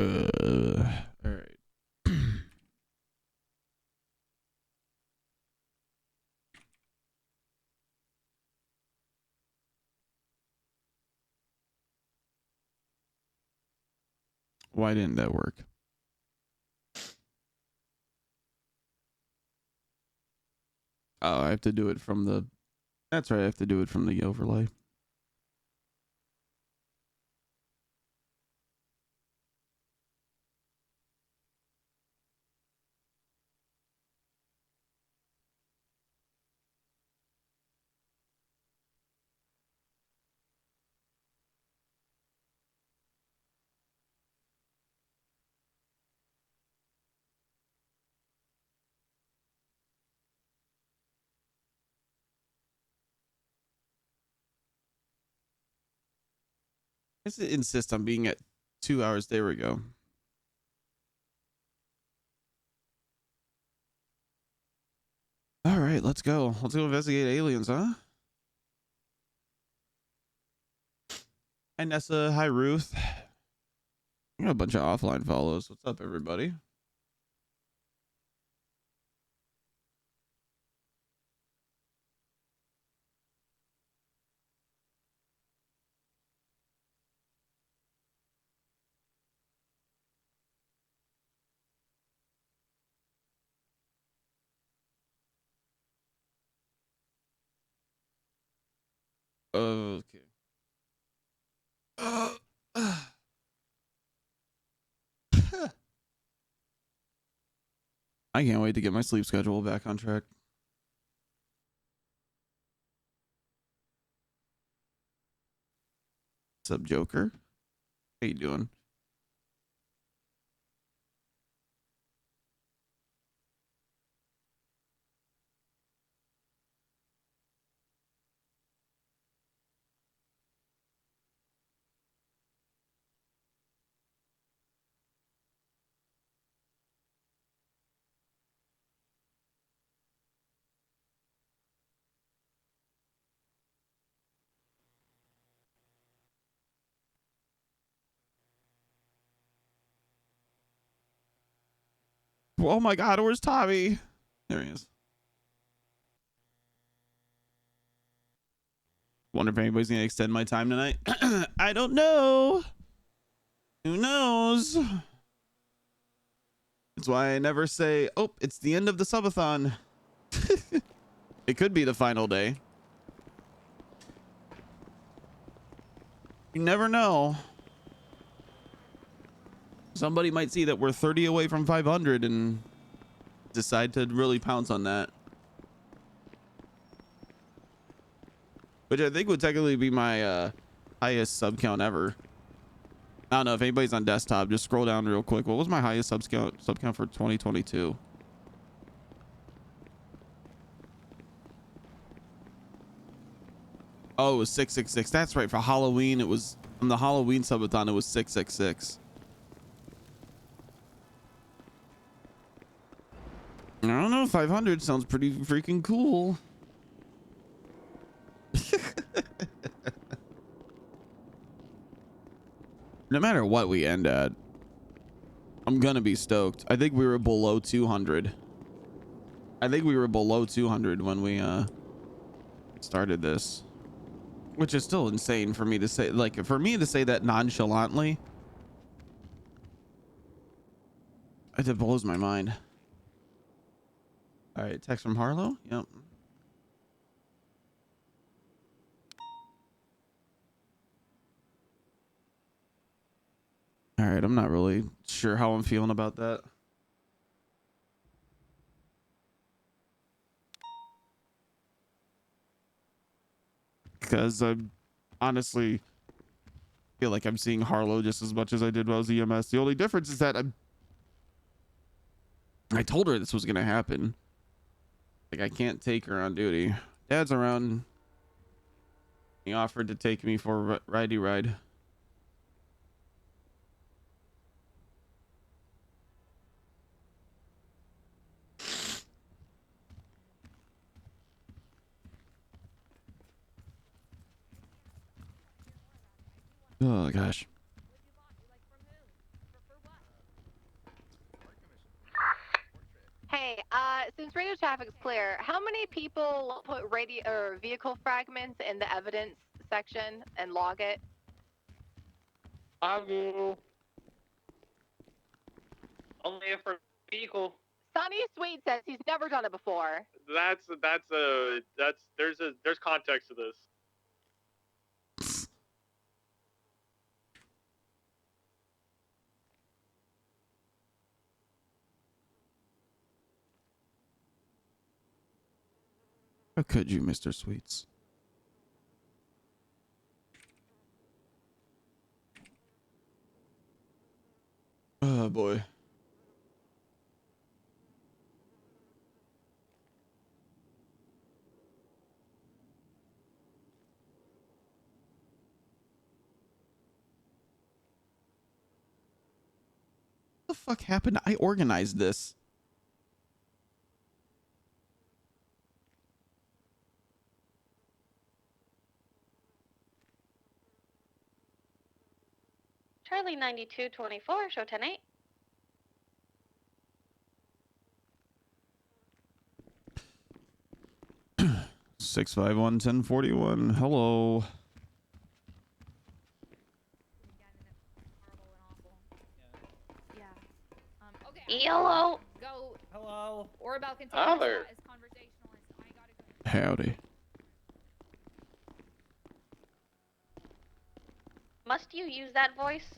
All right. Why didn't that work? Oh, I have to do it from the... That's right, I have to do it from the overlay. I just insist on being at 2 hours. There we go. All right, let's go. Let's go investigate aliens, huh? Hi, Nessa. Hi, Ruth. I got a bunch of offline follows. What's up, everybody? Okay. I can't wait to get my sleep schedule back on track. What's up, Joker? How you doing? Oh my God, where's Tommy? There he is. Wonder if anybody's gonna extend my time tonight. I don't know. Who knows? That's why I never say, oh, it's the end of the subathon. It could be the final day. You never know. Somebody might see that we're 30 away from 500 and decide to really pounce on that. Which I think would technically be my highest sub count ever. I don't know if anybody's on desktop. Just scroll down real quick. What was my highest sub count for 2022? Oh, it was 666. That's right. For Halloween, it was on the Halloween subathon. It was 666. I don't know. 500 sounds pretty freaking cool. No matter what we end at, I'm gonna be stoked. I think we were below 200. I think we were below 200 when we started this, which is still insane for me to say. Like, for me to say that nonchalantly, it blows my mind. All right, text from Harlow. Yep. All right, I'm not really sure how I'm feeling about that. Because I honestly feel like I'm seeing Harlow just as much as I did when I was EMS. The only difference is that I told her this was going to happen. Like, I can't take her on duty. Dad's around. He offered to take me for a ridey ride. Oh gosh. since radio traffic's clear, how many people put radio or vehicle fragments in the evidence section and log it? I do. Only for vehicle. Sonny Sweet says he's never done it before. There's context to this. How could you, Mr. Sweets? Oh boy. What the fuck happened? I organized this. Charlie 9224, show 10-8. Six 651-1041. Hello. Okay. Yellow. Go. Hello. Or about continuing there. as conversationalist. I gotta go. Howdy. Must you use that voice?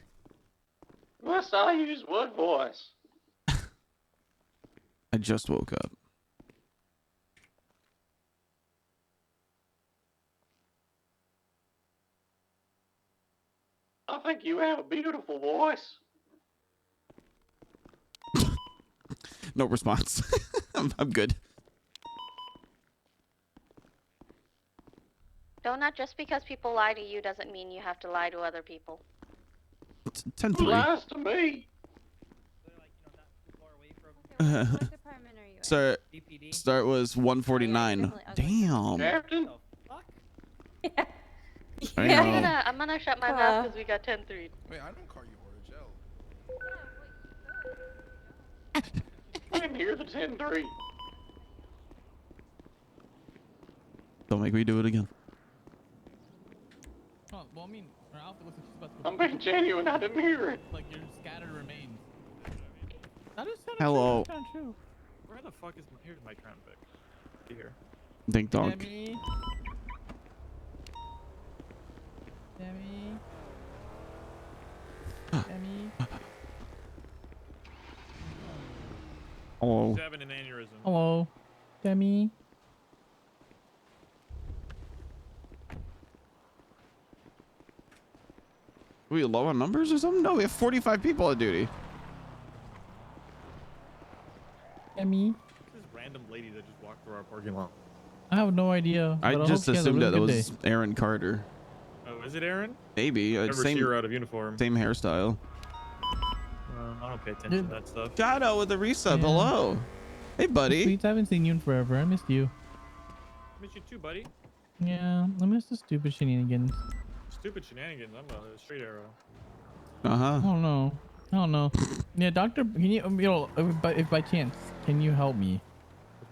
Must I use what voice? I just woke up. I think you have a beautiful voice. No response. I'm good. Donut, just because people lie to you doesn't mean you have to lie to other people. It's Who 10-3. lies to me? What department are you in? Start, VPD. start was 149. definitely ugly. Damn. Captain? Yeah. Damn. I'm gonna shut my mouth because we got 10-3. Wait, I don't call you Origel. I didn't hear the 10-3. Don't make me do it again. Oh, well, I mean, her outfit looks like she's about to go. I'm being genuine, I didn't hear it. Like your scattered remains. That is kind of Hello. true. That's kind of true. Where the fuck is my... Here's my crown pick. Here. Dink donk. Demi. Demi. Demi. Hello. She's having an aneurysm. Hello. Demi. We low on numbers or something? No, we have 45 people on duty. Demi. This random lady that just walked through our parking lot. I have no idea. I but just hope she has a assumed really that good was day. Aaron Carter. Oh, is it Aaron? Maybe. Never see her Same, out of uniform. same hairstyle. I don't pay attention to that stuff. Shadow with a resub. Yeah. Hello. Hey, buddy. Sweets, I haven't seen you in forever. I missed you. Miss you too, buddy. Yeah, I missed the stupid shenanigans. Stupid shenanigans. I'm a straight arrow. Uh-huh. Oh no. Oh no. Yeah, doctor, can you, if by chance, can you help me?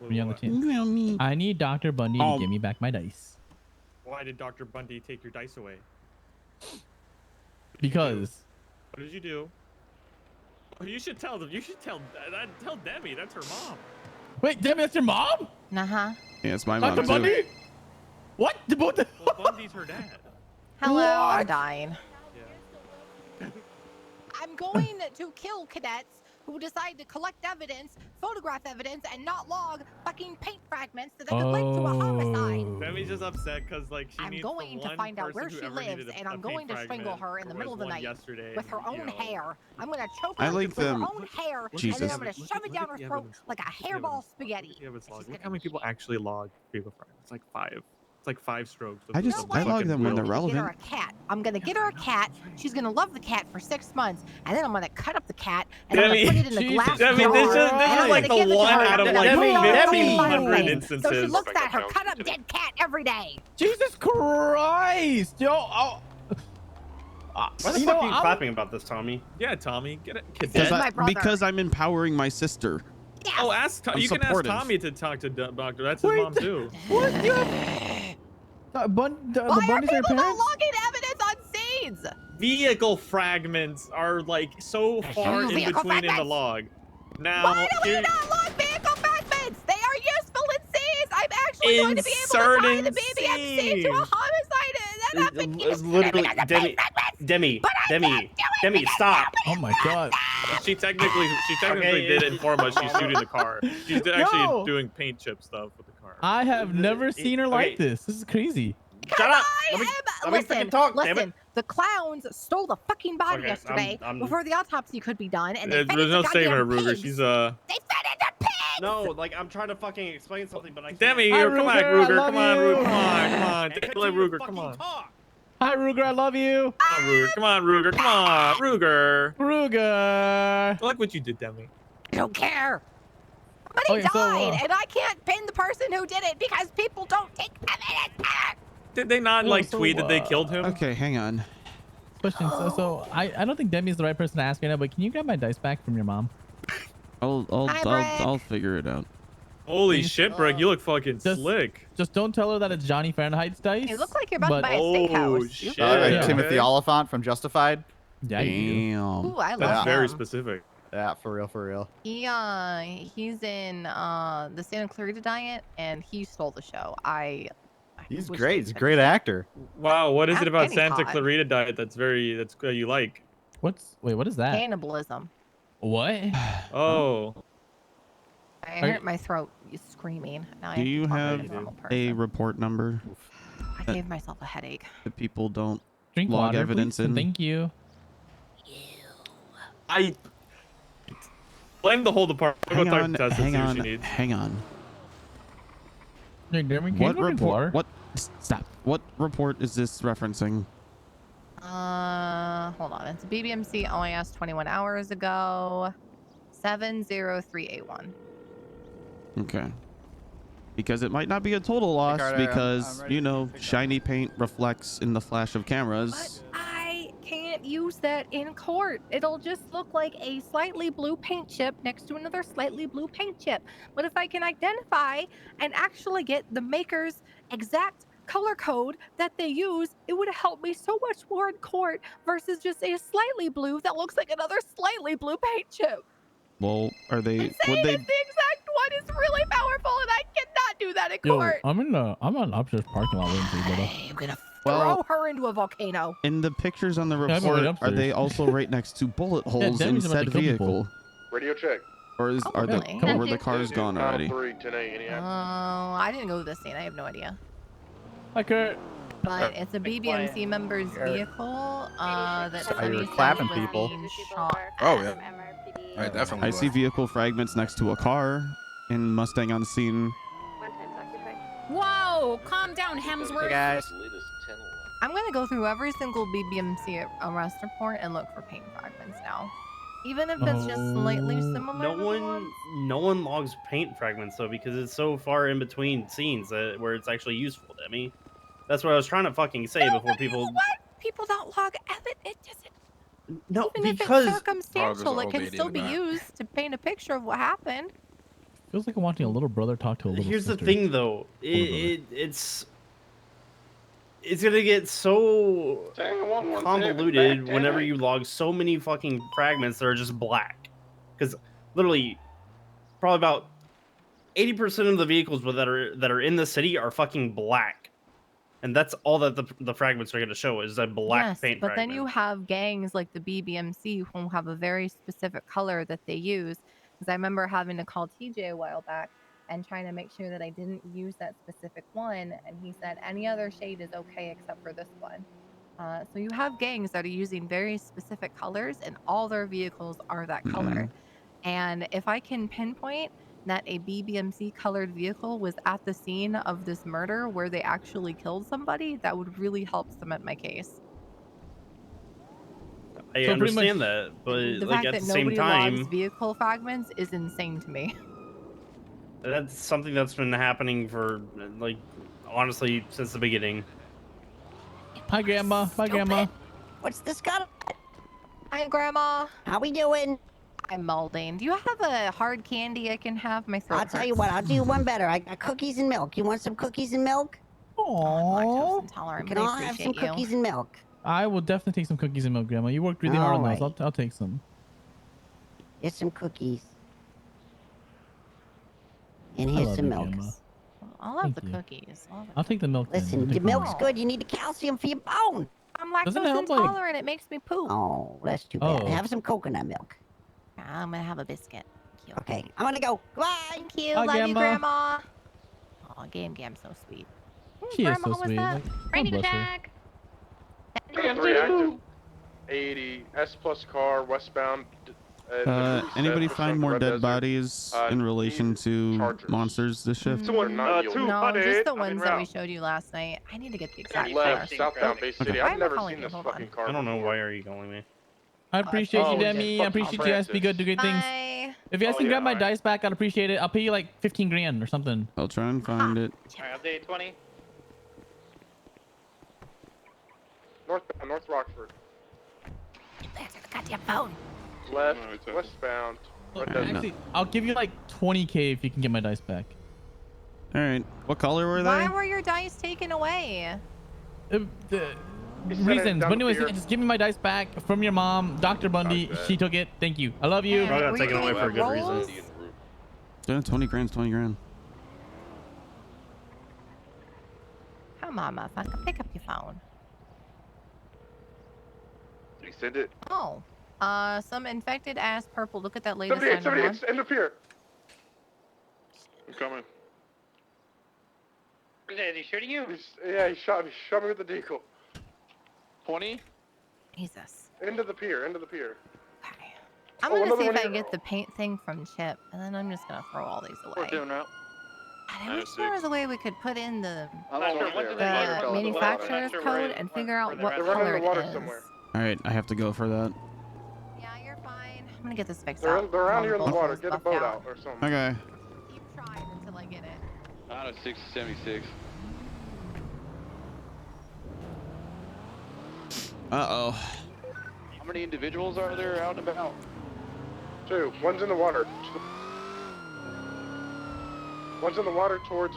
With Me on the what? team. I need Dr. Bundy to give me back my dice. Why did Dr. Bundy take your dice away? Because. What did you do? Oh, you should tell them. You should tell tell Demi. That's her mom. Wait, Demi, that's your mom? Uh-huh. Yeah, it's my mom Dr. too. Bundy? What? Well, Bundy's her dad. Hello, I'm What? dying. Yeah. I'm going to kill cadets who decide to collect evidence, photograph evidence, and not log fucking paint fragments that could link to a homicide. Demi's just upset because like she I'm needs going the to one find out where person who she ever lives, needed and a I'm paint going to strangle fragment, her in the middle of the whereas one night yesterday, with her own you know. hair. I'm going to choke I her like with them. her own hair, and Jesus. then I'm going to shove it down her Look at the throat evidence. like a Look at the hairball evidence. spaghetti. Look at the evidence and log. she's Look gonna how many people shit. actually log vehicle fragments. It's like 5. It's like 5 strokes. with I the just- I log fucking them when wheel. they're I'm gonna relevant. Get her a cat. I'm gonna get her a cat. She's gonna love the cat for 6 months, and then I'm gonna cut up the cat and I'm gonna put it in a glass jar. Demi, this is and I'm like gonna the give it to one her, out of and I'm like gonna put it on the 1,500 fireplace. instances. So she looks at her cut up dead cat every day. Jesus Christ! Yo, oh. Why the You fuck know, are you I'm- clapping about this, Tommy? Yeah, Tommy, get it. This is my brother. Because I'm empowering my sister. Yes. Oh, ask. I'm You can ask supportive. Tommy to talk to Doctor. That's his Wait, mom too. What? You have... the Why are bunnies are people not parents? logging evidence on scenes? Vehicle fragments are like so far in Vehicle between in the fragments. log. Now, Why do we here- not log vehicle fragments? They are useful in scenes. I'm actually going to be able to tie certain the BBMC to a scenes. homicide that happened yesterday Literally, because of Demi, paint fragments. Demi, But I Demi, can't do it Demi, because stop. Oh my god. she technically Okay, did inform us she's shooting the car. She's No. actually doing paint chip stuff with the car. I have never seen her like okay. this. This is crazy. Shut up. Let me Listen, freaking talk, damn it. listen. The clowns stole the fucking body Okay, yesterday I'm- before the autopsy could be done, and they fed There's it no to saving her, goddamn Ruger. pigs. She's They fed it to pigs. No, like I'm trying to fucking explain something, but I can't. Demi, Hi, come on, Ruger, I Ruger. love Come on, you. Ruger. Come on. And Let continue to Ruger. Come fucking on. talk. Hi, Ruger. I love you. Come on, Ruger. Come on, Ruger. Come on, Ruger. Ruger. I like what you did, Demi. I don't care. Somebody Okay, so, died, and I can't pin the person who did it because people don't take evidence. Did they not No, like so, tweet that they killed him? Okay, hang on. Question. So I don't think Demi's the right person to ask right now, but can you grab my dice back from your mom? I'll figure it out. Holy shit, Brick! You look fucking Just- slick. Just don't tell her that it's Johnny Fahrenheit's dice. You look like you're about to but- buy a Oh steakhouse. shit! Yeah. Timothy Oliphant from Justified. Yeah, you do. Damn. Ooh, I love That's very him. specific. Yeah, for real. He's in the Santa Clarita Diet, and he stole the show. He's wish great. they'd He's a finish great it. actor. Wow, what is it about And he's Santa hot. Clarita Diet that's you like? Wait, what is that? Cannibalism. What? Oh, I hurt my throat screaming. Now I Do have to you talk like have a normal a person. report number I gave myself a headache. that people don't Drink log water, evidence please, and in? thank you. I blame the whole department. I'll go talk to Tessa and see what she needs. hang on. Hey, Demi, can What you drink water? report? Stop. What report is this referencing? Hold on. It's a BBMC OIS 21 hours ago. 70381. Okay. Because it might not be a total loss Carter, because, I'm ready you to know, pick up. shiny paint reflects in the flash of But cameras. I can't use that in court. It'll just look like a slightly blue paint chip next to another slightly blue paint chip. But if I can identify and actually get the maker's exact color code that they use, it would help me so much more in court versus just a slightly blue that looks like another slightly blue paint chip. Well, are they? And saying Would they? it's the exact one is really powerful, and I cannot do that in Yo, court. I'm on upstairs parking lot waiting for you, brother. I'm gonna Well- throw her into a volcano. In the pictures on the Yeah, I've been waiting report, are they upstairs. also right next to bullet holes in Demi's about to said kill people. vehicle, Radio check. or is Oh, are the really? or were the cars gone already? 3, 10-8, any Oh, action? I didn't go to the scene. I have no idea. Hi, Kurt. But it's a BBMC member's vehicle that you're somebody said clapping was people. being shot. Oh, yeah. I definitely I see was. vehicle fragments next to a car in Mustang on scene. Whoa, calm down, Hey Hemsworth. guys. I'm gonna go through every single BBMC arrest report and look for paint fragments now. Even if it's just slightly Oh. similar No to the one, ones. no one logs paint fragments though because it's so far in between scenes where it's actually useful. Demi, that's what I was trying to fucking say before people. What? People don't log evidence. It doesn't. No, Even because if it's circumstantial, Oh, it can there's still old be lady in the used to paint a picture of what happened. Feels like I'm watching a little brother talk to a little here's sister. the thing though, it's gonna get so Dang, 117, convoluted back whenever 10-8. you log so many fucking fragments that are just black, because literally probably about 80% of the vehicles that are in the city are fucking black, and that's all that the fragments are going to show is a black Yes, paint but fragment. then you have gangs like the BBMC who have a very specific color that they use. Because I remember having to call TJ a while back and trying to make sure that I didn't use that specific one, and he said any other shade is okay except for this one. So you have gangs that are using very specific colors, and all their vehicles are that color. And if I can pinpoint that a BBMC colored vehicle was at the scene of this murder where they actually killed somebody, that would really help cement my case. I So pretty much- understand that, but The like fact at that the same nobody time, logs vehicle fragments is insane to me. that's something that's been happening for like honestly since the beginning. Hi, Grandma. Bye, Grandma. What's this got? Hi, Grandma. How we doing? I'm molding. Do you have a hard candy I can have? My throat I'll tell you what, I'll do you one better. I got cookies and milk. You want some cookies and milk? Oh, I'm lactose intolerant. We can but I all have some appreciate you. cookies and milk. I will definitely take some cookies and milk, Grandma. You worked really hard on those. Alright. I'll take some. Here's some cookies. And I here's love some you, milk. Grandma. I'll have Thank the you. cookies. I'll take the milk. then. I'll Listen, take the milk's milk. good. You need the calcium for your bone. I'm Doesn't lactose it help, like- intolerant. It makes me poop. Oh, that's too bad. Oh. Have some coconut milk. I'm gonna have a biscuit. Thank you. Okay, I'm gonna go. Goodbye. Thank you. Bye, Love you, Grandma. Grandma. Oh, Gam's so sweet. She is Grandma, so was sweet. that? Like, God Ready to bless her. check. 3 active. 80 S plus car westbound. Anybody find more dead bodies in relation to Chargers. monsters this shift? Someone not yield. No, just the ones that we showed you last night. I need to get the exact Left, color. southbound Bay City. Okay. I've I'm never calling seen you, this hold fucking on. car. I don't know. before. Why are you calling me? I appreciate Oh, you, yeah. Demi. I appreciate you guys. Be good. Do good things. Bye. If you guys Oh, can yeah, grab my alright. dice back, I'd appreciate it. I'll pay you like 15 grand or something. I'll try and find it. Alright, update 20. North Rockford. Get back to the goddamn phone. Left, westbound. Look, Red Desert. actually, I'll give you like 20K if you can get my dice back. All right. What color were they? Why were your dice taken away? The He set it reasons. down But anyways, here. just give me my dice back from your mom, Dr. Bundy. Okay. She took it. Thank you. I love you. Yeah. I got Were you taken away doing for a good rolls? reason. Yeah, 20 grand's 20 grand. Come on, motherfucker. Pick up your phone. Did he send it? Oh. Some infected ass purple. Look at that latest 78, 911. 78, end up here. I'm coming. Is he shooting you? Yeah, he shot me with the deagle. 20? Jesus. End of the pier, end of the pier. Okay. I'm Oh, gonna another see if one I can here. get the paint thing from Chip, and then I'm just gonna throw all these away. We're doing route. I wish there was a way we could put in the I'm not sure. What's in the water? the manufacturer's code and figure out what They're running color in the water it is. somewhere. All right, I have to go for that. Yeah, you're fine. I'm gonna get this fixed They're out. around here in the Both water. those Get a buffed boat out or something. Okay. Keep trying until I get it. Out of 676. Uh-oh. How many individuals are there out and about? 2. One's in the water. One's in the water towards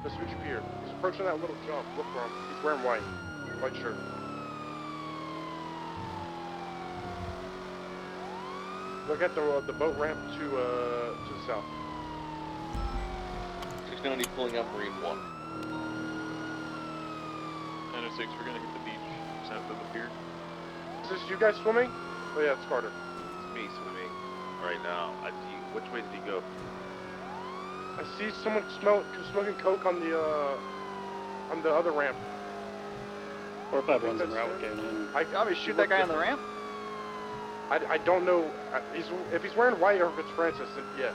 Vespucci Pier. He's approaching that little jump. Look for him. He's wearing white shirt. Look at the boat ramp to the south. 690 pulling up Marine 1. 906, we're gonna hit the beach south of the pier. Is this you guys swimming? Oh yeah, it's Carter. It's me swimming right now. Which way did he go? I see someone smoking coke on the other ramp. 451's en route, I shoot that guy on the ramp? I don't know. If he's wearing white or if it's Francis, then yes.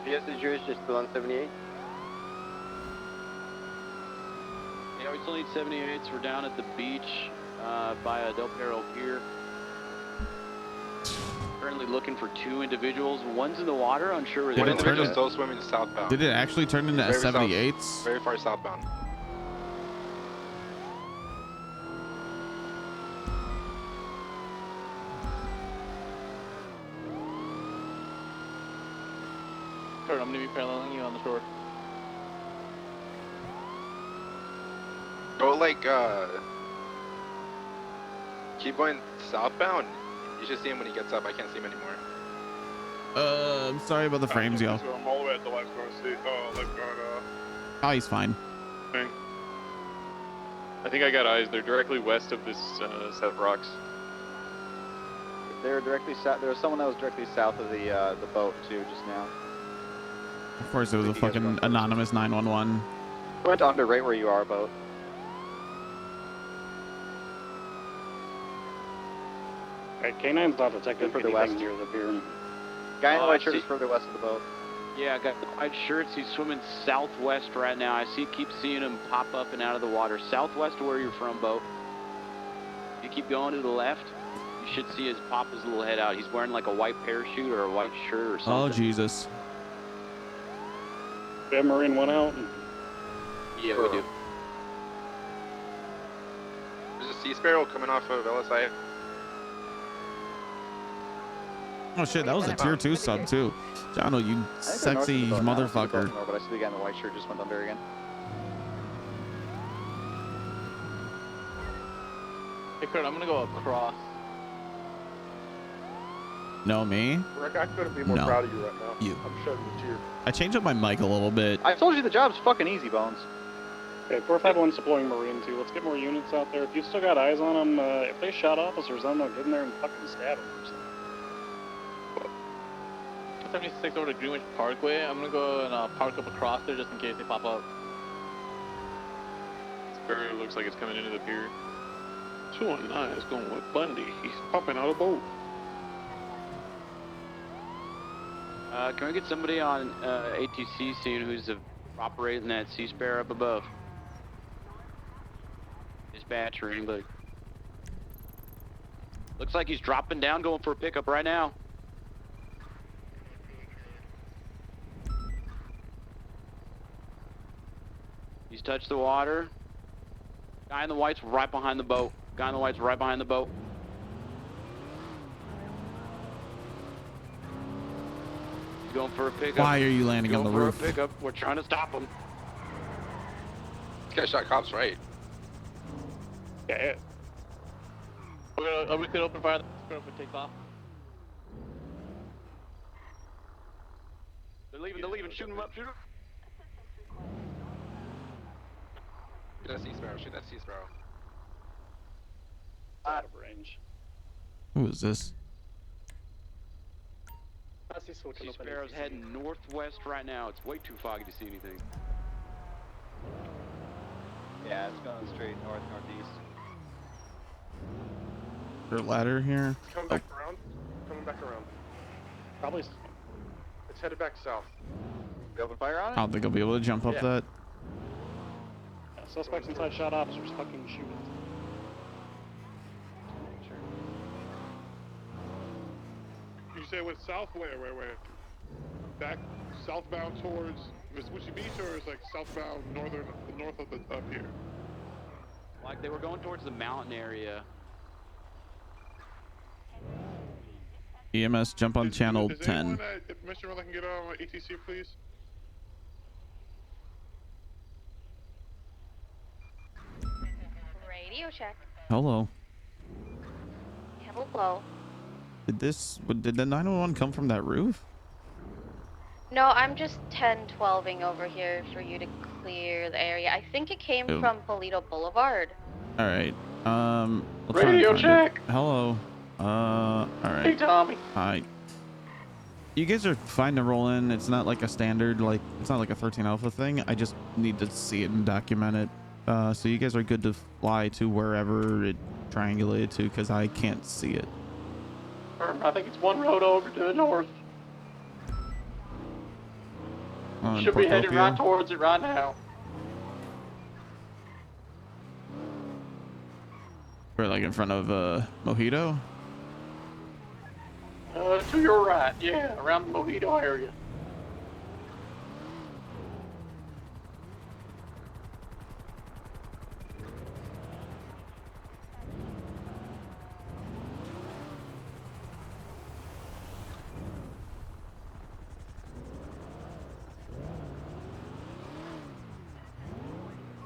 PS is just still on 78? Yeah, we still need 78s. We're down at the beach by Del Perro Pier. Currently looking for 2 individuals. One's in the water, unsure where Did they it turn in- still swimming southbound. Did it actually turn into Very south. S78s? Very far southbound. I'm gonna be paralleling you on the shore. Go like keep going southbound. You should see him when he gets up. I can't see him anymore. I'm sorry about the frames, y'all. I'm all the way at the lifeguard lifeguard Oh, he's fine. thing. I think I got eyes. They're directly west of this set of rocks. They're directly south. There was someone that was directly south of the boat too just now. Of course, it was a fucking anonymous 911. Went under right where you are, boat. K9's not detecting For the west. near the pier. Guy in the Oh, white I shirt see. is further west of the boat. Yeah, got the white shirts. He's swimming southwest right now. I keep seeing him pop up and out of the water. Southwest of where you're from, boat. If you keep going to the left, you should see his pop his little head out. He's wearing like a white parachute or a white shirt or something. Oh, Jesus. We have Marine 1 out. Yeah, we do. There's a Sea Sparrow coming off of LSI. Oh shit, that was a tier 2 sub too. Jono, you sexy motherfucker. But I see the guy in the white shirt just went under again. Hey Kurt, I'm gonna go across. No, me? Rick, I couldn't be more No. proud of you right now. You. I'm shutting the cheer. I changed up my mic a little bit. I told you the job's fucking easy, Bones. Okay, 451's deploying Marine 2. Let's get more units out there. If you've still got eyes on them, if they shot officers, I'm gonna get in there and fucking stab them or something. 76 over to Greenwich Parkway. I'm gonna go and park up across there just in case they pop up. Sparrow looks like it's coming into the pier. 219 is going with Bundy. He's popping out a boat. Can we get somebody on ATC scene who's operating that Sea Sparrow up above? Dispatch or anybody. Looks like he's dropping down, going for a pickup right now. He's touched the water. Guy in the white's right behind the boat. Guy in the white's right behind the boat. He's going for a pickup. Why are you landing on the roof? For a pickup. We're trying to stop him. This guy shot cops, right? Yeah. We could open fire if we take off. They're leaving, shoot him up, shoot him. Shoot that Sea Sparrow, shoot that Sea Sparrow. Out of range. Who is this? Sea Sparrow's heading northwest right now. It's way too foggy to see anything. Yeah, it's going straight northeast. Their ladder here. Coming back around. Coming back around. Probably. It's headed back south. We open fire on I it? don't think I'll be able to jump up that. Yeah, suspects inside shot officers fucking shooting. You say it went south where? Back southbound towards Vespucci Beach, or is like southbound north of the up here? Like they were going towards the mountain area. EMS, jump on channel Is 10. anyone at Mission Road that can get on ATC, please? Radio check. Hello. Hello. Did the 911 come from that roof? No, I'm just 10-12ing over here for you to clear the area. I think it came Oh. from Polito Boulevard. All right. We'll try and Radio find it. check. Hello. All right. Hey, Tommy. Hi. You guys are fine to roll in. It's not like a standard, like it's not like a 13 Alpha thing. I just need to see it and document it. So you guys are good to fly to wherever it triangulated to, because I can't see it. I think it's one road over to the north. On Should be Port heading Copio. right towards it right now. We're like in front of Mojito. To your right, yeah, around the Mojito area.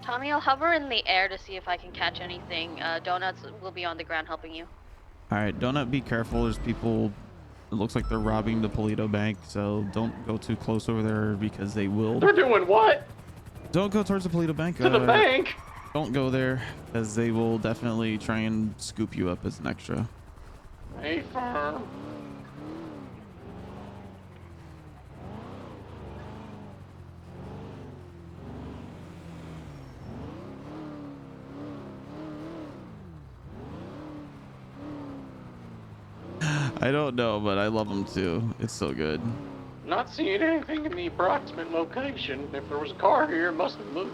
Tommy, I'll hover in the air to see if I can catch anything. Donuts will be on the ground helping you. All right, Donut, be careful. There's people. It looks like they're robbing the Polito Bank, so don't go too close over there because they will. They're doing what? Don't go towards the Polito Bank. To the bank? Don't go there, as they will definitely try and scoop you up as an extra. Hey, firm. I don't know, but I love them too. It's so good. Not seeing anything in the approximate location. If there was a car here, it must have moved.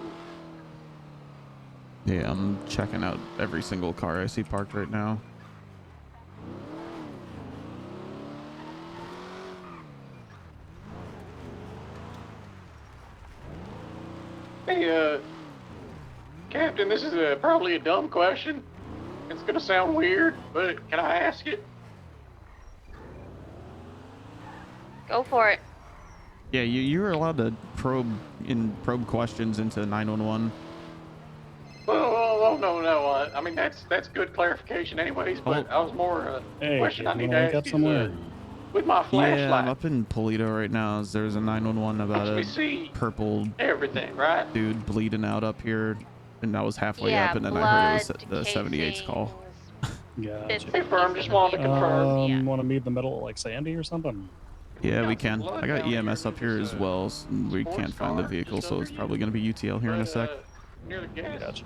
Yeah, I'm checking out every single car I see parked right now. Hey, Captain, this is probably a dumb question. It's gonna sound weird, but can I ask it? Go for it. Yeah, you're allowed to probe questions into 911. Well, no. I mean, that's good clarification, anyways. But I was more question I need to ask is with my flashlight. Yeah, I'm up in Polito right now. There's a 911 about a see purple everything, right? dude bleeding out up here, and I was halfway Yeah, up, and then I heard it was blood, the 78's call. Gotcha. Confirm, just wanted to confirm. Want to meet in the middle, like Sandy or something? Yeah, we can. I got EMS up here as well. We can't find the vehicle, so it's probably going to be UTL here in a sec. Near the gas. Gotcha.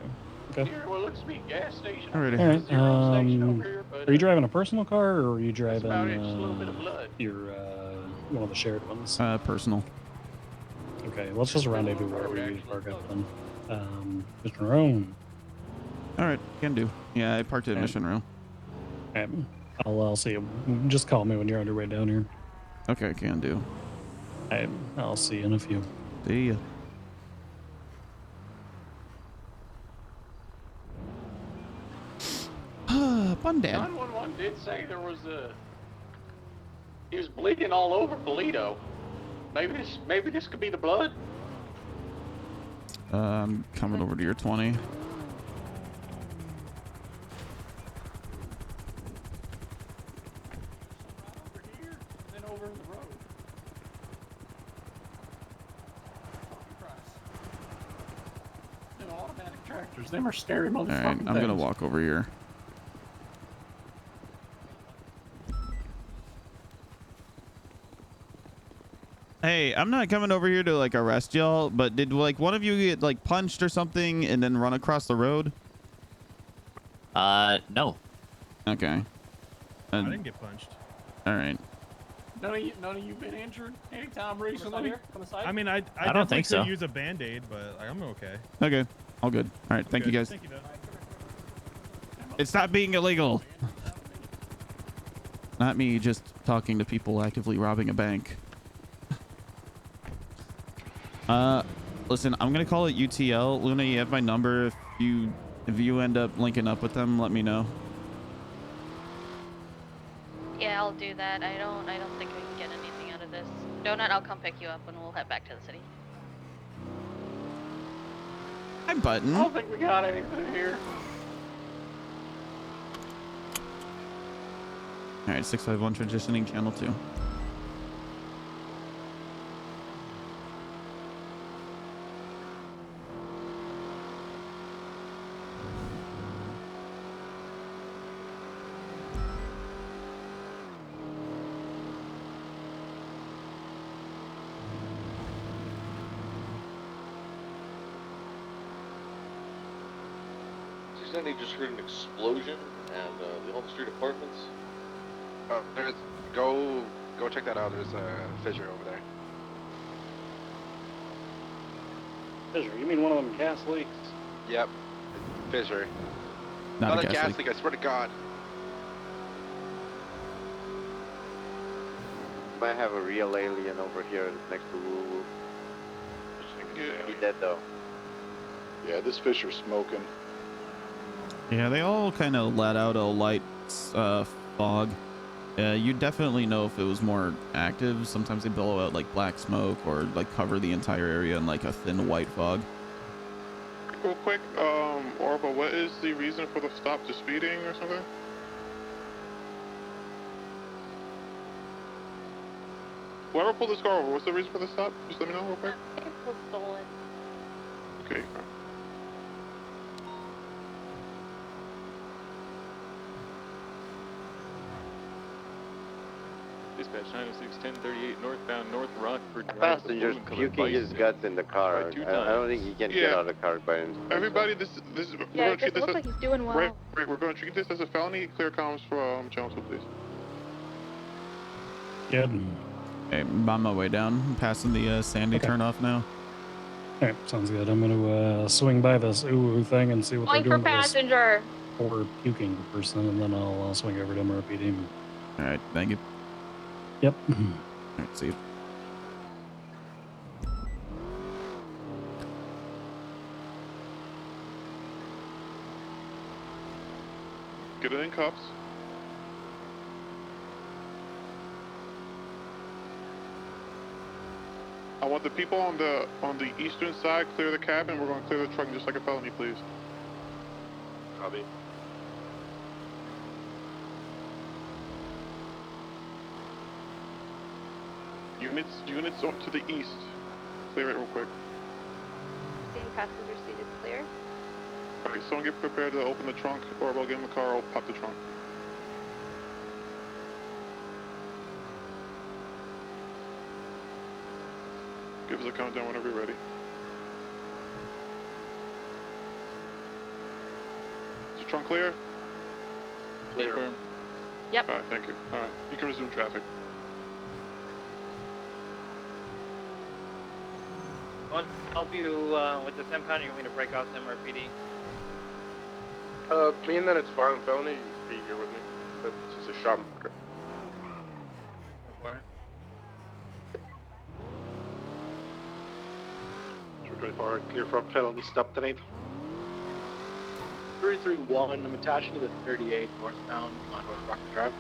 Okay. Near what looks to be a gas station. Alrighty. All right. Are you driving a personal car, or are you driving your one of the shared ones? Personal. Okay, let's just rendezvous wherever you park up then. Mr. Roan. All right, can do. Yeah, I parked at Mission Row. I'll see you. Just call me when you're on your way down here. Okay, can do. I'll see you in a few. See ya. Bundad. 911 did say there was he was bleeding all over Polito. Maybe this could be the blood. I'm coming over to your 20. Them are scary motherfucking All right, I'm gonna walk over here. Hey, I'm not coming over here to like arrest y'all, but did like one of you get like punched or something and then run across the road? No. Okay. I didn't get punched. All right. None of you been injured anytime recently? I mean, I don't think so. Could use a band-aid, but like, I'm okay. Okay. All good. All right. Thank you guys. Thank you, It's not being illegal. Not me just talking to people actively robbing a bank. Listen, I'm gonna call it UTL. Luna, you have my number. If you end up linking up with them, let me know. Yeah, I'll do that. I don't think we can get anything out of this. Donut, I'll come pick you up and we'll head back to the city. Hi, Button. I don't think we got anything here. All right, 651 transitioning channel 2. They just heard an explosion and the Elm Street Apartments. Go check that out. There's a fissure over there. Fissure? You mean one of them gas leaks? Yep. Fissure. Not Another gas leak, I swear to God. Might have a real alien over here next to Woo Woo. He dead though. Yeah, this fissure's smoking. Yeah, they all kind of let out a light fog. You definitely know if it was more active. Sometimes they blow out like black smoke or like cover the entire area in like a thin white fog. Real quick, Orba, what is the reason for the stop? To speeding or something? Whoever pulled this car over, what's the reason for the stop? Just let me know real quick. It was stolen. Okay. Dispatch 906-1038 northbound North Rockford. Passenger's puking his guts in the car. I don't think he can get out of the car by himself. Everybody, this is. Yeah, it doesn't look like he's doing well. Right, we're going to treat this as a felony. Clear comms from channel 2, please. Good. Hey, I'm on my way down. I'm passing the Sandy turnoff now. Alright, sounds good. I'm gonna swing by this ooh thing and see what Going they're doing for passenger. to this poor puking person, and then I'll swing over to MRPD. All right, thank you. Yep. All right, see you. Get it in cuffs. I want the people on the eastern side clear the cabin. We're going to clear the truck just like a felony, please. Copy. Units to the east. Clear it real quick. Seeing passenger seat is clear. Alright, someone get prepared to open the trunk, or we'll get in the car, I'll pop the trunk. Give us a countdown whenever you're ready. Is the trunk clear? Clear. Yep. Alright, thank you. Alright, you can resume traffic. Want to help you with the 10 pound, you want me to break out the MRPD? Being that it's violent felony, you can be here with me. That's just a shot marker. Okay. 224, clear from felony stop tonight. 331, I'm attaching to the 38 northbound on North Rocket Drive.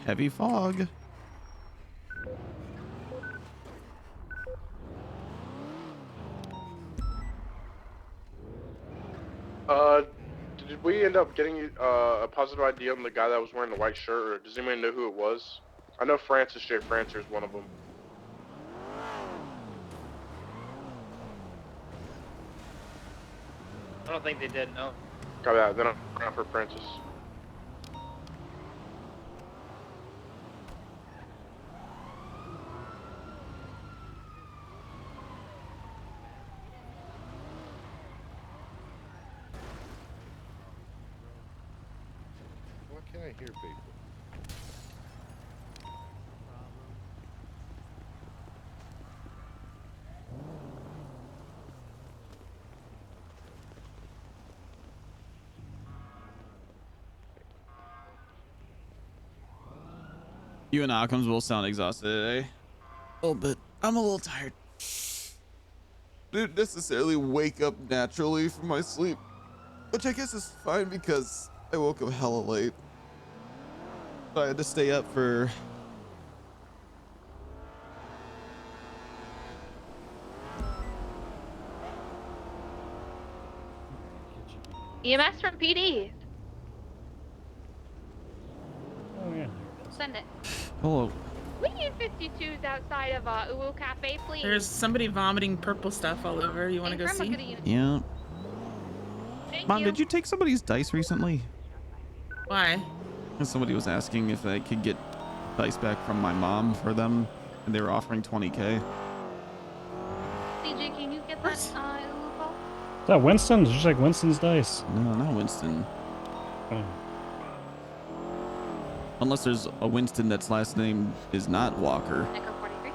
Heavy fog. Did we end up getting a positive ID on the guy that was wearing the white shirt, or does anybody know who it was? I know Francis J. Francer is one of them. I don't think they did, no. Copy that, then I'm going for Francis. What can I hear, people? You and Occams will sound exhausted today. A little bit. I'm a little tired. Didn't necessarily wake up naturally from my sleep, which I guess is fine because I woke up hella late. I had to stay up for EMS from PD. Oh yeah. Send it. hello. We need 52s outside of Uwu Cafe, please. There's somebody vomiting purple stuff all over. You want to go see? Yeah. Thank Mom, you. did you take somebody's dice recently? Why? Somebody was asking if I could get dice back from my mom for them, and they were offering 20K. CJ, can you get that Uwu call? Is that Winston? Did you take Winston's dice? No, not Winston. Oh. Unless there's a Winston that's last name is not Walker Echo 43.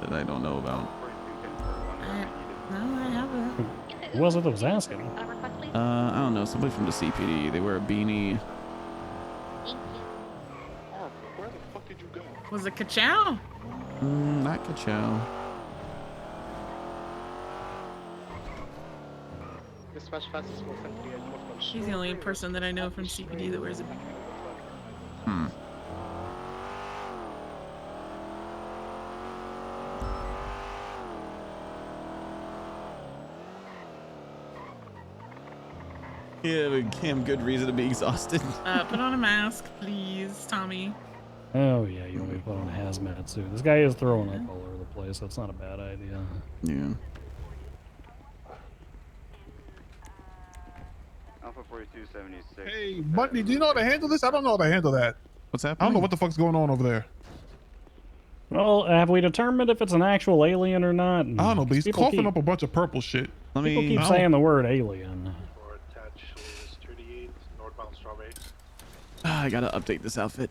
that I don't know about. No, I haven't. Who was it that was asking? Request, please. I don't know. Somebody from the CPD. They wear a beanie. Thank you. Mark, where the fuck did you go? Was it Kachow? Not Kachow. Dispatch fast is 453. She's the only person that I know from CPD that wears a beanie. Yeah, but damn good reason to be exhausted. Put on a mask, please, Tommy. Oh yeah, you want me to put on a hazmat suit. This guy is throwing up all over the place. That's not a bad idea. Yeah. Alpha 4276. Hey, Bundy, do you know how to handle this? I don't know how to handle that. What's I happening? don't know what the fuck's going on over there. Well, have we determined if it's an actual alien or not? I don't know, but he's People coughing keep- up a bunch of purple shit. People keep saying the word alien. Attach is 38, northbound Strawberry. I gotta update this outfit.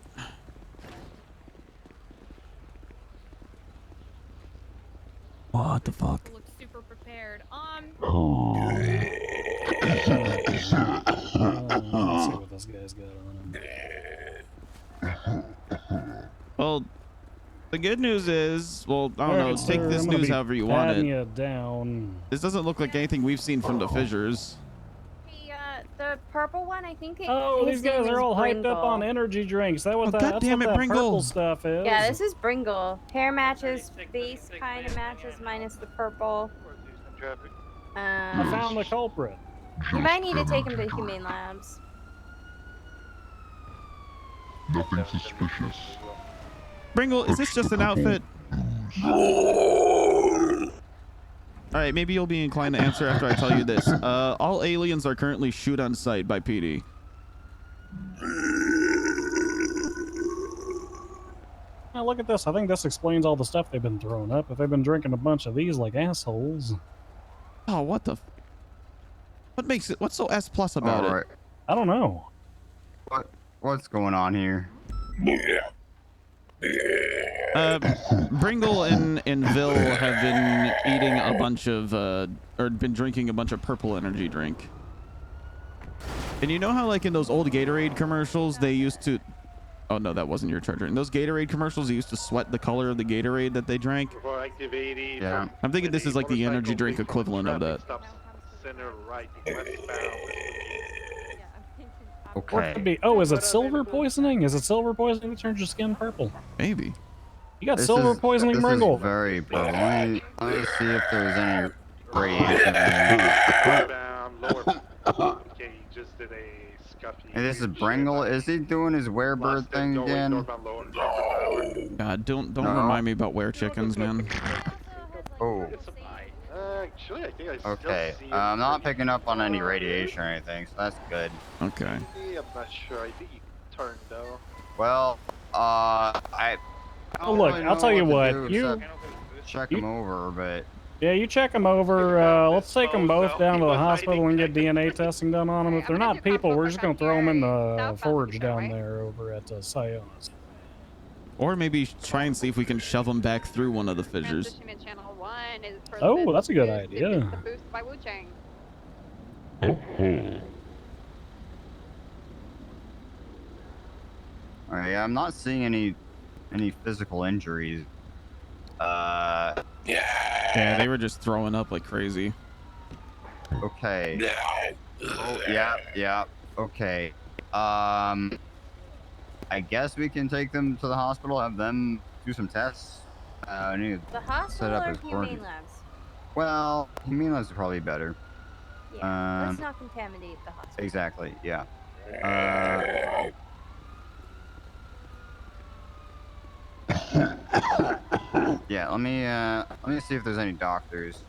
What the fuck? Look super prepared. Let's see what this guy's got on him. Well, The good news is, well, I don't All know. right, Take sir, this I'm gonna news be however you want patting it. you down. This doesn't look like anything we've seen from the fissures. The purple one, I think Oh, his these guys name are is all hyped up on Bringle. energy drinks. That's what God that's damn what it, that Bringle. purple stuff is. Yeah, this is Bringle. Hair matches, face kind of matches, minus the purple. I found the culprit. You might need to take him to Humane Labs. Nothing suspicious. Bringle, is this just an outfit? All right, maybe you'll be inclined to answer after I tell you this. All aliens are currently shoot on sight by PD. Now look at this. I think this explains all the stuff they've been throwing up. If they've been drinking a bunch of these like assholes. Oh, what the? What makes it? What's so S plus about it? I don't know. What's going on here? Bringle and Vil have been eating a bunch of, or been drinking a bunch of purple energy drink. And you know how, like, in those old Gatorade commercials, they used to... Oh, no, that wasn't your charger. In those Gatorade commercials, they used to sweat the color of the Gatorade that they drank. Yeah. I'm thinking this is like the energy drink equivalent of that. Center right westbound. What could be? Oh, is it silver poisoning? Is it silver poisoning that turns your skin purple? Maybe. You got silver poisoning, Bringle. This is very purple. Let me see if there's any radiation. Okay, he just did a scuffy. Hey, this is Bringle. Is he doing his werebird thing again? God, don't remind me about were chickens, man. Oh. Actually, I think I still Okay. see I'm not picking up on any radiation or anything, so that's good. Okay. I'm not sure. I think he turned though. Well, I. Oh, look, I'll tell you what. Check him over, but. Yeah, you check them over. Let's take them both down to the hospital and get DNA testing done on them. If they're not people, we're just gonna throw them in the forge down there over at Siona's. Or maybe try and see if we can shove them back through one of the fissures. Oh, that's a good idea. Alright, yeah, I'm not seeing any physical injuries. Yeah, they were just throwing up like crazy. Okay. Oh, yeah. Okay. I guess we can take them to the hospital, have them do some tests. I need to The hospital set up or his Humane coordinates. Labs? Well, Humane Labs is probably better. Yeah, let's not contaminate the hospital. Exactly, yeah. Yeah, let me see if there's any doctors.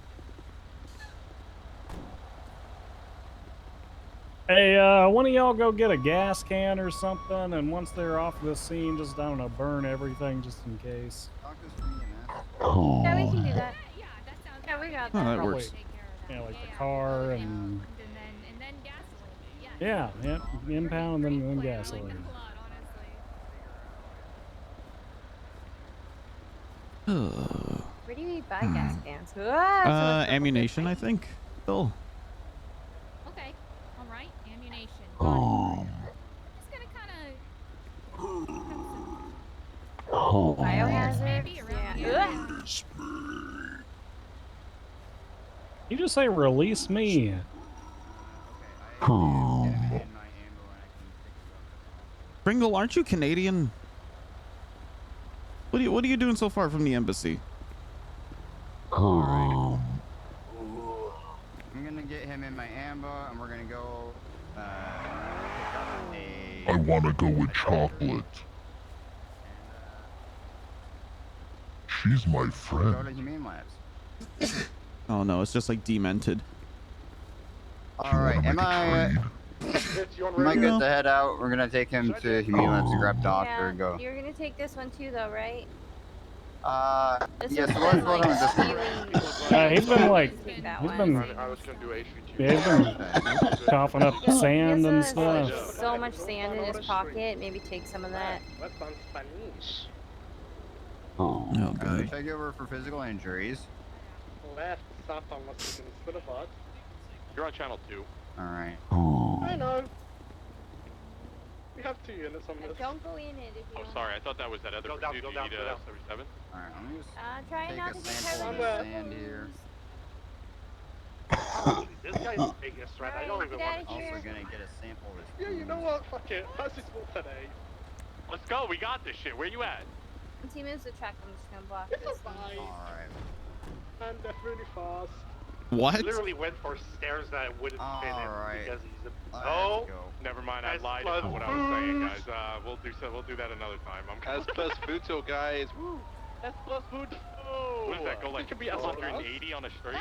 Hey, one of y'all go get a gas can or something, and once they're off the scene, just, I don't know, burn everything just in case. Yeah, we can do that. Yeah, we got that. Oh, that works. Yeah, like the car and yeah, impound and then gasoline. Where do you buy gas cans? Ah, Ammunition, I think. Bill. Okay, all right, ammunition. Just gonna kind of Biohazard. Yeah. You just say release me. Bringle, aren't you Canadian? What are you doing so far from the embassy? I'm gonna get him in my amber, and we're gonna go. I want to go with chocolate. She's my Go to friend. Humane Labs. Oh no, it's just like demented. All right, am I good to head out? We're gonna take him to Humane Labs to grab doctor and go. You're gonna take this one too, though, right? Yes, let's go on this one. He's been like, he's been coughing up Yeah, sand he and has stuff. so much sand in his pocket. Maybe take some of that. Oh, God. Check over for physical injuries. Left, stop on what's in the bot. You're on channel 2. All right. I know. We have 2 units on this. Don't go in it if you Oh, don't sorry. I thought that was that other Go down, pursuit. go You down, need go down. 77? Alright, let me just try take not a to get sample of hurt. the sand here. Honestly, this guy's the biggest threat. I don't Alright, even get want outta to. here. Also gonna get a sample of this. Yeah, you know what? Fuck it. How's this for today? Let's go. We got this shit. Where you at? 2 minutes to track. I'm just gonna block It's this. a fight. Alright. I'm definitely fast. What? He literally went for stairs that wouldn't fit him because he's a. Oh, Never mind. I As lied plus about what I was saying, guys. We'll do that another time. I'm As plus Futo, guys. Woo. That's plus food. Oh. What does that go like? It could be as 180 on a straight?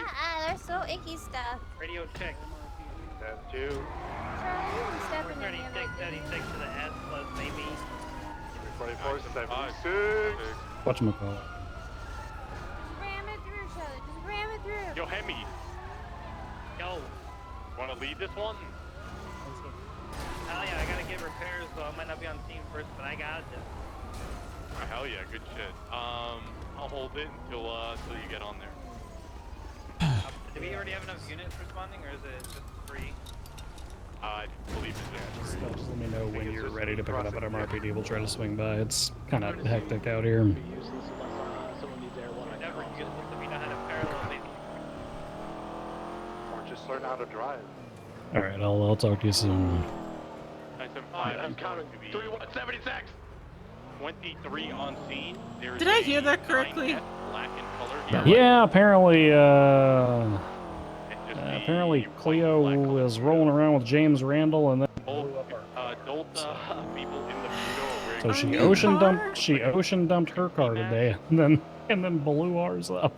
They're so icky stuff. Radio check. 10-2. Charlie, you can step in there. 36 to the S plus maybe. 24-76. Whatchamacallit. Just ram it through, Charlie. Just ram it through. Yo, Hemi. Yo. Want to lead this one? Hell yeah, I gotta get repairs, so I might not be on scene first, but I got this. Oh, hell yeah, good shit. I'll hold it until you get on there. Do we already have enough units responding, or is it just free? I believe it's Just let me know when you're ready to pick it up at MRPD. We'll try to swing by. It's kind of hectic out here. Never useless if you know how to parallel maybe. Or just learn how to drive. All right, I'll talk to you soon. I'm counting. 3176. 23 on scene. There's Did I hear that correctly? Black in color. Yeah, apparently Cleo is rolling around with James Randall, and then Delta people in the Budo. so she ocean dumped her car today, and then blew ours up.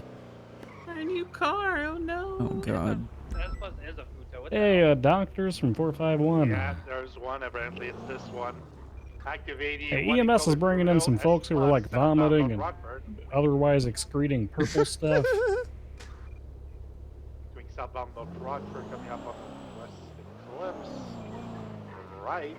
A new car. Oh no. Oh god. S plus is a Futo. What the Hey, doctors from 451. Yeah, there's one. Apparently, it's this one. Activating. Hey, EMS is bringing in some folks who were like vomiting and otherwise excreting purple stuff. Doing southbound of Rockford, coming up on the west Eclipse. Right.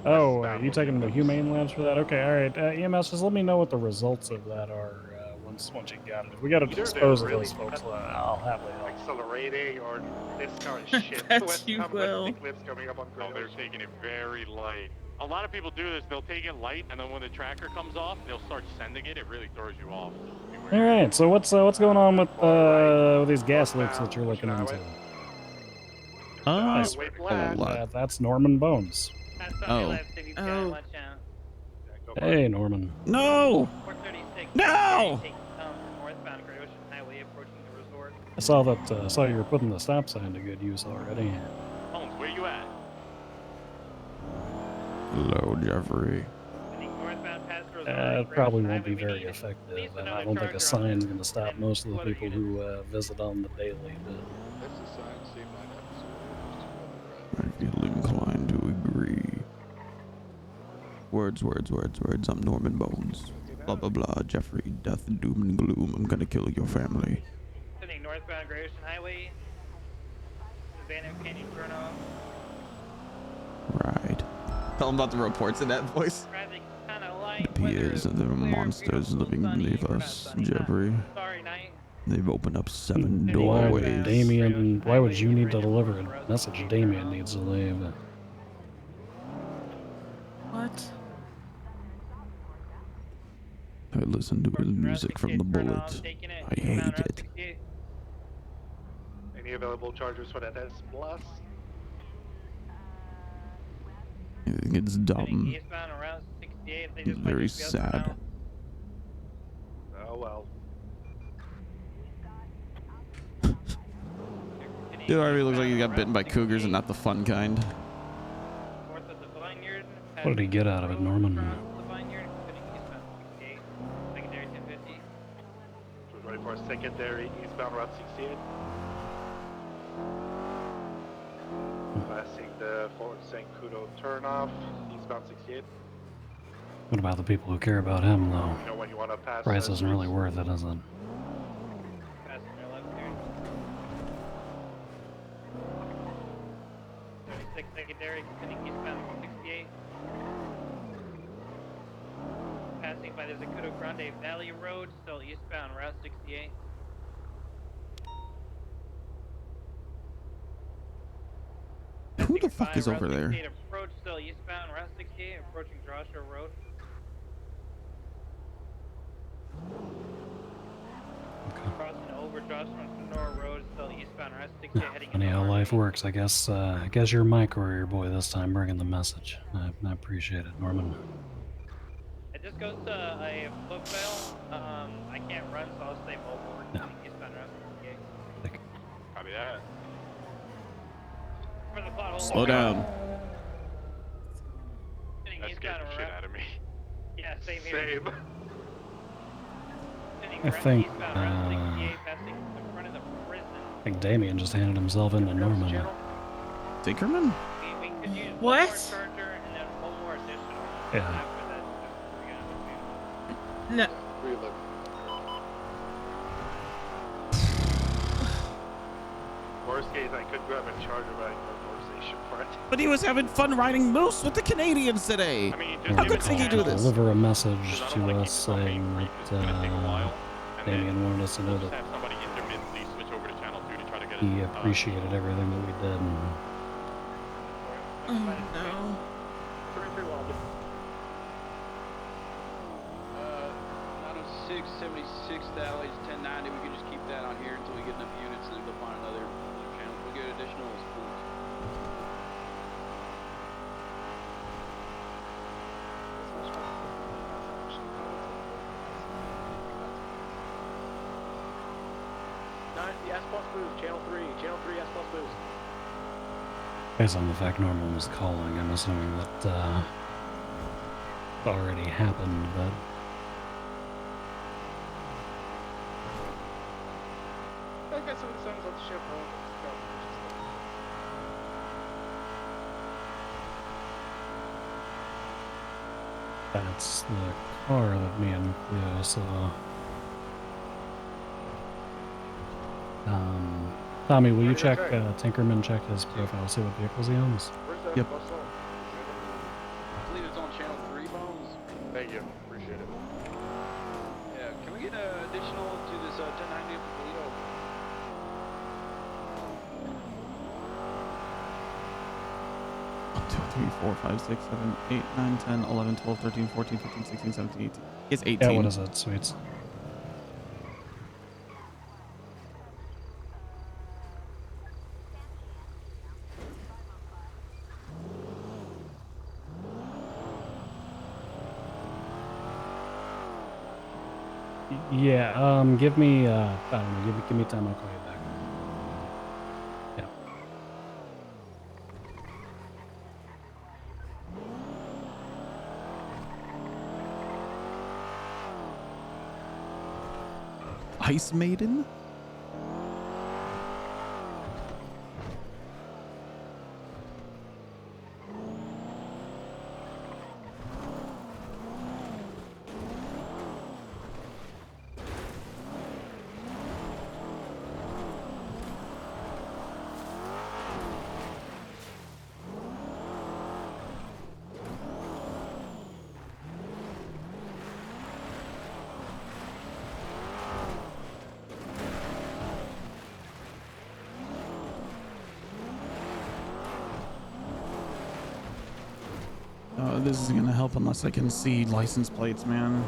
Oh, you taking the humane labs for that? Okay, all right. EMS, just let me know what the results of that are once you got it. If we got to Either dispose of they're those folks, I'll happily help. Accelerating, or this car is shit. Bet you will. Eclipse coming up on Oh, they're taking it very light. A lot of people do this. They'll take it light, and then when the tracker comes off, they'll start sending it. It really throws you off. All right. So what's going on with these gas leaks that you're looking into? That's Norman Bones. Oh. Oh. Hey, Norman. No. 436. No. Northbound Great Ocean Highway approaching the resort. I saw you were putting the stop sign to good use already. Bones, where you at? Hello, Jeffrey. It probably won't be very effective, and I don't think a sign's going to stop most of the people who visit on the daily. That's the sign, same I feel inclined to agree. Words. I'm Norman Bones. Blah, blah, blah. Jeffrey, death, doom, and gloom. I'm gonna kill your family. Sending northbound Great Ocean Highway. Savannah Canyon Inferno. Right. Tell them about the reports in that voice. Traffic kinda light. Appears that there are monsters living beneath us, Jeffrey. Sorry, night. They've opened up 7 Why would doorways. Damien? Why would you need to deliver a message? Damien needs to leave. What? I listen to his music from the bullet. I hate it. Any available chargers for that S plus? I think it's dumb. Eastbound around 68. They It's just very sad. Oh well. Dude already looks like he got bitten by cougars and not the fun kind. North of the Vineyard. What did he get out of it, Norman? The Vineyard. Eastbound 68. Secondary 1050. Ready for a secondary eastbound Route 68. Passing the Fort St. Cudo turnoff, eastbound 68. What about the people who care about him, though? You know when you want to pass. Price isn't really worth it, is it? Passing your left here. 36 secondary. Continuing eastbound 68. Passing by the Zacuto Grande Valley Road. Still eastbound Route 68. Who the fuck is over there? Approach still eastbound Route 68 approaching Joshua Road. Crossing over Joshua Road, still eastbound Route 68 heading Funny how life works. I guess you're my courier boy this time, bringing the message. I appreciate it, Norman. It just goes to a foot fail. I can't run, so I'll stay mobile. We're going eastbound Route 68. Copy that. For the pothole. Slow down. That scared the shit out of me. Yeah, same here. Same. I think Damien just handed himself into Norman. Tinkerman? What? Yeah. No. Worst case, I could grab a charger, but I have no motorization for it. But he was having fun riding moose with the Canadians today. I mean, how could Ziggy do this? Deliver a message to us saying that Damien wanted us to know that Have somebody intermittently switch over to channel 2 to try to get he appreciated everything that we did. Oh no. 906, 76th Alley, 1090. We can just keep that on here until we get enough units and then go find another channel. We'll get additional spools. The S-Plus boost, channel 3 S-Plus boost. Based on the fact Norman was calling, I'm assuming that already happened, but I got some of the songs on the ship. that's the car that me and Cleo saw. Tommy, will you check Tinkerman, check his profile, see what vehicles he owns? Yep. I believe it's on channel 3, Bones. Thank you. Appreciate it. Yeah, can we get additional to this 1090 Toledo? Two, 3, 4, 5, 6, 7, 8, 9, 10, 11, 12, 13, 14, 15, 16, 17, 18. It's 18. Yeah, what is it? Sweets. Yeah, give me, I don't know, give me time, I'll call you back. Yeah. Ice Maiden? This isn't gonna help unless I can see license plates, man.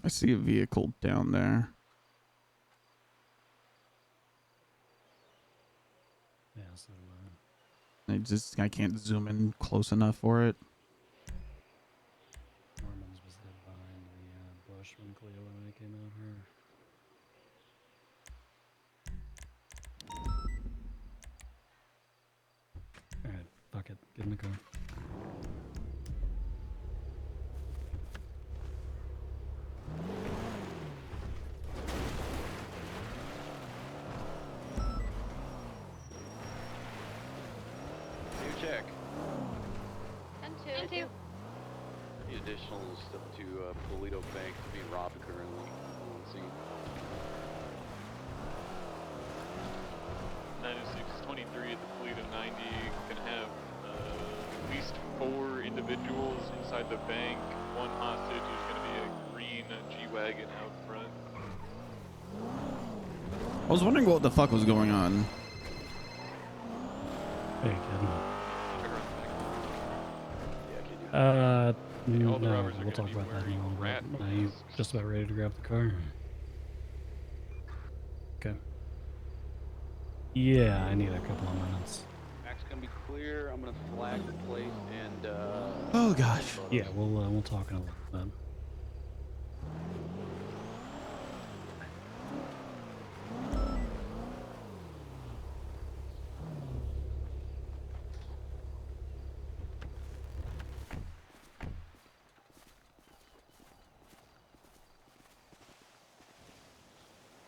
I see a vehicle down there. Yeah, so I can't zoom in close enough for it. Norman's was dead behind the bush when Cleo and I came out here. Alright, fuck it. Get in the car. Check. 10-2. additional stuff to Polito Bank being robbed currently. Let's see. 9623 at the Polito 90 can have at least 4 individuals inside the bank. One hostage is going to be a green G-Wagon out front. I was wondering what the fuck was going on. Hey, kid. All the No, robbers are we'll gonna talk be about that in a wearing little rat bit. Are you just about ready to grab the car? Okay. Yeah, I need a couple of minutes. Back's gonna be clear. I'm gonna flag the place and Oh gosh. Yeah, we'll talk in a little bit.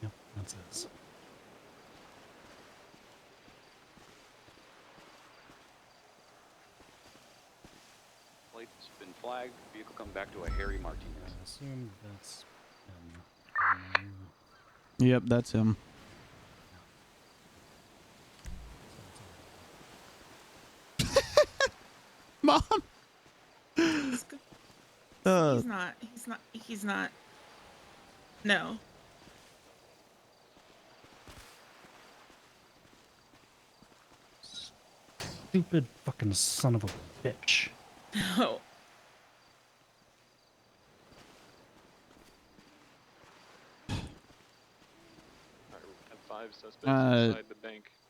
Yep, that's it. plate's been flagged. Vehicle come back to a Harry Martinez. I assume that's Yep, that's him. Mom. He's not. No. Stupid fucking son of a bitch. No.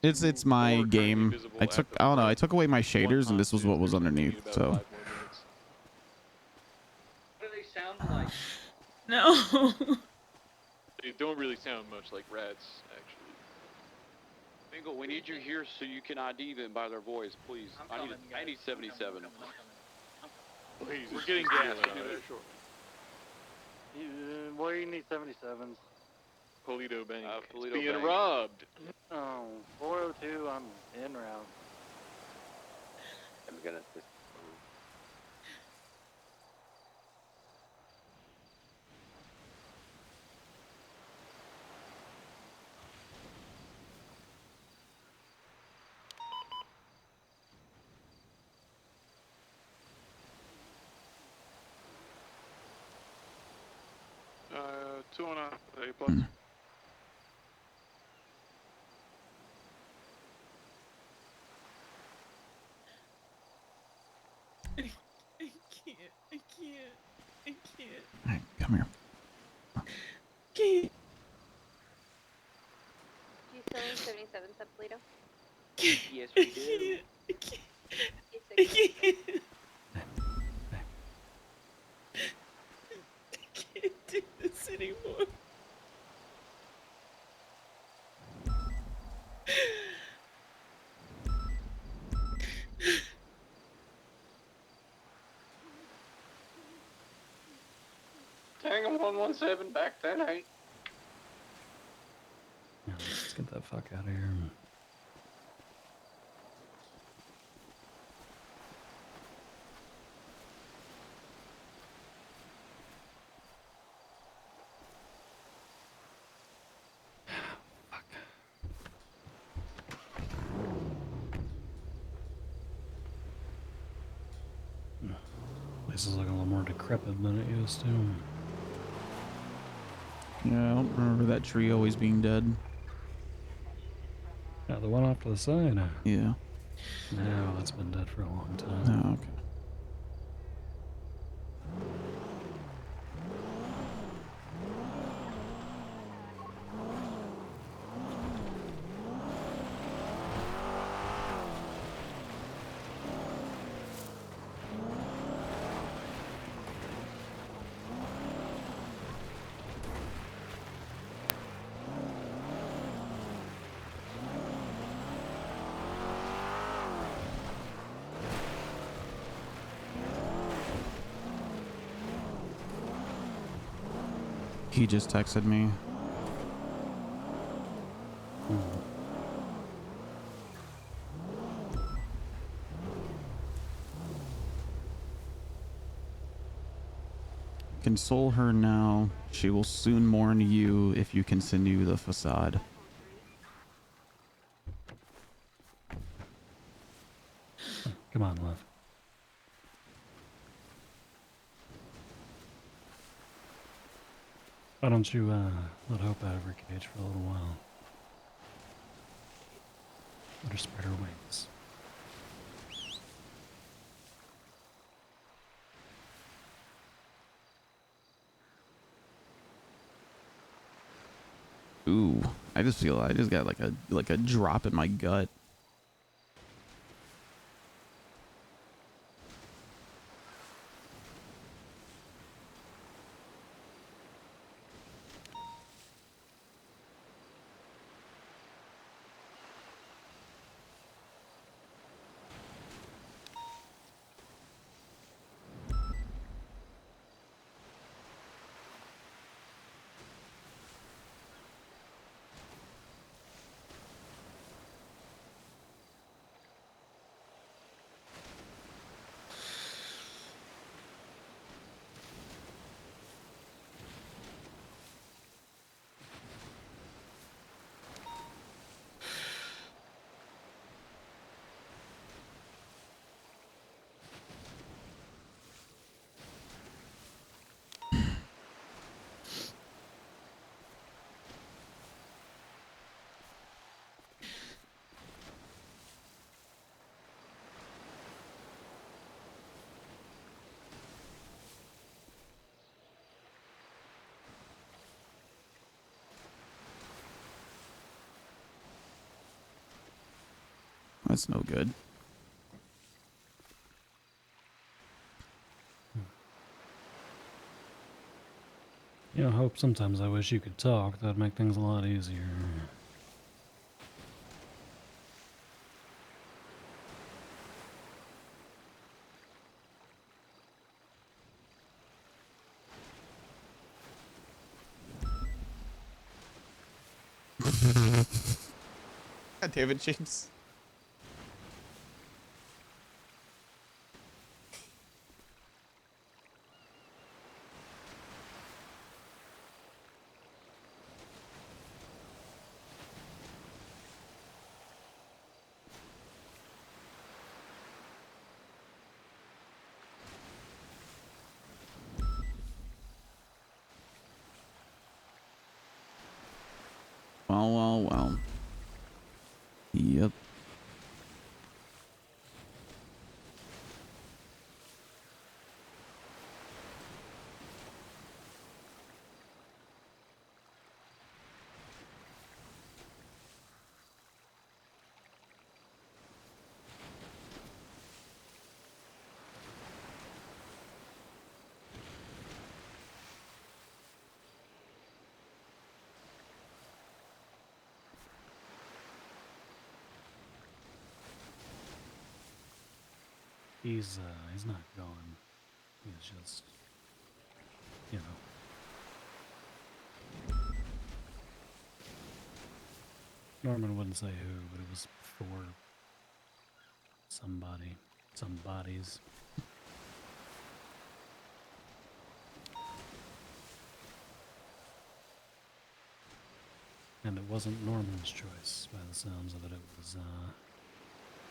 It's my game. I don't know. I took away my shaders and this was what was underneath. So. What do they sound like? No. They don't really sound much like rats, actually. Bingo, we need you here so you can ID them by their voice, please. I need 77. Please, we're getting gas. Why do you need 77s? Polito Bank. Polito being Bank. robbed. Oh, 402, I'm in route. I'm gonna. Two on A plus. I can't. Alright, come here. Can't. Do you still need 77 sub Polito? Yes, we do. I can't do this anymore. Tango 117 back 10-8. Yeah, let's get that fuck out of here. Place is looking a little more decrepit than it used to. Yeah, I don't remember that tree always being dead. Yeah, the one off to the side. Yeah. No, that's been dead for a long time. Oh, okay. He just texted me. Console her now. She will soon mourn you if you continue the facade. Come on, love. Why don't you let Hope out of her cage for a little while? Let her spread her wings. Ooh, I just got like a drop in my gut. That's no good. You know, Hope, sometimes I wish you could talk. That'd make things a lot easier. David James. Well. Yep. He's not gone. He's just, you know. Norman wouldn't say who, but it was for somebody. Some bodies. And it wasn't Norman's choice, by the sounds of it. It was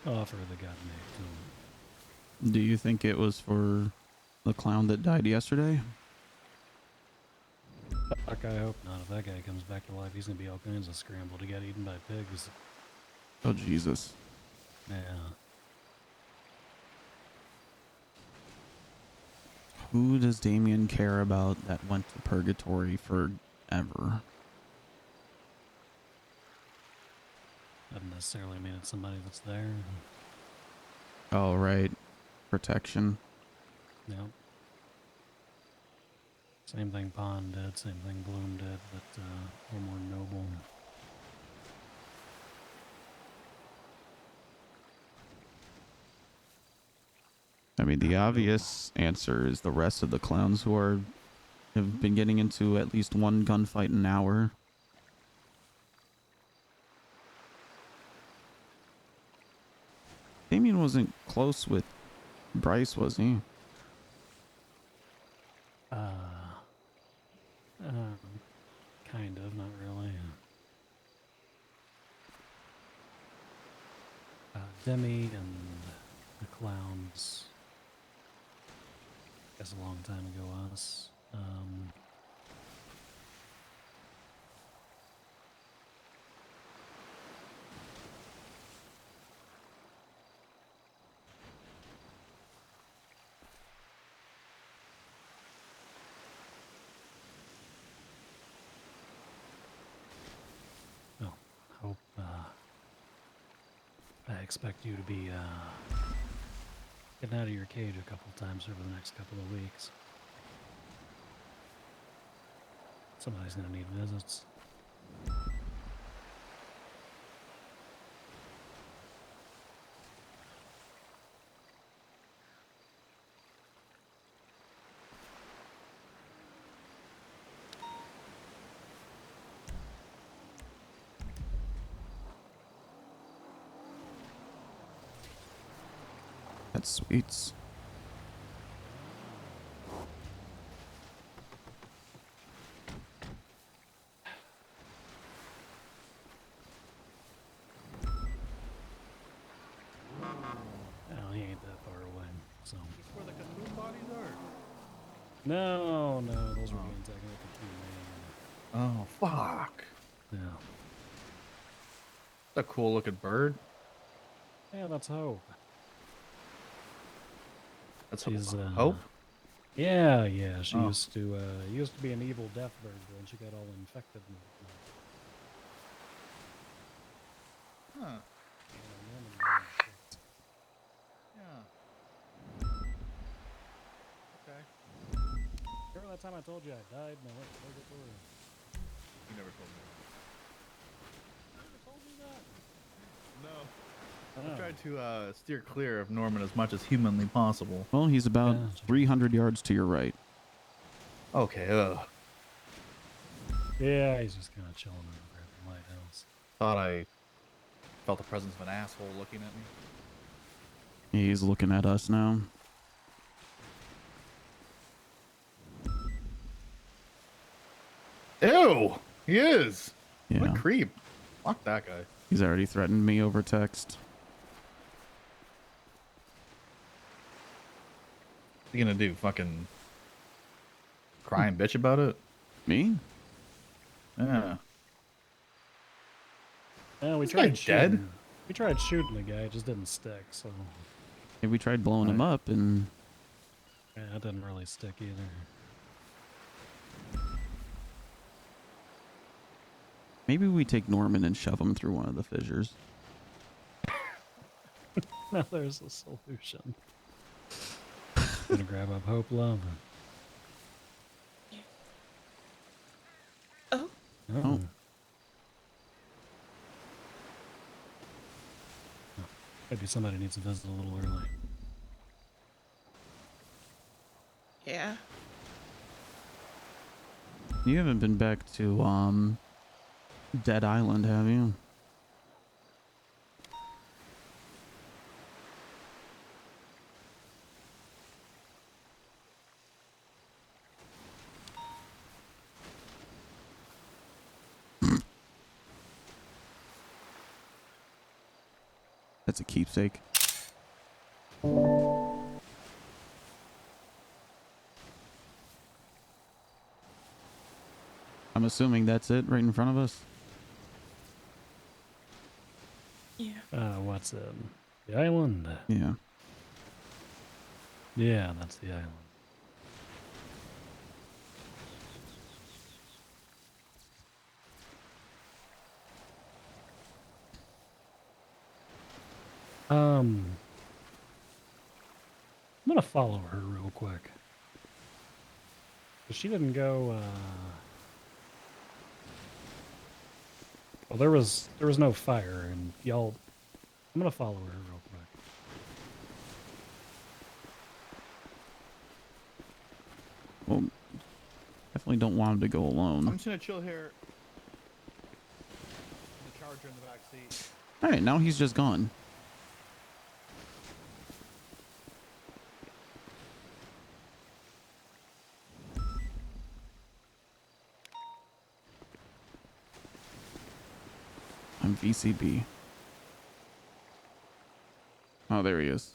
an offer that got made to him. Do you think it was for the clown that died yesterday? Fuck, I hope not. If that guy comes back to life, he's gonna be all kinds of scrambled to get eaten by pigs. Oh, Jesus. Yeah. Who does Damien care about that went to purgatory forever? Doesn't necessarily mean it's somebody that's there. Oh, right. Protection. Yep. Same thing Pond did, same thing Bloom did, but a little more noble. I mean, the obvious answer is the rest of the clowns who have been getting into at least one gunfight an hour. Damien wasn't close with Bryce, was he? of, not really. Demi and the clowns. I guess a long time ago, us. Hope, I expect you to be, getting out of your cage a couple times over the next couple of weeks. Somebody's gonna need visits. That's sweets. Oh, he ain't that far away, so. That's where the Cthulhu bodies are. No, those were being taken up to man. Oh, fuck. Yeah. That's a cool looking bird. Yeah, that's Hope. That's She's, Hope? Yeah, she used to be an evil death bird when she got all infected. Huh. Yeah. Okay. Remember that time I told you I died and I went to purgatory? You never told me. I never told you that. No. I tried to steer clear of Norman as much as humanly possible. Well, he's about 300 yards to your right. Okay, Yeah, he's just kind of chilling over at the lighthouse. Thought I felt the presence of an asshole looking at me. He's looking at us now. Ew! He is! Yeah. What a creep. Fuck that guy. He's already threatened me over text. What are you gonna do? Fucking cry and bitch about it? Me? Yeah. Yeah, we This guy tried shooting. dead? We tried shooting the guy, it just didn't stick, so. Yeah, we tried blowing him up and... Yeah, it didn't really stick either. Maybe we take Norman and shove him through one of the fissures. Now there's a solution. Gonna grab up Hope Love. Oh. Oh. Maybe somebody needs to visit a little early. Yeah. You haven't been back to, Dead Island, have you? That's a keepsake. I'm assuming that's it right in front of us. Yeah. What's it? The island? Yeah. Yeah, that's the island. I'm gonna follow her real quick. She didn't go, well, there was no fire, and y'all... I'm gonna follow her real quick. Well, definitely don't want him to go alone. I'm just gonna chill here. The charger in the back seat. Alright, now he's just gone. I'm VCB. Oh, there he is.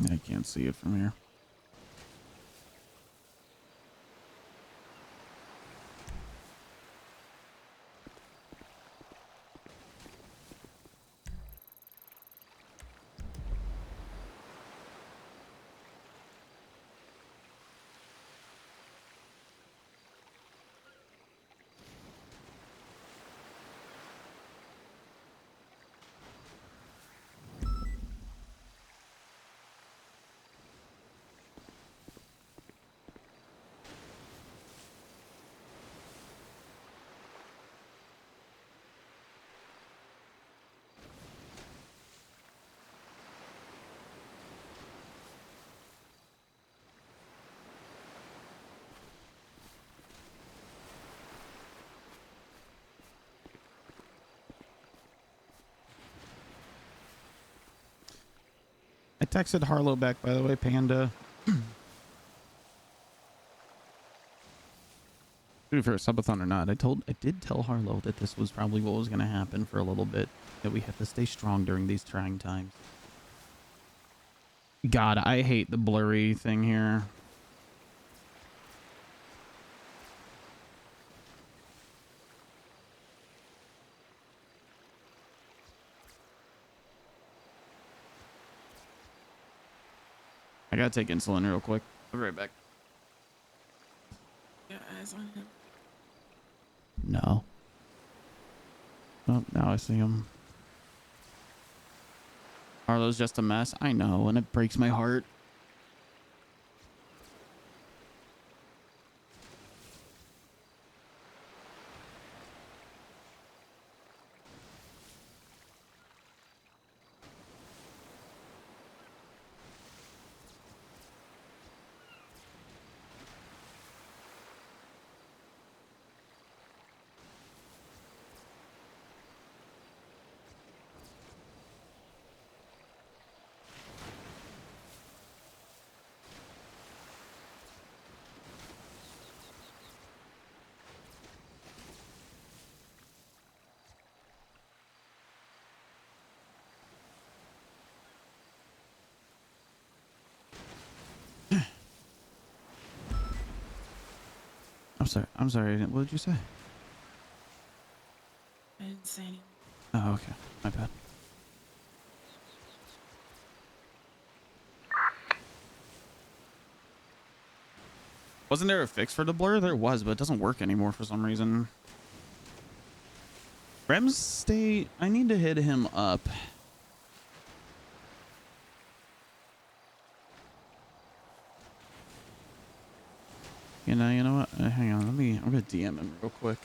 I can't see it from here. I texted Harlow back, by the way, Panda. To be fair, subathon or not, I did tell Harlow that this was probably what was going to happen for a little bit, that we have to stay strong during these trying times. God, I hate the blurry thing here. I gotta take insulin real quick. I'll be right back. Got eyes on him. No. Oh, now I see him. Harlow's just a mess. I know, and it breaks my heart. I'm sorry. What did you say? I didn't say anything. Oh, okay. My bad. Wasn't there a fix for the blur? There was, but it doesn't work anymore for some reason. Rems stay. I need to hit him up. You know what? Hang on. I'm gonna DM him real quick.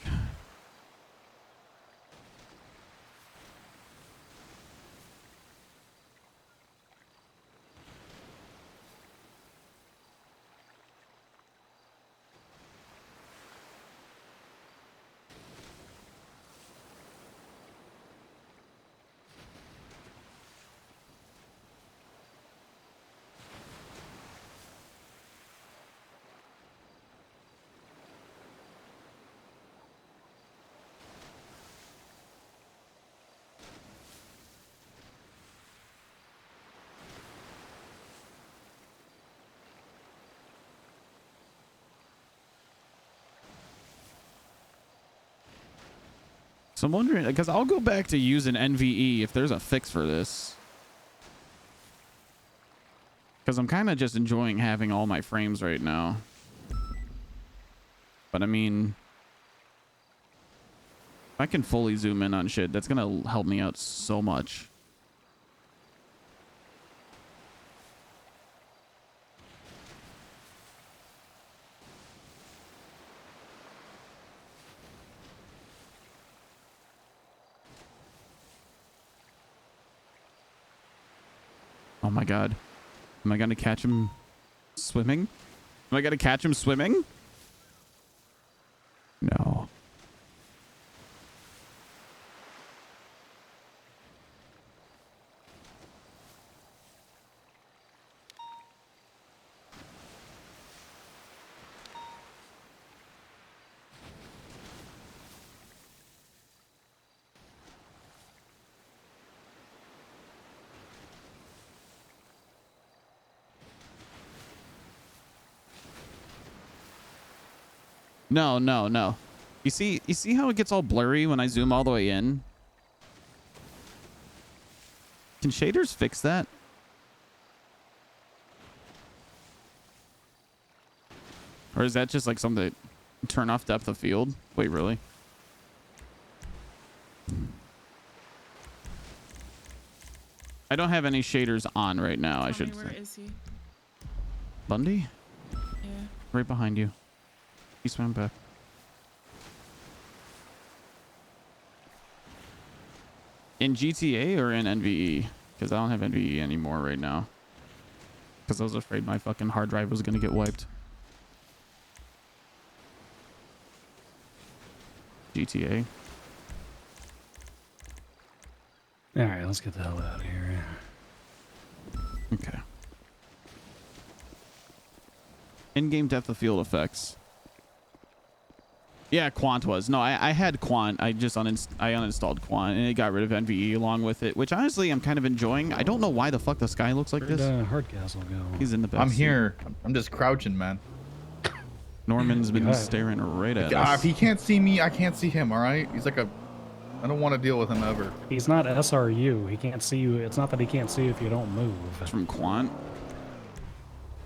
So I'm wondering, because I'll go back to using NVE if there's a fix for this. Because I'm kind of just enjoying having all my frames right now. But I mean, if I can fully zoom in on shit, that's going to help me out so much. Oh my god. Am I gonna catch him swimming? Am I gonna catch him swimming? No. No, no, no. You see how it gets all blurry when I zoom all the way in? Can shaders fix that? Or is that just like something that turn off depth of field? Wait, really? I don't have any shaders on right now, I should Where say. is he? Bundy? Yeah. Right behind you. He swam back. In GTA or in NVE? Because I don't have NVE anymore right now. Because I was afraid my fucking hard drive was going to get wiped. GTA. All right, let's get the hell out of here. Okay. In-game depth of field effects. Yeah, Quant was. No, I had Quant. I just uninstalled Quant, and it got rid of NVE along with it, which honestly I'm kind of enjoying. I don't know why the fuck the sky looks like Where'd, this. Hardcastle go? He's in the back I'm seat. here. I'm just crouching, man. Norman's been staring right at us. If he can't see me, I can't see him, all right? He's like a... I don't want to deal with him ever. He's not SRU. He can't see you. It's not that he can't see you if you don't move. It's from Quant.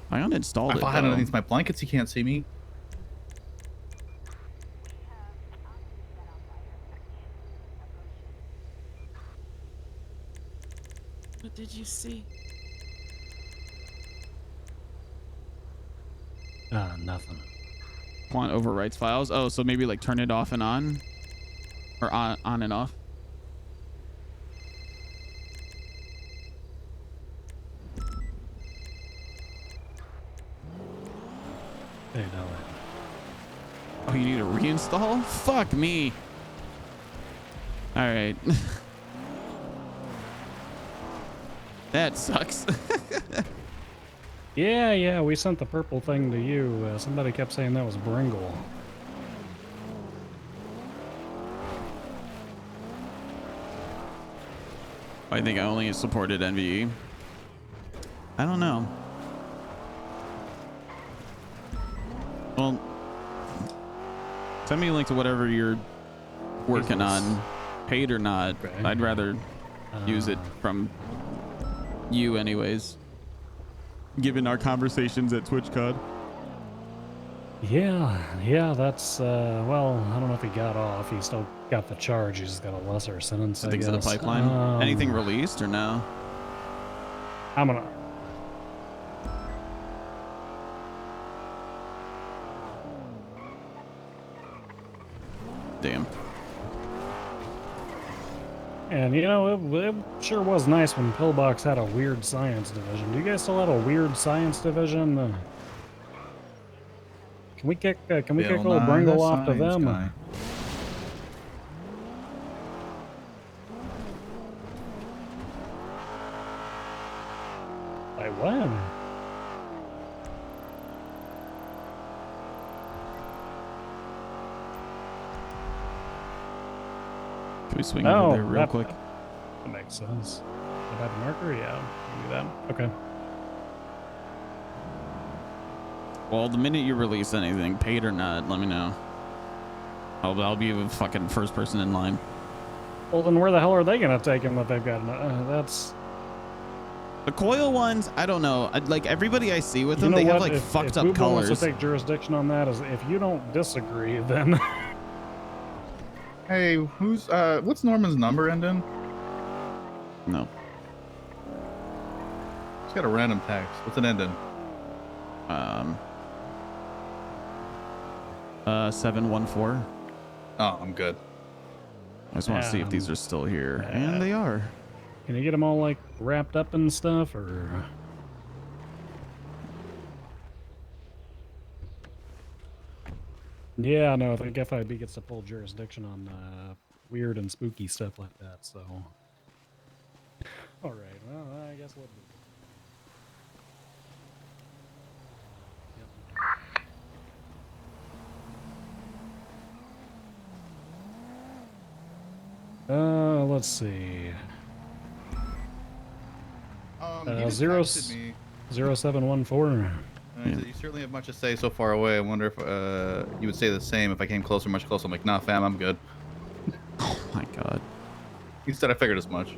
I uninstalled it. If I hide underneath my blankets, he can't see me. What did you see? Nothing. Quant overwrites files. Oh, so maybe like turn it off and on? Or on and off? Hey, no. Oh, you need to reinstall? Fuck me. All right. That sucks. Yeah, we sent the purple thing to you. Somebody kept saying that was Bringle. I think I only supported NVE. I don't know. Well, send me a link to whatever you're working on, paid or not. Okay. I'd rather use it from you anyways, given our conversations at TwitchCon. Yeah, that's, well, I don't know if he got off. He still got the charge. He's just got a lesser sentence, I Things in the guess. pipeline. Anything released or no? I'm gonna... Damn. And, you know, it sure was nice when Pillbox had a weird science division. Do you guys still have a weird science division? Can we kick old Bringle off to them? Like when? Can we swing over there real quick? That makes sense. About the marker? Yeah, we can do that. Okay. Well, the minute you release anything, paid or not, let me know. I'll be the fucking first person in line. Well, then where the hell are they gonna take him if they've got? That's the coil ones. I don't know. Like everybody I see with them, you know they have what? like fucked up Boobo colors. wants to take jurisdiction on that. Is if you don't disagree, then. Hey, what's Norman's number end in? No. He's got a random text. What's it end in? 714. Oh, I'm good. I just want to see if these are still here, and they are. Can you get them all like wrapped up and stuff, or? Yeah, no, I think FIB gets to full jurisdiction on weird and spooky stuff like that, so. Alright, well, I guess we'll do it. Let's see. You just texted me. 0714. You certainly have much to say so far away. I wonder if you would say the same if I came closer, much closer. I'm like, nah, fam, I'm good. Oh my god. He said I figured as much.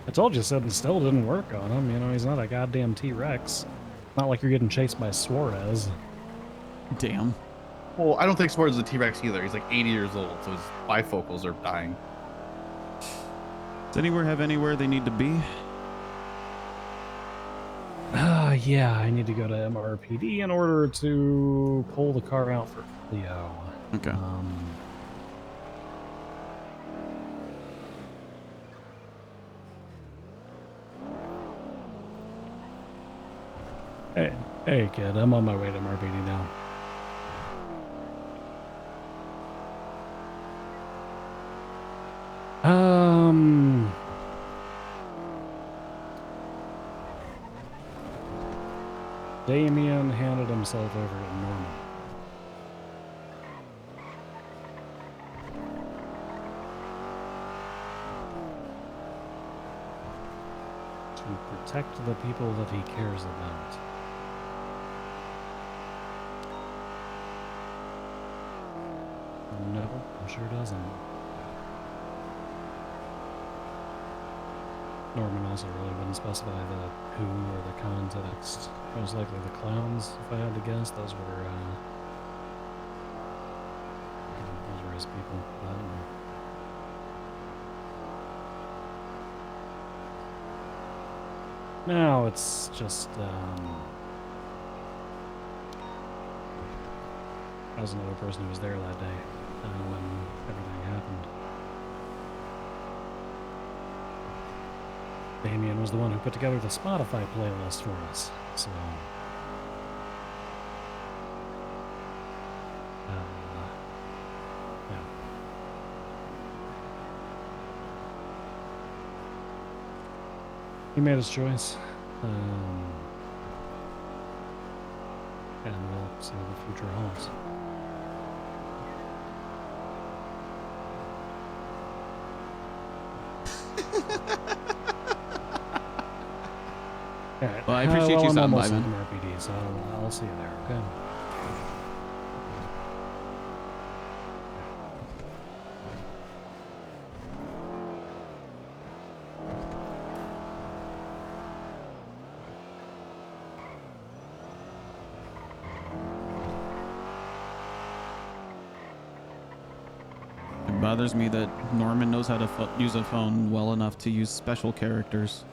I told you, said still didn't work on him. You know, he's not a goddamn T-Rex. Not like you're getting chased by Suarez. Damn. Well, I don't think Suarez is a T-Rex either. He's like 80 years old, so his bifocals are dying. Does anywhere have anywhere they need to be? Yeah, I need to go to MRPD in order to pull the car out for Cleo. Okay. Hey kid, I'm on my way to MRPD now. Damien handed himself over to Norman. To protect the people that he cares about. No, it sure doesn't. Norman also really wouldn't specify the who or the context. Most likely the clowns, if I had to guess. Those were his people. Now it's just, I was another person who was there that day when everything happened. Damien was the one who put together the Spotify playlist for us, so. Yeah. He made his choice. And we'll see what the future holds. Right. Well, I appreciate you stopping by, man. man. MRPD, so I'll see you there, okay? It bothers me that Norman knows how to use a phone well enough to use special characters.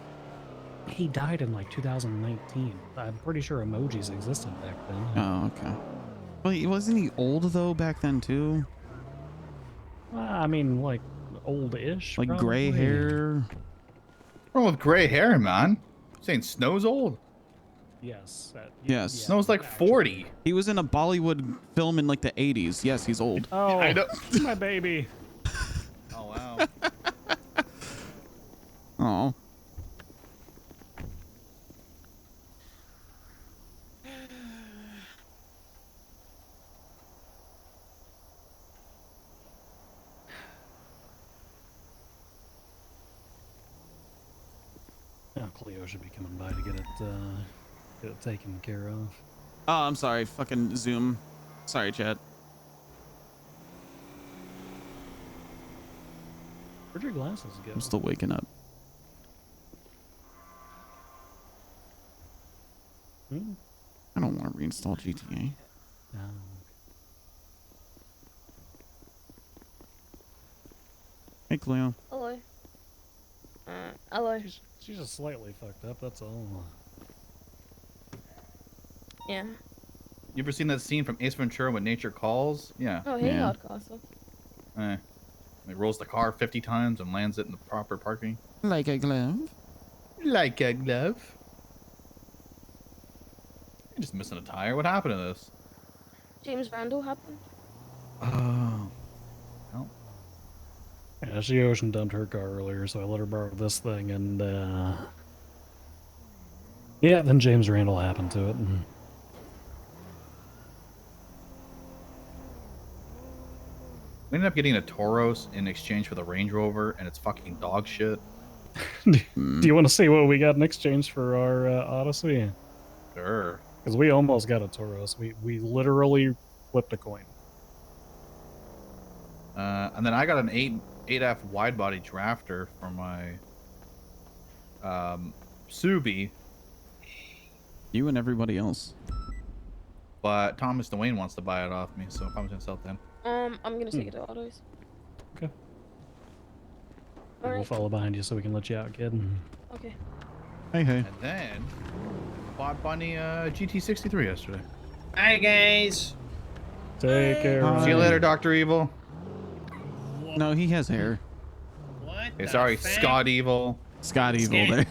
He died in like 2019. I'm pretty sure emojis existed back then. Oh, okay. Well, wasn't he old though back then too? I mean, like old-ish. Like probably. gray hair. What's wrong with gray hair, man? Saying Snow's old? Yes. Yes. Snow's like 40. He was in a Bollywood film in like the 80s. Yes, he's old. Oh, I know. My baby. Oh, wow. Oh. Yeah, Cleo should be coming by to get it taken care of. Oh, I'm sorry. Fucking Zoom. Sorry, chat. Where'd your glasses go? I'm still waking up. I don't want to reinstall GTA. No. Hey, Cleo. Hello. Hello. She's just slightly fucked up, that's all. Yeah. You ever seen that scene from Ace Ventura when nature calls? Yeah. Oh, hey, Hardcastle. He rolls the car 50 times and lands it in the proper parking. Like a glove. Like a glove. You're just missing a tire. What happened to this? James Randall happened. Oh. Well. Yeah, she ocean dumped her car earlier, so I let her borrow this thing, and yeah, then James Randall happened to it. And... We ended up getting a Tauros in exchange for the Range Rover, and it's fucking dog shit. Do you want to see what we got in exchange for our Odyssey? Sure. Because we almost got a Tauros. We literally flipped a coin. And then I got an 8F wide body drafter for my Subi. You and everybody else. But Thomas Dwayne wants to buy it off me, so I'm gonna sell it then. I'm gonna take it to autos. Okay. All We'll right. follow behind you so we can let you out, kid. Okay. Hey, hey. And then bought Bunny GT63 yesterday. Hi guys. Take care. See you later, Dr. Evil. No, he has hair. What? Hey, sorry, Scott Evil. Scott Evil there.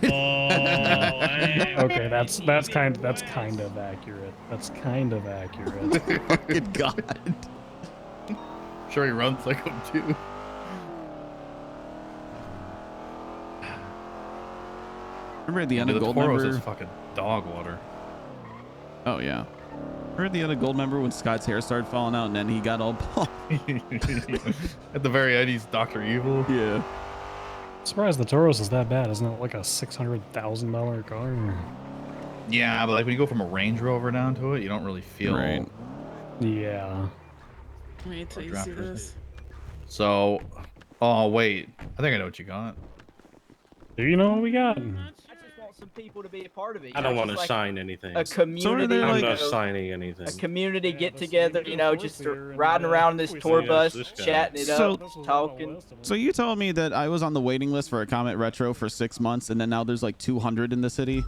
Okay, that's kind of accurate. That's kind of accurate. Good God. Sure, he runs like him too. Remember at the end of the Gold Tauros Member? is fucking dog water. Oh yeah. Remember at the end of Gold Member when Scott's hair started falling out and then he got all bald? At the very end, he's Dr. Evil. Yeah. Surprised the Tauros is that bad. Isn't it like a $600,000 car? Yeah, but like when you go from a Range Rover down to it, you don't really feel. Right. Yeah. Wait till you see this. So, oh wait, I think I know what you got. Do you know what we got? I just want some people to be a part of it. I don't want to sign anything. A community. I'm not signing anything. A community get together, you know, just riding around this tour bus, chatting it up, talking. So you told me that I was on the waiting list for a Comet Retro for 6 months, and then now there's like 200 in the city.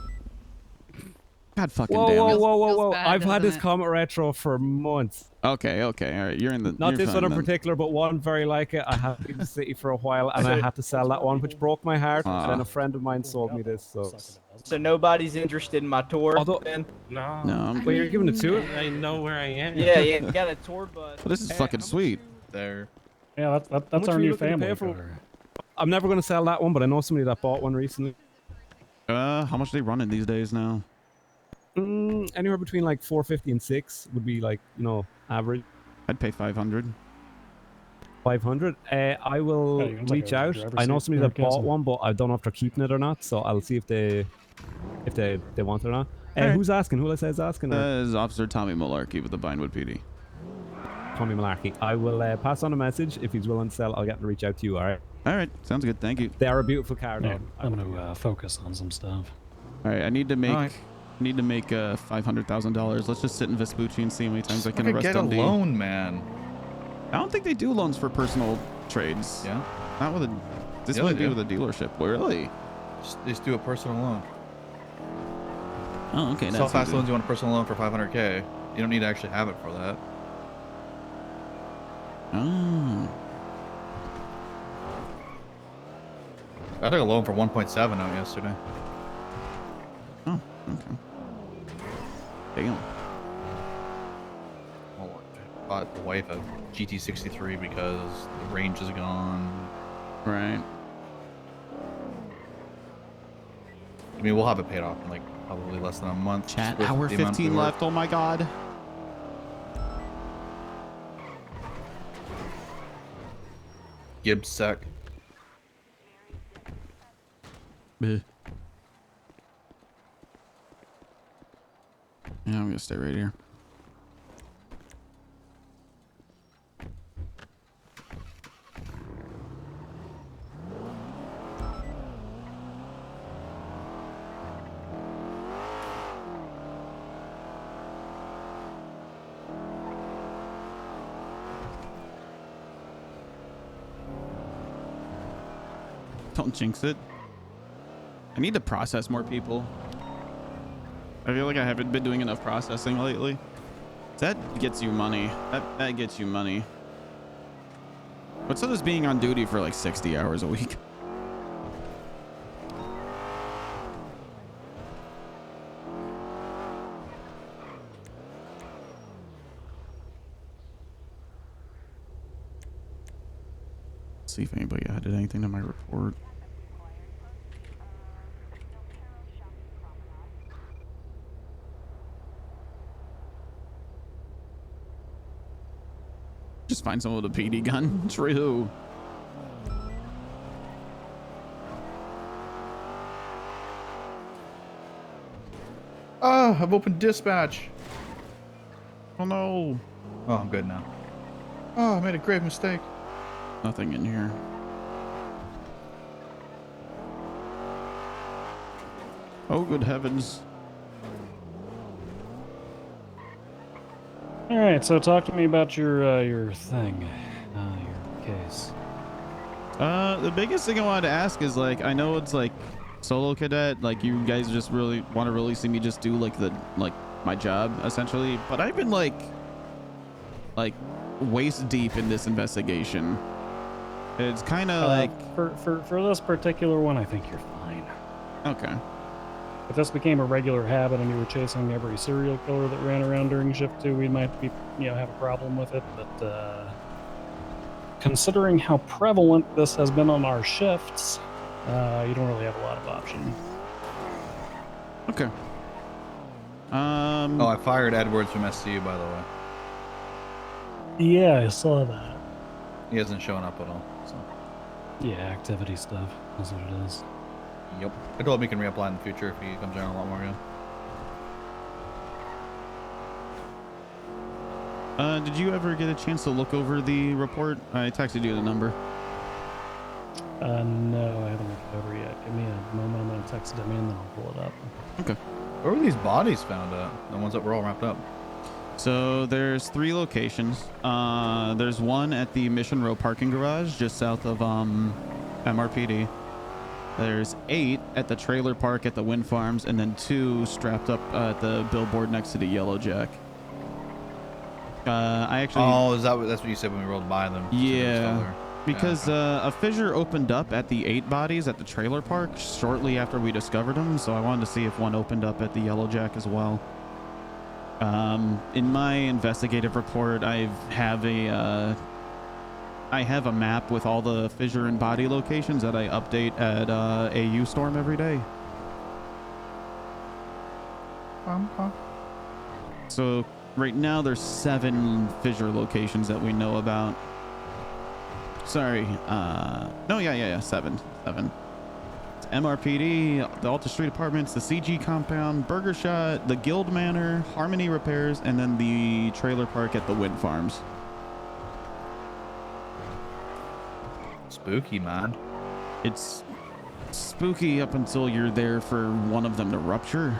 God fucking damn it. Whoa. I've had this Comet Retro for months. Okay, all right. You're in the. Not you're this fine one in then. particular, but one very like it. I have been in the city for a while, and I had to sell that one, which broke my heart. And then a friend of mine sold me this. So nobody's interested in my tour. Then? No. No. Well, you're giving it to it. I know where I am. Yeah, you got a tour bus. Well, this is fucking sweet. There. Yeah, that's our new family car. I'm never going to sell that one, but I know somebody that bought one recently. How much are they running these days now? Anywhere between like 450 and 6 would be like, you know, average. I'd pay 500. 500. I will reach out. I know somebody that bought one, but I don't know if they're keeping it or not. So I'll see if they want it or not. Who's asking? Who will I say is asking? That is Officer Tommy Melarky with the Vinewood PD. Tommy Melarky. I will pass on a message. If he's willing to sell, I'll get him to reach out to you. All right. All right. Sounds good. Thank you. They are a beautiful car, though. Yeah, I'm gonna focus on some stuff. All right. I need to make $500,000. Let's just sit in Vespucci and see how many times I can arrest Get a MD. loan, man. I don't think they do loans for personal trades. Yeah. Not with a. This Yeah, might they be do. with a dealership. Really? Just do a personal loan. Oh, okay. Sell That's fast easy. loans. You want a personal loan for 500K. You don't need to actually have it for that. Oh. I took a loan for 1.7 out yesterday. Oh, okay. Damn. Well, I bought the wife a GT63 because the range is gone. Right. I mean, we'll have it paid off in like probably less than a month. Chat, with hour the amount we 15 work. left. Oh my God. Gibbs sec. Yeah, I'm gonna stay right here. Don't jinx it. I need to process more people. I feel like I haven't been doing enough processing lately. That gets you money. That gets you money. What's up as being on duty for like 60 hours a week? See if anybody added anything to my report. Just find someone with a PD gun. True. Oh, I've opened dispatch. Oh no. Oh, I'm good now. Oh, I made a grave mistake. Nothing in here. Oh, good heavens. All right, so talk to me about your thing, your case. The biggest thing I wanted to ask is, like, I know it's like solo cadet, like you guys just really want to really see me just do like my job essentially, but I've been like waist deep in this investigation. It's kind of like for this particular one, I think you're fine. Okay. If this became a regular habit and you were chasing every serial killer that ran around during shift 2, we might be, have a problem with it. But considering how prevalent this has been on our shifts, you don't really have a lot of options. Okay. Oh, I fired Edwards from SCU, by the way. Yeah, I saw that. He hasn't shown up at all. So. Yeah, activity stuff. That's what it is. Yep. I told him he can reapply in the future if he comes down a lot more again. Did you ever get a chance to look over the report? I texted you the number. No, I haven't looked over yet. Give me a moment. I'm going to text it to me and then I'll pull it up. Okay. Where were these bodies found at? The ones that were all wrapped up? So there's 3 locations. There's one at the Mission Row parking garage just south of MRPD. There's 8 at the trailer park at the wind farms, and then 2 strapped up at the billboard next to the Yellow Jack. I actually. Oh, that's what you said when we rolled by them? Yeah, because a fissure opened up at the 8 bodies at the trailer park shortly after we discovered them. So I wanted to see if one opened up at the Yellow Jack as well. In my investigative report, I have a map with all the fissure and body locations that I update at AU Storm every day. So right now there's 7 fissure locations that we know about. Sorry, no, yeah, 7. It's MRPD, the Alta Street Apartments, the CG Compound, Burger Shot, the Guild Manor, Harmony Repairs, and then the trailer park at the Wind Farms. Spooky, man. It's spooky up until you're there for one of them to rupture.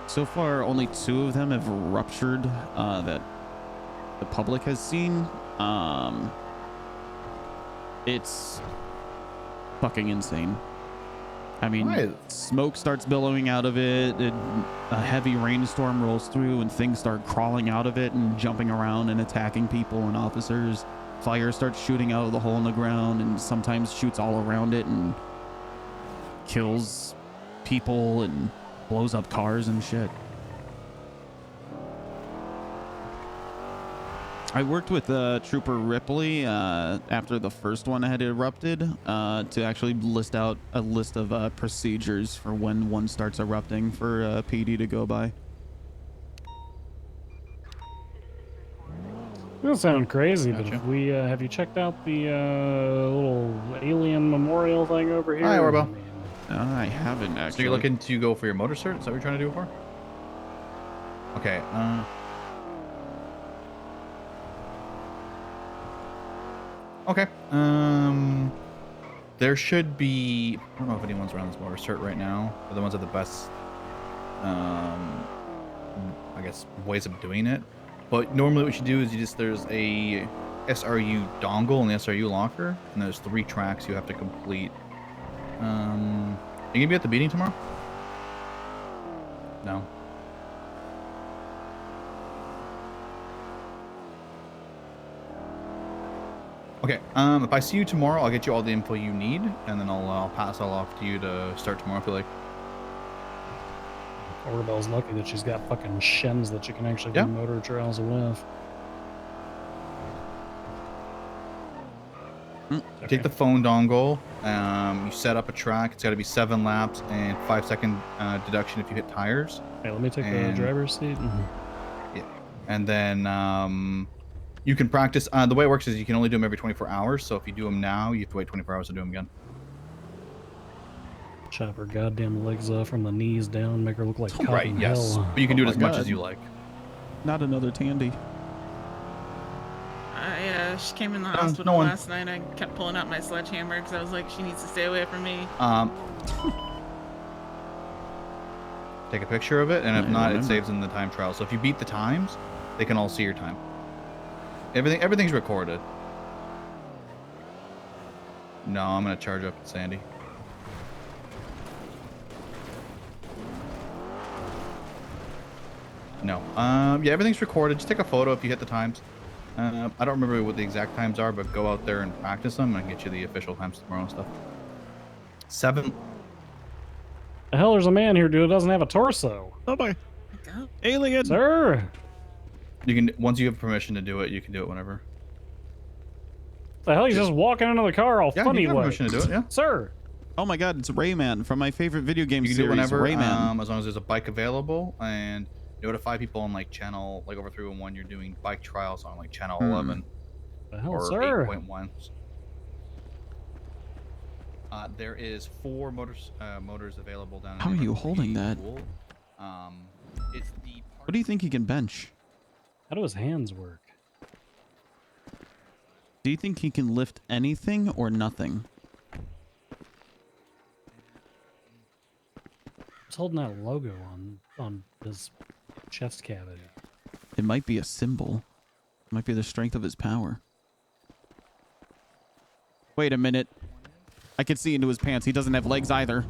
So far, only 2 of them have ruptured that the public has seen. It's fucking insane. I mean, smoke starts billowing out of it, and a heavy rainstorm rolls through, and things start crawling out of it and jumping around and attacking people and officers. Fire starts shooting out of the hole in the ground and sometimes shoots all around it and kills people and blows up cars and shit. I worked with Trooper Ripley after the first one had erupted to actually list out a list of procedures for when one starts erupting for PD to go by. It doesn't sound crazy, but if we have you checked out the little alien memorial thing over here? Hi, Orbo. I haven't actually. So you're looking to go for your motor cert? Is that what you're trying to do it for? Okay. Okay. There should be. I don't know if anyone's around this motor cert right now. But the ones that are the best. I guess ways of doing it. But normally what you do is there's a SRU dongle in the SRU locker, and there's 3 tracks you have to complete. Are you gonna be at the meeting tomorrow? No. Okay. If I see you tomorrow, I'll get you all the info you need, and then I'll pass all off to you to start tomorrow if you like. Orbel's lucky that she's got fucking shims that she can actually do motor trials with. You take the phone dongle. You set up a track. It's got to be 7 laps and 5-second deduction if you hit tires. Hey, let me take the driver's seat. Yeah, and then you can practice. The way it works is you can only do them every 24 hours. So if you do them now, you have to wait 24 hours to do them again. Chop her goddamn legs off from the knees down, make her look like cotton Yes, hell. but you can do it as much as you like. Not another Tandy. She came in the hospital last night. I kept pulling out my sledgehammer because I was like, she needs to stay away from me. Take a picture of it, and if not, it saves in the time trial. So if you beat the times, they can all see your time. Everything's recorded. No, I'm gonna charge up Sandy. No. Yeah, everything's recorded. Just take a photo if you hit the times. I don't remember what the exact times are, but go out there and practice them, and I can get you the official times tomorrow and stuff. 7. The hell, there's a man here, dude, who doesn't have a torso. Oh my. Alien. Sir. You can, once you have permission to do it, you can do it whenever. The hell, he's just walking into the car all funny you have way. permission to do it, yeah. Sir. Oh my god, it's Rayman from my favorite video game You can do it series, whenever, Rayman. as long as there's a bike available, and notify people on like channel, like over 311, you're doing bike trials on like channel 11 The hell, or sir? 8.1. There is 4 motors available down. How are you holding that? It's the. What do you think he can bench? How do his hands work? Do you think he can lift anything or nothing? He's holding that logo on his chest cavity. It might be a symbol. It might be the strength of his power. Wait a minute. I can see into his pants. He doesn't have legs either.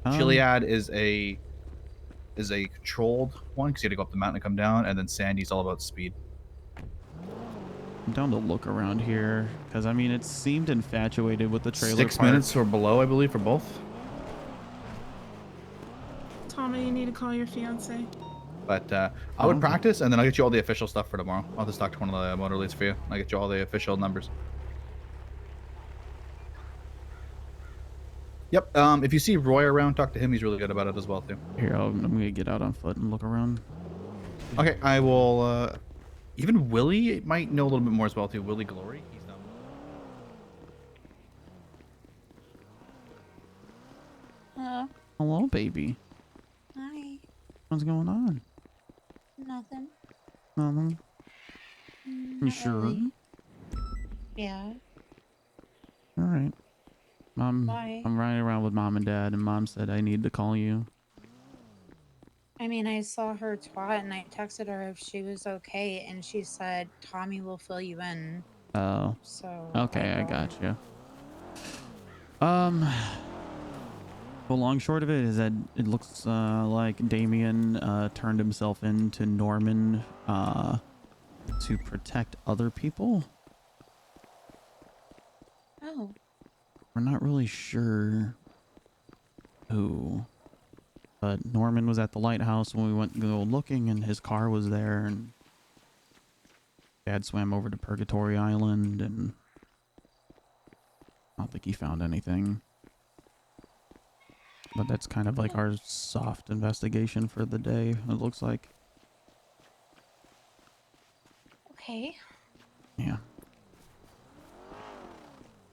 Chiliad is a controlled one because you got to go up the mountain and come down, and then Sandy's all about speed. I'm down to look around here because I mean it seemed infatuated with the trailer 6 park. minutes or below, I believe, for both. Tommy, you need to call your fiance. But I would practice, and then I'll get you all the official stuff for tomorrow. I'll just talk to one of the motor leads for you. I'll get you all the official numbers. Yep. If you see Roy around, talk to him. He's really good about it as well, too. Here, I'm going to get out on foot and look around. Okay, I will... even Willie might know a little bit more as well, too. Willie Glory. He's done. Hello. Hello, baby. Hi. What's going on? Nothing. Nothing. You Not sure? really. Yeah. All right. Why? I'm riding around with mom and dad, and mom said I need to call you. I mean, I saw her twat and I texted her if she was okay, and she said Tommy will fill you in. Oh. So. Okay, I got you. The long short of it is that it looks like Damien turned himself into Norman to protect other people. Oh. We're not really sure who, but Norman was at the lighthouse when we went to go looking, and his car was there, and Dad swam over to Purgatory Island, and I don't think he found anything. But that's kind of like our soft investigation for the day, it looks like. Okay. Yeah.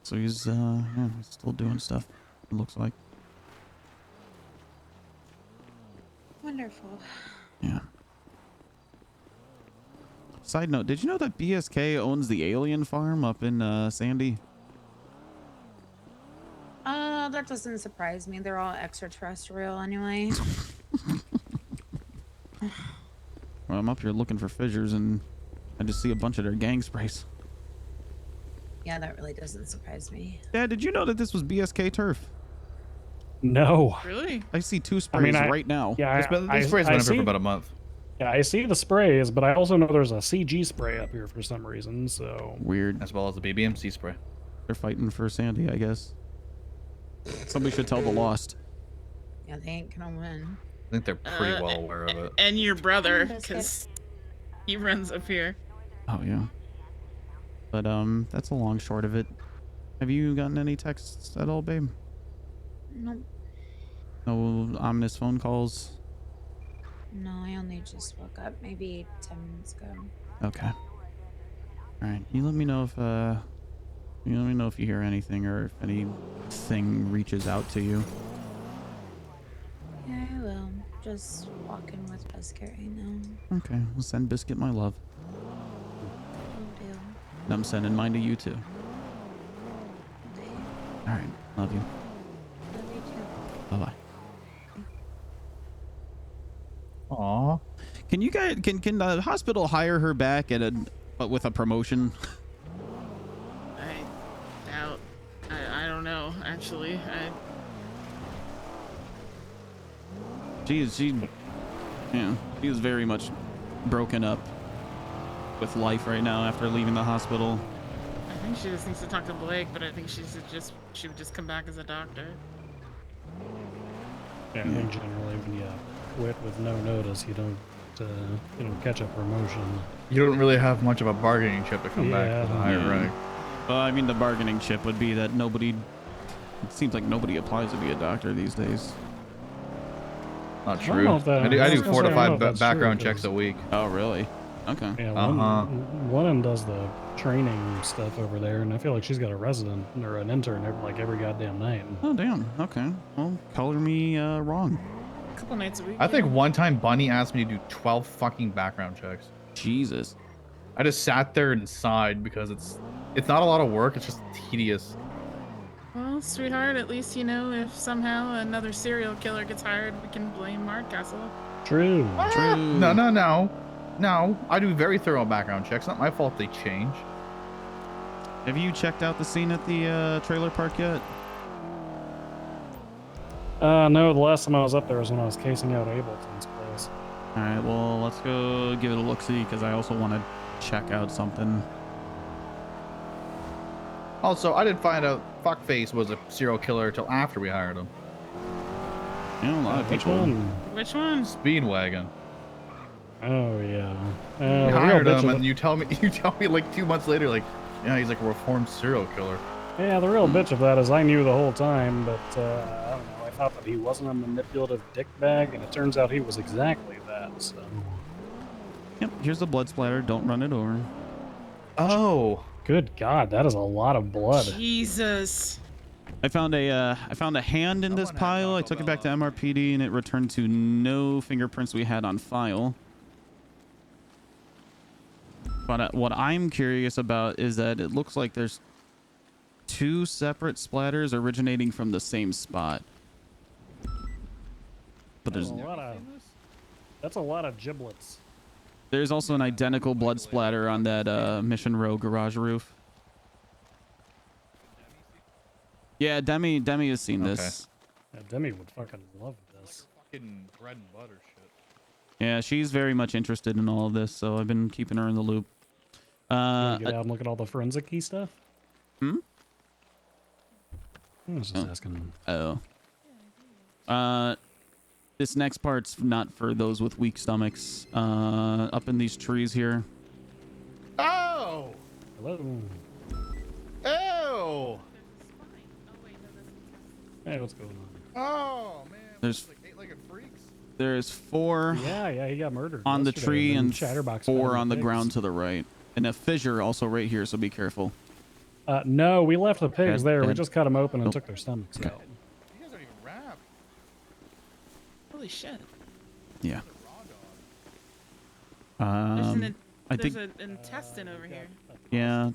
So he's yeah, he's still doing stuff, it looks like. Wonderful. Yeah. Side note, did you know that BSK owns the alien farm up in Sandy? That doesn't surprise me. They're all extraterrestrial anyway. Well, I'm up here looking for fissures and I just see a bunch of their gang sprays. Yeah, that really doesn't surprise me. Dad, did you know that this was BSK turf? No. Really? I see 2 sprays right now. Yeah, These sprays have been up for about a month. Yeah, I see the sprays, but I also know there's a CG spray up here for some reason, so... Weird. As well as the BBMC spray. They're fighting for Sandy, I guess. Somebody should tell the Lost. Yeah, they ain't gonna win. I think they're pretty well aware of it. And your brother, because he runs up here. Oh, yeah. But, that's a long short of it. Have you gotten any texts at all, babe? Nope. No ominous phone calls? No, I only just woke up maybe 10 minutes ago. Okay. Alright, you let me know if, you hear anything or if anything reaches out to you. Yeah, I will. Just walking with Biscuit right now. Okay, we'll send Biscuit my love. Will do. And I'm sending mine to you too. Alright, love you. Love you too. Bye-bye. Aw. Can you guys, can the hospital hire her back but with a promotion? I doubt. I don't know, actually. She is very much broken up with life right now after leaving the hospital. I think she just needs to talk to Blake, but I think she would just come back as a doctor. Yeah, I think generally when you quit with no notice, you don't catch a promotion. You don't really have much of a bargaining chip to come back to the higher rank. Well, I mean, the bargaining chip would be that it seems like nobody applies to be a doctor these days. Not true. I do 4 to 5 background checks a week. Oh, really? Okay. Yeah, one of them does the training stuff over there, and I feel like she's got a resident or an intern every goddamn night. Oh, damn. Okay. Well, color me wrong. A couple nights a week. I think one time Bunny asked me to do 12 fucking background checks. Jesus. I just sat there and sighed because it's not a lot of work. It's just tedious. Well, sweetheart, at least you know if somehow another serial killer gets hired, we can blame Markcastle. True. True. No. I do very thorough background checks. Not my fault they change. Have you checked out the scene at the trailer park yet? No, the last time I was up there was when I was casing out Ableton's place. All right, well, let's go give it a look-see because I also want to check out something. Also, I didn't find out Fuckface was a serial killer until after we hired him. Yeah, a lot of people. Which one? Speedwagon. Oh yeah. We hired him, and you tell me like 2 months later, like, yeah, he's like a reformed serial killer. Yeah, the real bitch of that is I knew the whole time, but I don't know. I thought that he wasn't a manipulative dickbag, and it turns out he was exactly that. So. Yep. Here's the blood splatter. Don't run it over. Oh. Good God, that is a lot of blood. Jesus. I found a hand in this pile. I took it back to MRPD, and it returned to no fingerprints we had on file. But what I'm curious about is that it looks like there's 2 separate splatters originating from the same spot. But that's a lot of giblets. There's also an identical blood splatter on that Mission Row garage roof. Yeah, Demi has seen this. Yeah, Demi would fucking love this. Fucking bread and butter shit. Yeah, she's very much interested in all of this, so I've been keeping her in the loop. Get out and look at all the forensic key stuff? Hmm? I was just asking. Oh. This next part's not for those with weak stomachs. Up in these trees here. Oh! Hello. Oh! Hey, what's going on? Oh, man. There's like 8-legged freaks? There's 4 Yeah, he got murdered on the yesterday, tree and Chatterbox 4 on the pigs. ground to the right. And a fissure also right here, so be careful. No, we left the pigs Dead, there. We dead. just cut them open and Nope. took their stomachs out. You guys are even wrapped. Holy shit. Yeah. There's an intestine over here. Yeah.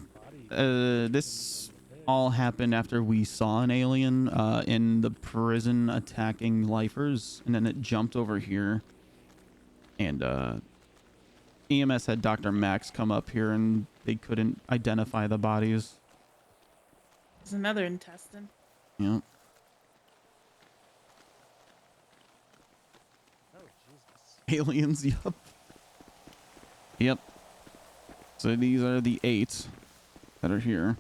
This all happened after we saw an alien in the prison attacking lifers, and then it jumped over here. And EMS had Dr. Max come up here, and they couldn't identify the bodies. There's another intestine. Yeah. Aliens, yup. Yep. So these are the 8 that are here.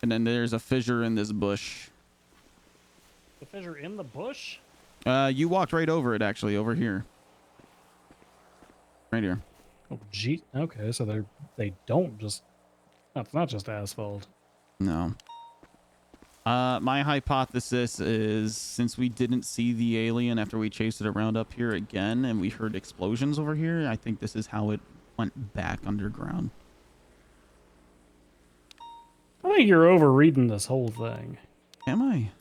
And then there's a fissure in this bush. The fissure in the bush? You walked right over it, actually, over here. Right here. Oh, gee. Okay, so they don't just... That's not just asphalt. No. My hypothesis is, since we didn't see the alien after we chased it around up here again, and we heard explosions over here, I think this is how it went back underground. I think you're overreading this whole thing. Am I?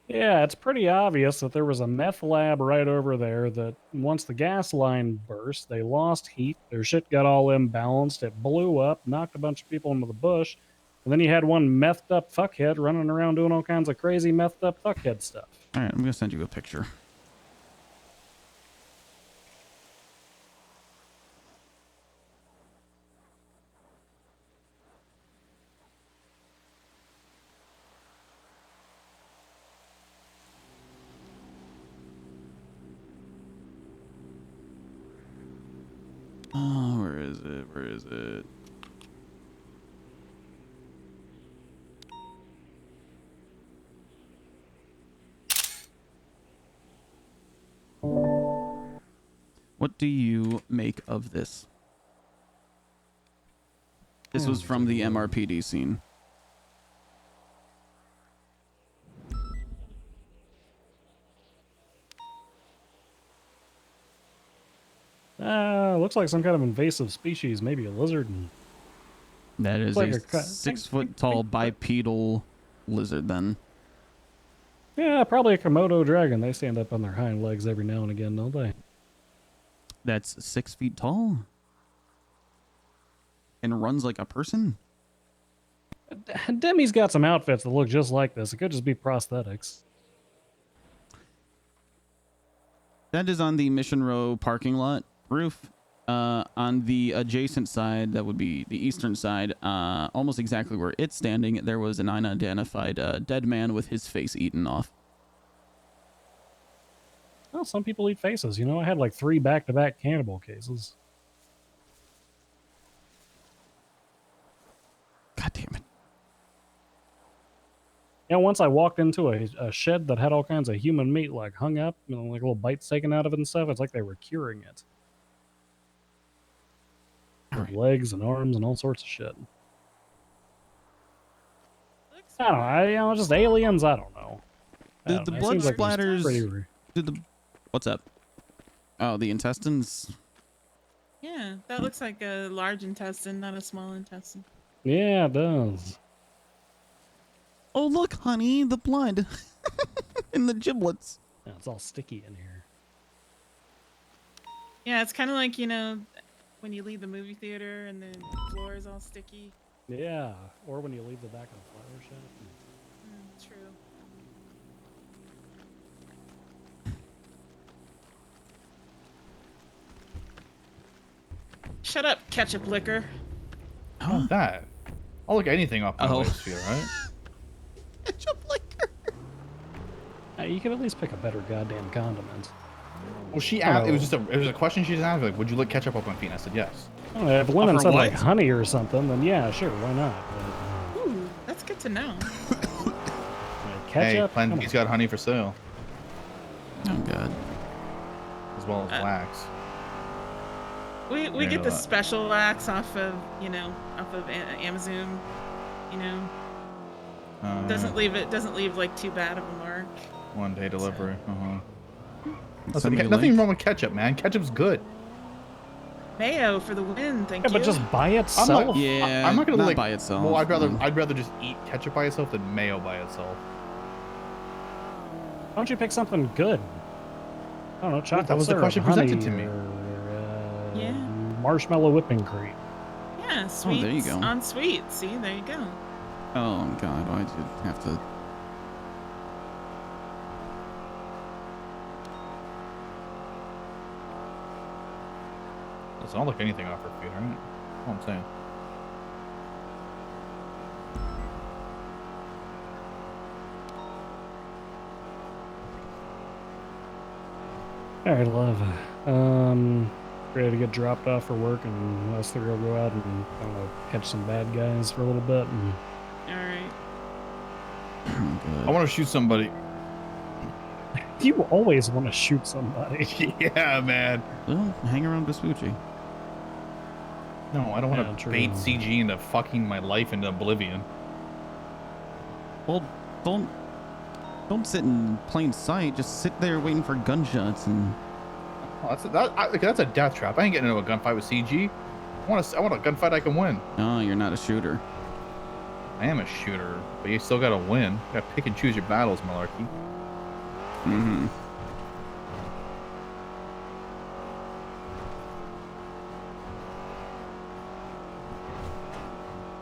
Yeah, it's pretty obvious that there was a meth lab right over there that once the gas line burst, they lost heat, their shit got all imbalanced, it blew up, knocked a bunch of people into the bush, and then you had one methed up fuckhead running around doing all kinds of crazy methed up fuckhead stuff. All right, I'm going to send you a picture. Oh, where is it? Where is it? What do you make of this? This was from the MRPD scene. Looks like some kind of invasive species, maybe a lizard. That is like a a 6 foot tall bipedal lizard then. Yeah, probably a Komodo dragon. They stand up on their hind legs every now and again, don't they? That's 6 feet tall? And runs like a person? Demi's got some outfits that look just like this. It could just be prosthetics. That is on the Mission Row parking lot roof. On the adjacent side, that would be the eastern side, almost exactly where it's standing, there was an unidentified dead man with his face eaten off. Well, some people eat faces. You know, I had like 3 back-to-back cannibal cases. God damn it. Yeah, once I walked into a shed that had all kinds of human meat like hung up, you know, like little bites taken out of it and stuff. It's like they were curing it. With legs and arms and all sorts of shit. I don't know. You know, just aliens. I don't know. Did the blood splatters? What's up? Oh, the intestines. Yeah, that looks like a large intestine, not a small intestine. Yeah, it does. Oh, look, honey, the blood in the giblets. Yeah, it's all sticky in here. Yeah, it's kind of like, you know, when you leave the movie theater and the floor is all sticky. Yeah, or when you leave the back of the flower shop. True. Shut up, ketchup liquor. Oh, that. I'll look anything off my waist here, right? Ketchup liquor. You could at least pick a better goddamn condiment. Well, she asked. It was a question she just asked. Like, would you lick ketchup up my feet? And I said yes. Oh, if Lemon said like honey or something, then yeah, sure, why not? Ooh, that's good to know. Ketchup. Hey, he's got honey for sale. Oh god. As well as wax. We get the special wax off of Amazon, you know. Doesn't leave like too bad of a mark. 1-day delivery. So. Nothing wrong with ketchup, man. Ketchup's good. Mayo for the win, thank you. But just by itself. I'm not gonna by itself. Well, I'd rather just eat ketchup by itself than mayo by itself. Why don't you pick something good? I don't know, chocolate That was the syrup, question honey, presented to me. Yeah. Marshmallow whipping cream. Yeah, sweet. Oh, there you go. On sweet. See, there you go. Oh god, why'd you have to? Doesn't look anything off her feet, right? That's all I'm saying. All right, love. ready to get dropped off for work, and us three will go out and, I don't know, catch some bad guys for a little bit. And... All right. I want to shoot somebody. You always want to shoot somebody. Yeah, man. Well, hang around Vespucci. No, I don't want to bait CG into fucking my life into oblivion. Well, don't sit in plain sight. Just sit there waiting for gunshots and. Oh, that's a death trap. I ain't getting into a gunfight with CG. I want a gunfight I can win. Oh, you're not a shooter. I am a shooter, but you still gotta win. You gotta pick and choose your battles, Melarky. Mm-hmm.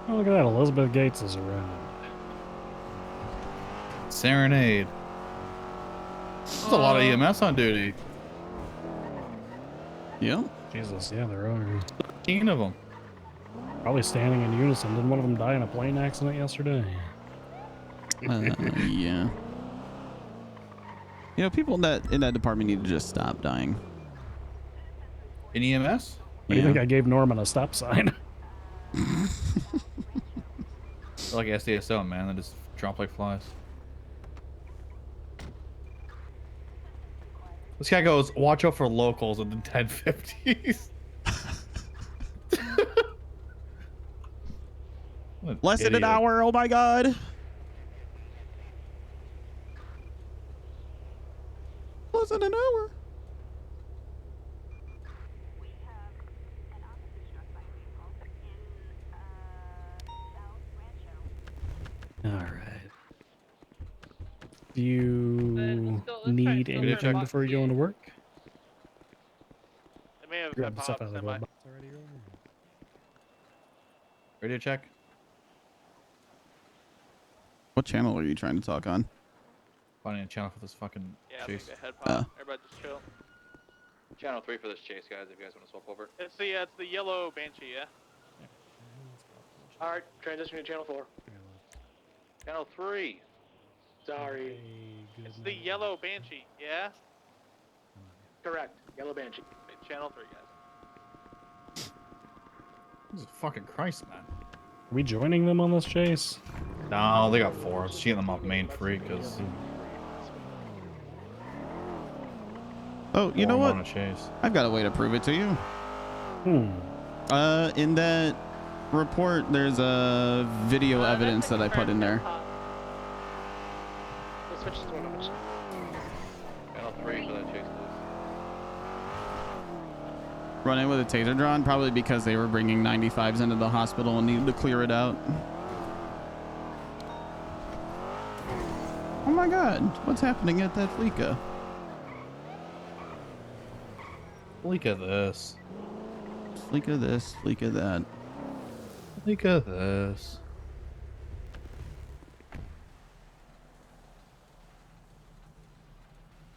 Oh, look at that. Elizabeth Gates is around. Serenade. There's a lot of EMS on duty. Yeah. Jesus, yeah, there are. 15 of them. Probably standing in unison. Didn't one of them die in a plane accident yesterday? Yeah. You know, people in that department need to just stop dying. In EMS? What do you think I gave Norman a stop sign? They're like SDSO, man. They just drop like flies. This guy goes, watch out for locals in the 1050s. Less than an hour. Oh my god. Less than an hour. All right. Do you need anything before you go into work? They may have Grab the stuff out of the semi. glove box already. Radio check. What channel are you trying to talk on? Finding a channel for this fucking chase. Head pop. Everybody just chill. Channel 3 for this chase, guys, if you guys want to swap over. It's the yellow Banshee, yeah? Alright, transition to channel 4. Channel 3. Sorry. It's the yellow Banshee, yeah? Correct. Yellow Banshee. Okay, channel 3, guys. Jesus fucking Christ, man. Are we joining them on this chase? No, they got 4. Let's get them off main free, because... Oh, you know what? On a chase. I've got a way to prove it to you. In that report, there's a video evidence that I put in there. Let's switch to one of them. Channel 3 for that chase, please. Run in with a taser drawn, probably because they were bringing 95s into the hospital and needed to clear it out. Oh my god, what's happening at that Fleeca? Fleeca this. Fleeca this, Fleeca that. Fleeca this.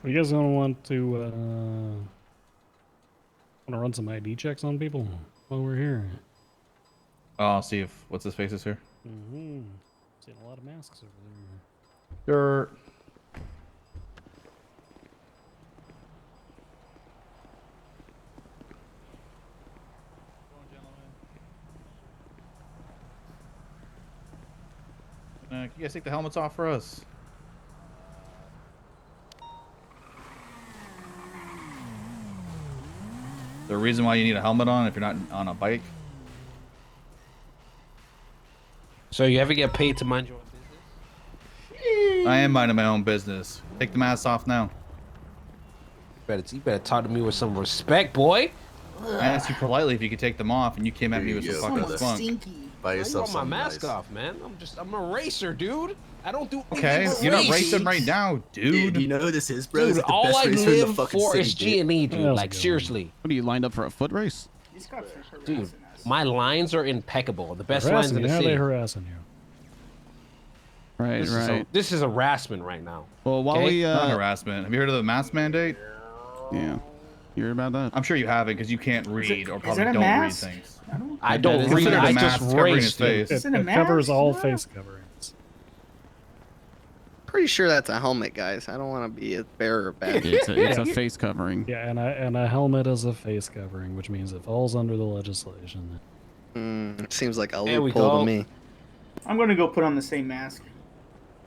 Are you guys gonna want to run some ID checks on people while we're here? Oh, I'll see if what's his face is here. Mm-hmm. Seeing a lot of masks over there. Dirt. Can you guys take the helmets off for us? The reason why you need a helmet on if you're not on a bike? So you ever get paid to mind your own business? I am minding my own business. Take the mask off now. You better talk to me with some respect, boy. I asked you politely if you could take them off, and you came at me with some fucking spunk. Buy yourself my mask off, man. I'm a racer, dude. I don't do. Okay, you're not racing right now, dude. You know who this is, bro? Dude, This is the all best I racer in the live fucking for city, is G&E, dude. Like seriously. What are you lined up for a foot race? Dude, my lines are impeccable. The best lines in the How are city. they harassing you? Right, This is harassment right now. Well, while Okay? we Not harassment. Have you heard of the mask mandate? Yeah. You heard about that? I'm sure you haven't because you can't read or probably it a don't mask? read things. I don't It's read. considered a I mask just covering race, his face. dude. It covers all face coverings. pretty sure that's a helmet, guys. I don't want to be a bearer of bad. It's a face covering. Yeah, and a helmet is a face covering, which means it falls under the legislation. Seems like a There we loophole go. to me. I'm gonna go put on the same mask.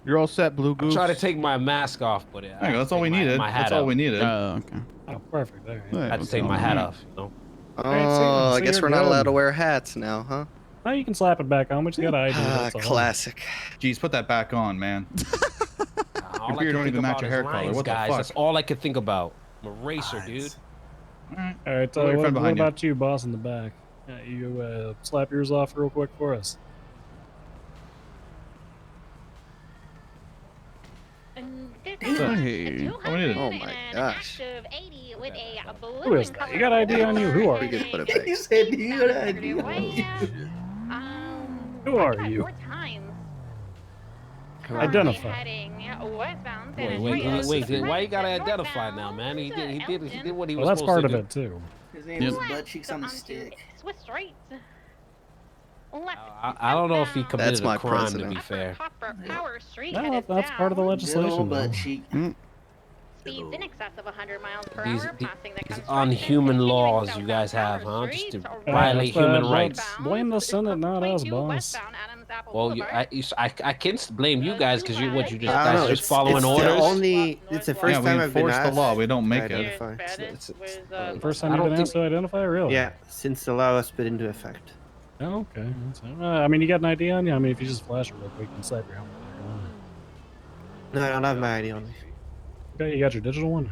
You're all set, Blue Goose. I'm trying to take my mask off, but There you go, that's all we needed. That's all we needed. Okay. Oh, perfect. There. I had to take my hat off. You know? Oh, I guess you're we're not good. allowed to wear hats now, huh? Oh, you can slap it back on, but you got ID. That's all. Classic. Jeez, put that back on, man. All Your I beard can don't think even match about your is hair color. lines, What the guys. fuck? That's all I could think about. I'm a racer, dude. All right. Your friend What behind you. about you, boss, in the back? You slap yours off real quick for us. Hey. Oh my gosh. Who is that? You got ID on you? Who are you? Put it back. You said you got ID. Who are you? Identify. Wait. Why you gotta identify now, man? He did what he was Well, that's supposed part to of do. it too. His name is Butt Cheeks on a Stick. Swiss streets. I don't know if he committed That's a my crime, president. to be fair. Power Street. No, that's part of the legislation. Butt though. cheek. Speeds in excess of 100 miles per These hour, passing the these unhuman laws you guys have, huh? Just to violate human rights. Blame the Senate, not us, boss. Well, I can blame you guys because you're what you just I don't know, guys just following it's orders. It's the first we time I've been enforce the asked law. We don't make to it. identify. First time you've been asked to identify, really? Yeah, since the law was put into effect. Oh, okay. I mean, you got an ID on you? I mean, if you just flash it real quick, you can slap your helmet there. No, I don't have my ID on me. Okay, you got your digital one?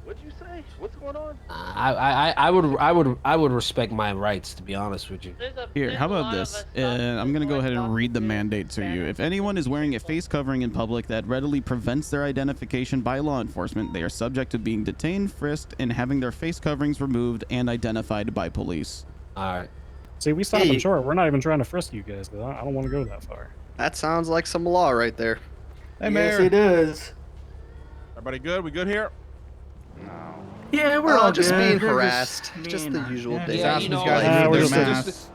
What'd you say? What's going on? I would respect my rights, to be honest with you. Here, how about this? I'm going to go ahead and read the mandate to you. If anyone is wearing a face covering in public that readily prevents their identification by law enforcement, they are subject to being detained, frisked, and having their face coverings removed and identified by police. All right. See, we stopped them short. We're not even trying to frisk you guys, because I don't want to go that far. That sounds like some law right there. Hey, Yes, Mayor. it is. Everybody good? We good here? Yeah, we're all just good. being They're harassed. Just the usual day. Yeah, you know,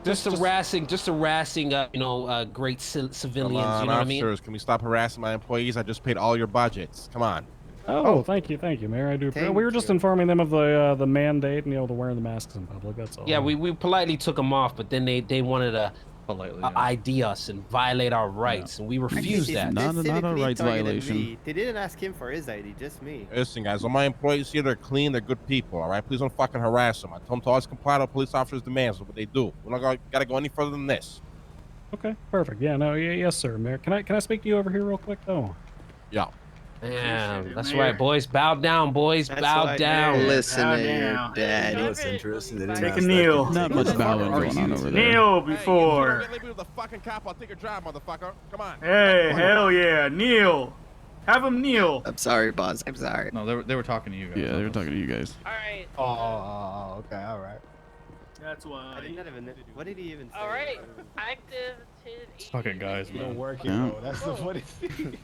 just harassing, great civilians. You know what I mean? Officers, can we stop harassing my employees? I just paid all your budgets. Come on. Oh, thank you, Mayor. I do. We were just informing them of the mandate and the wearing the masks in public. That's all. Yeah, we politely took them off, but then they wanted to ID us and violate our rights, and we refused that. Not a rights violation. They didn't ask him for his ID, just me. Listen, guys, all my employees here, they're clean, they're good people, all right? Please don't fucking harass them. I told them to always comply to police officers' demands. That's what they do. We're not gotta go any further than this. Okay, perfect. Yeah, no, yes, sir, Mayor. Can I speak to you over here real quick, though? Yeah. Damn, that's right, boys. Bow down, boys. Bow down. Listen here, Dad. That's interesting. They didn't Take a ask kneel. Not much bowing going on over there. Kneel before. Hey, you the fucking cop. I'll take your job, motherfucker. Come on. Hey, hell yeah, kneel. Have him kneel. I'm sorry, boss. I'm sorry. No, they were talking to you guys. Yeah, they were talking to you guys. Alright. Oh, okay, all right. That's why. I didn't even. What did he even say? Alright. Active to Fucking guys, man. Working, bro. That's the funny thing.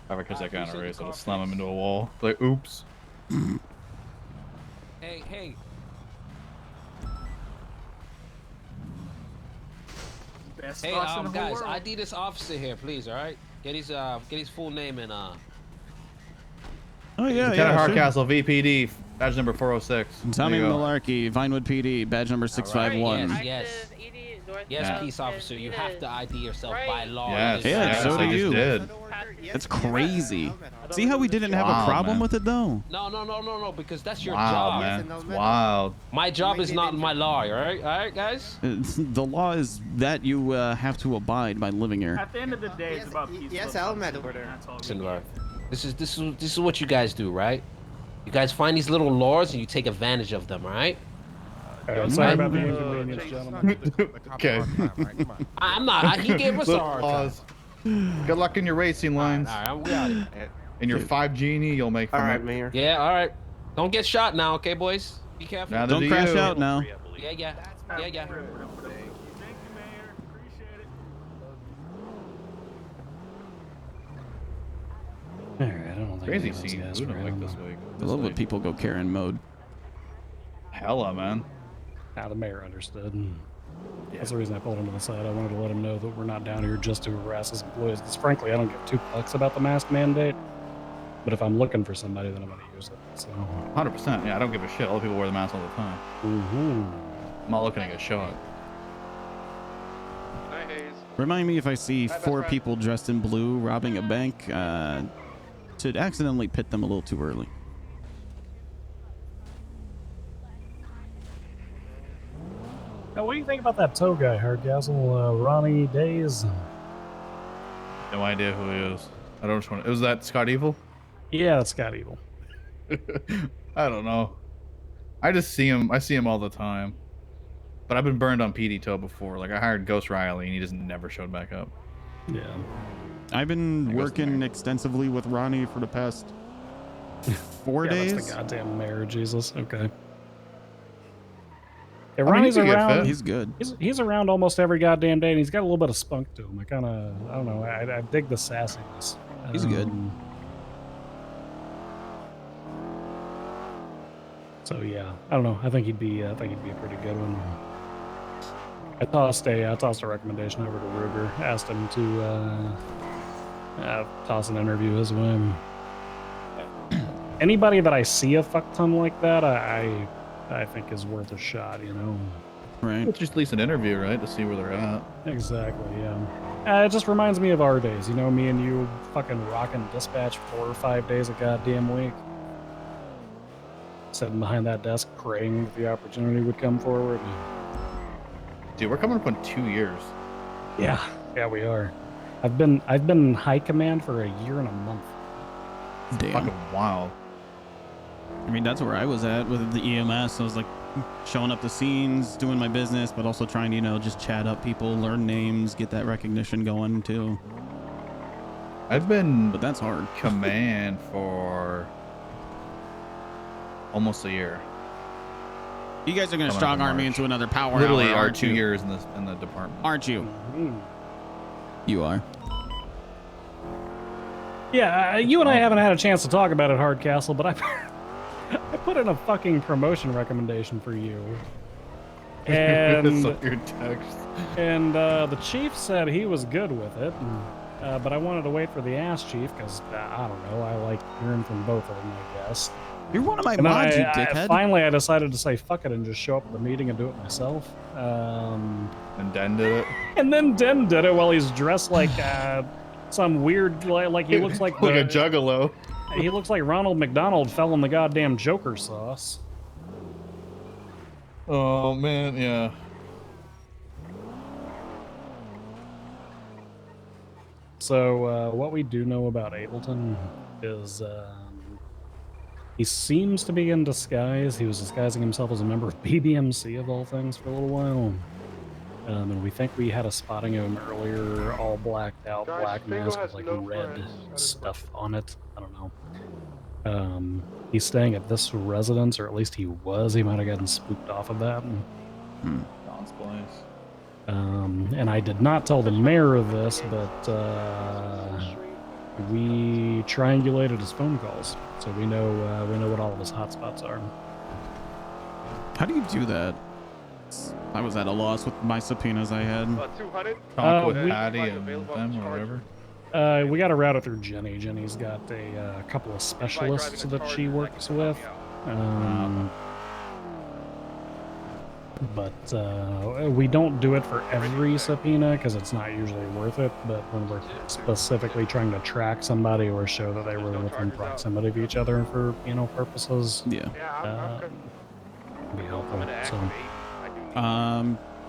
If I ever catch that guy in a race, I'll just slam him into a wall. Like, oops. Hey. Best Hey, boss in the whole guys, world. ID this officer here, please. All right, get his full name and Oh yeah, Lieutenant sure. Hardcastle, VPD, badge number 406. Tommy There you go. Malarky, Vinewood PD, badge number 651. Yes, peace officer. You have to ID yourself by law. Yes, Yeah, so I do just you. did. That's crazy. See how we didn't have a problem man. with it though? No, because that's your Wow, job. man. It's wild. My job is not my law. All right, guys. The law is that you have to abide by living here. At the end of the day, it's about peace. Yes, I'll admit over there. That's all. Listen, Var, this is what you guys do, right? You guys find these little laws and you take advantage of them, all right? I'm sorry about the inconvenience, gentlemen. Okay. I'm not. He gave us a Little hard time. pause. Good luck in your racing lines. All right, we got it. And your 5 genie you'll make from All right, it. Mayor. Yeah, all right. Don't get shot now, okay, boys? Be careful. Neither Don't do crash you. out now. Yeah. Thank you, Mayor. Appreciate it. Alright, I don't think Crazy any of those scene. guys We were don't like in this them. week. I love when people go Karen mode. Hella, man. The mayor understood. That's the reason I pulled him to the side. I wanted to let him know that we're not down here just to harass his employees. Because frankly, I don't give two fucks about the mask mandate. But if I'm looking for somebody, then I'm going to use it. So 100%. Yeah, I don't give a shit. Other people wear the mask all the time. I'm not looking to get shot. Remind me if I see 4 people dressed in blue robbing a bank to accidentally pit them a little too early. Now, what do you think about that tow guy, Hardcastle? Ronnie Days? No idea who he is. I don't just want to. Was that Scott Evil? Yeah, that's Scott Evil. I don't know. I just see him. I see him all the time. But I've been burned on PD tow before. Like I hired Ghost Riley and he just never showed back up. Yeah. I've been working extensively with Ronnie for the past 4 days. That's the goddamn mayor, Jesus. Okay. Yeah, I mean, Ronnie's he's a good around. fit. He's good. He's around almost every goddamn day, and he's got a little bit of spunk to him. I don't know. I dig the sassiness. He's good. So yeah, I don't know. I think he'd be a pretty good one. I tossed a recommendation over to Ruger. Asked him to toss an interview his way. Anybody that I see a fuck ton like that, I think is worth a shot. You know. Right. It's just at least an interview, right, to see where they're at. Exactly. Yeah. It just reminds me of our days. You know, me and you fucking rocking dispatch 4 or 5 days a goddamn week. Sitting behind that desk praying that the opportunity would come forward. Dude, we're coming up on 2 years. Yeah, we are. I've been in high command for a year and a month. Damn. Fucking wild. I mean, that's where I was at with the EMS. I was like showing up to scenes, doing my business, but also trying to, you know, just chat up people, learn names, get that recognition going too. But that's hard. Command for almost a year. You guys are going to strong arm me into another power Literally hour, our aren't 2 you? years in the department. Aren't you? You are. Yeah, you and I haven't had a chance to talk about it, Hardcastle, but I put in a fucking promotion recommendation for you. And Saw your text. And the chief said he was good with it, but I wanted to wait for the ass chief because I don't know. I like hearing from both of them, I guess. You're one of my And mods, you I dickhead. finally, I decided to say fuck it and just show up at the meeting and do it myself. And Den did it. And then Den did it while he's dressed like some weird, like he looks like a juggalo. He looks like Ronald McDonald fell in the goddamn Joker sauce. Oh man, yeah. So what we do know about Ableton is he seems to be in disguise. He was disguising himself as a member of BBMC of all things for a little while. And we think we had a spotting of him earlier, all blacked out, black mask with like red stuff on it. I don't know. He's staying at this residence, or at least he was. He might have gotten spooked off of that. Don's place. And I did not tell the mayor of this, but we triangulated his phone calls, so we know what all of his hotspots are. How do you do that? I was at a loss with my subpoenas I had. 200? Talk with Patty and them or whatever. We got to route it through Jenny. Jenny's got a couple of specialists that she works with. But we don't do it for every subpoena because it's not usually worth it. But when we're specifically trying to track somebody or show that they were within proximity of each other for purposes, be helpful. So.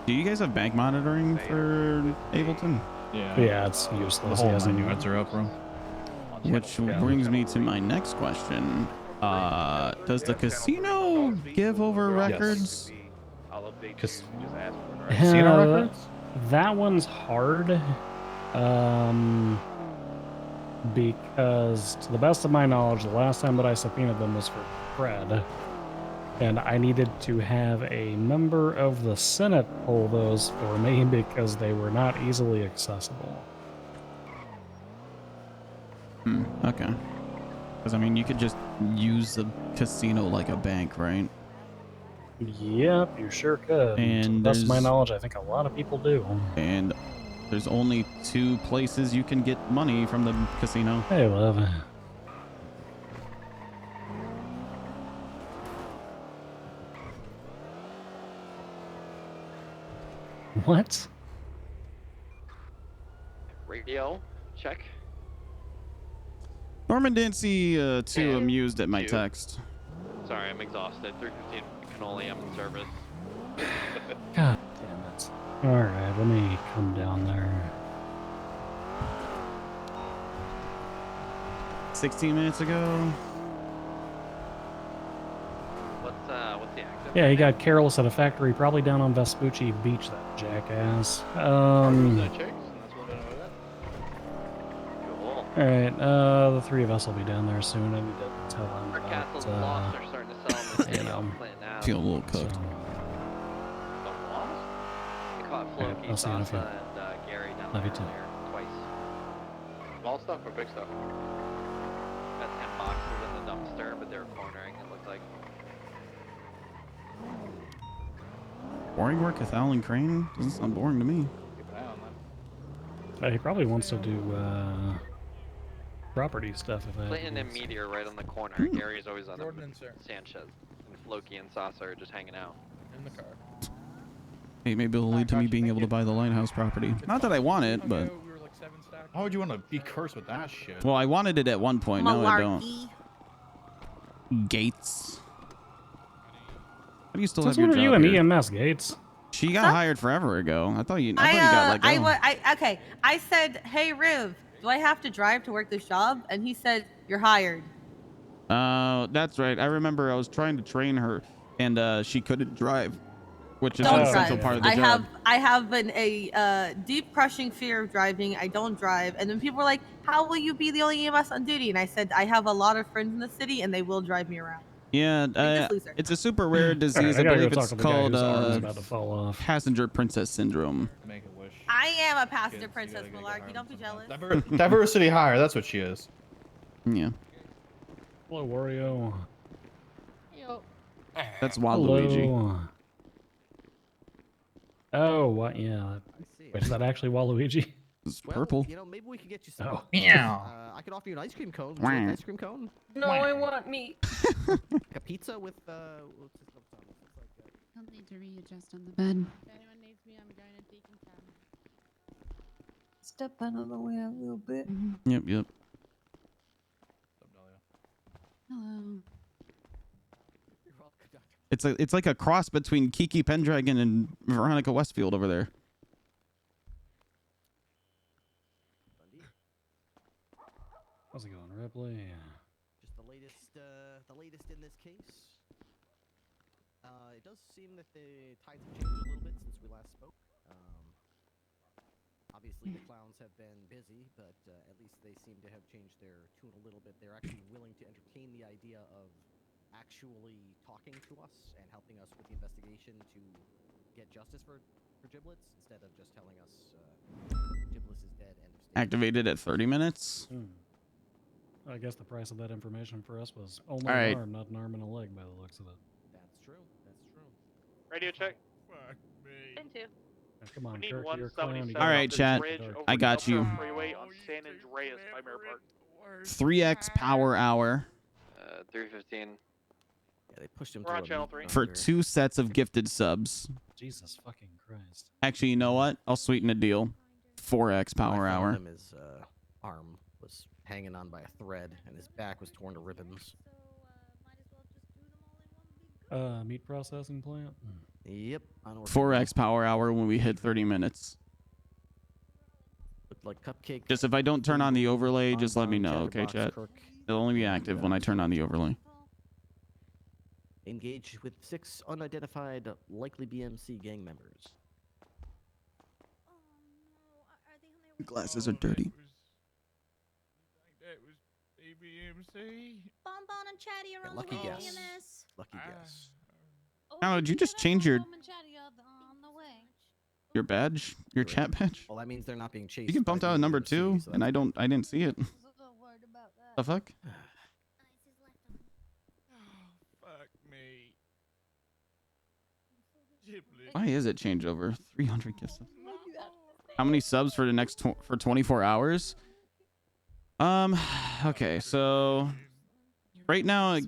Do you guys have bank monitoring for Ableton? Yeah, it's useless. The whole 9 units are up, bro. Which brings me to my next question. Does the casino give over records? Casino records? That one's hard. Because to the best of my knowledge, the last time that I subpoenaed them was for Fred. And I needed to have a member of the Senate pull those for me because they were not easily accessible. Okay. Because, I mean, you could just use the casino like a bank, right? Yep, you sure could. And to the best of my there's- knowledge, I think a lot of people do. And there's only 2 places you can get money from the casino. Hey, love. What? Radio, check. Norman didn't see too amused at my text. Sorry, I'm exhausted. 3:15 cannoli, I'm in service. God damn it. Alright, let me come down there. 16 minutes ago. What's the active? Yeah, he got careless at a factory, probably down on Vespucci Beach, that jackass. Alright, the 3 of us will be down there soon. I need to tell him Our castle's about, lost are starting to sell them. you know, now. Feel a little cooked. The lost? I caught Floki, I'll see you in a few. Sasa, and Gary down Love you there too. earlier, twice. Small stuff or big stuff? Got 10 boxes in the dumpster, but they were cornering, it looked like. Boring work with Alan Crane? Doesn't sound boring to me. Keep an eye on that. he probably wants to do property stuff. If I Clinton and Meteor right on the corner. Gary's always on Jordan and Sarah. Sanchez. And Floki and Sasa are just hanging out. In the car. Hey, maybe it'll lead to me being able to buy the Lighthouse property. Not that I want it, but... Why would you want to be cursed with that shit? Well, I wanted it at one point. No, I don't. Gates. How do you still Since have your when are job you here? in EMS, Gates? She got hired forever ago. I thought you got let go. Okay, I said, hey, Riv, do I have to drive to work this job? And he said, you're hired. That's right. I remember I was trying to train her, and she couldn't drive, which is Don't an essential drive. part of the job. I have a deep crushing fear of driving. I don't drive. And then people were like, how will you be the only EMS on duty? And I said, I have a lot of friends in the city and they will drive me around. Yeah, this loser. it's a super rare disease. Alright, I I gotta believe go it's talk to the guy called whose arm's about to fall off. passenger princess syndrome. Make a wish. I am a passenger princess, Melarky. Don't be jealous. Diversity hire, that's what she is. Yeah. Hello, Wario. That's Waluigi. Hello. Oh, what? Yeah. Wait, is that actually Waluigi? It's purple. You know, maybe we could get you some. Oh. I could offer you an ice cream cone. Would you like an ice cream cone? No, I want meat. A pizza with Don't need to readjust on the bed. If anyone needs me, I'm going to Deacon Town. Step out of the way a little bit. Yep. Hello. It's like a cross between Kiki Pendragon and Veronica Westfield over there. How's it going, Ripley? just the latest in this case. It does seem that the tides have changed a little bit since we last spoke. Obviously, the clowns have been busy, but at least they seem to have changed their tune a little bit. They're actually willing to entertain the idea of actually talking to us and helping us with the investigation to get justice for Giblets instead of just telling us Giblets is dead. End of story. Activated at 30 minutes. I guess the price of that information for us was only All right. an arm, not an arm and a leg by the looks of it. That's true. That's true. Radio check. Into. Now, come on, We need Kirk, you're a clown. 177 You All gotta right, get chat. to the dark. I got you. Freeway on San Andreas by Mirror Park. 3x power hour 315. Yeah, they pushed him We're on through a channel meat 3. for grinder. 2 sets of gifted subs. Jesus fucking Christ. Actually, you know what? I'll sweeten a deal. 4x power I found hour. him, his arm was hanging on by a thread, and his back was torn to ribbons. Meat processing plant? Yep. I know where 4x power hour when we hit 30 minutes. looked like cupcake. Just if I don't turn on the overlay, just let me know, okay, Chatterbox chat? Crook. It'll only be active when I turn on the overlay. Engaged with 6 unidentified likely BMC gang members. Glasses are dirty. That was ABMC. Bonbon and Chatty are Yeah, on lucky the way. guess. EMS. Lucky guess. Now, did you just change your Bonbon and Chatty are on the way. badge, your chat badge? Well, that means they're not being chased. You get by bumped the out at number BMC, 2, so and I didn't see it. The fuck? Fuck me. Why is it changeover? 300 gift subs. How many subs for the next for 24 hours? Okay, so right now,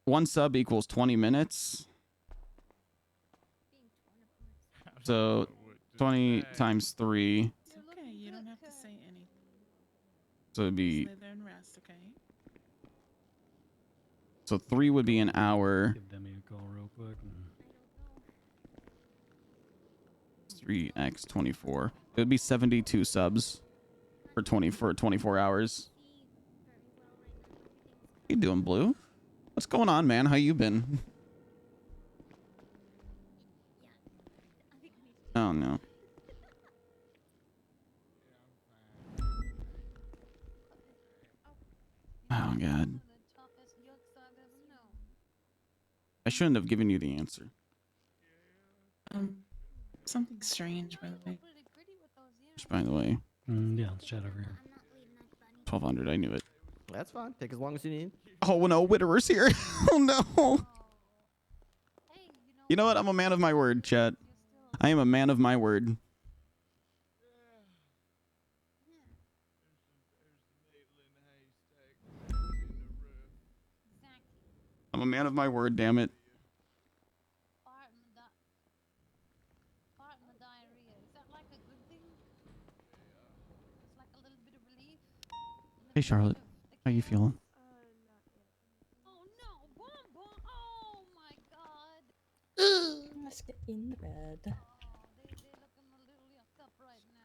1 sub equals 20 minutes. So 20 times 3. It's okay. You don't have to say anything. So it'd be. Just lay there and rest, okay? So 3 would be an hour. Give Demi a call real quick. 3x 24. It would be 72 subs for 24 hours. How you doing, Blue? What's going on, man? How you been? Oh no. Oh god. I shouldn't have given you the answer. Something strange, by the way. Which, by the way. Yeah, let's chat over here. 1200. I knew it. That's fine. Take as long as you need. Oh no, Witterer's here. Oh no. You know what? I'm a man of my word, chat. I am a man of my word. I'm a man of my word, damn it. Hey Charlotte, how you feeling? Let's get in bed.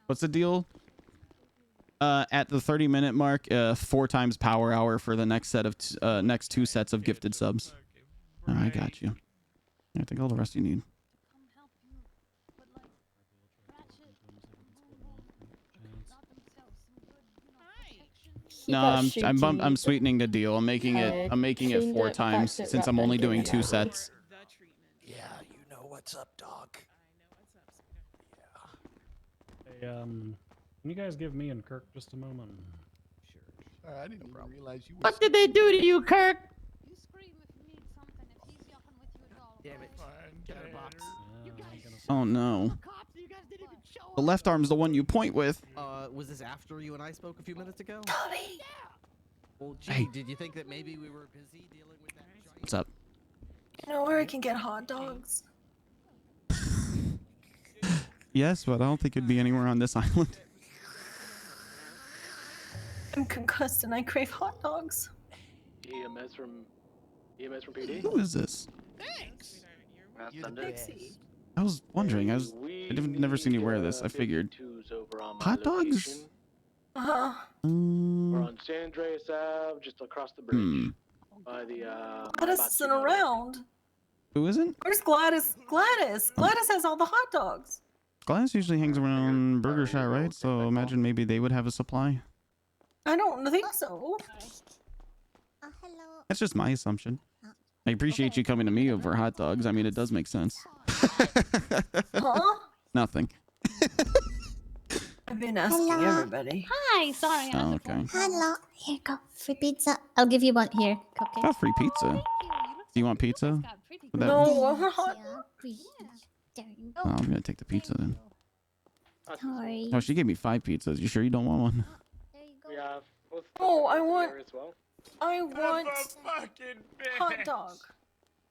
What's the deal? At the 30-minute mark, 4 times power hour for the next set of next 2 sets of gifted subs. Oh, I got you. I think all the rest you need. No, I'm sweetening the deal. I'm making it 4 times since I'm only doing 2 sets. Yeah, you know what's up, dog. Hey, can you guys give me and Kirk just a moment? Sure. I didn't even realize you were. What did they do to you, Kirk? Damn it. Get in a box. Oh no. The left arm's the one you point with. Was this after you and I spoke a few minutes ago? Tommy! Well, gee, Hey. did you think that maybe we were busy dealing with that giant... What's up? You know where I can get hot dogs? Yes, but I don't think it'd be anywhere on this island. I'm concussed and I crave hot dogs. EMS from PD. Who is this? Thanks. Pixie. I was wondering. I've never seen you wear this. I figured. Hot dogs? Uh-huh. We're on San Andreas Ave, just across the bridge. By the Gladys isn't around. Who isn't? Where's Gladys? Gladys has all the hot dogs. Gladys usually hangs around Burger Shot, right? So imagine maybe they would have a supply. I don't think so. That's just my assumption. I appreciate you coming to me over hot dogs. I mean, it does make sense. Huh? Nothing. I've been asking everybody. Hi, sorry. Oh, okay. Hello. Here, go. Free pizza. I'll give you one here. Cupcake. Got free pizza. Do you want pizza? Would that- No, I want hot There you Oh, I'm gonna take the pizza then. Sorry. Oh, she gave me 5 pizzas. You sure you don't want one? Yeah. Oh, I want fucking hot dog.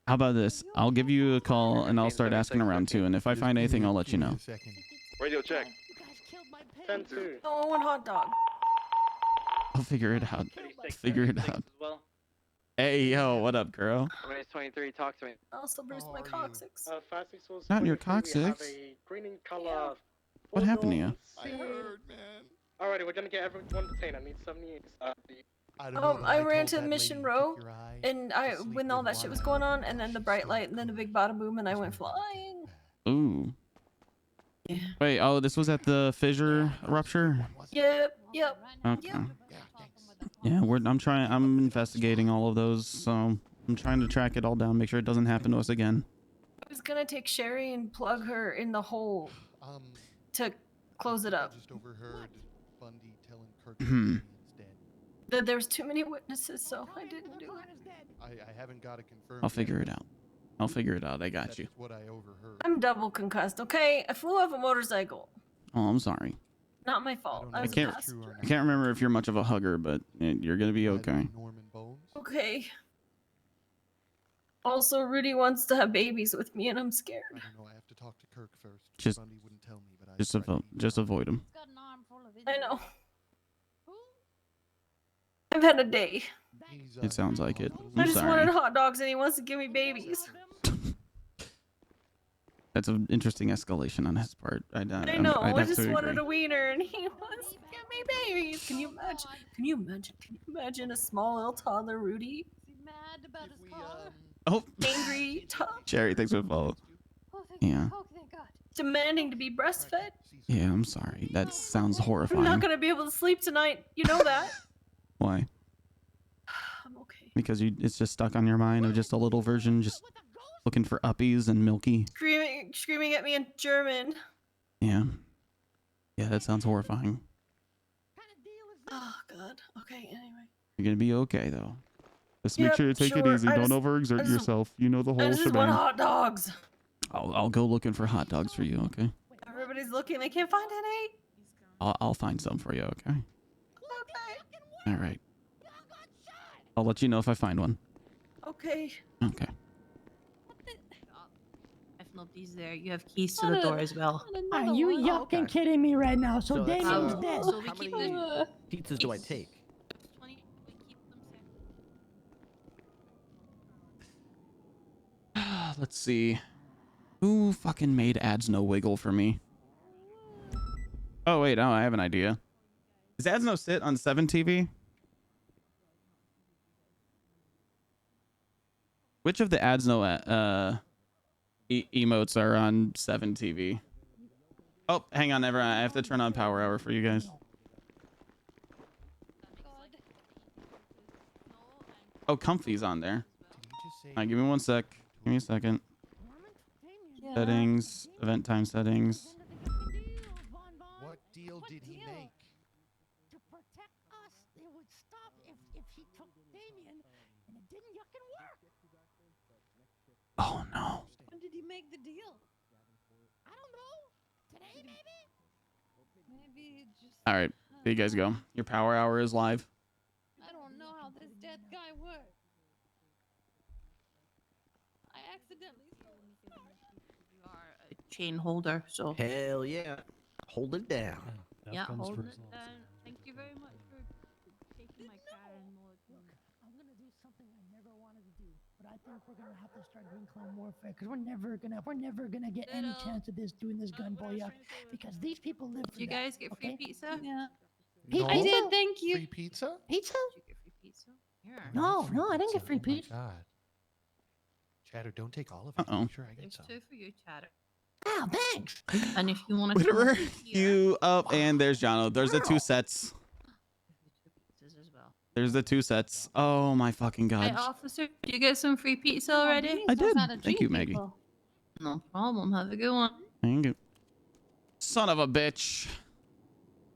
How about this? I'll give you a call and I'll start asking around too. And if I find anything, I'll let you know. Radio check. 10-2. No, I want hot dog. I'll figure it out. Figure it out. Hey, yo, what up, girl? 23, talk to me. I also bruised my coccyx. 564. Not your coccyx. Green in color. What happened to you? I heard, man. Alrighty, we're gonna get everyone detained. I need 78. I ran to Mission Row, and when all that shit was going on, and then the bright light, and then the big bada boom, and I went flying. Ooh. Wait, oh, this was at the fissure rupture? Yep. Okay. Yeah, I'm investigating all of those, so I'm trying to track it all down, make sure it doesn't happen to us again. I was gonna take Sherry and plug her in the hole to close it up. Just overheard Bundy telling Kirk Hmm. There was too many witnesses, so I didn't do it. I haven't got a confirmed. I'll figure it out. I'll figure it out. I got you. What I overheard. I'm double concussed, okay? I flew off a motorcycle. Oh, I'm sorry. Not my fault. I was a passenger. I can't remember if you're much of a hugger, but you're gonna be okay. Okay. Also, Rudy wants to have babies with me, and I'm scared. I don't know. I have to talk to Kirk first. Just, Bundy wouldn't tell me, but just avoid him. I know. I've had a day. It sounds like it. I I'm just sorry. wanted hot dogs, and he wants to give me babies. That's an interesting escalation on his part. I know. I just wanted a wiener, and he wants to give me babies. Can you imagine? Can you imagine? Can you imagine a small little toddler, Rudy? Oh, angry, Jerry, thanks for the follow. Yeah. Demanding to be breastfed. Yeah, I'm sorry. That sounds I'm horrifying. not gonna be able to sleep tonight. You know that. Why? I'm okay. Because it's just stuck on your mind of just a little version, just looking for uppies and milky. Screaming at me in German. Yeah. Yeah, that sounds horrifying. Oh God. Okay. Anyway. You're gonna be okay though. Just make sure you take it sure. easy. Don't overexert yourself. You know the I whole just want shebang. hot dogs. I'll go looking for hot dogs for you. Okay. Everybody's looking. They can't find any. I'll find some for you. Okay. All right. I'll let you know if I find one. Okay. Okay. If nobody's there, you have keys to the door as well. Are you yucking kidding me right now? So Damien's dead. So how many pizzas do I take? Let's see. Who fucking made ads no wiggle for me? Oh wait, I have an idea. Is ads no sit on 7 TV? Which of the ads no emotes are on 7 TV? Oh, hang on, everyone. I have to turn on Power Hour for you guys. Oh, Comfy's on there. Alright, give me 1 sec. Give me a second. Settings, event time settings. What deal did he make? To protect us, they would stop if he took Damien, and it didn't yucking work. Oh no. When did he make the deal? I don't know. Today, maybe? Maybe just. All right, there you guys go. Your Power Hour is live. I don't know how this dead guy works. I accidentally. You are a chain holder, so. Hell yeah. Hold it down. Yeah, hold it down. Thank you very much for taking my car and more. Look, I'm gonna do something I never wanted to do, but I think we're gonna have to start doing clan warfare because we're never gonna get any chance of doing this gun boy yuck because these people live for You that, guys get free okay? pizza? Yeah. No. I did, thank you. Free pizza? Pizza? Did you get free pizza? Yeah. No, I didn't get free pizza. God. Chatter, don't take all of it. Make sure I get There's some. 2 for you, Chatter. Oh, thanks. And if you want to Whatever. You up and there's Jono. There's the 2 sets. as well. There's the 2 sets. Oh my fucking Hey, god. officer, did you get some free pizza already? I did. Thank you, Maggie. No problem. Have a good one. Thank you. Son of a bitch.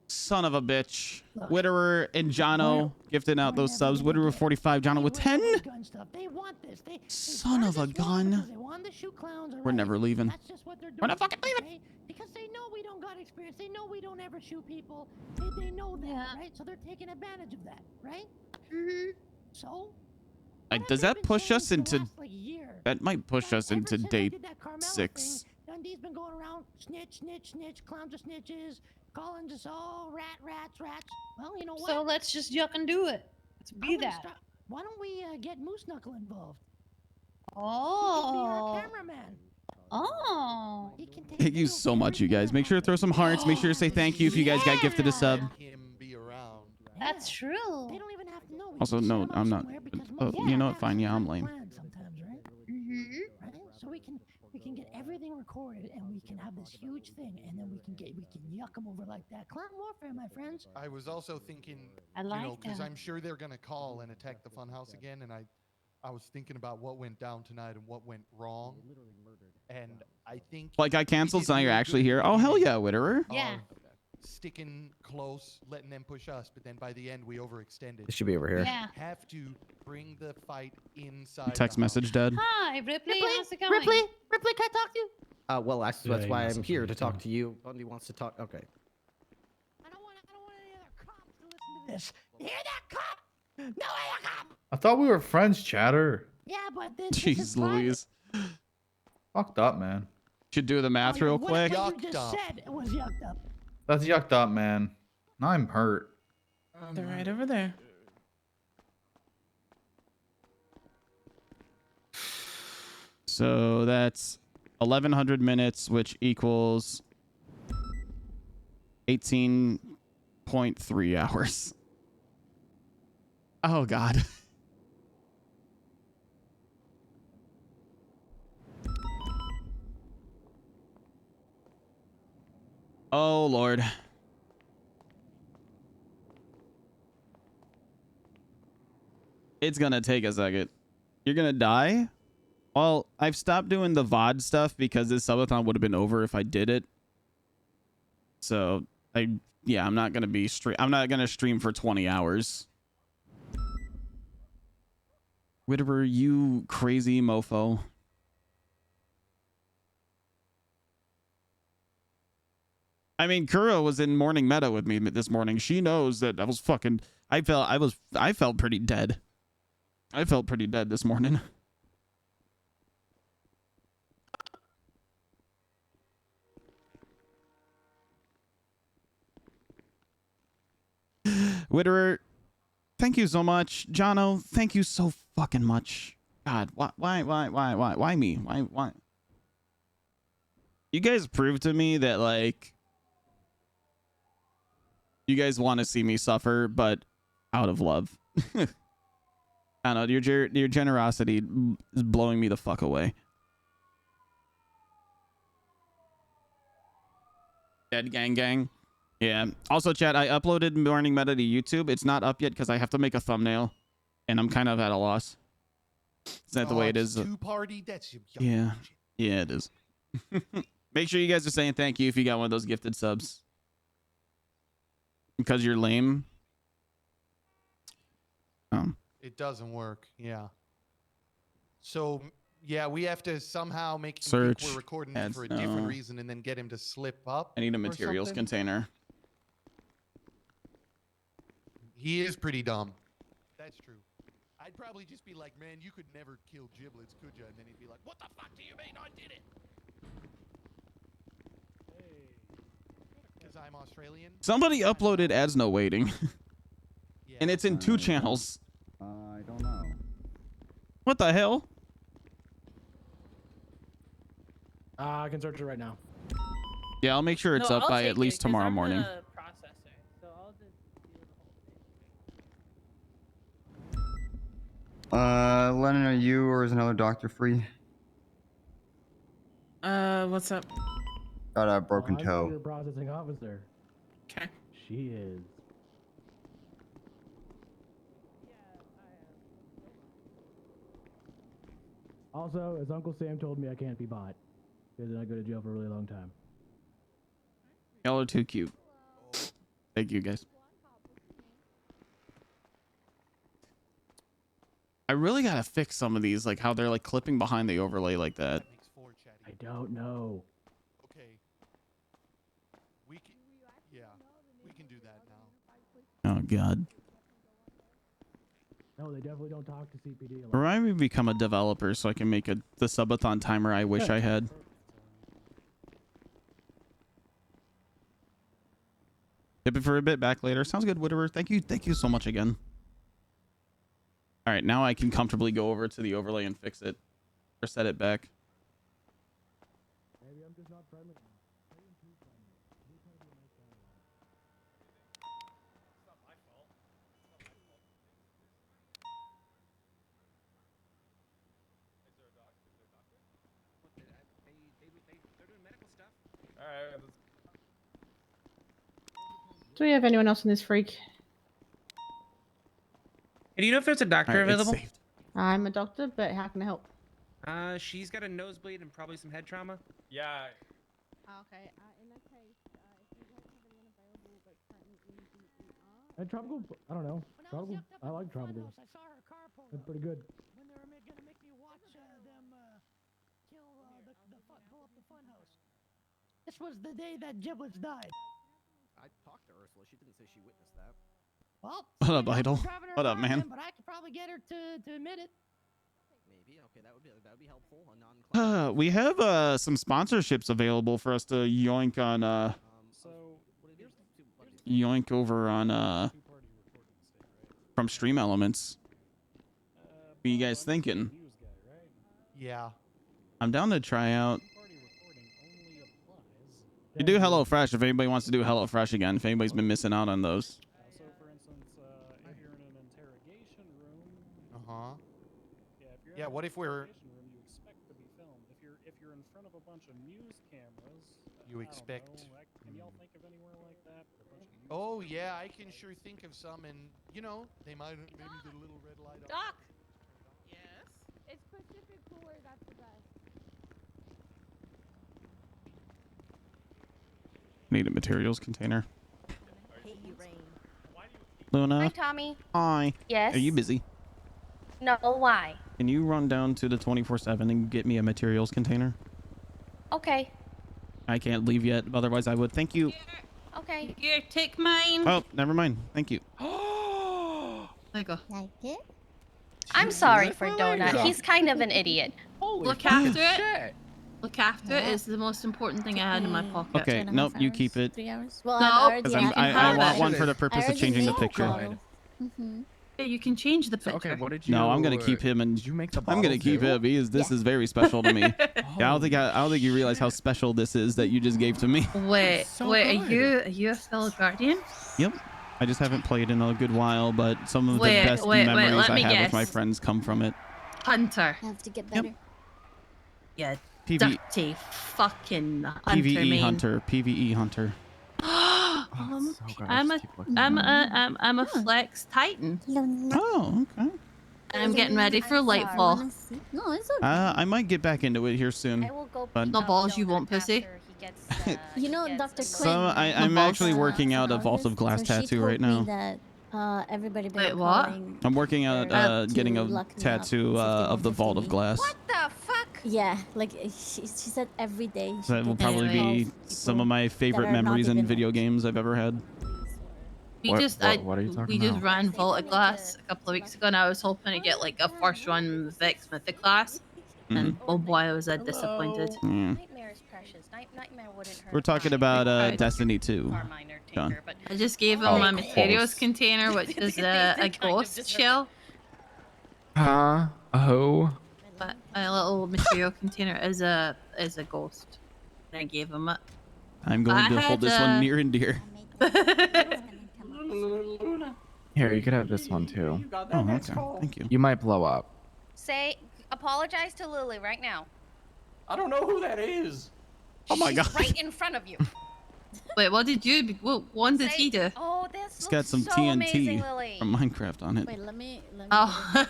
Son of a bitch. Witterer and Jono gifting out those subs. Witterer 45, Jono with 10. Gun stuff. They want this. They Son of a gun. They want to shoot clowns. We're never leaving. That's just what they're doing. We're not fucking leaving. Okay? Because they know we don't got experience. They know we don't ever shoot people. They know that, right? So they're taking advantage of that, right? Mm-hmm. So. Does that push us into... Like year. That might push us into day 6. Dundee's been going around snitch, clowns are snitches, calling us all rats. Well, you know what? So let's just yuck and do it. Let's be that. Why don't we get Moose Knuckle involved? Oh. He can be our cameraman. Oh. Thank you so much, you guys. Make sure to throw some hearts. Make sure to say thank you if you guys got gifted a sub. That's true. They don't even have to know. Also, no, I'm not. Oh, you know what? Fine. Yeah, I'm lame. Sometimes, right? Mm-hmm. Right? So we can get everything recorded and we can have this huge thing and then we can yuck them over like that. Clan warfare, my friends. I was also thinking, I like because that. I'm sure they're gonna call and attack the funhouse again, and I was thinking about what went down tonight and what went wrong, and I think Like I canceled, so now you're actually here. Oh hell yeah, Witterer. Yeah. sticking close, letting them push us, but then by the end we overextended. It should be over here. Yeah. Have to bring the fight inside. Text the message dead. Hi, Ripley. How's it going? Ripley, can I talk to you? Well, actually, Yeah, that's he why I'm messaged here me, to so- talk to you. Bundy wants to talk. Okay. I don't want any other cops to listen to this. You hear that, cop? No other cop. I thought we were friends, chatter. Yeah, but this is Jeez private. Louise. Fucked up, man. Should do the math real quick. What you just said was yucked up. That's yucked up, man. Now I'm hurt. They're right over there. So that's 1,100 minutes, which equals 18.3 hours. Oh, God. Oh, Lord. It's gonna take a second. You're gonna die? Well, I've stopped doing the VOD stuff because this subathon would have been over if I did it. So, I'm not gonna be I'm not gonna stream for 20 hours. Whitaker, you crazy mofo. I mean, Kuro was in morning meta with me this morning. She knows that I was fucking. I felt pretty dead. I felt pretty dead this morning. Whitaker, thank you so much. Jono, thank you so fucking much. God, why me? Why? You guys proved to me that, like, you guys want to see me suffer, but out of love. I don't know, your generosity is blowing me the fuck away. Dead gang. Yeah. Also, chat, I uploaded Morning Meta to YouTube. It's not up yet because I have to make a thumbnail, and I'm kind of at a loss. Is that the way it is? Two-party? That's Yeah. Yeah, it is. Make sure you guys are saying thank you if you got one of those gifted subs. Because you're lame. Oh. It doesn't work. Yeah. So yeah, we have to somehow make him Search think we're recording ads, for a different no. reason, and then get him to slip up. I need a or materials something. container. He is pretty dumb. That's true. I'd probably just be like, man, you could never kill giblets, could you? And then he'd be like, what the fuck do you mean I did it? Because I'm Australian. Somebody uploaded ads no waiting. And it's in 2 channels. I don't know. What the hell? I can search it right now. Yeah, I'll make sure it's up by at least tomorrow morning. Lennon, are you or is another doctor free? What's up? Got a broken I'm toe. your processing officer. Okay. She is. Also, as Uncle Sam told me, I can't be bought. Because then I go to jail for a really long time. Y'all are too cute. Thank you, guys. I really gotta fix some of these, like how they're like clipping behind the overlay like that. I don't know. Okay. We can. Yeah, we can do that now. Oh God. No, they definitely don't talk to CPD. Remind me to become a developer so I can make the subathon timer I wish I had. Tip it for a bit, back later. Sounds good, Whitaker. Thank you so much again. All right, now I can comfortably go over to the overlay and fix it or set it back. Maybe I'm just not friendly. Do we have anyone else in this freak? Hey, do you know if there's a doctor All right, it's available? saved. I'm a doctor, but how can I help? She's got a nosebleed and probably some head trauma. Yeah. Okay, in that case, if you guys have anyone And tropical, I don't know. Tropical, I like tropical. I saw her car pull They're up pretty good. when they were gonna make me watch them kill pull up the fun house. This was the day that Giblets died. I talked to Ursula. She didn't say she witnessed that. Well, What up, Idol? driving her What up, car man? then, But I could probably get her to admit it. Maybe. Okay, that would be helpful. A non. We have some sponsorships available for us to yoink on yoink over on from Stream Elements. What are you guys thinking? Yeah. I'm down to try out. You do HelloFresh if anybody wants to do HelloFresh again. If anybody's been missing out on those. So, for instance, if you're in an interrogation room. Yeah. What if we're? Room, you expect to be filmed. If you're in front of a bunch of news cameras. You expect. Can y'all think of anywhere like that? Oh yeah, I can sure think of some, and you know they might maybe get a little red light on. Doc. Yes. It's Pacific Cooler. That's the best. Need a materials container. Hi, Luna. Tommy. Hi. Yes? Are you busy? No, why? Can you run down to the 24/7 and get me a materials container? Okay. I can't leave yet, otherwise I would. Thank you. Okay. Here, take mine. Oh, never mind. Thank you. There you go. Like it? I'm sorry for Donut. He's kind of an idiot. Look after it. Look after it is the most important thing I had in my pocket. Okay, nope, you keep it. 3 hours? Well, No, I've already I want it. one for the purpose of changing the picture. Yeah, you can change the picture. Okay, what did you? No, I'm gonna keep him, and Did you make the I'm gonna bottle keep too? him. This is very special to me. Yeah, I don't think you realize how special this is that you just gave to me. Wait, are you a fellow guardian? Yep. I just haven't played in a good while, but some of the Wait, best wait, memories let I me have with guess. my friends come from it. Hunter. I have to get better. Yeah, PV dirty fucking hunter, PVE man. Hunter. PVE Hunter. I'm a flex titan. Oh, okay. I'm getting ready for Lightfall. No, it's okay. I might get back into it here soon. But No balls, you won't, pussy. You know, Dr. Quinn. so I'm actually working out a Vault of Glass tattoo right now. That, everybody Wait, what? I'm working out getting a lock me up tattoo of the Vault of Glass. The fuck? Yeah, like she said every day. she That will gets probably calls be some of my favorite are not memories in even video games I've ever had. We What- just what are you talking we just about? ran Vault of Glass a couple of weeks ago, and I was hoping to get like a first run Vex Mythic class, and oh boy, was I disappointed. Yeah. Nightmare is precious. Nightmare wouldn't hurt. We're talking about Destiny 2. John. I just gave him Oh, my of materials course. container, which is a ghost shell. Huh? Oh. But my little material container is a ghost. And I gave him it. I'm going I to hold had, this one near and dear. Here, you could have this one too. Oh, okay. Thank you. You might blow up. Apologize to Lily right now. I don't know who that is. Oh my She's god. right in front of you. Wait, what did you? What one did he do? Oh, this It's got some so amazing, TNT Lily. from Minecraft on it. Wait, let me. Oh.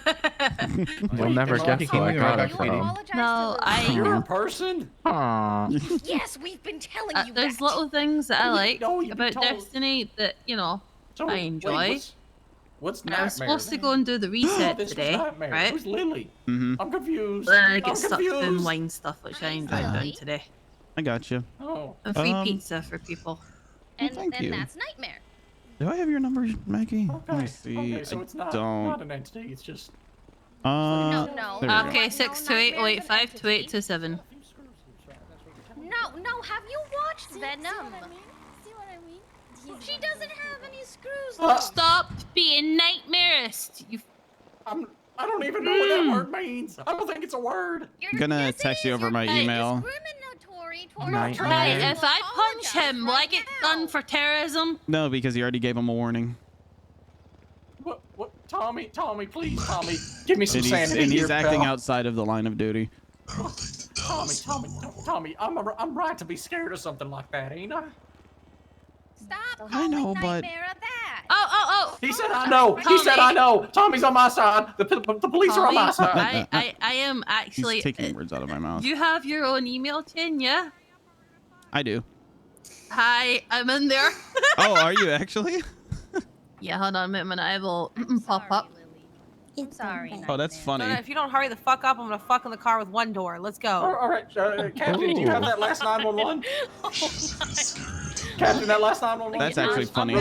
You'll never guess who I got it from. No, You're a I. person. Aw. Yes, we've been telling you There's that. little things that I like No, you've about been told. Destiny that So, I wait, enjoy. what's And I was Nightmare? supposed to go and do the reset This was today, Nightmare. right? Who's Lily? Mm-hmm. I'm confused. Then I I'm get stuck doing confused. wine stuff, which I enjoyed doing today. I got you. Oh. And free pizza for people. And thank then you. that's Nightmare. Do I have your number, Maggie? Okay. Let me see. Okay, so I it's not don't. an entity. It's just. No. There we go. Okay, 628-085-2827. No, have you watched Venom? See what I mean? She doesn't have any screws. Stop being nightmarist. You. I don't even know what that word means. I don't think it's a word. I'm gonna text you over my email. Hey, if I punch him, will I get done for terrorism? No, because you already gave him a warning. What? Tommy, please, Tommy, give me some And sanity he's here, acting pal. outside of the line of duty. Tommy, I'm right to be scared of something like that, ain't I? Stop I know, but Nightmare of that. Oh! He said I know. He said I know. Tommy's on my side. The police are on my Tommy, side. I am actually. he's taking words out of my mouth. You have your own email chain, yeah? I do. Hi, I'm in there. Oh, are you actually? Yeah, hold on a minute. I will pop up. I'm sorry. Oh, that's funny. If you don't hurry the fuck up, I'm gonna fuck in the car with one door. Let's go. All right, Captain, do you have that last 911? Captain, that last 911. That's actually funny.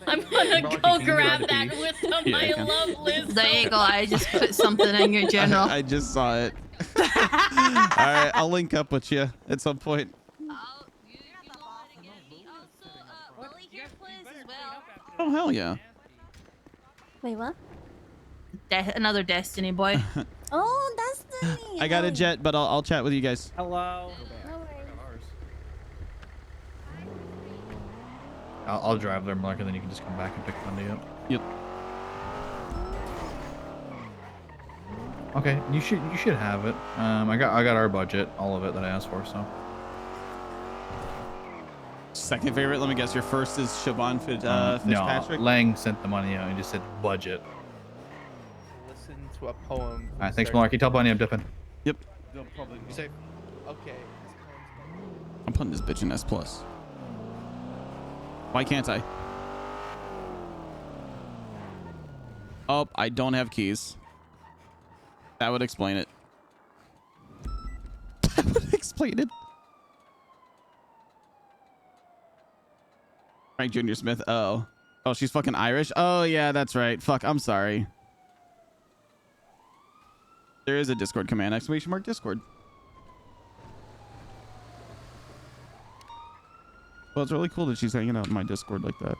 I'm gonna go grab that with my love list. There you go. I just put something in your general. I just saw it. All right, I'll link up with you at some point. Oh hell yeah! Wait, what? Another Destiny boy. Oh, Destiny. I got a jet, but I'll chat with you guys. Hello. I'll drive there, Melarky, and then you can just come back and pick Bundy up. Yep. Okay, you should have it. I got our budget, all of it that I asked for. So. Second favorite. Let me guess. Your first is Siobhan Fitzpatrick. No, Lang sent the money out and just said budget. Listen to a poem. All right, thanks, Melarky. Tell Bunny I'm dipping. Yep. They'll probably be safe. Okay. I'm putting this bitch in S+. Why can't I? Oh, I don't have keys. That would explain it. That would explain it. Frank Jr. Smith. Oh, she's fucking Irish. Oh yeah, that's right. Fuck, I'm sorry. There is a Discord command. ! Discord. Well, it's really cool that she's hanging out in my Discord like that.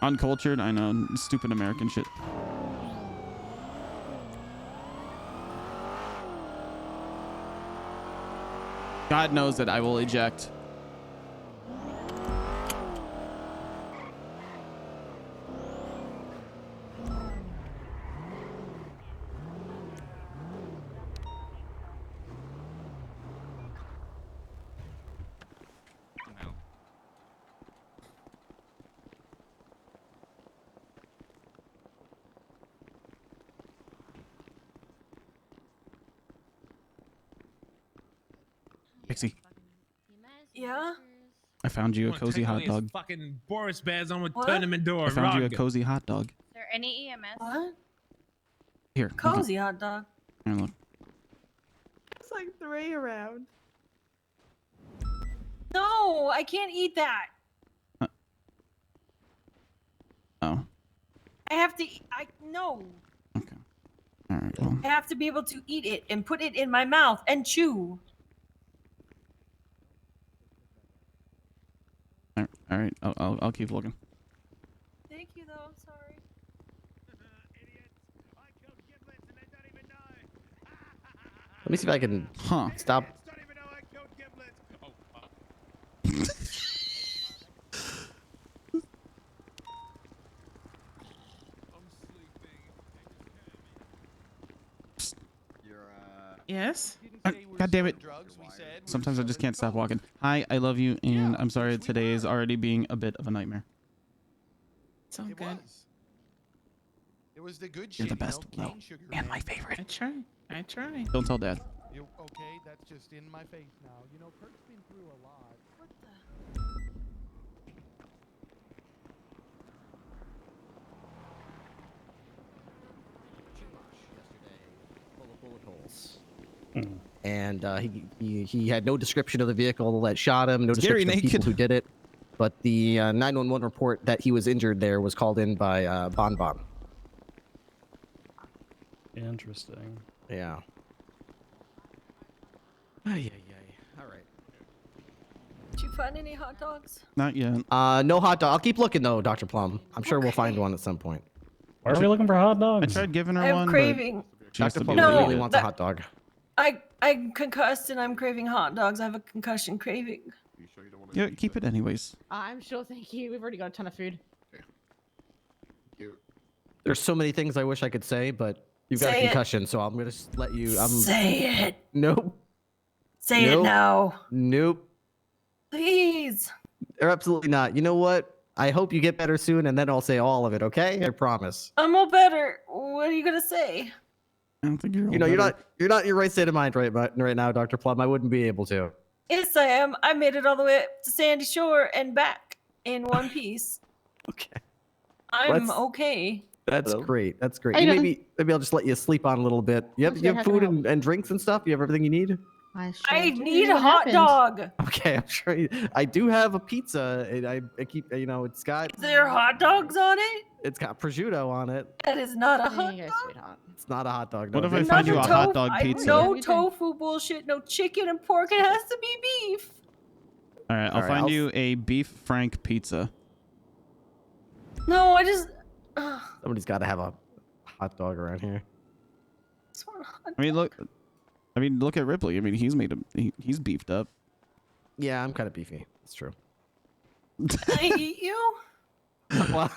Uncultured, I know. Stupid American shit. God knows that I will eject. Pixie, Yeah? I found you a cozy hot dog. Fucking Boris Bears, I'm gonna What? turn him into a I found you a rug. cozy hot dog. Is there any EMS? What? Here. Cozy hot dog. Here, look. It's like 3 around. No, I can't eat that. Oh. I have to. No. All right. Well. I have to be able to eat it and put it in my mouth and chew. All right. I'll keep looking. Thank you, though. I'm sorry. Let me see if I can stop. Yes? God damn it. Sometimes I just can't stop walking. Hi, I love you, and I'm sorry today is already being a bit of a nightmare. It's all good. It was the good You're shit. the best. You know, No. cane sugar, And man. my favorite. I try. Don't tell Dad. You okay? That's just in my face now. You know, Kurt's been through a lot. What the? Bullet holes. And he had no description of the vehicle that shot him, no Scary description of naked. people who did it. But the 911 report that he was injured there was called in by Bon Bon. Interesting. Yeah. All right. Did you find any hot dogs? Not yet. No hot dog. I'll keep looking though, Dr. Plum. I'm sure we'll find one at some point. Why are we looking for hot I dogs? tried giving her I have one. craving. But she has Dr. to be Plum No, really wants a hot dog. I'm concussed and I'm craving hot dogs. I have a concussion craving. Yeah, keep it anyways. I'm sure, thank you. We've already got a ton of food. There's so many things I wish I could say, but you've got Say a it. concussion, so I'm gonna just let you. Say it. Nope. Say Nope. it now. Nope. Please. Absolutely not. You know what? I hope you get better soon, and then I'll say all of it. Okay? I promise. I'm all better. What are you gonna say? I don't think you're. You know, you're not in your right state of mind right now, Dr. Plum. I wouldn't be able to. Yes, I am. I made it all the way up to Sandy Shore and back in one piece. Okay. I'm Let's- okay. That's great. That's great. How you doing? Maybe I'll just let you sleep on a little bit. You have, Sounds you good. have How can I food help? and drinks and stuff? You have everything you need? I do. need a What hot happened? dog. Okay, I'm sure. I do have a pizza. And I keep, it's got Is there hot dogs on it? it's got prosciutto on it. That is not a There hot you go, dog. sweetheart. It's not a hot dog. What no. if I find you a hot dog pizza? No tofu bullshit, no chicken and pork. It has to be beef. All right, I'll find you a beef frank pizza. No, I just. Somebody's got to have a hot dog around here. I mean, look at Ripley. I mean, he's he's beefed up. Yeah, I'm kind of beefy. That's true. Can I eat you? Well,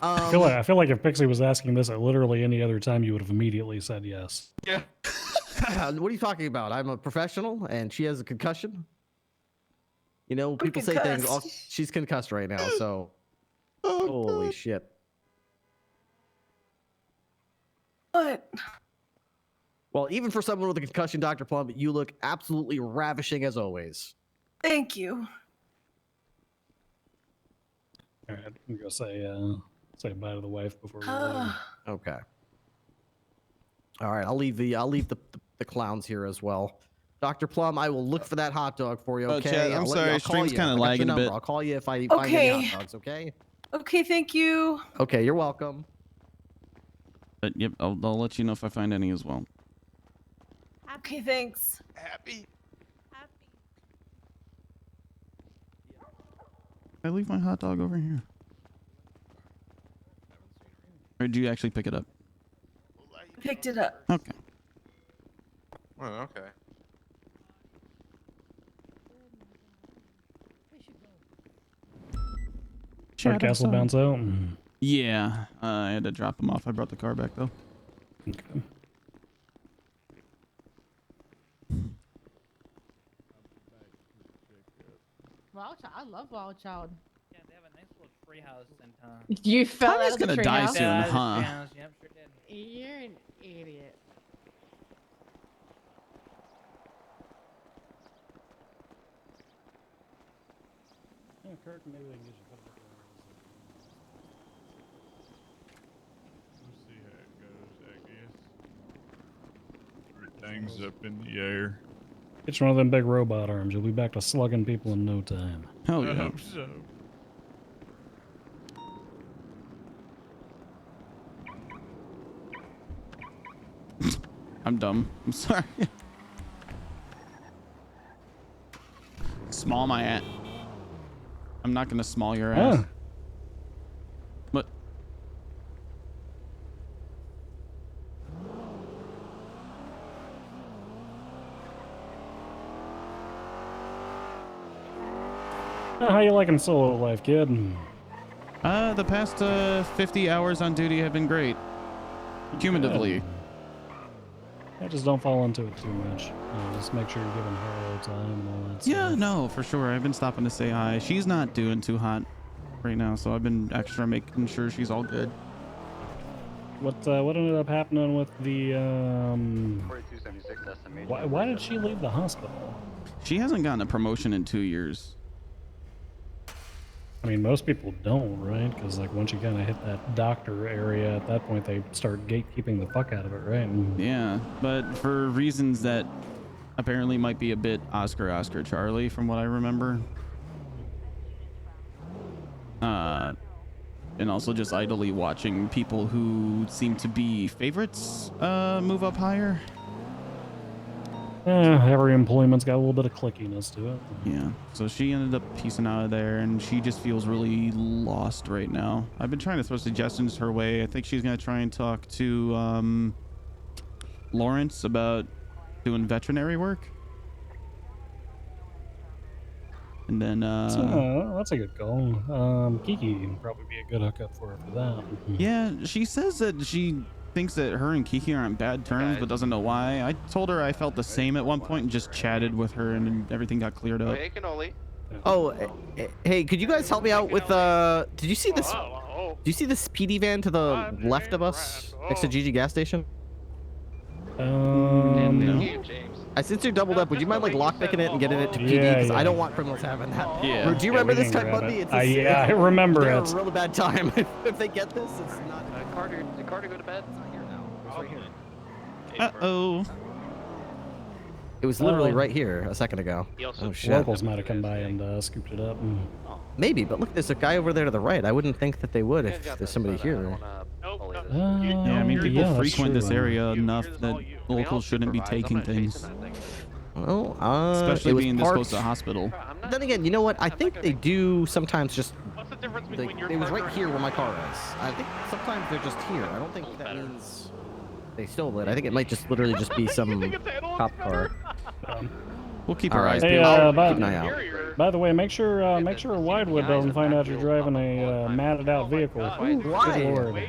I feel like if Pixie was asking this at literally any other time, you would have immediately said yes. Yeah. What are you talking about? I'm a professional, and she has a concussion. You know, people say things. Oh, she's concussed right now, so. Holy shit. What? Well, even for someone with a concussion, Dr. Plum, you look absolutely ravishing as always. Thank you. All right, I'm gonna say bye to the wife before we leave. Okay. All right, I'll leave the clowns here as well. Dr. Plum, I will look for that hot dog for you, Oh, okay? Chad, I'm sorry, stream's kind of lagging a bit. I'll call you if I find any hot dogs, okay? Okay, thank you. Okay, you're welcome. But yep, I'll let you know if I find any as well. Okay, thanks. Happy. I leave my hot dog over here. Or did you actually pick it up? Picked it up. Okay. Oh, okay. Our castle bounce out. Yeah, I had to drop him off. I brought the car back though. Okay. Wild Child. I love Wild Child. Yeah, they have a nice little treehouse and You fell Tommy's out of the gonna die treehouse? soon, huh? Yep, sure did. You're an idiot. Yeah, Kirk, maybe they can get you put it We'll see how it goes, I guess. Everything's up in the air. Get you one of them big robot arms. You'll be back to slugging people in no time. Hell I yeah. hope so. I'm dumb. I'm sorry. Small my ass. I'm not gonna small your ass. Ah. What? How you liking solo life, kid? The past 50 hours on duty have been great. Cumulatively. Yeah, just don't fall into it too much. Just make sure you're giving her a little time and all that Yeah, stuff. no, for sure. I've been stopping to say hi. She's not doing too hot right now, so I've been extra making sure she's all good. What ended up happening with the 4276 estimate. why did she leave the hospital? She hasn't gotten a promotion in 2 years. I mean, most people don't, right? Because like once you kind of hit that doctor area, at that point they start gatekeeping the fuck out of it, right? And Yeah, but for reasons that apparently might be a bit Oscar Charlie from what I remember. And also just idly watching people who seem to be favorites move up higher. every employment's got a little bit of clickiness to it. Yeah, so she ended up piecing out of there, and she just feels really lost right now. I've been trying to throw suggestions her way. I think she's going to try and talk to Lawrence about doing veterinary work. And then that's a good call. Kiki can probably be a good hookup for her for that. yeah, she says that she thinks that her and Kiki are on bad terms, but doesn't know why. I told her I felt the same at one point and just chatted with her, and everything got cleared up. Hey, cannoli. Oh, hey, could you guys help me out with did you see this? Do you see this PD van to the left of us, next to GG gas station? No. Since you're doubled up, would you mind like lockpicking it and getting it to PD? Because I don't want criminals having that. Yeah. Do you remember we this can time, grab Bundy? it. Yeah, I remember they're it. a really bad time. If they get this, it's not. Did Carter go to bed? It's not here now. It's right here. Uh-oh. It was literally right here a second ago. Oh shit. Locals might have come by and scooped it up. Maybe, but look, there's a guy over there to the right. I wouldn't think that they would if there's somebody here. Yeah, I mean, people yeah, that's frequent this true. area enough that locals shouldn't be taking things. Well, Especially it was being this close parked. to a hospital. Then again, you know what? I think they do sometimes just. It was right here where my car is. I think sometimes they're just here. I don't think that means they stole it. I think it might just literally just be some cop car. We'll keep our eyes Hey, peeled. Keep an eye out. by the way, make sure Widewood doesn't find out you're driving a matted out vehicle. Ooh, Why? good lord.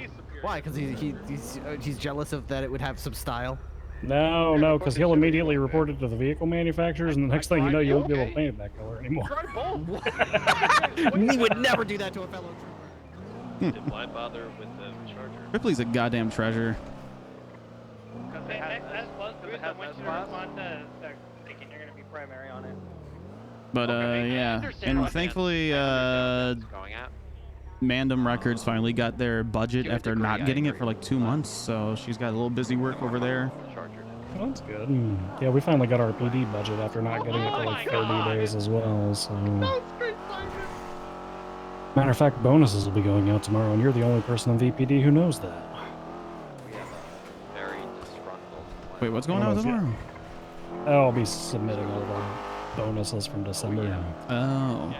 Why? Because he's jealous of that it would have some style. No, because he'll immediately report it to the vehicle manufacturers, and the next thing you know, you won't be able to paint it that color anymore. He would never do that to a fellow trooper. Why bother with the charger? Ripley's a goddamn treasure. Thinking you're gonna be primary on it. But yeah, and thankfully Mandem Records finally got their budget after not getting it for like 2 months, so she's got a little busy work over there. Well, that's good. Yeah, we finally got our PD budget after not getting it for like 30 days as well, so... Matter of fact, bonuses will be going out tomorrow, and you're the only person on VPD who knows that. Wait, what's going on tomorrow? I'll be submitting all the bonuses from December. Oh.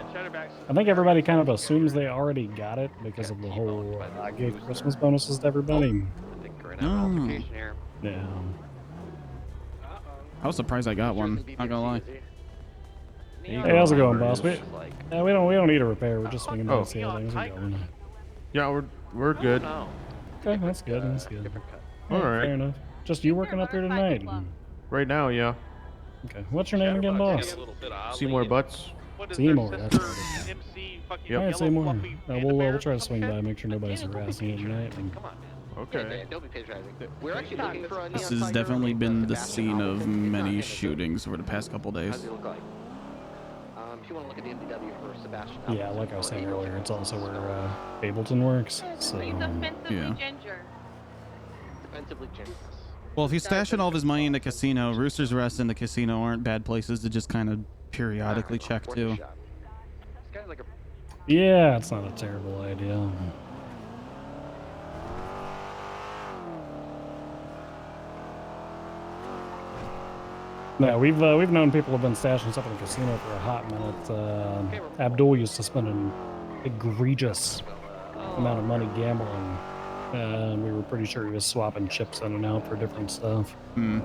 I think everybody kind of assumes they already got it because of the whole I gave Christmas bonuses to everybody. Oh. Yeah. I was surprised I got one. Not gonna lie. Hey, how's it going, boss? We don't need a repair. We're just swinging by to see how things are going. Yeah, we're good. Okay, that's good. That's good. All right. Fair enough. Just you working up here tonight? Right now, yeah. Okay. What's your name again, boss? Seymour Butts. Seymour. That's right. Yep. All right, Seymour. We'll try to swing by, make sure nobody's harassing you tonight. Okay. We're actually looking for a This has definitely been the scene of many shootings over the past couple days. If you want to look at the MDW for Sebastian. Yeah, like I was saying earlier, it's also where Ableton works. So yeah. Defensively ginger. Well, if he's stashing all of his money in the casino, Rooster's Rest and the casino aren't bad places to just kind of periodically check too. yeah, it's not a terrible idea. No, we've known people have been stashing stuff in the casino for a hot minute. Abdul used to spend an egregious amount of money gambling, and we were pretty sure he was swapping chips in and out for different stuff. Hmm.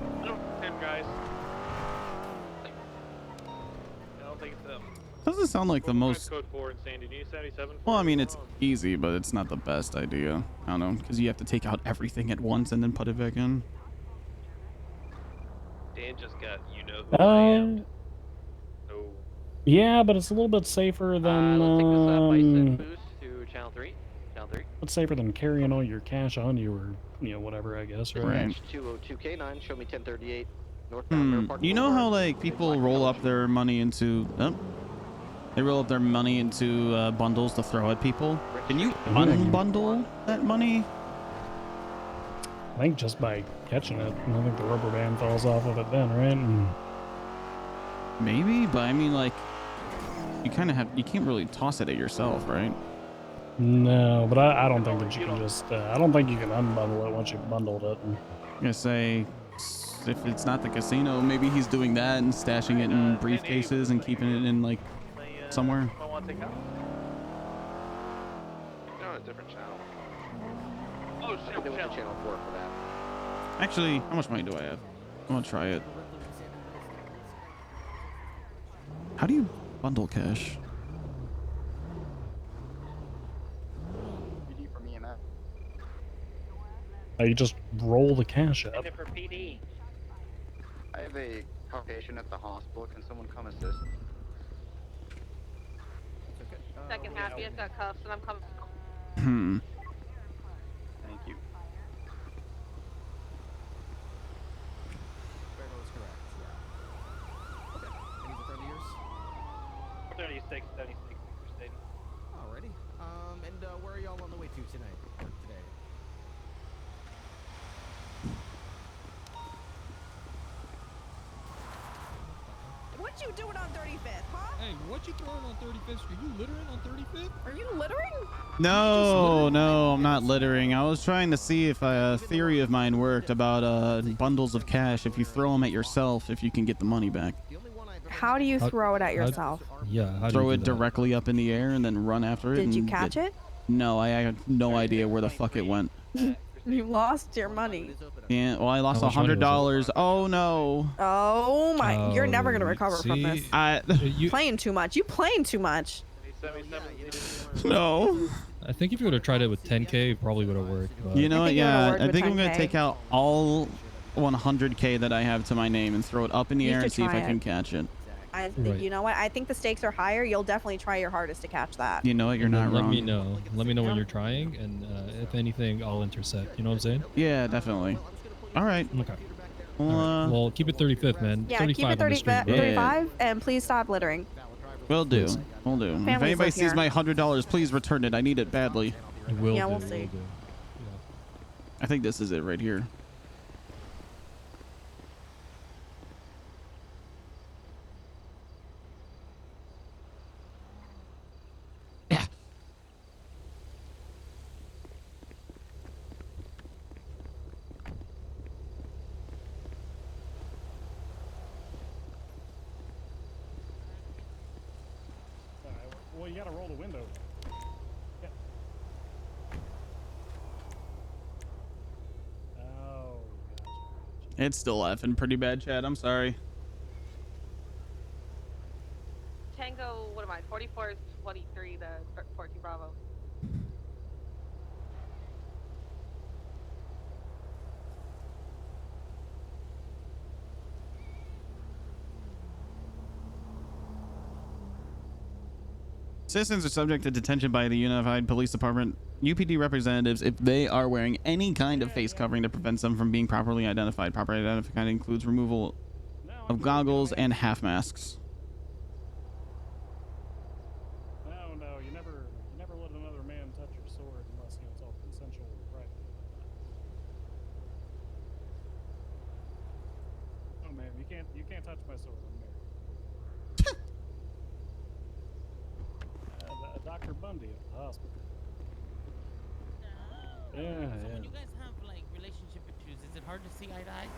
Doesn't sound like the most. Well, I mean, it's easy, but it's not the best idea. I don't know, because you have to take out everything at once and then put it back in. Dan just got who I am. Yeah, but it's a little bit safer than it's safer than carrying all your cash on you, or whatever, I guess, right? 202K9, show me 1038 northbound. You know how like people roll up their money into they roll up their money into bundles to throw at people? Can you unbundle that money? I think just by catching it. I think the rubber band falls off of it then, right? Maybe, but I mean, like, you kind of you can't really toss it at yourself, right? No, but I don't think that you can just, I don't think you can unbundle it once you've bundled it. I'm gonna say, if it's not the casino, maybe he's doing that and stashing it in briefcases and keeping it in, like, somewhere. No, a different channel. Oh, channel 4 for that. Actually, how much money do I have? I want to try it. How do you bundle cash? VPD for me and that. You just roll the cash up. For PD. I have a patient at the hospital. Can someone come assist? Second half, he has got cuffs, and I'm coming. 36, 76, Cooper Stadium. Alrighty. And where are y'all on the way to tonight? Or today? What you doing on 35th, huh? Hey, what you throwing on 35th Street? You littering on 35th? Are you littering? No, no, I'm not littering. I was trying to see if a theory of mine worked about bundles of cash. If you throw them at yourself, if you can get the money back. How do you throw it at yourself? Yeah, how do Throw you it do that? directly up in the air and then run after it. Did you and catch it? No, I had no idea where the fuck it went. You lost your money. Yeah, well, I lost How much money $100. Oh no. Oh my! You're never gonna recover from this. You Playing too much. You playing too much. No. I think if you would have tried it with 10K, it probably would have worked. But... You know what? Yeah, I think I'm gonna 10K. take out all 100K that I have to my name and throw it up in the You air and should see if I try can it. catch it. I think Right. you know what? I think the stakes are higher. You'll definitely try your hardest to catch that. You know what? You're And then not let wrong. me know. Let me know when you're trying, and if anything, I'll intercept. You know what I'm saying? Yeah, definitely. All right. Okay. Well, All right. Well, keep it 35th, man. Yeah, 35 keep it on the 30, street, bro. 35, and please stop littering. Will do. Will do. If Families anybody live sees here. my $100, please return it. I need it badly. Will Yeah, do, we'll see. will do. I think this is it right here. Well, you gotta roll the window. Yeah. Oh, It's still effing pretty bad, Chad. I'm sorry. Tango, what am I? 44 23 to 14 Bravo. Citizens are subject to detention by the Unified Police Department UPD representatives if they are wearing any kind of face covering that prevents them from being properly identified. Proper identification includes removal of goggles and half masks. No, you never let another man touch your sword unless it's all consensual and private. Oh man, you can't touch my sword. I'm married. Dr. Bundy at the hospital. Yeah, So yeah. when you guys have like relationship issues, is it hard to see eye to eye?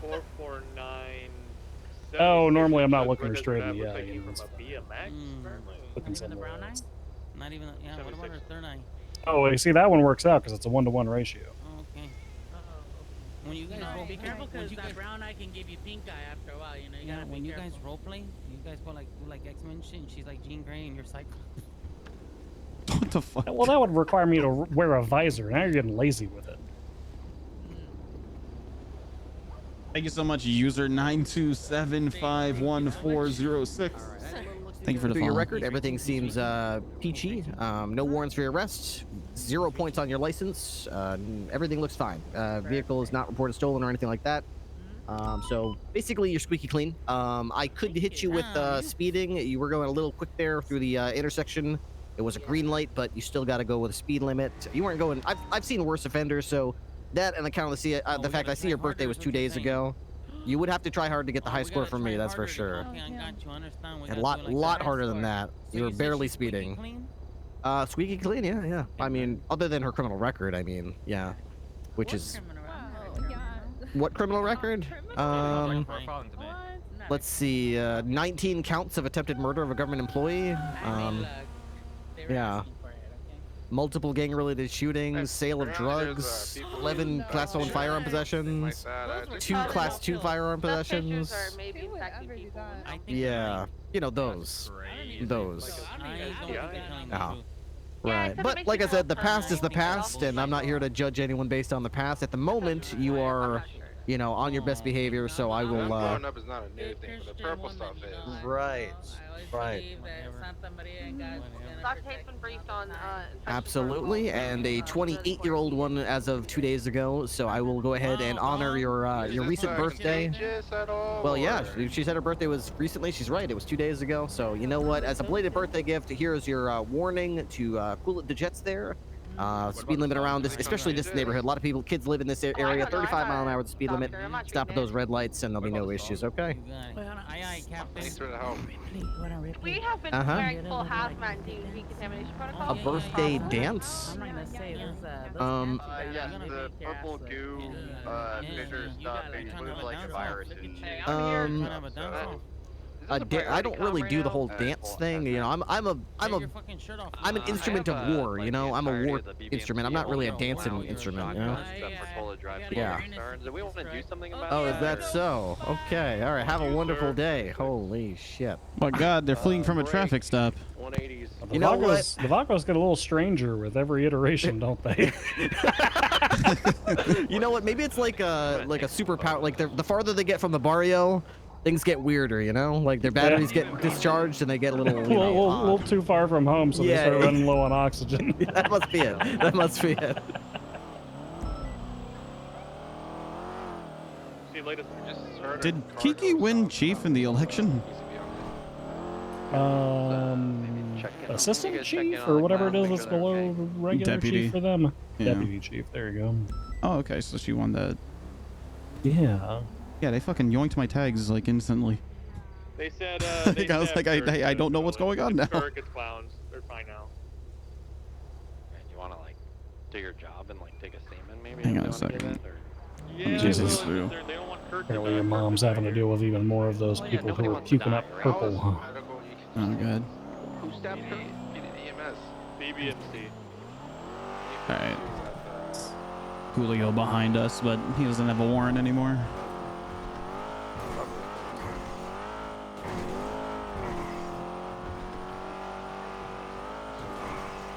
449. Oh, normally I'm not looking her straight in the eye. From It's a BMX, apparently. looking Not even the somewhere brown eye? else. Not even, yeah, what about her third eye? Oh, well, you see, that one works out because it's a 1-to-1 ratio. Oh, okay. When you guys role Be play, careful when because you that guys, brown eye can give you pink eye after a while. You know, you yeah, gotta when be you careful. guys role play, you guys go like do like X-Men shit, and she's like Jean Grey and you're Cyclops. What the fuck? Well, that would require me to wear a visor. Now you're getting lazy with it. Thank you so much, user 927514006. Thank you for the Through your follow. record, everything seems peachy. No warrants for your arrest. 0 points on your license. Everything looks fine. Vehicle is not reported stolen or anything like that. So basically, you're squeaky clean. I could hit you with speeding. You were going a little quick there through the intersection. It was a green light, but you still got to go with a speed limit. You weren't going. I've seen worse offenders. So that and the count of the fact I see your birthday was 2 days ago. You would have to try hard to get the high score from me. That's for sure. Okay, I got you. Understand. We A gotta do it like lot that. harder than that. So You were said barely she's squeaky speeding. clean? Squeaky clean, yeah. I mean, other than her criminal record, I mean, yeah. Which is what criminal record? Let's see, 19 counts of attempted murder of a government employee. Yeah. Multiple gang-related shootings, sale of drugs, 11 Class 1 firearm possessions, 2 Class 2 firearm possessions. Yeah, you know those. Yeah. Right. But like I said, the past is the past, and I'm not here to judge anyone based on the past. At the moment, you are you know, on your best behavior. So I will. Growing up is not a new thing, but the purple stuff is. Right. Right. Socrate's been briefed on Absolutely, and a 28-year-old one as of 2 days ago. So I will go ahead and honor your recent birthday. Well, yeah, she said her birthday was recently. She's right. It was 2 days ago. So you know what? As a belated birthday gift, here's your warning to cool the jets there. Speed limit around this, especially this neighborhood. A lot of kids live in this area. 35 mile an hour the speed limit. Stop at those red lights, and there'll be no issues. Okay. Thanks for the help. We have been wearing full hazmat due to decontamination protocol. A birthday dance? Yeah, the purple goo, bitter stuff, it moves like a virus. I don't really do the whole dance thing, you know. I'm an instrument of war, you know. I'm a war instrument. I'm not really a dancing instrument, you know. Yeah. Oh, is that so? Okay. All right. Have a wonderful day. Holy shit. My God, they're fleeing from a traffic stop. The Vacos get a little stranger with every iteration, don't they? You know what? Maybe it's like a superpower. Like the farther they get from the barrio, things get weirder, you know? Like their batteries get discharged and they get a little, you know, a little too far from home, so they start running low on oxygen. That must be it. That must be it. Did Kiki win chief in the election? Assistant chief or whatever it is that's below regular Deputy. chief for them. Yeah. Deputy chief, there you go. Oh, okay, so she won that. Yeah. Yeah, they fucking yoinked my tags like instantly. They said. I was like, I don't know what's going on now. Circus clowns. They're fine now. And you want to like do your job and like take a semen maybe? Hang on a second. Yeah, Jesus. they don't want Kirk. Apparently your mom's having to deal with even more of those people who are puking up purple. Oh, God. Who stabbed her? EMS. BBMC. Alright. Julio behind us, but he doesn't have a warrant anymore.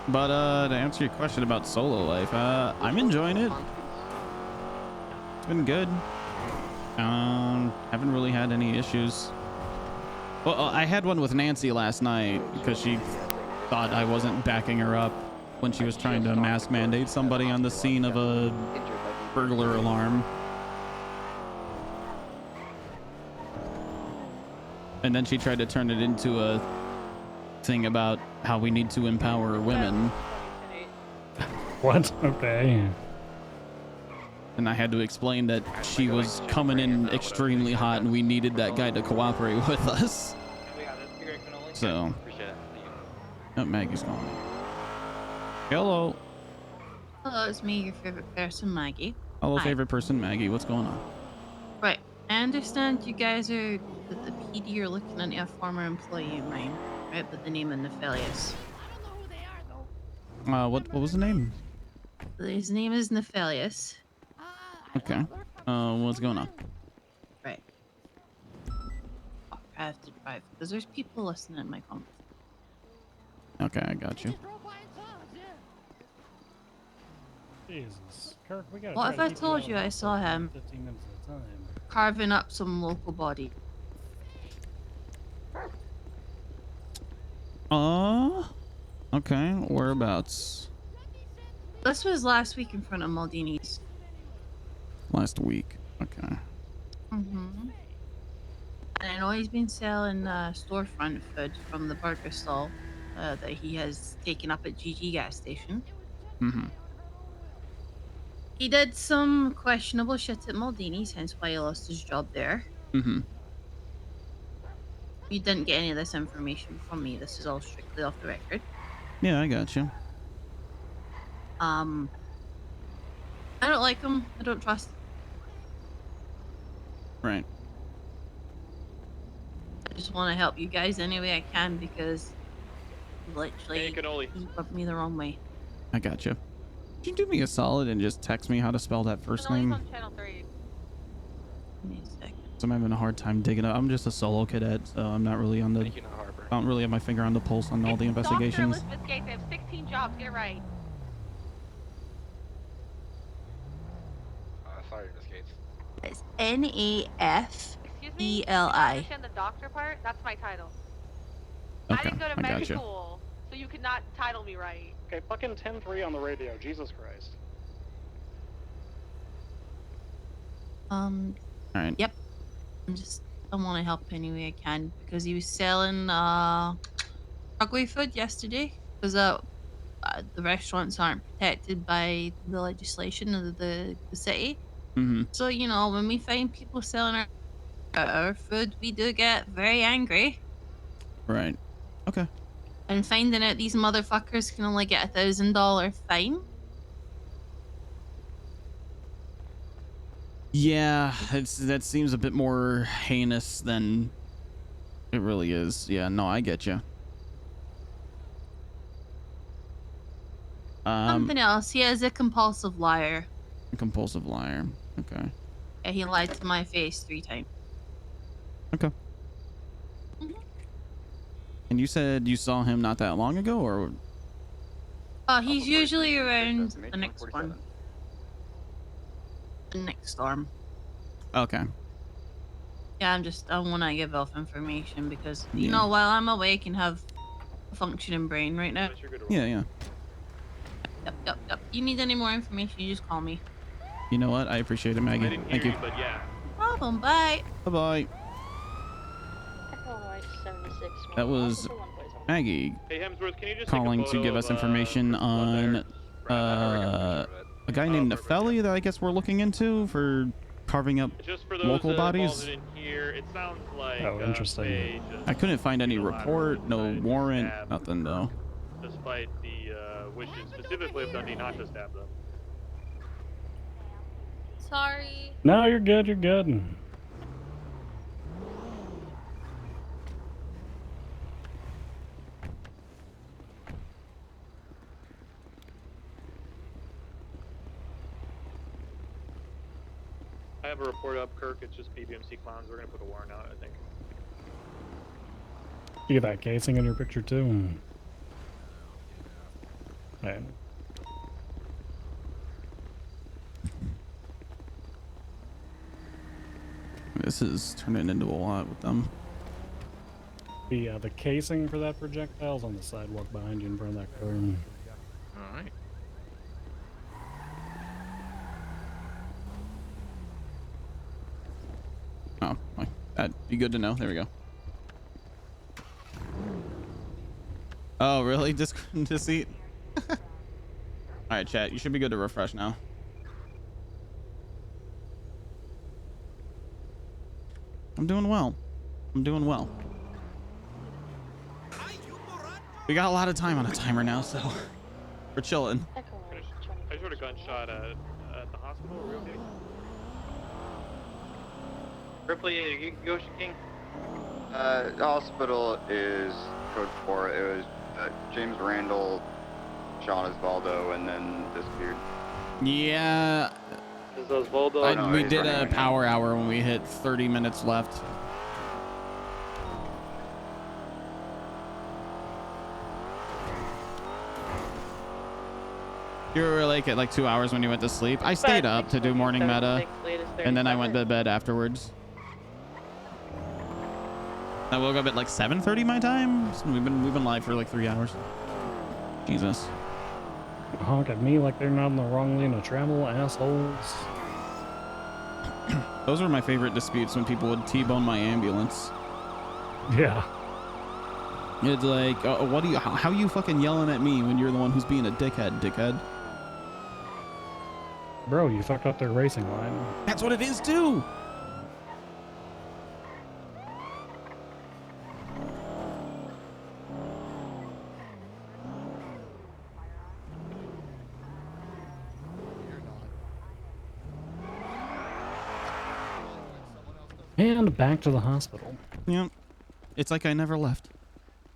But to answer your question about solo life, I'm enjoying it. It's been good. Haven't really had any issues. Well, I had one with Nancy last night because she thought I wasn't backing her up when she was trying to mask mandate somebody on the scene of a burglar alarm. And then she tried to turn it into a thing about how we need to empower women. What? Okay. And I had to explain that she was coming in extremely hot and we needed that guy to cooperate with us. So, oh, Maggie's calling. Hello. Hello, it's me, your favorite person, Maggie. Hello, Hi. favorite person, Maggie. What's going on? Right. I understand you guys are, that the PD are looking at a former employee of mine, right, with the name of Nephilius. What was the name? His name is Nephilius. Okay. What's going on? Right. I have to drive, because there's people listening to my conversation. Okay, I got you. Jesus. Kirk, we gotta What try if to I keep told on you I saw him 15 minutes at a time. carving up some local body? Okay. Whereabouts? This was last week in front of Maldini's. Last week. Okay. Mm-hmm. And I know he's been selling storefront food from the burger stall that he has taken up at GG gas station. Mm-hmm. He did some questionable shit at Maldini's, hence why he lost his job there. Mm-hmm. You didn't get any of this information from me. This is all strictly off the record. Yeah, I got you. I don't like him. I don't trust him. Right. I just want to help you guys any way I can because literally he rubbed me the wrong way. I got you. Can you do me a solid and just text me how to spell that first name? On channel 3. Give me a second. So I'm having a hard time digging up. I'm just a solo cadet, so I'm not really on the. I don't really have my finger on the pulse on all the investigations. Dr. Elizabeth Gates, I have 16 jobs. Get it right. Sorry, Miss Gates. It's N-A-F-E-L-I. Excuse me? Do you not understand the doctor part? That's my title. I Okay, didn't go to I med gotcha. school, so you could not title me right. Okay, fucking 10-3 on the radio. Jesus Christ. All right. Yep. I want to help any way I can because he was selling Subway food yesterday because the restaurants aren't protected by the legislation of the city. Mm-hmm. So, you know, when we find people selling our food, we do get very angry. Right. Okay. And finding out these motherfuckers can only get $1,000 fine. Yeah, that seems a bit more heinous than it really is. Yeah, no, I get you. Something else. He is a compulsive liar. Compulsive liar. Okay. Yeah, he lied to my face 3 times. Okay. And you said you saw him not that long ago, or? He's usually around the next one. The next storm. Okay. Yeah, I want to give off information because, you Yeah. know, while I'm awake and have a functioning brain right now. Yeah, yeah. Yep. You need any more information, you just call me. You know what? I appreciate it, Maggie. Thank you. But yeah. Problem, bye. Bye-bye. That was Maggie Hey, Hemsworth, can you just calling take a to photo give us of, information on a guy named Nepheli that I guess we're looking into for carving up just for those local bodies. balls in here, it sounds like Oh, interesting. Faye just I couldn't find any report, no warrant, nothing though. despite the wishes specifically of Dundee not to stab them. Sorry. No, you're good. You're good. I have a report up, Kirk. It's just BBMC clowns. We're gonna put a warrant out, I think. You get that casing in your picture too. Right. This is turning into a lot with them. The casing for that projectile's on the sidewalk behind you in front of that car. All right. Oh, that'd be good to know. There we go. Oh, really? Deceit? All right, chat. You should be good to refresh now. I'm doing well. I'm doing well. We got a lot of time on a timer now, so we're chilling. I just heard a gunshot at the hospital. Are we okay? Ripley, Yoshi King. The hospital is code 4. It was James Randall, Sean Osvaldo, and then disappeared. Yeah. Is Osvaldo? We did a power hour when we hit 30 minutes left. You were awake at like 2 hours when you went to sleep. I stayed up to do morning meta, and then I went to bed afterwards. I woke up at like 7:30 my time. So we've been live for like 3 hours. Jesus. Honk at me like they're not in the wrong lane of travel, assholes. Those were my favorite disputes, when people would T-bone my ambulance. Yeah. It's like, what do you? How you fucking yelling at me when you're the one who's being a dickhead? Bro, you fucked up their racing line. That's what it is too. And back to the hospital. Yep. It's like I never left.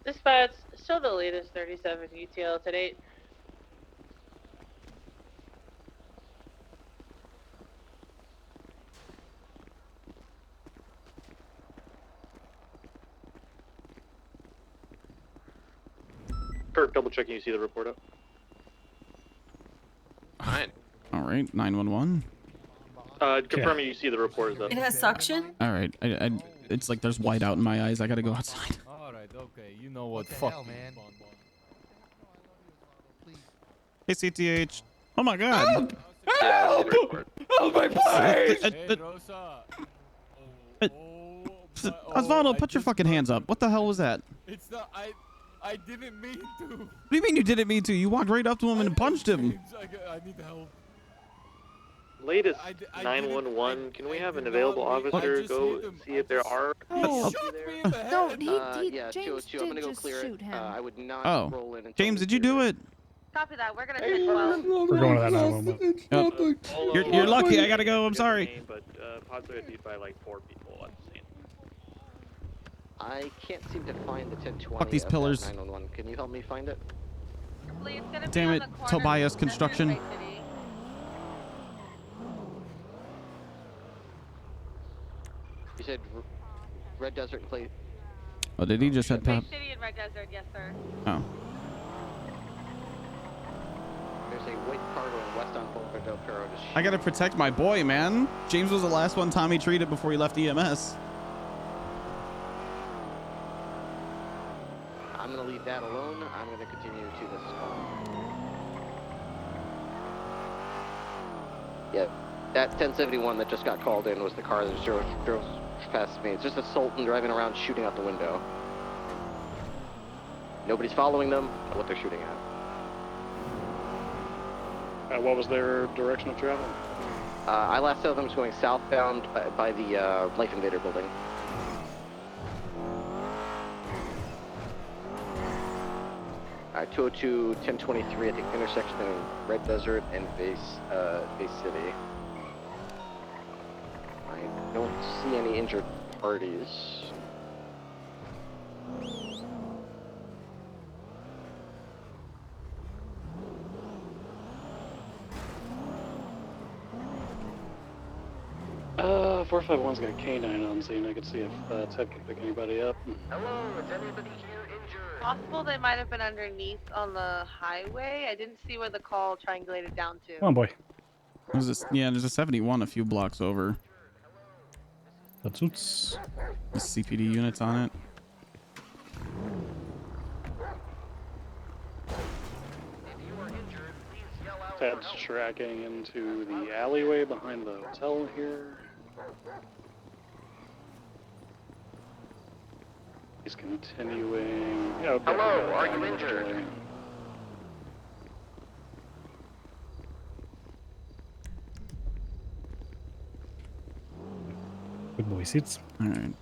Dispatch, show the latest 37 detail to date. Kirk, double checking you see the report up. All right, 911. Confirming you see the report though. It has suction. All right. It's like there's white out in my eyes. I gotta go outside. All right, okay. You know what? the Fuck hell, you, man? Hey, CTH. Oh my God. Yeah, Help me, please. Hey, Rosa. Osvaldo, put your fucking hands up. What the hell was that? It's not. I didn't mean to. What do you mean you didn't mean to? You walked right up to him and punched him. I need help. Latest 911. Can we have an available officer go see if there are? No, Yeah, James 202, I'm gonna go just clear shoot it. him. I would not roll Oh, in until James, did you do it? Copy that. We're gonna take 12. We're going to that 911. Yep. You're lucky. I gotta go. I'm sorry. But possibly it'd be by like 4 people at the scene. I can't seem to find the 1020. Fuck these pillars. 911. Can you help me find it? Please, gonna Damn it, Tobias Construction. You said Red Desert plate. Oh, did he just head pop? City and Red Desert, yes, sir. Oh. There's a white cargo in west on Boulevard Del Perro. I gotta protect my boy, man. James was the last one Tommy treated before he left EMS. I'm gonna leave that alone. I'm gonna continue to this call. Yeah, that 1071 that just got called in was the car that drove past me. It's just a Sultan driving around shooting out the window. Nobody's following them, what they're shooting at. What was their direction of travel? I last saw them was going southbound by the Life Invader building. Alright, 202, 1023 at the intersection of Red Desert and Base City. I don't see any injured parties. Uh, 451's got a canine on scene. I could see if Ted can pick anybody up. Hello, is anybody here injured? Possible they might have been underneath on the highway. I didn't see where the call triangulated down to. Come on, boy. There's a 71 a few blocks over. That suits. The CPD units on it. Ted's tracking into the alleyway behind the hotel here. He's continuing. Yeah, okay, hello, are you injured? Good boy seats. All right.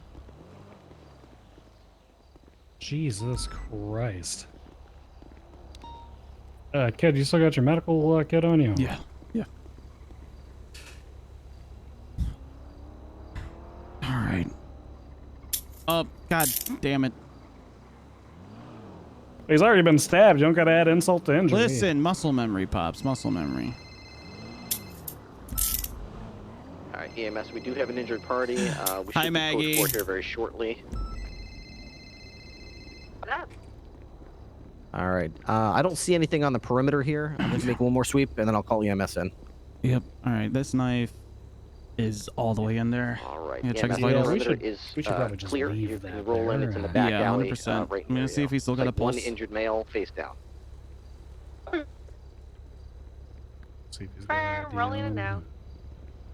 Jesus Christ. Kid, you still got your medical kit on you? Yeah. Yeah. All right. Oh, God damn it. He's already been stabbed. You don't gotta add insult to injury. Listen, muscle memory, Pops. Muscle memory. Alright, EMS, we do have an injured party. We should Hi, be Maggie. code 4 here very shortly. What up? All right. I don't see anything on the perimeter here. I'm going to make one more sweep, and then I'll call EMS in. Yep. All right. This knife is all the way in there. All right. Yeah, check his EMS, vitals. the perimeter is probably just clear. leave You can that roll in. there. It's in the back Yeah, alley. 100%. Right I'm gonna see if he's still got a one pulse. injured male face down. See if he's got Rolling in now.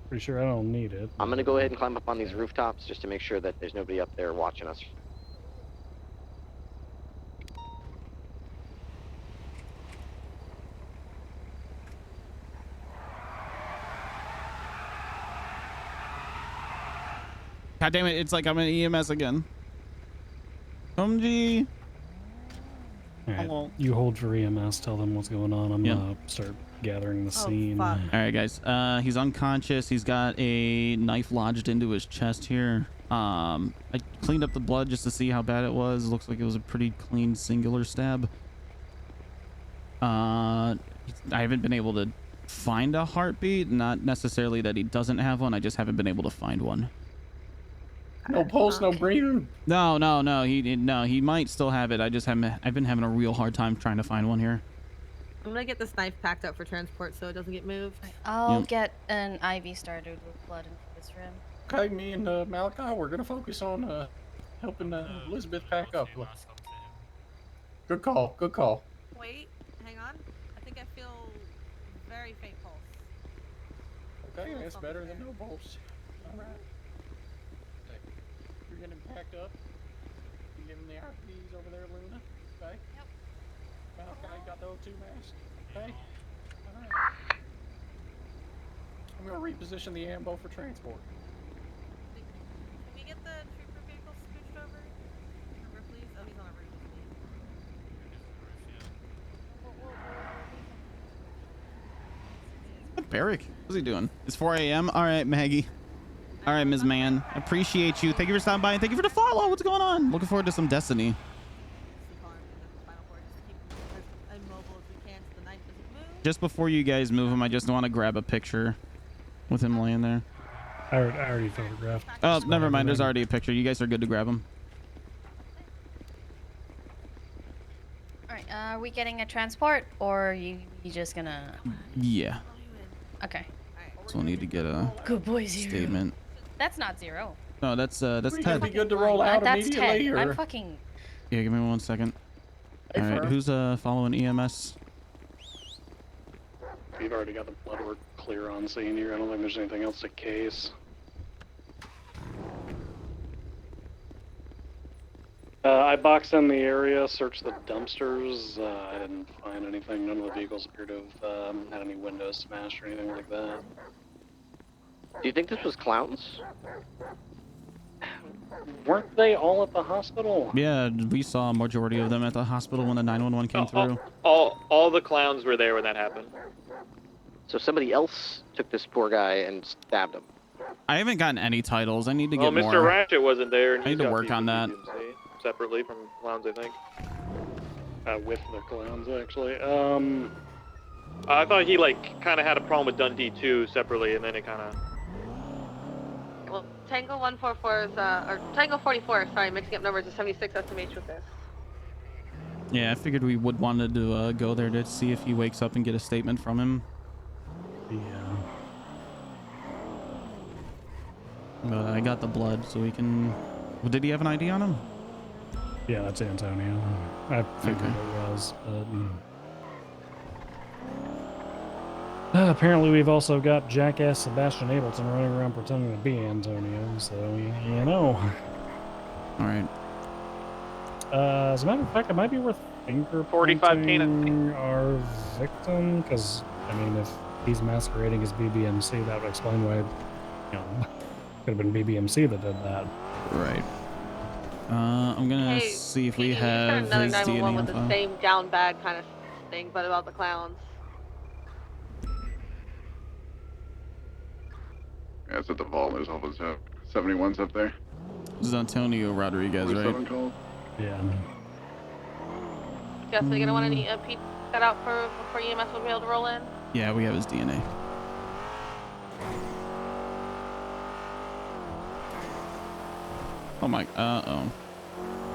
Pretty sure I don't need it. I'm gonna go ahead and climb up on these rooftops just to make sure that there's nobody up there watching us. God damn it. It's like I'm in EMS again. Come G. Alright, you hold for EMS, tell them what's going on. I'm gonna start gathering the scene. All right, guys. He's unconscious. He's got a knife lodged into his chest here. I cleaned up the blood just to see how bad it was. Looks like it was a pretty clean singular stab. I haven't been able to find a heartbeat. Not necessarily that he doesn't have one. I just haven't been able to find one. No pulse, no breathing. No. He might still have it. I just haven't. I've been having a real hard time trying to find one here. I'm gonna get this knife packed up for transport so it doesn't get moved. I'll get an IV started with blood into this room. Okay, me and Melarky, we're gonna focus on helping Elizabeth pack up. Good call. Good call. Wait, hang on. I think I feel very faint pulse. Okay, that's better than no pulse. All right. Okay. You're getting packed up. You giving the IPs over there, Luna? Okay. Yep. Melarky got the O2 mask. Okay. All right. I'm gonna reposition the ambo for transport. Can we get the trooper vehicle scooched over? Over, please. Oh, he's on a roof. Barrick, what's he doing? It's 4 a.m. All right, Maggie. All right, Ms. Man. Appreciate you. Thank you for stopping by and thank you for the follow. What's going on? Looking forward to some Destiny. Just before you guys move him, I just want to grab a picture with him laying there. I already photographed. Oh, never mind. There's already a picture. You guys are good to grab him. All right. Are we getting a transport, or are you just gonna? Yeah. Okay. So we'll need to get a Good boy, Zero. statement. That's not Zero. No, that's Pretty Ted. be good to roll out That's immediately. Ted. Or... I'm fucking. Yeah, give me 1 second. Hey, All right, Fur. who's following EMS? We've already got the blood work clear on scene here. I don't think there's anything else to case. I boxed in the area, searched the dumpsters. I didn't find anything. None of the vehicles appear to have had any windows smashed or anything like that. Do you think this was clowns? Weren't they all at the hospital? Yeah, we saw a majority of them at the hospital when the 911 came through. All the clowns were there when that happened. So somebody else took this poor guy and stabbed him. I haven't gotten any titles. I need to Well, get Mr. more. Ratchet wasn't there. And I need to work on that. Separately from clowns, I think. With the clowns, actually. I thought he kind of had a problem with Dundee too, separately, and then it kind of. Well, Tango 144 is, or Tango 44, sorry, mixing up numbers, is 76 SMH with this. Yeah, I figured we would wanted to go there to see if he wakes up and get a statement from him. Yeah. But I got the blood, so we can. Well, did he have an ID on him? Yeah, that's Antonio. I figured Okay. it was, but apparently we've also got jackass Sebastian Ableton running around pretending to be Antonio, so you know. All right. As a matter of fact, it might be worth 45 fingerprinting our victim, because I mean, if he's masquerading as BBMC, that would explain why, you know, could have been BBMC that did that. Right. I'm gonna Hey, see if we PD, have another his 911 DNA with info. the same down bag kind of thing, but about the clowns. Yeah, it's at the vault. There's all those 71s up there. This is Antonio Rodriguez, right? 47 called. Yeah. Guess they're gonna want any Pete set out before EMS will be able to roll in. Yeah, we have his DNA. Oh my. Uh-oh.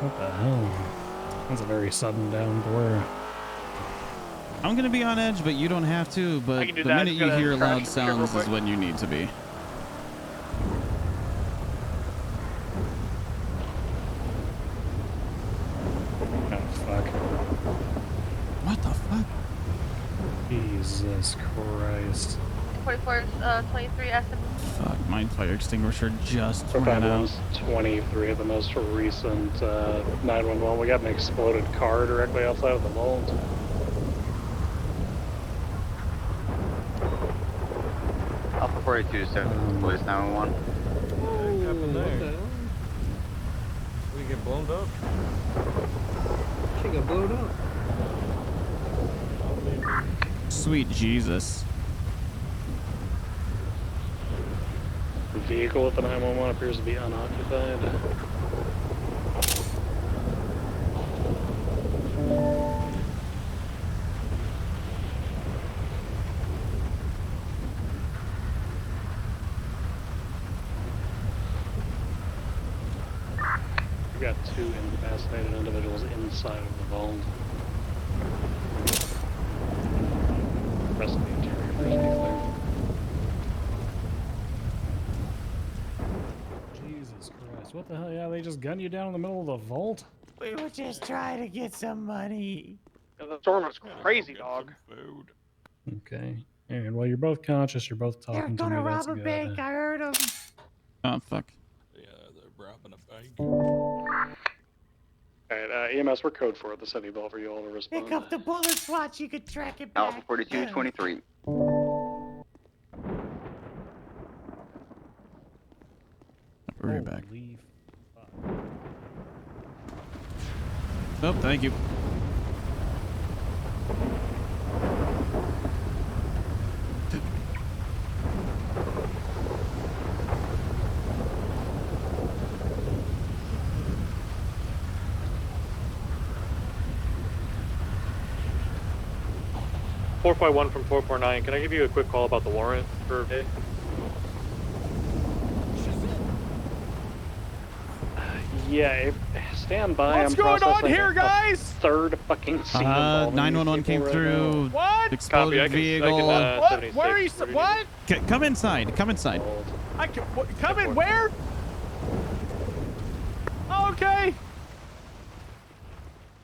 What the hell? That's a very sudden downpour. I'm gonna be on edge, but you don't have to. But can do the that. minute Just you gotta hear crash loud the computer real sounds is quick. when you need to be. Oh, fuck. What the fuck? Jesus Christ. 44 is 23 SM. Fuck, my fire extinguisher just ran out. 23 at the most recent 911. We got an exploded car directly outside of the vault. Alpha 42 to 7, police 911. What happened there? We get blown up? She got blown up. Sweet Jesus. The vehicle at the 911 appears to be unoccupied. We got 2 incapacitated individuals inside of the vault. rest of the interior first, to be clear. Jesus Christ! What the hell? Yeah, they just gun you down in the middle of the vault. We were just trying to get some money. Yeah, the storm was crazy, dog. Food. Okay. And while you're both conscious, you're both They're talking to me. gonna That's rob a good. bank. I heard them. Oh fuck. Yeah, they're robbing a bank. Alright, EMS, we're code 4 at the city bell for you all to respond. Pick up the bullet swatch. You could track it back. Alpha 4223. I'll be right back. Holy Oh, thank you. Four 451 from 449. Can I give you a quick call about the warrant for Vic? Yeah, stand by. What's I'm going on processing here, a guys? Third fucking scene involving 911 these came people right through. now. What? Exploded Copy, I can, vehicle. What? Where are you? What? Come inside. Come inside. I can, come in where? Okay.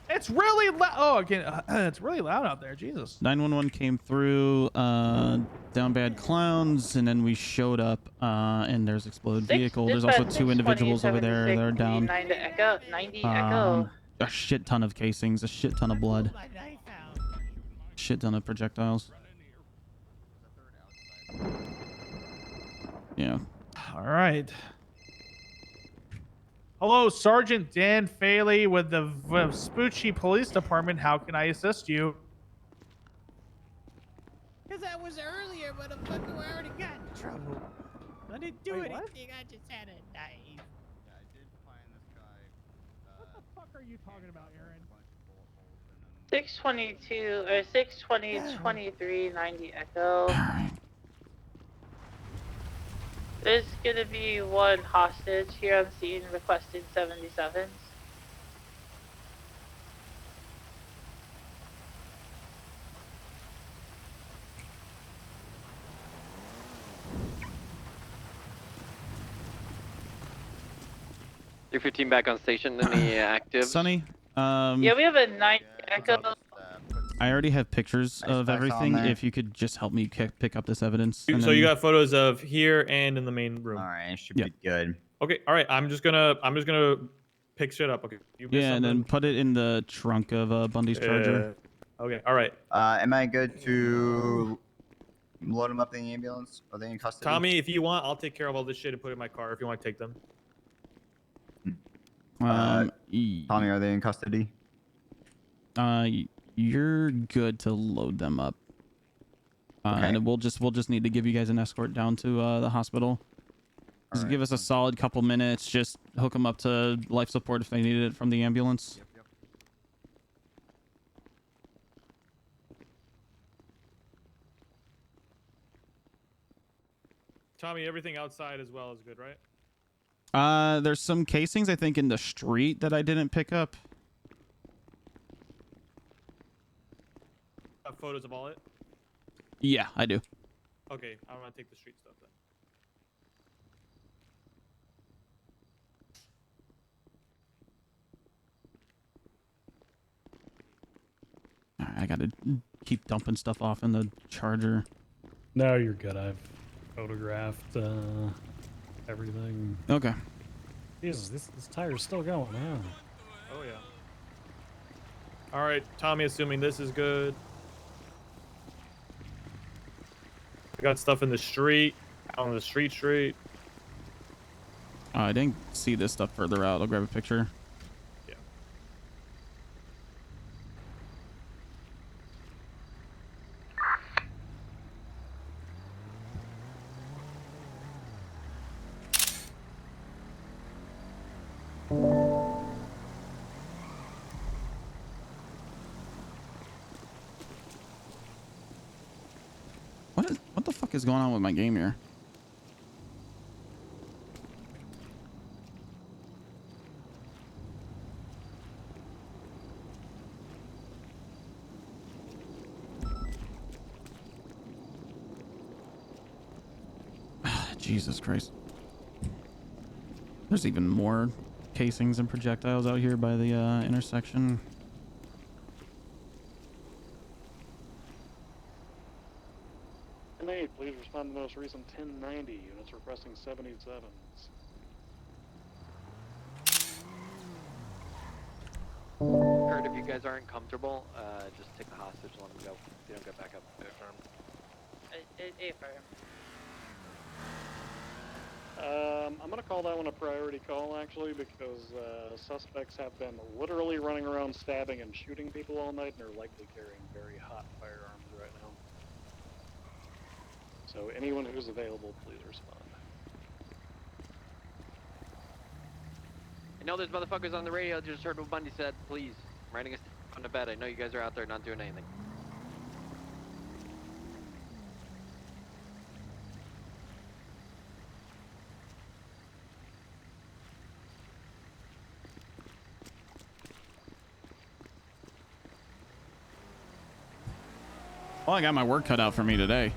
It's really loud. Oh, again, it's really loud out there. Jesus. 911 came through. Down bad clowns, and then we showed up. And there's exploded vehicle. There's also 2 individuals over there that are down. 90 Echo. A shit ton of casings, a shit ton of blood, shit ton of projectiles. Yeah. All right. Hello, Sergeant Dan Faley with the Vespucci Police Department. How can I assist you? Because that was earlier, motherfucker. We already got in trouble. I didn't do anything. I just had a knife. Yeah, I did find this guy. What the fuck are you talking about, Aaron? 622 or 620 23 90 Echo. There's gonna be 1 hostage here on scene requesting 77s. Your 15 back on station in the active. Sonny, Yeah, we have a 9 Echo. I already have pictures of everything. If you could just help me pick up this evidence. So then... you got photos of here and in the main room. All right, should be good. Okay, all right. I'm just gonna pick shit up. Okay. You missed Yeah, and then put it in the trunk of Bundy's Charger. Okay, all right. Am I good to load them up in the ambulance? Are they in custody? Tommy, if you want, I'll take care of all this shit and put it in my car if you want to take them. Tommy, are they in custody? You're good to load them up. And we'll just need to give you guys an escort down to the hospital. Just give us a solid couple minutes. Just hook them up to life support if they need it from the ambulance. Tommy, everything outside as well is good, right? There's some casings I think in the street that I didn't pick up. Have photos of all it? Yeah, I do. Okay, I'm gonna take the street stuff then. Alright, I gotta keep dumping stuff off in the Charger. No, you're good. I've photographed everything. Okay. Jesus, this tire's still going, man. Oh yeah. All right, Tommy, assuming this is good. I got stuff in the street, out on the street. I didn't see this stuff further out. I'll grab a picture. Yeah. What the fuck is going on with my game here? Jesus Christ. There's even more casings and projectiles out here by the intersection. Hey, please respond to the most recent 1090 units requesting 77s. Kurt, if you guys aren't comfortable, just take the hostage and let them go. If you don't get back up. I'm gonna call that one a priority call, actually, because suspects have been literally running around stabbing and shooting people all night and are likely carrying very hot firearms right now. So anyone who's available, please respond. I know there's motherfuckers on the radio. Just heard what Bundy said. Please, I'm writing us on the bed. I know you guys are out there not doing anything. Well, I got my work cut out for me today.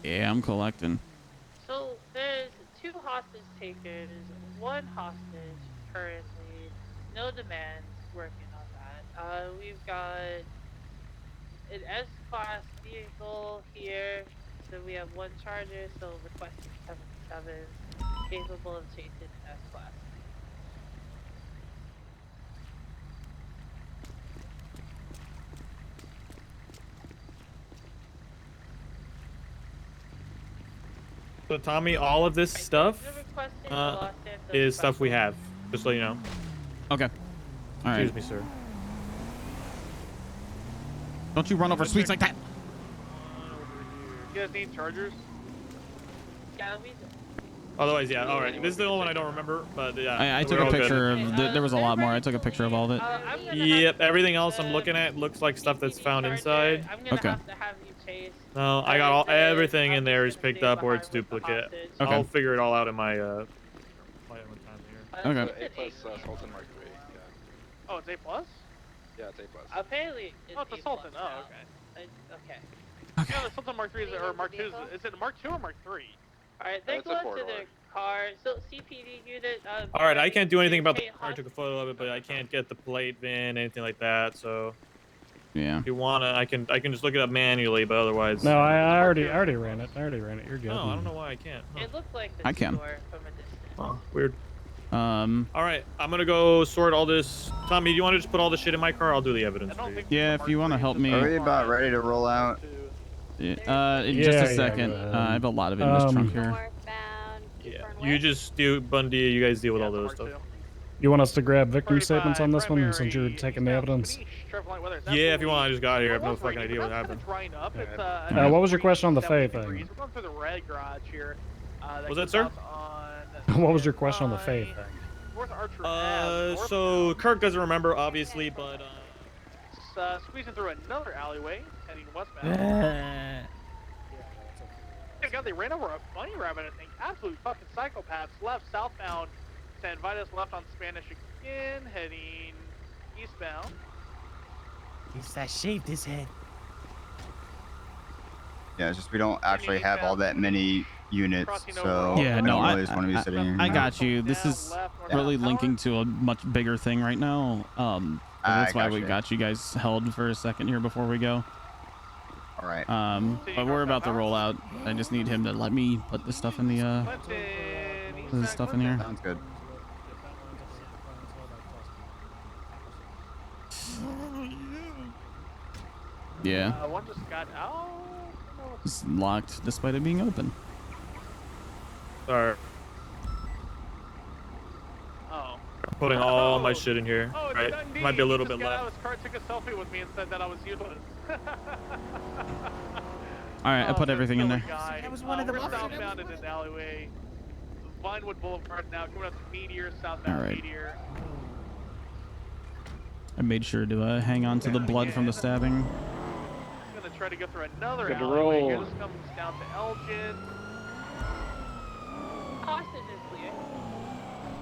Yeah, I'm collecting. So there's 2 hostage takers, 1 hostage currently, no demands, working on that. We've got an S-Class vehicle here, so we have 1 charger, so requesting 77, capable of chasing an S-Class. So Tommy, all of this stuff is stuff we have. Just so you know. Okay. All right. Excuse me, sir. Don't you run over sweets like that. You guys need chargers? Yeah, we do. Otherwise, yeah. All right. This is the only one I don't remember, but yeah. I took a picture of. There was a lot more. I took a picture of all of it. Yep. Everything else I'm looking at looks like stuff that's found inside. Okay. No, I got everything in there is picked up or it's duplicate. Okay. I'll figure it all out in my Okay. A plus Sultan Mark III. Yeah. Oh, it's A plus? Yeah, it's A plus. Apparently, it's a Sultan. Oh, okay. Okay. Yeah, the Sultan Mark III is, or Mark II is it Mark II or Mark III? Alright, they're going to their car. So CPD unit. All right, I can't do anything about the car. I took a photo of it, but I can't get the plate, VIN, anything like that. So. Yeah. If you wanna, I can just look it up manually, but otherwise. No, I already ran it. You're good. No, I don't know why I can't. Huh. It looked like the I can. store from a distance. Oh, weird. All right, I'm gonna go sort all this. Tommy, do you want to just put all this shit in my car? I'll do the evidence for you. Yeah, if you want to help me. Are we about ready to roll out? Yeah, in just a second. I have a lot of it in this trunk here. Yeah. You just do Bundy. You guys deal with all those stuff. You want us to grab victim statements on this one since you're taking the evidence? Yeah, if you want, I just got here. I have no fucking idea what happened. What was your question on the Faye thing? We're going through the red garage here. Was that, sir? What was your question on the Faye thing? So Kirk doesn't remember, obviously, but squeezing through another alleyway, heading westbound. God, they ran over a bunny rabbit, I think. Absolute fucking psychopaths. Left southbound. To invite us left on Spanish again, heading eastbound. I shaved his head. Yeah, it's just we don't actually have all that many units, so Yeah, no, I don't always want to be sitting here. I got you. This is really linking to a much bigger thing right now. That's why we got you guys held for a second here before we go. All right. But we're about to roll out. I just need him to let me put this stuff in the stuff in here. Sounds good. Yeah. One just got out. It's locked despite it being open. Sorry. Oh. I'm putting all my shit in here. Oh, Right. Might be a little bit Got out left. his car, took a selfie with me, and said that I was useless. All right, I put everything in there. That was one of the we're southbound in an alleyway. Vinewood Boulevard now, coming up to Meteor, southbound All right. Meteor. I made sure to hang on to the blood from the stabbing. I'm gonna try to go through another Good to alleyway here. roll. This comes down to Elgin. Hostage is clear.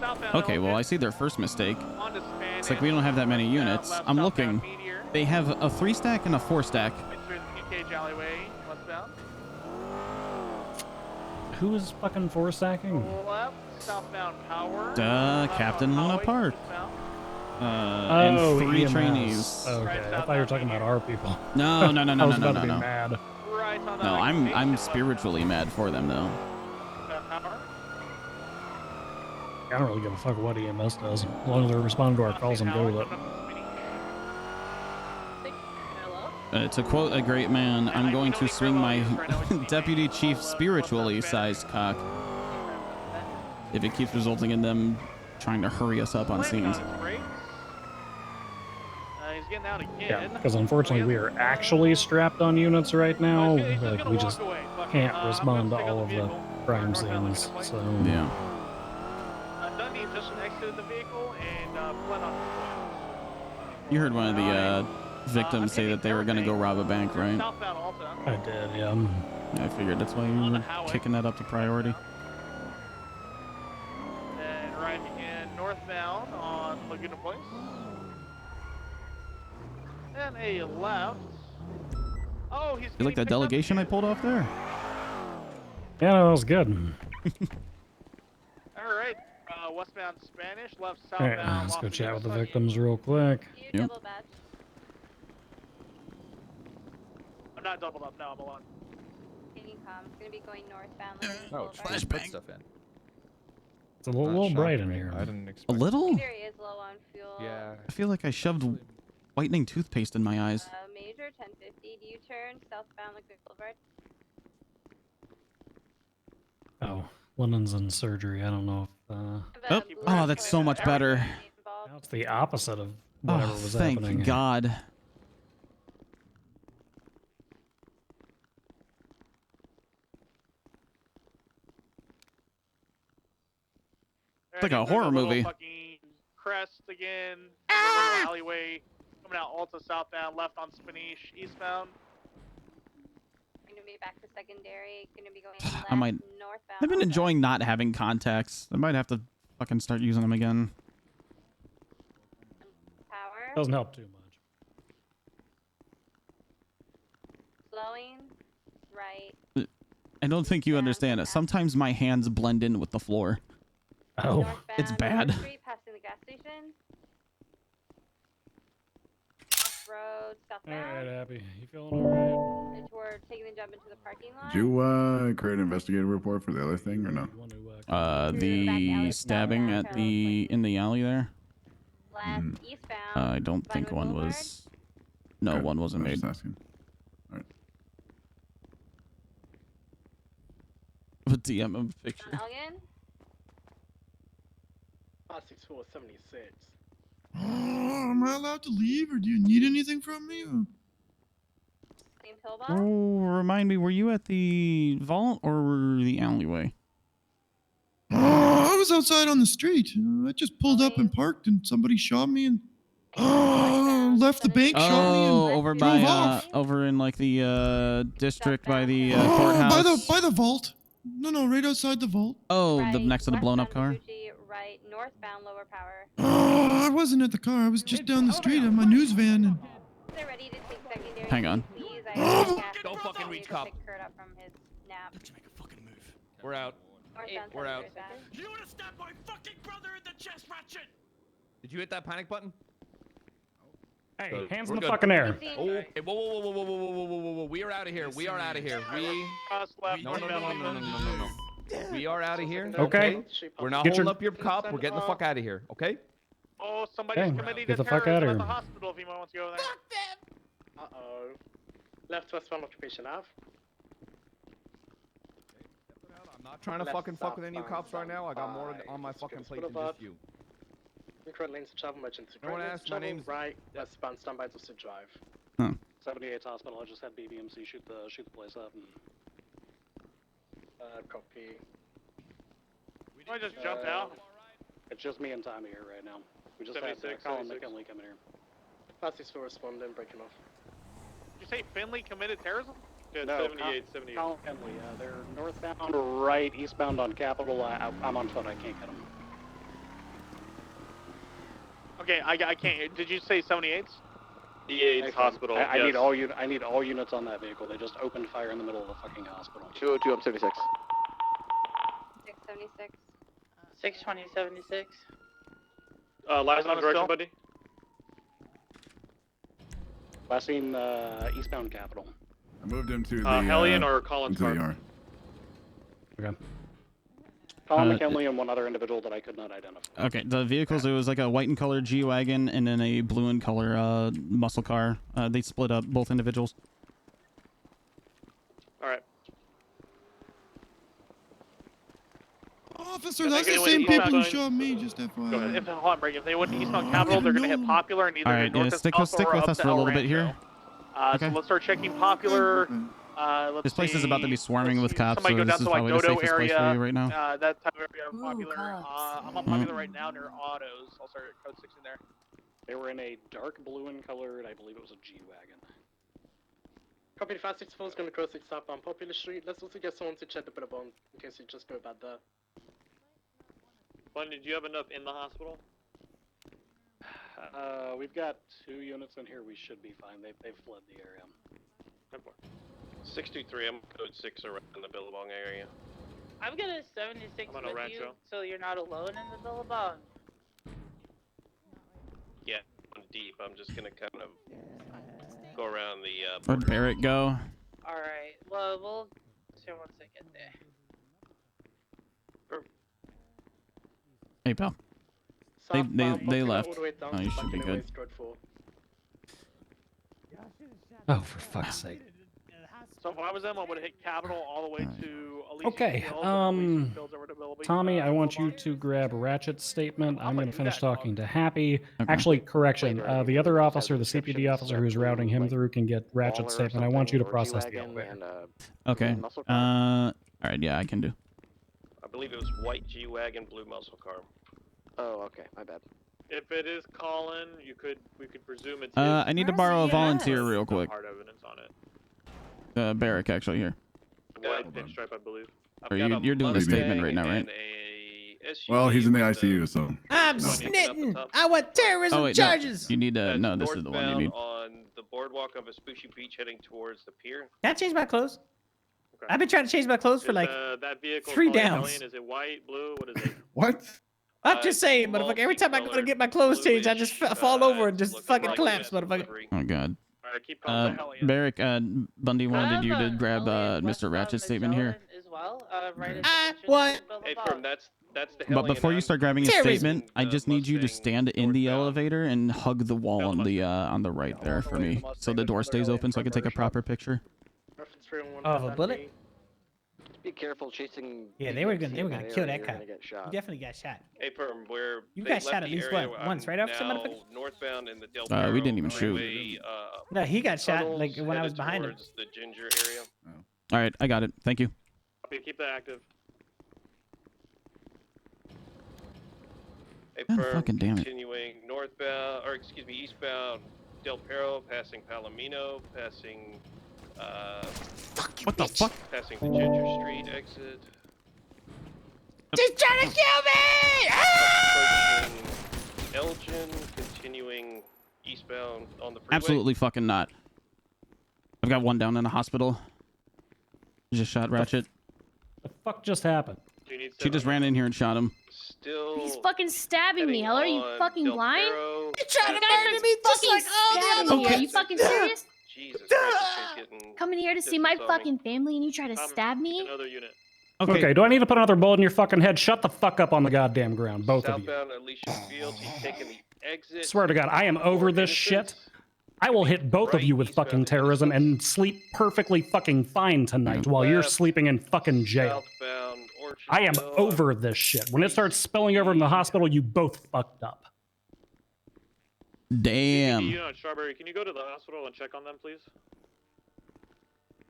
southbound. Okay, well, I see their first mistake. On to Spanish. It's like we don't have that many units. left I'm southbound looking. Meteor. They have a 3-stack and a 4-stack. Through the UK alleyway, westbound. Who is fucking 4-stacking? Left, southbound Power. Captain Luna Park. Oh, and 3 EMS. trainees. Okay, I thought you were talking about our people. No. I was about to be mad. No, I'm spiritually mad for them though. I don't really give a fuck what EMS does, as long as they're responding to our calls and go with it. To quote a great man, I'm going to swing my deputy chief spiritually sized cock if it keeps resulting in them trying to hurry us up on scenes. He's getting out again. Yeah, because unfortunately we are actually strapped on units right now. Like, we just can't respond to all of the crime scenes. So yeah. Dundee just exited the vehicle and fled on. You heard one of the victims say that they were going to go rob a bank, right? I did, yeah. I figured that's why you were kicking that up to priority. And right again, northbound on Laguna Place. And a left. Oh, he's. You like that delegation I pulled off there? Yeah, no, that was good. All right, westbound Spanish, left All southbound. right, let's go Los chat with the Angeles. victims real quick. Yep. I'm not doubled up now. I'm alone. It's gonna be going northbound. Oh, flashbang stuff in. It's a little bright in here. I didn't expect. A little? Area is low on fuel. Yeah. I feel like I shoved whitening toothpaste in my eyes. Major 1050. Do you turn southbound Laguna Boulevard? Oh, Lennon's in surgery. I don't know if. Oh, that's so much better. Now it's the opposite of whatever was thank happening. God. It's like a horror movie. Fucking crest again. Little alleyway. Coming out Alta southbound, left on Spanish, eastbound. Gonna be back to secondary. Gonna be going left, I might. northbound. I've been enjoying not having contacts. I might have to fucking start using them again. Power. Doesn't help too much. Slowing. Right. I don't think you understand it. Sometimes my hands blend in with the floor. Oh, it's bad. Street, passing the gas station. Off road, southbound. All right, Abby, you feeling all right? We're taking the jump into the parking lot. Did you create an investigative report for the other thing or no? The stabbing at in the alley there. Left, eastbound. I don't think one was. No, one wasn't made. Just asking. All right. But DM of a picture. Elgin. 56476. Am I allowed to leave, or do you need anything from me? Same pillbox. Oh, remind me, were you at the vault or the alleyway? I was outside on the street. I just pulled up and parked, and somebody shot me and left the bank, shot me, and over drove by off. over in like the district by the courthouse. By the vault. No, right outside the vault. Oh, the next to the blown up car. Right, northbound, lower power. I wasn't at the car. I was just down the street on my news van. And... They're ready to take secondary. Hang on. Please, Don't fucking reach cop. pick Kurt up from his nap. We're out. Northbound, We're out. You wanna stab my fucking brother in the chest, Ratchet? Did you hit that panic button? Hey, hands in We're the good. fucking air. Oh, okay, whoa. We are out of here. We are out of here. No. We are out of here. Okay. We're not Get holding your- up your cop. We're getting the fuck out of here. Okay. Oh, somebody's Okay, committing get to the fuck outta terrorism at the here. hospital if anyone wants to go there. Uh-oh. Left westbound Occupation Ave. I'm not trying to fucking fuck with any of you cops right now. I got more on my fucking plate than just you. Correct lanes of travel, emergency. No one Correct lanes asked, of my travel, name's- right westbound, standby to Sid Drive. Huh. 78 Hospital. I just had BBMC shoot the place up. Copy. I just jumped out. It's just me and Tommy here right now. We just 76, had Colin 76. McKinley coming here. 564 responding, breaking off. Did you say Finley committed terrorism? Yeah, 78. Colin McKinley, they're northbound, right, eastbound on Capitol. I'm on foot. I can't get them. Okay, I can't. Did you say 78s? The hospital, I yes. need all units on that vehicle. They just opened fire in the middle of the fucking hospital. 202, I'm 76. 676. 620, 76. Liaison direction, buddy. Last seen eastbound Capitol. I moved him to the Hellion or Collins into the Park? yard. Okay. Colin McKinley and one other individual that I could not identify. Okay, the vehicles, it was like a white and color G-Wagon and then a blue and color muscle car. They split up, both individuals. Alright. Officer, that's the same people who shot me, just FYI. Go ahead. Hold on, Break. If they went to Eastbound Capitol, they're going to hit Popular and either Alright, north yeah, and stick south or with up us to for a El little bit Rancho. here. So let's start checking Popular. This place is about to be swarming with cops, Somebody so go this down is to probably the Dodo safest place area. for you right now. That type of area of Popular. I'm on Popular right now near Autos. I'll start at code 6 in there. They were in a dark blue and colored, I believe it was a G-Wagon. Copy 564 is going to cross 6 up on Popular Street. Let's also get someone to check the Billabong in case you just go bad there. Bundy, do you have enough in the hospital? We've got 2 units in here. We should be fine. They've fled the area. 623, I'm code 6 around the Billabong area. I'm gonna 76 I'm on a with you, Rancho. so you're not alone in the Billabong. Yeah, I'm deep. I'm just gonna kind of go around the. Where'd Barrett go? All right. Well, we'll see once I get there. Hey, pal. They left. Oh, you should be good. Oh, for fuck's sake. So if I was them, I would have hit Capitol all the way to Alicia Okay, Fields, and Alicia Fields over to Tommy, I want you to grab Ratchet's statement. I'm going to finish talking to Happy. Actually, correction. The other officer, the CPD officer who's routing him through, can get Ratchet's statement. I want you to process the elevator. Okay. All right, yeah, I can do. I believe it was white G-Wagon, blue muscle car. Oh, okay, my bad. If it is Colin, we could presume it's. I need to borrow a volunteer real No quick. hard evidence on it. Barrick, actually, here. White pinstripe, I believe. You're doing a statement right now, right? Well, he's in the ICU, so. I'm snitting. I want terrorism Oh, wait, charges. no. You need to. No, this is the one you need. On the boardwalk of Vespucci Beach heading towards the pier. Can I change my clothes? I've been trying to change my clothes for like that vehicle 3 called downs. Hellion. Is it white, blue? What is it? What? I'm just saying, motherfucker. Every time I go to get my clothes changed, I just fall over and just fucking collapse, motherfucker. Oh, God. Alright, keep calling the Hellion. Barrick, Bundy wanted you to grab Mr. Ratchet's statement here. As well, right what? Hey, Firm, that's the But Hellion. before you start grabbing his Terrorism. statement, I just need you to stand in the elevator and hug the wall on the right there for me, so the door stays open so I can take a proper picture. Oh, a bullet? Be careful chasing. Yeah, they were gonna kill area, that you're cop. gonna get shot. You definitely got shot. Hey, Firm, where You they got left shot at the least, area, what, once, right, I'm officer, now motherfucker? northbound in the Del We Perro didn't even shoot. freeway, No, he got shot like tunnels when I was headed behind him. towards the Ginger area. All right, I got it. Thank you. Copy, keep that active. Hey, God Firm, fucking damn it. continuing northbound, or excuse me, eastbound Del Perro, passing Palomino, passing, What the fuck? passing the Ginger Street exit. She's trying to kill me! Ah! Approaching Elgin, continuing eastbound on the freeway. Absolutely fucking not. I've got one down in the hospital. Just shot Ratchet. The fuck just happened? She just ran in here and shot him. Still He's fucking stabbing me. Hello, are you fucking blind? You're trying to murder me just like all the Stabbing other me. Are you fucking serious? Jesus Christ, this shit's getting Coming here to see my fucking family and you try to stab me? Another unit. Okay, do I need to put another bullet in your fucking head? Shut the fuck up on the goddamn ground, both of you. southbound Alicia Fields. He's taking the exit. Swear to God, I am over this shit. I will hit both of you with fucking terrorism and sleep perfectly fucking fine tonight while you're sleeping in fucking jail. Southbound I am over this shit. When it starts spilling over in the hospital, you both fucked up. Damn. You know, Strawberry, can you go to the hospital and check on them, please?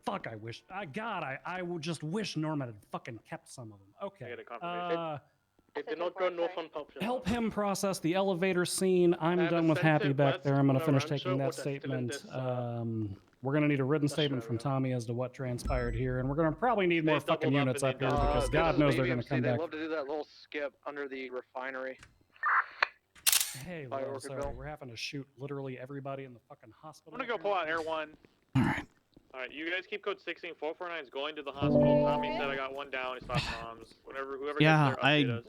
Fuck, I wish. I would just wish Norman had fucking kept some of them. Okay. I get a confirmation. If they not go north on Popular. Help him process the elevator scene. I'm done with Happy back there. I'm going to finish taking that statement. We're going to need a written statement from Tommy as to what transpired here, and we're going to probably need more fucking units up here because God knows they're going to come They back. love to do that little skip under the refinery. Hey, Hi, Will, sorry, Orchidville. we're having to shoot literally everybody in the fucking hospital. I'm gonna go pull out Air 1. Alright, you guys keep code 16. 449 is going to the hospital. Tommy said I got one down. He stopped comms. Whoever Yeah, gets there, I update us.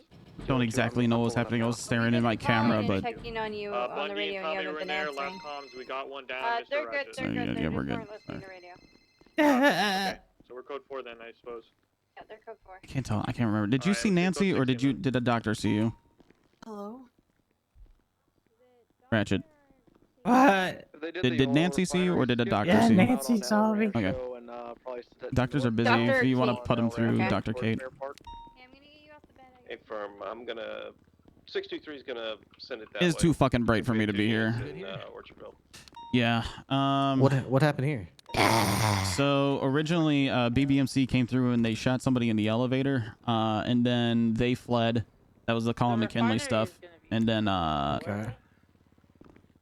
don't exactly know what was happening. I was staring in my camera, but checking on you on the Bundy radio. and You Tommy haven't were in been there. answering. Last comms, we got one down. They're Mr. good. Ratchet. They're good. yeah, They're we're just good. weren't listening to radio. Okay, so we're code 4 then, I suppose. Yeah, they're code 4. I can't tell. I can't remember. Did you Alright, see let's do Nancy, code or did 16 did a doctor see you? Hello? Ratchet. What? Did Nancy see you, or did a doctor Yeah, see you? Nancy saw me. Okay. Doctors are busy. Dr. If you want to Kate. put them through Okay. Dr. Kate. Hey, firm. I'm gonna. 623 is gonna send it that It's way. too fucking bright for me to be here. In, Orchardville. Yeah. What happened here? So originally, BBMC came through and they shot somebody in the elevator, and then they fled. That was the Colin McKinley stuff. And then We're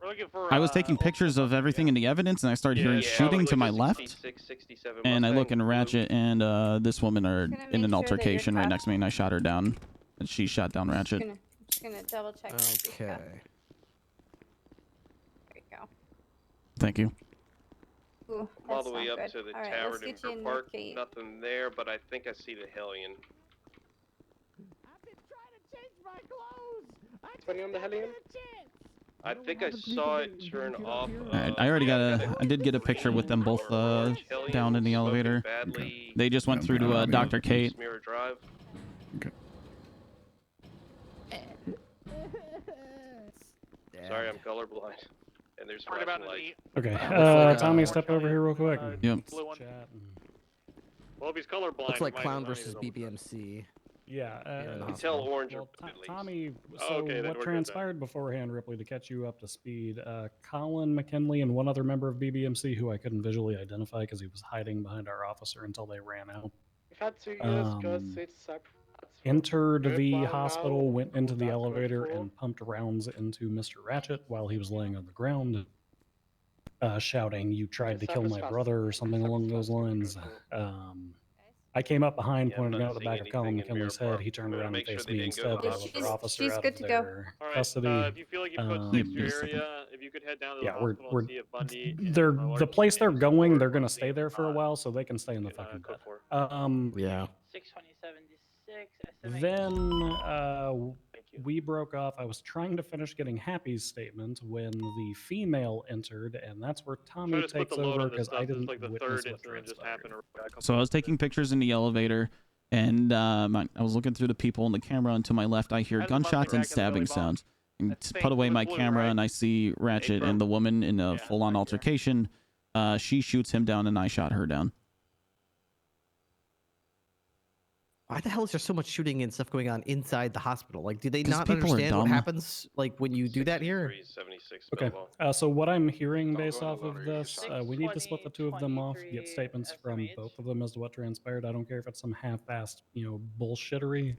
looking for. I was taking pictures of everything in the evidence, and I started hearing shooting to my left. 66, 67 And I Mustang. look, and Ratchet and this woman are Just gonna in make an sure that altercation you're right cuffed. next to me, and I shot her down, and she shot down Ratchet. Just gonna double check. Okay. There you go. Thank you. Ooh, I'm all that's the way not up good. to the All right, tower let's to get you in Park. the gate. Nothing there, but I think I see the Hellion. Putting on the Hellion? I think I saw it turn off. Alright, I already got I did get a picture with them both down in the elevator. They just went through to Dr. Kate. Mirror Drive. Sorry, I'm colorblind. And there's Talking about flashing an lights. Okay, Tommy, step over here real quick. Yep. blue one. Chat. Well, if he's colorblind, Looks like we might Clown as well versus need to BBMC. Yeah. in the You tell hospital. Orange Well, at least. Tommy, Oh, so okay, then what we're good transpired beforehand, Ripley, to catch you up to speed, Colin McKinley and one other member of BBMC who I couldn't visually identify because he was hiding behind our officer until they ran out. We've had 2 years, just it's Entered Good the plan hospital, now. went into the That's good elevator, for- and pumped rounds into Mr. Ratchet while he was laying on the ground, shouting, "You tried to kill my brother," or something along those lines. I came up behind, Yeah, I'm pointed not out the seeing back of Colin anything in McKinley's Mirror head. Park. He turned I'm gonna around and make sure faced they me didn't go instead to the while I was hospital. our officer she's out good of to go. their All right, custody. if you feel like you've code Yeah, safe give to me your a second. area, if you could head down to the Yeah, hospital we're and see if Bundy they're and the place they're Alerky going. and They're gonna Bundy stay there for a not while, so they can stay in the in, fucking code bed. 4. Yeah. 62076. Then we broke off. I was trying to finish getting Happy's statement when the female entered, and that's where Try Tommy to split takes the load over on this because stuff. I This is didn't like the witness third what incident just transpired. happened. a couple So I was taking pictures in the elevator, and I was looking through the people in the camera, and to my left, I hear That's the Mustang gunshots and back in the stabbing belly box. sounds. And That's to pink put away with my blue, camera, right? and I see Ratchet firm. and the woman in a Yeah, full-on right here. altercation. She shoots him down, and I shot her down. Why the hell is there so much shooting and stuff going on inside the hospital? Like, do they 'Cause not people are understand what dumb. happens? Like when you do that here? 76 Okay. Belleville. So what I'm hearing Don't based go in off the of loader, you this, can we need to split the two of them off, get 23 statements from estimates. both of them as to what transpired. I don't care if it's some half-assed, bullshittery.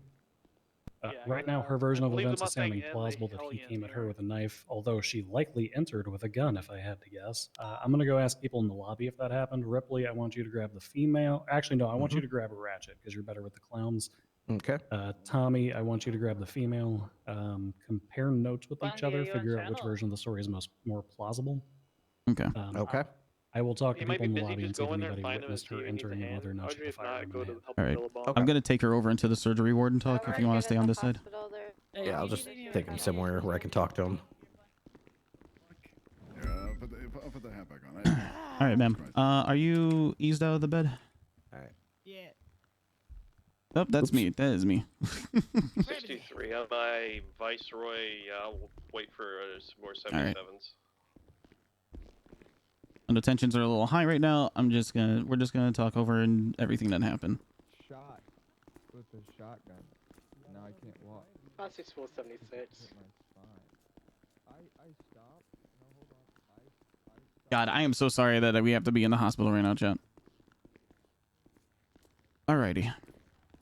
Right now, her version I of believe the events is Mustang sounding and the plausible that he Hellion came at her here. with a knife, although she likely entered with a gun, if I had to guess. I'm going to go ask people in the lobby if that happened. Ripley, I want you to grab the female. Actually, no, I want you to grab a Ratchet because you're better with the clowns. Okay. Tommy, I want you to grab the female. Compare notes with each Bundy, are other, you on figure out which channel? version of the story is more plausible. Okay. Okay. I will talk He to might people be in the busy. lobby and Just see if go in there and anybody find him and witnessed see her if he needs a entering and hand. whether or not she Audrey, could if fire not, on go to him. help All right. Billabong. I'm going to take her over into the surgery ward and talk if We're you want good to stay at on the this side. hospital. Yeah, I'll just take him somewhere where I can talk to him. Yeah, I'll put the hat back on. All right, ma'am. Are you eased out of the bed? All right. Yeah. Oh, that's me. That is me. 63 on my Viceroy. I'll wait for some more All right. 77s. And the tensions are a little high right now. We're just gonna talk over and everything that happened. Shot with a shotgun. Now I can't walk. 6476. Hit my spine. I stopped. No, hold on. God, I am so sorry that we have to be in the hospital right now, chat. Alrighty.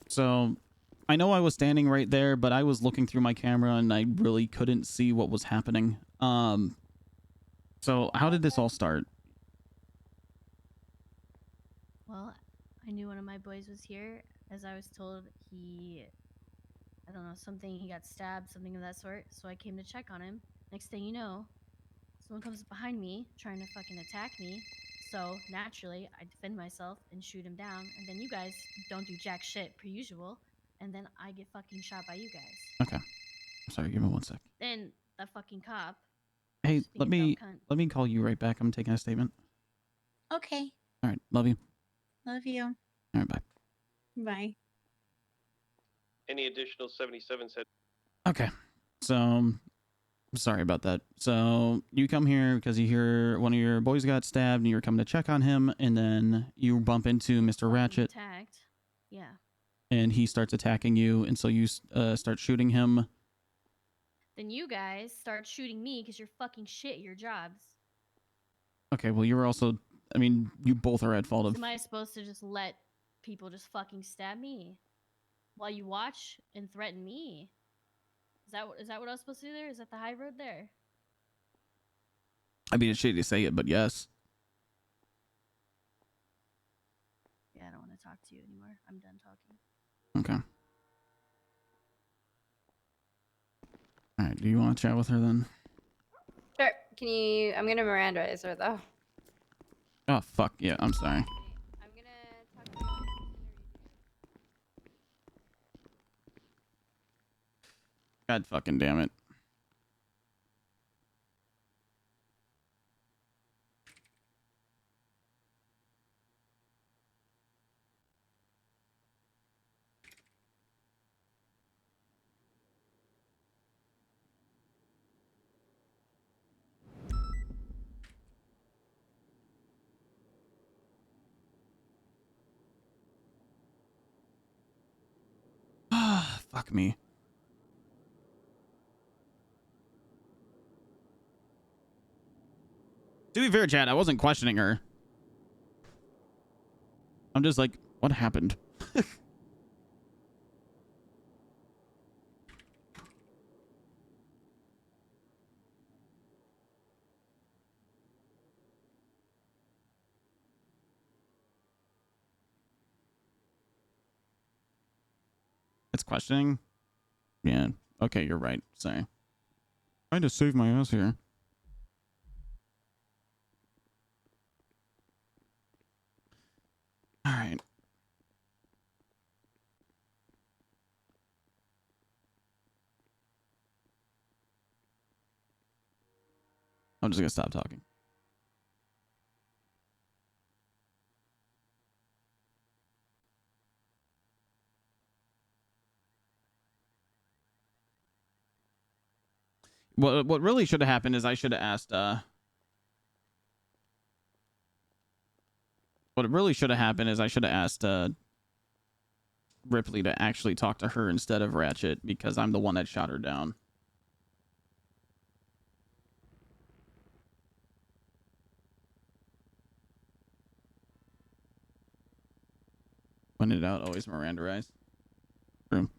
So, I know I was standing right there, but I was looking through my camera and I really couldn't see what was happening. So how did this all start? Well, I knew one of my boys was here. As I was told, I don't know, he got stabbed, something of that sort. So I came to check on him. Next thing you know, someone comes up behind me trying to fucking attack me. So naturally, I defend myself and shoot him down. And then you guys don't do jack shit per usual. And then I get fucking shot by you guys. Okay. I'm sorry. Give me 1 sec. Then that fucking cop. Hey, just being a dumb cunt. let me call you right back. I'm taking a statement. Okay. All right. Love you. Love you. All right. Bye. Bye. Any additional 77 said. Okay. So, sorry about that. So, you come here because you hear one of your boys got stabbed and you were coming to check on him, and then you bump into Mr. Ratchet. Attacked. Yeah. And he starts attacking you, and so you start shooting him. Then you guys start shooting me because you're fucking shit at your jobs. Okay, well, you're also... I mean, you both are at fault of... Am I supposed to just let people just fucking stab me while you watch and threaten me? Is that what I was supposed to do there? Is that the high road there? I mean, it's shitty to say it, but yes. Yeah, I don't want to talk to you anymore. I'm done talking. Okay. All right, do you want to chat with her then? Sure. Can you? I'm gonna Mirandize her though. Oh, fuck. Yeah, I'm sorry. I'm gonna talk to you. God fucking damn it. Ah, fuck me. To be fair, Chad, I wasn't questioning her. I'm just like, what happened? It's questioning? Yeah. Okay, you're right. Sorry. Trying to save my ass here. All right. I'm just gonna stop talking. What really should have happened is I should have asked what really should have happened is I should have asked Ripley to actually talk to her instead of Ratchet, because I'm the one that shot her down. When in doubt, always Miranderize. True.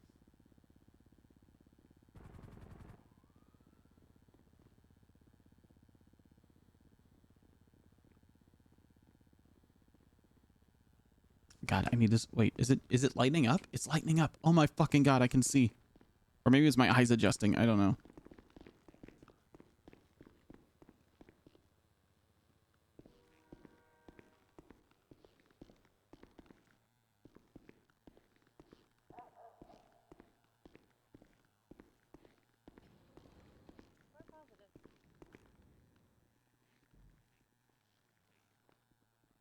God, I need this. Wait, is it lightening up? It's lightening up. Oh my fucking God, I can see. Or maybe it's my eyes adjusting. I don't know.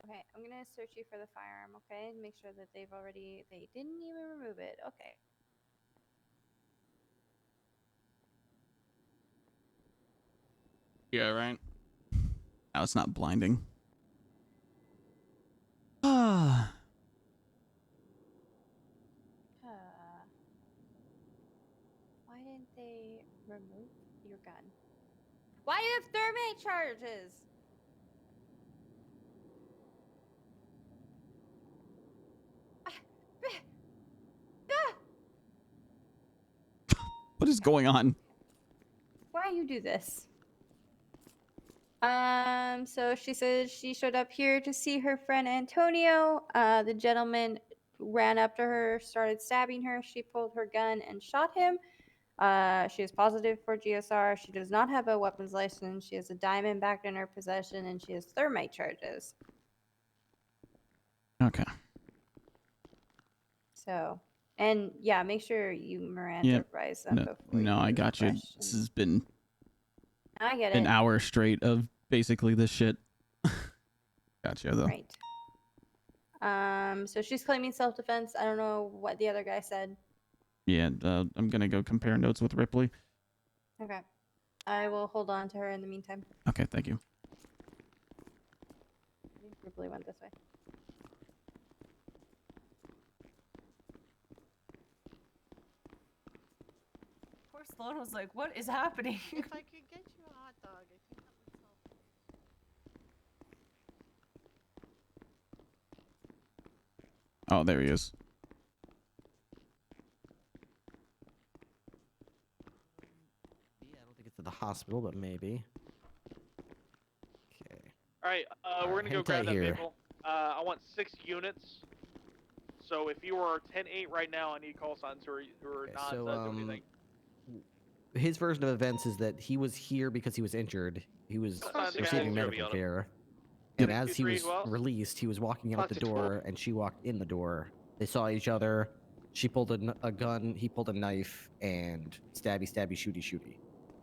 Okay, I'm gonna search you for the firearm. Okay, and make sure that they didn't even remove it. Okay. Yeah, right. Now it's not blinding. Ah. Why didn't they remove your gun? Why do you have thermite charges? What is going on? Why you do this? So she says she showed up here to see her friend Antonio. The gentleman ran up to her, started stabbing her. She pulled her gun and shot him. She is positive for GSR. She does not have a weapons license. She has a diamond back in her possession, and she has thermite charges. Okay. So, and yeah, make sure you Miranda Yep. advise them No, before no, I you got you. question. This has been I get an it. hour straight of basically this shit. Gotcha, though. Right. So she's claiming self-defense. I don't know what the other guy said. Yeah, I'm gonna go compare notes with Ripley. Okay. I will hold on to her in the meantime. Okay, thank you. Ripley went this way. Poor Sloan was like, what is happening? If I could get you a hot dog, I think that would solve it. Oh, there he is. Yeah, I don't think it's at the hospital, but maybe. Okay. All right, we're gonna hang go grab tight that here. vehicle. I want 6 units. So if you are 10-8 right now, I need call signs who are not doing anything. His version of events is that he was here because he was injured. He was receiving medical care. And as he was released, he was walking out the door, and she walked in the door. They saw each other. She pulled a gun. He pulled a knife, and stabby, stabby, shooty, shooty.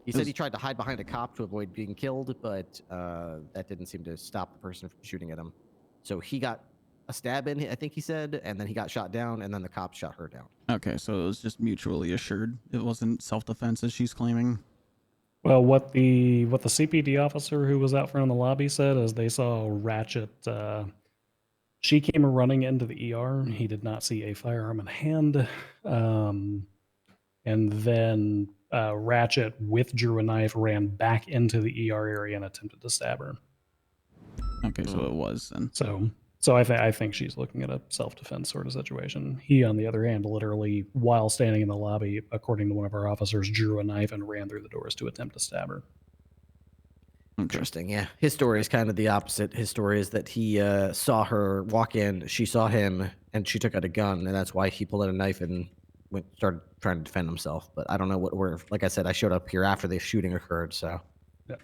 He said he tried to hide behind a cop to avoid being killed, but that didn't seem to stop the person from shooting at him. So he got a stab in, I think he said, and then he got shot down, and then the cop shot her down. Okay, so it was just mutually assured. It wasn't self-defense as she's claiming. Well, what the CPD officer who was out front in the lobby said is they saw Ratchet. She came running into the ER. He did not see a firearm in hand, and then Ratchet withdrew a knife, ran back into the ER area, and attempted to stab her. Okay, so it was then. So I think she's looking at a self-defense sort of situation. He, on the other hand, literally, while standing in the lobby, according to one of our officers, drew a knife and ran through the doors to attempt to stab her. Interesting, yeah. His story is kind of the opposite. His story is that he saw her walk in, she saw him, and she took out a gun, and that's why he pulled out a knife and started trying to defend himself. But I don't know like I said, I showed up here after the shooting occurred, so. Yeah.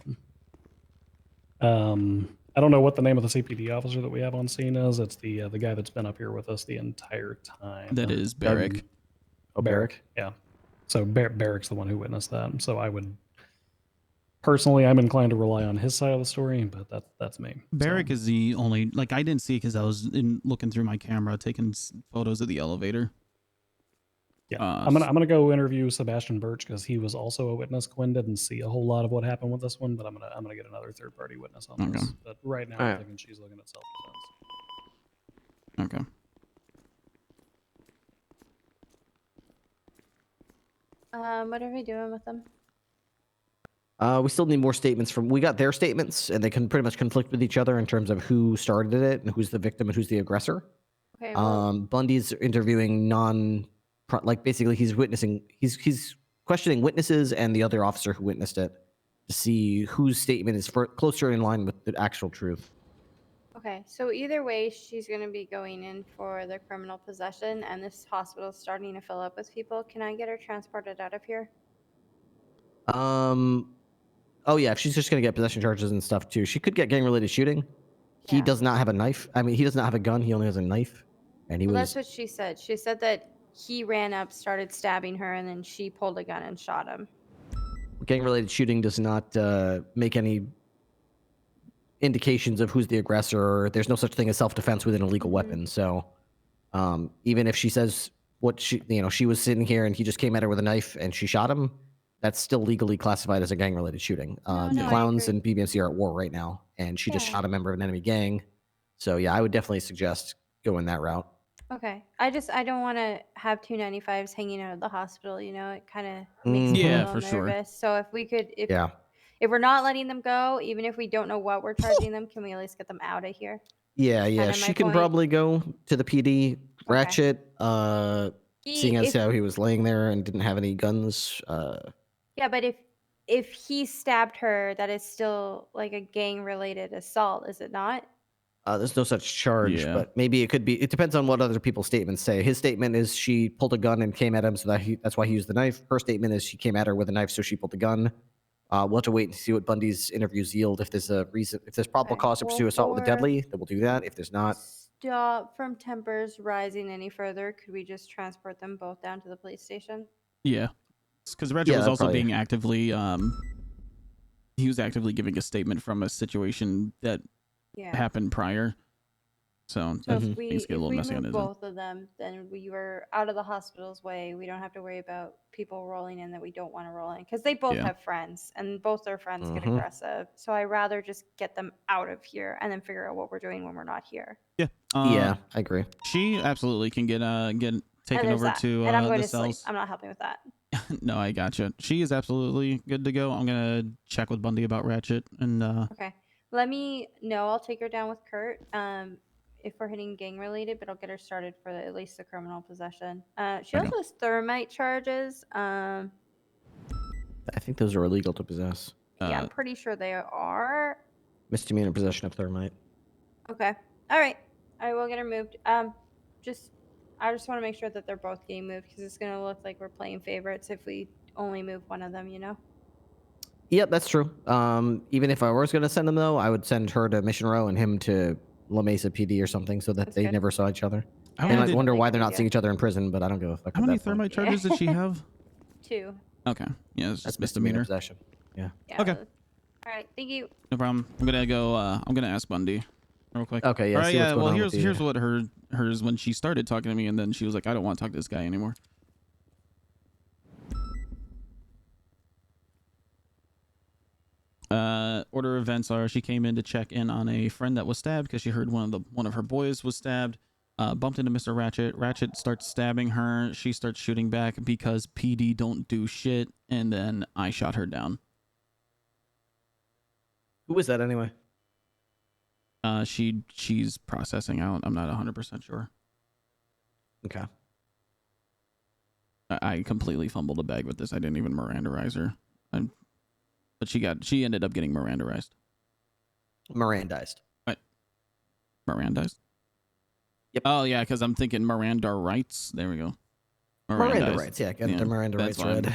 I don't know what the name of the CPD officer that we have on scene is. It's the guy that's been up here with us the entire time. That is Barrick. Oh, Barrick? Yeah. So Barrick's the one who witnessed that. So I would... Personally, I'm inclined to rely on his side of the story, but that's me. Barrick is the only... Like, I didn't see because I was looking through my camera, taking photos of the elevator. Yeah, I'm gonna go interview Sebastian Birch because he was also a witness. Quinn didn't see a whole lot of what happened with this one, but I'm gonna get another third party witness on this. But right now, I'm thinking she's looking at self-defense. Okay. What are we doing with them? We still need more statements from... We got their statements, and they can pretty much conflict with each other in terms of who started it and who's the victim and who's the aggressor. Okay. Well, Bundy's interviewing like basically he's witnessing, he's questioning witnesses and the other officer who witnessed it to see whose statement is closer in line with the actual truth. okay. So either way, she's going to be going in for the criminal possession, and this hospital is starting to fill up with people. Can I get her transported out of here? Oh yeah, if she's just gonna get possession charges and stuff too. She could get gang-related shooting. He does not have a knife. I mean, he does not have a gun. He only has a knife, and he was... That's what she said. She said that he ran up, started stabbing her, and then she pulled a gun and shot him. Gang-related shooting does not make any indications of who's the aggressor. There's no such thing as self-defense with an illegal weapon. So even if she says what she was sitting here and he just came at her with a knife and she shot him, that's still legally classified as a gang-related shooting. The clowns and BBMC are at war right now, and she just shot a member of an enemy gang. So yeah, I would definitely suggest going that route. Okay. I don't want to have 295s hanging out of the hospital. You know, it kind of makes me a little nervous. So if we could, if we're not letting them go, even if we don't know what we're charging them, can we at least get them out of here? Yeah. She can probably go to the PD. Ratchet, seeing as how he was laying there and didn't have any guns. Yeah, but if he stabbed her, that is still like a gang-related assault, is it not? There's no such charge, Yeah. but maybe it could be. It depends on what other people's statements say. His statement is she pulled a gun and came at him, so that's why he used the knife. Her statement is she came at her with a knife, so she pulled the gun. We'll have to wait and see what Bundy's interviews yield. If there's a reason, if there's probable cause to pursue assault with a deadly, then we'll do that. If there's not, stop from tempers rising any further, could we just transport them both down to the police station? Yeah, because Ratchet was also being actively he was actively giving a statement from a situation that happened prior. So if things get a little messy on move his end. both of them, then we were out of the hospital's way. We don't have to worry about people rolling in that we don't want to roll in, because they both have friends, and both their friends get aggressive. So I'd rather just get them out of here and then figure out what we're doing when we're not here. Yeah. Yeah, I agree. She absolutely can get taken over to and I'm going the to sleep. cells. I'm not helping with that. No, I gotcha. She is absolutely good to go. I'm gonna check with Bundy about Ratchet and Okay. Let me know. I'll take her down with Kurt. If we're hitting gang related, but I'll get her started for at least the criminal possession. She also has thermite charges. I think those are illegal to possess. Yeah, I'm pretty sure they are. Misdemeanor possession of thermite. Okay. All right. I will get her moved. I just want to make sure that they're both getting moved, because it's gonna look like we're playing favorites if we only move one of them. You know. Yep, that's true. Even if I was going to send them, though, I would send her to Mission Row and him to La Mesa PD or something, so that they never saw each other. I might wonder why they're not seeing each other in prison, but I don't give a fuck. How many thermite charges did she have? 2. Okay. Yeah, it's That's just misdemeanor possession. Yeah. Okay. All right. Thank you. No problem. I'm gonna go. I'm gonna ask Bundy real quick. Okay. Yeah. All right, see what's going well, on with here's what hers when she started talking to me, and then she was like, I don't want to talk to this guy anymore. Order of events are: she came in to check in on a friend that was stabbed because she heard one of her boys was stabbed. Bumped into Mr. Ratchet. Ratchet starts stabbing her. She starts shooting back because PD don't do shit, and then I shot her down. Who was that anyway? She's processing out. I'm not 100% sure. Okay. I completely fumbled a bag with this. I didn't even Mirandarize her. But she ended up getting Mirandarized. Mirandized. What? Mirandized? Yep. Oh, yeah, because I'm thinking Miranda rights. There we go. Miranda rights, yeah. Get the Miranda rights read.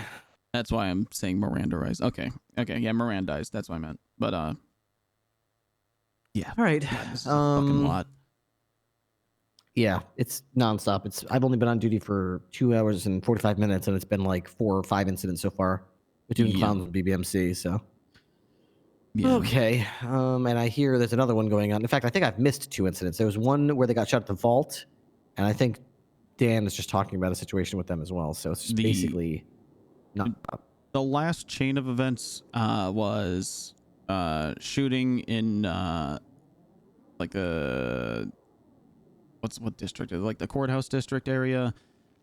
That's why I'm saying Mirandarized. Okay, yeah, Mirandized. That's what I meant. But, yeah. All right. God, this is a fucking lot. Yeah, it's nonstop. I've only been on duty for 2 hours and 45 minutes, and it's been like 4 or 5 incidents so far between clowns and BBMC. So, okay. And I hear there's another one going on. In fact, I think I've missed 2 incidents. There was one where they got shot at the vault, and I think Dan is just talking about a situation with them as well. So it's just basically not. The last chain of events was shooting in like what district? Like the courthouse district area.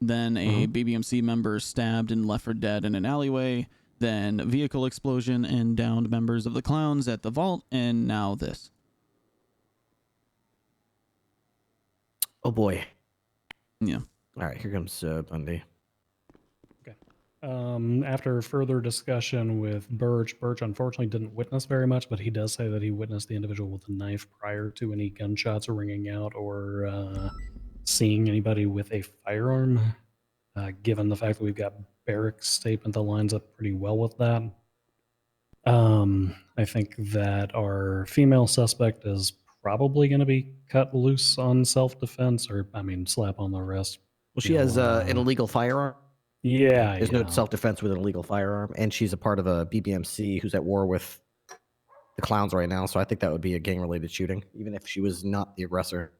Then a BBMC member stabbed and left for dead in an alleyway. Then a vehicle explosion and downed members of the clowns at the vault. And now this. Oh boy. Yeah. All right, here comes Bundy. After further discussion with Birch unfortunately didn't witness very much, but he does say that he witnessed the individual with a knife prior to any gunshots ringing out or seeing anybody with a firearm. Given the fact that we've got Barrick's statement that lines up pretty well with that, I think that our female suspect is probably going to be cut loose on self-defense, or slap on the wrist. Well, she has an illegal firearm. Yeah, there's no self-defense with an illegal firearm, and she's a part of a BBMC who's at war with the clowns right now. So I think that would be a gang-related shooting, even if she was not the aggressor.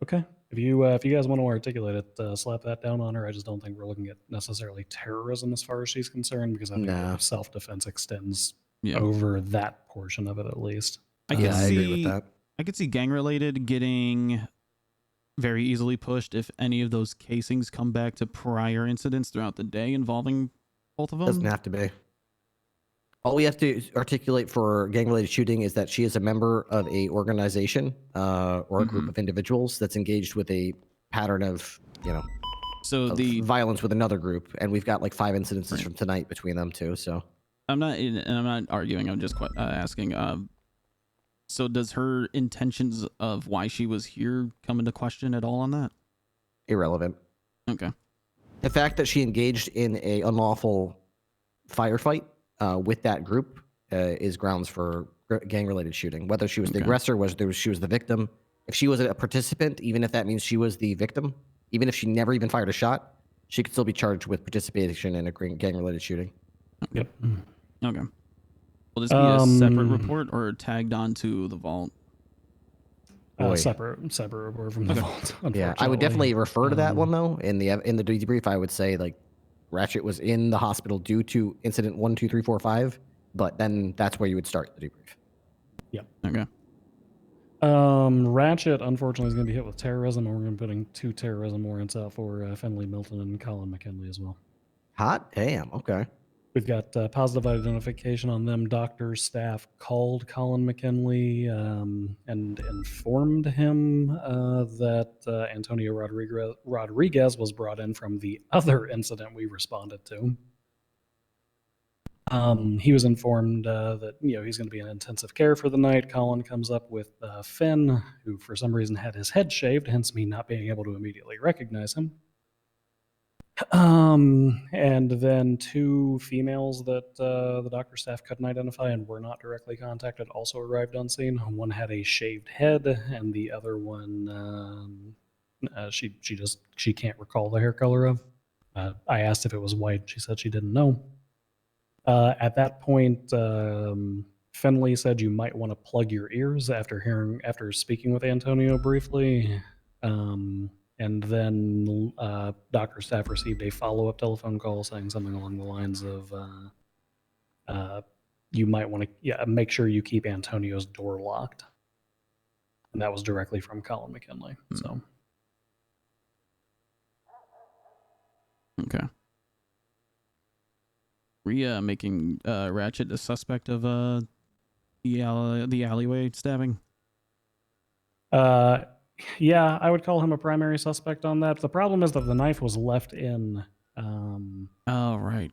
Okay, if you guys want to articulate it, slap that down on her. I just don't think we're looking at necessarily terrorism as far as she's concerned, because I think self-defense extends over that portion of it at least. I agree with that. I could see gang-related getting very easily pushed if any of those casings come back to prior incidents throughout the day involving both of them. Doesn't have to be. All we have to articulate for gang-related shooting is that she is a member of a organization or a group of individuals that's engaged with a pattern of, the violence with another group, and we've got like 5 incidences from tonight between them two. So I'm not arguing. I'm just asking. So does her intentions of why she was here come into question at all on that? Irrelevant. Okay. The fact that she engaged in a unlawful firefight with that group is grounds for gang-related shooting. Whether she was the aggressor, whether she was the victim. If she was a participant, even if that means she was the victim, even if she never even fired a shot, she could still be charged with participation in a gang-related shooting. Yep. Okay. Will this be a separate report or tagged onto the vault? Separate report from the vault. Yeah, I would definitely refer to that one though. In the debrief, I would say like Ratchet was in the hospital due to incident 1, 2, 3, 4, 5. But then that's where you would start the debrief. Yep. Okay. Ratchet unfortunately is going to be hit with terrorism, and we're going to be putting 2 terrorism warrants out for Finley Milton and Colin McKinley as well. Hot damn. Okay. We've got positive identification on them. Doctor staff called Colin McKinley and informed him that Antonio Rodriguez was brought in from the other incident we responded to. He was informed that he's going to be in intensive care for the night. Colin comes up with Finn, who for some reason had his head shaved, hence me not being able to immediately recognize him. And then 2 females that the doctor staff couldn't identify and were not directly contacted also arrived on scene. One had a shaved head, and the other one, she can't recall the hair color of. I asked if it was white. She said she didn't know. At that point, Finley said you might want to plug your ears after speaking with Antonio briefly. And then doctor staff received a follow-up telephone call saying something along the lines of, you might want to make sure you keep Antonio's door locked. And that was directly from Colin McKinley. So. Okay. We making Ratchet a suspect of the alleyway stabbing? Yeah, I would call him a primary suspect on that. The problem is that the knife was left in. Oh, right.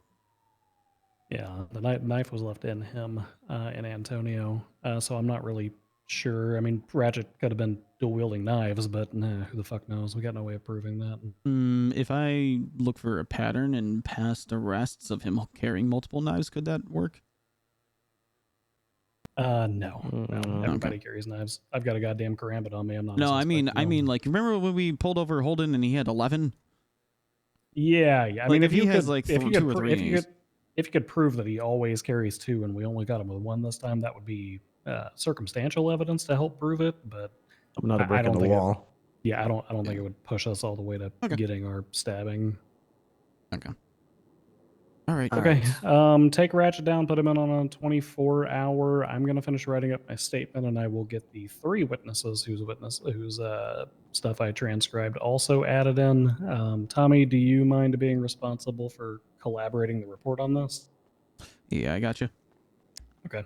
Yeah, the knife was left in him, in Antonio. So I'm not really sure. I mean, Ratchet could have been dual-wielding knives, but who the fuck knows? We got no way of proving that. If I look for a pattern and past arrests of him carrying multiple knives, could that work? No. Everybody carries knives. I've got a goddamn karambit on me. I'm not. No, I mean, like, remember when we pulled over Holden and he had 11? Yeah. I mean, if he has like 2 or 3, if you could prove that he always carries 2 and we only got him with 1 this time, that would be circumstantial evidence to help prove it. But I'm not a brick in the wall. I don't think it would push us all the way to getting our stabbing. Okay. All right. Okay. Take Ratchet down, put him in on a 24-hour. I'm going to finish writing up my statement, and I will get the 3 witnesses whose stuff I transcribed also added in. Tommy, do you mind being responsible for collaborating the report on this? Yeah, I got you. Okay.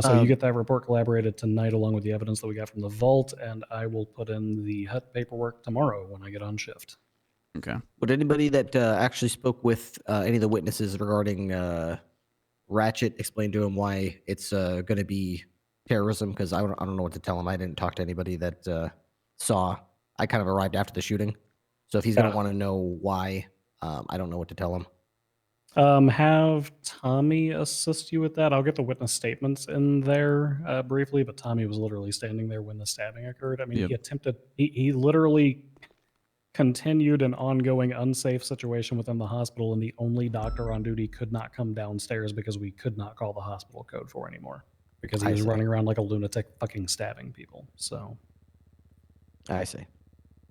So you get that report collaborated tonight along with the evidence that we got from the vault, and I will put in the HUT paperwork tomorrow when I get on shift. Okay. Would anybody that actually spoke with any of the witnesses regarding Ratchet explain to him why it's going to be terrorism? Because I don't know what to tell him. I didn't talk to anybody that saw. I kind of arrived after the shooting. So if he's going to want to know why, I don't know what to tell him. Have Tommy assist you with that. I'll get the witness statements in there briefly, but Tommy was literally standing there when the stabbing occurred. I mean, he literally continued an ongoing unsafe situation within the hospital, and the only doctor on duty could not come downstairs because we could not call the hospital code for anymore because he was running around like a lunatic fucking stabbing people. So I see.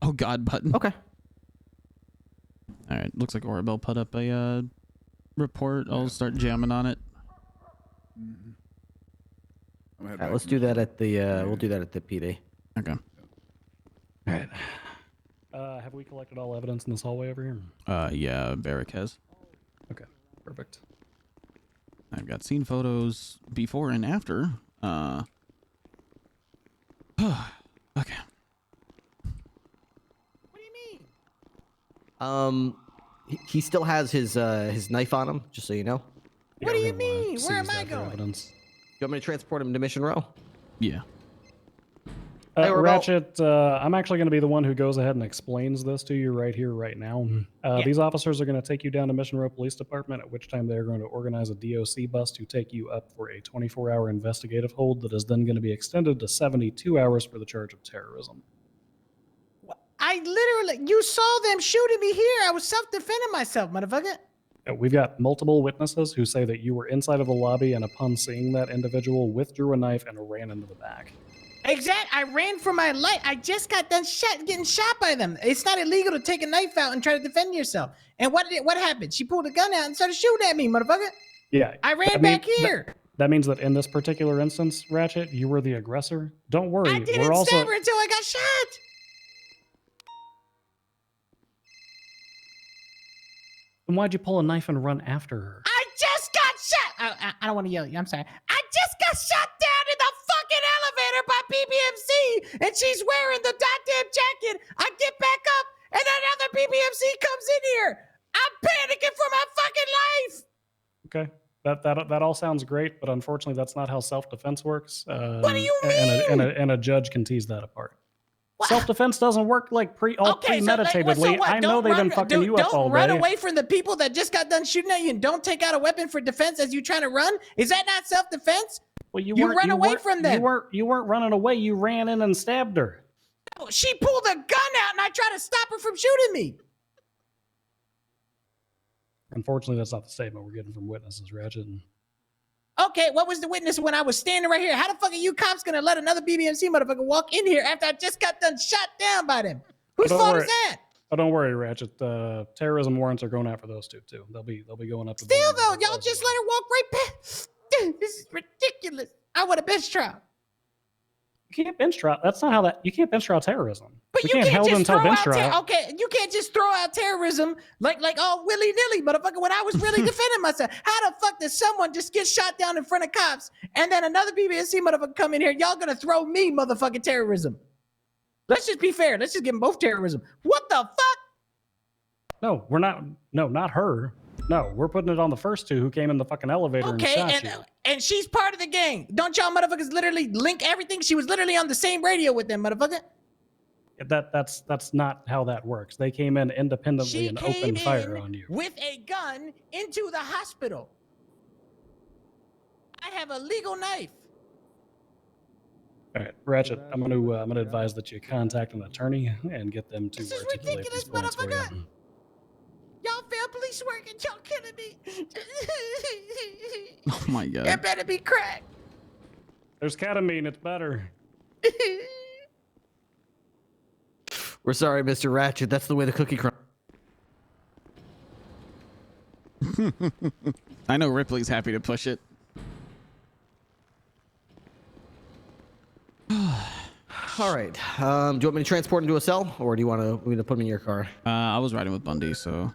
Oh God, button. Okay. All right. Looks like Orabel put up a report. I'll start jamming on it. All right, let's do that at the we'll do that at the PD. Okay. All right. Have we collected all evidence in this hallway over here? Yeah, Barrick has. Okay, perfect. I've got scene photos before and after. Okay. What do you He mean? still has his knife on him, just so you know. What do you mean? Where am I going? You want me to transport him to Mission Row? Yeah. Ratchet, I'm actually going to be the one who goes ahead and explains this to you right here, right now. These officers are going to take you down to Mission Row Police Department, at which time they're going to organize a DOC bus to take you up for a 24-hour investigative hold that is then going to be extended to 72 hours for the charge of terrorism. I literally, you saw them shooting me here. I was self-defending myself, motherfucker. We've got multiple witnesses who say that you were inside of the lobby and upon seeing that individual, withdrew a knife and ran into the back. Exact. I ran for my life. I just got done getting shot by them. It's not illegal to take a knife out and try to defend yourself. And what happened? She pulled a gun out and started shooting at me, motherfucker. Yeah. I ran back here. That means that in this particular instance, Ratchet, you were the aggressor. Don't worry. I didn't stab her until I got shot. Then why'd you pull a knife and run after her? I just got shot. I don't want to yell at you. I'm sorry. I just got shot down in the fucking elevator by BBMC, and she's wearing the goddamn jacket. I get back up, and another BBMC comes in here. I'm panicking for my fucking life. Okay. That all sounds great, but unfortunately, that's not how self-defense works. What do you mean? And a judge can tease that apart. Self-defense doesn't work like premeditatedly. I know they've been fucking you up all day. Don't run away from the people that just got done shooting at you, and don't take out a weapon for defense as you trying to run. Is that not self-defense? Well, you run away from them. You weren't running away. You ran in and stabbed her. No, she pulled a gun out, and I tried to stop her from shooting me. Unfortunately, that's not the statement we're getting from witnesses, Ratchet. Okay, what was the witness when I was standing right here? How the fuck are you cops gonna let another BBMC motherfucker walk in here after I just got done shot down by them? Whose fault is that? Oh, don't worry, Ratchet. Terrorism warrants are going out for those two too. They'll be going up. Still though, y'all just let her walk right past. This is ridiculous. I want a bench trial. You can't bench trial. That's not how that. You can't bench trial terrorism. But you can't just throw out okay, you can't just throw out terrorism like all willy nilly, motherfucker. When I was really defending myself, how the fuck does someone just get shot down in front of cops and then another BBNC motherfucker come in here? Y'all gonna throw me motherfucking terrorism? Let's just be fair. Let's just give them both terrorism. What the fuck? No, we're not. No, not her. No, we're putting it on the first two who came in the fucking elevator and shot you. And she's part of the gang. Don't y'all motherfuckers literally link everything? She was literally on the same radio with them, motherfucker. That's not how that works. They came in independently and opened fire on you. With a gun into the hospital. I have a legal knife. All right, Ratchet. I'm gonna advise that you contact an attorney and get them to articulate these points for you. Y'all fail police work and y'all killing me. Oh my god. It better be crack. There's ketamine. It's better. We're sorry, Mr. Ratchet. That's the way the cookie crumbles. I know Ripley's happy to push it. All right. Do you want me to transport him to a cell, or do you want to put him in your car? I was riding with Bundy, so.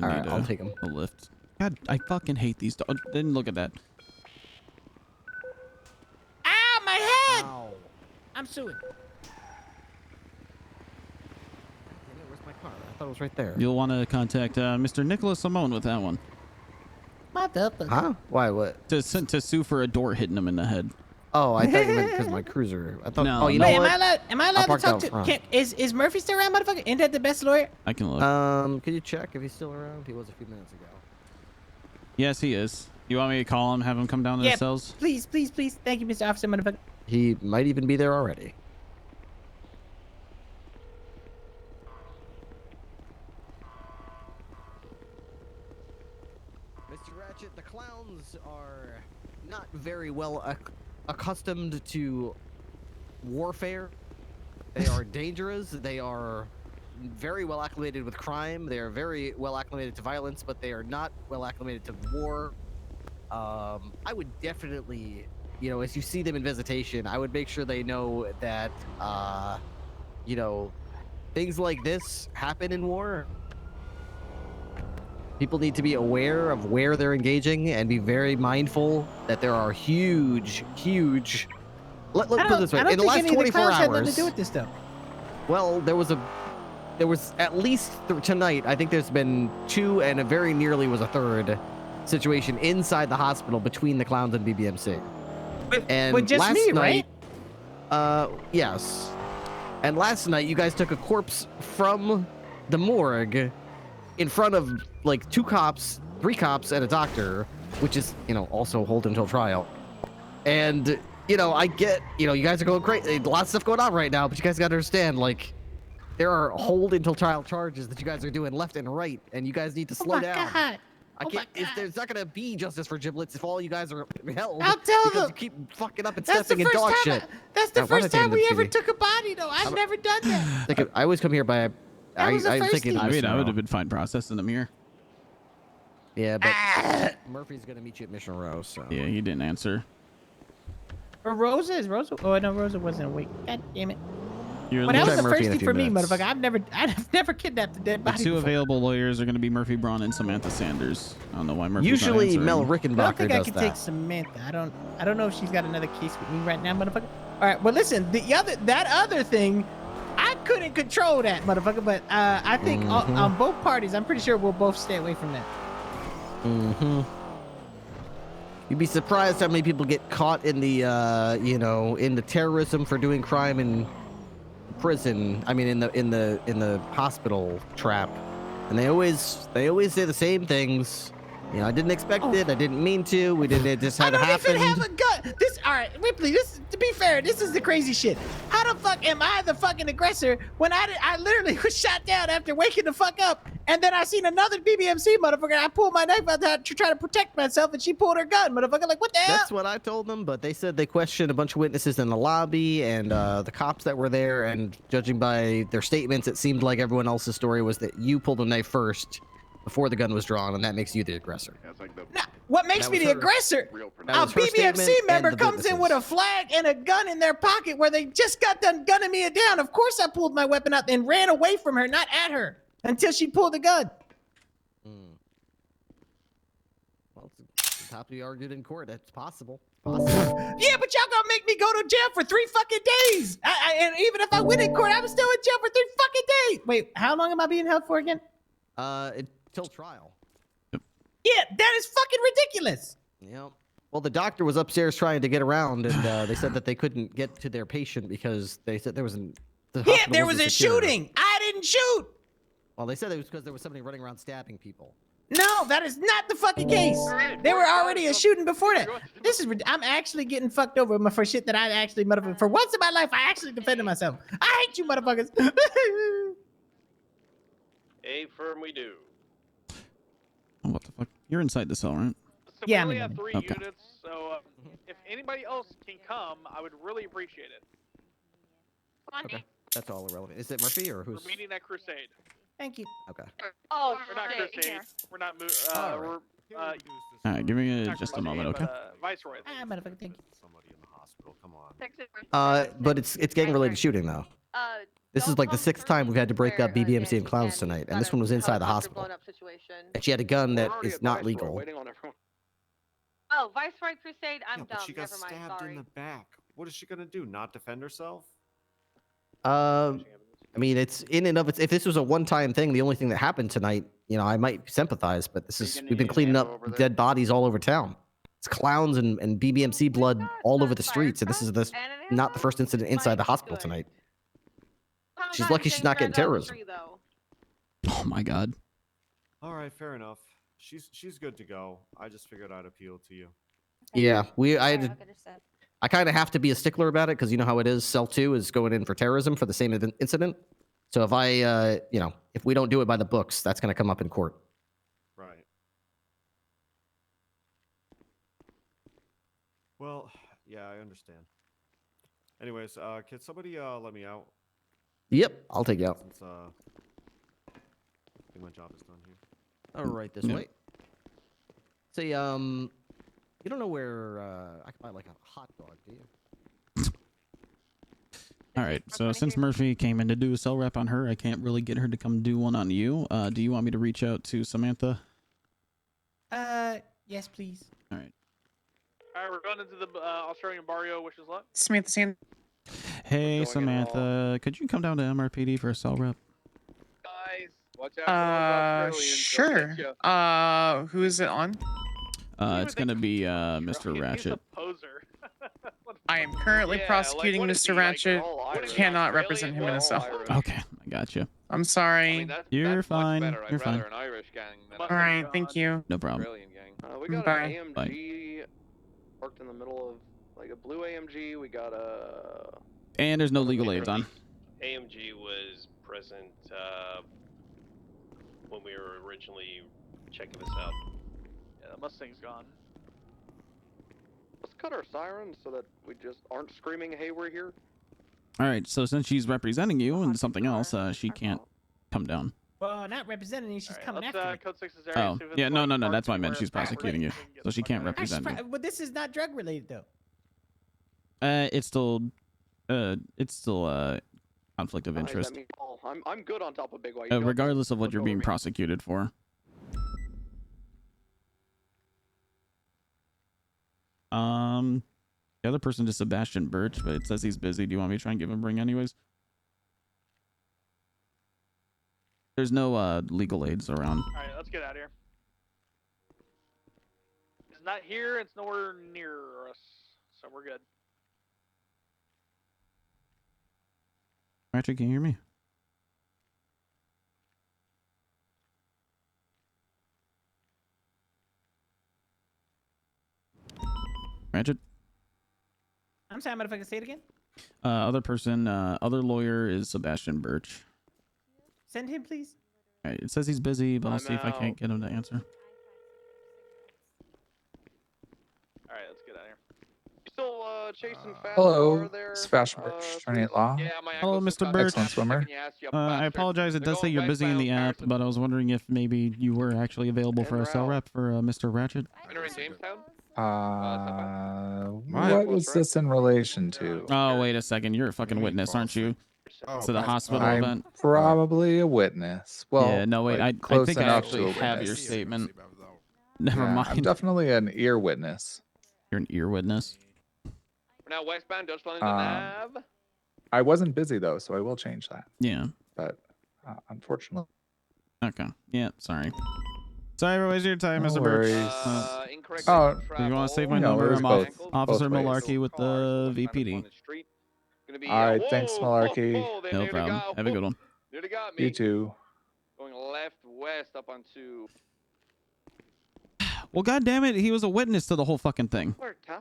All right, I'll take him. A lift. God, I fucking hate these dogs. Didn't look at that. Ow, my head! Ow. I'm suing. Where's my car? I thought it was right there. You'll want to contact Mr. Nicholas Simone with that one. Huh? Why? What? To sue for a door hitting him in the head. Oh, I thought you meant because my cruiser. I thought. No, oh, you know what? Am I allowed to talk to? Is Murphy still around, motherfucker? Ain't that the best lawyer? I can look. Can you check if he's still around? He was a few minutes ago. Yes, he is. You want me to call him, have him come down to the cells? Please, please, please. Thank you, Mr. Officer, motherfucker. He might even be there already. Mr. Ratchet, the clowns are not very well accustomed to warfare. They are dangerous. They are very well acclimated with crime. They are very well acclimated to violence, but they are not well acclimated to war. I would definitely, you know, as you see them in visitation, I would make sure they know that, you know, things like this happen in war. People need to be aware of where they're engaging and be very mindful that there are huge. Let's put it this way: in the last 24 hours, had nothing to do with this stuff. Well, there was at least tonight. I think there's been 2, and a very nearly was a 3rd situation inside the hospital between the clowns and BBMC. With just me, right? Yes. And last night, you guys took a corpse from the morgue in front of, like, 2 cops, 3 cops, and a doctor, which is, you know, also hold until trial. And, you know, I get, you know, you guys are going crazy. A lot of stuff going on right now, but you guys got to understand, like, there are hold until trial charges that you guys are doing left and right, and you guys need to slow down. God. I can't. There's not gonna be justice for giblets if all you guys are held. I'll tell because them. you keep fucking up and That's stepping the in first dog time. shit. That's the Now, why first did I time take we him to ever PD? took a body, though. I've never done that. Like, I always come here by. That was the I'm first thinking. thing. I mean, I would have been fine processing them here. Yeah, but Murphy's gonna meet you at Mission Row, so. Yeah, he didn't answer. Or Rosa? Is Rosa? Oh, no, Rosa wasn't awake. God damn it. You're Well, that was the Murphy first in a thing few for me, minutes. motherfucker. I've never kidnapped a dead The body 2 before. available lawyers are going to be Murphy Braun and Samantha Sanders. I don't know why Murphy's Usually not Mel answering. I don't Rickenbacker think I does can that. take Samantha. I don't know if she's got another case with me right now, motherfucker. All right, well, listen, that other thing, I couldn't control that, motherfucker. But I think on both parties, I'm pretty sure we'll both stay away from that. Mm-hmm. You'd be surprised how many people get caught in the, you know, in the terrorism for doing crime in prison. I mean, in the hospital trap, and they always say the same things. You know, I didn't expect it. I didn't mean to. We didn't. It just had to happen. I don't even have a gun. All right, Ripley. To be fair, this is the crazy shit. How the fuck am I the fucking aggressor when I literally was shot down after waking the fuck up, and then I seen another BBMC motherfucker. I pulled my knife out to try to protect myself, and she pulled her gun, motherfucker. Like, what the hell? That's what I told them, but they said they questioned a bunch of witnesses in the lobby and the cops that were there, and judging by their statements, it seemed like everyone else's story was that you pulled a knife first before the gun was drawn, and that makes you the aggressor. Now, what makes me the aggressor? A BBMC member comes in with a flag and a gun in their pocket where they just got done gunning me down. Of course, I pulled my weapon out and ran away from her, not at her, until she pulled the gun. Well, it's have to be argued in court. That's possible. Yeah, but y'all gonna make me go to jail for 3 fucking days. And even if I win in court, I'm still in jail for 3 fucking days. Wait, how long am I being held for again? Until trial. Yeah, that is fucking ridiculous. Yep. Well, the doctor was upstairs trying to get around, and they said that they couldn't get to their patient because they said there was there was a shooting. I didn't shoot. Well, they said it was because there was somebody running around stabbing people. No, that is not the fucking case. There were already a shooting before that. I'm actually getting fucked over for shit that I actually, motherfucker. For once in my life, I actually defended myself. I hate you, motherfuckers. A firm we do. Oh, what the fuck? You're inside the cell, right? So Yeah, we only I'm have 3 Okay. units, so if anybody else can come, I would really appreciate it. Okay. That's all irrelevant. Is it Murphy or who's? We're meeting at Crusade. Thank you. Okay. Oh, We're not shit, Crusade. here. We're not. All We're All right, give me not just a Crusade, moment, okay? but, Viceroy. Motherfucker, thank you. Somebody in the hospital. Come on. But it's gang-related shooting though. This is like the 6th time we've had to break up BBMC and clowns tonight, and this one was inside the hospital. And she had a gun that is not legal. Oh, Viceroy Crusade, I'm Yeah, dumb. but she got Never mind, stabbed sorry. in the back. What is she gonna do? Not defend herself? I mean, it's in and of its. If this was a one-time thing, the only thing that happened tonight, you know, I might sympathize. But this is we've been cleaning up dead bodies all over town. It's clowns and BBMC blood all over the streets, and this is not the first incident inside the hospital tonight. She's lucky she's not getting terrorism. Oh my god. All right, fair enough. She's good to go. I just figured I'd appeal to you. Yeah, I kind of have to be a stickler about it because you know how it is. Cell 2 is going in for terrorism for the same incident. So if I, you know, if we don't do it by the books, that's going to come up in court. Right. Well, yeah, I understand. Anyways, can somebody let me out? Yep, I'll take you out. Since I think my job is done here. All right, this way. Say, you don't know where I can buy like a hot dog, do you? All right, so since Murphy came in to do a cell rep on her, I can't really get her to come do one on you. Do you want me to reach out to Samantha? Yes, please. All right. All right, we're going into the Australian barrio. Wish us luck. Samantha Sand. Hey, Samantha, could you come down to MRPD for a cell rep? Guys, watch out for those Australians. Sure. Who is it on? It's gonna be Mr. Ratchet. Poser. I am currently prosecuting Mr. Ratchet. Cannot represent him in a cell. Okay, I got you. I'm sorry. You're fine. You're fine. An Irish gang than All right, thank you. No problem. Australian gang. We got Bye. an AMG parked in the middle of like a blue AMG. We got a. And there's no legal aids on. AMG was present when we were originally checking this out. Yeah, the Mustang's gone. Let's cut our sirens so that we just aren't screaming, "Hey, we're here." All right, so since she's representing you and something else, she can't come down. Well, not representing you, she's coming after me. Code 6 is there. Oh, yeah, no, that's what I meant. She's prosecuting you, so she can't represent you. But this is not drug related, though. It's still conflict of interest. I'm good on top of Big White. Regardless of what you're being prosecuted for. The other person is Sebastian Birch, but it says he's busy. Do you want me to try and give him a ring anyways? There's no legal aids around. All right, let's get out of here. It's not here. It's nowhere near us, so we're good. Ratchet, can you hear me? Ratchet? I'm sorry, motherfucker. Say it again. Other person, other lawyer is Sebastian Birch. Send him, please. All right, it says he's busy, but I'll see if I can't get him to answer. All right, let's get out of here. You still chasing fast Hello, Sebastian Birch, attorney at law. Hello, Mr. Birch. Excellent swimmer. I apologize. It does say you're busy in the app, but I was wondering if maybe you were actually available for a cell rep for Mr. Ratchet. Enter in Jamestown? What was this in relation to? Oh, wait a second. You're a fucking witness, aren't you? To the hospital I'm event. probably a witness. Well, yeah, no, wait. like, I think I enough actually to a have your witness. statement. Never Yeah, mind. I'm definitely an ear witness. You're an ear witness. We're now westbound, Dutch London Ave. I wasn't busy though, so I will change that. Yeah. But unfortunately. Okay. Yeah. Sorry. Sorry for wasting your time, No Mr. worries. Birch. Incorrect Oh, Do you want to save my no, number? it was I'm both Officer ways. Melarky with the VPD. All right, thanks, Melarky. No problem. Have a good one. Nearly got me. You too. Going left, west, up onto. Well, God damn it, he was a witness to the whole fucking thing. Worked, huh?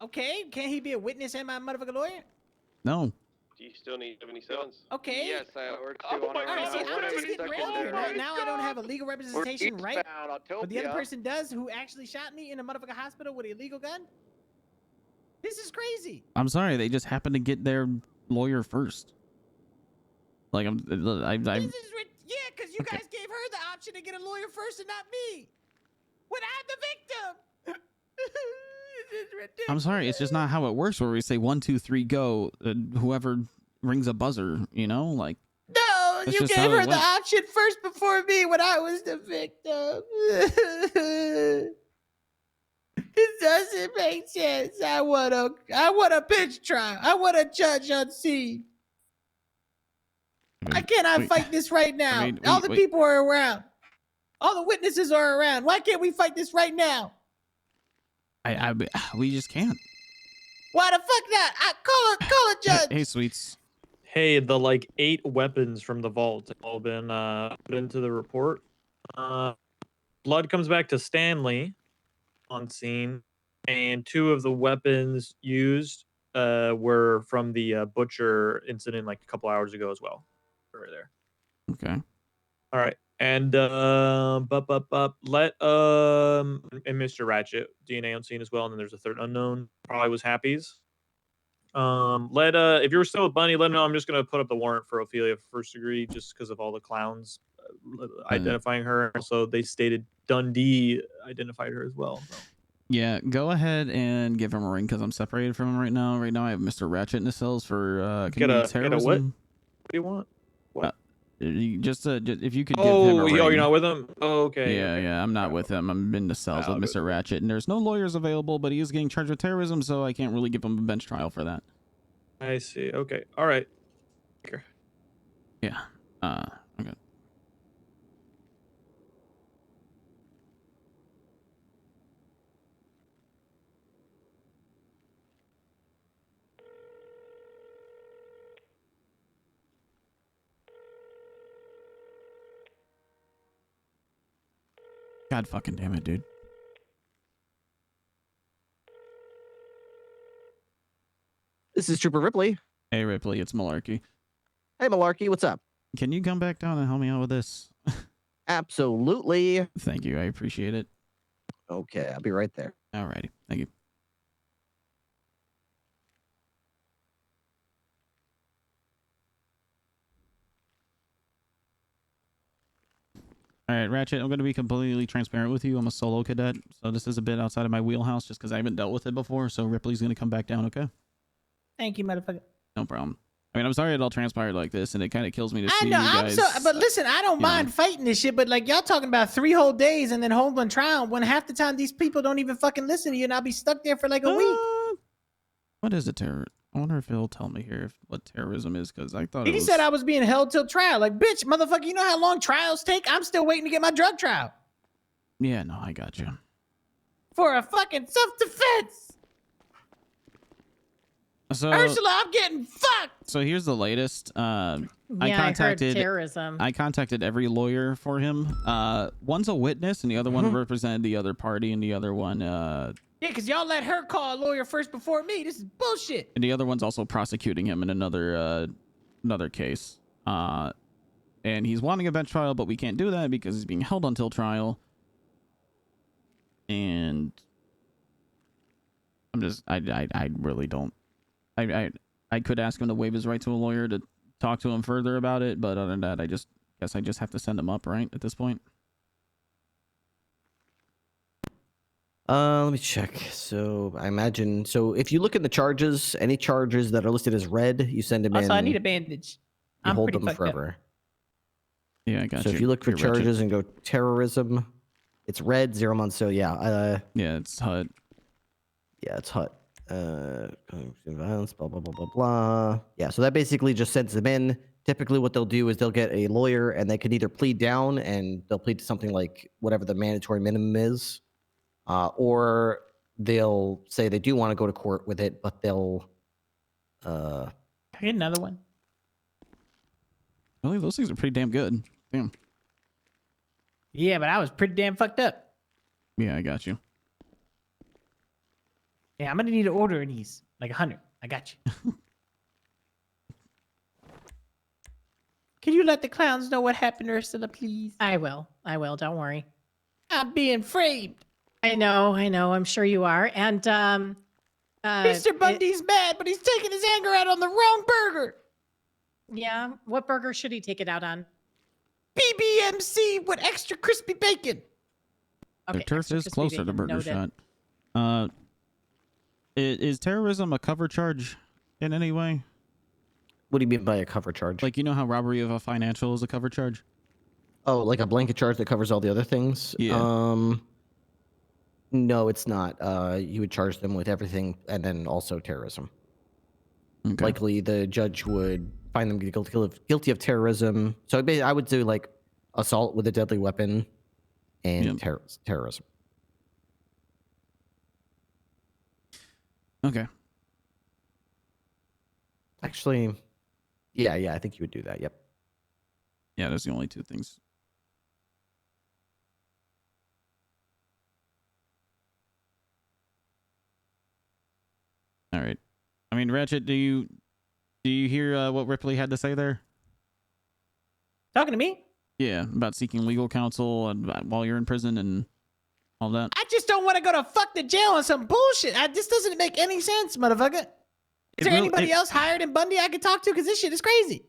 Okay, can't he be a witness and my motherfucking lawyer? No. Do you still need 77s? Okay. Yes, we're All right, see, I'm just getting around here. Right now, I don't have a legal representation, right? But the other person does, who actually shot me in a motherfucking hospital with a illegal gun. This is crazy. I'm sorry, they just happened to get their lawyer first. Like, This is yeah, because you guys gave her the option to get a lawyer first and not me. When I'm the victim. This is ridiculous. I'm sorry, it's just not how it works where we say 1, 2, 3, go, whoever rings a buzzer, you know? Like, no, that's you just gave how it her the went. option first before me when I was the victim. It doesn't make sense. I want a bench trial. I want a judge on scene. I cannot fight this right now. All the people are around. All the witnesses are around. Why can't we fight this right now? We just can't. Why the fuck not? Call a judge. Hey, sweets. Hey, the like 8 weapons from the vault have all been put into the report. Blood comes back to Stanley on scene, and 2 of the weapons used were from the butcher incident like a couple hours ago as well. Right there. Okay. All right. And let and Mr. Ratchet DNA on scene as well, and then there's a third unknown. Probably was Happy's. If you're still with Bunny, let him know. I'm just gonna put up the warrant for Ophelia first degree, just because of all the clowns identifying her. Also, they stated Dundee identified her as well. So. Yeah, go ahead and give him a ring because I'm separated from him right now. Right now, I have Mr. Ratchet in the cells for committing terrorism. What? What do you want? What? Just if you could give him a ring. Oh, you're not with him? Oh, okay. Yeah, yeah, I'm not with him. I'm in the cells with Mr. Ratchet, and there's no lawyers available, but he is getting charged with terrorism, so I can't really give him a bench trial for that. I see. Okay. All right. Here. Yeah. Okay. God fucking damn it, dude. This is Trooper Ripley. Hey, Ripley, it's Melarky. Hey, Melarky, what's up? Can you come back down and help me out with this? Absolutely. Thank you. I appreciate it. Okay, I'll be right there. Alrighty. Thank you. All right, Ratchet, I'm going to be completely transparent with you. I'm a solo cadet, so this is a bit outside of my wheelhouse just because I haven't dealt with it before. So Ripley's going to come back down, okay? Thank you, motherfucker. No problem. I mean, I'm sorry it all transpired like this, and it kind of kills me to see I know, you guys. but listen, I don't mind fighting this shit, but like y'all talking about 3 whole days and then holding trial when half the time these people don't even fucking listen to you, and I'll be stuck there for like a week. What is a terror? I wonder if he'll tell me here what terrorism is, because I thought He said I was being held till trial. Like, bitch, motherfucker, you know how long trials take? I'm still waiting to get my drug trial. Yeah, no, I got you. For a fucking self-defense. So, Ursula, I'm getting fucked. So here's the latest. I heard terrorism. I contacted every lawyer for him. One's a witness, and the other one represented the other party, and the other one, Yeah, because y'all let her call a lawyer first before me. This is bullshit. and the other one's also prosecuting him in another case. And he's wanting a bench trial, but we can't do that because he's being held until trial. And I really don't. I could ask him to waive his right to a lawyer to talk to him further about it, but other than that, I guess I just have to send him up, right, at this point? Let me check. So I imagine, if you look at the charges, any charges that are listed as red, you send them in. Also, I need a bandage. You I'm hold pretty them fucked up. forever. Yeah, I got So you. if you look for You're wretched. charges and go terrorism, it's red, 0 months. So yeah. Yeah, it's HUD. Yeah, it's HUD. Violence, blah, blah, blah, blah, blah. Yeah, so that basically just sends them in. Typically what they'll do is they'll get a lawyer and they can either plead down and they'll plead to something like whatever the mandatory minimum is, or they'll say they do want to go to court with it, but they'll... Can I get another one? Really, those things are pretty damn good. Damn. Yeah, but I was pretty damn fucked up. Yeah, I got you. Yeah, I'm gonna need to order these. Like 100. I got you. Can you let the clowns know what happened, Ursula, please? I will. Don't worry. I'm being framed. I know. I'm sure you are. And Mr. Bundy's mad, but he's taking his anger out on the wrong burger. Yeah. What burger should he take it out on? BBMC with extra crispy bacon. The turf is closer to Burger Shot. Is terrorism a cover charge in any way? What do you mean by a cover charge? Like, you know how robbery of a financial is a cover charge? Oh, like a blanket charge that covers all the other things? Yeah. No, it's not. You would charge them with everything and then also terrorism. Okay. Likely the judge would find them guilty of terrorism. So I would do like assault with a deadly weapon and terrorism. Okay. Actually, yeah, I think you would do that. Yep. Yeah, that's the only two things. All right. I mean, Ratchet, do you hear what Ripley had to say there? Talking to me? Yeah, about seeking legal counsel and while you're in prison and all that. I just don't want to go to fuck the jail on some bullshit. This doesn't make any sense, motherfucker. Is there anybody else higher than Bundy I could talk to? Because this shit is crazy.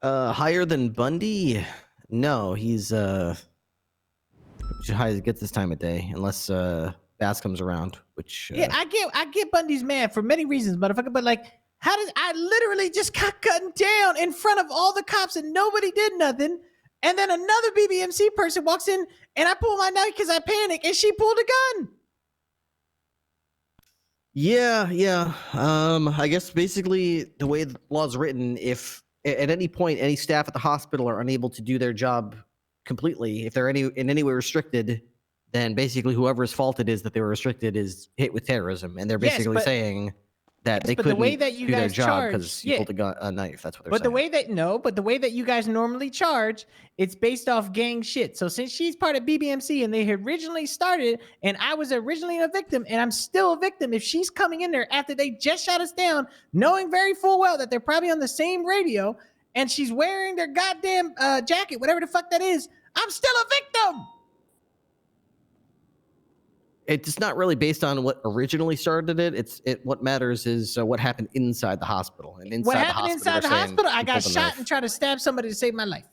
Higher than Bundy? No, he's high as it gets this time of day, unless Bass comes around, which Yeah, I get Bundy's mad for many reasons, motherfucker. But like, how does I literally just got gunned down in front of all the cops and nobody did nothing, and then another BBMC person walks in and I pull my knife because I panic and she pulled a gun. Yeah. I guess basically the way the law's written, if at any point any staff at the hospital are unable to do their job completely, if they're in any way restricted, then basically whoever's fault it is that they were restricted is hit with terrorism, and they're basically saying that they but couldn't the way that you do their guys job charge, because you pulled a knife. That's what they're but saying. the way that you guys normally charge, it's based off gang shit. So since she's part of BBMC and they had originally started, and I was originally a victim, and I'm still a victim, if she's coming in there after they just shot us down, knowing very full well that they're probably on the same radio, and she's wearing their goddamn jacket, whatever the fuck that is, I'm still a victim. It's not really based on what originally started it. What matters is what happened inside the hospital. And inside What the happened hospital, inside the they're saying hospital? I you got pulled a shot knife. and tried to stab somebody to save my life.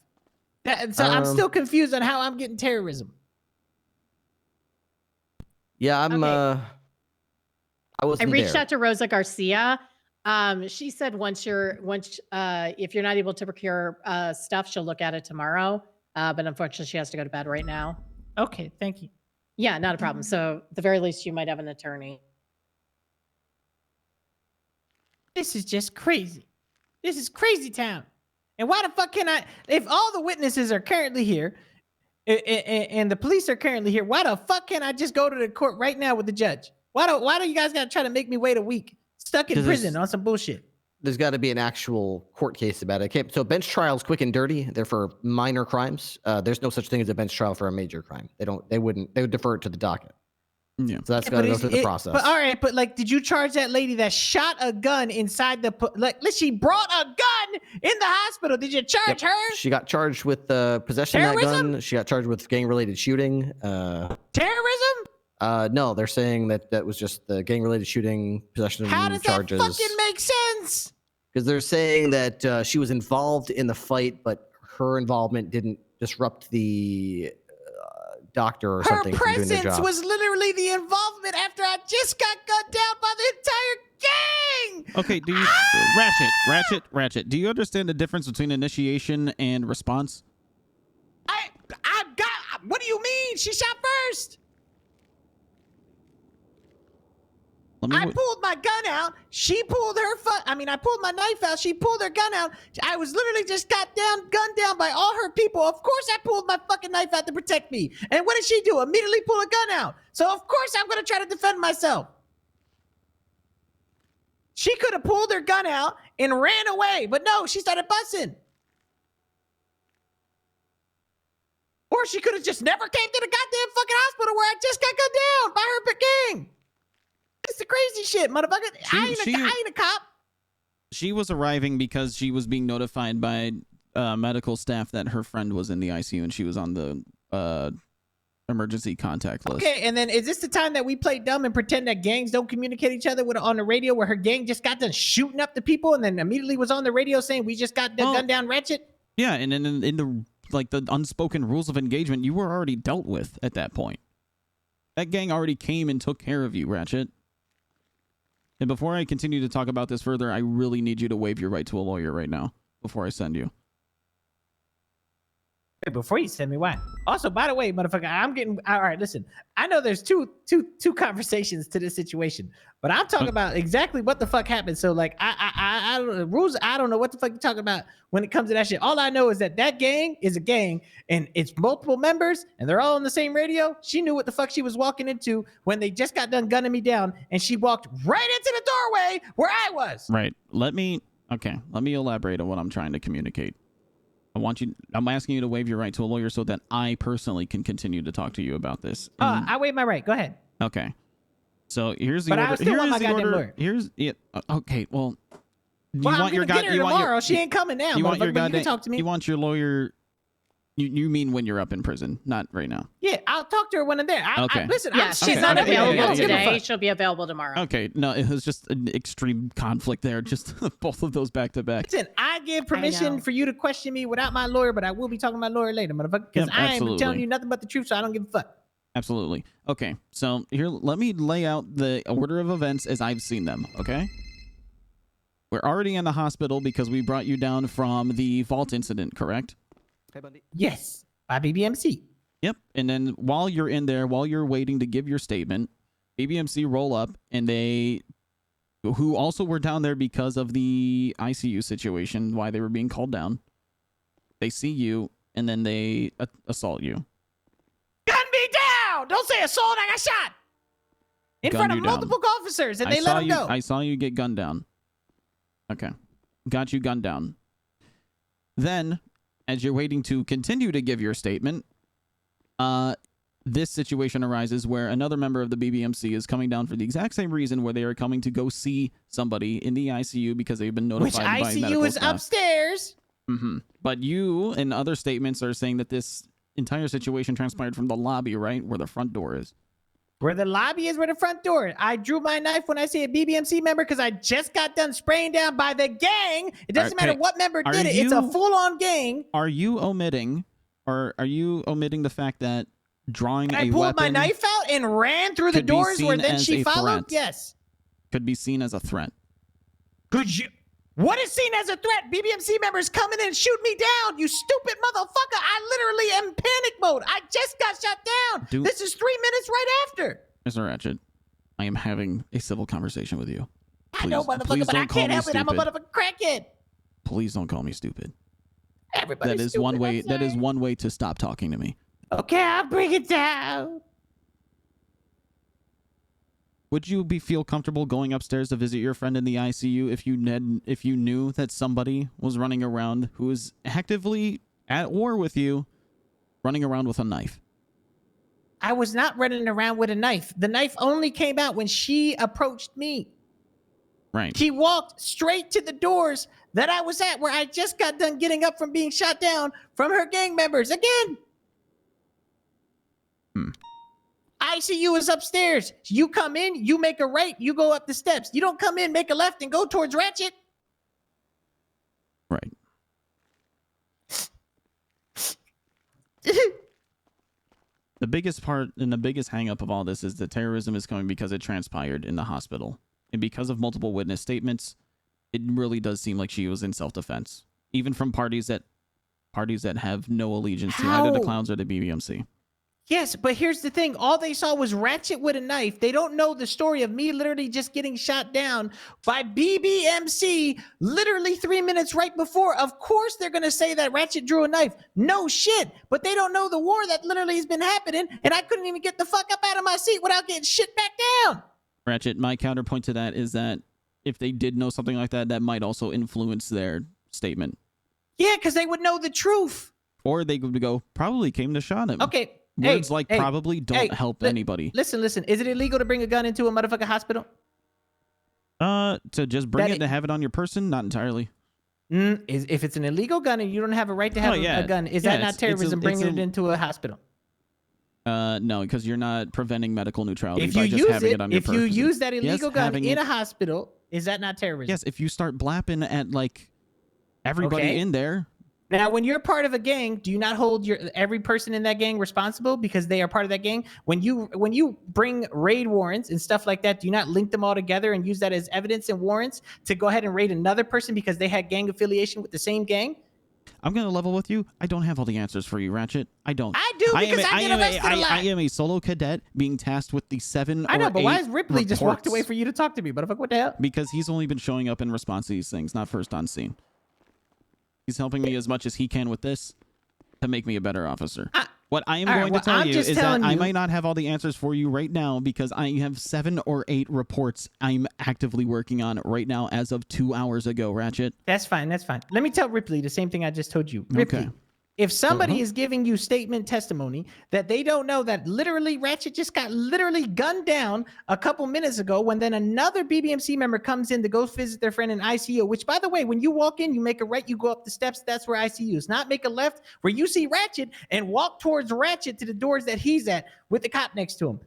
So I'm still confused on how I'm getting terrorism. Yeah, I'm. Okay. I wasn't I reached there. out to Rosa Garcia. She said if you're not able to procure stuff, she'll look at it tomorrow. But unfortunately, she has to go to bed right now. Okay, thank you. Yeah, not a problem. So at the very least, you might have an attorney. This is just crazy. This is crazy town. And why the fuck can I, if all the witnesses are currently here and the police are currently here, why the fuck can't I just go to the court right now with the judge? Why do you guys gotta try to make me wait a week stuck in prison on some bullshit? There's got to be an actual court case about it. So bench trials, quick and dirty. They're for minor crimes. There's no such thing as a bench trial for a major crime. They would defer it to the docket. Yeah. So that's got to go through the process. But all right, but like, did you charge that lady that shot a gun inside the, she brought a gun in the hospital? Did you charge her? She got charged with possession of that gun. She got charged with gang-related shooting. Terrorism? No, they're saying that was just the gang-related shooting, possession of charges. How does that fucking make sense? Because they're saying that she was involved in the fight, but her involvement didn't disrupt the doctor or something from doing their Her job. presence was literally the involvement after I just got gunned down by the entire gang. Okay, do you Ratchet, do you understand the difference between initiation and response? What do you mean? She shot first. I pulled my gun out. She pulled her I pulled my knife out. She pulled her gun out. I was literally just gunned down by all her people. Of course I pulled my fucking knife out to protect me. And what did she do? Immediately pull a gun out. So of course I'm going to try to defend myself. She could have pulled her gun out and ran away. But no, she started busting. Or she could have just never came to the goddamn fucking hospital where I just got gunned down by her gang. It's the crazy shit, motherfucker. I ain't a cop. She was arriving because she was being notified by medical staff that her friend was in the ICU and she was on the emergency contact list. Okay, and then is this the time that we play dumb and pretend that gangs don't communicate each other on the radio, where her gang just got done shooting up the people and then immediately was on the radio saying we just got gunned down Ratchet? Yeah, and then in the unspoken rules of engagement, you were already dealt with at that point. That gang already came and took care of you, Ratchet. And before I continue to talk about this further, I really need you to waive your right to a lawyer right now before I send you. Hey, before you send me, why? Also, by the way, motherfucker, I'm getting all right. Listen, I know there's two conversations to this situation, but I'm talking about exactly what the fuck happened. So, like, I don't rules. I don't know what the fuck you're talking about when it comes to that shit. All I know is that gang is a gang, and it's multiple members, and they're all on the same radio. She knew what the fuck she was walking into when they just got done gunning me down, and she walked right into the doorway where I was. Right. Let me elaborate on what I'm trying to communicate. I'm asking you to waive your right to a lawyer so that I personally can continue to talk to you about this. I waive my right. Go ahead. Okay. So here's the But order. I still want my goddamn lawyer. Okay. Well, I'm gonna get her tomorrow. She ain't coming now. You want your but you goddamn, can talk to me. You want your lawyer. You mean when you're up in prison, not right now. Yeah, I'll talk to her when I'm there. Okay. Listen, She's not available today. She'll be available tomorrow. Okay. No, it was just an extreme conflict there. Just both of those back to back. Listen, I give permission for you to question me without my lawyer, but I will be talking to my lawyer later, motherfucker. Because I ain't telling you nothing but the truth, so I don't give a fuck. Absolutely. Okay. So here, let me lay out the order of events as I've seen them. Okay. We're already in the hospital because we brought you down from the vault incident, correct? Hey, Bundy. Yes, by BBMC. Yep. And then while you're in there, while you're waiting to give your statement, BBMC roll up, and they, who also were down there because of the ICU situation, why they were being called down, they see you, and then they assault you. Gun me down! Don't say assault, I got shot! In front of multiple officers, and they let him go. I saw you get gunned down. Okay. Got you gunned down. Then, as you're waiting to continue to give your statement, this situation arises where another member of the BBMC is coming down for the exact same reason, where they are coming to go see somebody in the ICU because they've been notified by medical staff. Which ICU is upstairs. But you, in other statements, are saying that this entire situation transpired from the lobby, right? Where the front door is. Where the lobby is, where the front door. I drew my knife when I see a BBMC member because I just got done spraying down by the gang. It doesn't matter what member did it. It's a full-on gang. Are you omitting the fact that drawing a weapon... I pulled my knife out and ran through the doors where then she followed? Yes. Could be seen as a threat. Could you... What is seen as a threat? BBMC members coming in and shoot me down, you stupid motherfucker. I literally am in panic mode. I just got shot down. This is 3 minutes right after. Mr. Ratchet, I am having a civil conversation with you. Please, I know, motherfucker, but I can't help it. I'm a motherfucking crackhead. Please don't call me stupid. Everybody's that is stupid, one way. That is one way to stop talking to me. Okay, I'll bring it down. Would you feel comfortable going upstairs to visit your friend in the ICU if you knew that somebody was running around who is actively at war with you, running around with a knife? I was not running around with a knife. The knife only came out when she approached me. Right. She walked straight to the doors that I was at, where I just got done getting up from being shot down from her gang members again. ICU is upstairs. You come in, you make a right, you go up the steps. You don't come in, make a left, and go towards Ratchet. Right. The biggest part and the biggest hang up of all this is that terrorism is coming because it transpired in the hospital. And because of multiple witness statements, it really does seem like she was in self-defense. Even from parties that have no allegiance to either the Clowns or the BBMC. Yes, but here's the thing. All they saw was Ratchet with a knife. They don't know the story of me literally just getting shot down by BBMC literally 3 minutes right before. Of course, they're going to say that Ratchet drew a knife. No shit. But they don't know the war that literally has been happening, and I couldn't even get the fuck up out of my seat without getting shit back down. Ratchet, my counterpoint to that is that if they did know something like that, that might also influence their statement. Yeah, because they would know the truth. Or they would go, probably came to shot him. Okay. Words probably don't help anybody. Listen. Is it illegal to bring a gun into a motherfucking hospital? To just bring it to have it on your person? Not entirely. If it's an illegal gun and you don't have a right to have a gun, is that not terrorism bringing it into a hospital? No, because you're not preventing medical neutrality if by you just use having it, it on your person. If you use that illegal gun in a hospital, is that not terrorism? Yes, if you start blapping at everybody in there. Now, when you're part of a gang, do you not hold every person in that gang responsible because they are part of that gang? When you bring raid warrants and stuff like that, do you not link them all together and use that as evidence and warrants to go ahead and raid another person because they had gang affiliation with the same gang? I'm going to level with you. I don't have all the answers for you, Ratchet. I don't. I do because I get arrested a lot. I am a solo cadet being tasked with the 7 or 8 I know, but why is Ripley reports? just walked away for you to talk to me? But what the hell? Because he's only been showing up in response to these things, not first on scene. He's helping me as much as he can with this to make me a better officer. What I am going to tell you is that I might not have all the answers for you right now because I have 7 or 8 reports I'm actively working on right now as of 2 hours ago, Ratchet. That's fine. Let me tell Ripley the same thing I just told you. Ripley, okay. If somebody is giving you statement testimony that they don't know that literally Ratchet just got literally gunned down a couple minutes ago when then another BBMC member comes in to go visit their friend in ICU, which by the way, when you walk in, you make a right, you go up the steps, that's where ICU is. Not make a left where you see Ratchet and walk towards Ratchet to the doors that he's at with the cop next to him.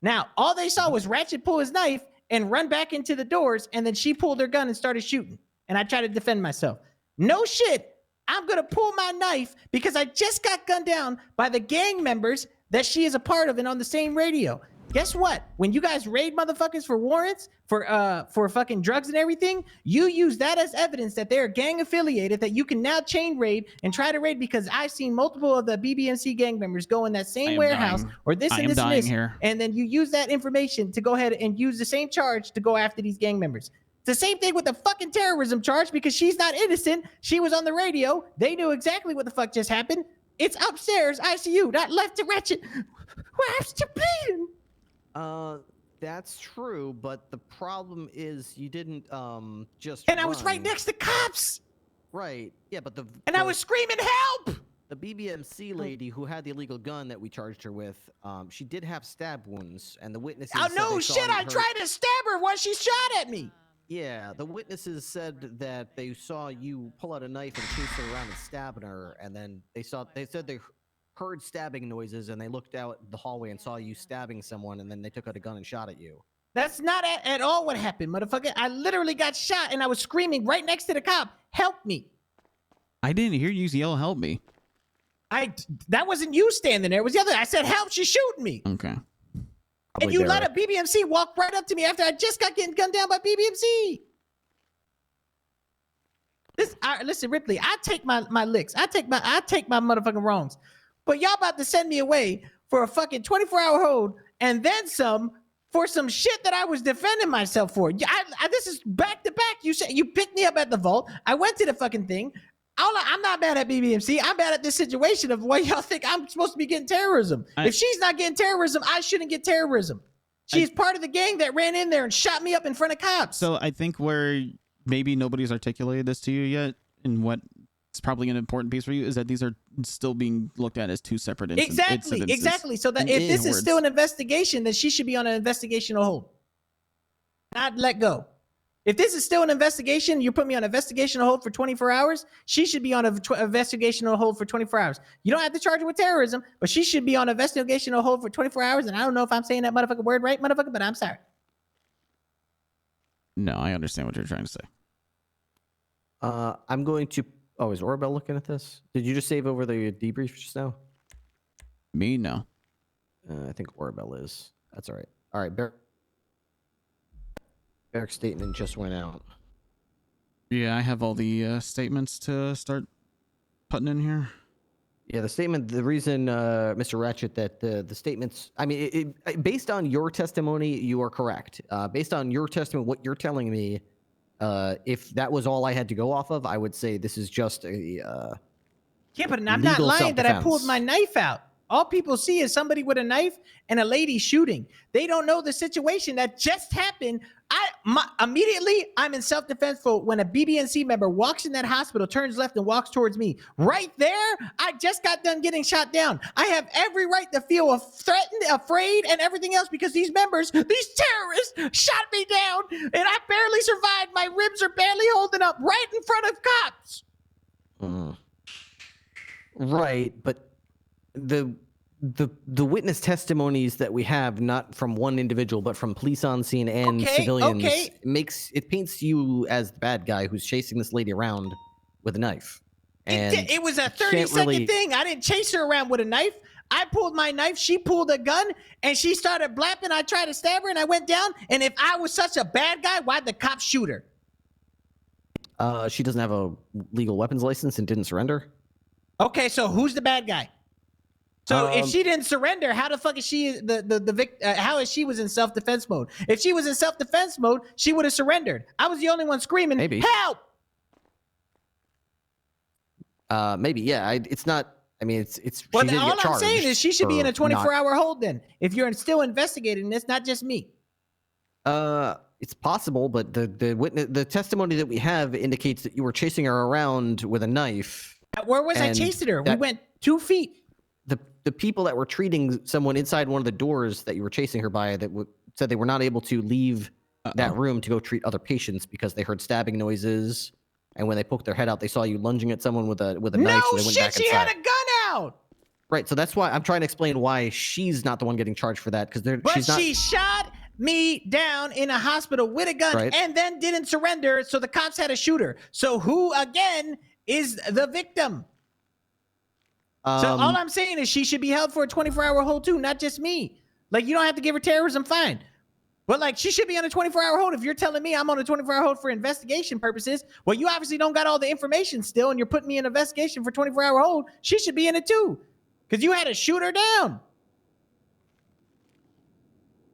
Now, all they saw was Ratchet pull his knife and run back into the doors, and then she pulled her gun and started shooting. And I tried to defend myself. No shit. I'm going to pull my knife because I just got gunned down by the gang members that she is a part of and on the same radio. Guess what? When you guys raid motherfuckers for warrants, for fucking drugs and everything, you use that as evidence that they're gang affiliated, that you can now chain raid and try to raid because I've seen multiple of the BBMC gang members go in that same warehouse or this and this and this. And then you use that information to go ahead and use the same charge to go after these gang members. It's the same thing with the fucking terrorism charge because she's not innocent. She was on the radio. They knew exactly what the fuck just happened. It's upstairs, ICU, not left to Ratchet. Where's you bleeding? That's true, but the problem is you didn't just. And I was right next to cops. Right. Yeah, but I was screaming help. The BBMC lady who had the illegal gun that we charged her with, she did have stab wounds, and the witnesses. Oh said no they saw shit! I her- tried to stab her while she shot at me. Yeah, the witnesses said that they saw you pull out a knife and chase her around and stabbing her, and then they said they heard stabbing noises, and they looked out the hallway and saw you stabbing someone, and then they took out a gun and shot at you. That's not at all what happened, motherfucker. I literally got shot, and I was screaming right next to the cop, "Help me!" I didn't hear you yell, "Help me." That wasn't you standing there. It was the other. I said, "Help! She's shooting me." Okay. And you let a BBMC walk right up to me after I just got getting gunned down by BBMC. Listen, Ripley, I take my licks. I take my motherfucking wrongs. But y'all about to send me away for a fucking 24-hour hold and then some for some shit that I was defending myself for. This is back to back. You said you picked me up at the vault. I went to the fucking thing. I'm not mad at BBMC. I'm mad at this situation of why y'all think I'm supposed to be getting terrorism. If she's not getting terrorism, I shouldn't get terrorism. She's part of the gang that ran in there and shot me up in front of cops. So I think where maybe nobody's articulated this to you yet, and what it's probably an important piece for you is that these are still being looked at as two separate incidences. Exactly. So that if this is still an investigation, then she should be on an investigational hold, not let go. If this is still an investigation, you put me on investigational hold for 24 hours, she should be on an investigational hold for 24 hours. You don't have to charge her with terrorism, but she should be on investigational hold for 24 hours. And I don't know if I'm saying that motherfucking word right, motherfucker, but I'm sorry. No, I understand what you're trying to say. I'm going to... Oh, is Orbel looking at this? Did you just save over the debrief just now? Me? No. I think Orbel is. That's all right. All right, Eric's statement just went out. Yeah, I have all the statements to start putting in here. Yeah, the statement, the reason, Mr. Ratchet, that the statements, I mean, based on your testimony, you are correct. Based on your testimony, what you're telling me, if that was all I had to go off of, I would say this is just a yeah, but I'm not lying that I pulled my knife out. All people see is somebody with a knife and a lady shooting. They don't know the situation that just happened. Immediately, I'm in self-defense for when a BBNC member walks in that hospital, turns left and walks towards me. Right there, I just got done getting shot down. I have every right to feel threatened, afraid, and everything else because these members, these terrorists, shot me down, and I barely survived. My ribs are barely holding up right in front of cops. Right, but the witness testimonies that we have, not from one individual, but from police on scene and civilians, it paints you as the bad guy who's chasing this lady around with a knife. And it was a 30-second thing. I didn't chase her around with a knife. I pulled my knife. She pulled a gun, and she started blapping. I tried to stab her, and I went down. And if I was such a bad guy, why'd the cops shoot her? She doesn't have a legal weapons license and didn't surrender. Okay, so who's the bad guy? So if she didn't surrender, how the fuck is she how is she was in self-defense mode? If she was in self-defense mode, she would have surrendered. I was the only one screaming, help! Maybe, yeah. It's not, I mean, it's well, then all I'm saying is she should be in a 24-hour hold then. If you're still investigating this, not just me. It's possible, but the testimony that we have indicates that you were chasing her around with a knife. Where was I chasing her? We went 2 feet. The people that were treating someone inside one of the doors that you were chasing her by that said they were not able to leave that room to go treat other patients because they heard stabbing noises, and when they poked their head out, they saw you lunging at someone with a knife. So they went back she inside. had a gun out. Right, so that's why I'm trying to explain why she's not the one getting charged for that, because she's not. She shot me down in a hospital with a gun and then didn't surrender, so the cops had to shoot her. So who again is the victim? So all I'm saying is she should be held for a 24-hour hold too, not just me. Like, you don't have to give her terrorism, fine. But like, she should be on a 24-hour hold. If you're telling me I'm on a 24-hour hold for investigation purposes, well, you obviously don't got all the information still, and you're putting me in investigation for 24-hour hold. She should be in it too, because you had to shoot her down.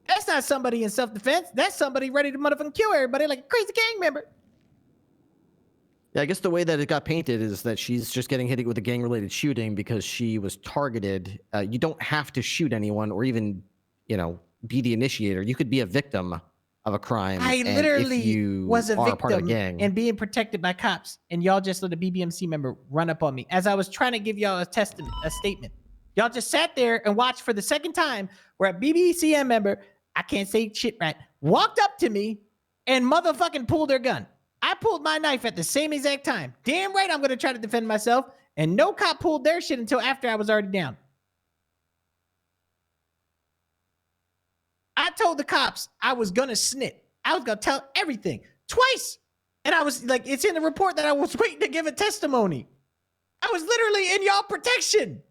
That's not somebody in self-defense. That's somebody ready to motherfucking kill everybody like a crazy gang member. Yeah, I guess the way that it got painted is that she's just getting hit with a gang-related shooting because she was targeted. You don't have to shoot anyone or even, be the initiator. You could be a victim of a crime. I and literally if you was a are part of a victim gang. and being protected by cops, and y'all just let a BBMC member run up on me as I was trying to give y'all a statement. Y'all just sat there and watched for the second time where a BBCM member, I can't say shit right, walked up to me and motherfucking pulled their gun. I pulled my knife at the same exact time. Damn right I'm going to try to defend myself, and no cop pulled their shit until after I was already down. I told the cops I was going to snitch. I was going to tell everything twice. And I was like, it's in the report that I was waiting to give a testimony. I was literally in y'all protection.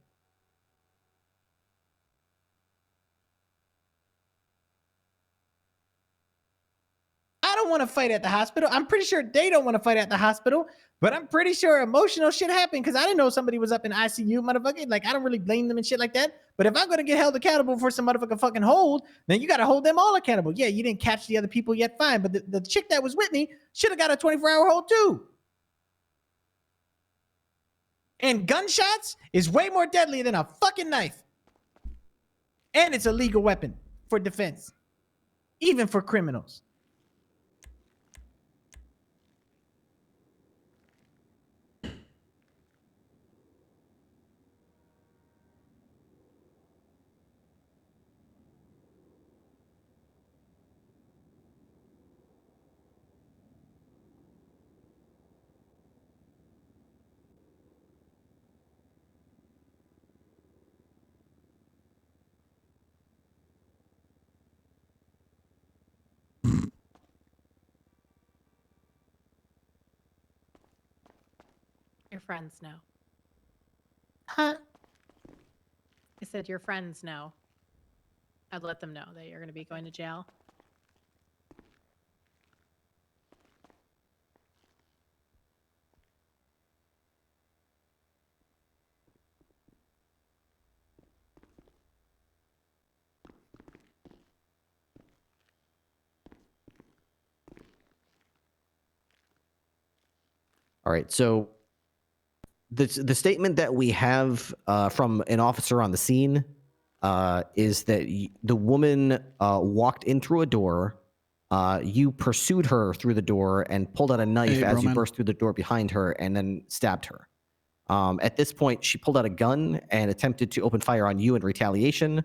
I don't want to fight at the hospital. I'm pretty sure they don't want to fight at the hospital, but I'm pretty sure emotional shit happened because I didn't know somebody was up in ICU, motherfucker. Like, I don't really blame them and shit like that. But if I'm going to get held accountable for some motherfucking fucking hold, then you got to hold them all accountable. Yeah, you didn't catch the other people yet, fine. But the chick that was with me should have got a 24-hour hold too. And gunshots is way more deadly than a fucking knife. And it's a legal weapon for defense, even for criminals. Your friends know. Huh? I said your friends know. I'd let them know that you're going to be going to jail. All right, so the statement that we have from an officer on the scene is that the woman walked in through a door. You pursued her through the door and pulled out a knife as you burst through the door behind her and then stabbed her. At this point, she pulled out a gun and attempted to open fire on you in retaliation.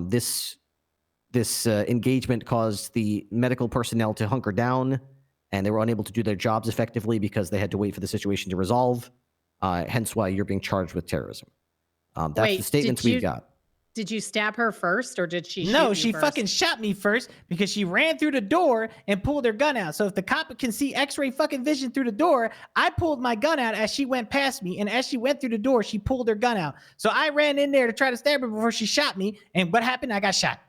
This engagement caused the medical personnel to hunker down, and they were unable to do their jobs effectively because they had to wait for the situation to resolve. Hence why you're being charged with terrorism. That's Wait, the statements we got. Did you stab her first, or did she? No, shoot you she first? fucking shot me first because she ran through the door and pulled her gun out. So if the cop can see X-ray fucking vision through the door, I pulled my gun out as she went past me, and as she went through the door, she pulled her gun out. So I ran in there to try to stab her before she shot me, and what happened? I got shot.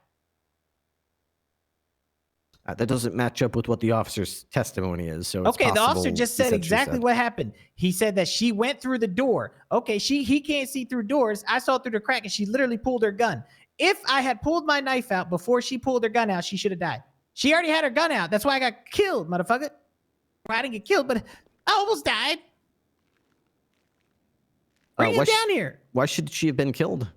That doesn't match up with what the officer's testimony is. So it's okay, the officer possible just he said she exactly said. what happened. He said that she went through the door. Okay, he can't see through doors. I saw through the crack, and she literally pulled her gun. If I had pulled my knife out before she pulled her gun out, she should have died. She already had her gun out. That's why I got killed, motherfucker. Well, I didn't get killed, but I almost died. Bring him down here. Why should she have been killed?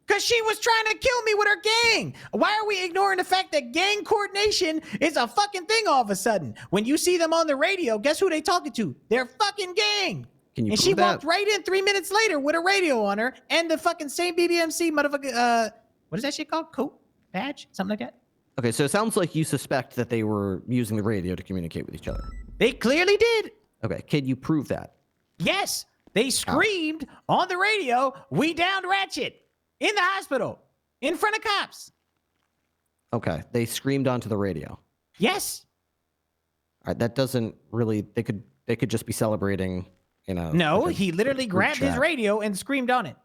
Because she was trying to kill me with her gang. Why are we ignoring the fact that gang coordination is a fucking thing all of a sudden? When you see them on the radio, guess who they talking to? Their fucking gang. Can you and prove she that? walked right in 3 minutes later with a radio on her and the fucking same BBMC motherfucker. What is that shit called? Coat? Badge? Something like that? Okay, so it sounds like you suspect that they were using the radio to communicate with each other. They clearly did. Okay, can you prove that? Yes. They screamed on the radio, "We downed Ratchet." In the hospital, in front of cops. Okay, they screamed onto the radio. Yes. All right, that doesn't really. They could just be celebrating. No, like he literally group grabbed his chat. radio and screamed on it.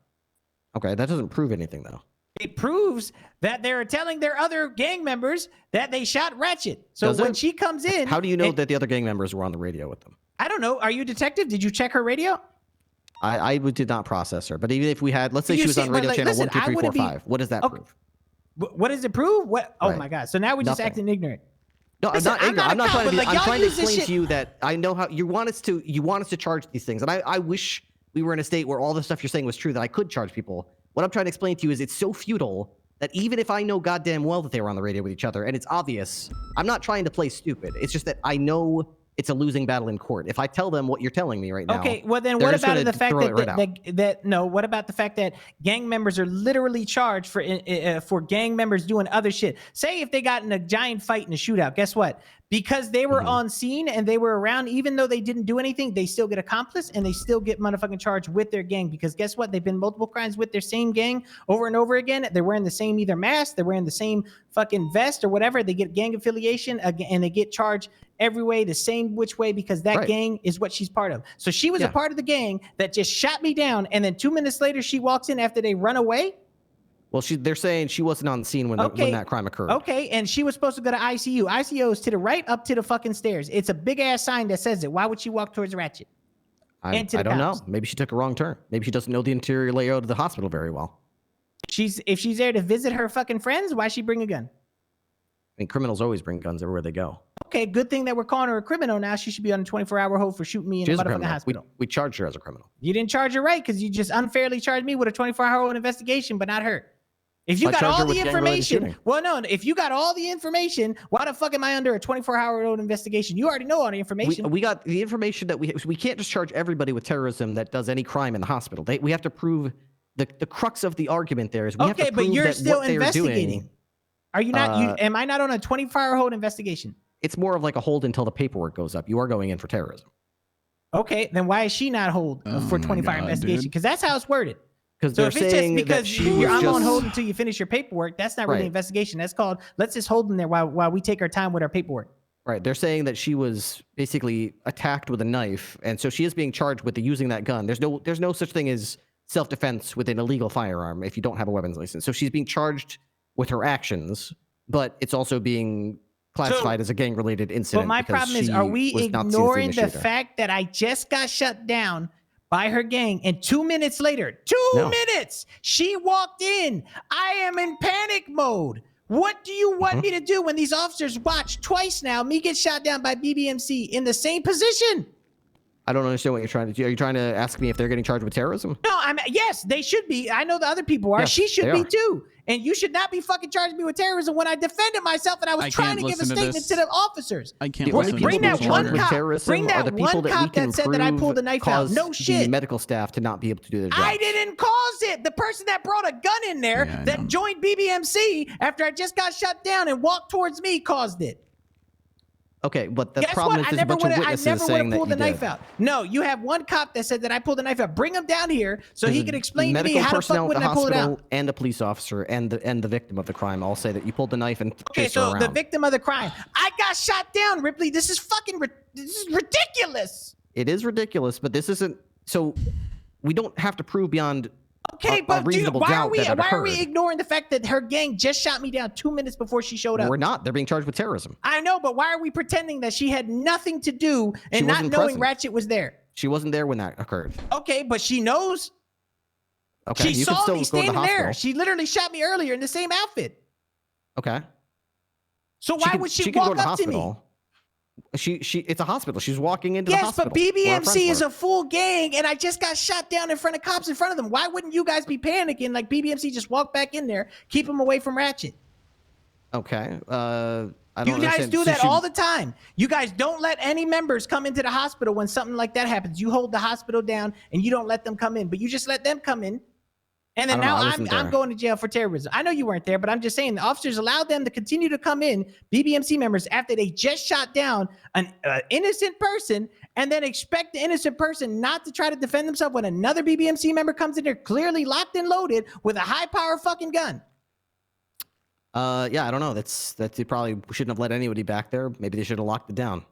Okay, that doesn't prove anything though. It proves that they're telling their other gang members that they shot Ratchet. So Does when it? she comes in, How do you know that the other gang members were on the radio with them? I don't know. Are you a detective? Did you check her radio? I did not process her, but even if we had, let's say You she was see- on but, radio like, channel listen, 1, 2, 3, I 4, wouldn't 5. What does that prove? What does it prove? What? Oh Right. my God. So now we're just Nothing. acting ignorant. No, Listen, I'm not ignorant. I'm not a trying cop, to be. but, like, I'm y'all trying to use this explain shit- to you that I know how you want us to charge these things, and I wish we were in a state where all the stuff you're saying was true, that I could charge people. What I'm trying to explain to you is it's so futile that even if I know goddamn well that they were on the radio with each other, and it's obvious, I'm not trying to play stupid. It's just that I know it's a losing battle in court. If I tell them what you're telling me right now, okay, well then what about the fact what about the fact that gang members are literally charged for gang members doing other shit? Say if they got in a giant fight in a shootout, guess what? Because they were on scene and they were around, even though they didn't do anything, they still get accomplice and they still get motherfucking charged with their gang. Because guess what? They've been multiple crimes with their same gang over and over again. They're wearing the same either mask, they're wearing the same fucking vest or whatever. They get gang affiliation and they get charged every way, the same which way, because that gang is what she's part of. So she was a part of the gang that just shot me down, and then 2 minutes later she walks in after they run away. Well, they're saying she wasn't on the scene when that crime occurred. Okay, and she was supposed to go to ICU. ICU is to the right, up to the fucking stairs. It's a big ass sign that says it. Why would she walk towards Ratchet? I don't know. Maybe she took a wrong turn. Maybe she doesn't know the interior layout of the hospital very well. If she's there to visit her fucking friends, why she bring a gun? I mean, criminals always bring guns everywhere they go. Okay, good thing that we're calling her a criminal now. She should be on a 24-hour hold for shooting me in the motherfucking hospital. We charged her as a criminal. You didn't charge her right because you just unfairly charged me with a 24-hour hold investigation, but not her. If you got all the information, if you got all the information, why the fuck am I under a 24-hour old investigation? You already know all the information. We got the information that we can't just charge everybody with terrorism that does any crime in the hospital. We have to prove the crux of the argument there is we have to prove but you're that still what they're investigating. Doing, Are you not? Am I not on a 24-hour hold investigation? It's more of like a hold until the paperwork goes up. You are going in for terrorism. Okay, then why is she not hold for 24-hour investigation? Because that's how it's worded. Because so if it's just because I'm on hold until you finish your paperwork, that's not really an investigation. That's called let's just hold them there while we take our time with our paperwork. Right. They're saying that she was basically attacked with a knife, and so she is being charged with using that gun. There's no such thing as self-defense with an illegal firearm if you don't have a weapons license. So she's being charged with her actions, but it's also being classified as a gang-related incident. But my problem is, are we ignoring the fact that I just got shut down by her gang, and 2 minutes later, 2 minutes, she walked in. I am in panic mode. What do you want me to do when these officers watch twice now me get shot down by BBMC in the same position? I don't understand what you're trying to do. Are you trying to ask me if they're getting charged with terrorism? No, yes, they should be. I know the other people are. Yes, she should be too. And you should not be fucking charging me with terrorism when I defended myself and I was trying to give a statement to the officers. I can't bring that one cop. Bring that one cop that said that I pulled a knife out. No shit. The medical staff to not be able to do their job. I didn't cause it. The person that brought a gun in there that joined BBMC after I just got shut down and walked towards me caused it. Okay, but the problem is there's a bunch of witnesses saying that you did. Knife out. No, you have one cop that said that I pulled the knife out. Bring him down here so he can explain to me how the fuck wouldn't I pull it out. And the police officer and the victim of the crime all say that you pulled the knife and chased her around. Okay, so the victim of the crime. I got shot down, Ripley. This is ridiculous. It is ridiculous, but this isn't. So we don't have to prove beyond. Okay, but why are we ignoring the fact that her gang just shot me down 2 minutes before she showed up? We're not. They're being charged with terrorism. I know, but why are we pretending that she had nothing to do and not knowing Ratchet was there? She wasn't there when that occurred. Okay, but she knows. Okay, she saw me standing there. She literally shot me earlier in the same outfit. Okay. So why would she walk up to me? It's a hospital. She's walking into the hospital. Yes, but BBMC is a full gang, and I just got shot down in front of cops in front of them. Why wouldn't you guys be panicking like BBMC just walk back in there, keep them away from Ratchet? Okay. You guys do that all the time. You guys don't let any members come into the hospital when something like that happens. You hold the hospital down, and you don't let them come in, but you just let them come in. And then now I'm going to jail for terrorism. I know you weren't there, but I'm just saying the officers allowed them to continue to come in, BBMC members, after they just shot down an innocent person, and then expect the innocent person not to try to defend themselves when another BBMC member comes in there clearly locked and loaded with a high-power fucking gun. Yeah, I don't know. They probably shouldn't have let anybody back there. Maybe they should have locked it down.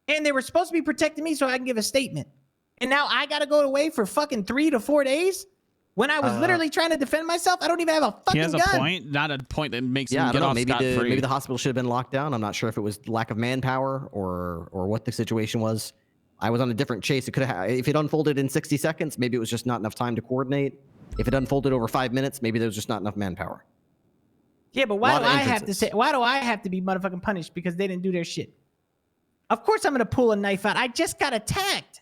And they were supposed to be protecting me so I can give a statement. And now I got to go away for fucking 3 to 4 days? When I was literally trying to defend myself, I don't even have a fucking gun. He has a point, not a point that makes him get off scot-free. Maybe the hospital should have been locked down. I'm not sure if it was lack of manpower or what the situation was. I was on a different chase. It could have, if it unfolded in 60 seconds, maybe it was just not enough time to coordinate. If it unfolded over 5 minutes, maybe there was just not enough manpower. Yeah, but why do I have to be motherfucking punished because they didn't do their shit? Of course I'm gonna pull a knife out. I just got attacked.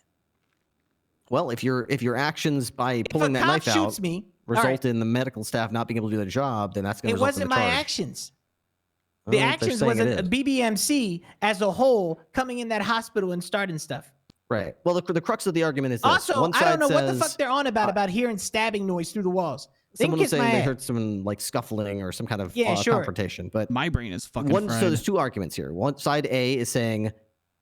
Well, if your actions by pulling that knife out, shoots me, result in the medical staff not being able to do their job, then that's going to result in the It wasn't my charge. actions. I The don't know if they're actions saying was it a is. BBMC as a whole coming in that hospital and starting stuff. Right. Well, the crux of the argument is this. Also, One I side don't know what the says- fuck they're on about hearing stabbing noise through the walls. They Someone can was kiss saying my they ass. heard someone like scuffling or some kind of Sure. confrontation. But my brain is fucking So fried. there's two arguments here. One side A is saying,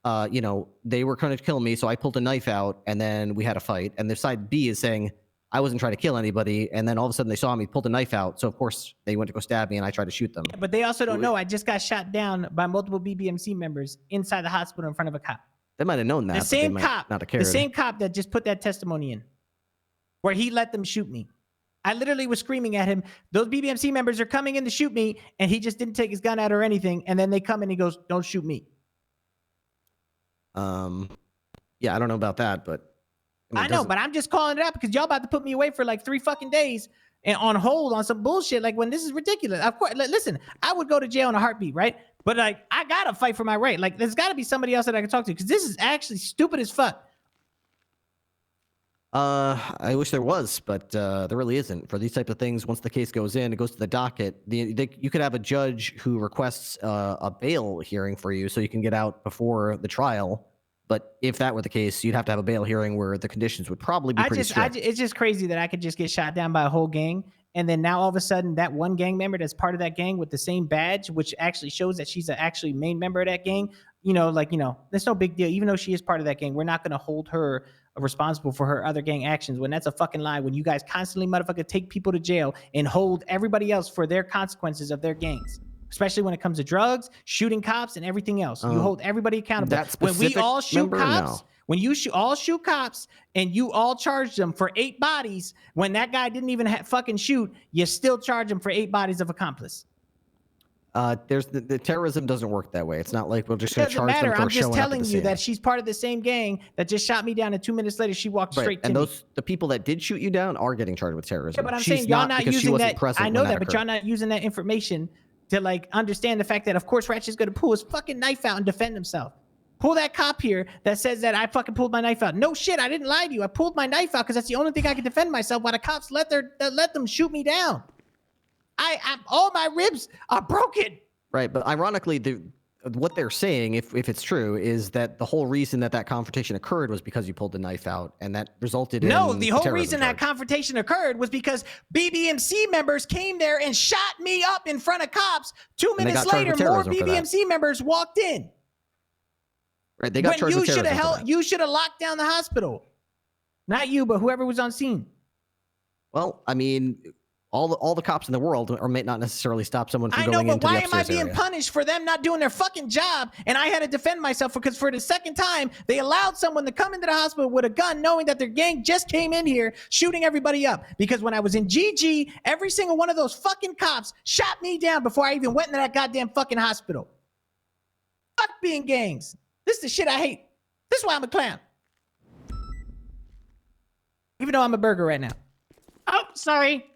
they were trying to kill me, so I pulled a knife out, and then we had a fight. And the side B is saying, I wasn't trying to kill anybody, and then all of a sudden they saw me, pulled a knife out, so of course they went to go stab me, and I tried to shoot them. But they also don't know I just got shot down by multiple BBMC members inside the hospital in front of a cop. They might have known that. The but they same might cop, not have the cared. same cop that just put that testimony in, where he let them shoot me. I literally was screaming at him, those BBMC members are coming in to shoot me, and he just didn't take his gun out or anything, and then they come and he goes, don't shoot me. Yeah, I don't know about that, but I know, but I'm just calling it out because y'all about to put me away for like 3 fucking days and on hold on some bullshit. Like when this is ridiculous. Of course, listen, I would go to jail in a heartbeat, right? But like, I gotta fight for my right. Like, there's got to be somebody else that I can talk to because this is actually stupid as fuck. I wish there was, but there really isn't. For these type of things, once the case goes in, it goes to the docket. You could have a judge who requests a bail hearing for you so you can get out before the trial. But if that were the case, you'd have to have a bail hearing where the conditions would probably be pretty strict. It's just crazy that I could just get shot down by a whole gang. And then now all of a sudden that one gang member that's part of that gang with the same badge, which actually shows that she's actually main member of that gang, that's no big deal. Even though she is part of that gang, we're not going to hold her responsible for her other gang actions when that's a fucking lie. When you guys constantly motherfucker take people to jail and hold everybody else for their consequences of their gangs. Especially when it comes to drugs, shooting cops, and everything else. You hold everybody accountable. When we all shoot cops, when you all shoot cops and you all charge them for 8 bodies, when that guy didn't even fucking shoot, you still charge him for 8 bodies of accomplice. There's the terrorism doesn't work that way. It's not like we'll just charge them for I'm showing up just at telling the you scene. that she's part of the same gang that just shot me down, and 2 minutes later she walked straight to and me. the people that did shoot you down are getting charged with terrorism. Yeah, but I'm She's saying y'all not because she using wasn't that. present I know when that, but occurred. y'all not using that information to like understand the fact that of course Ratchet's gonna pull his fucking knife out and defend himself. Pull that cop here that says that I fucking pulled my knife out. No shit, I didn't lie to you. I pulled my knife out because that's the only thing I can defend myself while the cops let them shoot me down. All my ribs are broken. Right, but ironically, what they're saying, if it's true, is that the whole reason that confrontation occurred was because you pulled the knife out, and that resulted in the whole terrorism reason charge. that confrontation occurred was because BBMC members came there and shot me up in front of cops. 2 they minutes got charged later, with more terrorism for that. BBMC members walked in. Right, they got charged with terrorism for that. You should have locked down the hospital. Not you, but whoever was on scene. Well, I mean, all the cops in the world may not necessarily stop someone from I know, going but into why the am I upstairs being area. punished for them not doing their fucking job? And I had to defend myself because for the second time, they allowed someone to come into the hospital with a gun knowing that their gang just came in here shooting everybody up. Because when I was in GG, every single one of those fucking cops shot me down before I even went into that goddamn fucking hospital. Fuck being gangs. This is the shit I hate. This is why I'm a clown. Even though I'm a burger right now. Oh, sorry.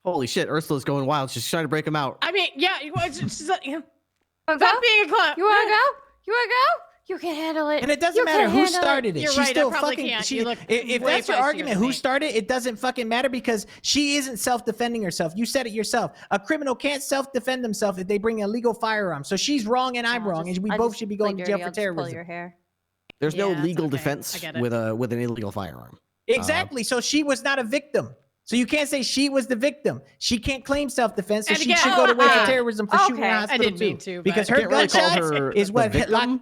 Holy shit, Ursula's going wild. She's trying to break him out. I mean, yeah. Stop being a clown. You wanna go? You wanna go? You can handle it. And it doesn't You matter can who handle started it. You're She's right, I still probably fucking. can't. She, You look if way that's your feisty argument, with who me. started it doesn't fucking matter because she isn't self-defending herself. You said it yourself. A criminal can't self-defend themselves if they bring a legal firearm. So she's wrong and I'm wrong, and we both should be going to jail for terrorism. Pull your hair. There's no Yeah, legal it's okay. defense I get it. with an illegal firearm. Exactly. So she was not a victim. So you can't say she was the victim. She can't claim self-defense, so And she again- should go to jail for Okay. terrorism for shooting a I hospital didn't mean to, because I her can't really call gunshots her is the what victim,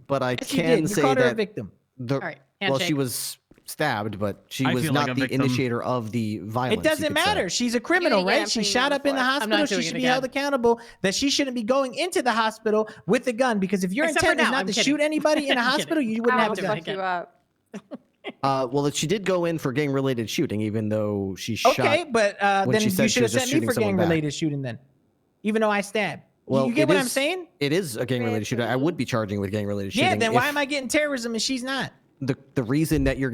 but I Yes, you can did. You say called her a that victim. the right, well, she handshake. was stabbed, but she I was feel not like a the victim. initiator of the violence. It you doesn't could say. matter. She's a criminal, You're gonna get right? She it shot up in the before. hospital. not She doing should it be held again. accountable. That she shouldn't be going into the hospital with a gun because if your Except for intent is now, not I'm to kidding. shoot anybody in a I'm hospital, kidding. you wouldn't have I'll a gun. fuck you up. Well, she did go in for gang-related shooting, even though she shot. Okay, but when then she you said should she have was just sent me shooting for someone back. gang-related shooting then, even though I stabbed. Well, you get it what I'm is- saying? It is a gang-related shooting. I would be charging with gang-related shooting. Yeah, then why if- am I getting terrorism and she's not? The reason that you're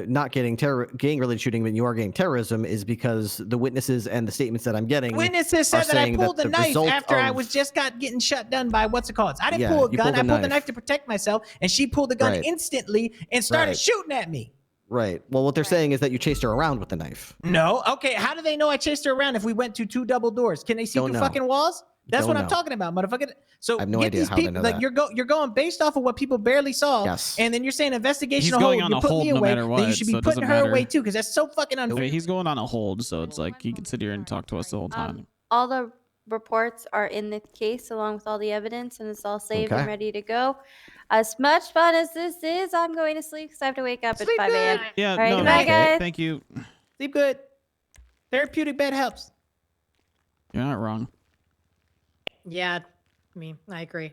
not getting gang-related shooting, but you are getting terrorism, is because the witnesses and the statements that I'm getting. Witnesses are said that I saying pulled the the knife result after I of- was just getting shut down by what's it called? I didn't Yeah, pull a you gun. pulled I a pulled the knife. knife to protect myself, and she pulled the gun Right. instantly and started Right. shooting at me. Right. Well, what they're saying is that you chased her around with the knife. No. Okay. How do they know I chased her around if we went to 2 double doors? Can they see Don't through know. fucking walls? That's Don't what I'm know. talking about, motherfucker. So I have no get idea these how they people, know like that. you're going based off of what people barely saw. Yes. And then you're saying investigation He's hold. going on You a put hold me no away. matter Then you what, should so be it putting doesn't her away matter. too, because that's so fucking unfair. Okay, he's going on a hold, so it's like he can sit here and talk to us the whole time. All the reports are in the case along with all the evidence, and it's all saved and Okay. ready to go. As much fun as this is, I'm going to sleep because I have to wake up at 5 a.m. Yeah, All right, no, good night, okay, guys. thank you. Sleep good. Therapeutic bed helps. You're not wrong. Yeah, I agree.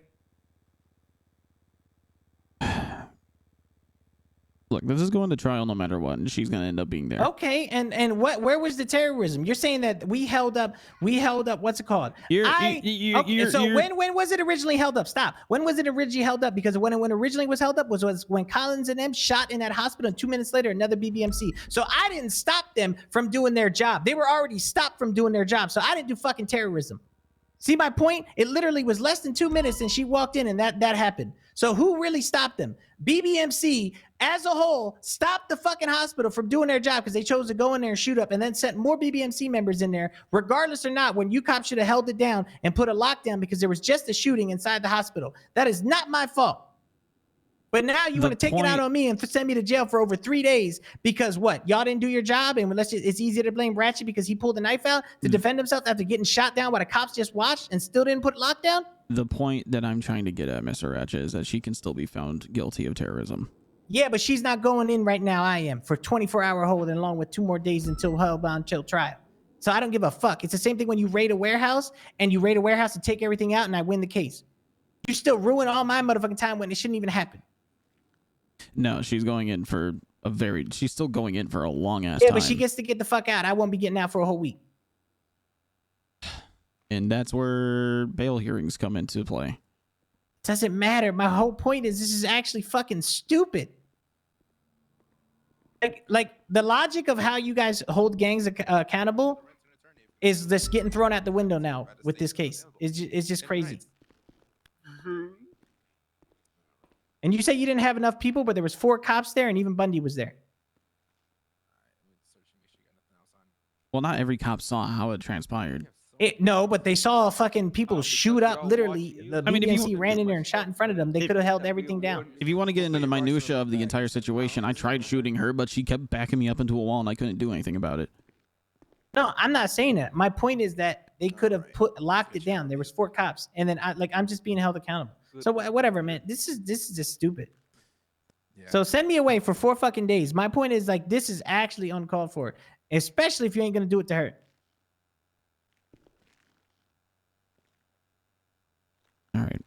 Look, this is going to trial no matter what, and she's gonna end up being there. Okay, and where was the terrorism? You're saying that we held up what's it called? So when was it originally held up? Stop. When was it originally held up? Because when it originally was held up was when Collins and them shot in that hospital, and 2 minutes later another BBMC. So I didn't stop them from doing their job. They were already stopped from doing their job. So I didn't do fucking terrorism. See my point? It literally was less than 2 minutes and she walked in and that happened. So who really stopped them? BBMC as a whole stopped the fucking hospital from doing their job because they chose to go in there and shoot up and then sent more BBMC members in there, regardless or not, when you cops should have held it down and put a lockdown because there was just a shooting inside the hospital. That is not my fault. But now you want to take it out on me and send me to jail for over 3 days because what? Y'all didn't do your job, and it's easier to blame Ratchet because he pulled a knife out to defend himself after getting shot down while the cops just watched and still didn't put lockdown? The point that I'm trying to get at, Mr. Ratchet, is that she can still be found guilty of terrorism. Yeah, but she's not going in right now. I am for 24-hour hold and along with 2 more days until hellbound till trial. So I don't give a fuck. It's the same thing when you raid a warehouse and you raid a warehouse and take everything out and I win the case. You still ruin all my motherfucking time when it shouldn't even happen. No, she's going in for she's still going in for a long ass Yeah, time. but she gets to get the fuck out. I won't be getting out for a whole week. And that's where bail hearings come into play. Doesn't matter. My whole point is this is actually fucking stupid. Like the logic of how you guys hold gangs accountable is just getting thrown out the window now with this case. It's just crazy. And you say you didn't have enough people, but there was 4 cops there and even Bundy was there. Well, not every cop saw how it transpired. No, but they saw fucking people shoot up. Literally, the BBMC ran in there and shot in front of them. They could have held everything down. If you want to get into the minutia of the entire situation, I tried shooting her, but she kept backing me up into a wall and I couldn't do anything about it. No, I'm not saying that. My point is that they could have locked it down. There was 4 cops, and then I'm just being held accountable. So whatever, man. This is just stupid. So send me away for 4 fucking days. My point is like this is actually uncalled for, especially if you ain't gonna do it to her. All right.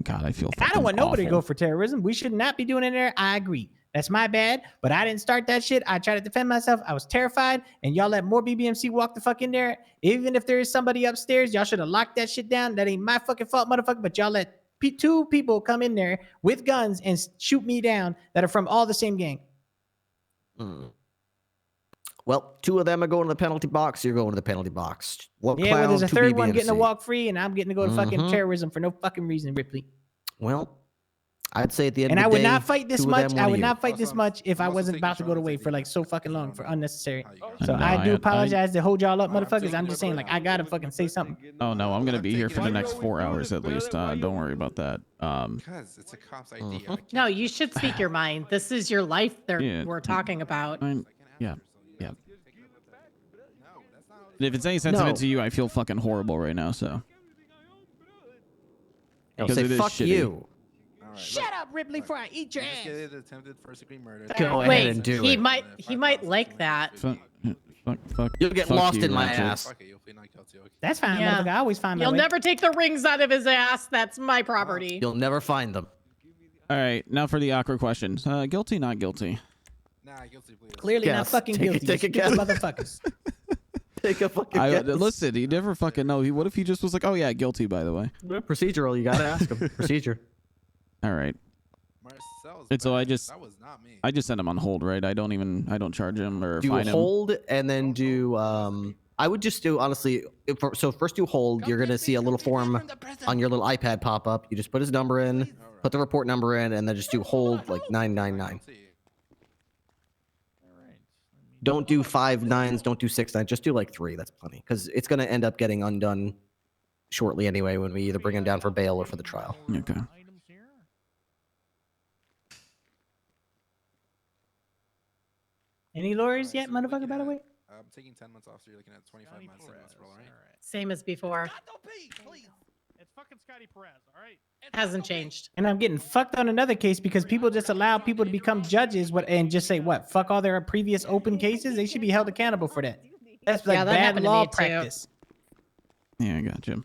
God, I feel. I don't want nobody to awful. go for terrorism. We should not be doing it there. I agree. That's my bad, but I didn't start that shit. I tried to defend myself. I was terrified, and y'all let more BBMC walk the fuck in there. Even if there is somebody upstairs, y'all should have locked that shit down. That ain't my fucking fault, motherfucker. But y'all let 2 people come in there with guns and shoot me down that are from all the same gang. Well, 2 of them are going to the penalty box. You're going to the penalty box. One Yeah, well, there's a 3rd one getting to BBMC. walk free, and I'm getting to go to fucking terrorism for no fucking reason, Ripley. Well, I'd say at the end And of I the would day, not fight this 2 of much. them, I one would of not you. fight this much if I wasn't about to go to wait for like so fucking long for unnecessary. So I know, I do I- apologize to hold y'all up, motherfuckers. I'm just saying, like, I gotta fucking say something. Oh no, I'm gonna be here for the next 4 hours at least. Don't worry about that. Because it's a cop's idea. No, you should speak your mind. This is your life Yeah. we're talking about. Yeah. If it's any sensitive No. to you, I feel fucking horrible right now. So. Because Say it is fuck shitty. you. Shut up, Ripley, before I eat your Just ass. get it attempted first-degree murder. Go ahead Wait, and do he it. might like that. Fuck. You'll get fuck lost you, in my Ratchet. ass. Fuck it, you'll plead not guilty. Okay. That's fine, Yeah. motherfucker. I always find my You'll way. never take the rings out of his ass. That's my property. You'll never find them. All right, now for the awkward questions. Guilty, not guilty. Nah, guilty, please. Clearly not Guess. fucking Take a- guilty. take a You guess. stupid motherfuckers. Take a fucking guess. Listen, you never fucking know. What if he just was like, "Oh yeah, guilty," by the way. Procedural. You gotta ask him. Procedure. All right. Marcel's And so bad. I just That was not me. send him on hold, right? I don't charge him or Do fine him. hold and then do. I would just do honestly. So first do hold. You're gonna see a little form on your little iPad pop up. You just put his number in. put the report number in, and then just do hold like 999. Don't do 5 9s. Don't do 6 9s. Just do like 3. That's plenty, because it's going to end up getting undone shortly anyway when we either bring him down for bail or for the trial. Okay. Any lawyers yet, motherfucker? By the way, I'm taking 10 months off, so you're looking at 25 months, 7 months for all right? Same as before. It's fucking Scotty Perez, all right? Hasn't changed. and I'm getting fucked on another case because people just allow people to become judges and just say what? Fuck all their previous open cases. They should be held accountable for that. That's like Yeah, that bad happened to law me, too. practice. Yeah, I got you.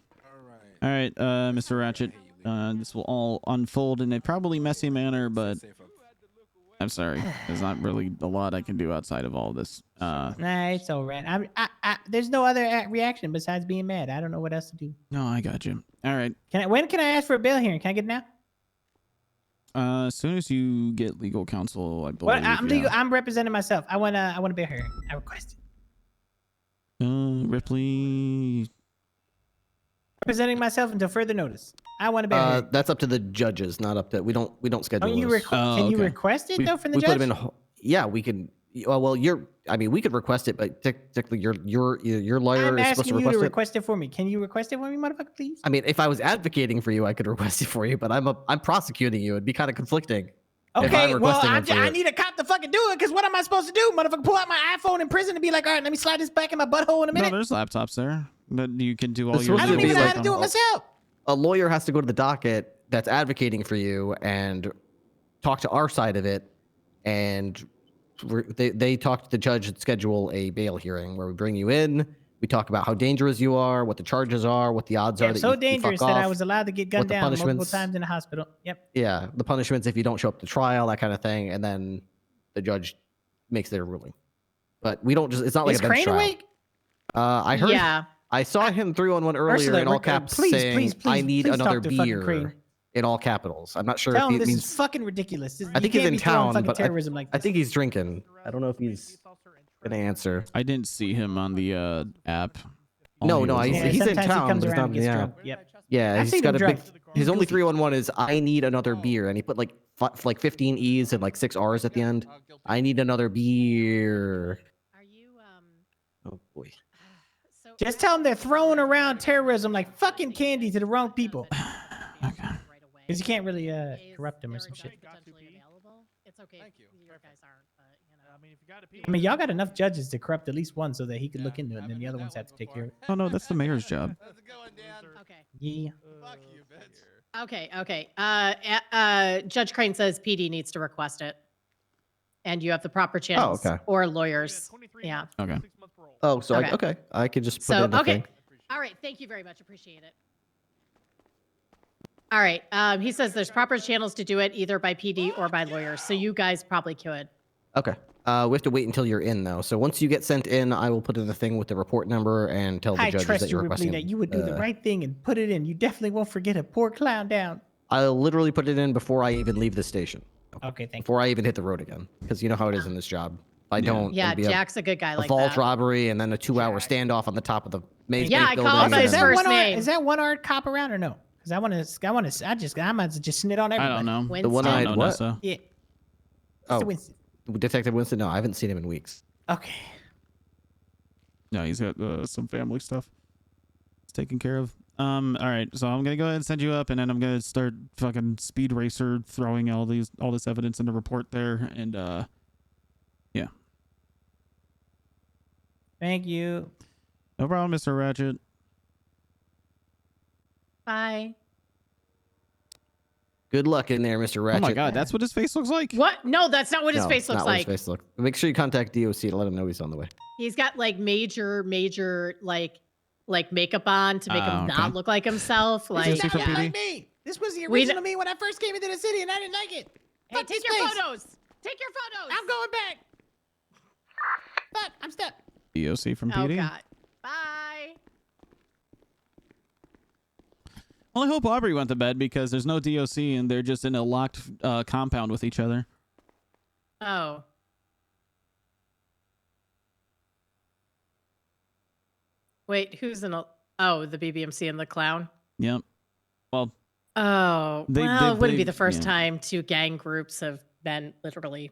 All right, Mr. Ratchet. This will all unfold in a probably messy manner, but I'm sorry. There's not really a lot I can do outside of all this. Nah, it's all right. There's no other reaction besides being mad. I don't know what else to do. No, I got you. All right. When can I ask for a bail hearing? Can I get it now? As soon as you get legal counsel, I believe. Well, I'm yeah. legal. I'm representing myself. I want a bail hearing. I request it. Ripley. Representing myself until further notice. I want a bail hearing. That's up to the judges, not up to we don't schedule. Can you request it though from the we judge? put him in. Yeah, we can. Well, we could request it, but technically, your lawyer I'm is supposed asking to you request to it. request it for me. Can you request it for me, motherfucker, please? I mean, if I was advocating for you, I could request it for you, but I'm prosecuting you. It'd be kind of conflicting. if I'm Okay, well, requesting one for I you. need a cop to fucking do it, because what am I supposed to do? Motherfucker, pull out my iPhone in prison and be like, all right, let me slide this back in my butthole in a No, Oh, minute. there's laptops there that you can do all It's your. supposed I don't to be even know how like to do it myself. a lawyer has to go to the docket that's advocating for you and talk to our side of it, and they talk to the judge and schedule a bail hearing where we bring you in. We talk about how dangerous you are, what the charges are, what the odds are Yeah, that so you dangerous fuck that I off, was allowed to get what gunned the down multiple punishments- times in the hospital. Yep. Yeah, the punishments if you don't show up to trial, that kind of thing, and then the judge makes their ruling. But we don't it's not like Is a bench Crane trial. awake? I heard. Yeah. I saw him 311 earlier Ursula, in all we're- caps please, saying, please, "I please, need please another talk to fucking beer." Crane. In all capitals. I'm not sure Tell if him it this means. is fucking ridiculous. I think he's in town, but terrorism like I think he's drinking. I don't know if he's gonna answer. I didn't see him on the app. No, All he was he's in sometimes he town. comes But he's around not, and gets yeah, drunk. Yep. yeah. I've He's seen got him a big. drunk. His only Goofy. 311 is I need another beer, and he put like 15 E's and like 6 R's at the end. I need another beer. Are you Oh boy. Just tell them they're throwing around terrorism like fucking candy to the wrong people. Because you can't really corrupt them or some shit. It's okay. Thank you. Your guys aren't, but you know. I mean, if you got a P, I mean, y'all got enough judges to corrupt at least one so that he could look into it, and then the other ones have to take care of it. Oh no, that's the mayor's job. Okay. Yeah. Fuck you, bitch. Okay. Judge Crane says PD needs to request it, and you have the proper channels okay. or lawyers. Yeah. Okay. Oh, so Okay. I could just put So in the okay. thing. All right. Thank you very much. Appreciate it. All right. He says there's proper channels to do it either by PD or by lawyers. So you guys probably could. Okay. We have to wait until you're in though. So once you get sent in, I will put in the thing with the report number and tell the I judges trust that you, you're Ripley, requesting. that you would do the right thing and put it in. You definitely won't forget a poor clown down. I'll literally put it in before I even leave the station. Okay, thank you. Before I even hit the road again, because you know how it is in this job. If I don't, Yeah, it'll be Jack's a good guy a like vault that. robbery and then a 2-hour standoff on the top of the main Yeah, I building. called him by and his then- first name. Is that one-armed cop around or no? Because I might just snit on I everybody. don't know. The one-eyed I don't know, what? Nessa. Yeah. Oh, Mr. Winston. Detective Winston? No, I haven't seen him in weeks. Okay. No, he's got some family stuff he's taken care of. All right, so I'm gonna go ahead and send you up, and then I'm gonna start fucking speed racer throwing all this evidence in the report there, and yeah. Thank you. No problem, Mr. Ratchet. Bye. Good luck in there, Mr. Ratchet. Oh my God, that's what his face looks like. What? No, that's not what his No, face it's looks not what like. his face looks. Make sure you contact DOC to let him know he's on the way. He's got like major like makeup on to make him okay. not look like himself. Like, This is not from like PD? me. This was the We original me when I first came into the city, and I didn't like it. Hey, Fuck take this your place. photos. Take your photos. I'm going back. Fuck, I'm stuck. DOC from Oh PD. God. Bye. Well, I hope Aubrey went to bed because there's no DOC and they're just in a locked compound with each other. Oh. Wait, who's in a? Oh, the BBMC and the clown. Yep. Well, Oh, They- well, they- it wouldn't be they- the first yeah. time two gang groups have been literally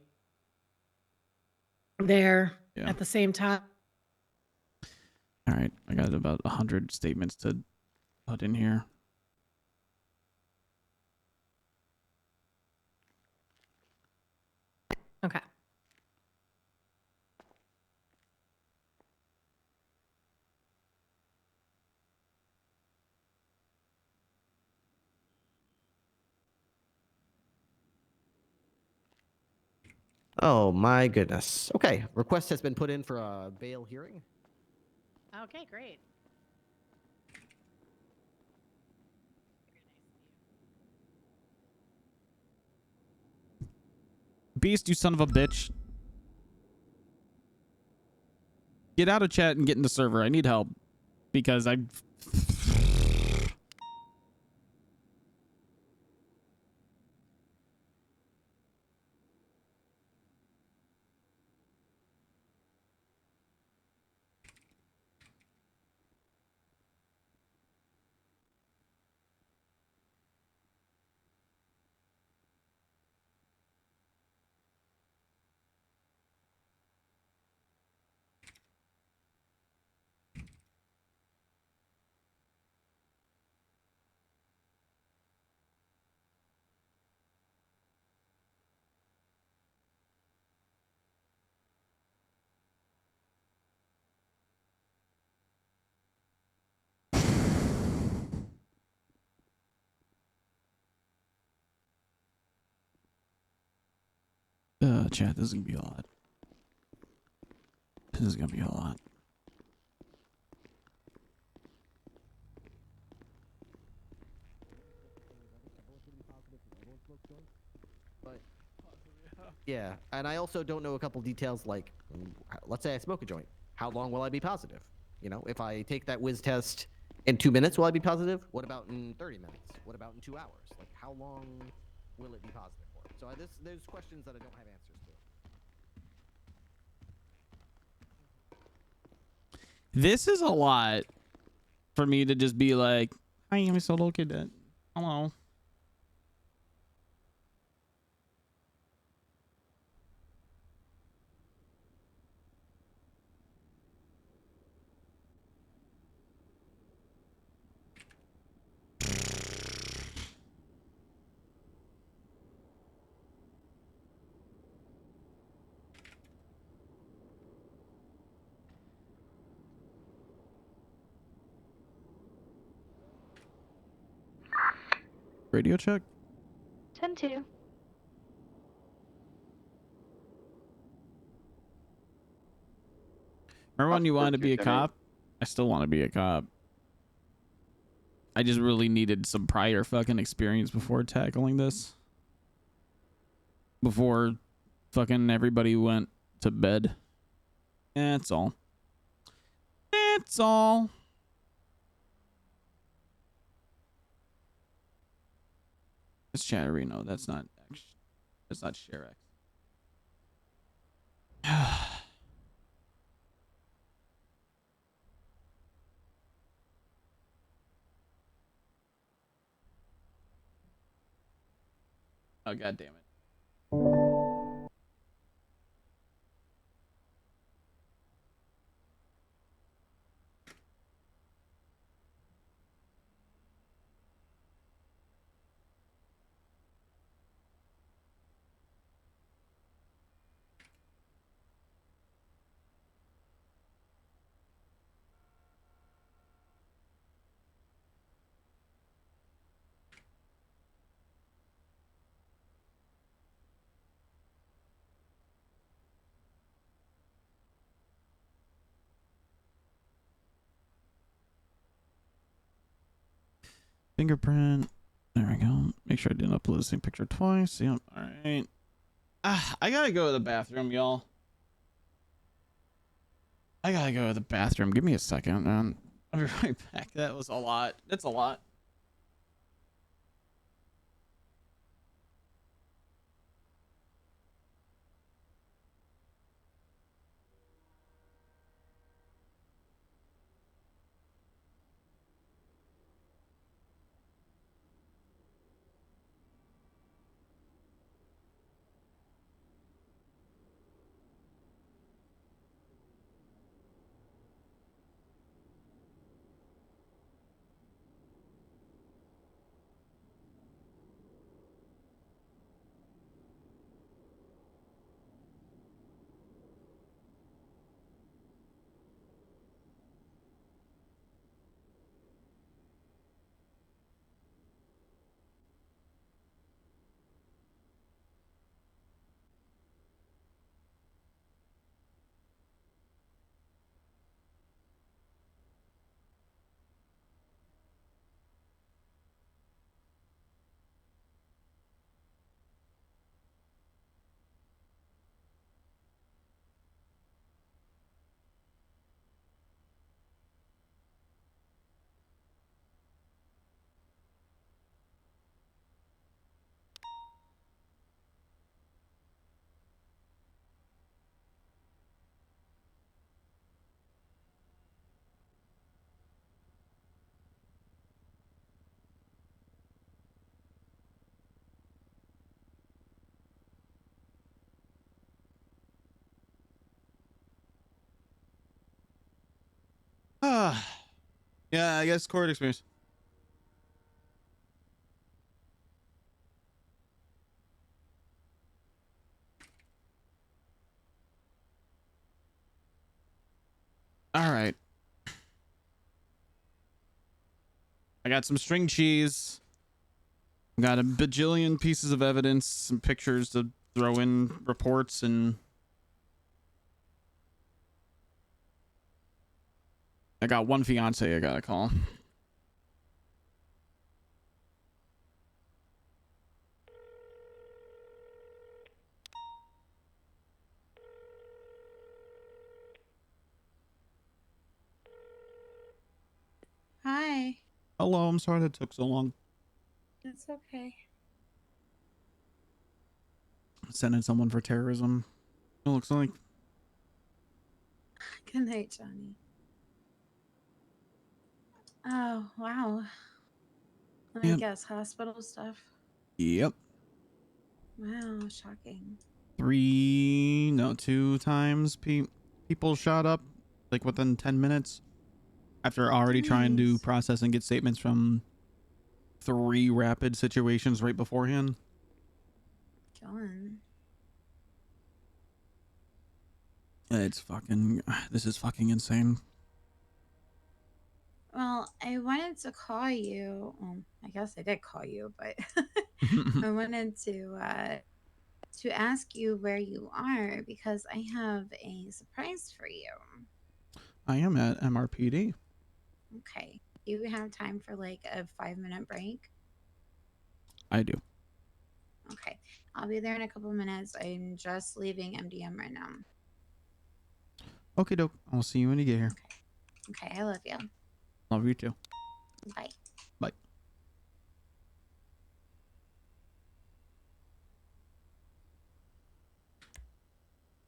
there Yeah. at the same time. All right, I got about 100 statements to put in here. Okay. Oh my goodness. Okay, request has been put in for a bail hearing. Okay, great. Beast, you son of a bitch. Get out of chat and get in the server. I need help because I. Chat, this is gonna be a lot. This is gonna be a lot. But yeah, and I also don't know a couple details like, let's say I smoke a joint. How long will I be positive? You know, if I take that whiz test in 2 minutes, will I be positive? What about in 30 minutes? What about in 2 hours? Like, how long will it be positive for? So there's questions that I don't have answers to. This is a lot for me to just be like, "Hi, I'm a solo cadet. Hello." Radio check. 10-2. Remember when you wanted to be a cop? I still want to be a cop. I just really needed some prior fucking experience before tackling this. Before fucking everybody went to bed. That's all. That's all. It's Chatterino. That's not Sherex. Oh, god damn it. Fingerprint. There we go. Make sure I didn't upload the same picture twice. Yep. All right. I gotta go to the bathroom, y'all. I gotta go to the bathroom. Give me a second, man. I'll be right back. That was a lot. That's a lot. Yeah, I guess court experience. All right. I got some string cheese. Got a bajillion pieces of evidence, some pictures to throw in reports, and I got one fiance I gotta call. Hi. Hello, I'm sorry that took so long. It's okay. Sending someone for terrorism. It looks like. Good night, Johnny. Oh, wow. I Yep. guess hospital stuff. Yep. Wow, shocking. 2 times people shot up like within 10 minutes after already trying to Nice. process and get statements from 3 rapid situations right beforehand. John. It's fucking, this is fucking insane. Well, I wanted to call you. I guess I did call you, but I wanted to ask you where you are because I have a surprise for you. I am at MRPD. Okay. Do you have time for like a 5-minute break? I do. Okay. I'll be there in a couple minutes. I'm just leaving MDM right now. Okay, doke. I'll see you when you get here. Okay, I love you. Love you too. Bye. Bye.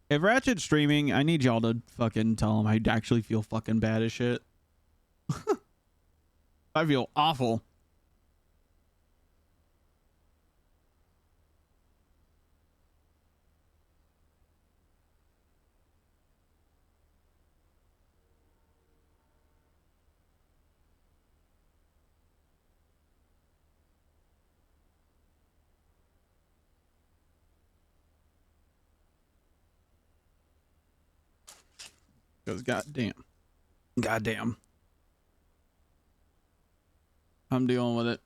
If Ratchet's streaming, I need y'all to fucking tell him I actually feel fucking bad as shit. I feel awful. Because goddamn. I'm dealing with it.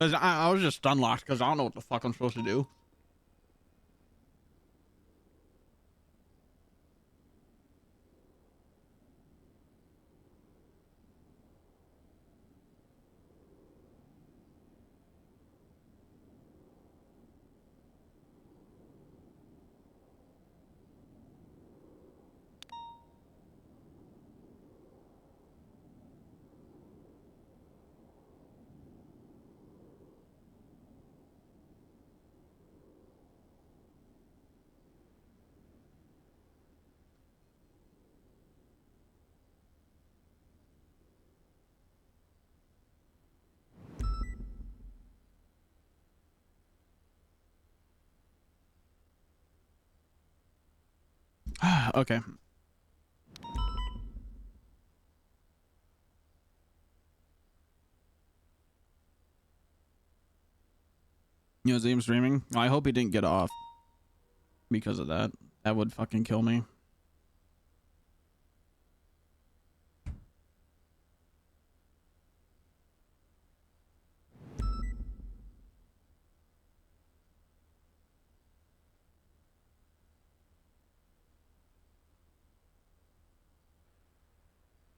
Cause I was just unlocked because I don't know what the fuck I'm supposed to do. Okay. You know, Zim streaming. I hope he didn't get off because of that. That would fucking kill me.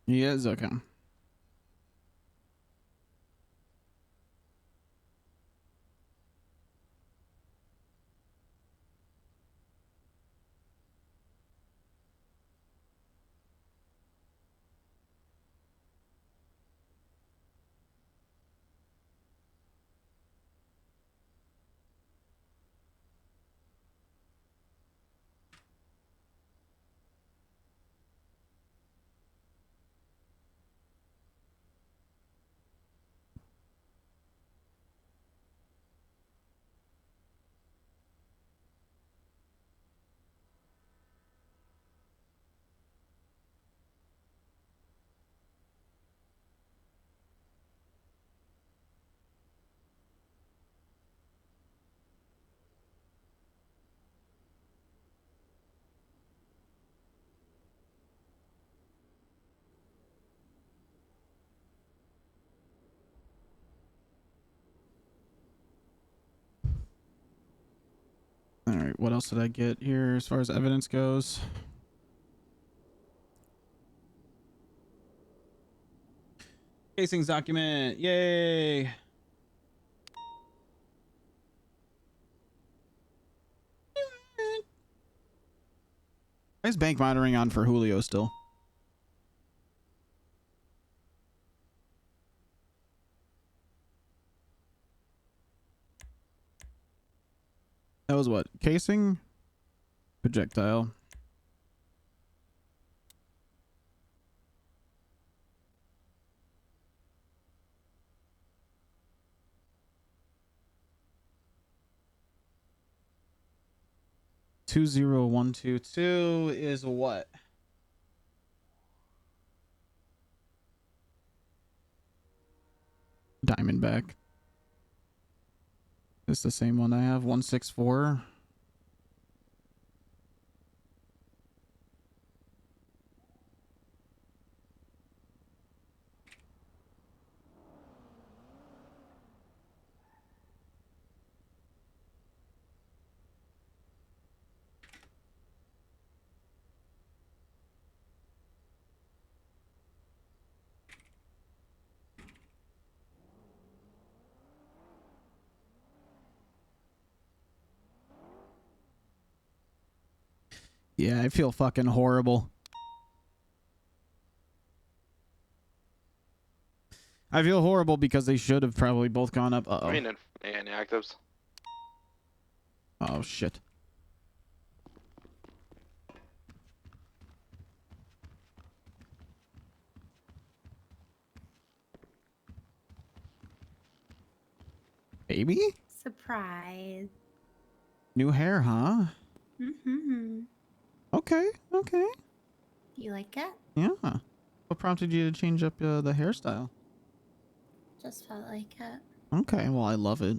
He is okay. what else did I get here as far as evidence goes? Casings document. Yay. Why is bank monitoring on for Julio still? That was what? Casing? Projectile. Two 20122 is what? Diamondback. It's the same one I have. 164. Yeah, I feel fucking horrible. I feel horrible because they should have probably both gone up. Uh-oh. I mean, inactives. Oh, shit. Baby? Surprise. New hair, huh? Mm-hmm. Okay, okay. You like it? Yeah. What prompted you to change up the hairstyle? Just felt like it. Okay, well, I love it.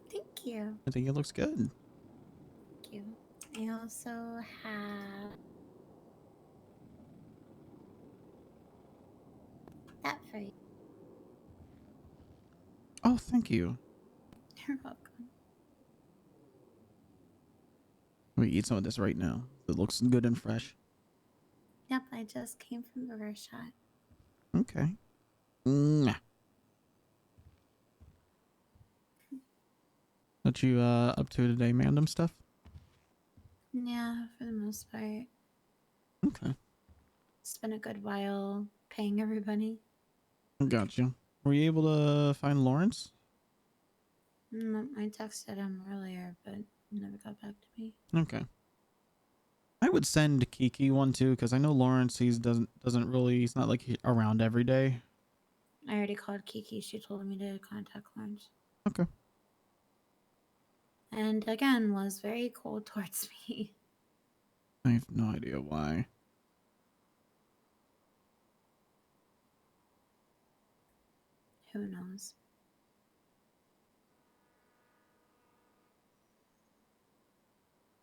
Thank you. I think it looks good. Thank you. I also have that for you. Oh, thank you. You're welcome. We eat some of this right now. It looks good and fresh. Yep, I just came from the reverse shot. Okay. Mwah. What you up to today? Mandem stuff? Yeah, for the most part. Okay. It's been a good while paying everybody. Got you. Were you able to find Lawrence? I texted him earlier, but he never got back to me. Okay. I would send Kiki one too, because I know Lawrence. He's he's not like around every day. I already called Kiki. She told me to contact Lawrence. Okay. And again, was very cold towards me. I have no idea why. Who knows?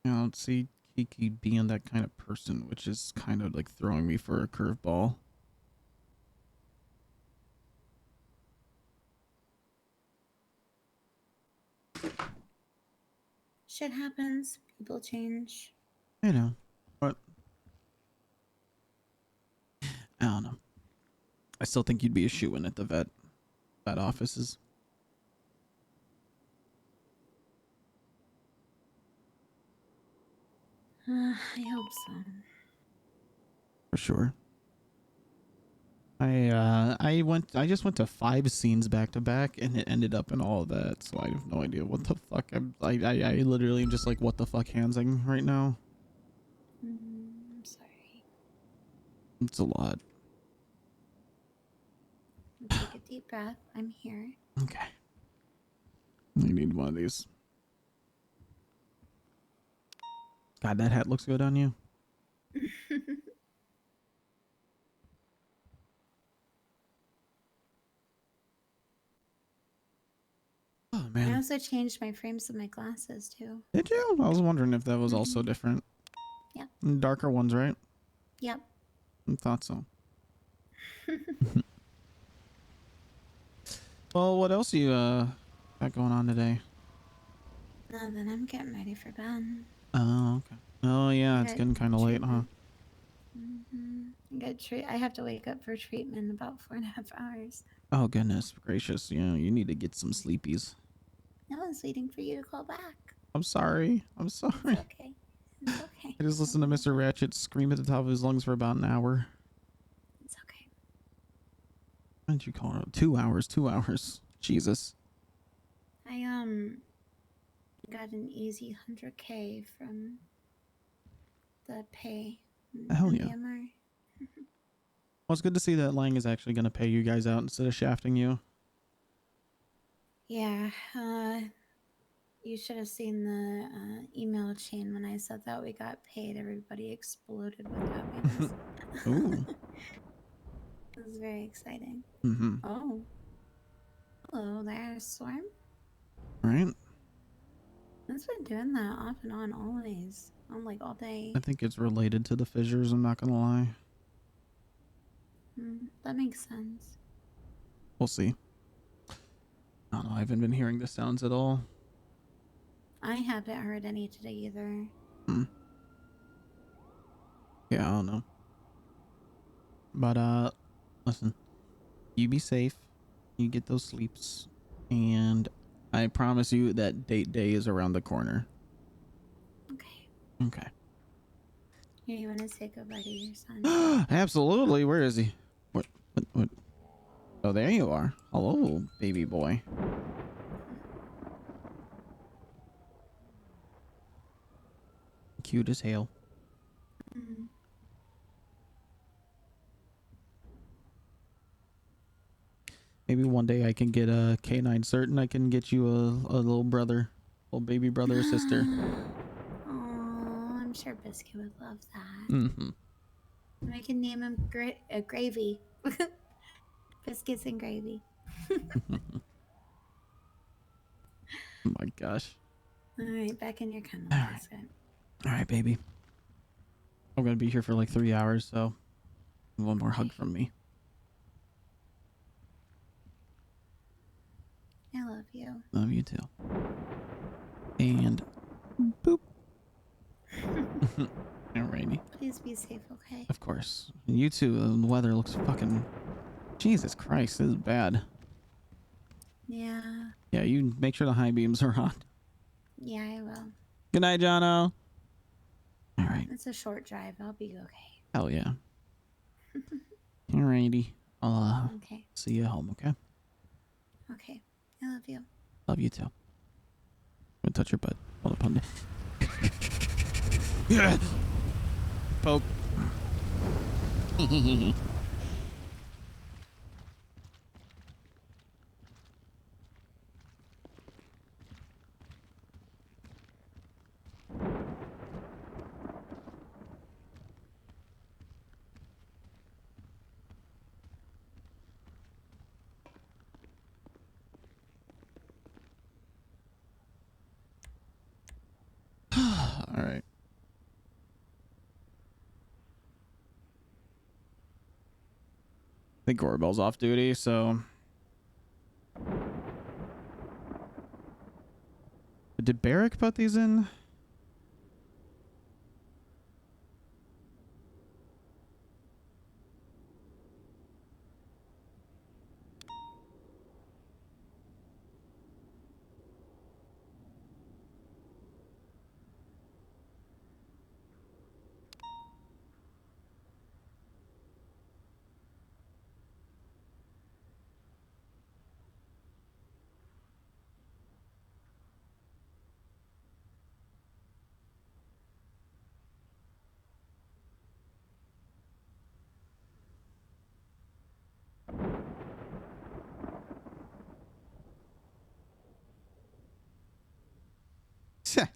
I don't see Kiki being that kind of person, which is kind of like throwing me for a curveball. Shit happens. People change. I know, but I don't know. I still think you'd be a shoo-in at the vet offices. I hope so. For sure. I just went to 5 scenes back to back, and it ended up in all of that. So I have no idea what the fuck. I literally am just like, what the fuck, handsing right now. I'm sorry. It's a lot. Take a deep breath. I'm here. Okay. I need one of these. God, that hat looks good on you. Oh man. I also changed my frames of my glasses too. Did you? I was wondering if that was also different. Yeah. Darker ones, right? Yep. I thought so. Well, what else you got going on today? No, then I'm getting ready for bed. Oh, okay. Oh, yeah, it's Got getting kind of late, huh? I have to wake up for treatment in about 4.5 hours. Oh, goodness gracious. You know, you need to get some sleepies. I was waiting for you to call back. I'm sorry. I'm sorry. It's okay. It's okay. I just listened to Mr. Ratchet scream at the top of his lungs for about an hour. It's okay. Why didn't you call it? 2 hours. 2 hours. Jesus. I got an easy 100K from the pay. Hell and yeah. the MR. Well, it's good to see that Lang is actually going to pay you guys out instead of shafting you. Yeah, you should have seen the email chain when I said that we got paid. Everybody exploded with happiness. Ooh. It was very exciting. Mm-hmm. Oh. Hello there, Storm. Right? It's been doing that off and on always. On like all day. I think it's related to the fissures, I'm not going to lie. That makes sense. We'll see. I don't know. I haven't been hearing the sounds at all. I haven't heard any today either. Yeah, I don't know. But, listen. You be safe. You get those sleeps. And I promise you that date day is around the corner. Okay. Okay. Here, you want to say goodbye to your son? Absolutely. Where is he? What? Oh, there you are. Hello, baby boy. Cute as hell. Maybe one day I can get a canine certain. I can get you a little brother, little baby brother or sister. Oh, I'm sure Biscuit would love that. Mm-hmm. We can name him Gravy. Biscuits and Gravy. Oh my gosh. All right, back in your kennel. All right, baby. I'm gonna be here for like 3 hours, so one more hug from me. I love you. Love you too. And boop. Alrighty. Please be safe, okay? Of course. And you too. The weather looks fucking. Jesus Christ, this is bad. Yeah. Yeah, you make sure the high beams are on. Yeah, I will. Good night, Jono. All right. It's a short drive. I'll be okay. Hell yeah. Alrighty. I'll Okay. see you at home, okay? Okay. I love you. Love you too. I'm gonna touch your butt. Hold up, hold on. Yeah. Poke. All right. I think Gorbel's off duty, so. Did Barrick put these in?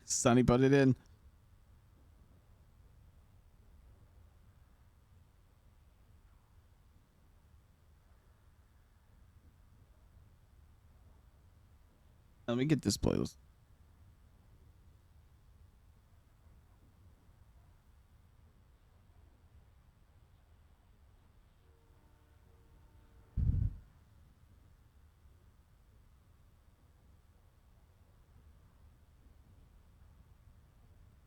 Sonny put it in. Let me get this playlist.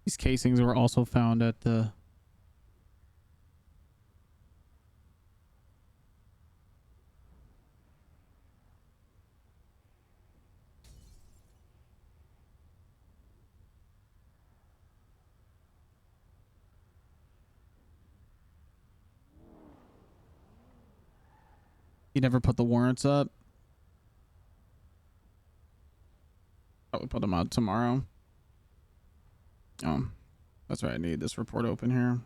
These casings were also found at the... You never put the warrants up? Probably put them out tomorrow. Oh, that's right. I need this report open here.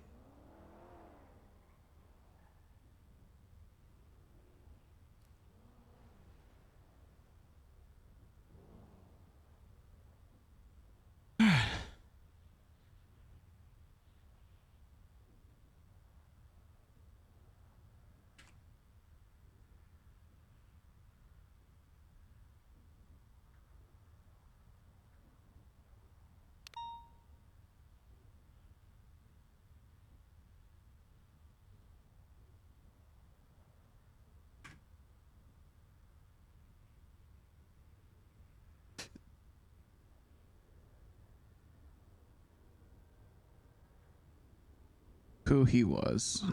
Who he was.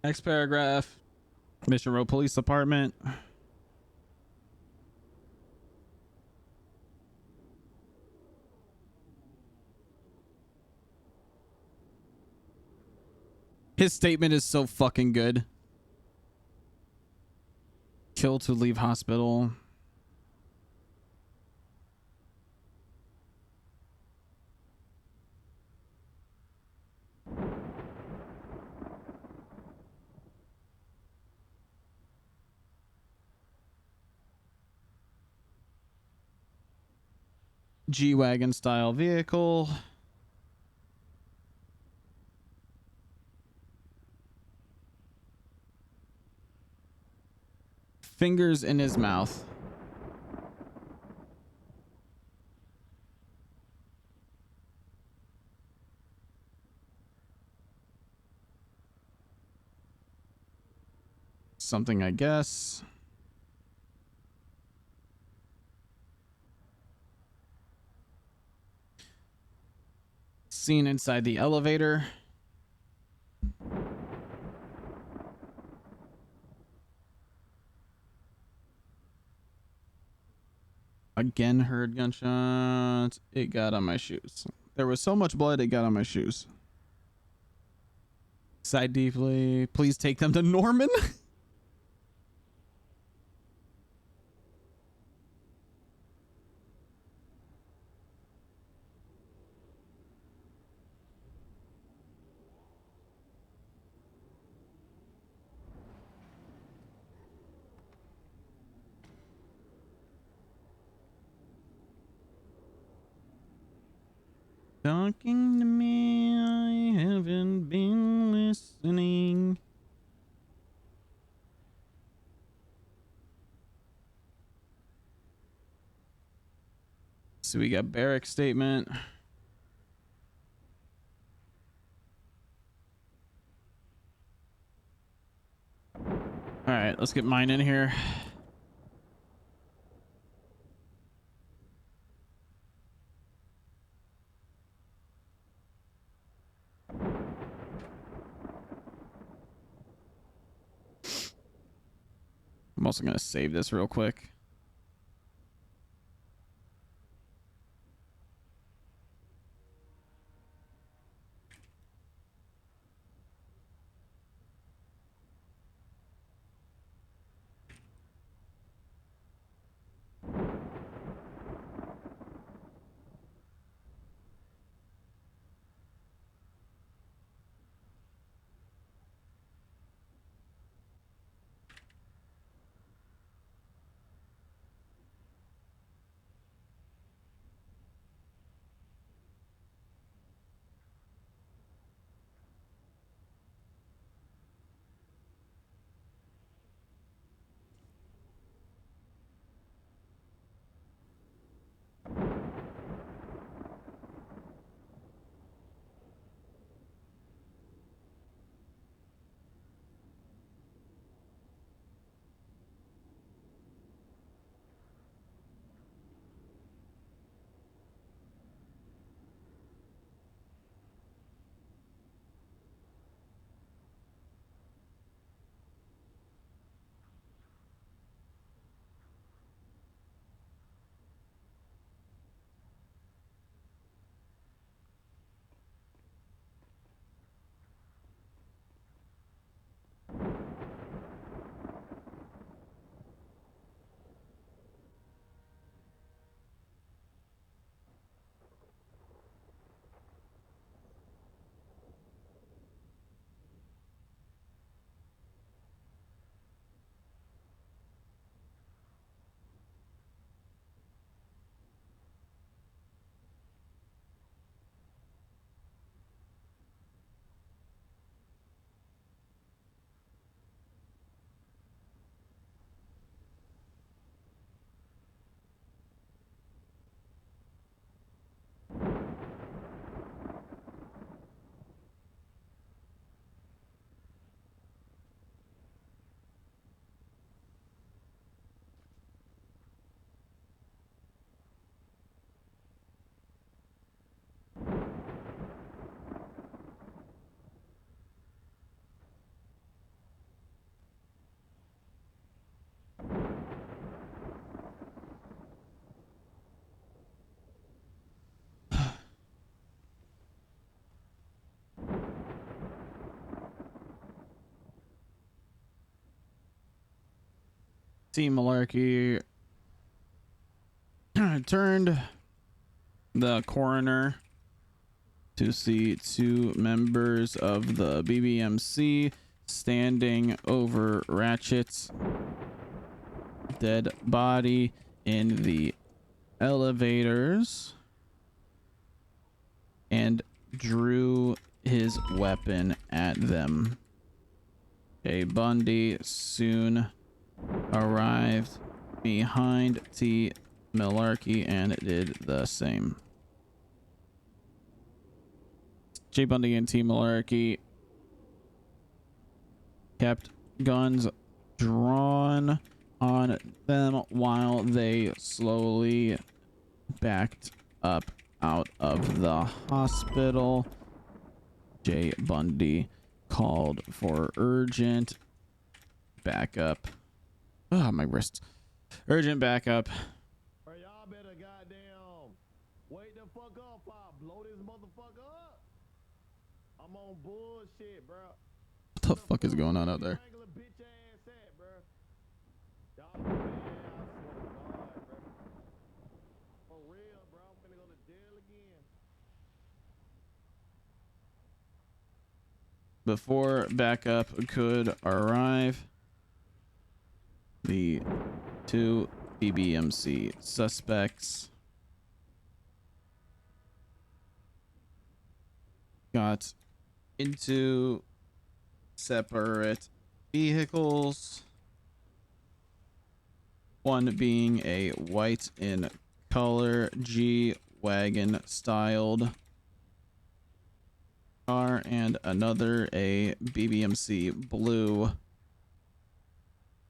Next paragraph. Mission Row Police Department. His statement is so fucking good. Kill to leave hospital. G-Wagon style vehicle. Fingers in his mouth. Something, I guess. Seen inside the elevator. Again heard gunshots. It got on my shoes. There was so much blood it got on my shoes. Sighed deeply. Please take them to Norman. Talking to me, I haven't been listening. So we got barrack statement. All right, let's get mine in here. I'm also going to save this real quick. Team Melarky turned the coroner to see two members of the BBMC standing over Ratchet's dead body in the elevators and drew his weapon at them. A Bundy soon arrived behind T. Melarky and did the same. J. Bundy and T. Melarky kept guns drawn on them while they slowly backed up out of the hospital. J. Bundy called for urgent backup. Ah, my wrists. Urgent backup. Y'all better goddamn wake the fuck up. I'll blow this motherfucker up. I'm on bullshit, bro. What the fuck is going on out there? For real, bro. I'm finna go to jail again. Before backup could arrive, the two BBMC suspects got into separate vehicles, one being a white in color G-Wagon styled car and another a BBMC blue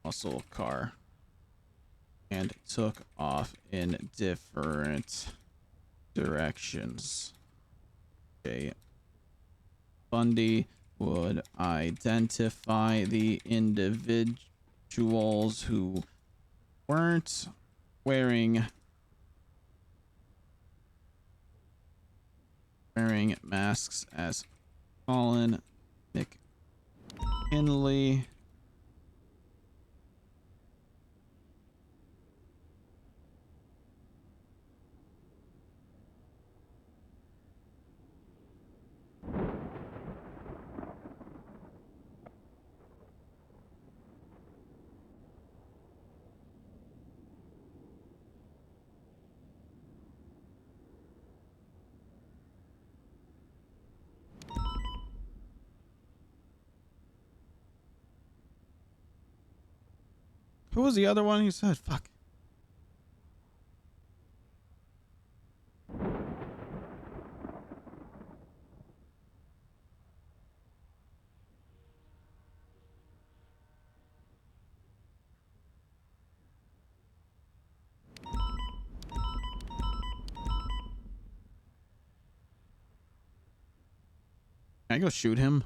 muscle car, and took off in different directions. Okay. Bundy would identify the individuals who weren't wearing masks as Colin McKinley, who was the other one he said? Fuck. Can I go shoot him?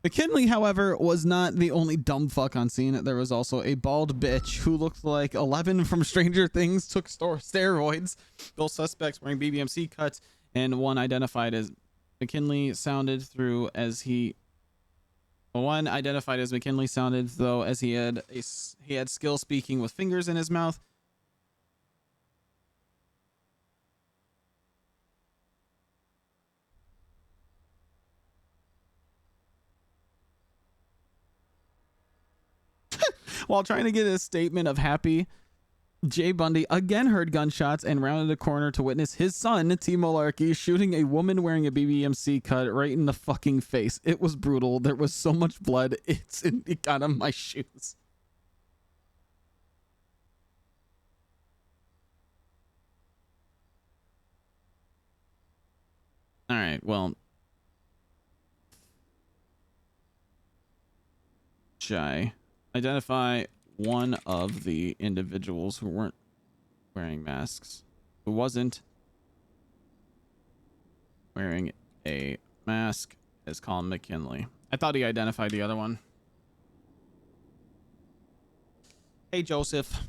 McKinley, however, was not the only dumb fuck on scene. There was also a bald bitch who looked like 11 from Stranger Things, took steroids. Both suspects wearing BBMC cuts, and one identified as McKinley sounded through as he. One identified as McKinley sounded though as he had skill speaking with fingers in his mouth. While trying to get a statement of happy, Jay Bundy again heard gunshots and rounded a corner to witness his son, T. Melarky, shooting a woman wearing a BBMC cut right in the fucking face. It was brutal. There was so much blood. It got on my shoes. All right, well. Shy. Identify one of the individuals who weren't wearing masks, who wasn't wearing a mask is Colin McKinley. I thought he identified the other one. Hey, Joseph.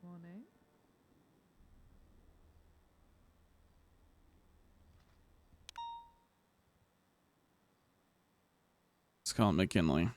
Morning. It's Colin McKinley.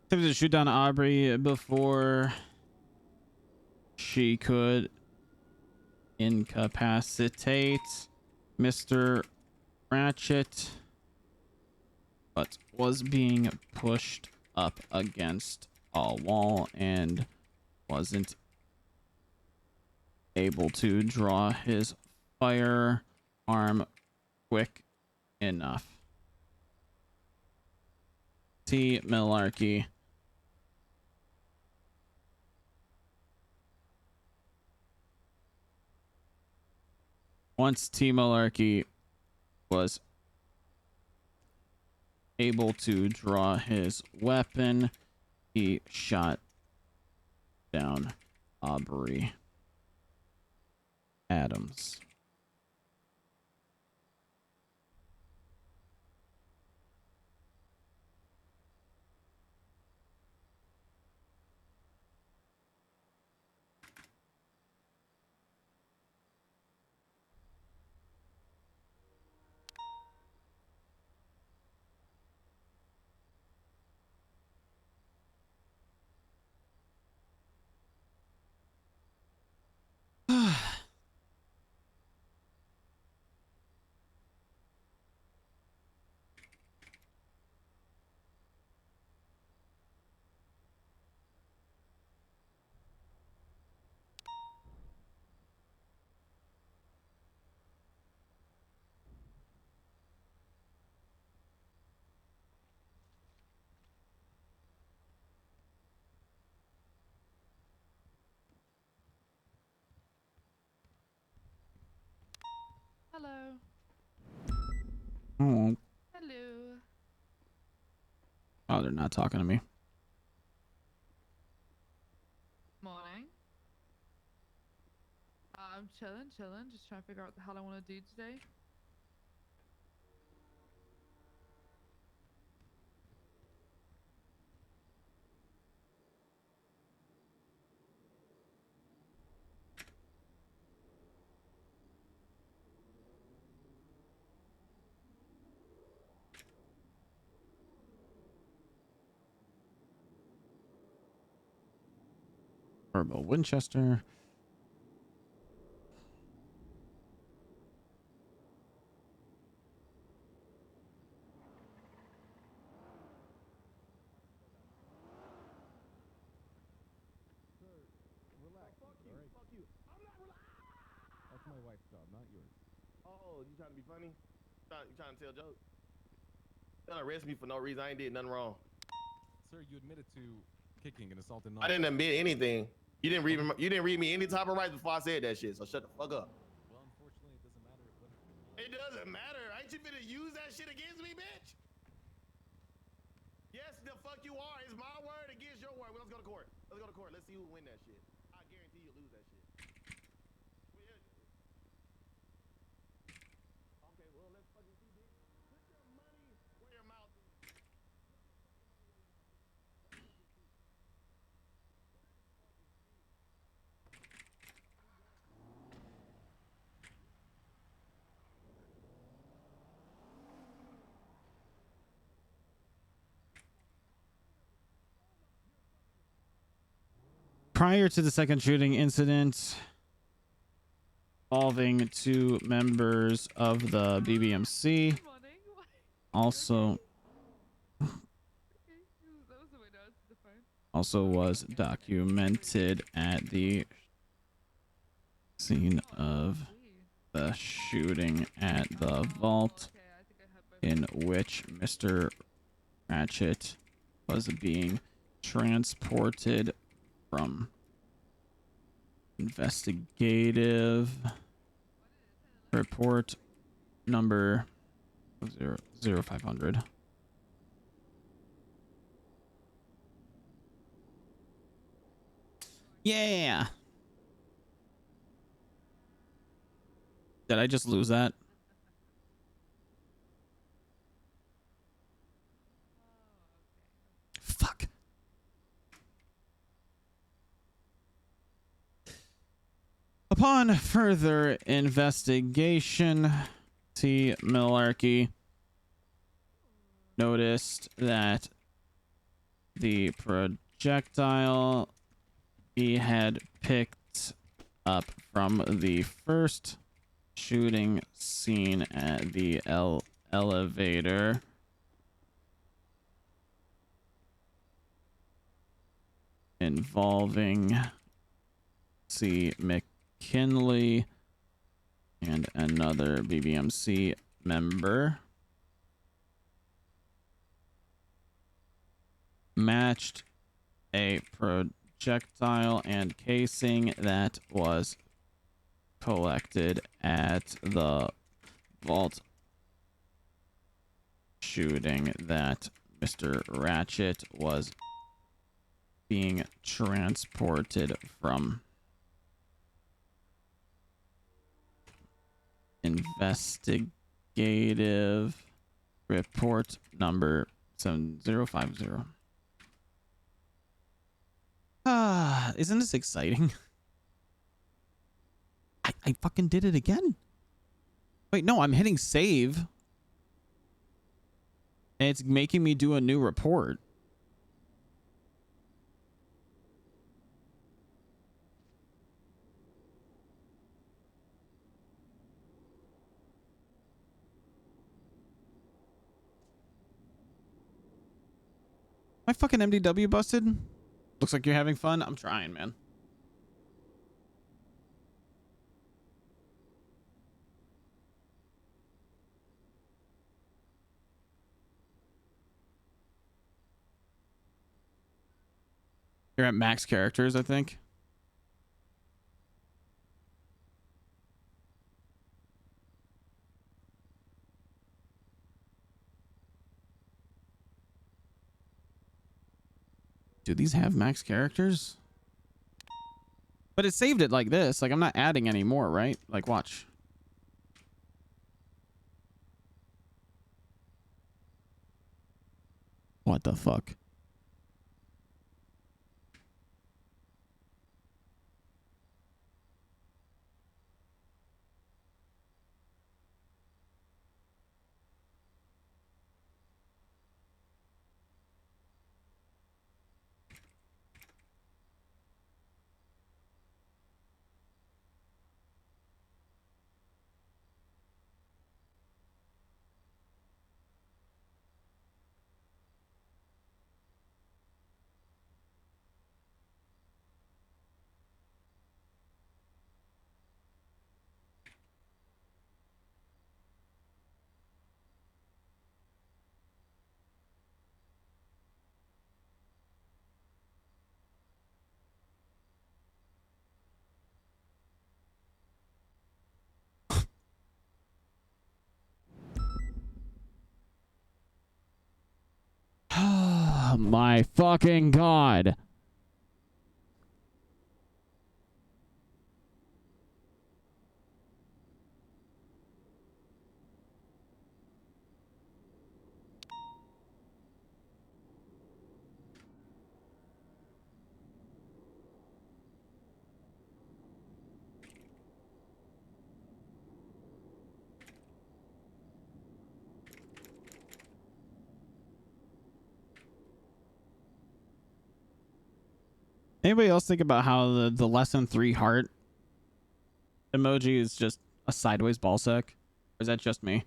Attempted to shoot down Aubrey before she could incapacitate Mr. Ratchet, but was being pushed up against a wall and wasn't able to draw his firearm quick enough. T. Melarky. Once T. Melarky was able to draw his weapon, he shot down Aubrey Adams. Hello. Oh. Hello. Oh, they're not talking to me. Morning. I'm chilling, just trying to figure out what the hell I want to do today. Turbo Winchester. That's my wife's job, not yours. Oh, you trying to be funny? You trying to tell jokes? You're gonna arrest me for no reason. I ain't did nothing wrong. Sir, you admitted to kicking and assaulting. I didn't admit anything. You didn't read me any type of rights before I said that shit. So shut the fuck up. Well, unfortunately, it doesn't matter. It doesn't matter. Ain't you finna use that shit against me, bitch? Yes, the fuck you are. It's my word against your word. Let's go to court. Let's go to court. Let's see who win that shit. I guarantee you lose that shit. Okay, well, let's fucking see, bitch. Put your money where your mouth is. Prior to the second shooting incident involving 2 members of the BBMC, also was documented at the scene of the shooting at the vault, in which Mr. Ratchet was being transported from investigative report number 0500. Yeah. Did I just lose that? Fuck. Upon further investigation, T. Melarky noticed that the projectile he had picked up from the first shooting scene at the elevator involving C. McKinley and another BBMC member matched a projectile and casing that was collected at the vault shooting that Mr. Ratchet was being transported from. Investigative report number 7050. Isn't this exciting? I fucking did it again. Wait, no, I'm hitting save. And it's making me do a new report. My fucking MDW busted? Looks like you're having fun. I'm trying, man. You're at max characters, I think. Do these have max characters? But it saved it like this. Like, I'm not adding any more, right? Like, watch. What the fuck? my fucking God. Anybody else think about how the lesson 3 heart emoji is just a sideways ball sack? Or is that just me?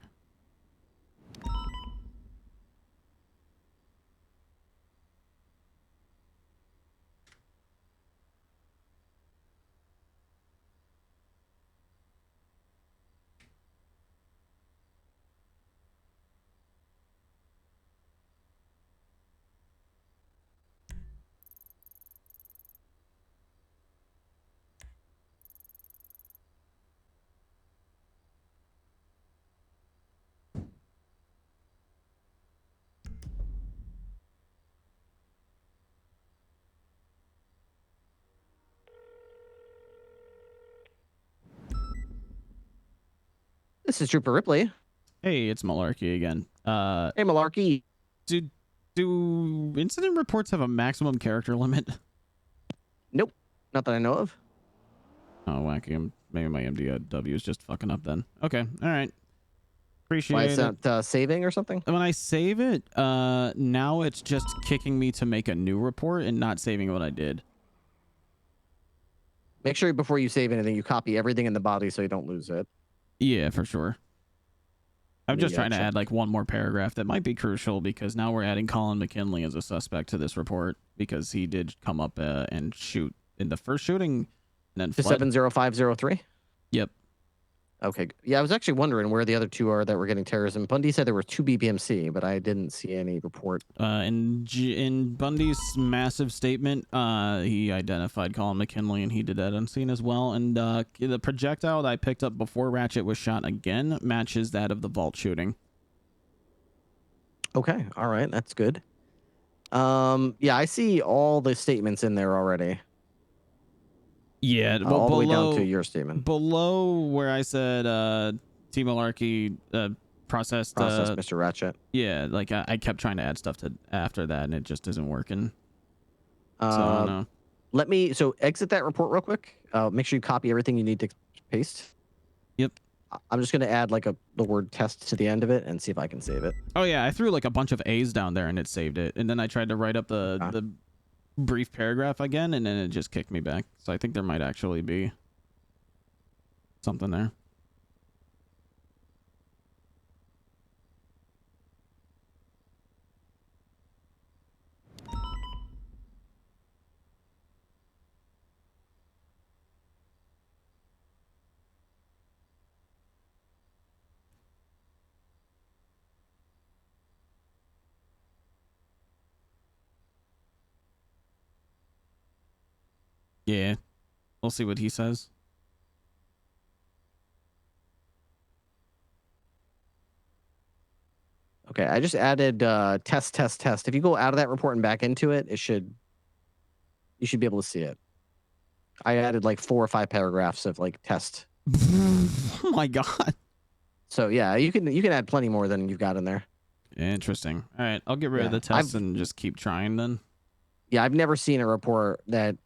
This is Trooper Ripley. Hey, it's Melarky again. Hey, Melarky. Do incident reports have a maximum character limit? Nope. Not that I know of. Oh, wacky. Maybe my MDW is just fucking up then. Okay. All right. Appreciate Why it. is that saving or something? When I save it, now it's just kicking me to make a new report and not saving what I did. Make sure before you save anything, you copy everything in the body so you don't lose it. Yeah, for sure. I'm just trying to add like one more paragraph that might be crucial because now we're adding Colin McKinley as a suspect to this report because he did come up and shoot in the first shooting and then To fled. 70503? Yep. Okay. Yeah, I was actually wondering where the other two are that were getting terrorism. Bundy said there were 2 BPMC, but I didn't see any report. In Bundy's massive statement, he identified Colin McKinley and he did that on scene as well. And the projectile that I picked up before Ratchet was shot again matches that of the vault shooting. Okay. All right. That's good. Yeah, I see all the statements in there already. Yeah, but all below, the way down to your statement. Below where I said T. Melarky processed Mr. Ratchet. Yeah, like I kept trying to add stuff to after that and it just isn't working. So I don't know. Let me exit that report real quick. Make sure you copy everything you need to paste. Yep. I'm just gonna add like the word test to the end of it and see if I can save it. Oh yeah, I threw like a bunch of A's down there and it saved it. And then I tried to write up the brief paragraph again and then it just kicked me back. So I think there might actually be something there. Yeah. We'll see what he says. Okay, I just added test. If you go out of that report and back into it, you should be able to see it. I added like 4 or 5 paragraphs of like test. Oh my God. So yeah, you can add plenty more than you've got in there. Interesting. All right, I'll get rid of the tests and just keep trying then. Yeah, I've never seen a report that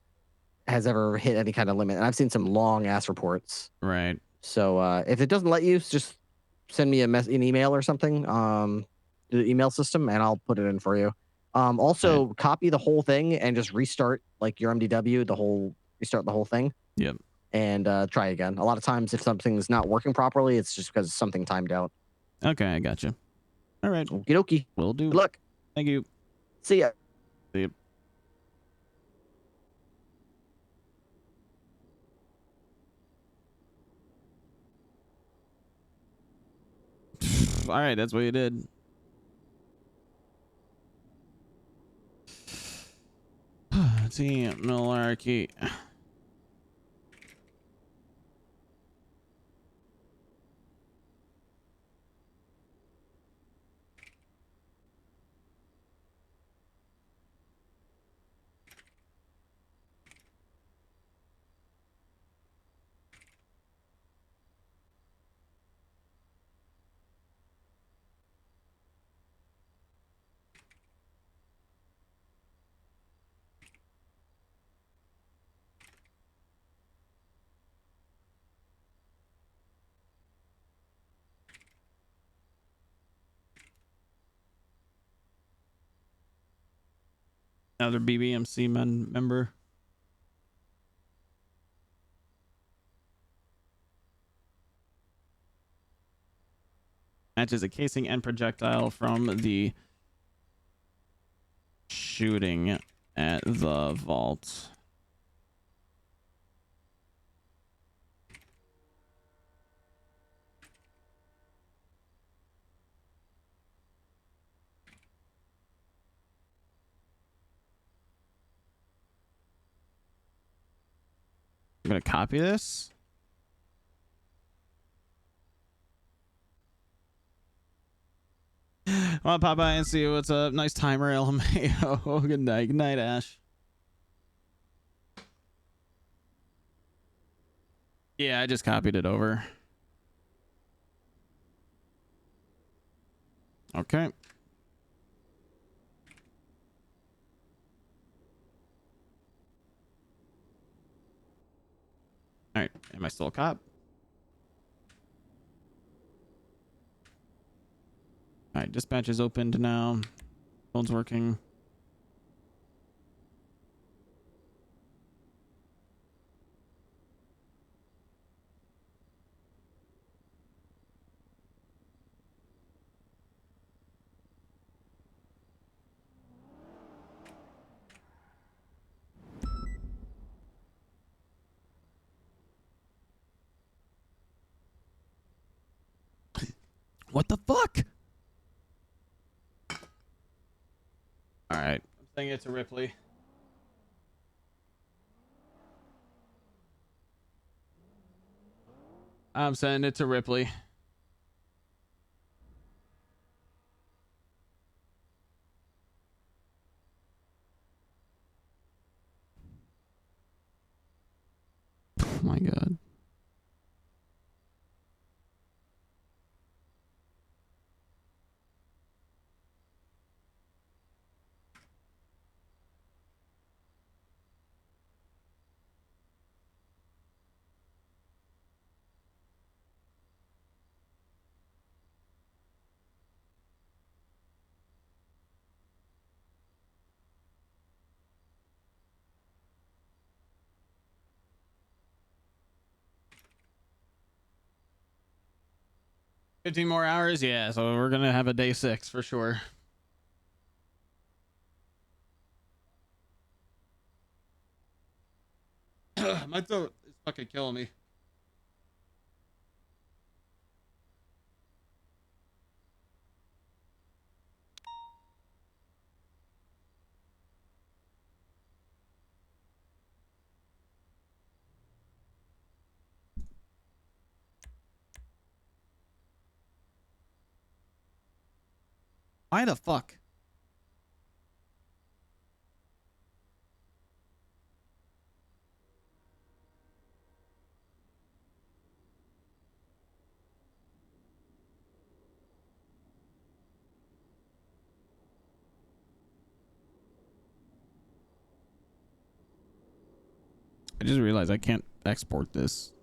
has ever hit any kind of limit, and I've seen some long ass reports. Right. So if it doesn't let you, just send me an email or something, the email system, and I'll put it in for you. Also, copy the whole thing and just restart like your MDW, restart the whole thing. Yep. And try again. A lot of times, if something's not working properly, it's just because something timed out. Okay, I got you. All right. Okie dokie. Will do. Good luck. Thank you. See ya. See ya. All right, that's what you did. Team Melarky. Another BBMC member. Matches a casing and projectile from the shooting at the vault. I'm gonna copy this. Well, pop by and see what's up. Nice timer, LMAO. Good night. Good night, Ash. Yeah, I just copied it over. Okay. All right. Am I still a cop? All right. Dispatch is opened now. Phone's working. What the fuck? All right. I'm saying it to Ripley. I'm sending it to Ripley. Oh my God. $15 more hours? Yeah, so we're gonna have a day 6 for sure. My throat is fucking killing me. Why the fuck? I just realized I can't export this.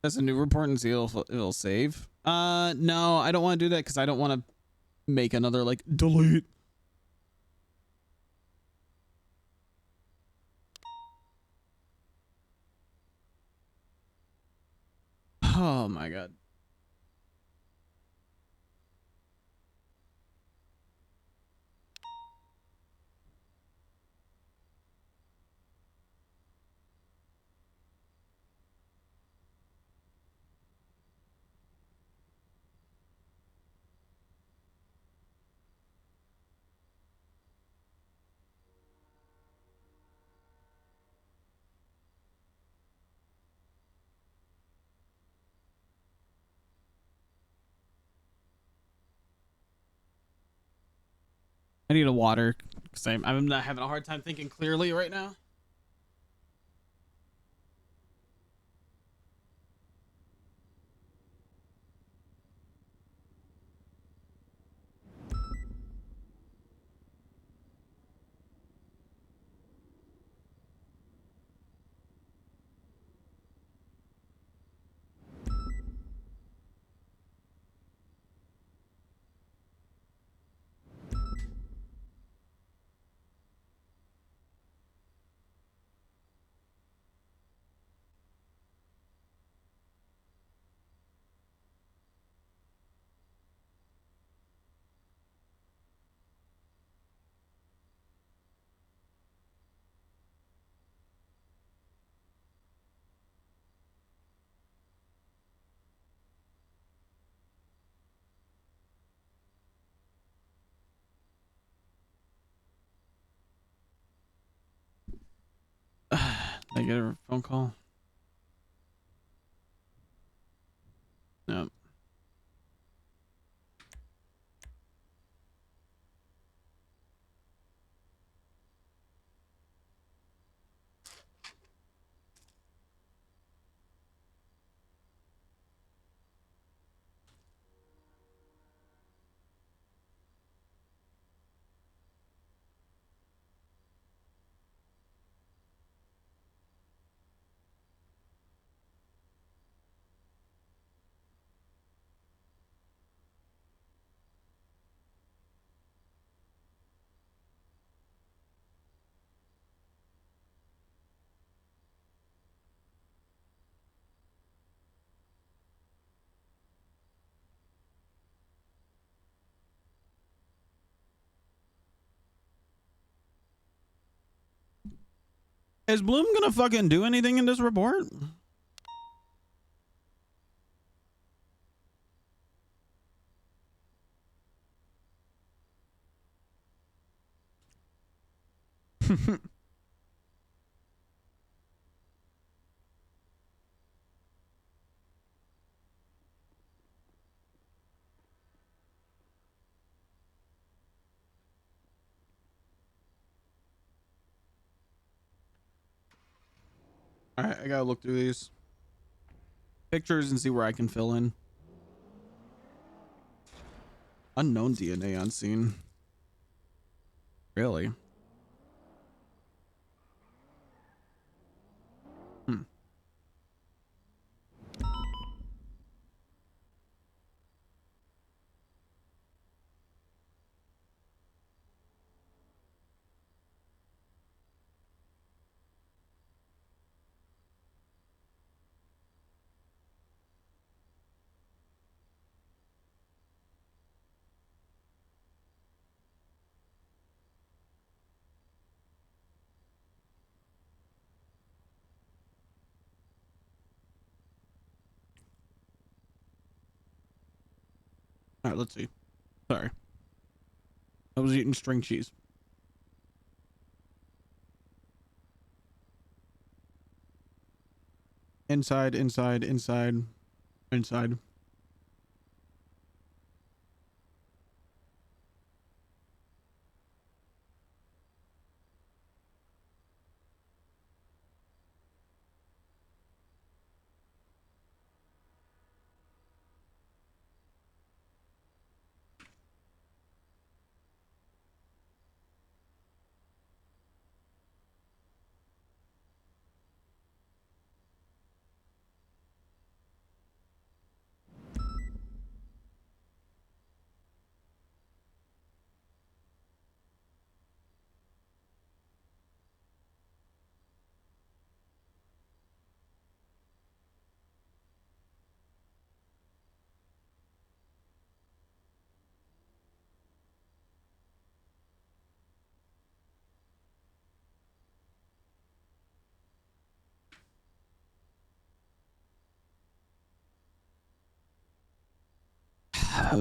That's a new report and see if it'll save. No, I don't want to do that because I don't want to make another like delete. Oh my God. I need a water because I'm not having a hard time thinking clearly right now. Did I get a phone call? No. Is Bloom gonna fucking do anything in this report? All right, I gotta look through these pictures and see where I can fill in. Unknown DNA on scene. Really? Hmm. All right, let's see. Sorry. I was eating string cheese. Inside, inside, inside, inside.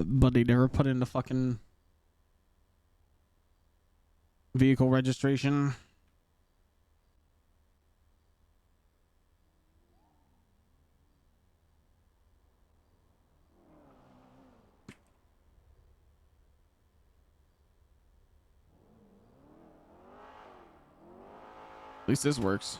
But they never put in the fucking vehicle registration. At least this works.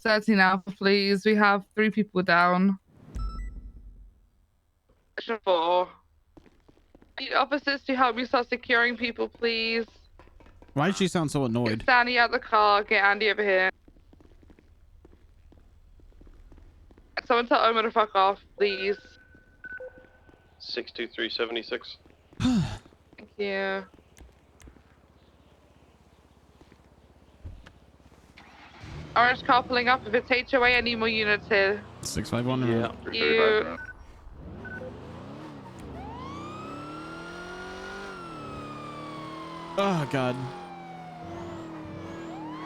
Section 13 Alpha, please. We have 3 people down. Section 4. Need officers to help me start securing people, please. Why does she sound so annoyed? Get Sandy out the car. Get Andy over here. Someone tell Omar to fuck off, please. 62376. Thank you. Orange car pulling up. If it's HOA, I need more units here. 651. Yeah. You. Oh God.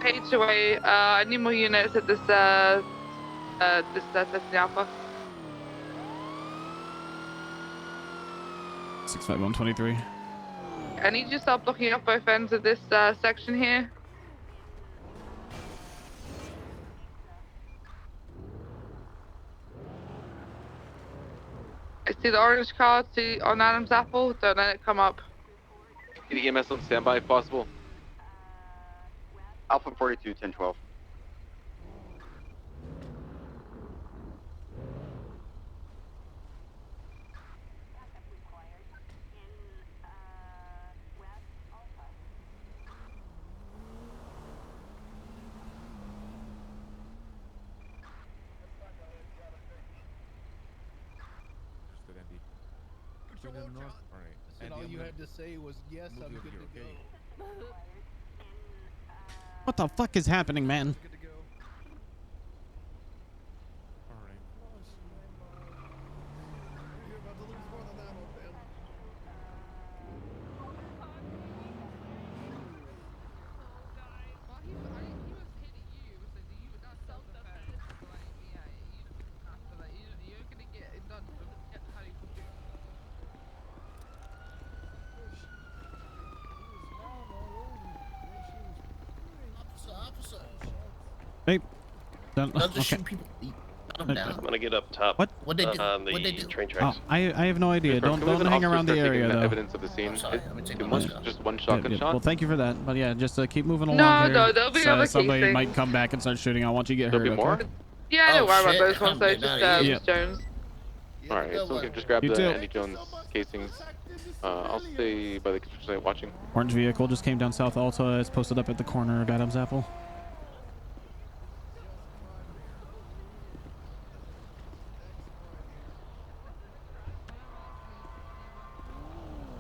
HOA, I need more units at this Alpha. 65123. I need you to start blocking up both ends of this section here. I see the orange car on Adam's Apple. Don't let it come up. Need EMS on standby if possible. Alpha 42, 1012. And all you had to say was, yes, I'm good to go. What the fuck is happening, man? Hey, don't just okay. shoot people. Let them down. I'm gonna get up top. What? What'd they do? On the What'd they do? train Oh, tracks. I have no idea. Don't hang around the area though. Evidence of the scene. Just one shotgun shot. Well, thank you for that. But yeah, just keep moving along No, here. no, there'll be other Somebody casings. might come back and start shooting. I want you to get hurt. There'll be more? Okay? Yeah, don't worry about shit. those ones though. Just Yep. Jones. Alright, so we can just grab You the too. Andy Jones casings. I'll stay by the construction site watching. Orange vehicle just came down South Alta. It's posted up at the corner of Adam's Apple.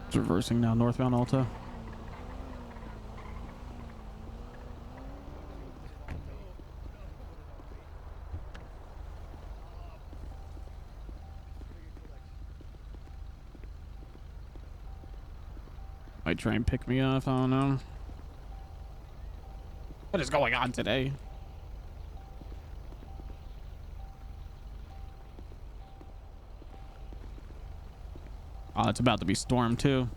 It's reversing now northbound Alta. Might try and pick me off. I don't know. What is going on today? Oh, it's about to be storm too.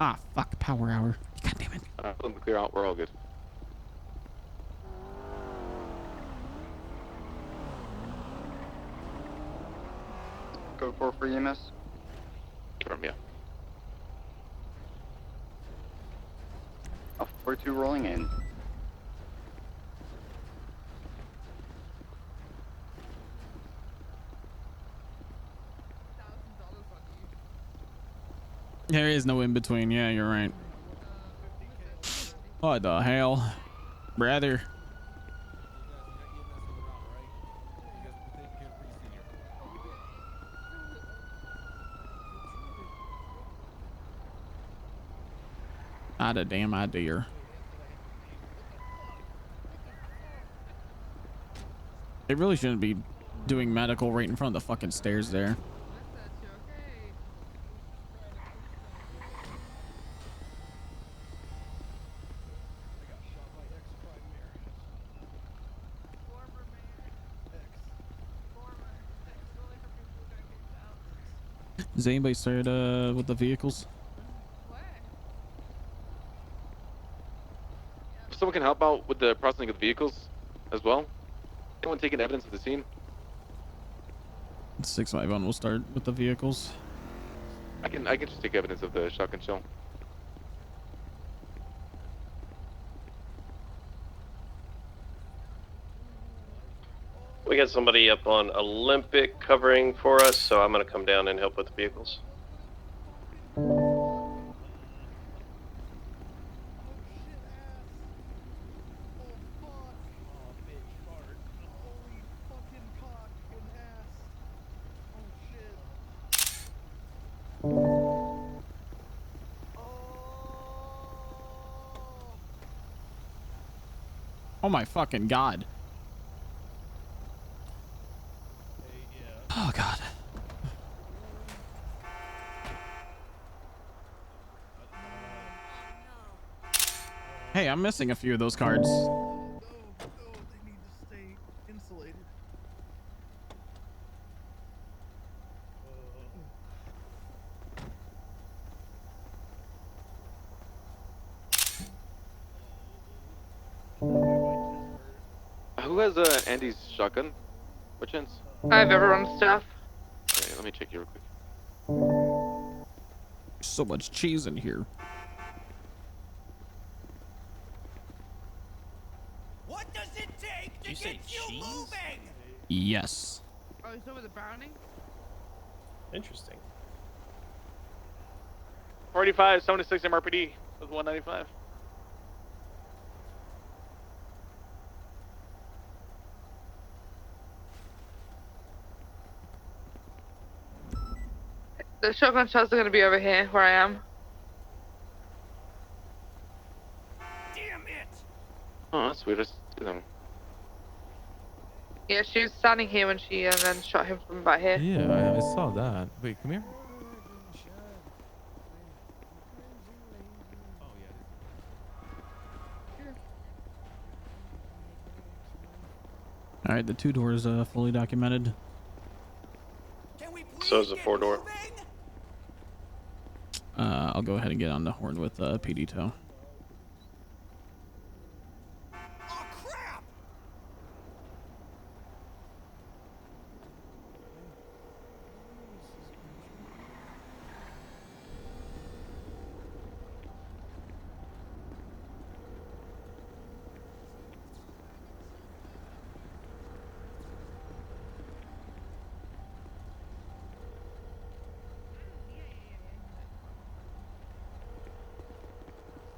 Ah, fuck, power hour. God damn it. Let them clear out. We're all good. Go for EMS. From you. 4-2 rolling in. There is no in between. Yeah, you're right. What the hell, brother? Not a damn idea. They really shouldn't be doing medical right in front of the fucking stairs there. Does anybody start with the vehicles? If someone can help out with the processing of the vehicles as well. Anyone taking evidence of the scene? 651 will start with the vehicles. I can just take evidence of the shotgun shell. We got somebody up on Olympic covering for us, so I'm gonna come down and help with the vehicles. Oh my fucking god. Oh god. Hey, I'm missing a few of those cards. Who has Andy's shotgun? What chance? I have everyone's stuff. Okay, let me check you real quick. So much cheese in here. What does it take to get you moving? Yes. Oh, it's over the Browning? Interesting. 45, 76 MRPD with 195. The shotgun shots are gonna be over here, where I am. Damn it! Oh, that's weird. I see them. Yeah, she was standing here when she then shot him from back here. Yeah, I saw that. Wait, come here. All right, the 2 doors fully documented. So is the 4-door. I'll go ahead and get on the horn with PD tow.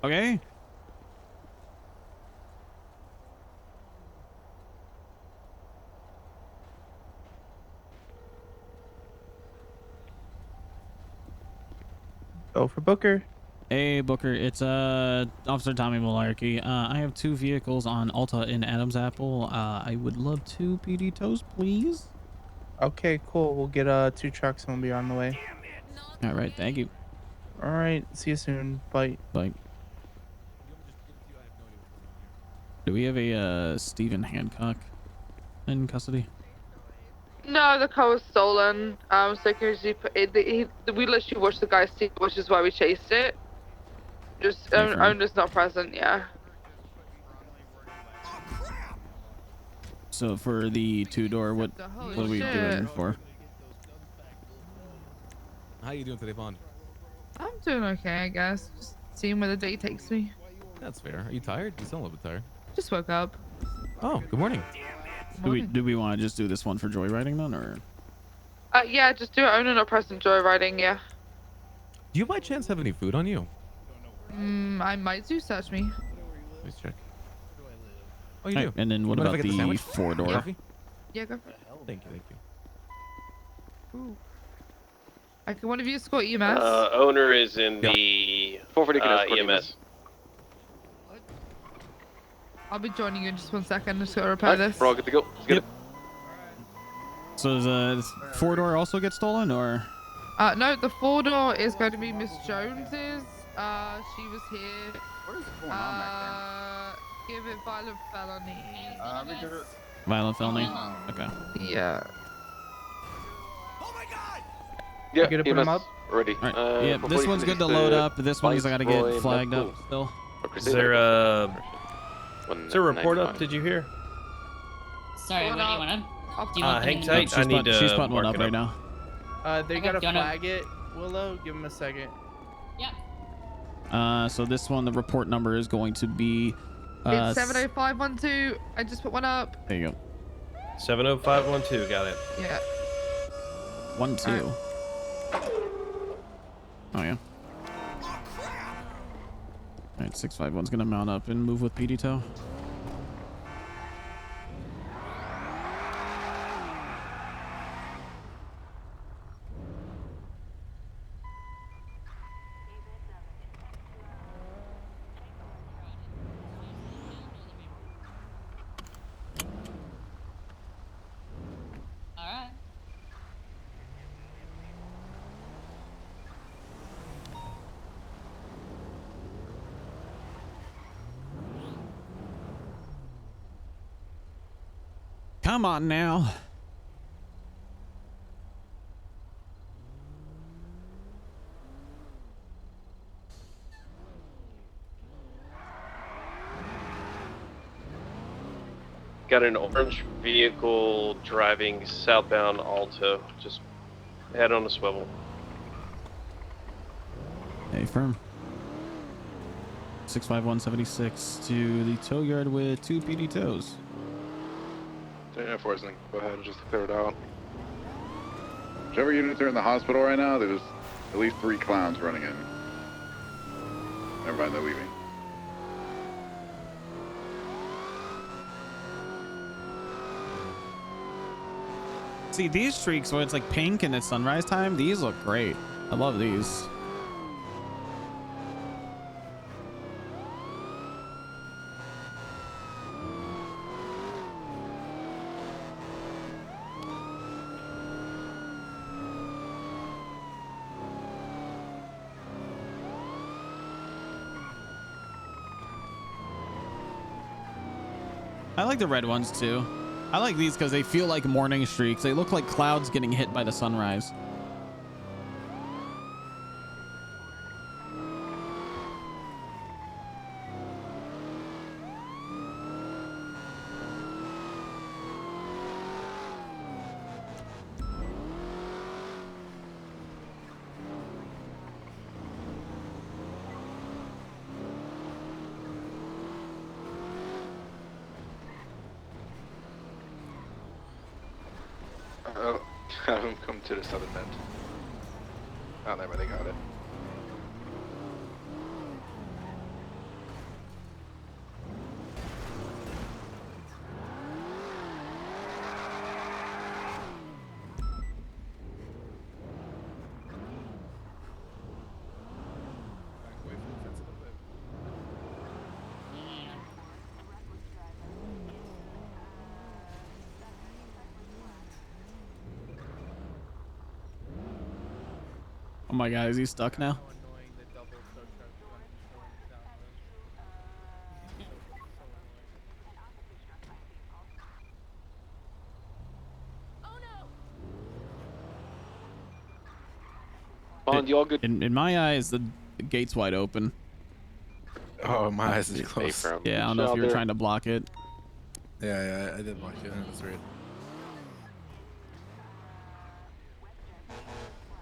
Okay. Go for Booker. Hey Booker, it's Officer Tommy Melarky. I have 2 vehicles on Alta in Adams Apple. I would love 2 PD tows, please. Okay, cool. We'll get 2 trucks and we'll be on the way. All right, thank you. All right, see you soon. Bye. Bye. Do we have a Stephen Hancock in custody? No, the car was stolen. Security, we literally watched the guy steal, which is why we chased it. Just, owner's not present, yeah. So for the 2-door, what are we doing for? How you doing today, Vaughn? I'm doing okay, I guess. Just seeing where the day takes me. That's fair. Are you tired? You sound a little bit tired. Just woke up. Oh, good morning. Do we want to just do this one for joyriding then, or? Yeah, just do it. Owner not present joyriding. Yeah. Do you by chance have any food on you? I might do. Search me. Let's check. Oh, you Right, do. and then what You mind about if I get the sandwich? four-door? Coffee? Yeah, go for it. Thank you. Thank you. Ooh. Can one of you escort EMS? Owner is in the 440 can escort EMS. I'll be joining you in just 1 second. Just gotta repair this. We're all good to go. Let's get it. So does four-door also get stolen, or? No, the 4-door is going to be Miss Jones's. She was here. What is going on back Give it violent felony. there? Violent felony? Okay. Yeah. Yeah, Gonna put 'em up? Ready. All right. Yeah, this one's good to load up. This one's I gotta get flagged up still. Is there a report up? Did you hear? Sorry, what do you want to? Hang tight. She's putting one up right now. They Okay, gotta do you wanna- flag it. Willow, give him a second. Yeah. So this one, the report number is going to be. It's 70512. I just put one up. There you go. 70512. Got it. Yeah. 1-2. Oh yeah. All right, 651's gonna mount up and move with PD tow. All right. Come on now. Got an orange vehicle driving southbound Alto. Just head on a swivel. Hey, firm. 65176 to the tow yard with 2 PD tows. Enforcing. Go ahead and just clear it out. Whichever units are in the hospital right now, there's at least 3 clowns running in. Never mind, they're leaving. See, these streaks where it's like pink and it's sunrise time, these look great. I love these. I like the red ones too. I like these because they feel like morning streaks. They look like clouds getting hit by the sunrise. Have them come to the southern end. Oh, never mind, they got it. Oh my god, is he stuck now? Bond, you all good? In my eyes, the gate's wide open. Oh, my eyes is closed. Yeah, I don't know if you were trying to block it. Yeah, I did block it. That's weird.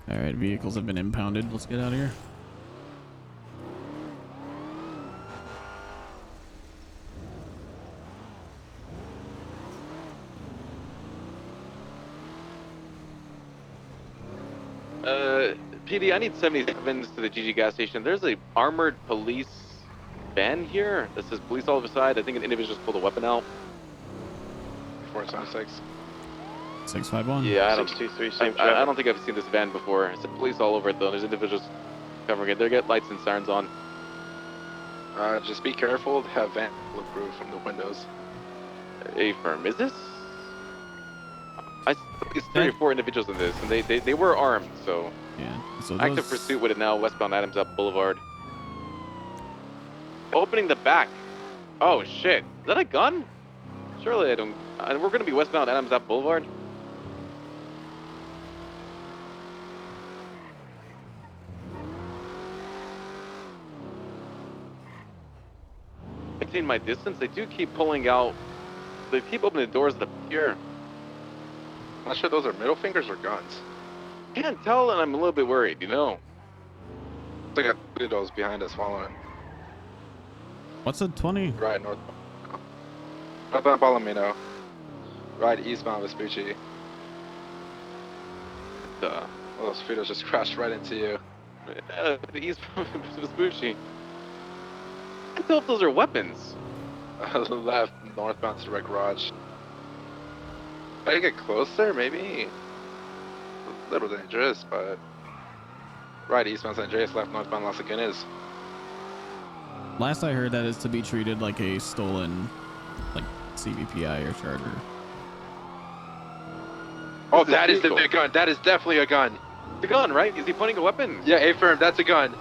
All right, vehicles have been impounded. Let's get out of here. PD, I need 77s to the GG gas station. There's a armored police van here that says police all over the side. I think an individual just pulled a weapon out. 476. 651. Yeah, I don't, 623, I don't think I've seen this van before. It's police all over it though. There's individuals covering it. They got lights and sirens on. Just be careful. Have van bulletproof from the windows. A firm. Is this? It's 3 or 4 individuals in this, and they were armed. So yeah. So active pursuit with it now. Westbound Adams up Boulevard. Opening the back. Oh shit! Is that a gun? Surely I don't. We're gonna be westbound Adams up Boulevard. Maintain my distance. They do keep pulling out. They keep opening the doors of the pier. I'm not sure those are middle fingers or guns. Can't tell, and I'm a little bit worried. You know. They got those behind us following. What's a 20? Right north. Northbound Palomino. Right eastbound Vespucci. Those Fidos just crashed right into you. The eastbound Vespucci. I can't tell if those are weapons. Left northbound to the Red Garage. If I get closer, maybe a little dangerous, but right eastbound San Andreas, left northbound Las Lagunas. Last I heard, that is to be treated like a stolen, like CVPI or charger. Oh, that is the big gun. That is definitely a gun. The gun, right? Is he pointing a weapon? Yeah, A-firm, that's a gun.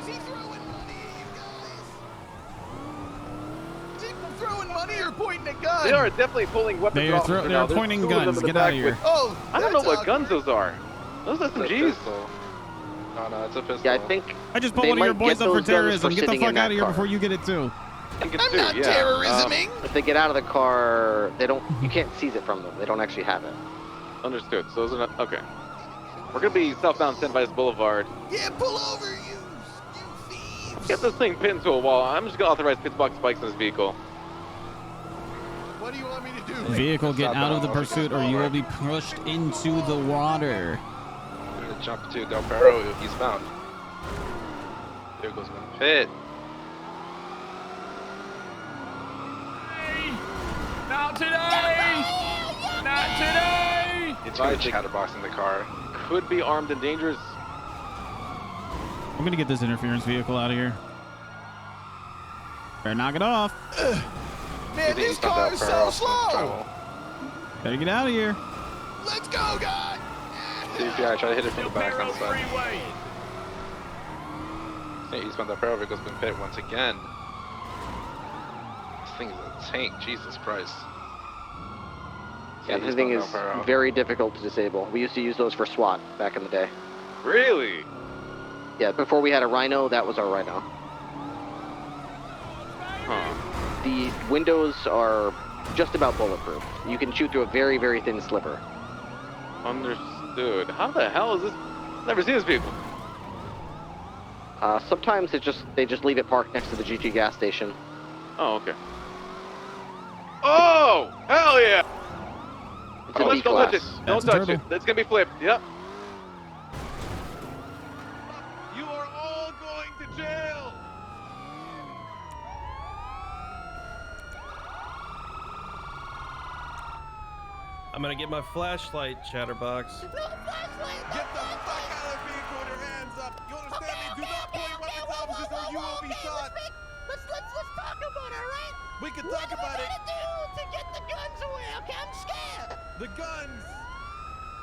Is he throwing money at you guys? Is he throwing money or pointing a gun? They are definitely pulling weapons. They are pointing guns. Get out of here. Oh, I don't know what guns those are. Those SMGs. No, it's a pistol. Yeah, I think. I just put one of your boys up for terrorism. Get the fuck out of here before you get it too. I'm not terrorisming. If they get out of the car, they don't. You can't seize it from them. They don't actually have it. Understood. So those are not okay. We're gonna be southbound San Vice Boulevard. Yeah, pull over, you thieves. Get this thing pinned to a wall. I'm just gonna authorize pit box spikes in this vehicle. What do you want me to do? Vehicle, get out of the pursuit, or you will be pushed into the water. We're gonna jump to Del Perro eastbound. There goes my pit. Not today! Not today! It's a chatterbox in the car. Could be armed and dangerous. I'm gonna get this interference vehicle out of here. Better knock it off. Man, this car is so slow! Better get out of here. Let's go, guys! CPI, try to hit it from the back on the side. Hey, eastbound Del Perro vehicle's been pit once again. This thing is a tank, Jesus Christ. Yeah, this thing is very difficult to disable. We used to use those for SWAT back in the day. Really? Yeah, before we had a Rhino, that was our Rhino. Huh. The windows are just about bulletproof. You can shoot through a very, very thin sliver. Understood. How the hell is this? Never seen this vehicle. Sometimes they just leave it parked next to the GG gas station. Oh, okay. Oh, hell yeah! It's a Don't touch it. D-class. Don't touch it. That's gonna be flipped. Yep. You are all going to jail! I'm gonna get my flashlight, Chatterbox. Get the fuck out of the vehicle with your hands up! You understand me? Do not point your weapons, officers, or you will be shot! Let's talk about it, alright? We can talk about it! What are we gonna do to get the guns away, okay? I'm scared! The guns!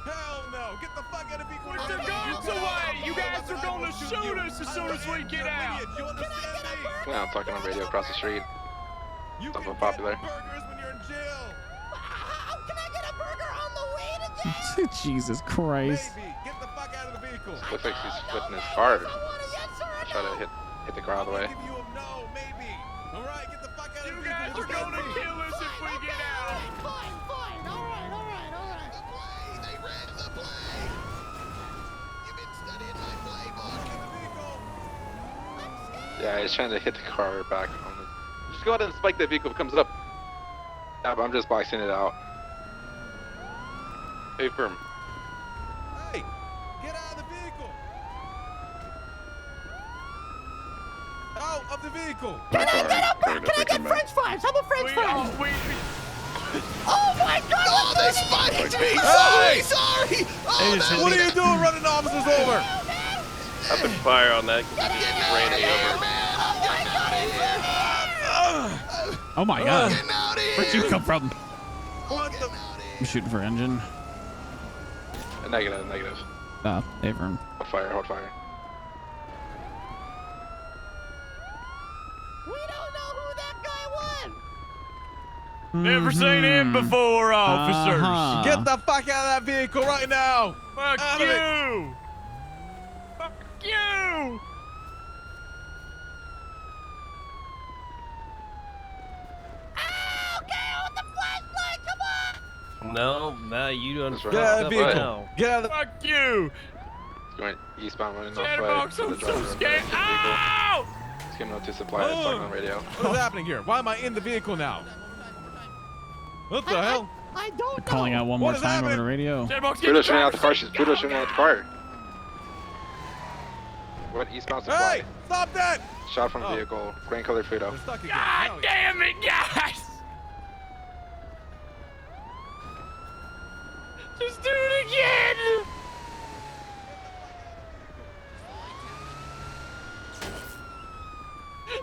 Hell no! Get the fuck out of the vehicle! Put the guns away! You guys are gonna shoot us as soon as we get out! You understand me? Yeah, I'm talking on radio across the street. You Something can popular. get burgers when you're in jail! How can I get a burger on the way to jail? Jesus Christ. Maybe. Get the fuck out of the vehicle! Looks like he's flipping his car. Try to hit the car all the way. Give you a no, maybe. All right, get the fuck out of the vehicle! You're gonna kill us if we get out! Fine, alright. They Yeah, he's trying to hit the car back on the... Just go ahead and spike that vehicle if it comes up. Yeah, but I'm just boxing it out. Hey, firm. Hey, get out of the vehicle. Out of the vehicle. Can I get up? Can I get French fries? How about French fries? Oh my God! Oh, they spiked me! Hey! Sorry! Oh, what are you doing running the officers over? I put fire on that. Just ran me over. Oh my God. Where'd you come from? What the? I'm shooting for engine. Negative. Hey, firm. Hold fire. We don't know who that guy was! Never seen him before, officers. Uh-huh. Get the fuck out of that vehicle right now. Fuck Out you. Fuck you. No, you don't. Get out of the vehicle. Get out of the... Fuck you. He's going eastbound, running off Chatterbox, right. I'm so scared. Ow! He's coming out to supply. It's talking on radio. What is happening here? Why am I in the vehicle now? What the hell? I don't know. Calling out one more What is time over the happening? radio. Chatterbox, Pluto's shooting out the car. Pluto's shooting out the car. What eastbound supply? Hey, stop that! Shot from vehicle. Green color Pluto. We're stuck again. God damn it, guys! Just do it again!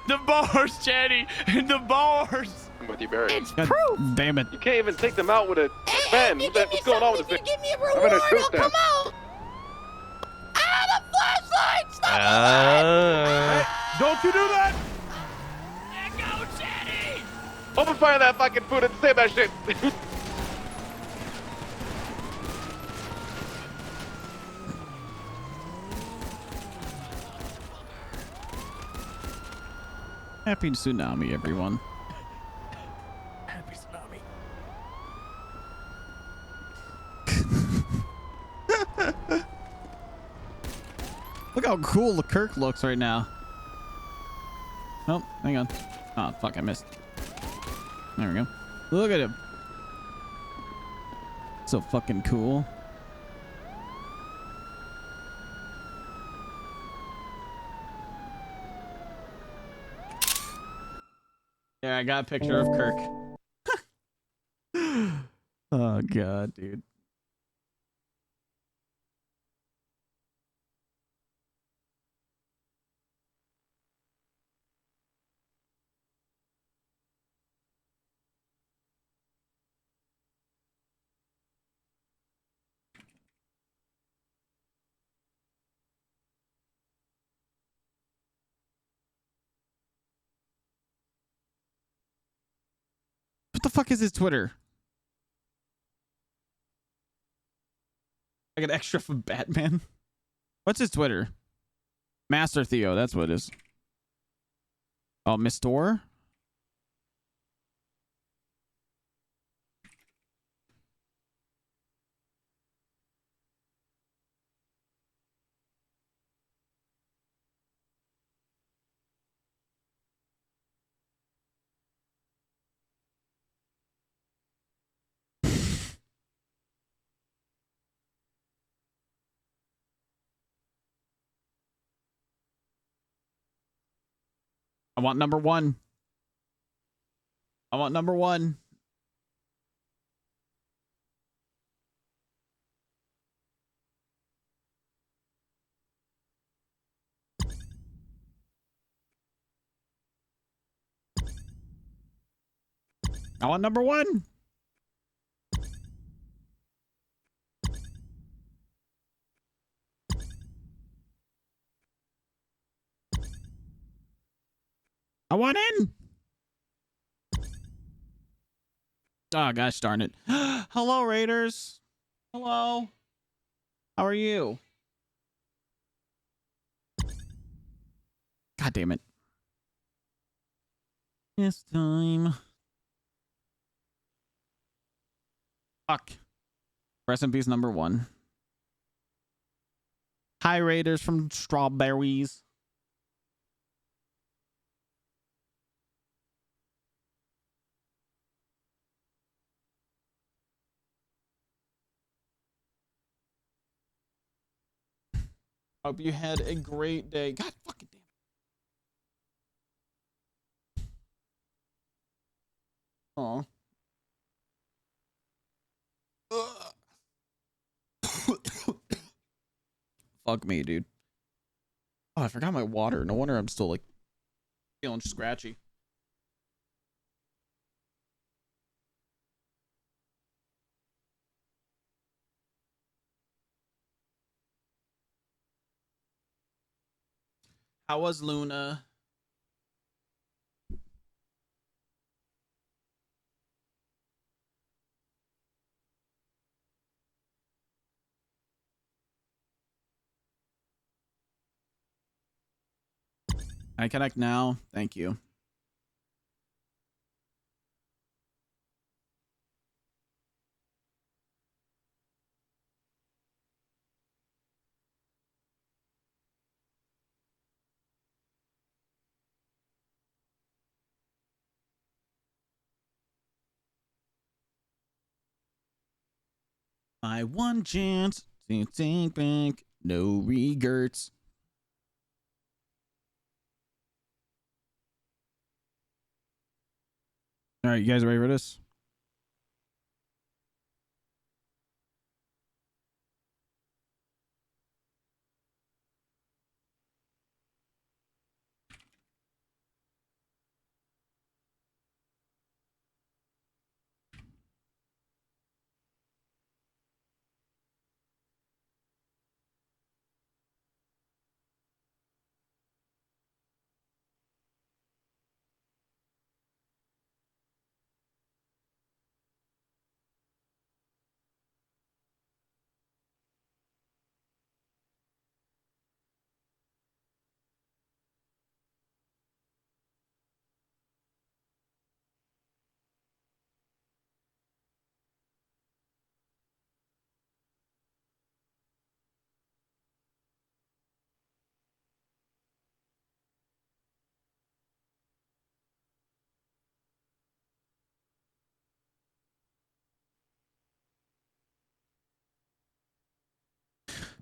The bars, Chatty! The bars! I'm with you, Barry. It's God proof! damn it. You can't even take them out with a pen. What's going on with this thing? Give me a I'm in reward, a I'll system. come out! Ah, the flashlight! Stop Hey, don't you do that! Go, Chatty! Open fire that fucking food and save that shit. Happy tsunami, everyone. Happy tsunami. Look how cool the Kirk looks right now. Oh, hang on. Oh, fuck, I missed. There we go. Look at him. So fucking cool. Yeah, I got a picture of Kirk. Oh, God, dude. What the fuck is his Twitter? I got extra from Batman. What's his Twitter? Master Theo, that's what it is. Oh, Miss Door? I want number one. I want number one. I want number one. I want in. Oh, gosh darn it. Hello, Raiders. Hello. How are you? God damn it. This time. Fuck. Rest in peace, number one. Hi, Raiders from Strawberries. Hope you had a great day. God fucking damn. Aw. Fuck me, dude. Oh, I forgot my water. No wonder I'm still like feeling scratchy. How was Luna? Can I connect now? Thank you. My one chance. Think bank. No regrets. All right, you guys ready for this?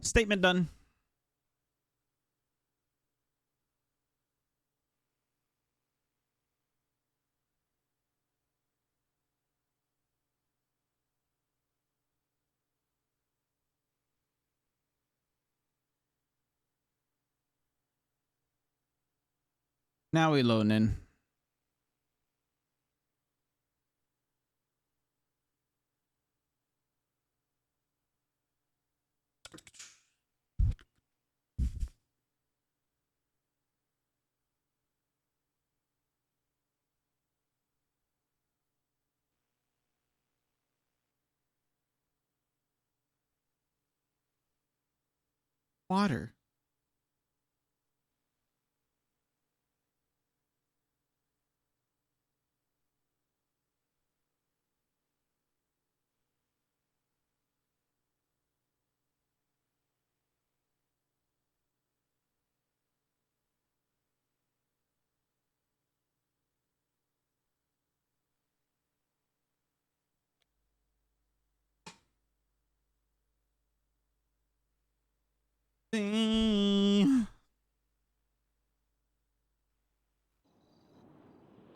Statement done. Now we loading in. Water.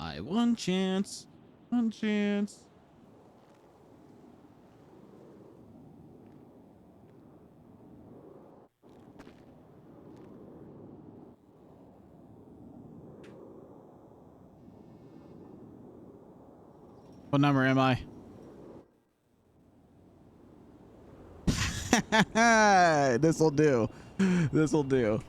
I one chance. One chance. What number am I? This'll do. This'll do.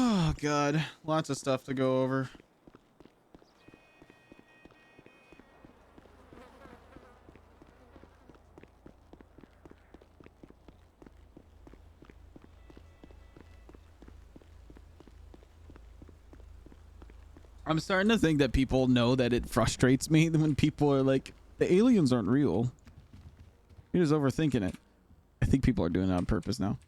Oh God, lots of stuff to go over. I'm starting to think that people know that it frustrates me when people are like, the aliens aren't real. You're just overthinking it. I think people are doing it on purpose now.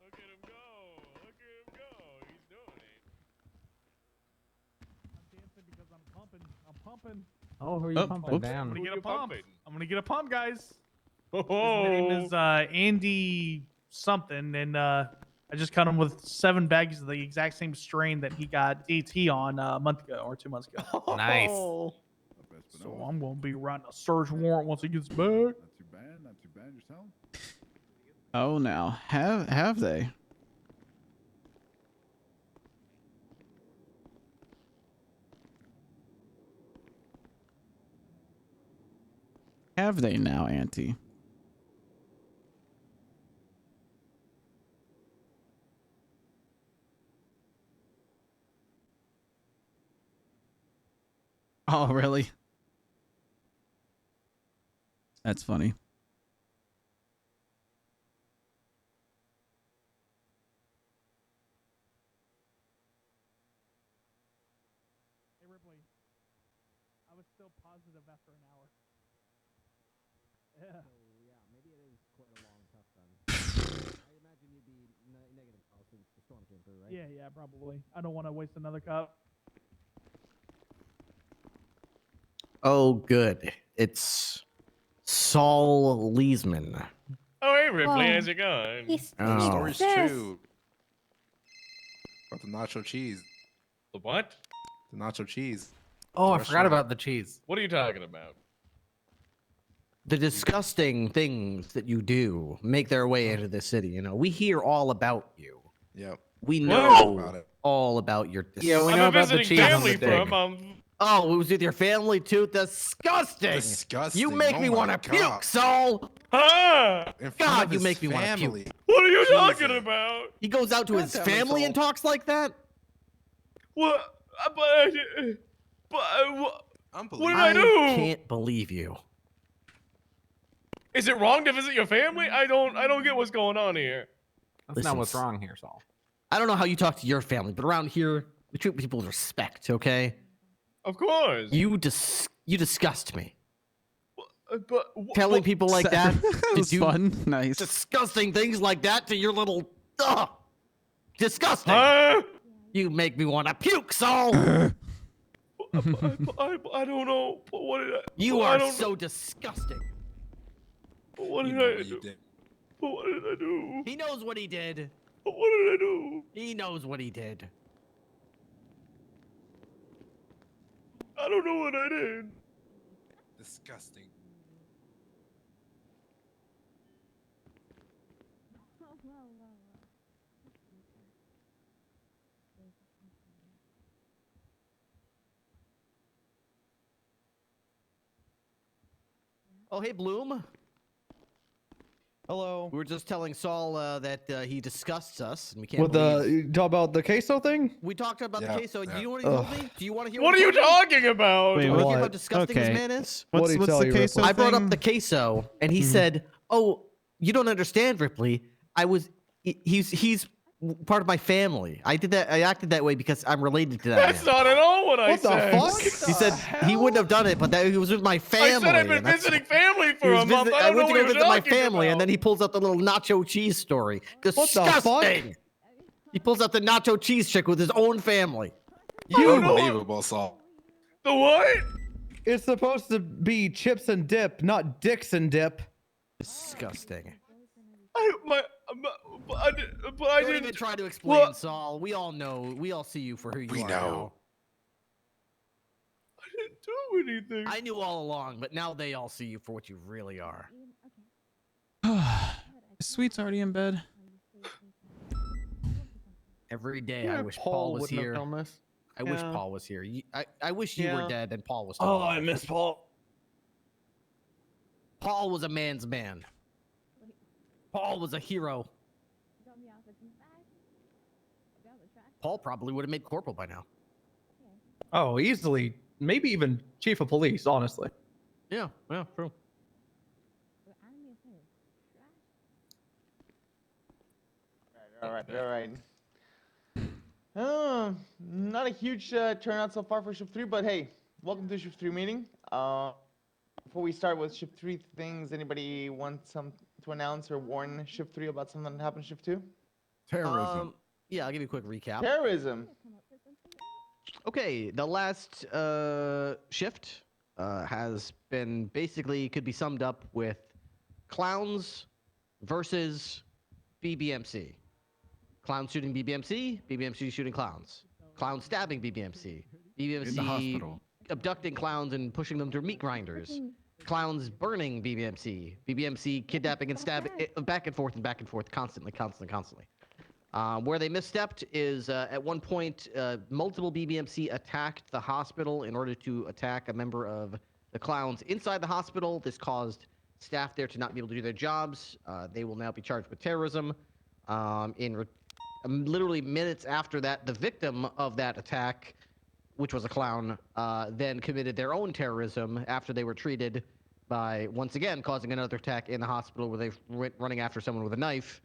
Look at him go. Look at him go. He's doing it. I'm dancing because I'm pumping. I'm pumping. Oh, who are you pumping down? I'm gonna get a pump. I'm gonna get a pump, guys. Oh. His name is Andy something, and I just caught him with 7 bags of the exact same strain that he got DT on a month ago or 2 months ago. Nice. So I'm gonna be writing a search warrant once he gets back. Not too bad. Not too bad yourself. Oh, now have they? Have they now, Auntie? Oh, really? That's funny. Hey Ripley, I was still positive after an hour. Yeah. Yeah, maybe it is quite a long tough then. I imagine you'd be negative since the storm came through, right? Yeah, probably. I don't want to waste another cup. Oh, good. It's Saul Leesman. Oh, hey, Ripley. Whoa. How's it going? Oh. Story's true. About the nacho cheese. The what? The nacho cheese. Oh, I The forgot about the cheese. What are you talking about? The disgusting things that you do make their way into the city. You know, we hear all about you. Yep. We What? know About it. all about your. Yeah, we I'm know a about the visiting cheese on family the dig. from. Oh, it was with your family too? Disgusting! Disgusting. You make Oh me my want to puke, God. Saul! Ah! In front God, of you his make me want to family. puke. What are you Jesus. talking about? He goes out to his God damn it, family and Saul. talks like that? What? What did I I do? can't believe you. Is it wrong to visit your family? I don't get what's going on here. That's Listen, not what's wrong here, Saul. I don't know how you talk to your family, but around here, we treat people with respect, okay? Of course. You disgust me. But Telling people like that to was do fun. Nice. disgusting things like that to your little... Ugh! Disgusting! Huh? You make me want to puke, Saul! I don't know. What did I? You I are don't so disgusting. know. What You did know I what you do? did. What did I do? He knows what he did. What did I do? He knows what he did. I don't know what I did. Disgusting. Oh, hey, Bloom. Hello. We were just telling Saul that he disgusts us, and we can't With believe... you talk about the queso thing? We talked about Yeah, the queso. yeah. Do you want to hear me? Do you want to hear What are you talking about? Wait, Do you want to hear how what? disgusting Okay. this man is? What'd he What's tell the you, queso Ripley? I brought thing? up the queso, and he said, "Oh, you don't understand, Ripley. He's part of my family. I did that. I acted that way because I'm related to that That's man." not at all what I What the said. fuck? He said he wouldn't have done it, but that he was with my family. I said I've been and that's- visiting family for he was a month. visit- I don't know went to what go you're visit my talking family, about. and then he pulls out the little nacho cheese story. the fuck? Disgusting. He pulls out the nacho cheese chick with his own family. Unbelievable, Saul. The what? It's supposed to be chips and dip, not dicks and dip. Disgusting. But I Don't didn't even try to explain, What? Saul. We all know. We all see you for who you We are. know. I didn't do anything. I knew all along, but now they all see you for what you really are. Sweet's already in bed. Every day, Yeah, I wish Paul was wouldn't have here. done this. I wish Yeah. Paul was here. I wish you were Yeah. dead and Paul was. Oh, still I alive. miss Paul. Paul was a man's man. Paul was a hero. Paul probably would have made corporal by now. Oh, easily. Maybe even chief of police, honestly. Yeah, true. All right. Not a huge turnout so far for Shift 3, but hey, welcome to Shift 3 meeting. Before we start with Shift 3 things, anybody want to announce or warn Shift 3 about something that happened in Shift 2? Terrorism. Yeah, I'll give you a quick recap. Terrorism. Okay, the last shift has been basically could be summed up with clowns versus BBMC. Clowns shooting BBMC, BBMC shooting clowns. Clowns stabbing BBMC. BBMC in the hospital. Abducting clowns and pushing them to meat grinders. Clowns burning BBMC. BBMC kidnapping and stabbing back and forth, constantly. Where they misstepped is at one point, multiple BBMC attacked the hospital in order to attack a member of the clowns inside the hospital. This caused staff there to not be able to do their jobs. They will now be charged with terrorism. Literally minutes after that, the victim of that attack, which was a clown, then committed their own terrorism after they were treated by, once again, causing another attack in the hospital where they went running after someone with a knife.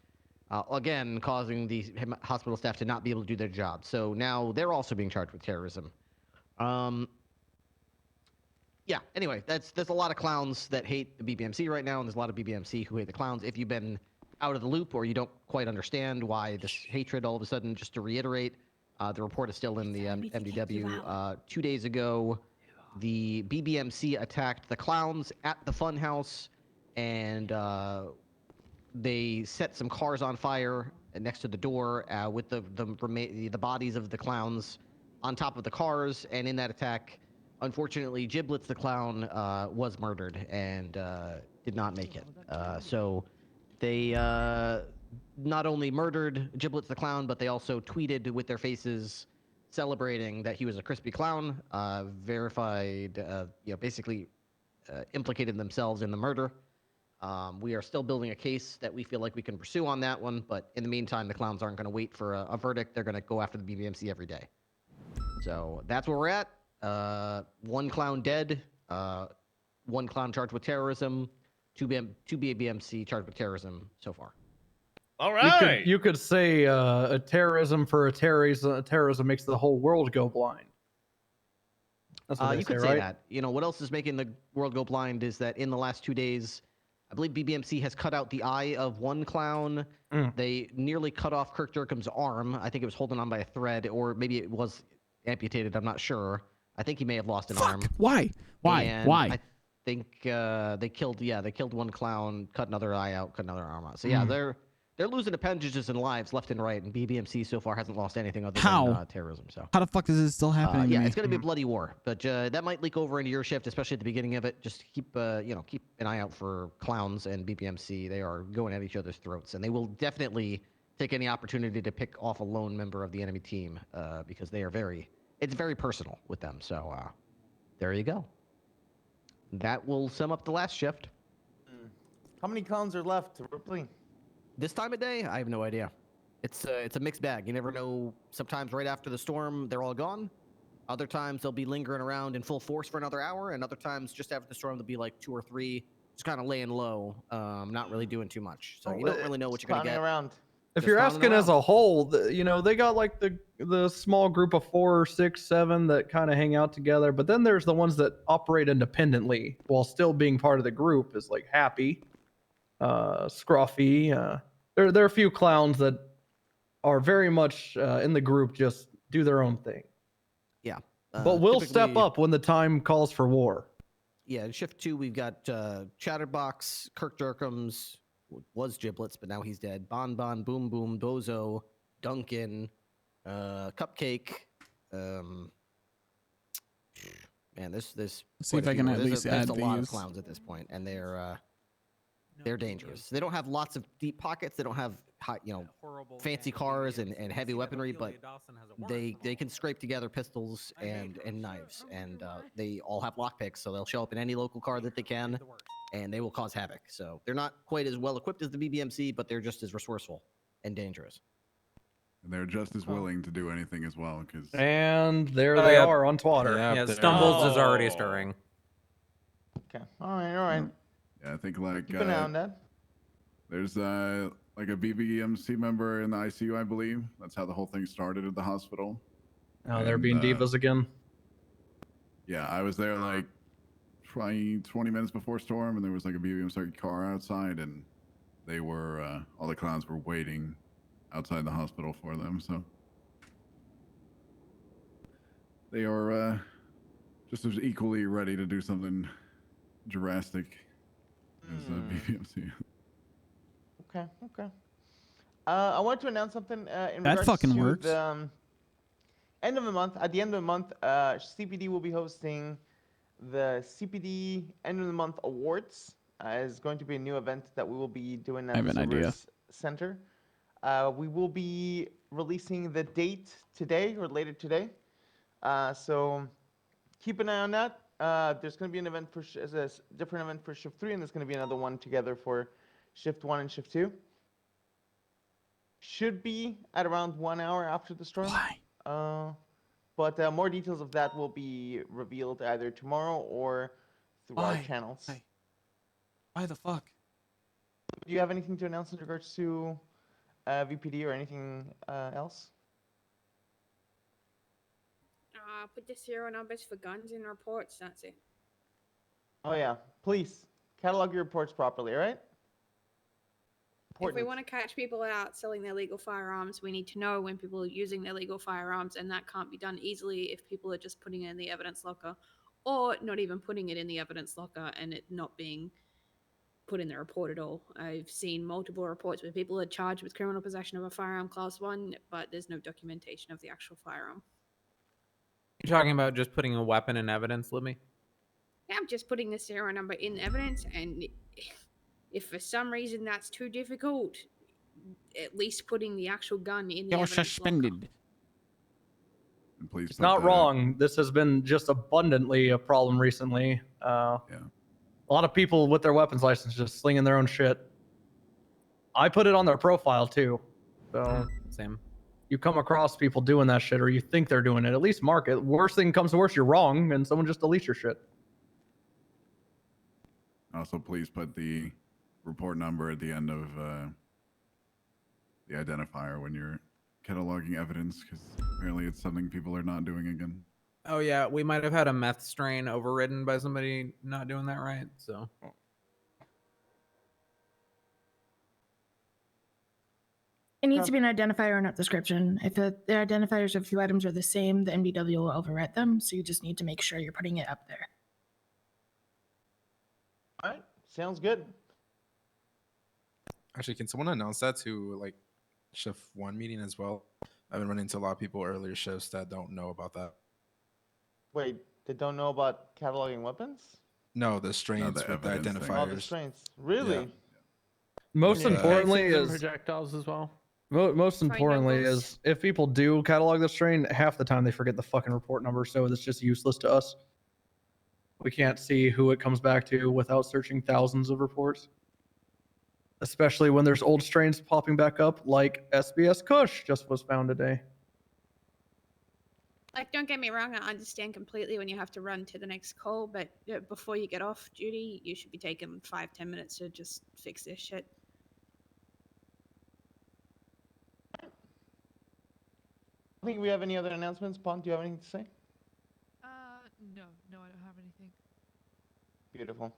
Again, causing the hospital staff to not be able to do their job. So now they're also being charged with terrorism. Yeah, anyway, there's a lot of clowns that hate the BBMC right now, and there's a lot of BBMC who hate the clowns. If you've been out of the loop or you don't quite understand why this hatred all of a sudden, just to reiterate, the report is still in the MDW. 2 days ago, the BBMC attacked the clowns at the funhouse, and they set some cars on fire next to the door with the bodies of the clowns on top of the cars. And in that attack, unfortunately, Giblets the clown was murdered and did not make it. So they not only murdered Giblets the clown, but they also tweeted with their faces celebrating that he was a crispy clown, verified, basically implicated themselves in the murder. We are still building a case that we feel like we can pursue on that one, but in the meantime, the clowns aren't going to wait for a verdict. They're going to go after the BBMC every day. So that's where we're at. One clown dead, one clown charged with terrorism, two BBMC charged with terrorism so far. All right. You could say a terrorism for a terrorism makes the whole world go blind. That's what they you say, could right? say that. You know, what else is making the world go blind is that in the last 2 days, I believe BBMC has cut out the eye of one clown. They nearly cut off Kirk Durkam's arm. I think it was holding on by a thread, or maybe it was amputated. I'm not sure. I think he may have lost an arm. Why? And Why? I think they killed one clown, cut another eye out, cut another arm out. So yeah, they're losing appendages and lives left and right, and BBMC so far hasn't lost anything other than terrorism. So how the fuck is this still happening? Yeah, it's going to be a bloody war, but that might leak over into your shift, especially at the beginning of it. Just keep keep an eye out for clowns and BBMC. They are going at each other's throats, and they will definitely take any opportunity to pick off a lone member of the enemy team because they are it's very personal with them. So there you go. That will sum up the last shift. How many clowns are left, Ripley? This time of day, I have no idea. It's a mixed bag. You never know. Sometimes right after the storm, they're all gone. Other times they'll be lingering around in full force for another hour, and other times just after the storm, there'll be like 2 or 3 just kind of laying low, not really doing too much. So you don't really know what you're gonna get. Around. If you're asking as a whole, they got like the small group of 4, 6, 7 that kind of hang out together, but then there's the ones that operate independently while still being part of the group. Is like Happy, Scruffy. There are a few clowns that are very much in the group, just do their own thing. Yeah. But we'll step up when the time calls for war. Yeah, in Shift 2, we've got Chatterbox, Kirk Durkam's, was Giblets, but now he's dead. Bon Bon, Boom Boom, Bozo, Duncan, Cupcake. Man, there's see if I can at least add a lot of these. clowns at this point, and they're dangerous. They don't have lots of deep pockets. They don't have fancy cars and heavy weaponry, but they can scrape together pistols and knives, and they all have lockpicks, so they'll show up in any local car that they can. and they will cause havoc. So they're not quite as well equipped as the BBMC, but they're just as resourceful and dangerous. And they're just as willing to do anything as well, because. And there they are on Twatter. Yeah, Stumbles is already stirring. Okay. All right. Yeah, I think like Keep an eye on that. there's like a BBMC member in the ICU, I believe. That's how the whole thing started at the hospital. Oh, they're being divas again. Yeah, I was there like 20 minutes before storm, and there was like a BBMC car outside, and they were all the clowns were waiting outside the hospital for them. So they are just as equally ready to do something drastic as BBMC. Okay. I want to announce something in That regards fucking to works. the end of the month. At the end of the month, CPD will be hosting the CPD End of the Month Awards. Is going to be a new event that we will be doing at the Silvers Center. We will be releasing the date today or later today. So keep an eye on that. There's going to be an event for a different event for Shift 3, and there's going to be another one together for Shift 1 and Shift 2. Should be at around 1 hour after the storm. Why? But more details of that will be revealed either tomorrow or through our channels. Why the fuck? Do you have anything to announce in regards to VPD or anything else? Put the serial numbers for guns in reports, that's it. Oh yeah, please catalog your reports properly, all right? If we want to catch people out selling their legal firearms, we need to know when people are using their legal firearms, and that can't be done easily if people are just putting it in the evidence locker, or not even putting it in the evidence locker and it not being put in the report at all. I've seen multiple reports where people are charged with criminal possession of a firearm class 1, but there's no documentation of the actual firearm. You're talking about just putting a weapon in evidence, Libby? Yeah, I'm just putting the serial number in evidence, and if for some reason that's too difficult, at least putting the actual gun in the You're evidence suspended. locker. Please It's not wrong. This has been just abundantly a problem recently. A lot of people with their weapons license just slinging their own shit. I put it on their profile too. So same. You come across people doing that shit, or you think they're doing it, at least mark it. Worst thing comes to worst, you're wrong, and someone just deletes your shit. Also, please put the report number at the end of the identifier when you're cataloging evidence, because apparently it's something people are not doing again. Oh yeah, we might have had a meth strain overridden by somebody not doing that right, so. It needs to be an identifier, not description. If the identifiers of two items are the same, the NBW will overwrite them, so you just need to make sure you're putting it up there. All right, sounds good. Actually, can someone announce that to like shift 1 meeting as well? I've been running into a lot of people earlier shifts that don't know about that. Wait, they don't know about cataloging weapons? No, the strains with the identifiers. Oh, the strains. Really? Yeah. Most importantly is projectiles as well. Most importantly is if people do catalog the strain, half the time they forget the fucking report number, so it's just useless to us. We can't see who it comes back to without searching thousands of reports. Especially when there's old strains popping back up, like SBS Kush just was found today. Like, don't get me wrong, I understand completely when you have to run to the next call, but before you get off duty, you should be taking 5-10 minutes to just fix this shit. I think we have any other announcements. Pont, do you have anything to say? No, I don't have anything. Beautiful.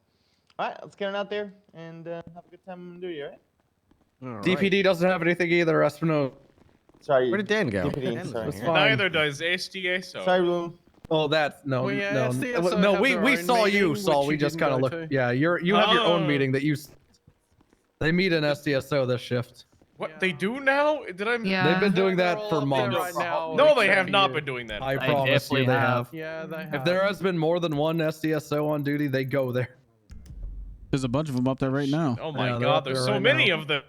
All right, let's get it out there and have a good time in New Year, right? DPD doesn't have anything either, Espino. Sorry. Where did Dan go? DPD, sorry. It's fine. Neither does SDSO. Sorry, Bloom. Oh, that's no, Well, yeah, no, SDSO no. have We their own saw you, meeting, Saul. which We you just didn't kind of go look. to. Yeah, you have your own Oh. meeting that you. They meet in SDSO this shift. What they do now? Did I? They've been doing that for months. Right now, No, they except have for not you. been doing that. I for promise you, they have. Yeah, they have. If there has been more than one SDSO on duty, they go there. There's a bunch of them up there right now. Oh my Yeah, they're God, up there's there so right many now. of them.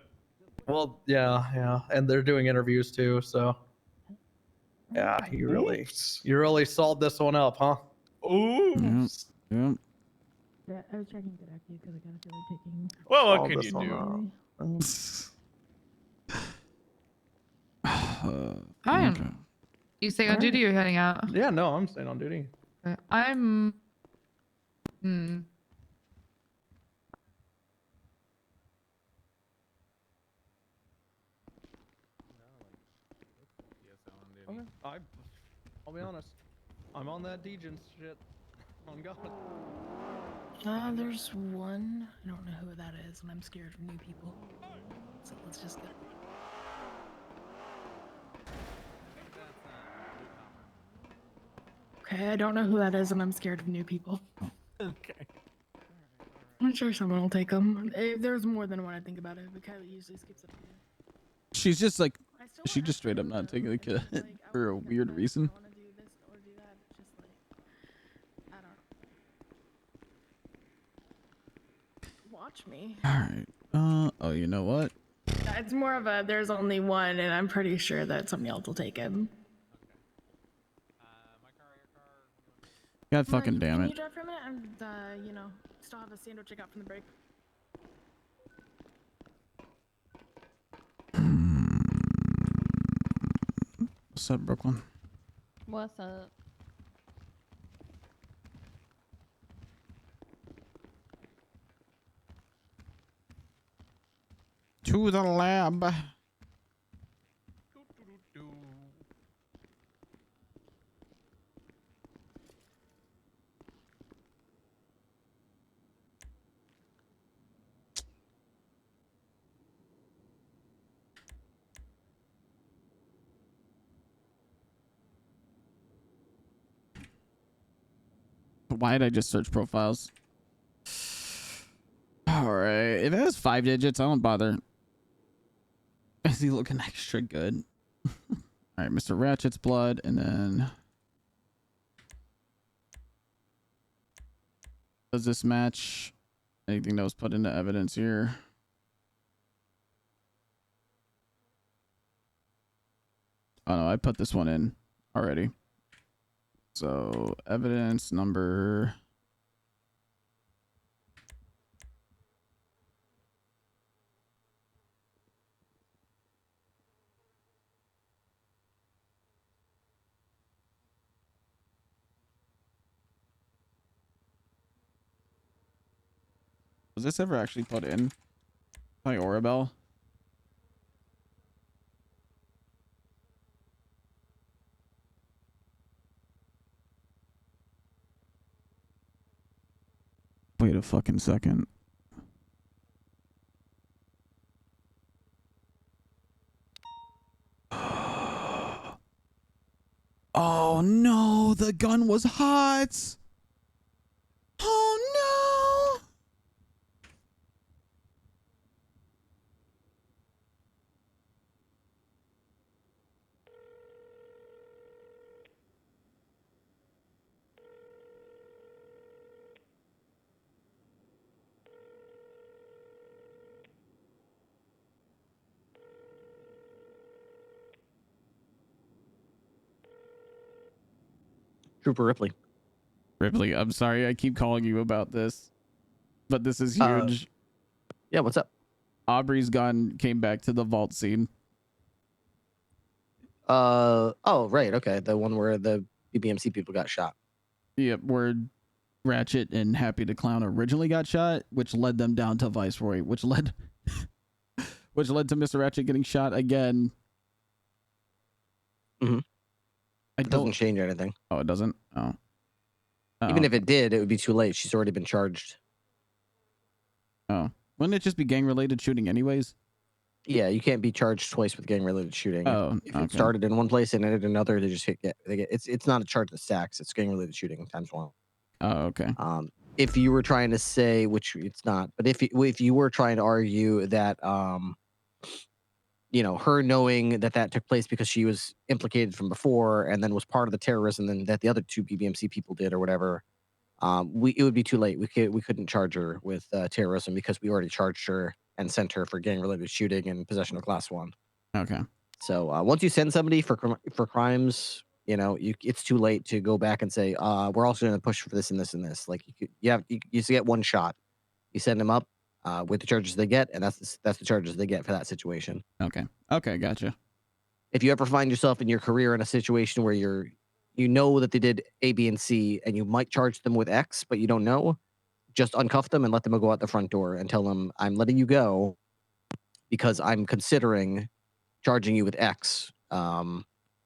Well, yeah, and they're doing interviews too. So, yeah, you really sold this one up, huh? Ooh. Yeah. I was checking good active because I kind of feel like taking. Well, what all can this you do? I am. Okay. You staying on All duty or you're heading out? Yeah, no, I'm staying on duty. Okay. I'm. Hmm. Okay. I'll be honest. I'm on that Degens shit. On God. There's one. I don't know who that is, and I'm scared of new people. So let's just go. Okay, I don't know who that is, and I'm scared of new people. Okay. I'm sure someone will take them. If there's more than one, I think about it, but Kylie usually skips it. She's just like, she just straight up not taking the kid for a weird reason. Watch me. All right. Oh, you know what? It's more of a there's only one, and I'm pretty sure that somebody else will take him. God fucking damn Can it. you drive for a minute? And still have a sandwich I got from the break. What's up, Brooklyn? What's up? To the lab. Why did I just search profiles? All right. If it has 5 digits, I don't bother. Is he looking extra good? All right, Mr. Ratchet's blood, and then does this match anything that was put into evidence here? Oh no, I put this one in already. So evidence number. Was this ever actually put in by Orabel? Wait a fucking second. Oh no, the gun was hot. Oh no. Trooper Ripley. Ripley, I'm sorry I keep calling you about this, but this is huge. Yeah, what's up? Aubrey's gun came back to the vault scene. Oh, right, okay. The one where the BBMC people got shot. Yep, where Ratchet and Happy the Clown originally got shot, which led them down to Viceroy, which led to Mr. Ratchet getting shot again. It doesn't change anything. Oh, it doesn't? Oh. Even if it did, it would be too late. She's already been charged. Oh. Wouldn't it just be gang-related shooting anyways? Yeah, you can't be charged twice with gang-related shooting. Oh, if it started in one place and ended in another, they just it's not a charge that stacks. It's gang-related shooting times 1. Oh, okay. If you were trying to say, which it's not, but if you were trying to argue that her knowing that took place because she was implicated from before and then was part of the terrorism then that the other 2 BBMC people did or whatever, it would be too late. We couldn't charge her with terrorism because we already charged her and sent her for gang-related shooting and possession of Class 1. Okay. So once you send somebody for crimes, You know, it's too late to go back and say, we're also going to push for this and this and this. Like you just get one shot. You send them up with the charges they get, and that's the charges they get for that situation. Okay. Okay, gotcha. If you ever find yourself in your career in a situation where you know that they did A, B, and C, and you might charge them with X, but you don't know, just uncuff them and let them go out the front door and tell them, I'm letting you go because I'm considering charging you with X.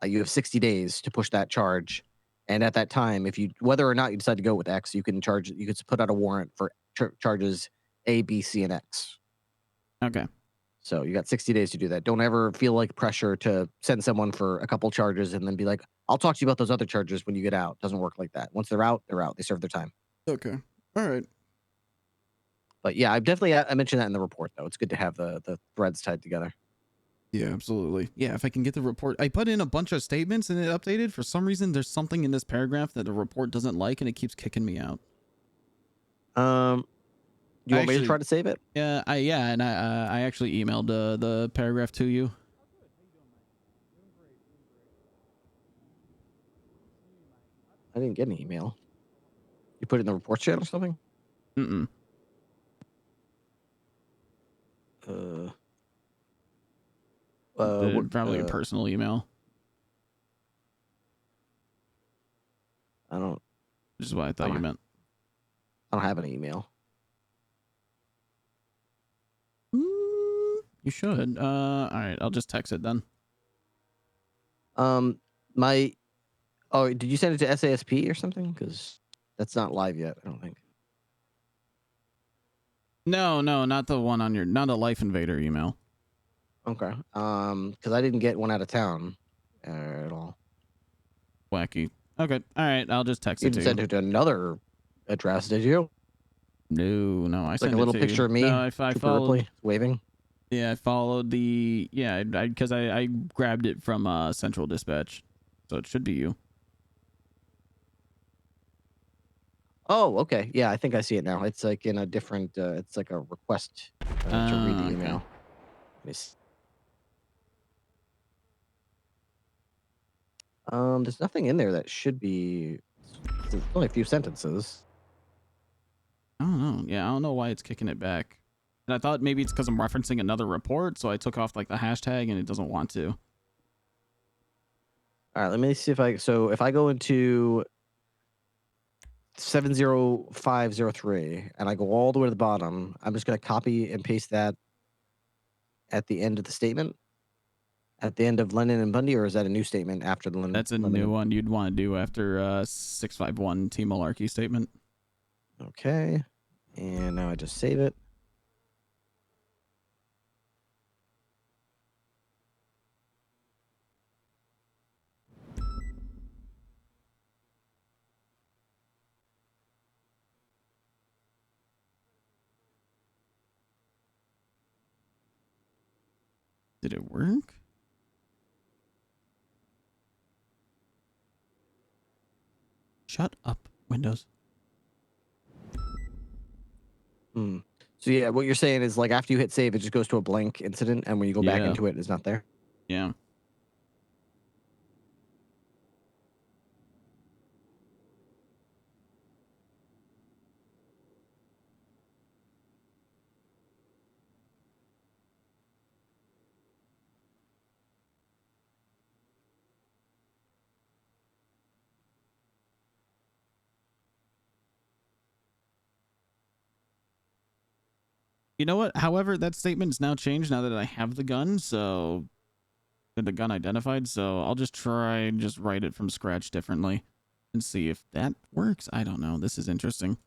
You have 60 days to push that charge. And at that time, whether or not you decide to go with X, you can put out a warrant for charges A, B, C, and X. Okay. So you got 60 days to do that. Don't ever feel like pressure to send someone for a couple charges and then be like, I'll talk to you about those other charges when you get out. Doesn't work like that. Once they're out, they're out. They serve their time. Okay. All right. But yeah, I mentioned that in the report, though. It's good to have the threads tied together. Yeah, absolutely. Yeah, if I can get the report. I put in a bunch of statements and it updated. For some reason, there's something in this paragraph that the report doesn't like and it keeps kicking me out. You want me to try to save it? Yeah, I actually emailed the paragraph to you. I didn't get an email. You put it in the report chat or something? Mm-mm. Probably a personal email. I don't. Which is what I thought you meant. I don't have an email. You should. All right, I'll just text it then. Oh, did you send it to SASP or something? Because that's not live yet, I don't think. No, not the one on not a Life Invader email. Okay. Because I didn't get one out of town at all. Wacky. Okay. All right. I'll just text You it to didn't you. send it to another address, did you? No. I sent like a little it to picture you. of me. No, I followed. Ripley, waving. Yeah, I followed the. Yeah, because I grabbed it from Central Dispatch, so it should be you. Oh, okay. Yeah, I think I see it now. It's like in a different. It's like a request to read the email. There's nothing in there that should be. There's only a few sentences. I don't know. Yeah, I don't know why it's kicking it back. And I thought maybe it's because I'm referencing another report, so I took off like the hashtag and it doesn't want to. All right, let me see if I go into 70503 and I go all the way to the bottom, I'm just going to copy and paste that at the end of the statement. At the end of Lennon and Bundy, or is that a new statement after the Lennon? That's a new one you'd want to do after 651 Team Melarky statement. Okay. And now I just save it. Did it work? Shut up, Windows. So yeah, what you're saying is like after you hit save, it just goes to a blank incident, and when you go back into it, it's not there. Yeah. You know what? However, that statement's now changed now that I have the gun, so the gun identified, so I'll just try and just write it from scratch differently and see if that works. I don't know. This is interesting.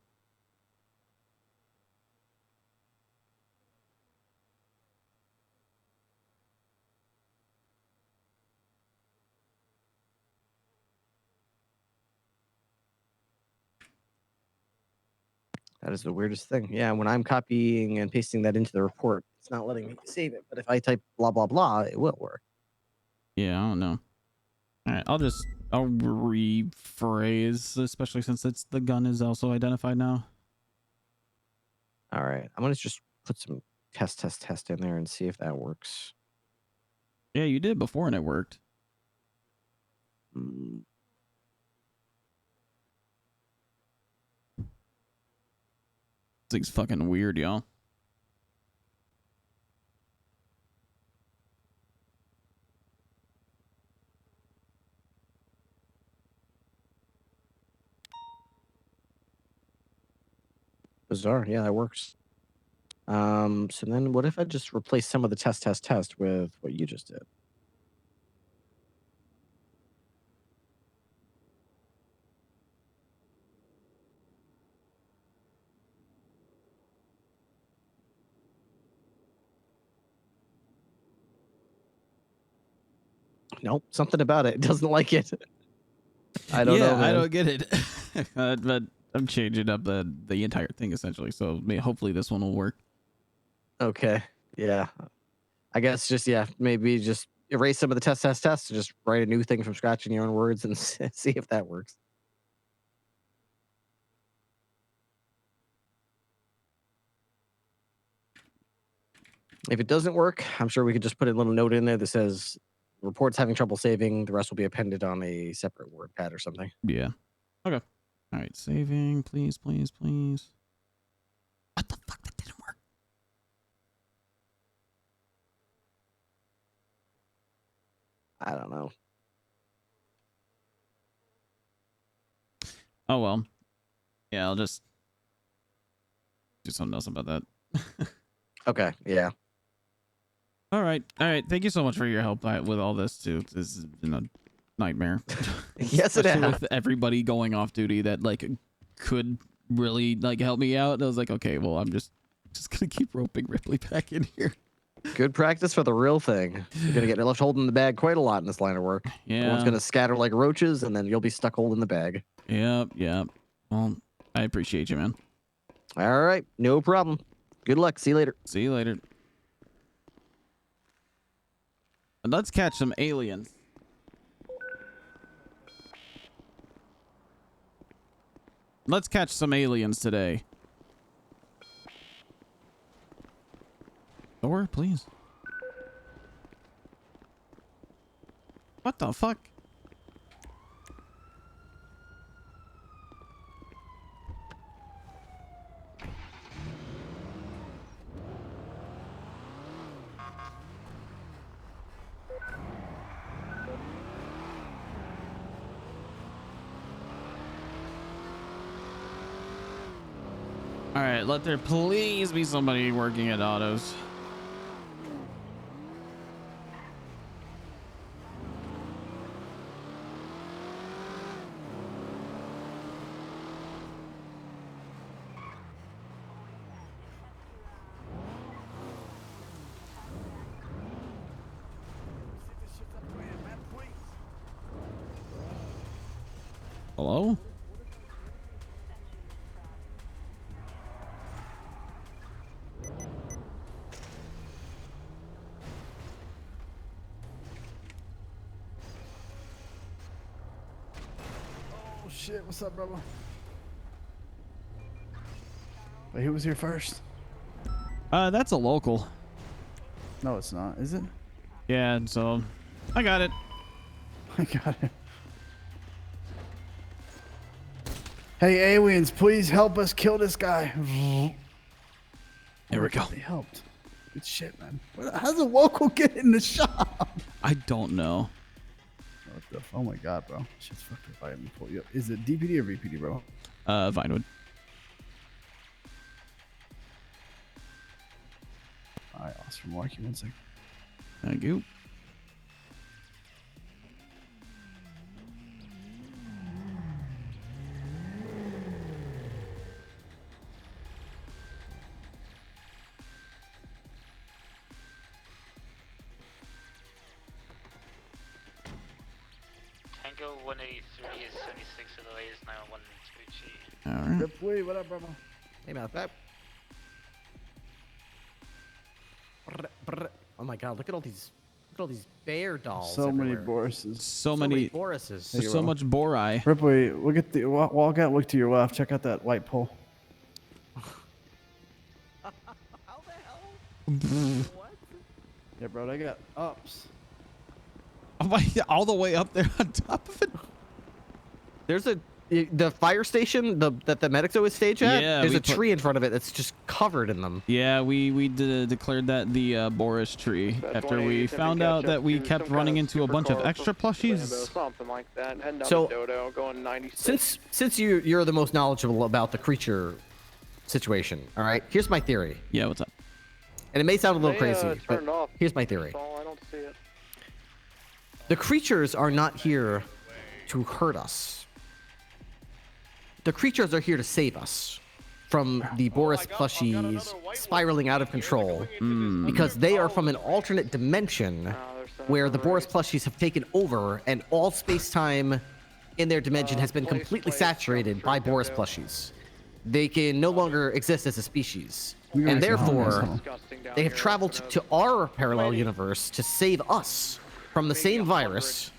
That is the weirdest thing. Yeah, when I'm copying and pasting that into the report, it's not letting me save it. But if I type blah, blah, blah, it will work. Yeah, I don't know. All right, I'll rephrase, especially since the gun is also identified now. All right, I'm going to just put some test in there and see if that works. Yeah, you did before and it worked. This thing's fucking weird, y'all. Bizarre. Yeah, that works. So then what if I just replace some of the test with what you just did? Nope, something about it doesn't like it. I don't know, man. I don't get it. But I'm changing up the entire thing essentially. So hopefully this one will work. Okay. Yeah. I guess just maybe just erase some of the test and just write a new thing from scratch in your own words and see if that works. If it doesn't work, I'm sure we could just put a little note in there that says reports having trouble saving. The rest will be appended on a separate word pad or something. Yeah. Okay. All right. Saving, please, please, please. What the fuck? That didn't work. I don't know. Oh, well. Yeah, I'll just do something else about that. Okay. Yeah. All right. Thank you so much for your help with all this too. This has been a nightmare. Yes, it Especially has. with everybody going off duty that like could really like help me out. I was like, okay, well, I'm just gonna keep roping Ripley back in here. Good practice for the real thing. You're gonna get left holding the bag quite a lot in this line of work. Yeah. Everyone's gonna scatter like roaches, and then you'll be stuck holding the bag. Yep. Well, I appreciate you, man. All right, no problem. Good luck. See you later. See you later. And let's catch some aliens. Let's catch some aliens today. Door, please. What the fuck? All right, let there please be somebody working at autos. Hello? Oh shit, what's up, brother? Wait, who was here first? That's a local. No, it's not, is it? Yeah, so I got it. I got it. Hey, aliens, please help us kill this guy. There we go. They helped. Good shit, man. How's a local get in the shop? I don't know. What the? Oh my god, bro. Shit's fucking fire. Let me pull you up. Is it DPD or VPD, bro? Vinewood. Alright, Oscar Melarky, 1 second. Thank you. Tango 183 is 76 of the latest 911 Tucci. All right. Ripley, what up, brother? Hey, man. Oh my god, look at all these bear dolls. So many everywhere. Boruses. So many Boruses. There's so much bori. Ripley, look at the walk out, look to your left. Check out that white pole. What? Yeah, bro, they got ups. Oh all the way up there on top of it. There's the fire station that the medics always stage at. Yeah, there's we a tree in front of it that's just covered in them. Yeah, we declared that the Boris tree after we found out that we kept running into a bunch of extra plushies. Something like that. Heading down So, to Dodo, going 96. Since you're the most knowledgeable about the creature situation, all right, here's my theory. Yeah, what's up? And it may sound a little crazy, but turned off. here's my theory. I don't see it. The creatures are not here to hurt us. The creatures are here to save us from the Boris plushies spiraling out of control because they are from an alternate dimension where the Boris plushies have taken over and all space-time in their dimension has been completely saturated by Boris plushies. They can no longer exist as a species. And therefore, they have traveled to our parallel universe to save us from the same virus.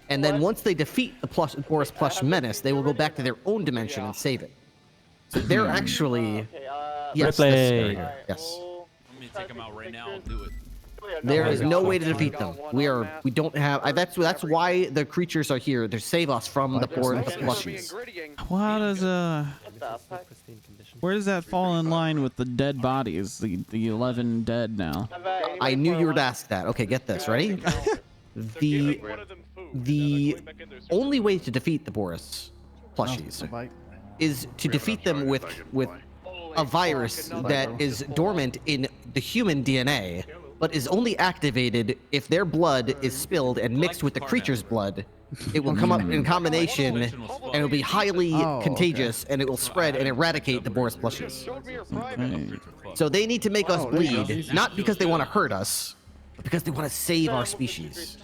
And then once they defeat the Boris plush menace, they will go back to their own dimension and save it. So they're actually... Yes, Replay. yes. Let me take them out right now. I'll do it. There is no way to defeat them. We don't have... That's why the creatures are here. To save us from the Boris plushies. How does where does that fall in line with the dead bodies? The 11 dead now. I knew you would ask that. Okay, get this. Ready? The only way to defeat the Boris plushies is to defeat them with a virus that is dormant in the human DNA, but is only activated if their blood is spilled and mixed with the creature's blood. It will come up in combination, and it will be highly contagious, and it will spread and eradicate the Boris plushies. So they need to make us bleed, not because they want to hurt us, but because they want to save our species.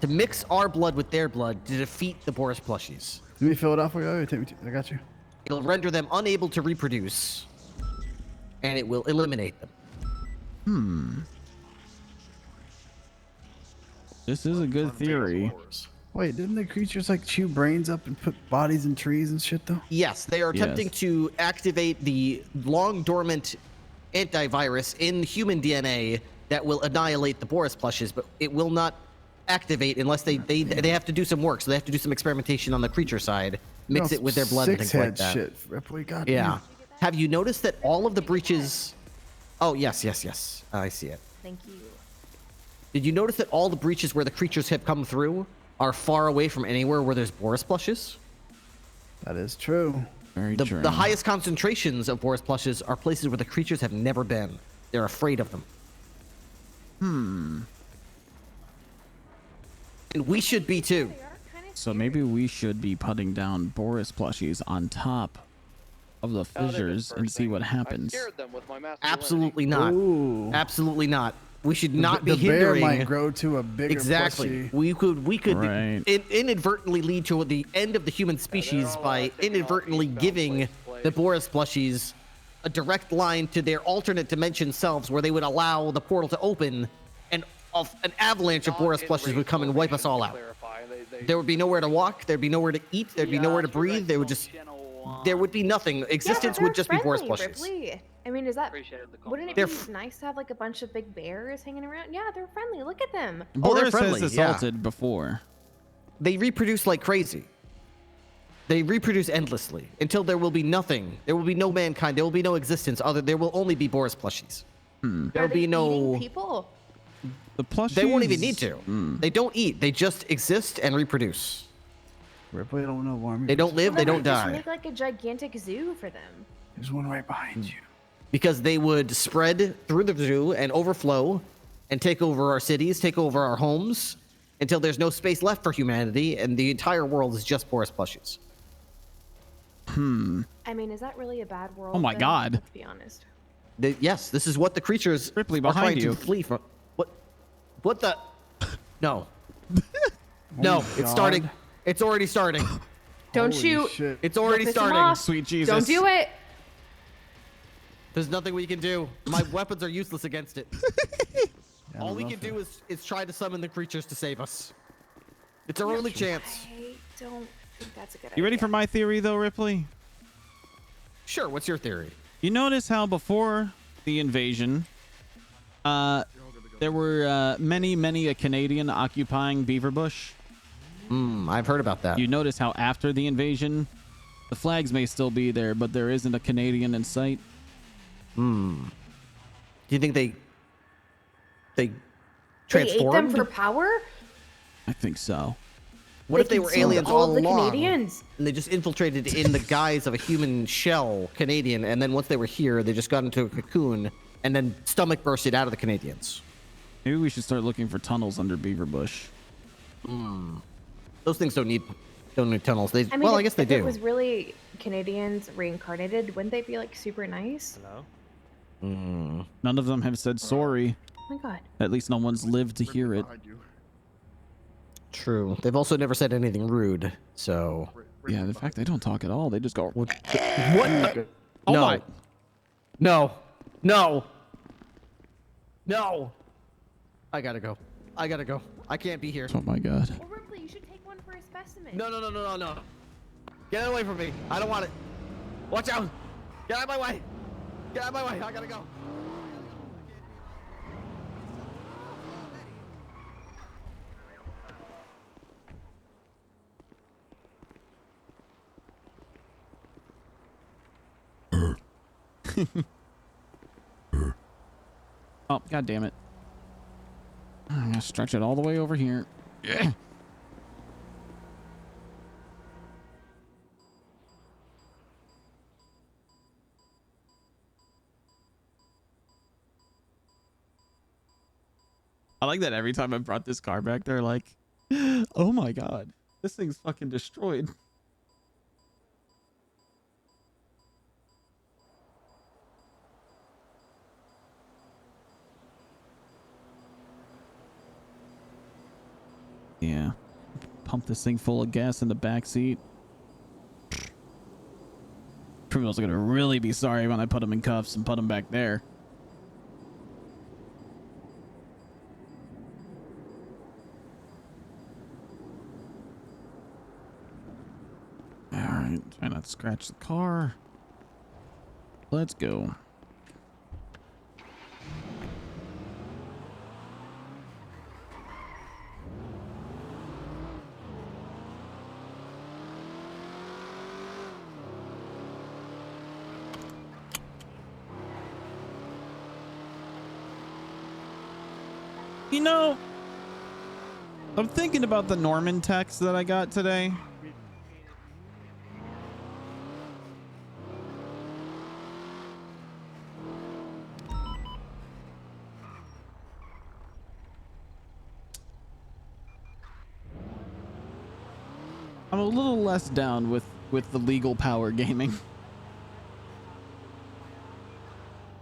To mix our blood with their blood to defeat the Boris plushies. Let me fill it up for you. I got you. It'll render them unable to reproduce, and it will eliminate them. This is a good theory. Wait, didn't the creatures like chew brains up and put bodies in trees and shit though? Yes, they are attempting to activate the long dormant antivirus in human DNA that will annihilate the Boris plushes, but it will not activate unless they have to do some work. So they have to do some experimentation on the creature side, mix it with their blood and things like that. Shit. Ripley, God Yeah. damn. Have you noticed that all of the breaches? Oh yes. I see it. Thank you. Did you notice that all the breaches where the creatures have come through are far away from anywhere where there's Boris plushes? That is true. Very true. The highest concentrations of Boris plushes are places where the creatures have never been. They're afraid of them. And we should be too. So maybe we should be putting down Boris plushies on top of the fissures and see what happens. Absolutely not. Ooh. Absolutely not. We should not be the bear hindering. might grow to a bigger Exactly. plushie. We could Right. inadvertently lead to the end of the human species by inadvertently giving the Boris plushies a direct line to their alternate dimension selves, where they would allow the portal to open, and an avalanche of Boris plushies would come and wipe us all out. There would be nowhere to walk. There'd be nowhere to eat. There'd be nowhere to breathe. There would be nothing. Existence would just be Boris plushies. Ripley. I mean, wouldn't it They're be nice to have like a bunch of big bears hanging around? Yeah, they're friendly. Look at them. Boris friendly, has yeah. assaulted before. They reproduce like crazy. They reproduce endlessly until there will be nothing. There will be no mankind. There will be no existence. There will only be Boris plushies. There will be no people. The plushies. They won't even need to. They don't eat. They just exist and reproduce. Ripley, I don't know why. They don't live. They don't Just die. make like a gigantic zoo for them. There's one right behind you. Because they would spread through the zoo and overflow and take over our cities, take over our homes, until there's no space left for humanity, and the entire world is just Boris plushies. I mean, is that really a bad world? Oh my then? God. Let's be honest. Yes, this is what the creatures Ripley are behind trying you. to flee from. What the? No. No, it's God. starting. It's already starting. Don't Holy shoot. shit. It's already Piss 'em starting. off. Sweet Jesus. Don't do it. There's nothing we can do. My weapons are useless against it. All we can do is try to summon the creatures to save us. It's our only chance. I don't think that's a good idea. You ready for my theory though, Ripley? Sure, what's your theory? You notice how before the invasion, there were many a Canadian occupying Beaver Bush. I've heard about that. You notice how after the invasion, the flags may still be there, but there isn't a Canadian in sight. Do you think they They ate them transformed? for power? I think so. What if they were consumed aliens all all of the along? Canadians. And they just infiltrated in the guise of a human shell Canadian, and then once they were here, they just got into a cocoon and then stomach bursted out of the Canadians. Maybe we should start looking for tunnels under Beaver Bush. Those things don't need tunnels. They I mean, well, I guess they if do. it was really Canadians reincarnated, wouldn't they be like super nice? Hello? None of them have said sorry. Oh my god. At least no one's lived to hear it. True. They've also never said anything rude, so. Yeah, in fact, they don't talk at all. They just go. What? Oh no. my. No. No. No. I gotta go. I gotta go. I can't be here. Oh my god. Or Ripley, you should take one for a specimen. No. Get away from me. I don't want it. Watch out. Get out of my way. Get out of my way. I gotta go. Oh, god damn it. I'm gonna stretch it all the way over here. Yeah. I like that every time I brought this car back, they're like, oh my god, this thing's fucking destroyed. Yeah. Pump this thing full of gas in the back seat. Criminals are gonna really be sorry when I put them in cuffs and put them back there. Alright, try not to scratch the car. Let's go. You know, I'm thinking about the Norman text that I got today. I'm a little less down with the legal power gaming.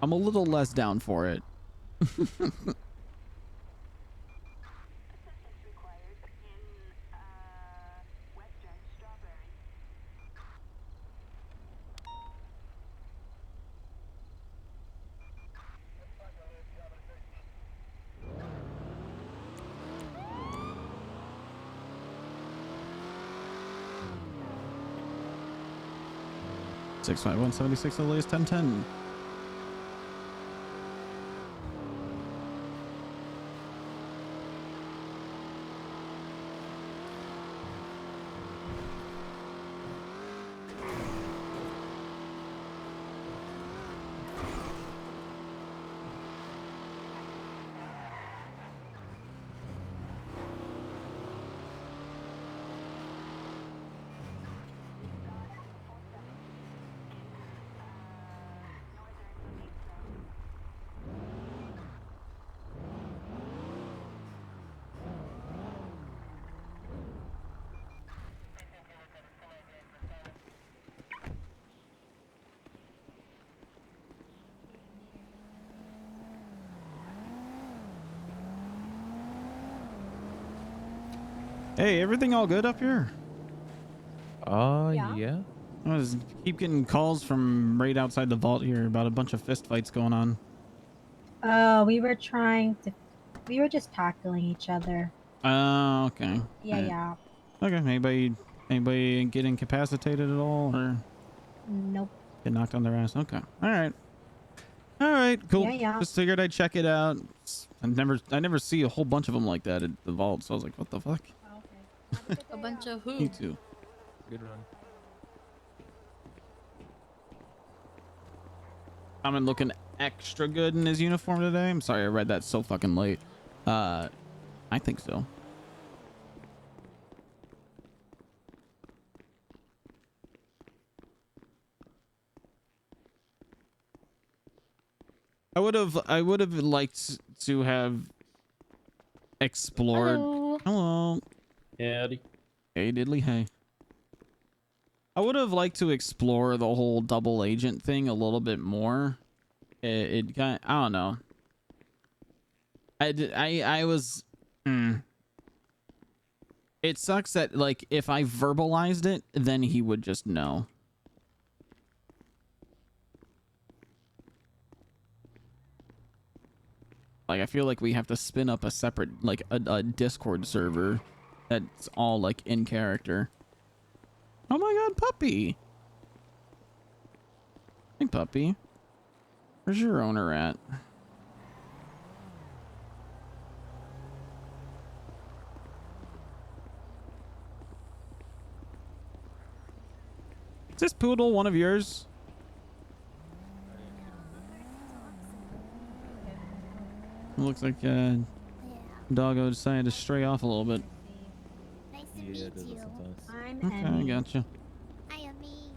I'm a little less down for it. 65176 Elias 1010. Hey, everything all good up here? Yeah. I was keep getting calls from right outside the vault here about a bunch of fist fights going on. We were just tackling each other. Oh, okay. Yeah. Okay, anybody get incapacitated at all or Nope. get knocked on their ass? Okay. All right. All right, cool. Yeah, yeah. Just figured I'd check it out. I never see a whole bunch of them like that at the vault, so I was like, what the fuck? A bunch of who? Me too. Good run. I'm looking extra good in his uniform today. I'm sorry I read that so fucking late. I think so. I would have liked to have explored. Hello. Howdy. Hey diddly hey. I would have liked to explore the whole double agent thing a little bit more. It kind I don't know. I was It sucks that like if I verbalized it, then he would just know. Like I feel like we have to spin up a separate like a Discord server that's all like in character. Oh my god, puppy. Hey puppy. Where's your owner at? Is this poodle one of yours? It looks like doggo decided to stray off a little bit. Nice to meet you. I'm Okay, I Emmy. gotcha. I am me.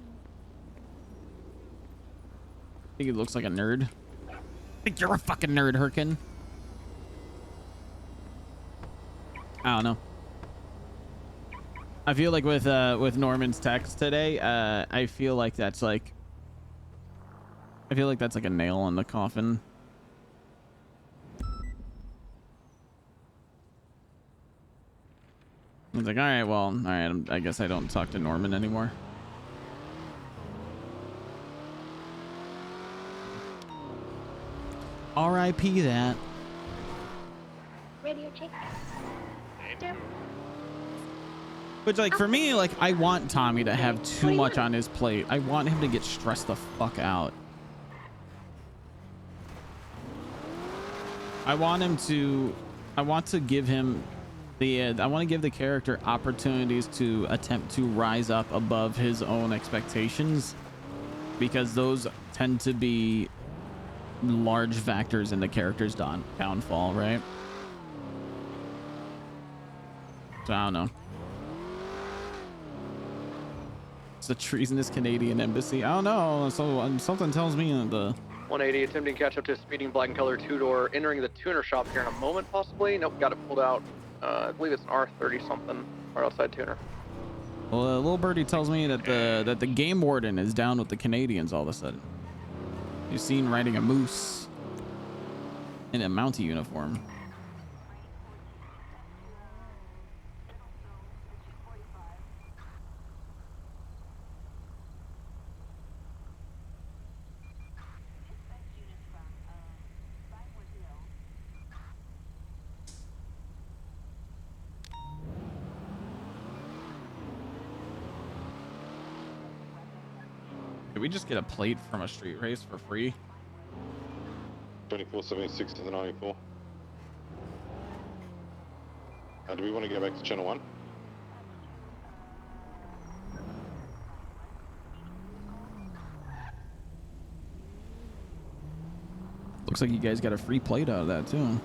I think he looks like a nerd. I think you're a fucking nerd, Herkin. I don't know. I feel like with Norman's text today, I feel like that's like a nail in the coffin. He's like, all right, well, all right, I guess I don't talk to Norman anymore. R.I.P. that. Radio check. Which, like, for me, like, I want Tommy to have too much on his plate. I want him to get stressed the fuck out. I want to give him I want to give the character opportunities to attempt to rise up above his own expectations, because those tend to be large factors in the character's downfall, right? So I don't know. It's a treasonous Canadian embassy. I don't know. So something tells me the 180, attempting to catch up to a speeding black and color two-door, entering the tuner shop here in a moment, possibly. Nope, got it pulled out. I believe it's an R30 something, or outside tuner. Well, little birdie tells me that the game warden is down with the Canadians all of a sudden. You're seen riding a moose in a Mountie uniform. Did we just get a plate from a street race for free? 2476 to the 94. Do we want to go back to channel 1? Looks like you guys got a free plate out of that too.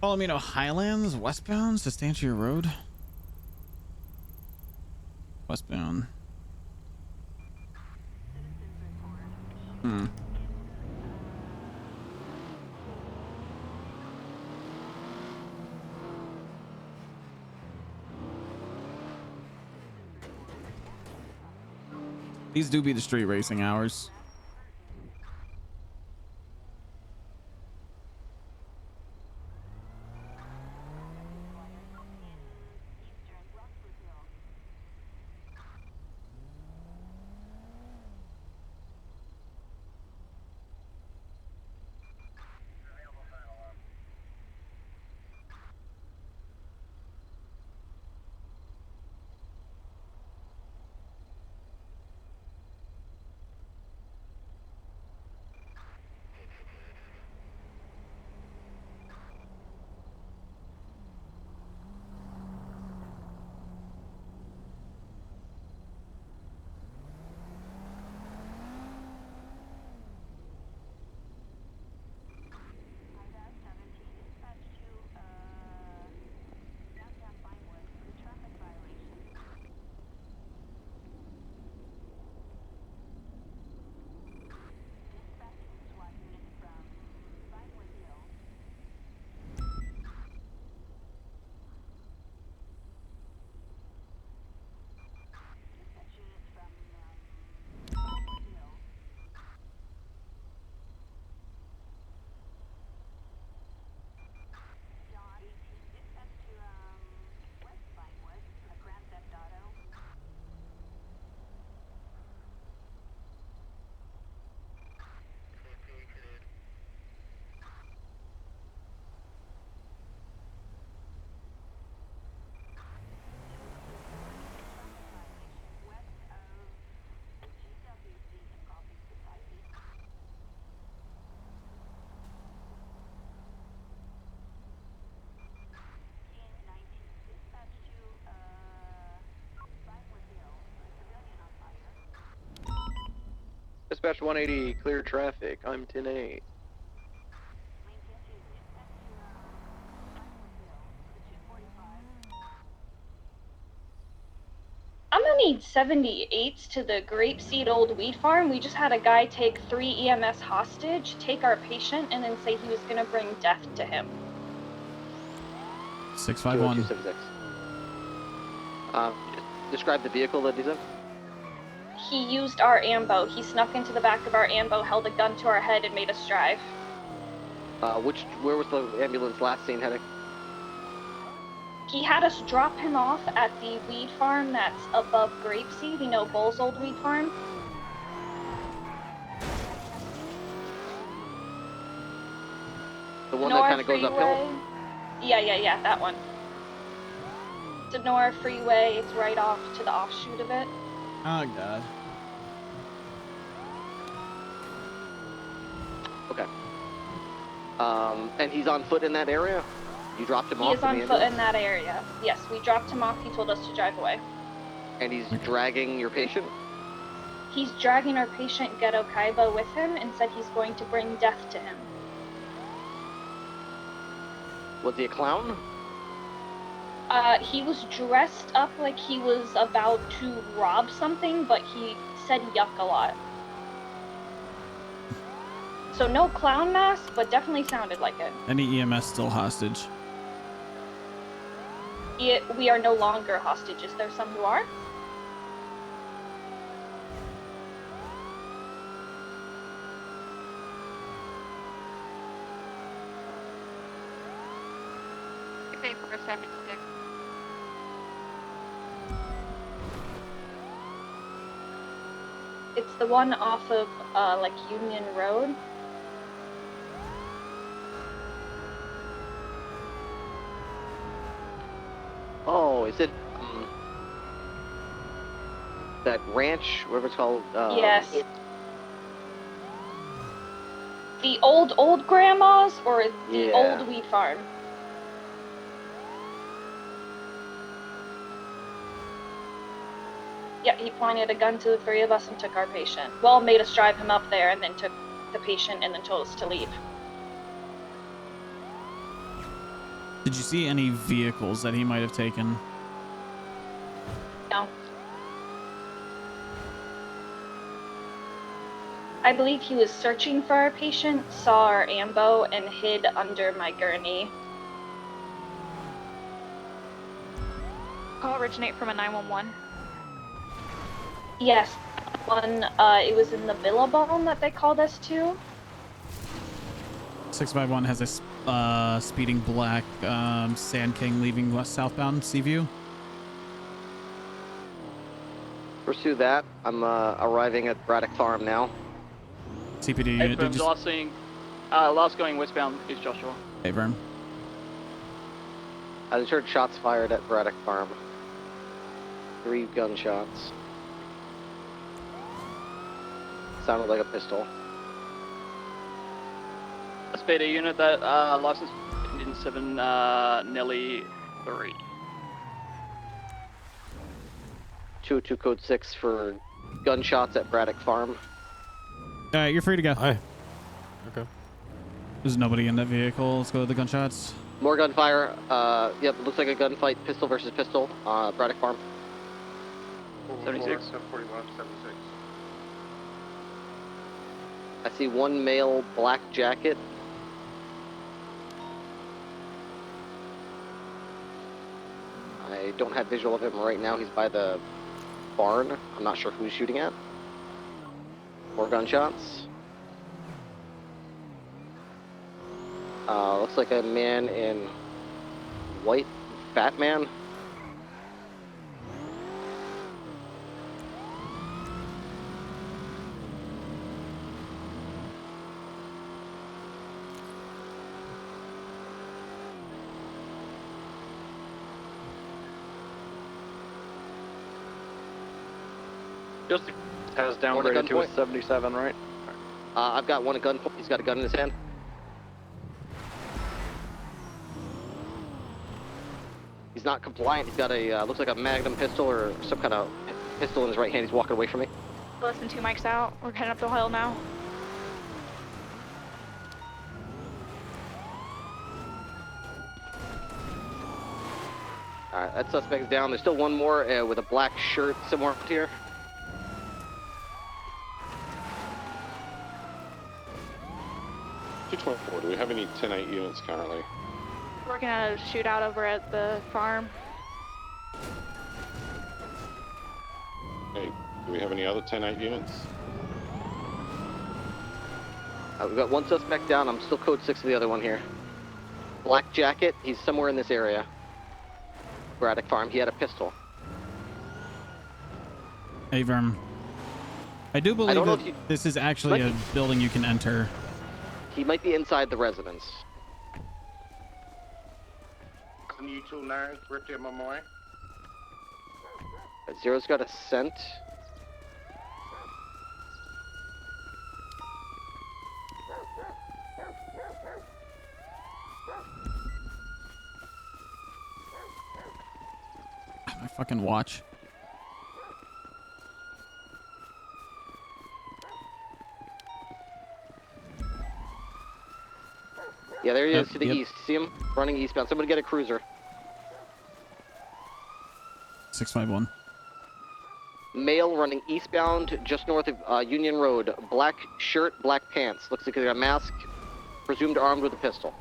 Palomino Highlands, westbound, Sustancia Road. Westbound. These do be the street racing hours. Dispatch 180, clear traffic. I'm 10-8. I'm gonna need 78s to the Grapeseed Old Wheat Farm. We just had a guy take 3 EMS hostage, take our patient, and then say he was gonna bring death to him. 651. 20276. Describe the vehicle that he's in. He used our ambo. He snuck into the back of our ambo, held a gun to our head, and made us drive. Where was the ambulance last seen heading? He had us drop him off at the weed farm that's above Grapeseed, you know, Bull's old weed farm. The one that kind of goes uphill? Yeah, that one. Sonora Freeway, it's right off to the offshoot of it. Oh, God. Okay. And he's on foot in that area? You dropped him off? He is on foot in that area. Yes, we dropped him off. He told us to drive away. And he's dragging your patient? He's dragging our patient Ghetto Kaiba with him and said he's going to bring death to him. Was he a clown? He was dressed up like he was about to rob something, but he said yuck a lot. So no clown mask, but definitely sounded like it. Any EMS still hostage? We are no longer hostages. There's some who are. It's the one off of like Union Road. Oh, is it that ranch, whatever it's called? Yes. The old grandma's or the old wheat farm? Yeah, he pointed a gun to the three of us and took our patient. Well, made us drive him up there and then took the patient and then told us to leave. Did you see any vehicles that he might have taken? No. I believe he was searching for our patient, saw our ambo, and hid under my gurney. Call originate from a 911. Yes, one, it was in the Billabong that they called us to. 651 has a speeding black Sand King leaving west southbound Seaview. Pursue that. I'm arriving at Braddock Farm now. CPD Hey, unit, Firm, did you... last going westbound is Joshua. Hey, Verm. I just heard shots fired at Braddock Farm. 3 gunshots. Sounded like a pistol. SPD unit, that license in 7 Nelly 3. 202 code 6 for gunshots at Braddock Farm. You're free to go. Hi. Okay. There's nobody in that vehicle. Let's go to the gunshots. More gunfire. Yep, looks like a gunfight, pistol versus pistol, Braddock Farm. 76. 741, 76. I see one male black jacket. I don't have visual of him right now. He's by the barn. I'm not sure who he's shooting at. More gunshots. Looks like a man in white, fat man. Just has downgraded to a 77, right? I've got one at gunpoint. He's got a gun in his hand. He's not compliant. He's got a, looks like a Magnum pistol or some kind of pistol in his right hand. He's walking away from me. Less than 2 mics out. We're heading up the hill now. Alright, that suspect's down. There's still one more with a black shirt somewhere up here. Do we have any 10-8 units currently? Working on a shootout over at the farm. Hey, do we have any other 10-8 units? We've got one suspect down. I'm still code 6 of the other one here. Black jacket. He's somewhere in this area. Braddock Farm. He had a pistol. Hey, Verm. I do believe don't know that if you- this is actually a building you can enter. He might be inside the residence. U29, Ripped him on my way. Zero's got a scent. My fucking watch. Yeah, there he is to the Yep. east. See him? Running eastbound. Somebody get a cruiser. 651. Male running eastbound just north of Union Road. Black shirt, black pants. Looks like he's got a mask. Presumed armed with a pistol.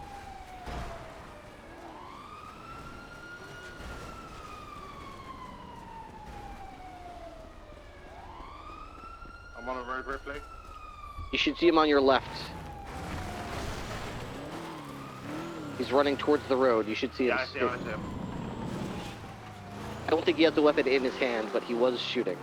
I'm on a road, Ripley. You should see him on your left. He's running towards the road. You should see him. I see him. I don't think he has the weapon in his hand, but he was shooting.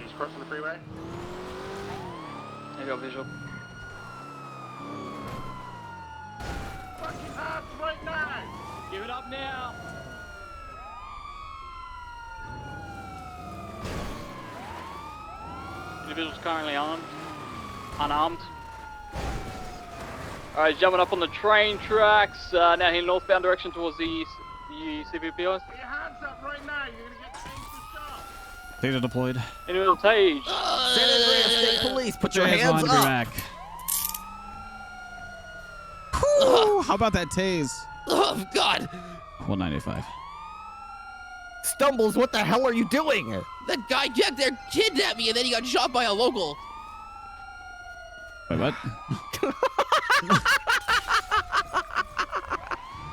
He's crossing the freeway. I got visual. Fucking up right now! Give it up now. Individual's currently armed. Unarmed. Alright, jumping up on the train tracks. Now heading northbound direction towards the CVPOs. Put your hands up right now, you're gonna get chased to shot. Data deployed. Individual Tage. San Andreas State Police, put your Jazz hands on up. back. Whew, how about that tase? Oh, God. 195. Stumbles, what the hell are you doing? That guy Jack there kidnapped me and then he got shot by a local. Wait, what?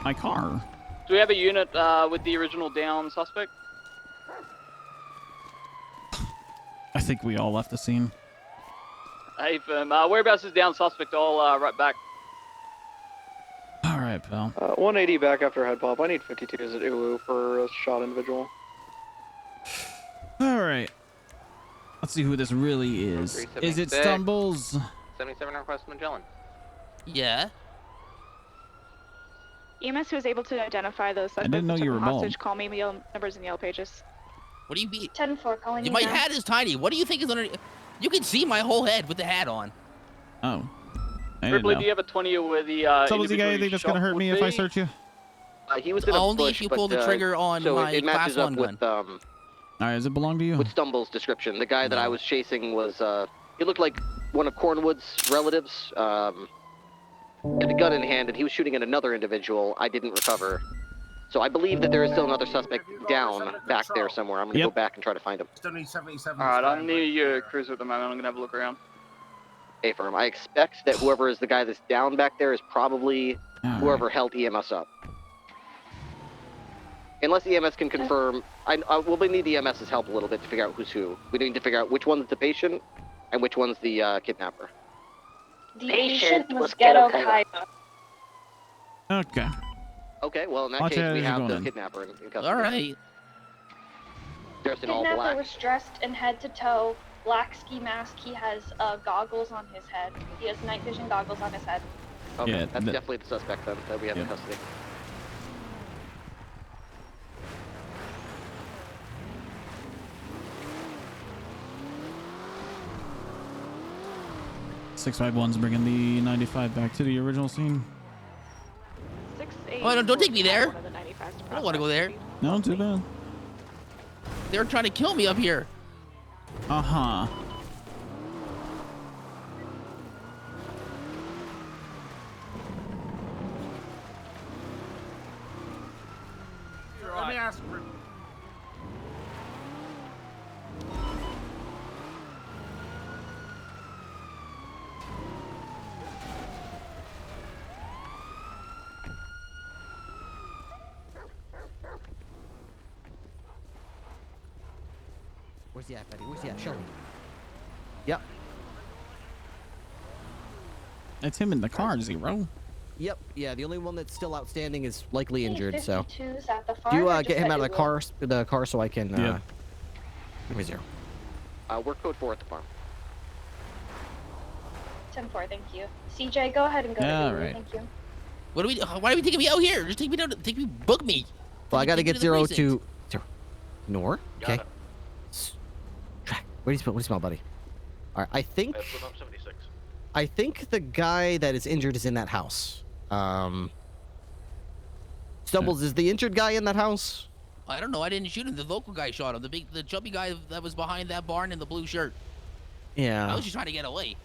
My car. Do we have a unit with the original down suspect? I think we all left the scene. Hey, whereabouts is down suspect? I'll right back. All right, pal. 180 back after head pop. I need 52s at Uwu for a shot individual. All right. Let's see who this really is. Is it Stumbles? 77 Northwest Magellan. Yeah. EMS who was able to identify those suspects didn't know that took you were them hostage, bald. call me numbers in yellow pages. What do you mean? 10-4 calling you My now. hat is tiny. What do you think is under? You can see my whole head with the hat on. Oh. I didn't Ripley, know. do you have a 20 where the Stumbles, you got anything that's gonna hurt me if I search you? He was in a Only bush, if you but, pull the trigger on so my it matches class up 1 with gun. All right, does it belong to you? with Stumbles' description. The guy that I was chasing was he looked like one of Cornwood's relatives. Had a gun in hand, and he was shooting at another individual. I didn't recover. So I believe that there is still another suspect down back there somewhere. I'm gonna go back and try to find him. Still need 77. Alright, I'm near your cruiser at the moment. I'm gonna have a look around. A firm. I expect that whoever is the guy that's down back there is probably whoever held EMS up. Unless EMS can confirm, we'll need EMS's help a little bit to figure out who's who. We need to figure out which one's the patient and which one's the kidnapper. The patient was Ghetto Kaiba. Okay. Okay, well in that Watch case out we as you're have the going in. kidnapper in custody. All right. Dressed in all Kidnapper black. was dressed in head to toe, black ski mask. He has goggles on his head. He has night vision goggles on his head. Okay, Yeah, that's that- definitely the suspect then that we have in custody. 651's bringing the 95 back to the original scene. 6-8. Oh, don't take me there. One of the 95s I don't want to go there. No, too bad. They're trying to kill me up here. Uh-huh. Let me ask. Where's he at, buddy? Where's he at? Show me. Yep. It's him in the car, Zero. Yep. Yeah, the only one that's still outstanding is likely injured. So, P52's at the farm. do you or just get him that out of you the car so I can. Yeah. Give me 0. We're code 4 at the farm. 10-4, thank you. CJ, go ahead and go. Yeah, to right. Thank you. What do we? Why are we taking me out here? Just take me down. Book me. Well, I got to get the 0 precinct. to 0. Nor. Got Okay. it. Track. What do you smell, buddy? All right. I think. Plymouth 76. I think the guy that is injured is in that house. Stumbles, is the injured guy in that house? I don't know. I didn't shoot him. The local guy shot him. The chubby guy that was behind that barn in the blue shirt. I Yeah. was just trying to get away.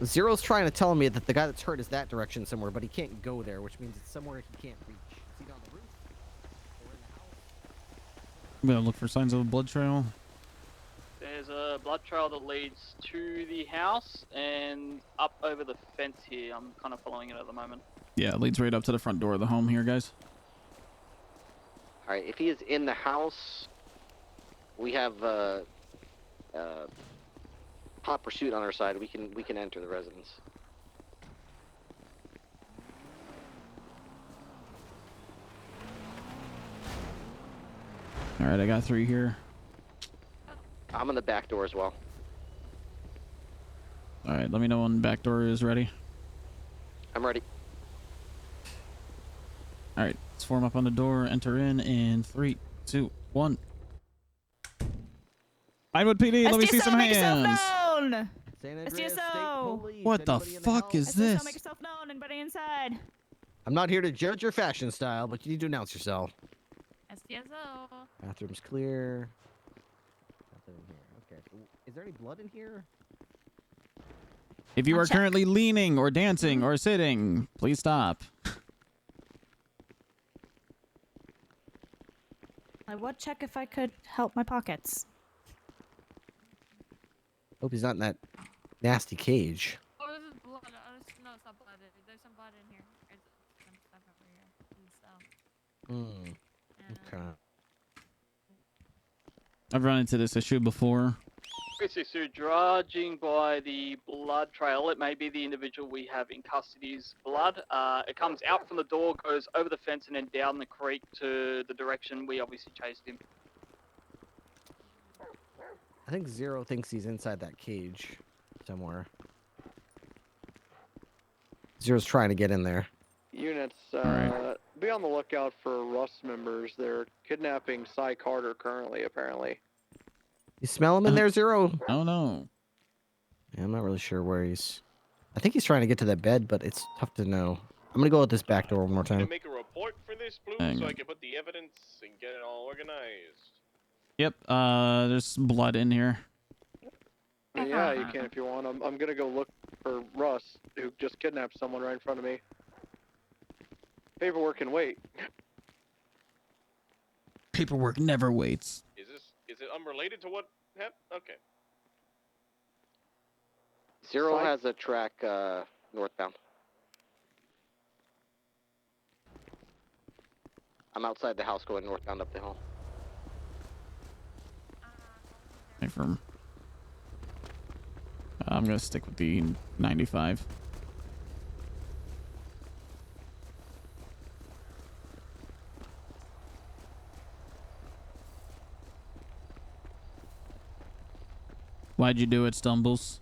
Zero's trying to tell me that the guy that's hurt is that direction somewhere, but he can't go there, which means it's somewhere he can't reach. Is he on the roof? Or in the house? I'm gonna look for signs of a blood trail. There's a blood trail that leads to the house and up over the fence here. I'm kind of following it at the moment. Yeah, it leads right up to the front door of the home here, guys. All right, if he is in the house, we have hot pursuit on our side. We can enter the residence. All right, I got 3 here. I'm on the back door as well. All right, let me know when the back door is ready. I'm ready. All right, let's form up on the door, enter in 3, 2, 1. Pinewood PD, let me see some hands. San Andreas State Police. What the Anybody in fuck house? is this? Make yourself known. Anybody inside? I'm not here to judge your fashion style, but you need to announce yourself. STSO. Bathroom's clear. Nothing in here. Okay. Is there any blood in here? If you are currently leaning or dancing or sitting, please stop. I would check if I could help my pockets. Hope he's not in that nasty cage. Oh, this is blood. No, it's not blood. There's some blood in here. There's some stuff over here. And stuff. Okay. I've run into this issue before. Okay, so judging by the blood trail, it may be the individual we have in custody's blood. It comes out from the door, goes over the fence, and then down the creek to the direction we obviously chased him. I think Zero thinks he's inside that cage somewhere. Zero's trying to get in there. Units, right. be on the lookout for Rust members. They're kidnapping Cy Carter currently, apparently. You smell him in there, Zero? Oh no. Yeah, I'm not really sure where he's. I think he's trying to get to that bed, but it's tough to know. I'm gonna go out this back door one more Can time. make a report for this, Blue, Hang so on. I can put the evidence and get it all organized. Yep, there's blood in here. Yeah, you can if you want. I'm gonna go look for Russ, who just kidnapped someone right in front of me. Paperwork can wait. Paperwork never waits. Is it unrelated to what happened? Okay. Zero has a track northbound. I'm outside the house going northbound up the hill. Confirm. I'm gonna stick with the 95. Why'd you do it, Stumbles?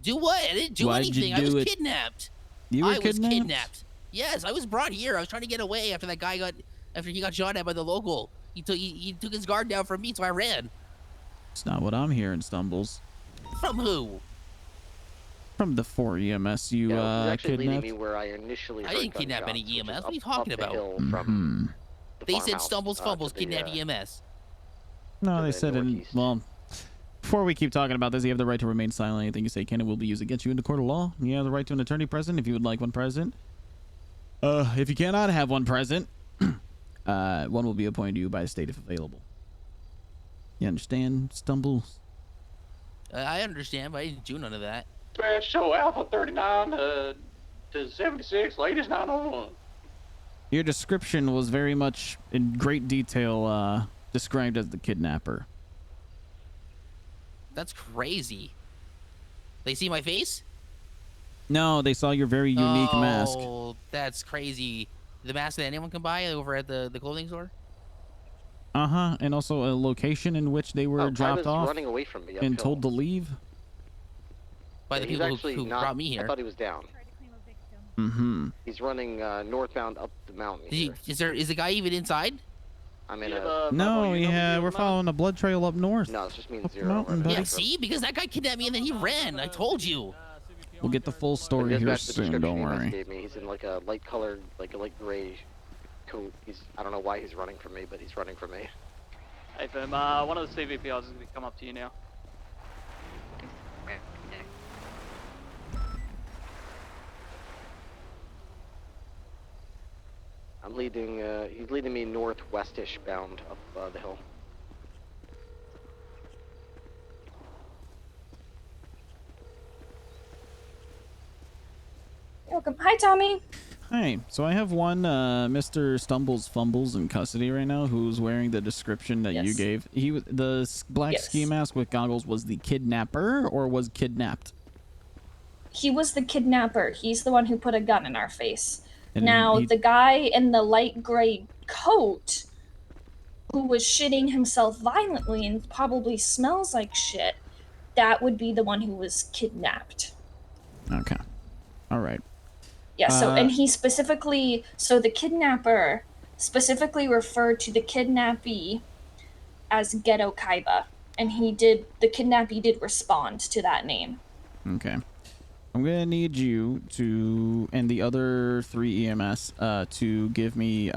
Do what? I didn't do Why'd you anything. I do was it? kidnapped. You were I kidnapped? was kidnapped. Yes, I was brought here. I was trying to get away after that guy after he got shot at by the local. He took his guard down from me, so I ran. It's not what I'm hearing, Stumbles. From who? From the 4 EMS you He's actually leading kidnapped? me where I initially I heard didn't kidnap any gunshots, which EMS. is What are you up talking the about? hill from the They said farmhouse, Stumbles to Fumbles the, kidnapped EMS. No, to they the said in, northeast. well, before we keep talking about this, you have the right to remain silent. Anything you say can and will be used against you in the court of law. You have the right to an attorney present if you would like one present. If you cannot have one present, one will be appointed to you by the state if available. You understand, Stumbles? I understand, but I didn't do none of that. Dispatch show Alpha 39 to 76, latest 901. Your description was very much in great detail described as the kidnapper. That's crazy. They see my face? No, they saw your very unique mask. Oh, that's crazy. The mask that anyone can buy over at the clothing store? Uh-huh, and also a location in which they were dropped off running away from me and uphill. told to leave. By the He's people actually who not, brought me here. I thought he was down. Mm-hmm. He's running northbound up the mountain. Is the guy even inside? I'm in a... No, we're following a blood trail up north. No, it just means Up zero. mountain, buddy. Yeah, see? Because that guy kidnapped me and then he ran. I told you. We'll get the full story here soon, don't worry. Gave me. He's in like a light colored, like a light gray coat. I don't know why he's running from me, but he's running from me. Hey, Fim, one of the CVPRs is going to come up to you now. I'm leading, he's leading me northwestish bound up the hill. You're welcome. Hi, Tommy. Hi. So I have one Mr. Stumbles Fumbles in custody right now who's wearing the description that you gave. He was the black ski mask with goggles was the kidnapper or was kidnapped? He was the kidnapper. He's the one who put a gun in our face. And now, the guy in the light gray coat who was shitting himself violently and probably smells like shit, that would be the one who was kidnapped. Okay. All right. Yeah, so, and he specifically, so the kidnapper specifically referred to the kidnappee as Ghetto Kaiba, and the kidnappee did respond to that name. Okay. I'm gonna need you to, and the other 3 EMS, to give me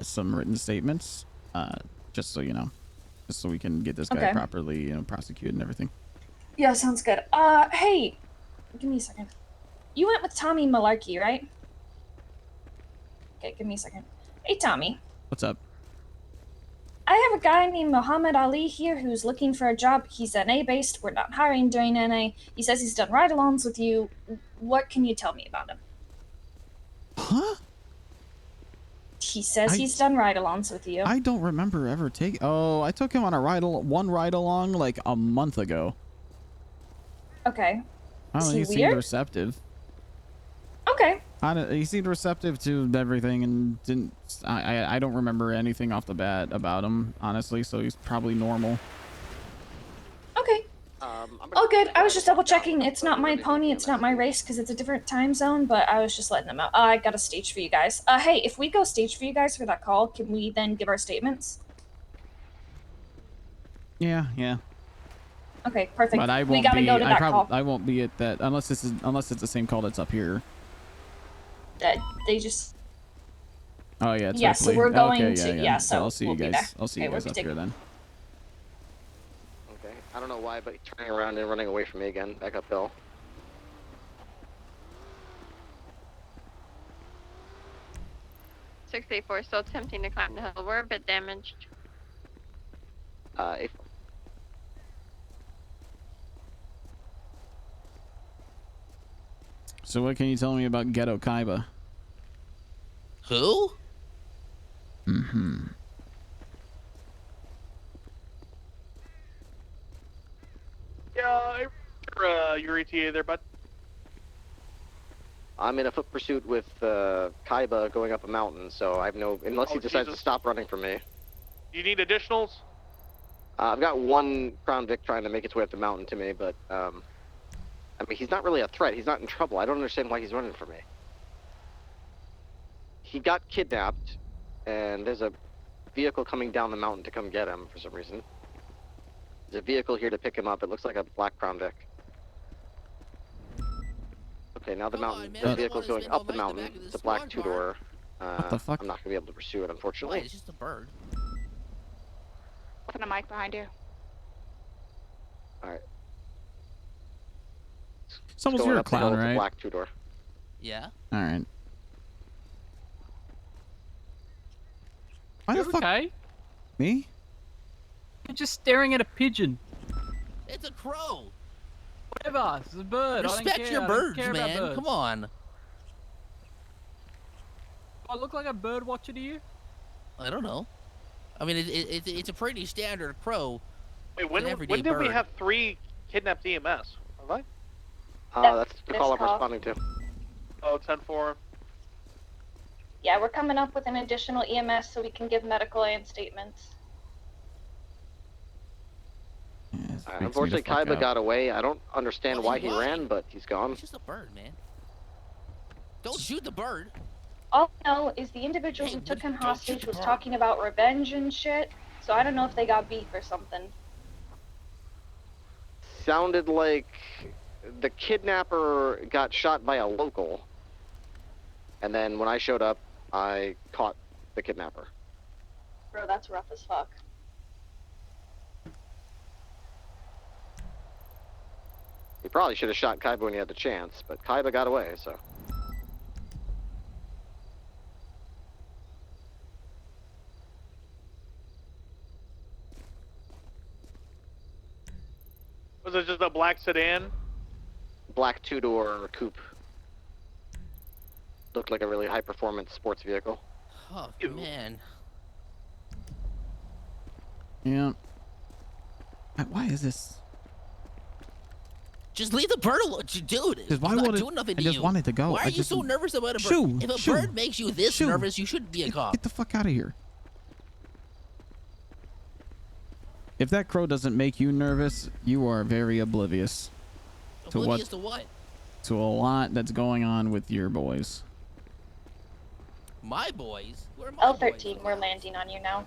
some written statements, just so you know, just so we can get this guy properly, prosecuted and everything. Yeah, sounds good. Hey, give me a second. You went with Tommy Melarky, right? Okay, give me a second. Hey, Tommy. What's up? I have a guy named Muhammad Ali here who's looking for a job. He's NA-based. We're not hiring during NA. He says he's done ride-alongs with you. What can you tell me about him? Huh? He says he's done ride-alongs with you. I don't remember ever taking... Oh, I took him on a one ride-along like a month ago. Okay. I don't know, he seemed receptive. Okay. He seemed receptive to everything and didn't... I don't remember anything off the bat about him, honestly, so he's probably normal. Okay. All good. I was just double-checking. It's not my pony, it's not my race, because it's a different time zone, but I was just letting them know. I got a stage for you guys. Hey, if we go stage for you guys for that call, can we then give our statements? Yeah. Okay, perfect. But I won't we gotta go to that call. I won't be at that unless it's the same call that's up here. They just... Oh yeah, it's yeah, so we're going to... Yeah, so I'll see you we'll guys. I'll see you guys up here then. Okay. I don't know why, but he's turning around and running away from me again, back uphill. .684 still attempting to climb the hill. We're a bit damaged. So what can you tell me about Ghetto Kaiba? Who? Mm-hmm. Yeah, your ETA there, bud. I'm in a foot pursuit with Kaiba going up a mountain, so I have no... Unless he decides to stop running from me. Do you need additionals? I've got one Crown Vic trying to make its way up the mountain to me, but... I mean, he's not really a threat. He's not in trouble. I don't understand why he's running from me. He got kidnapped, and there's a vehicle coming down the mountain to come get him for some reason. There's a vehicle here to pick him up. It looks like a black Crown Vic. Okay, now the mountain. man, I The don't vehicle's wanna going spend up all the night in the mountain. back of this It's a black squad two-door. What the fuck? I'm not gonna be able to pursue it, Why? unfortunately. It's just a bird. Open a mic behind you. All right. Someone's Going you're a up the hill, clown, it's a right? black two-door. Yeah. All right. Why the fuck? Okay? Me? You're just staring at a pigeon. It's a crow. Whatever. It's a bird. Respect I don't care. your I don't birds, care about man. birds. Come on. Do I look like a bird watcher to you? I don't know. I mean, it's a pretty standard crow. Wait, It's an when everyday did we bird. have 3 kidnapped EMS? Have I? That's the This call I'm call. responding to. Oh, 10-4. Yeah, we're coming up with an additional EMS so we can give medical and statements. Unfortunately, Kaiba got away. I don't understand why he ran, but he's gone. It's just a bird, man. Don't shoot the bird. All I know is the individual who took him hostage was talking about revenge and shit, so I don't know if they got beef or something. Sounded like the kidnapper got shot by a local. And then when I showed up, I caught the kidnapper. Bro, that's rough as fuck. We probably should have shot Kaiba when he had the chance, but Kaiba got away, so. Was it just a black sedan? Black two-door coupe. Looked like a really high-performance sports vehicle. Oh, man. Yeah. Why is this? Just leave the bird alone, dude. Because why I'm not would doing nothing I to just you. wanted to go. Why are I you just, so nervous about a bird? Shoo, If a shoo, bird makes you this shoo. nervous, you shouldn't be a cop. Get the fuck out of here. If that crow doesn't make you nervous, you are very oblivious. Oblivious to what? To a lot that's going on with your boys. My boys? Where are my L13, we're landing on you now.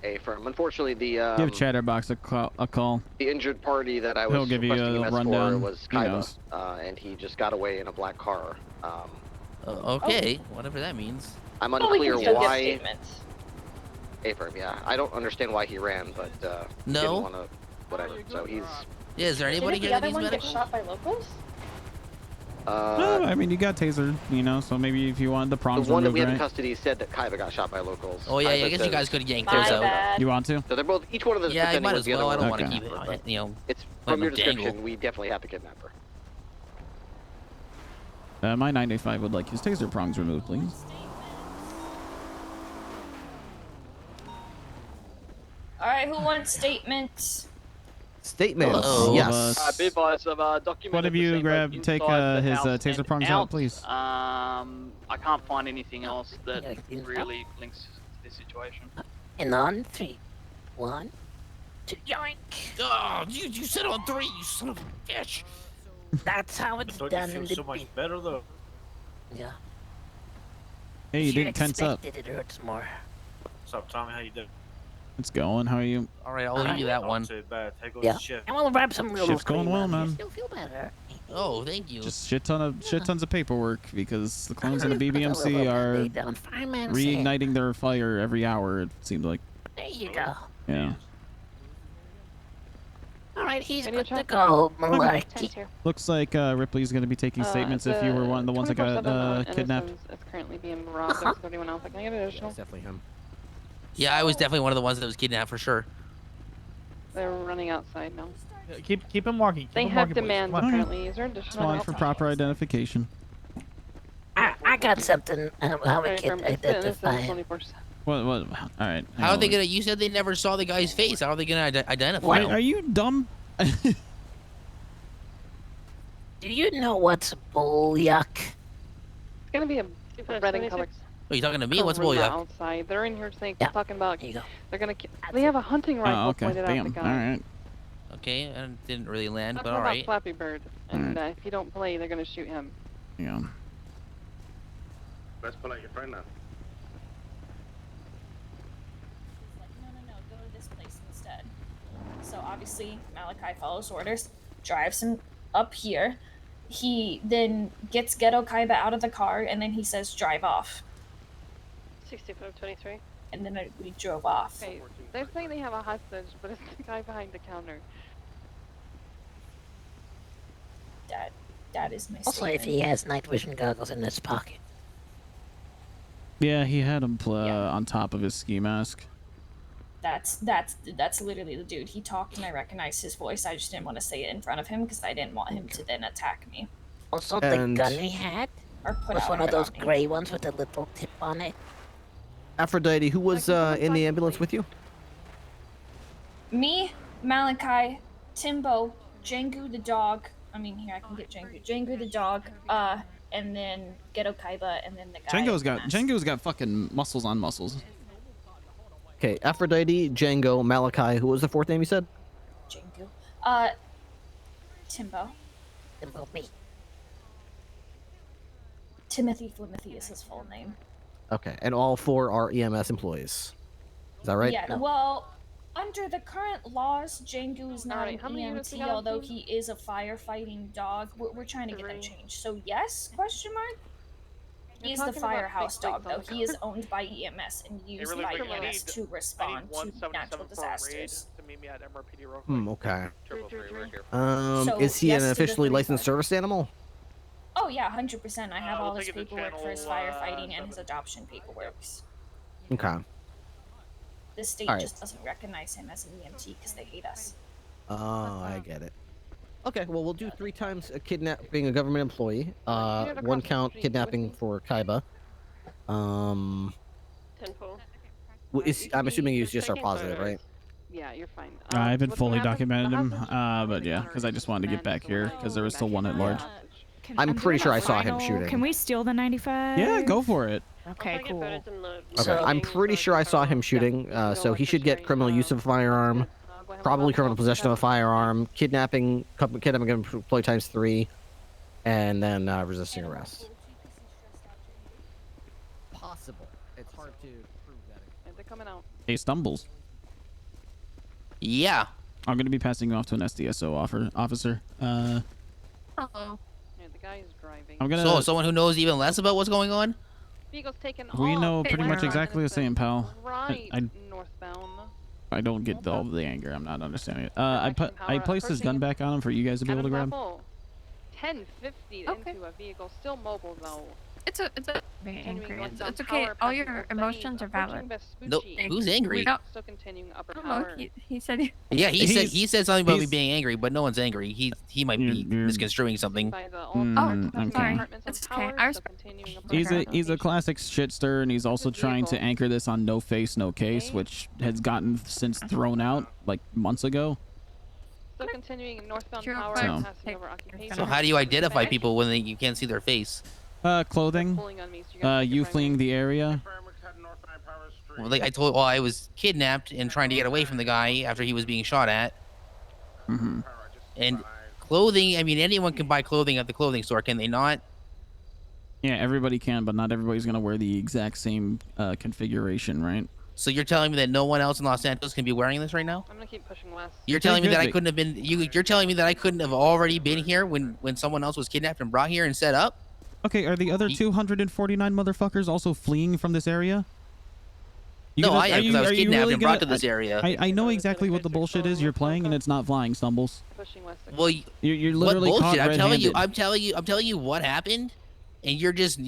A firm. Unfortunately, Give Chatterbox a call. the injured party that I He'll was give you requesting a EMS for rundown. was He Kaiba, knows. and he just got away in a black car. Okay, whatever that means. I'm Well, we unclear can still give why. statements. A firm, yeah. I don't understand why he ran, but he No? didn't want to. Whatever. So he's. Yeah, is there anybody Didn't here the that other needs one get medical? shot by locals? No, I mean, you got tasered, you know, so maybe if you wanted the The prongs one that removed, we have in right? custody said that Kaiba got shot by locals. Oh, yeah, Kaiba I guess you says- guys could yank those out. bad. You want to? So they're both. Each one of them is Yeah, I pretending might was as the other well. I don't one. want to Okay. keep it, you know. It's let from your them dangle. description. We definitely have the kidnapper. My 985 would like his taser prongs removed, please. Alright, who wants statements? Statements. Oh, Yes. Be advised of documented What have you procedure grabbed? Take inside the his house taser and prongs out, please. I can't find anything else that really links to this situation. And on 3, 1, 2, yoink. Oh, you said on 3, you son of a bitch. That's how it's Don't done you in feel the so much better though? Yeah. Hey, you didn't tense up. It hurts more. What's up, Tommy? How you doing? It's going. How are you? All right, I'll leave you that one. Not too bad. Take over Yeah. the shift. And we'll grab some real Shift's going well, man. You'll feel better. Oh, thank you. Just shit tons of paperwork because the clones in the BBMC are reigniting their fire every hour. It seems like. There you go. Yeah. All right, he's good to go, Melarky. Looks like Ripley's going to be taking statements if you were one of the ones that got kidnapped. It's currently being robbed. There's 31 else. Can I get an additional? Definitely him. Yeah, I was definitely one of the ones that was kidnapped for sure. They're running outside now. Keep him walking. Keep They him have walking, boys. demands Come on. apparently. Is there It's additional fine help? for proper identification. I got something. How we Sorry, can from- it's been identify him. 24/7. What? All right. How are they gonna? You said they never saw the guy's face. How are they gonna identify Why him? are you dumb? Do you know what's bull-yuck? It's gonna be a red and color. Are you talking to me? What's Corona bull-yuck? outside. They're in here saying, Yeah. talking about. There you go. They're gonna. They have a hunting rifle Oh, okay. pointed at the Damn. guy. All right. Okay, I didn't really land, Talking but all about right. Flappy Bird, and if you don't play, they're gonna shoot him. Yeah. Let's pull out your friend now. No, go to this place instead. So obviously, Melarky follows orders, drives him up here. he then gets Ghetto Kaiba out of the car, and then he says, drive off. 6523. And then we drove off. Okay, they're saying they have a hostage, but it's the guy behind the counter. That is my Also, if he has night vision goggles in his pocket. Yeah, he had him on top of his ski mask. That's literally the dude. He talked and I recognized his voice. I just didn't want to say it in front of him because I didn't want him to then attack me. Also, the gun he had or put was out one of hurt those on me. gray ones with a little tip on it. Aphrodite, who was in the ambulance with you? Me, Melarky, Timbo, Django the dog. I mean, here I can get Django. Django the dog. And then Ghetto Kaiba, and then the guy. Django's got fucking muscles on muscles. Okay, Aphrodite, Django, Melarky. Who was the fourth name you said? Django. Timbo. Timbo me. Timothy Flimothy is his full name. Okay, and all 4 are EMS employees. Is that right? Yeah, well, under the current laws, Django is not Alright, how an many units we EMT, got on although team? he is a firefighting dog. We're trying to get that changed. So yes, question mark? He is the talking about firehouse big dog, legs on though. the He is owned by EMS and used really by quick, I EMS need- to respond to natural 177 for a raid disasters. to meet me at MRPD real quick. Okay. Triple three, we're here. So, Is he yes an to the officially 3, licensed but- service animal? Oh yeah, 100%. I have all we'll his take it to paperwork for his channel, firefighting and his adoption paperworks. Okay. The state Alright. just doesn't recognize him as an EMT because they hate us. Oh, I get it. Okay, well, we'll do 3 times kidnapping a government employee. 1 count kidnapping for Kaiba. 10-4. I'm assuming he's just our positive, right? Yeah, you're fine. I haven't what's fully gonna happen- documented the him, hostage- but yeah, because I just wanted to get back here because there was still one at large. I'm pretty sure I saw him shooting. Can we steal the 95? Yeah, go for it. Okay, cool. Okay, I'm pretty sure I saw him shooting, so he should get criminal use of a firearm, probably criminal possession of a firearm, kidnapping an employee times 3, and then resisting arrest. Possible. It's hard to prove that. They're coming out. Hey, Stumbles. Yeah. I'm going to be passing you off to an SDSO officer. Uh-oh. Yeah, the guy is driving. I'm gonna. So someone who knows even less about what's going on? Vehicle's taken We off. know pretty much exactly the same, pal. Right, I northbound. don't get all the anger. I'm not understanding it. I placed his gun back on him for you guys to be able to grab. 1050 Okay. into a vehicle, still mobile though. It's a very Continuing angry. northbound It's okay. power, All passing your Old emotions are approaching valid. No, Vespucci. who's angry? Still continuing upper Oh, power. look, he said. Yeah, he said something about me he's- being angry, but no one's angry. He might be misconstruing something. By the I'm sorry. apartments and It's okay. towers, I so respect. continuing upper He's power. a classic shit stirrer, and he's also trying to vehicle. anchor this on no face, no case, which has gotten since thrown out like months ago. Still continuing northbound Sure, power, fine. passing over occupation. So how do you identify people when you can't see their face? Clothing. Pulling on me, so you're gonna take You it right fleeing the area. Well, like I was kidnapped and trying to get away from the guy after he was being shot at. Mm-hmm. And clothing, I mean, anyone can buy clothing at the clothing store, can they not? Yeah, everybody can, but not everybody's gonna wear the exact same configuration, right? So you're telling me that no one else in Los Angeles can be wearing this right now? I'm gonna keep pushing west. You're telling me good, that I but- couldn't have been. You're telling me that I couldn't have already been here when someone else was kidnapped and brought here and set up? Okay, are the other 249 motherfuckers also fleeing from this area? No, I am, because I was are you kidnapped really and brought gonna- to this area. I know exactly what the bullshit is you're playing, and it's not flying stumbles. Pushing west. Well, You're what literally caught bullshit? I'm telling you, red-handed. I'm telling you what happened, and you just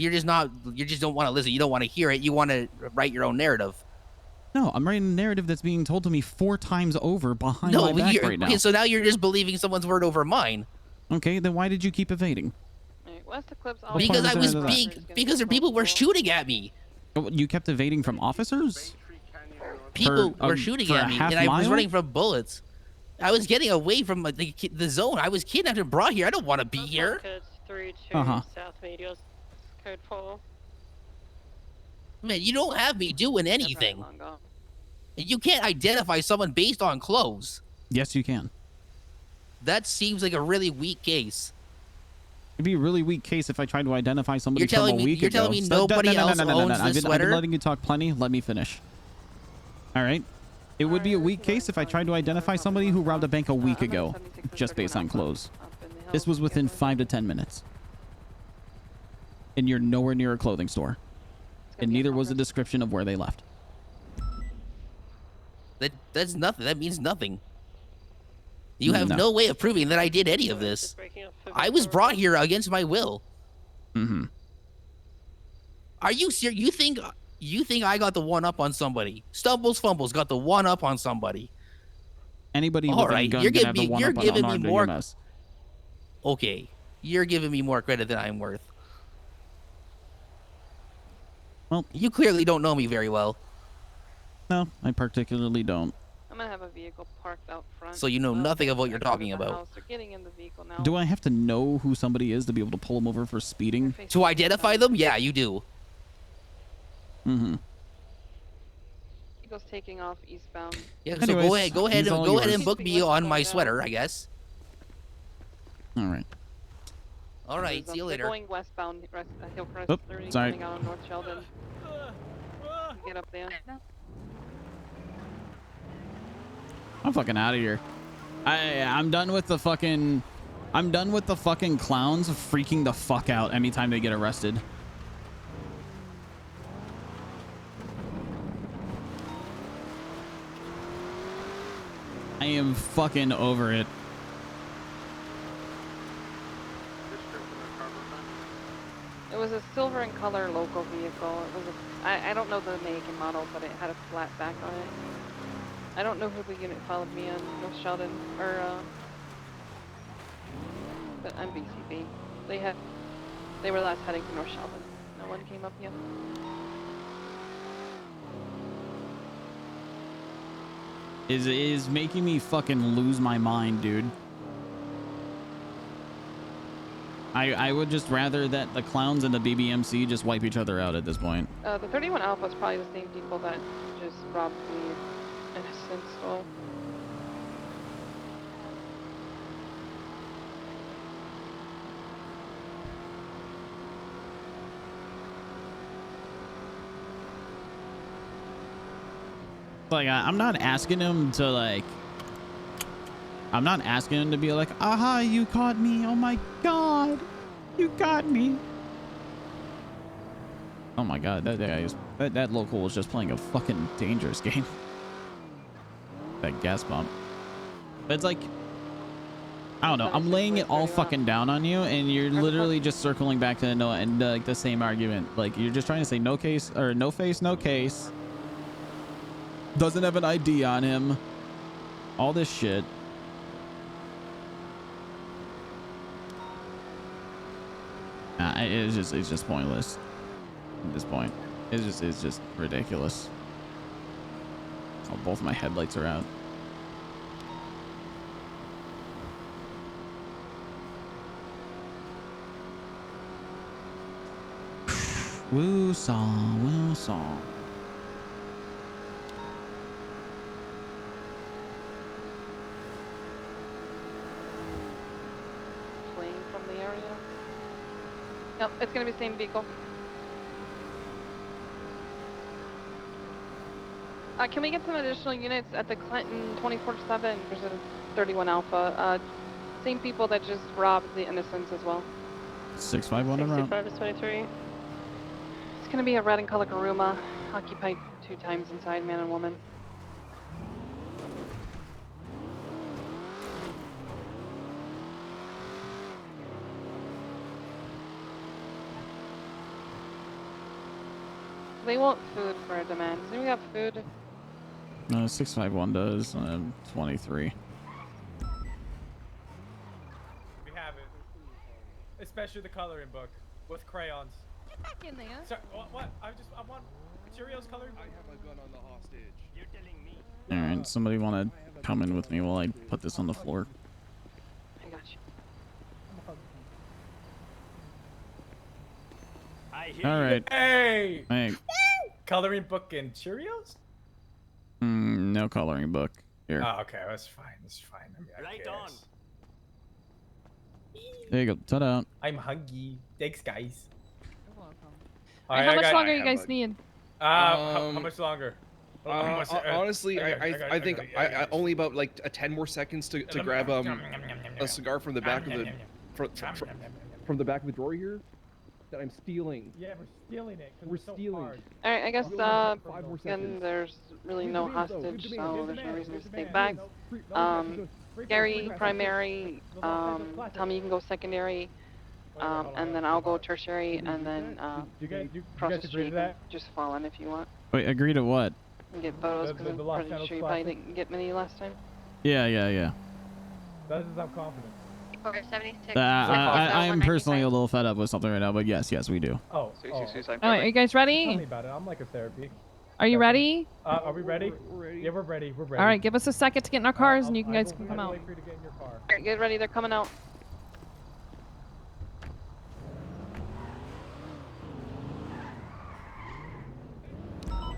don't want to listen. You don't want to hear it. You want to write your own narrative. No, I'm writing a narrative that's being told to me 4 times over behind No, my back right now. okay, so now you're just believing someone's word over mine. Okay, then why did you keep evading? West Eclipse. Because I was that? because the people were shooting at me. You kept evading from officers? People For, were shooting for a at me, half and I was mile? running from bullets. I was getting away from the zone. I was kidnapped and brought here. I don't want to be here. Code 32 Uh-huh. South Medios. Code 4. Man, you don't have me doing anything. You can't identify someone based on clothes. Yes, you can. That seems like a really weak case. It'd be a really weak case if I tried to identify somebody You're telling from a me- week you're ago. telling me nobody else owns this I've been sweater? letting you talk plenty. Let me finish. All right. It would be a weak case if I tried to identify somebody who robbed a bank a week ago, just based on clothes. This was within 5 to 10 minutes. And you're nowhere near a clothing store. And neither was a description of where they left. That's nothing. That means nothing. You have no way of proving that I did any of this. I was brought here against my will. Mm-hmm. Are you serious? You think I got the one up on somebody? Stumbles Fumbles got the one up on somebody. Anybody with All a right, gun you're can have giving the me, one you're up on giving me unarmed more. EMS. Okay, you're giving me more credit than I'm worth. Well, you clearly don't know me very well. No, I particularly don't. I'm gonna have a vehicle parked out front. So you know nothing of what you're talking about. They're getting in the vehicle now. Do I have to know who somebody is to be able to pull them over for speeding? To identify them? Yeah, you do. Mm-hmm. Vehicle's taking off eastbound. Yeah, so go ahead and book me on my sweater, I guess. All right. All right, see you later. They're going westbound, Hillcrest 30, sorry. coming out on North Sheldon. Get up there. I'm fucking out of here. I'm done with the fucking clowns freaking the fuck out anytime they get arrested. I am fucking over it. It was a silver in color local vehicle. It was I don't know the make and model, but it had a flat back on it. I don't know who the unit followed me on North Sheldon but I'm BCB. They were last heading to North Sheldon. No one came up yet. Is making me fucking lose my mind, dude. I would just rather that the clowns and the BBMC just wipe each other out at this point. The 31 Alpha is probably the same people that just robbed the innocent store. Like, I'm not asking him to, like... I'm not asking him to be like, aha, you caught me. Oh my god. You got me. Oh my god, that guy is... That local was just playing a fucking dangerous game. That gas pump. But it's like... I don't know. I'm laying it all fucking down on you, and you're literally just circling back to like the same argument. Like, you're just trying to say no case, or no face, no case. Doesn't have an ID on him. All this shit. It's just pointless at this point. It's just ridiculous. Oh, both my headlights are out. Woo song, woo song. Fleeing from the area. Yep, it's gonna be the same vehicle. Can we get some additional units at the Clinton 24/7? There's a 31 Alpha. Same people that just robbed the innocents as well. 651 en route. 65 is 23. It's gonna be a red and color Karuma, occupied 2 times inside, man and woman. They want food for a demand. Do we have food? No, 651 does. 23. We have it. Especially the coloring book with crayons. Get back in there. Sorry, what? I want Cheerios colored. I have a gun on the hostage. You're telling me. All right, somebody want to come in with me while I put this on the floor? I got you. All right. Hey! Hey. Coloring book and Cheerios? No coloring book. Here. Oh, okay, that's fine. That's fine. I mean, right on. There you go. Ta-da. I'm hungry. Thanks, guys. You're welcome. Alright, How much longer you guys need? How much longer? Honestly, I think I only about like 10 more seconds to grab a cigar from the back of from the back of the drawer here that I'm stealing. Yeah, we're stealing it. We're stealing. Alright, I guess, We only have 5 more again, seconds. there's really We have no demands, though. We have hostage, demands. so there's no reason to stay demands. back. Free Gary, pass. primary, Tommy, you can go secondary, and then I'll go tertiary, and then, Do you cross guys the agree street, to that? just fall in if you want. Wait, agree to what? And get photos, because The I'm Los pretty Santos sure you probably Classic? didn't get many last time. Yeah. That is I'm confident. 476. I am personally a little fed up with something right now, but yes, we do. Oh. Alright, are you guys ready? Tell me about it. I'm like a therapy. Are you ready? Are we ready? We're ready. Yeah, we're ready. We're ready. Alright, give us a second to get in our cars and you guys can come I'll out. wait for you to get in your car. Alright, get ready, they're coming out. Oh,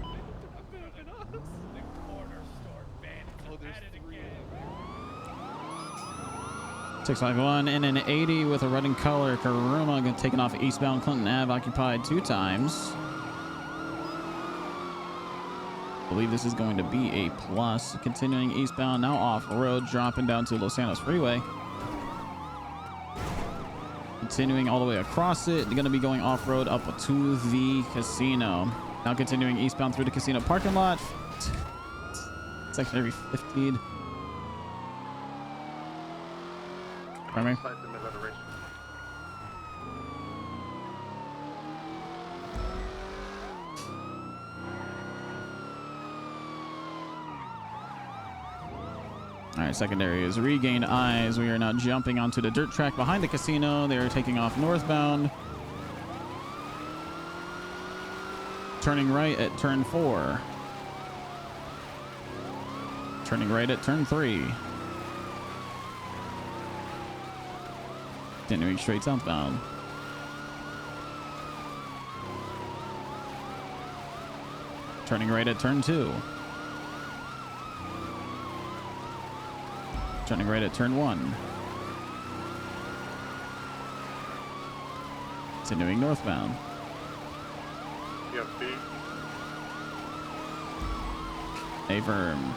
651 in an 80 with a running color. Karuma taken off eastbound Clinton Ave, occupied 2 times. I believe this is going to be a plus. Continuing eastbound, now off road, dropping down to Los Santos Freeway. Continuing all the way across it, going to be going off road up to the casino. Now continuing eastbound through the casino parking lot. Secondary 15. Pardon me? All right, secondary is regained eyes. We are now jumping onto the dirt track behind the casino. They are taking off northbound. Turning right at turn 4. Turning right at turn 3. Continuing straight southbound. Turning right at turn 2. Turning right at turn 1. Continuing northbound. Yep, speed. A firm.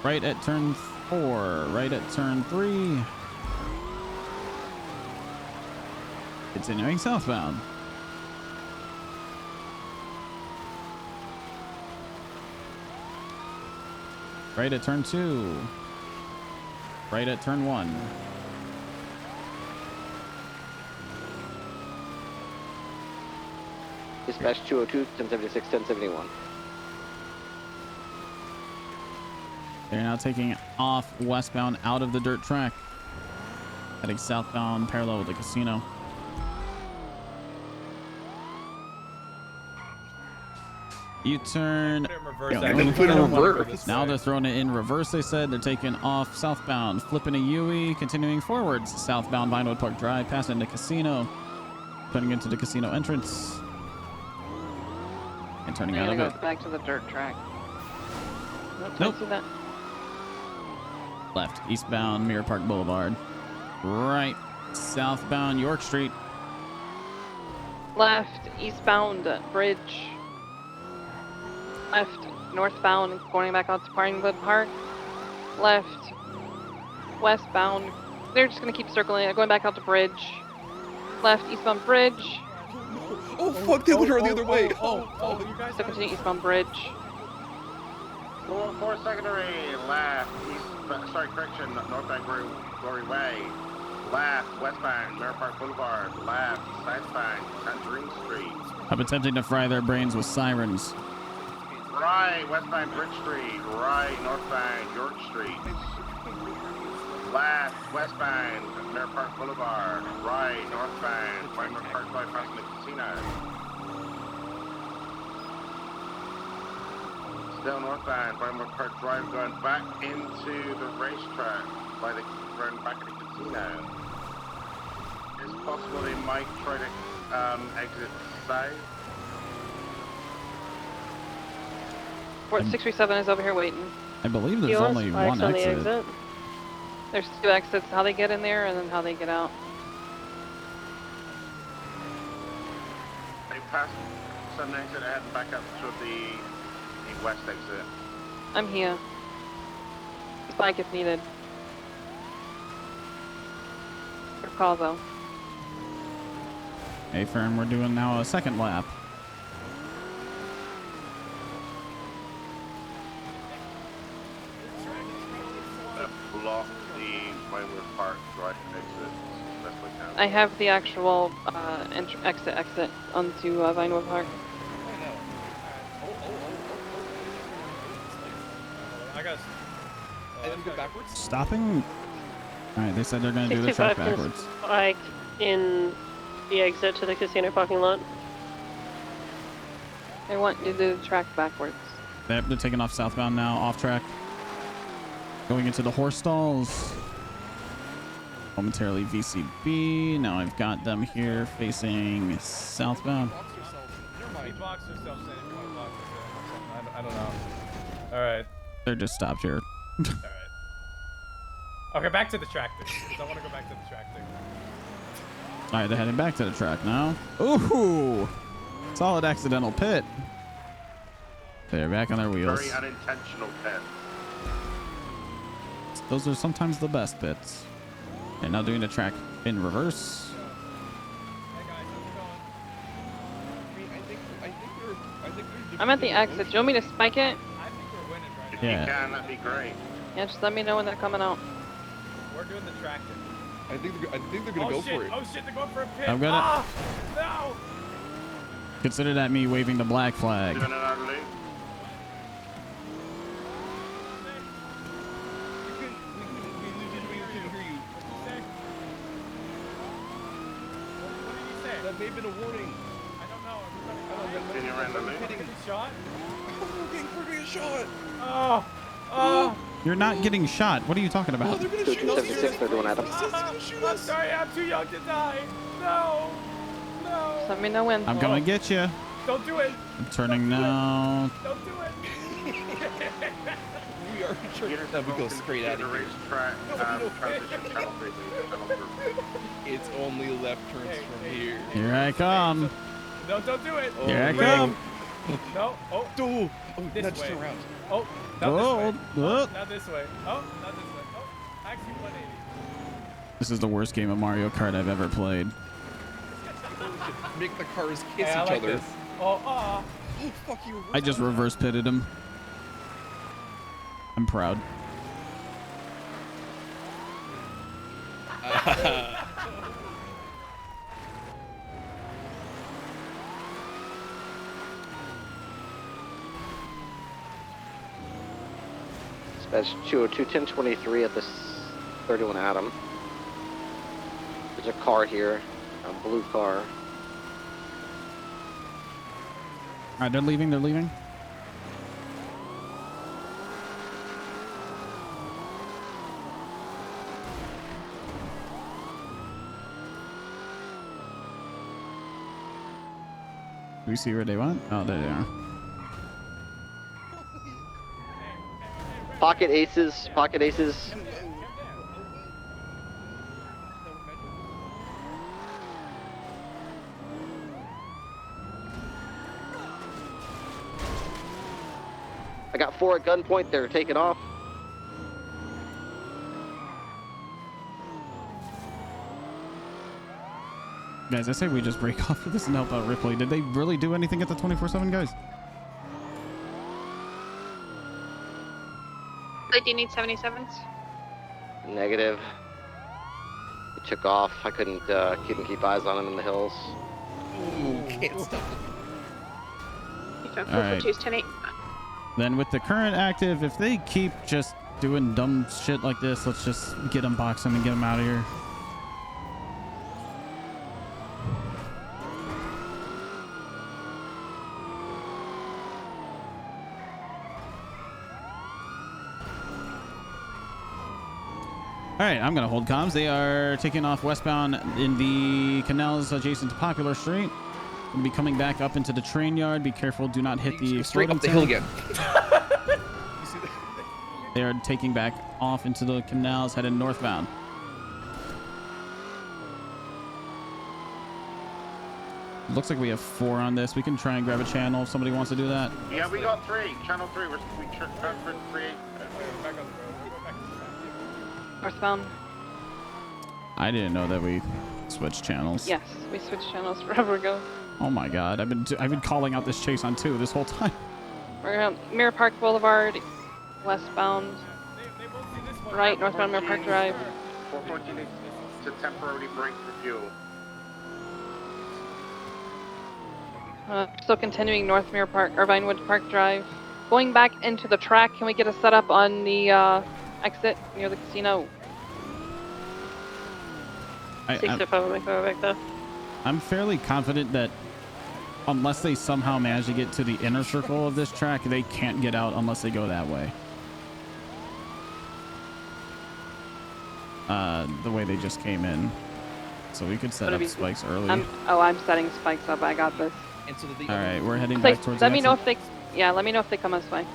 Right at turn 4. Right at turn 3. Continuing southbound. Right at turn 2. Right at turn 1. Dispatch 202, 1076, 1071. They're now taking off westbound out of the dirt track. Heading southbound parallel with the casino. U-turn. Now they're throwing it in reverse, they said. They're taking off southbound, flipping a UE, continuing forwards. Southbound Vinewood Park Drive, passing the casino. Putting into the casino entrance. And turning out of it. Back to the dirt track. Nope. See that? Left, eastbound Mirror Park Boulevard. Right, southbound York Street. Left, eastbound bridge. Left, northbound, going back out to Pinewood Park. Left, westbound. They're just gonna keep circling it, going back out to bridge. Left, eastbound bridge. Oh fuck, they were the other way. You guys So continue eastbound bridge. 404 secondary, left, correction, northbound Glory Way. Left, westbound, Mirror Park Boulevard. Left, southbound, Tangerine Street. I'm attempting to fry their brains with sirens. Right, westbound Bridge Street. Right, northbound York Street. Left, westbound, Mirror Park Boulevard. Right, northbound, Vinewood Park Drive, passing the casino. Still northbound, Vinewood Park Drive, going back into the racetrack by the round back of the casino. It's possible they might try to exit south. Port 637 is over here waiting. I believe there's only one exit. There's 2 exits, how they get in there and then how they get out. They passed some exit ahead and back up to the west exit. I'm here. Spike if needed. Good call, though. Hey, Fern, we're doing now a second lap. Block the Vinewood Park Drive exit as best we can. I have the actual exit onto Vinewood Park. I got. I didn't go backwards. Stopping? All right, they said they're going to do the track 65 backwards. is like in the exit to the casino parking lot. I want you to do the track backwards. Yep, they're taking off southbound now, off track. Going into the horse stalls. Momentarily VCB. Now I've got them here facing southbound. He boxed herself saying if you want to box herself. I don't know. Alright. They're just stopped here. Alright. Okay, back to the track thing. Because I want to go back to the track thing. All right, they're heading back to the track now. Ooh, solid accidental pit. They're back on their wheels. Very unintentional pit. Those are sometimes the best bits. They're now doing the track in reverse. I'm at the exit. Do you want me to spike it? If Yeah. you can, that'd be great. Yeah, just let me know when they're coming out. We're doing the track thing. I think they're gonna go for it. Oh shit, they're going for a pit. I'm gonna- Ah! No! Consider that me waving the black flag. Doing another loop. That may have been a warning. I don't know. Continue around the loop. Getting shot? We're getting shot. Oh! Oh! You're not getting shot. What are you talking about? 276, they're doing Adam. I'm sorry, I'm too young to die. No! No! Just let me know when. I'm gonna get you. Don't do it! I'm turning now. Don't do it! We are trying to go straight out of here. Racetrack, transition channel 3, channel 3. It's only left turns from here. Here I come. No, don't do it! Here I Wait. come. No, oh. Oh, This nudged way. around. Oh, not Oh, this way. oh. Not this way. Oh, not this way. Oh, actually 180. This is the worst game of Mario Kart I've ever played. Make the cars kiss Hey, I each like other. this. Oh, Oh, fuck you. I just reverse pitted him. I'm proud. That's 202 1023 at this 31 Adam. There's a car here, a blue car. All right, they're leaving. They're leaving. Do we see where they went? Oh, there they are. Pocket aces, pocket aces. I got 4 at gunpoint, they're taking off. Guys, I say we just break off of this and help out Ripley. Did they really do anything at the 24/7, guys? Do you need 77s? Negative. He took off. I couldn't keep eyes on him in the hills. Ooh, can't stop. All right. Then with the current active, if they keep just doing dumb shit like this, let's just get them, box them, and get them out of here. All right, I'm going to hold comms. They are taking off westbound in the canals adjacent to Popular Street. Going to be coming back up into the train yard. Be careful. Do not hit the Straight exploding up the hill tank. again. They are taking back off into the canals, headed northbound. Looks like we have 4 on this. We can try and grab a channel if somebody wants to do that. Yeah, we got 3. Channel 3. We transferred 3. Back on the road. Go back to the track. Northbound. I didn't know that we switched channels. Yes, we switched channels forever ago. Oh my god, I've been calling out this chase on 2 this whole time. We're on Mirror Park Boulevard, westbound. Right, northbound Mirror Park Drive. 414 needs to temporarily brake for fuel. Still continuing North Mirror Park or Vinewood Park Drive. Going back into the track, can we get a setup on the exit near the casino? 65 will make my way back there. I'm fairly confident that unless they somehow manage to get to the inner circle of this track, they can't get out unless they go that way. The way they just came in. So we could set up spikes early. I'm setting spikes up. I got this. All right, we're heading back towards the Let me know exit. if they, yeah, let me know if they come this way.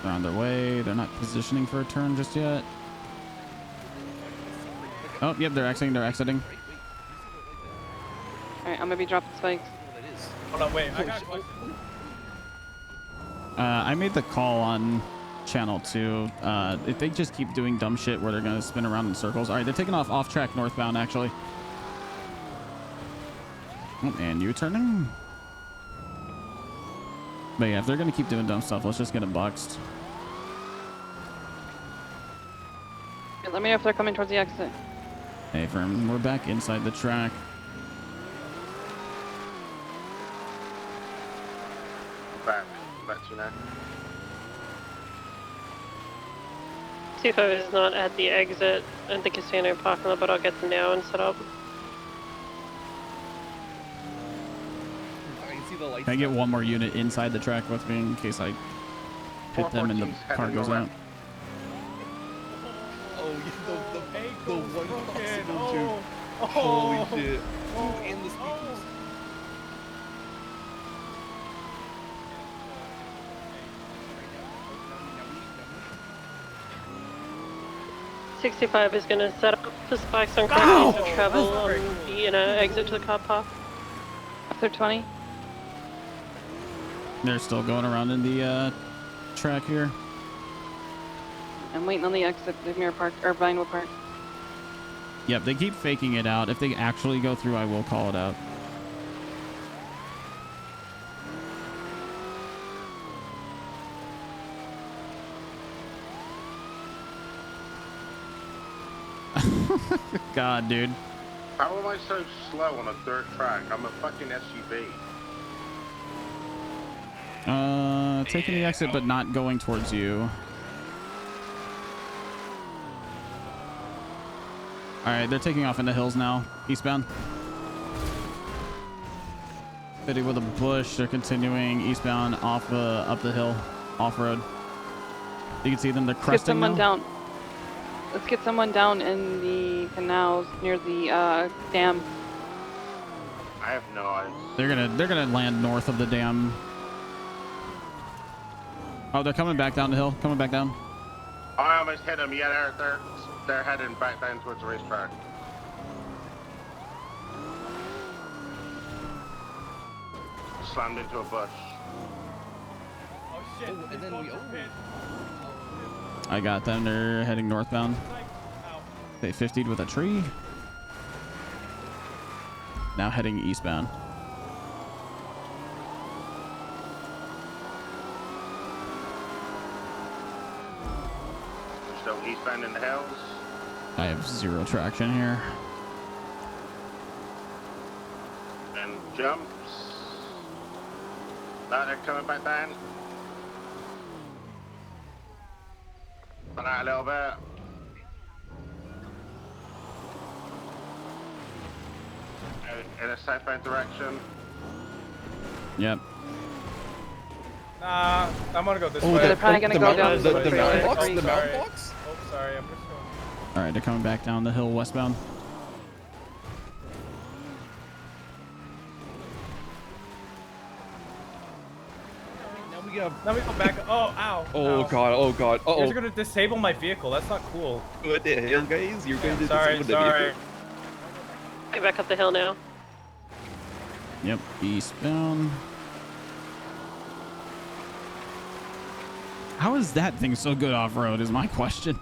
They're on their way. They're not positioning for a turn just yet. Oh, yep, they're exiting. They're exiting. All right, I'm gonna be dropping spikes. Hold on, wait. I got a question. I made the call on channel 2. If they just keep doing dumb shit where they're gonna spin around in circles. All right, they're taking off track northbound actually. Oh, and U-turning. But yeah, if they're gonna keep doing dumb stuff, let's just get them boxed. Yeah, let me know if they're coming towards the exit. Hey, firm, we're back inside the track. Back to now. 65 is not at the exit at the casino parking lot, but I'll get them now and set up. Can I get one more unit inside the track with me in case I hit them and the car goes out? Oh, yeah, the one possible juke. Holy shit. And the speakers. $65 is going to set up the spikes on Craig to travel on the inner exit to the car park. After 20. They're still going around in the track here. I'm waiting on the exit of Mirror Park or Vinewood Park. Yep, they keep faking it out. If they actually go through, I will call it out. God, dude. How am I so slow on a dirt track? I'm a fucking SUV. Taking the exit, but not going towards you. All right, they're taking off in the hills now, eastbound. Fitting with a bush, they're continuing eastbound off up the hill, off-road. You can see them, they're cresting now. Down. Let's get someone down in the canals near the dam. I have no idea. They're gonna land north of the dam. Oh, they're coming back down the hill. Coming back down. I almost hit them. Yeah, they're heading back down towards the racetrack. Slammed into a bush. Oh shit! And then we I got them. They're heading northbound. They 50'd with a tree. Now heading eastbound. Still eastbound in the hills. I have zero traction here. And jumps. Now they're coming back down. Run out a little bit. In a southbound direction. Yep. Nah, I'm gonna go this way. They're probably gonna go down the mountain box? Sorry. The mountain box? Oh, sorry, I'm just going. All right, they're coming back down the hill westbound. Now we go back. Oh, ow. Oh ow. god, oh god. Uh-oh. You're gonna disable my vehicle. That's not cool. What the hell, guys? You're going to Sorry. disable the vehicle. Get back up the hill now. Yep, eastbound. How is that thing so good off-road is my question.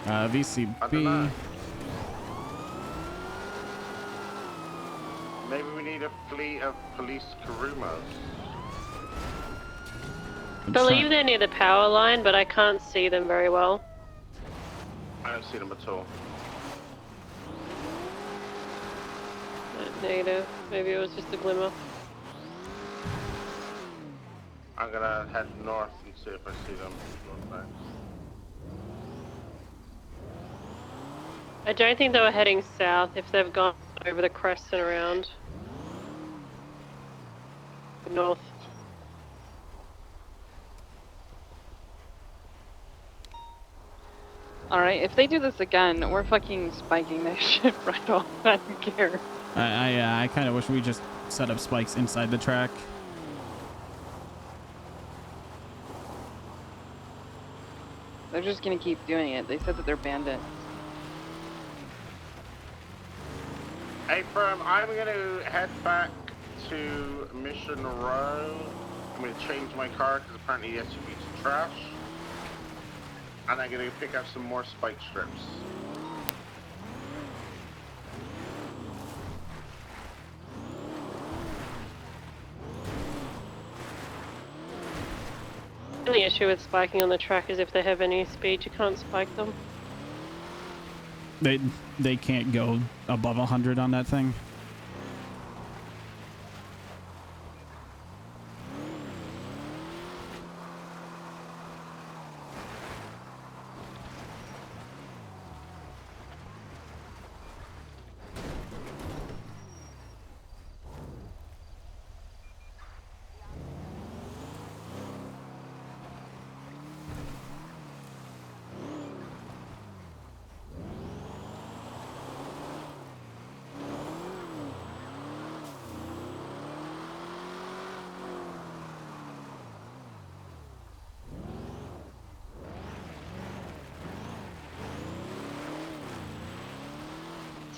VCB. Maybe we need a fleet of police Kurumas. I believe they're near the power line, but I can't see them very well. I don't see them at all. Negative. Maybe it was just a glimmer. I'm gonna head north and see if I see them. I don't think they were heading south if they've gone over the crest and around. North. Alright, if they do this again, we're fucking spiking their shit right off. I don't care. I kind of wish we just set up spikes inside the track. They're just gonna keep doing it. They said that they're bandits. Hey, Firm, I'm gonna head back to Mission Row. I'm gonna change my car because apparently the SUV's trash. And I'm gonna pick up some more spike strips. The only issue with spiking on the track is if they have any speed, you can't spike them. They can't go above 100 on that thing.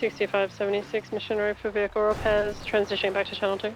$65.76 Mission Road for vehicle repairs, transitioning back to Channel 2. .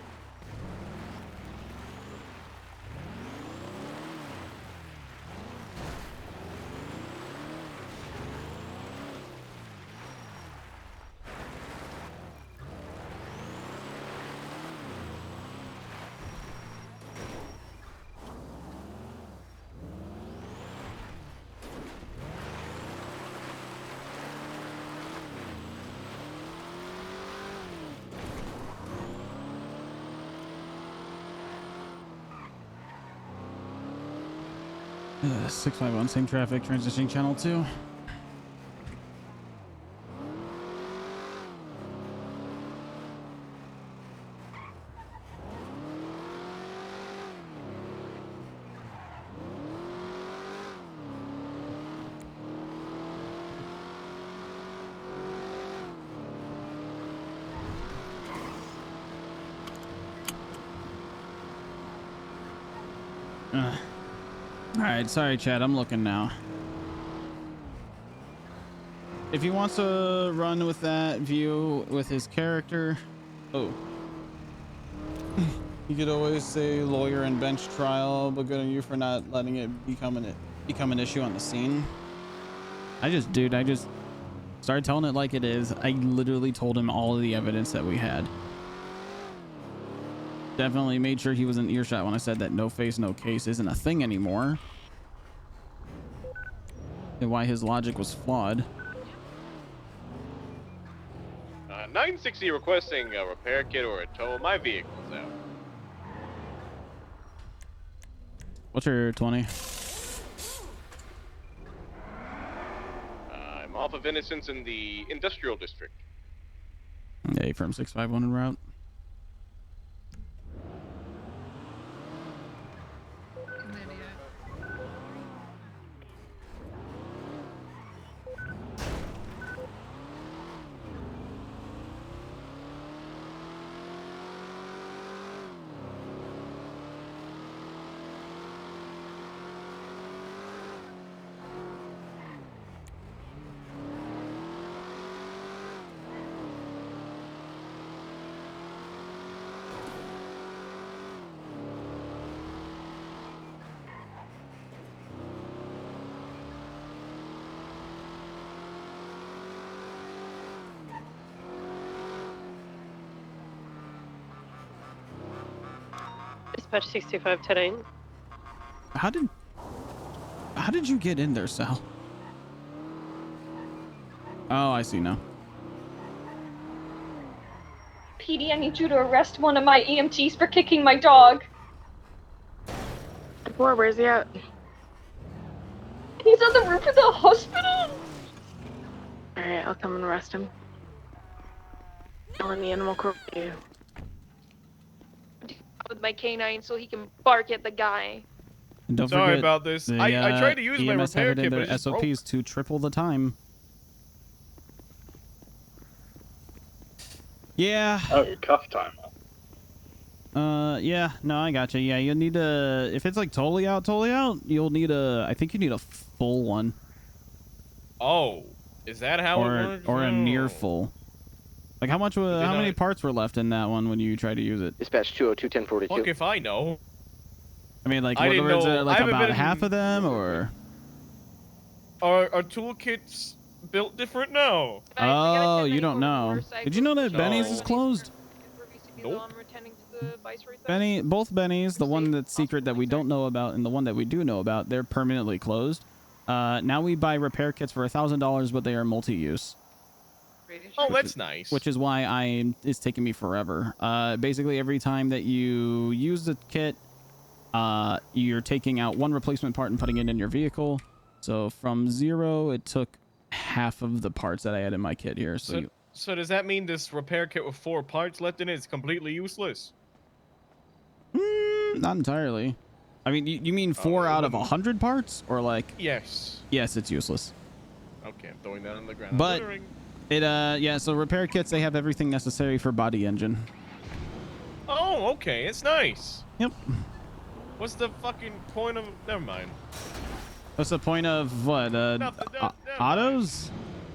651, same traffic, transitioning Channel 2. Alright, sorry Chad, I'm looking now. If he wants to run with that view with his character, you could always say lawyer and bench trial, but good on you for not letting it become an issue on the scene. I just started telling it like it is. I literally told him all of the evidence that we had. Definitely made sure he was in earshot when I said that no face, no case isn't a thing anymore. And why his logic was flawed. 960 requesting a repair kit or a tow. My vehicle's out. What's your 20? I'm off of Innocence in the Industrial District. Yeah, from 651 en route. Dispatch 625 10-8. How did you get in there, Sal? Oh, I see now. PD, I need you to arrest one of my EMTs for kicking my dog. Where's he at? He's on the roof of the hospital. Alright, I'll come and arrest him. I'll let the animal court you. With my canine so he can bark at the guy. And don't Sorry forget, about this. the, I tried to use my EMS have repair it in kit, but their it just SOPs broke. to triple the time. Yeah. Oh, cuff time. Yeah, no, I gotcha. Yeah, you'll need a, if it's like totally out, you'll need a, I think you need a full one. Oh, is that how it works? Or a near full. Like how much, how many not- parts were left in that one when you tried to use it? Dispatch 202-1042. Fuck if I know. I mean, like, I didn't was know- there like I haven't about been- half of them, or? Are toolkits built different now? Oh, you don't know. Did you know that Benny's is No. closed? Nope. Both Benny's, the one that's secret that we don't know about and the one that we do know about, they're permanently closed. Now we buy repair kits for $1,000, but they are multi-use. Oh, that's nice. Which is why it's taking me forever. Basically, every time that you use the kit, you're taking out one replacement part and putting it in your vehicle. So from 0, it took half of the parts that I had in my kit here. So does that mean this repair kit with 4 parts left in it is completely useless? Not entirely. I mean, you mean 4 out of 100 parts, or like? Yes. Yes, it's useless. Okay, I'm throwing that on the ground. But yeah. So repair kits, they have everything necessary for body engine. Oh, okay, it's nice. Yep. What's the fucking point of? Never mind. What's the point of what? Autos?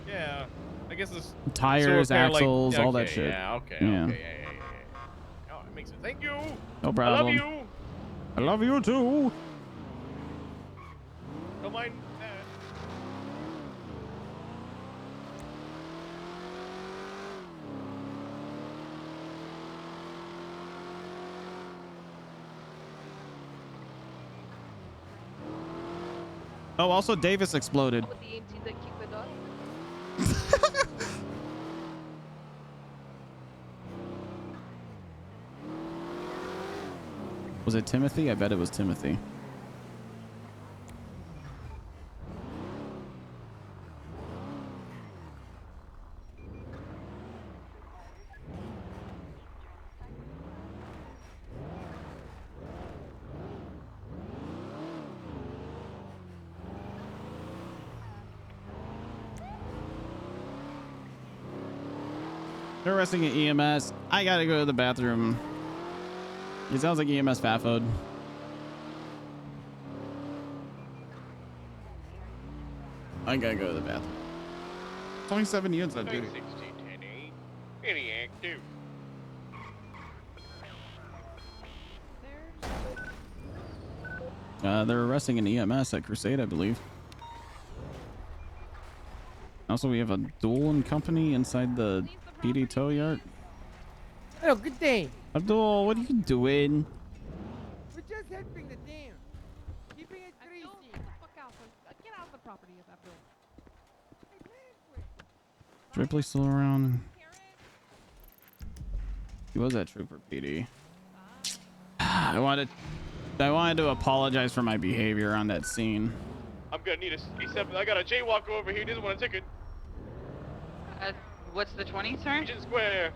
Yeah, I guess it's Tires, repair, axles, all that okay, shit. Yeah, okay, Yeah. okay, yeah. Oh, it makes it. Thank you. No problem. I love you. I love you too. Don't mind that. Oh, also Davis exploded. With the EMT that kicked the dog. Was it Timothy? I bet it was Timothy. They're arresting an EMS. I gotta go to the bathroom. It sounds like EMS FAFO'd. I gotta go to the bathroom. 27 units on duty. 1610 any active. They're arresting an EMS at Crusade, I believe. Also, we have a Duel & Company inside the PD tow yard. Oh, good day. Abdul, what are you doing? We're just helping the dam. Keeping it greasy. Get out of the property of that building. Is Ripley still around? He was at Trooper PD. I wanted to apologize for my behavior on that scene. I'm gonna need a C7. I got a jaywalker over here. He doesn't want a ticket. What's the 20, sir? Regent Square.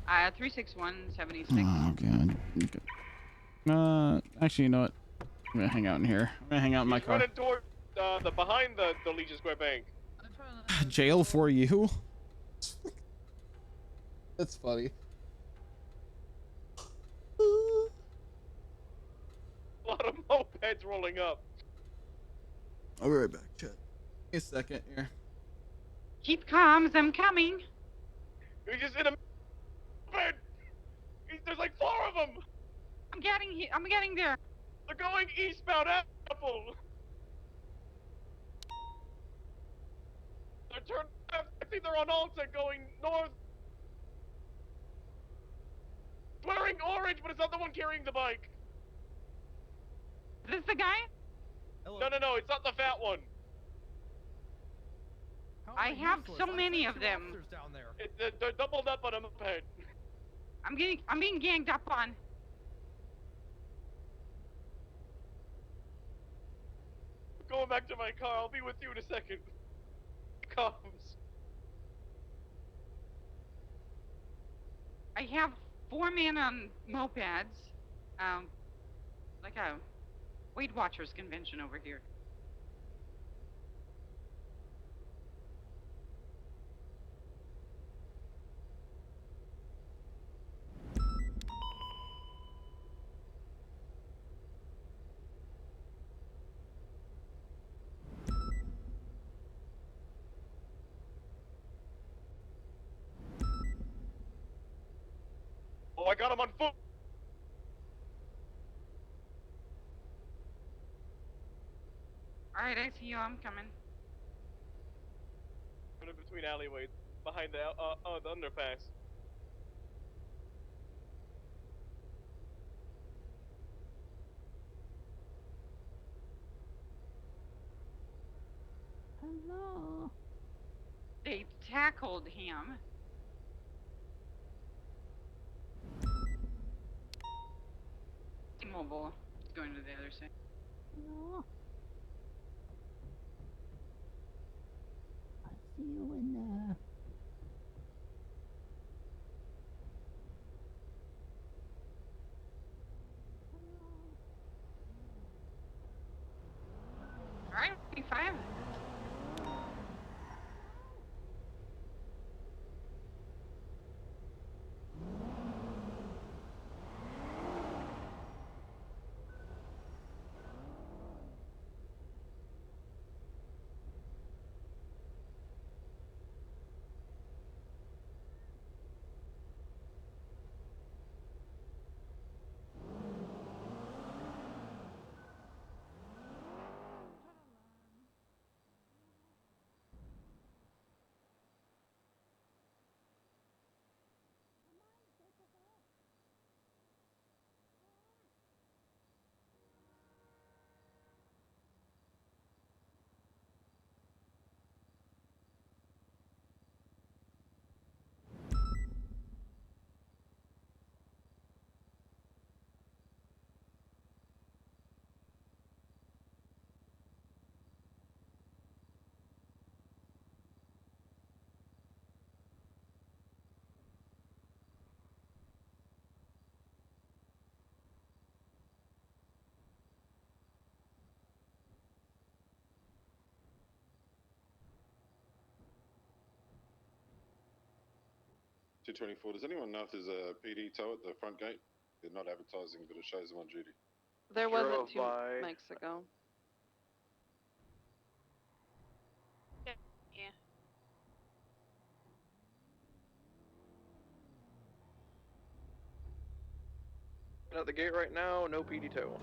36176. Oh god. Actually, you know what? I'm gonna hang out in here. I'm gonna hang out in my He's car. running toward the behind the Legion Square Bank. Jail for you. That's funny. A lot of mopeds rolling up. I'll be right back, chat. Give me a second here. Keep calm, I'm coming. He's just in a moped. There's like 4 of them. I'm getting here. I'm getting there. They're going eastbound Apple. They're turned left. I think they're on Alta going north. Wearing orange, but it's not the one carrying the bike. this the guy? No, it's not the fat one. I have so many of them. Down there. They're doubled up on a moped. I'm being ganged up on. Going back to my car. I'll be with you in a second. Comes. I have 4 men on mopeds. Like a Weight Watchers convention over here. Oh, I got him on foot. Alright, I see you. I'm coming. In between alleyways, behind the underpass. Hello. They tackled him. T-Mobile is going to the other side. Hello. I see you in there. Alright, 5. $224. Does anyone know if there's a PD tow at the front gate? They're not advertising, but it shows them on duty. There wasn't Drove 2 by. mics ago. Yeah. At the gate right now, no PD tow.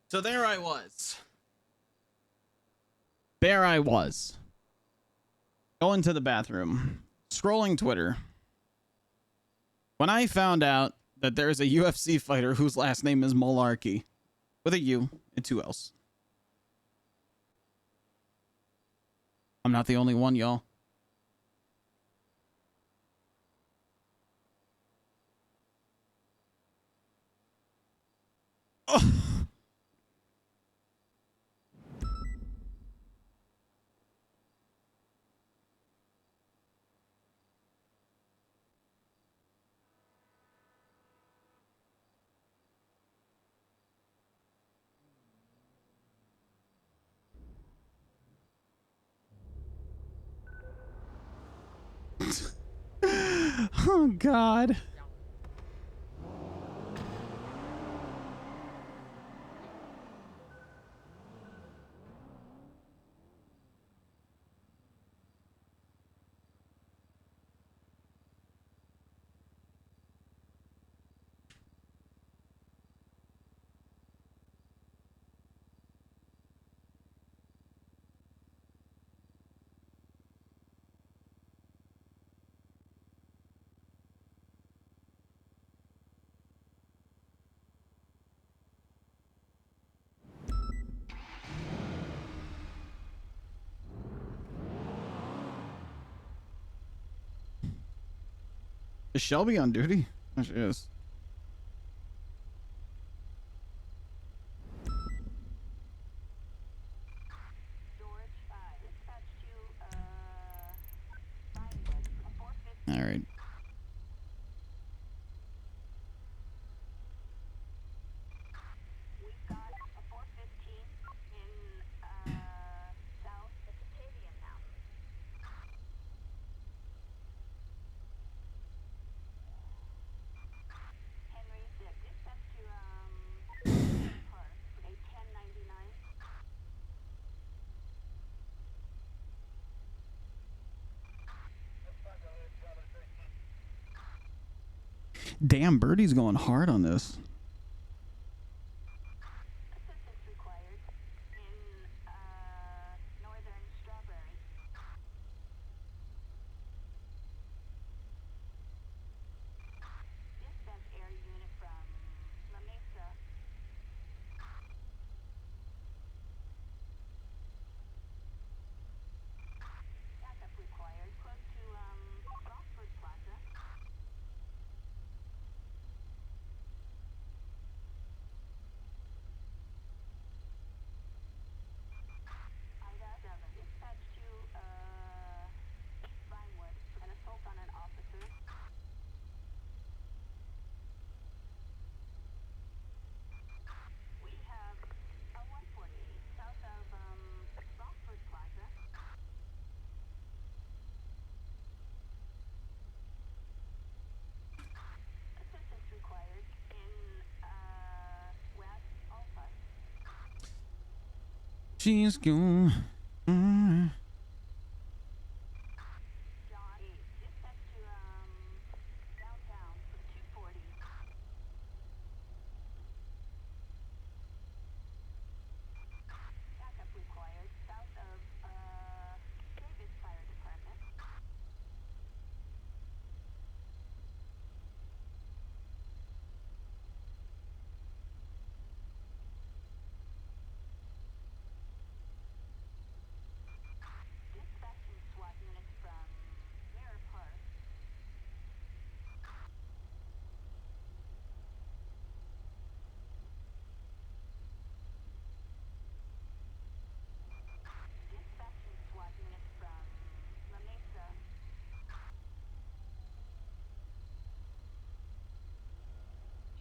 So there I was. There I was. Going to the bathroom. Scrolling Twitter. When I found out that there's a UFC fighter whose last name is Melarky. With a U and 2 L's. I'm not the only one, y'all. Oh. Oh, God. Is Shelby on duty? Oh, she is. All right. Damn, Birdie's going hard on this. She's gone.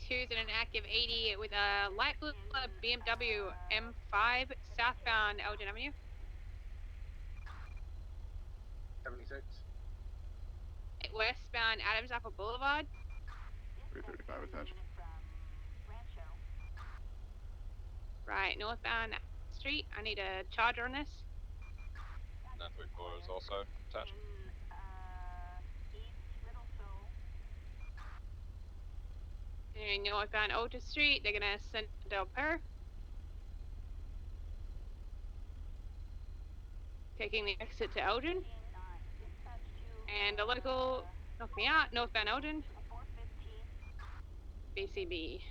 Who's in an active 80 with a light blue BMW M5 southbound Elgin Avenue. 76. Westbound Adams Apple Boulevard. 335 attached. Right, northbound Street. I need a charger on this. 934 is also attached. And northbound Alta Street, they're gonna send Del Per. taking the exit to Elgin. And a local knocked me out, northbound Elgin. BCB.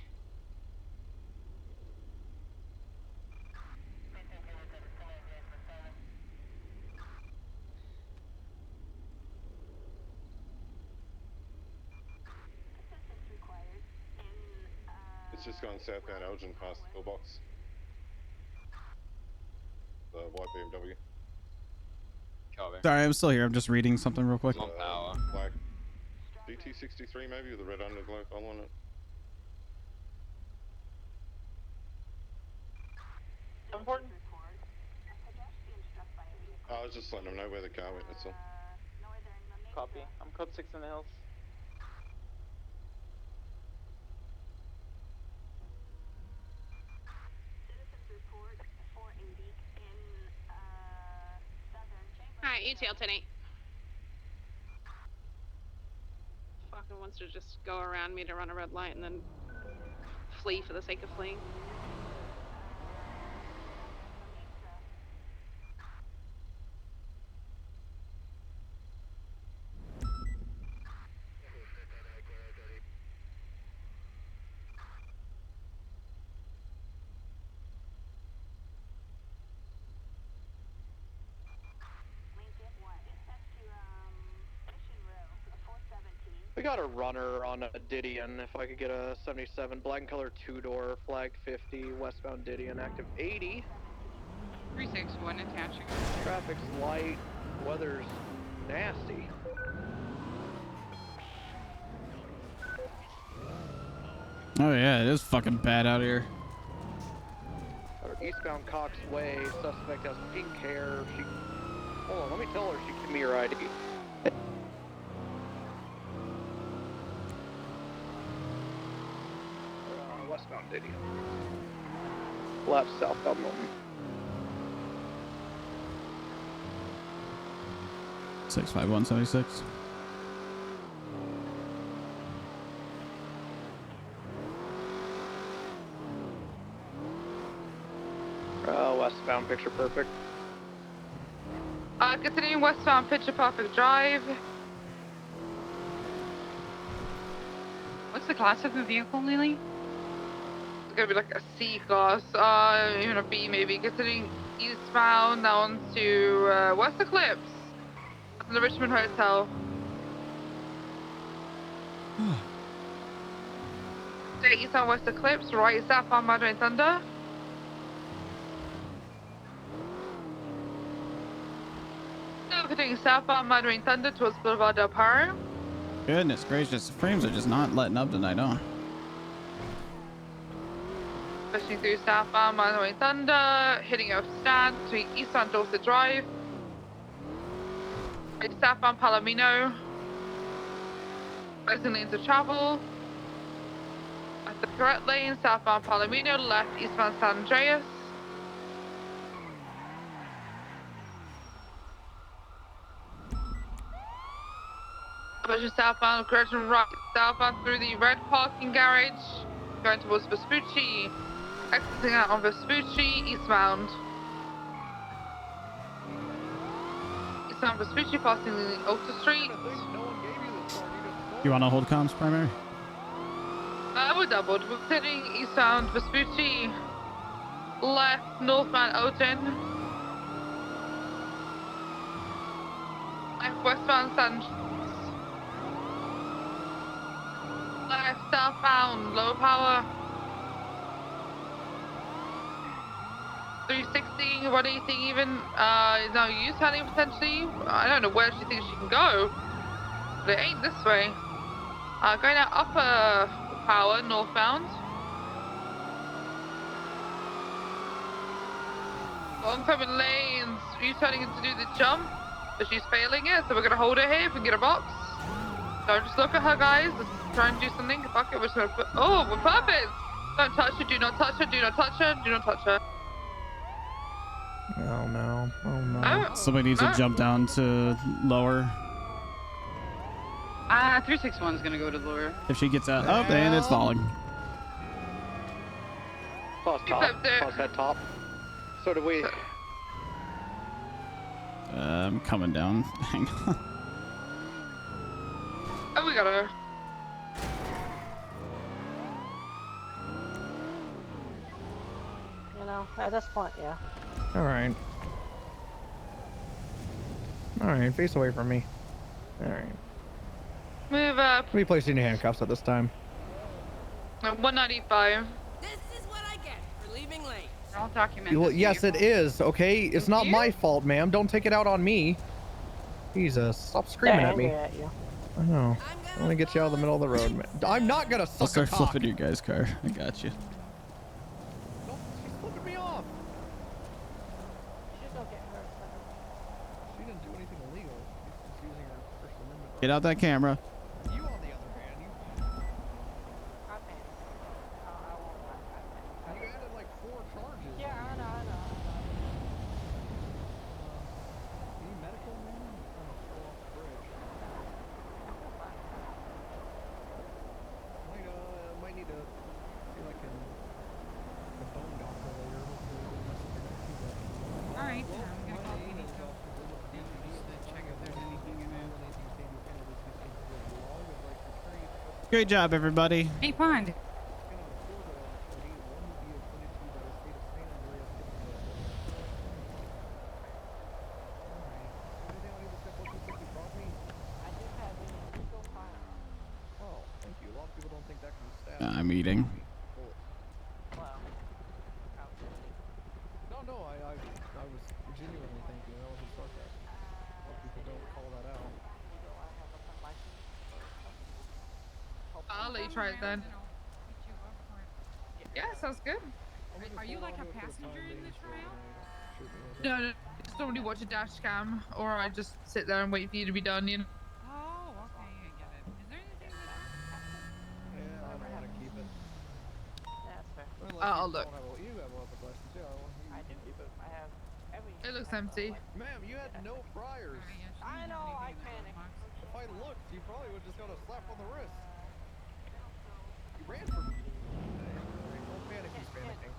It's just going southbound Elgin past the pillbox. The white BMW. Sorry, I'm still here. I'm just reading something real quick. Black GT63 maybe with a red underglow collar on it. Important. I was just letting them know where the car went, that's all. Copy. I'm code 6 in the hills. Alright, UTL 10-8. Fucking wants to just go around me to run a red light and then flee for the sake of fleeing. We got a runner on a Didion. If I could get a 77 black and color 2-door, flagged 50, westbound Didion, active 80. 361 attaching. Traffic's light, weather's nasty. Oh yeah, it is fucking bad out here. Eastbound Cox Way, suspect has pink hair. She, hold on, let me tell her she give me her ID. Westbound Didion. Left, southbound Milton. 65176. Westbound picture perfect. Continuing westbound Picture Perfect Drive. What's the class of the vehicle, Lily? It's gonna be like a C class, even a B maybe. Continuing eastbound down to West Eclipse. The Richmond Hotel. Stay eastbound West Eclipse, right southbound Mandarin Thunder. Continuing southbound Mandarin Thunder towards Boulevard Del Paro. Goodness gracious, the frames are just not letting up tonight, huh? Pushing through southbound Mandarin Thunder, hitting a stand between eastbound Dorset Drive. Southbound Palomino. Closing lanes of travel. At the correct lane, southbound Palomino, left eastbound San Andreas. Pushing southbound, correction right, southbound through the red parking garage, going towards Vespucci, exiting out on Vespucci, eastbound. Eastbound Vespucci, passing the Alta Street. You want to hold comms primary? We're doubled. We're sitting eastbound Vespucci, left northbound Oten, left westbound San. Left southbound, low power. 360, 180 even. No use handling potentially. I don't know where she thinks she can go. But it ain't this way. Going out upper power, northbound. Oncoming lanes, U-turning to do the jump. But she's failing it, so we're gonna hold her here if we can get a box. Don't just look at her, guys. Let's try and do something. Fuck it, we're just gonna put. Oh, we're perfect! Don't touch her, do not touch her, do not touch her, do not touch her. Oh no, oh no. Somebody needs to jump down to lower. 361 is gonna go to lower. If she gets out. Oh, and it's falling. Pause top, pause head top. So do we. I'm coming down. Hang on. Oh, we got her. You know, at this point, yeah. Alright. Alright, face away from me. Alright. Move up. Let me place you in handcuffs at this time. 195. This is what I get for leaving late. I'll document Well, this. yes, it is, okay? It's not my fault, ma'am. Don't take it out on me. Jesus, stop screaming They're at me. angry at you. I know. I'm gonna get you out of the middle of the road, man. I'm not gonna suck I'll start a cock. flipping your guys' car. I got you. She's flipping me off. She's gonna get hurt. She didn't do anything illegal. She's just using her First Amendment. Get out that camera. You, on the other hand, you added like 4 charges. Yeah, I know. Any medical, man? I'm trying to throw off the bridge. Might need to see if I can the bone doctor later. All right, I'm gonna call VPD. Check if there's anything in it. Great job, everybody. Hey, Pond. I'm eating. No, I was genuinely thinking that was a sarcasm. A lot of people don't call that out. I'll let you try it then. Yeah, sounds good. Are you like a passenger in the trial? No, just normally watch a dash cam, or I just sit there and wait for you to be done, you know. Oh, okay, I get it. Is there anything Yeah, I don't want to keep it. That's fair. I'll look. You have a weapons license, yeah. I do. Keep it. I have every. It looks empty. Ma'am, you had no priors. I know. I panicked. If I looked, you probably would just got a slap on the wrist. You ran from me. Don't panic, he's panicking.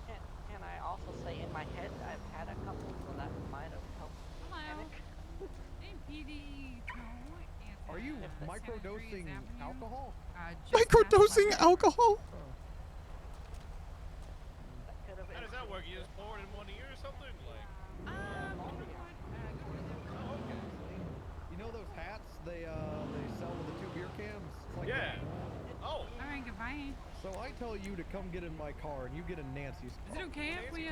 Can I also say in my head I've had a couple, so that might have helped me panic. Hey, PD. Are you microdosing alcohol? Microdosing alcohol? How does that work? You just pour it in one ear or something? Like. You know those hats they sell with the 2 beer cans? It's like Yeah. Oh. All right, goodbye. So I tell you to come get in my car, and you get in Nancy's car. Is it okay if we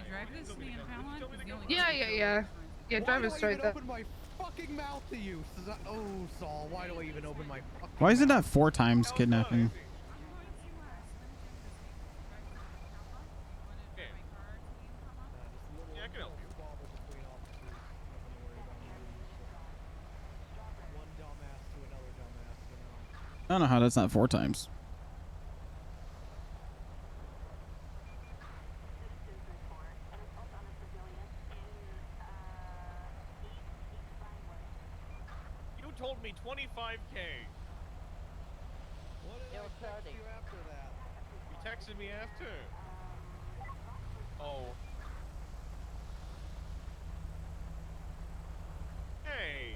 drive this to the impound lot? Yeah, drive us straight there. Open my fucking mouth to you. Oh, Saul, why do I even open my fucking Why is it not 4 times kidnapping? Yeah, I can help you. I don't know how that's not 4 times. You told me 25K. What did I text you after that? You texted me after. Oh. Hey.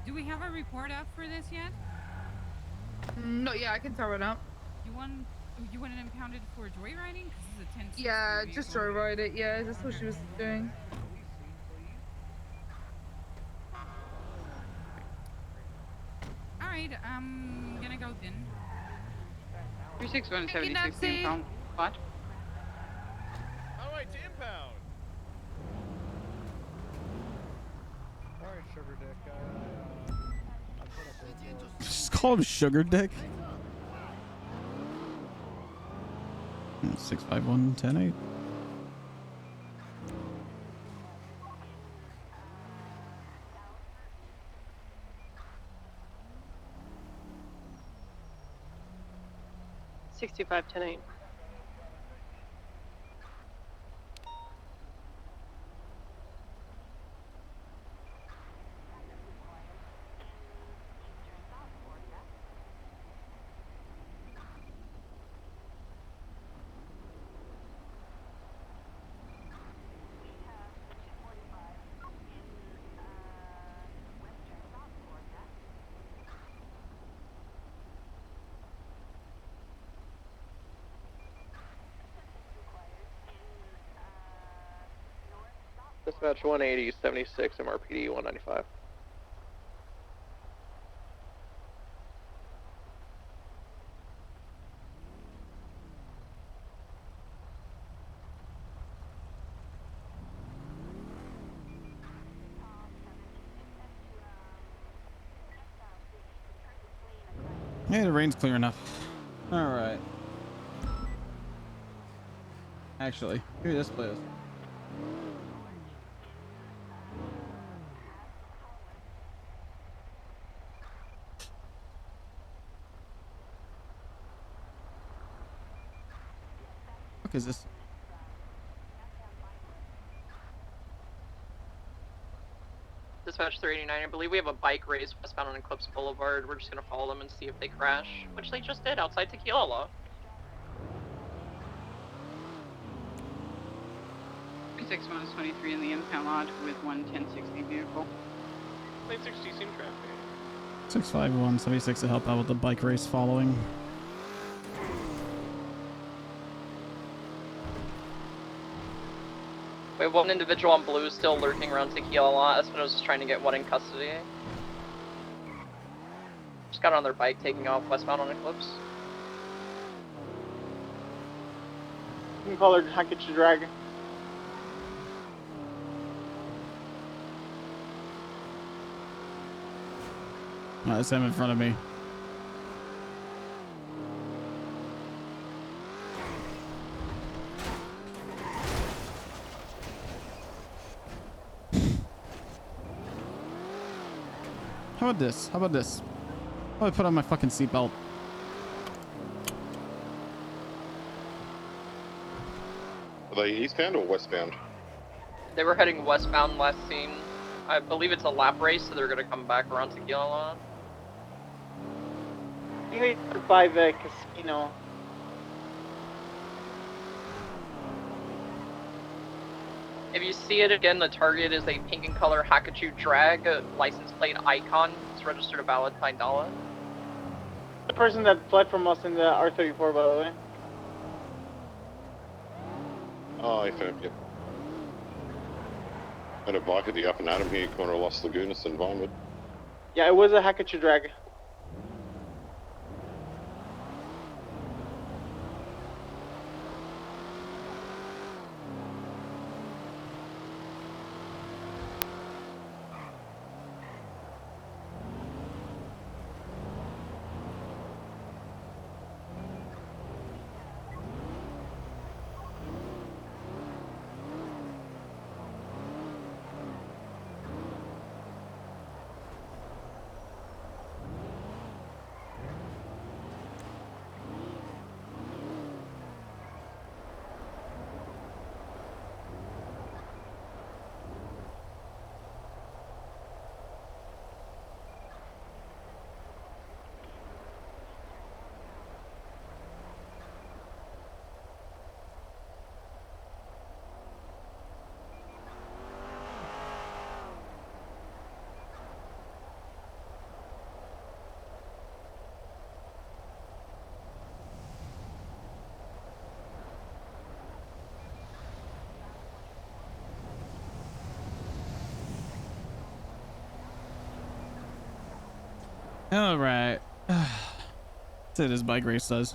Do we have a report out for this yet? No, yeah, I can throw it up. You want it impounded for joyriding? This is a 10. Yeah, just joyride it. Yeah, that's what she was doing. All right, I'm gonna go then. 3676 impound. What? All right, to impound. All right, sugar dick. Just call him Sugar Dick. 651-10-8. $65.10.8. Dispatch 180, 76, MRPD 195. Yeah, the rain's clear enough. All right. Actually, here, this place. What is this? Dispatch 389, I believe we have a bike race westbound on Eclipse Boulevard. We're just gonna follow them and see if they crash, which they just did outside Tequila. 361 is 23 in the impound lot with 11060 vehicle. Lane 60 seem traffic. 65176 to help out with the bike race following. We have one individual on blue still lurking around Tequila lot. Espinosa was just trying to get one in custody. Just got on their bike taking off westbound on Eclipse. You can call her Hackett Drag. That's him in front of me. How about this? How about this? How about I put on my fucking seatbelt? Are they eastbound or westbound? They were heading westbound last seen. I believe it's a lap race, so they're gonna come back around Tequila lot. I think they by the casino. If you see it again, the target is a pink and color Hakachu drag, license plate icon. It's registered a valid $9. The person that fled from us in the R34, by the way. Oh, I found it. Had a bike at the Up and Adam here, corner of Los Lagunas and Vinewood. Yeah, it was a Hakachu drag. All right. That's it. His bike race does.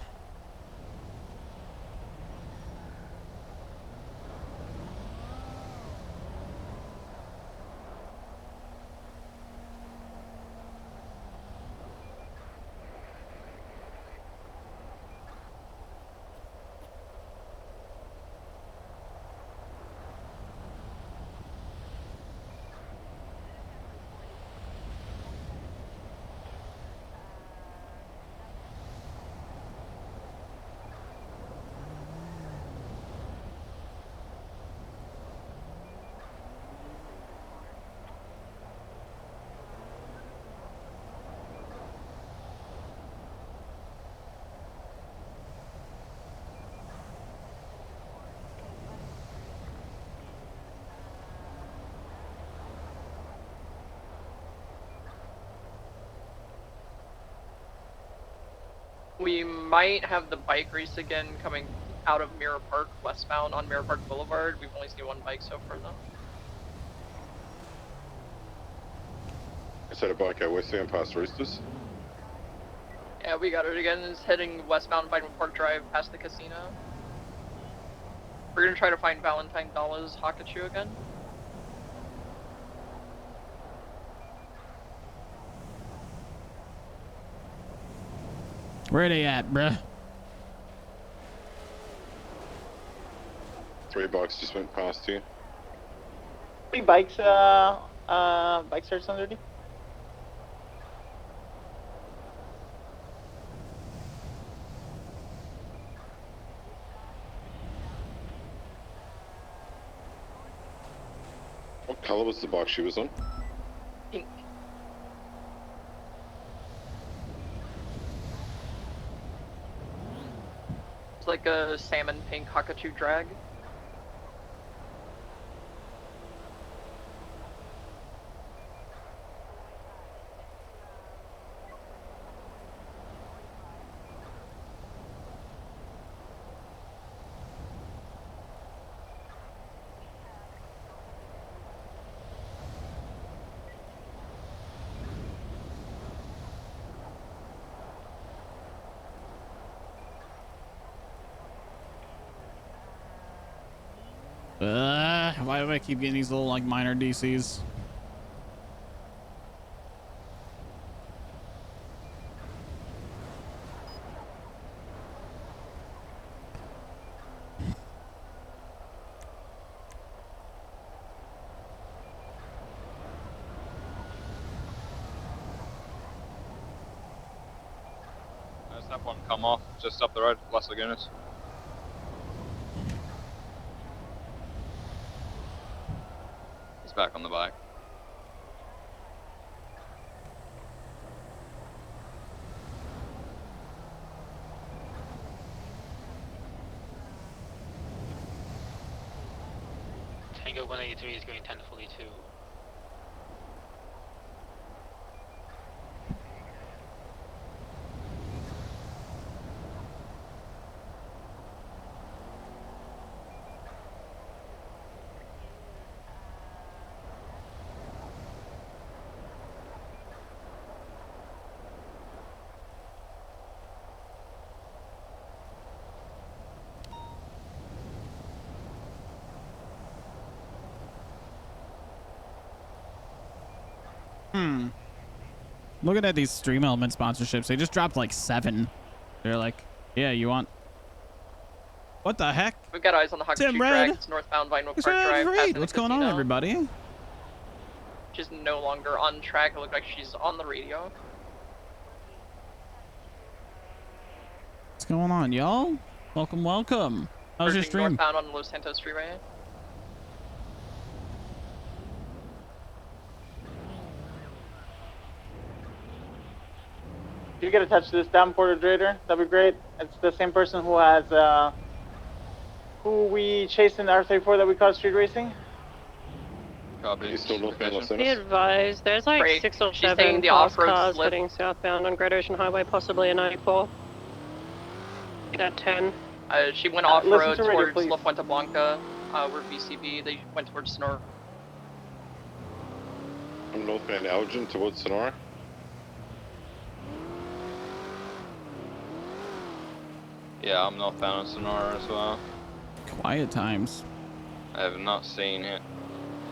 We might have the bike race again coming out of Mirror Park westbound on Mirror Park Boulevard. We've only seen one bike so far though. Is that a bike out west and past Roosters? Yeah, we got it again. It's heading westbound Vitamin Park Drive past the casino. We're gonna try to find Valentine Dollars Hakachu again. Where they at, bruh? 3 bikes just went past you. 3 bikes, bike search on duty. What colour was the bike she was on? Pink. It's like a salmon pink Hakachu drag. Why do I keep getting these little like minor DCs? There's that one come off just up the road, Las Lagunas. He's back on the bike. Tango 183 is going 10 to 42. Looking at these Stream Element sponsorships, they just dropped like 7. They're like, yeah, you want... What the heck? We've got eyes on the Hakachu drag. It's northbound Vinewood Park Drive. Great. What's going on, everybody? She's no longer on track. It looked like she's on the radio. What's going on, y'all? Welcome, welcome. How's your Merging stream? Northbound on Los Santos Freeway. If you get a touch to this downporter Drader, that'd be great. It's the same person who has, who we chased in the R34 that we caught street racing. Copy. He's still northbound Los Be Angeles. advised, there's like Great. 6 or She's 7 taking the fast off-road cars slip. heading southbound on Great Ocean Highway, possibly a 94. At 10. She went off-road listen to radio, towards please. La Fuente Blanca. We're VCB. They went towards Sonora. I'm northbound Elgin towards Sonora. Yeah, I'm northbound on Sonora as well. Quiet times. I have not seen it.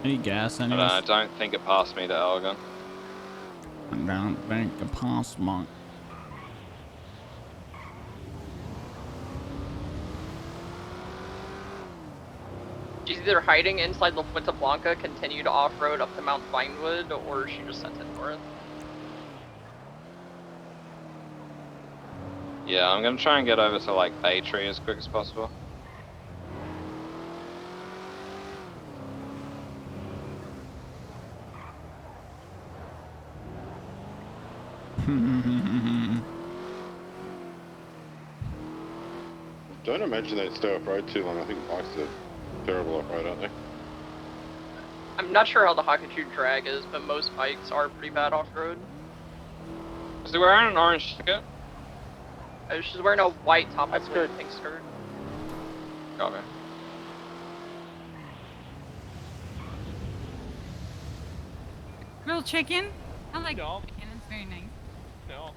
Any gas, But anyways? I don't think it passed me to Elgin. I don't think it passed monk. She's either hiding inside La Fuente Blanca, continued off-road up to Mount Vinewood, or she just sent it north. Yeah, I'm gonna try and get over to like Bay Tree as quick as possible. Don't imagine they'd stay off-road too long. I think bikes are terrible off-road, aren't they? I'm not sure how the Hakachu drag is, but most bikes are pretty bad off-road. Is he wearing an orange ticket? She's wearing a white top with a pink skirt. Copy. Grilled chicken? I like No. chicken. It's very nice. No.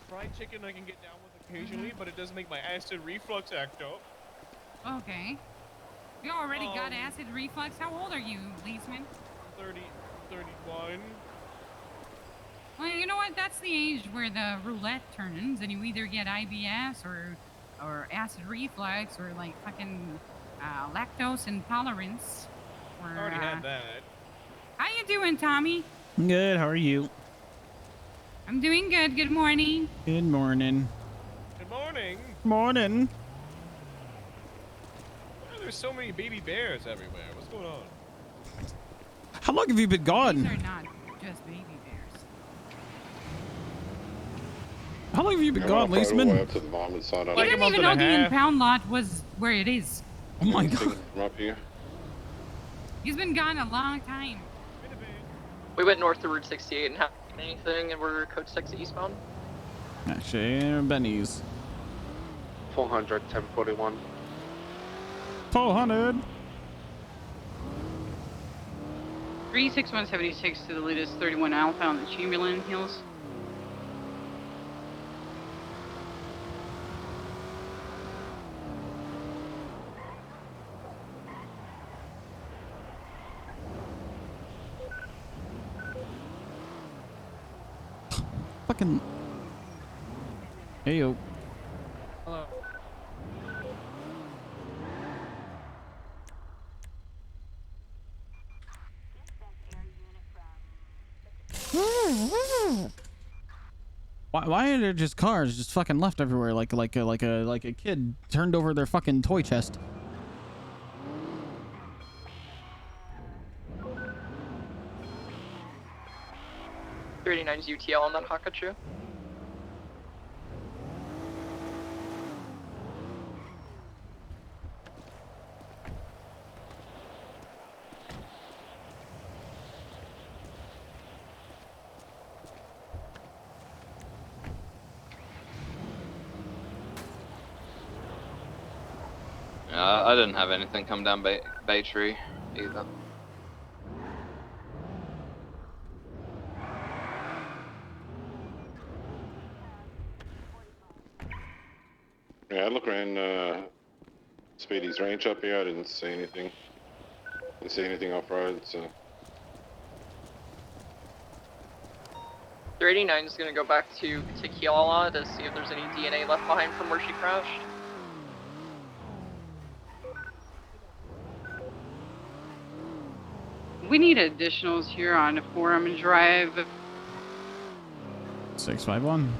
Fried chicken I can get down with occasionally, but it does make my acid reflux act up. Okay. You already got acid reflux. How old are you, policeman? 31. Well, you know what? That's the age where the roulette turns, and you either get IBS or acid reflux or like fucking lactose intolerance. Or, I already had that. How you doing, Tommy? Good. How are you? I'm doing good. Good morning. Good morning. Good morning. Morning. Why are there so many baby bears everywhere? What's going on? How long have you been gone? These are not just baby bears. How long have you been Yeah, gone, we're all the way Leeseman? up to the vomit side. You didn't even know the impound lot was where it is. Oh my god. From up here. He's been gone a long time. We went north to Route 68 and haven't seen anything, and we're code 6 eastbound. Actually, Benny's. 400, 1041. 400. 36176 to the latest 31 Alpha on the Chamberlain Hills. Fucking. Hey yo. Hello. Why are there just cars just fucking left everywhere like a kid turned over their fucking toy chest? .389's UTL on that Hakachu. I didn't have anything come down Bay Tree either. Yeah, I look around Speedy's range up here. I didn't see anything. Didn't see anything off road. So 389 is going to go back to Tequila to see if there's any DNA left behind from where she crashed. We need additionals here on Forum Drive. 651.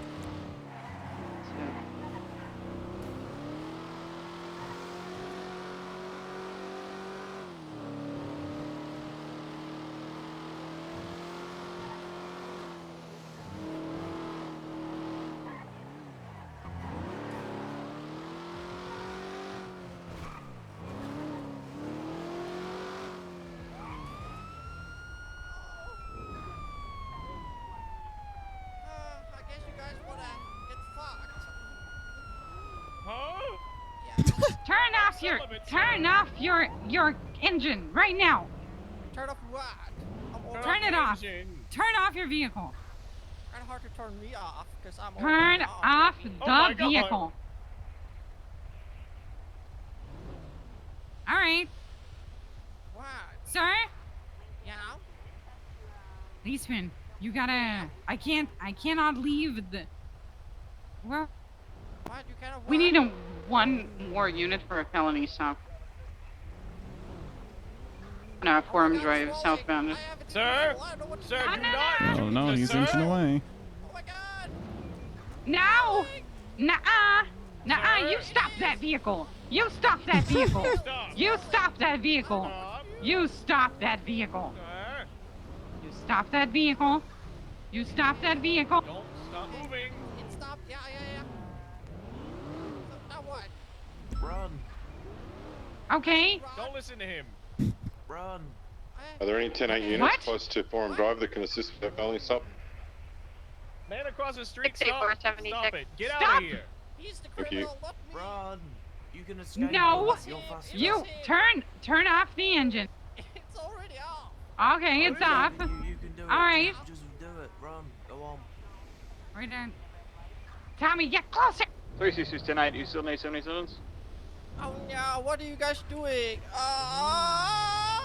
Turn off your engine right now. Turn off what? Turn it off. Turn off your vehicle. Kind of hard to turn me off because I'm Turn off the vehicle. All right. What? Sir? Yeah. Policeman, you gotta. I cannot leave the. Well. What? You cannot. We need one more unit for a felony stop. No, Forum Drive, southbound. Sir? Sir, do not. Oh no, he's Sir? inching away. No! Nuh-uh! Nuh-uh! You stop that vehicle! You stop that vehicle! You stop that vehicle! You stop that vehicle! You stop that vehicle! You stop that vehicle! Don't stop moving! It stopped. Yeah. So, now what? Run! Okay. Don't listen to him. Run! are there any 10-8 units What? close to Forum Drive that can assist with that felony stop? Man across the street, 68476. stop it. Get out Stop. of here. He's the Thank you. criminal, not me. Run! You can escape. No! You're faster. You turn off the engine. It's already off. Okay, it's off. You can do it. All right. Just do it. Right there. Tommy, get closer! 366-10-8, you still need 77s? Oh no, what are you guys doing? Oh,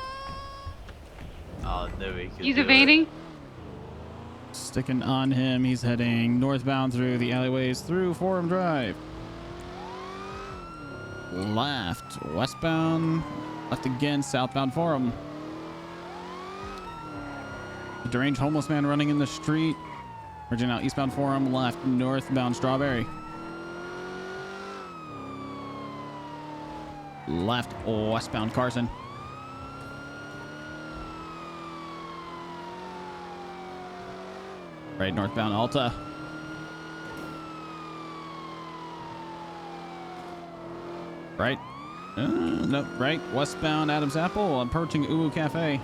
no, we could He's do evading. Sticking on him. He's heading northbound through the alleyways through Forum Drive. Left, westbound, left again, southbound Forum. The deranged homeless man running in the street. Merging out eastbound Forum, left, northbound Strawberry. Left, westbound Carson. Right, northbound Alta. Right. Nope, right. Westbound Adams Apple, approaching Uwu Cafe.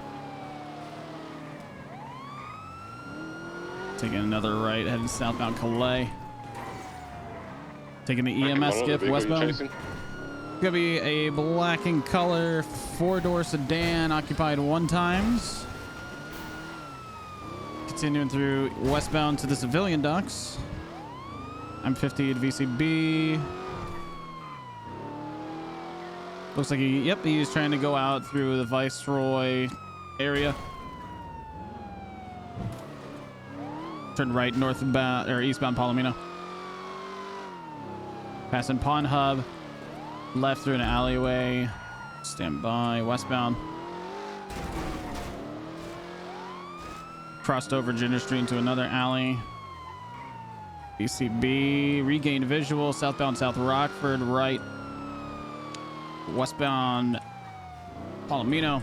Taking another right, heading southbound Calais. Taking the EMS skip westbound. Gonna be a black and color 4-door sedan, occupied 1 times. Continuing through westbound to the civilian docks. I'm 50 at VCB. Looks like he's trying to go out through the Viceroy area. Turn right northbound or eastbound Palomino. Passing Pawn Hub. Left through an alleyway. Stand by. Westbound. Crossed over Ginger Street into another alley. BCB. Regained visual. Southbound South Rockford. Right. Westbound Palomino.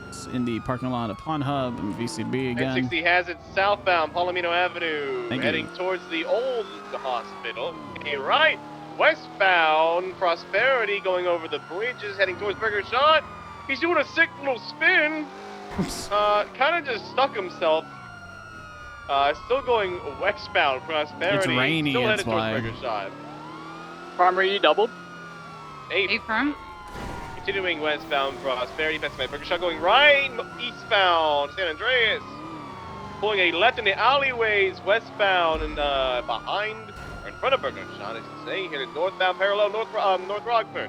It's in the parking lot of Pawn Hub and VCB again. 1060 has it southbound Palomino Avenue, Thank heading you. towards the old hospital. Okay, right. Westbound Prosperity going over the bridges, heading towards Burger Shot. He's doing a sick little spin. Kind of just stuck himself. Still going westbound Prosperity. It's rainy, Still that's headed towards why. Burger Shot. Primary, you doubled. 8 firm. Continuing westbound Prosperity, past my Burger Shot, going right eastbound San Andreas. Pulling a left in the alleyways westbound and behind or in front of Burger Shot, I should say. Headed northbound parallel North Rockford.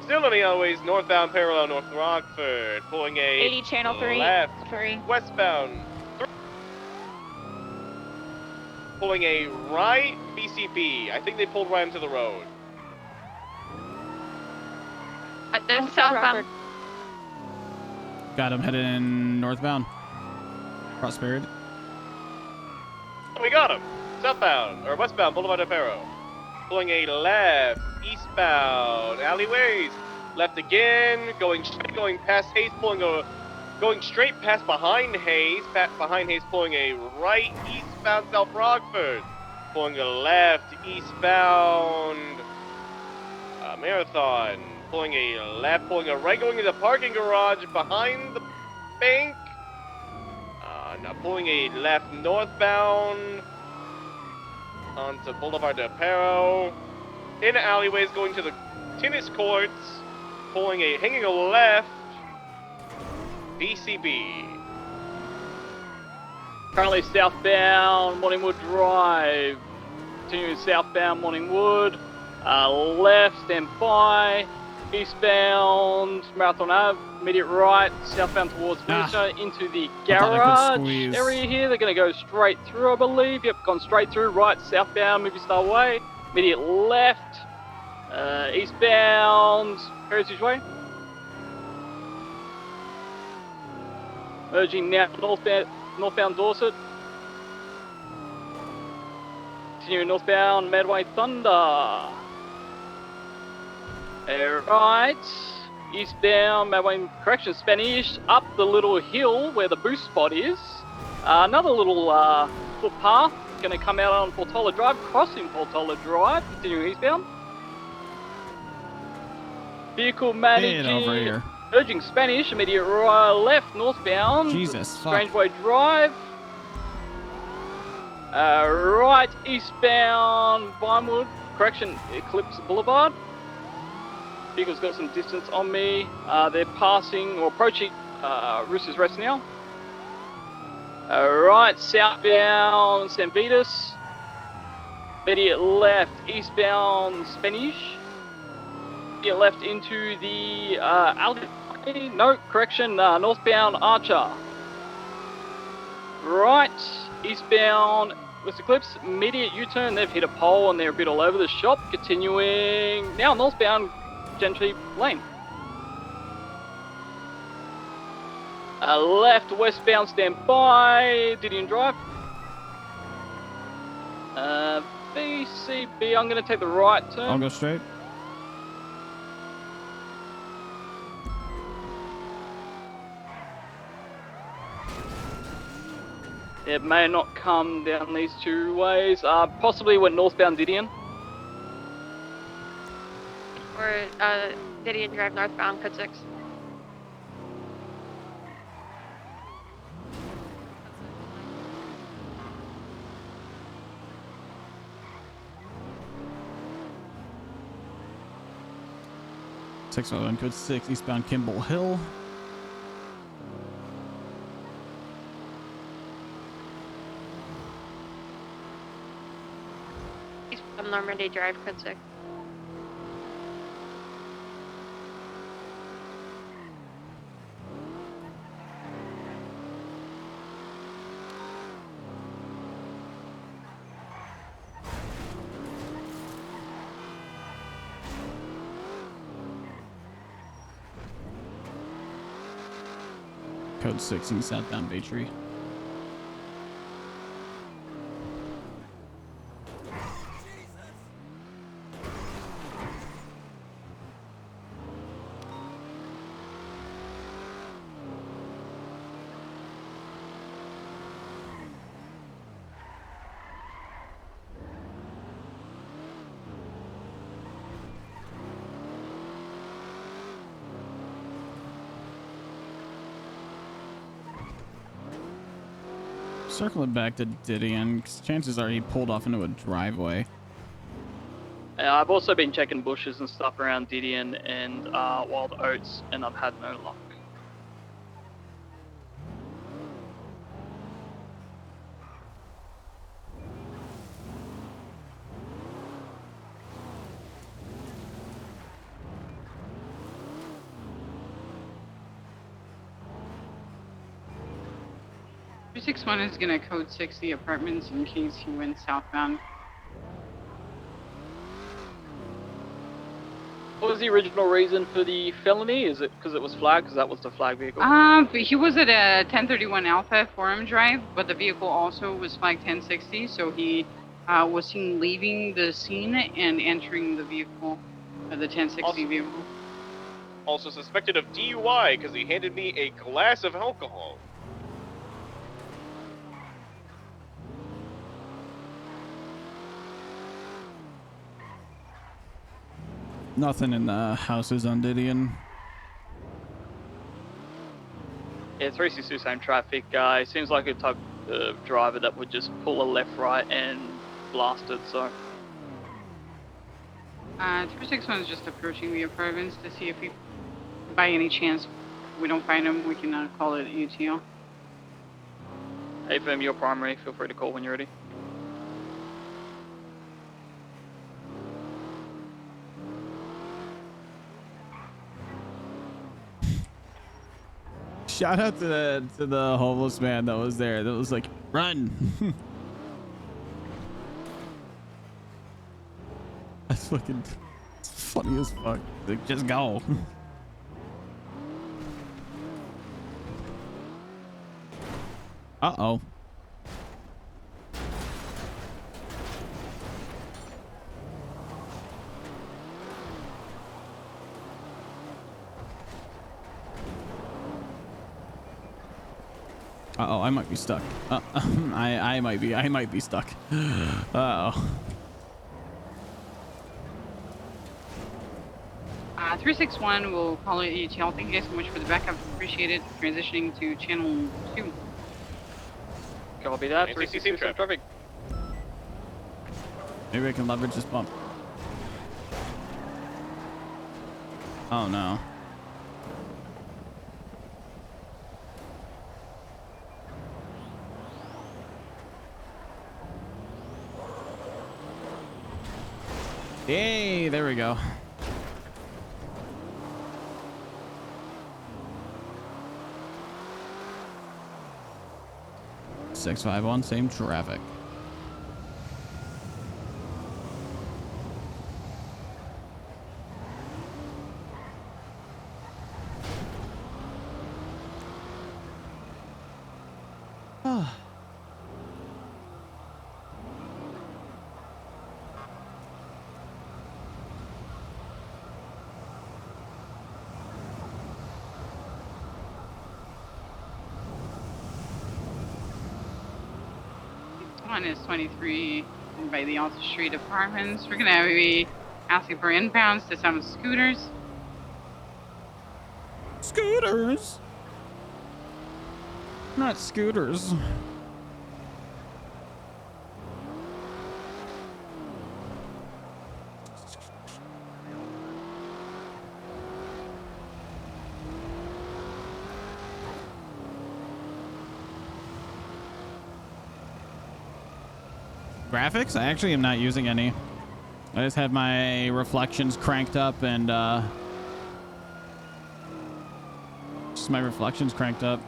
Still in the alleyways northbound parallel North Rockford. Pulling a 80 channel 3. left 3. westbound. Pulling a right BCP. I think they pulled right into the road. Then southbound. Got him heading northbound. Prosperity. We got him. Southbound, or westbound, Boulevard del Perro. Pulling a left, eastbound, alleyways. Left again, going straight, going past Hayes, going straight past behind Hayes. Behind Hayes, pulling a right, eastbound, South Rockford. Pulling a left, eastbound, Marathon. Pulling a left, pulling a right, going into the parking garage behind the bank. Now pulling a left northbound onto Boulevard del Perro. In alleyways going to the tennis courts. Hanging a left. BCB. Currently southbound Morningwood Drive. Continuing southbound Morningwood. Left, stand by. Eastbound Marathon Ave. Immediate right, southbound towards Furniture, into the garage area here. They're going to go straight through, I believe. Yep, gone straight through. Right, southbound, Movie Star Way. Immediate left, eastbound Heritage Way. Merging now northbound Dorset. Continuing northbound Medway Thunder. Alright. Eastbound, correction, Spanish, up the little hill where the boost spot is. Another little footpath, going to come out on Portola Drive, crossing Portola Drive, continuing eastbound. Vehicle managing, over here. urging Spanish, immediate right, left, northbound. Jesus, fuck. Strangeway Drive. Right, eastbound, Vinewood, correction, Eclipse Boulevard. Vehicle's got some distance on me. They're passing or approaching Rooster's Rest now. Right. right, southbound St. Vitus. Immediate left, eastbound Spanish. Immediate left into the no, correction, northbound Archer. Right, eastbound West Eclipse, immediate U-turn. They've hit a pole and they're a bit all over the shop. Continuing now northbound Gentry Lane. Left westbound stand by Didion Drive. BCB, I'm going to take the right turn. I'll go straight. It may not come down these two ways. Possibly went northbound Didion. Or Didion Drive northbound, code 6. Code 6, eastbound Kimball Hill. Eastbound Normandy Drive, code 6. Code 6 in southbound Bay Tree. Circling back to Didion, 'cause chances are he pulled off into a driveway. I've also been checking bushes and stuff around Didion and Wild Oats, and I've had no luck. One is gonna code 6 the apartments in case he went southbound. What was the original reason for the felony? Is it because it was flagged? Because that was the flag vehicle. But he was at a 1031 Alpha Forum Drive, but the vehicle also was flagged 1060, so he was seen leaving the scene and entering the vehicle, the 1060 vehicle. Also suspected of DUI because he handed me a glass of alcohol. Nothing in the houses on Didion. Yeah, 362 same traffic. Seems like a type of driver that would just pull a left, right, and blast it. So. 361 is just approaching the apartments to see if he, by any chance, we don't find him, we can call it UTL. Hey, firm, your primary. Feel free to call when you're ready. Shout out to the homeless man that was there. That was like, run. That's fucking funny as fuck. Like, just go. Uh-oh. Uh-oh, I might be stuck. I might be stuck. Uh-oh. 361 will call it ETL. Thank you guys so much for the backup. Appreciate it. Transitioning to channel 2. Copy that. 360 traffic. Maybe I can leverage this bump. Oh no. Hey, there we go. (651) same traffic. One is 23 by the Alta Street Apartments. We're gonna be asking for inbounds to some scooters. Scooters? Not scooters. Graphics? I actually am not using any. I just have my reflections cranked up and just my reflections cranked up.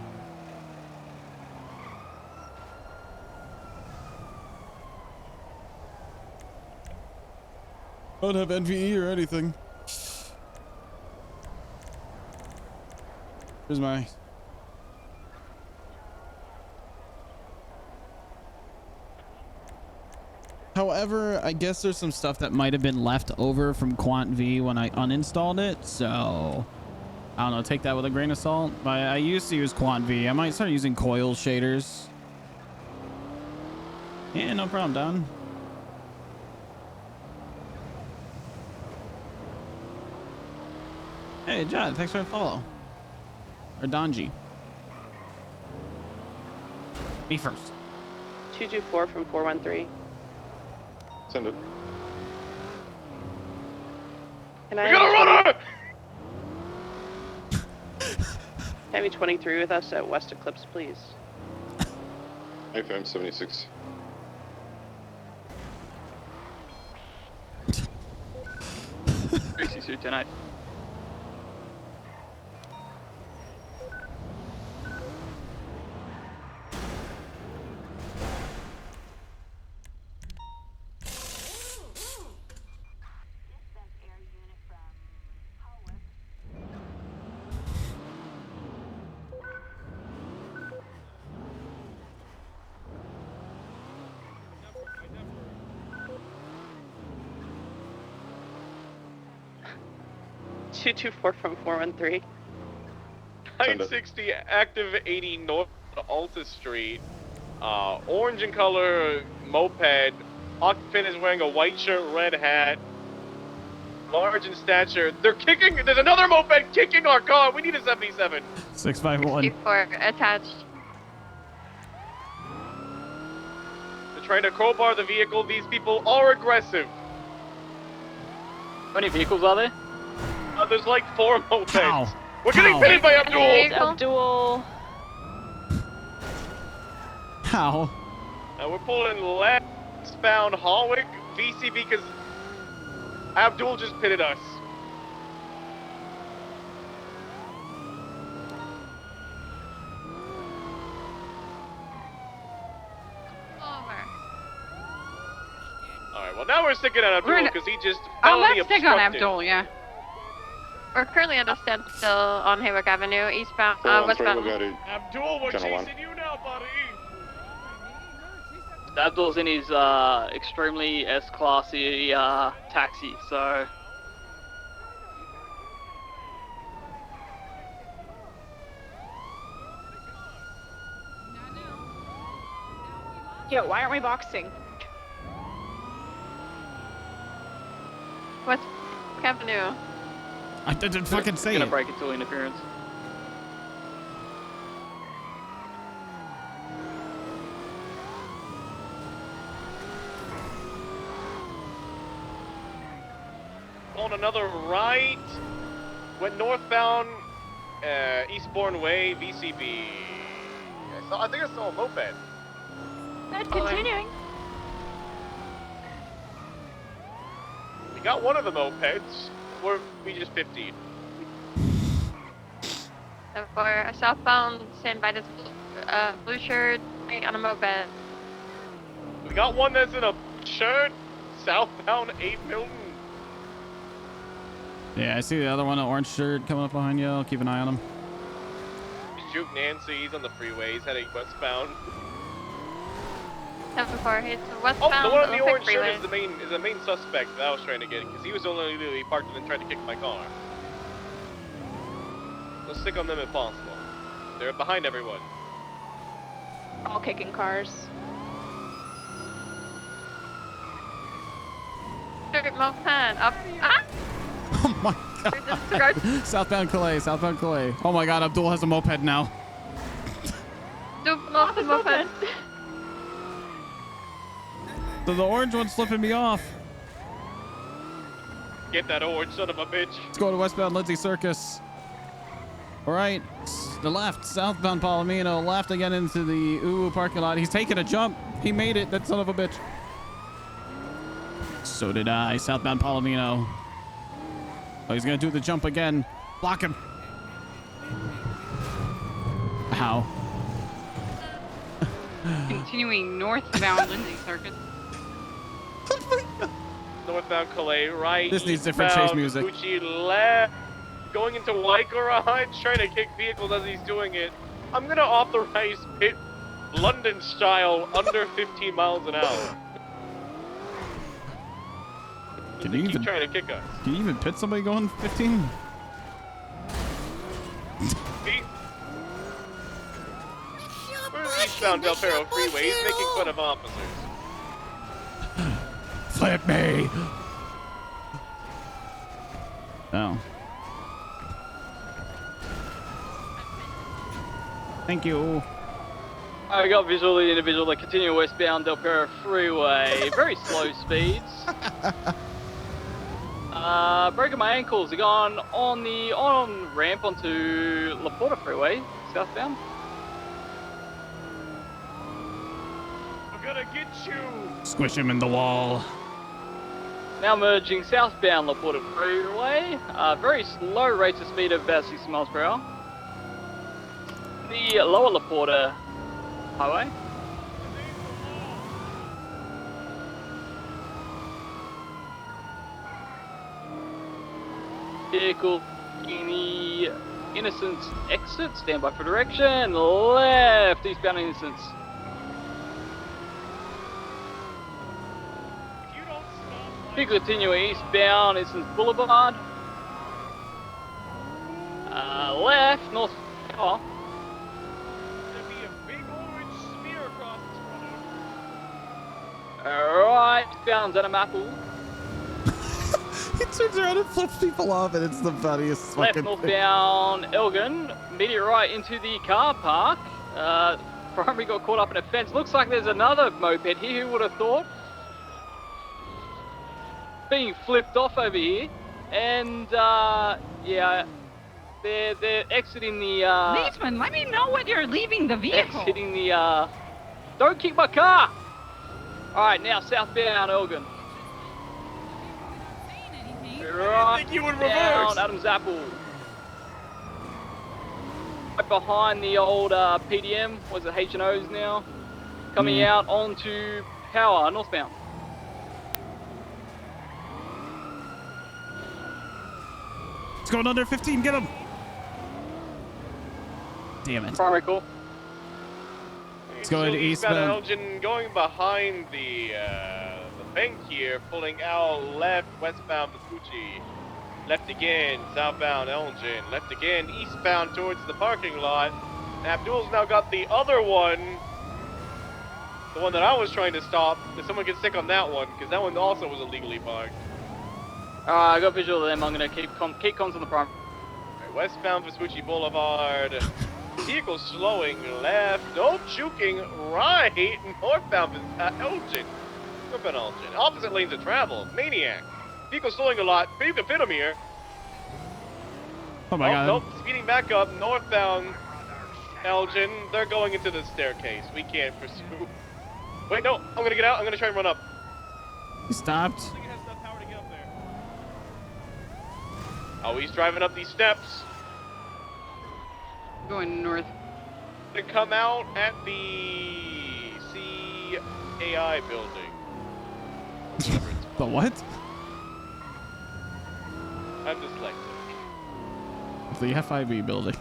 I don't have NVE or anything. Here's my... However, I guess there's some stuff that might have been left over from Quant V when I uninstalled it, so I don't know, take that with a grain of salt. But I used to use Quant V. I might start using coil shaders. Yeah, no problem, Don. Hey, John, thanks for the follow. Or Donji. Me first. 224 from 413. Send it. Can I We got a runner! Heavy 23 with us at West Eclipse, please. AFM 76. Suit tonight. From 413. 960 active 80 North Alta Street. Orange in color moped. Occupant is wearing a white shirt, red hat. Large in stature. They're kicking. There's another moped kicking our car. We need a 77. 651. 64 attached. They're trying to crowbar the vehicle. These people are aggressive. How many vehicles are there? There's like 4 mopeds. How? We're getting pitted by Abdul. Abdul. How? We're pulling left-bound Hallwick VCB because Abdul just pitted us. Alright, well now we're sticking on Abdul because he just felony let's stick on obstructed. Abdul, yeah. We're currently at a standstill on Haywick Avenue, eastbound, westbound. Abdul, we're chasing you now, buddy. Abdul's in his extremely S-classy taxi, so... Yo, why aren't we boxing? West Avenue. I didn't fucking say gonna it. break into interference. On another right. Went northbound, Eastbourne Way, VCB. I think I saw a moped. Not continuing. We got one of the mopeds. We just 15. So for southbound, stand by this blue shirt on a moped. We got one that's in a shirt. Southbound 8 Milton. Yeah, I see the other one, an orange shirt coming up behind you. I'll keep an eye on him. Juke Nancy, he's on the freeway. He's heading westbound. 7-4, it's Oh, westbound. the one on the orange shirt freeway. is the main suspect that I was trying to get because he was only literally parked and then tried to kick my car. Let's stick on them if possible. They're behind everyone. All kicking cars. Shirt moped up. Ah! Oh my god. Southbound Calais, southbound Calais. Oh my god, Abdul has a moped now. Moped. So the orange one's flipping me off. Get that orange son of a bitch. Let's go to westbound Lindsay Circus. All right, the left, southbound Palomino, left again into the parking lot. He's taking a jump. He made it, that son of a bitch. So did I, southbound Palomino. Oh, he's gonna do the jump again. Block him. Ow. Continuing northbound Lindsay Circus. Northbound Calais, right. This needs different chase eastbound music. Gucci left. Going into White Garage, trying to kick vehicles as he's doing it. I'm gonna authorize pit London style under 15 miles an hour. Can you even trying to kick us? Can you even pit somebody going 15? Where's the eastbound Del Perro freeway? He's making fun of officers. Flip me. Oh. Thank you. I got visual the individual that continue westbound Del Perro freeway. Very slow speeds. Breaking my ankles. They gone on the ramp onto La Porta freeway, southbound. I'm gonna get you. Squish him in the wall. Now merging southbound La Porta freeway. Very slow rates of speed of about 60 miles per hour. The lower La Porta highway. Vehicle in the Innocence exit, stand by for direction, left, eastbound Innocence. Vehicle continuing eastbound Innocence Boulevard. Left, north, oh. Alright, found Zenamaple. He turns around and flips people off, and it's the funniest Left fucking northbound Elgin, immediate right into the car park. Primary got caught up in a fence. Looks like there's another moped here, who would have thought? Being flipped off over here. And, yeah, they're exiting the, Policeman, let me know when you're leaving the vehicle. exiting the, don't kick my car! Alright, now southbound Elgin. Right, I think you would down reverse. Adam's Apple. Right behind the old PDM, was it H&O's now? Coming out onto Power, northbound. It's going under 15. Get him. Damn it. Primary call. Let's go to Eastbound eastbound. Elgin going behind the bank here, pulling out left, westbound Vespucci. Left again, southbound Elgin. Left again, eastbound towards the parking lot. And Abdul's now got the other one. The one that I was trying to stop. If someone can stick on that one, because that one also was illegally parked. I got visual of them. I'm going to keep comms on the prime. Right, westbound Vespucci Boulevard. Vehicle slowing left. No juking right. Northbound Elgin. Northbound Elgin. Opposite lanes of travel. Maniac. Vehicle slowing a lot, but you can fit him here. Oh my god. Nope, speeding back up. Northbound Elgin. They're going into the staircase. We can't pursue. Wait, no. I'm going to get out. I'm going to try and run up. He stopped. Oh, he's driving up these steps. Going north. To come out at the CAI building. The what? I'm dyslexic. The FIB building.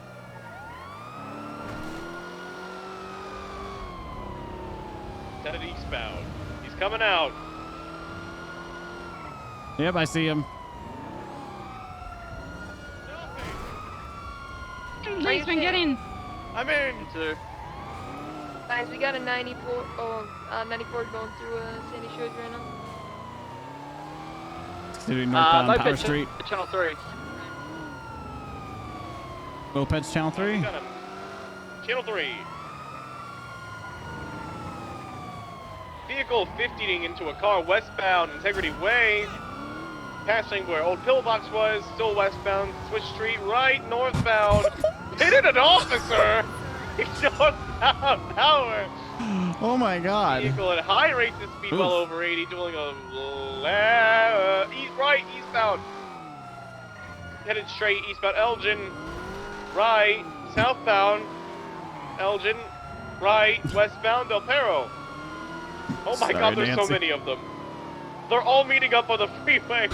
Headed eastbound. He's coming out. Yep, I see him. Policeman, get in. I'm in. Guys, we got a 94 going through Sandy Shores right now. Considering northbound Power Moped Street. Channel 3. Mopeds Channel 3. Got him. Channel 3. Vehicle 50ing into a car westbound Integrity Way. Passing where old pillbox was, still westbound, switch street right, northbound. Hitting an officer! He's northbound power! Oh my god. Vehicle at high rates of speed, well over 80, doing a eastbound. Headed straight, eastbound Elgin. Right, southbound Elgin. Right, westbound Del Perro. Oh my Sorry, god, there's Nancy. so many of them. They're all meeting up on the freeway.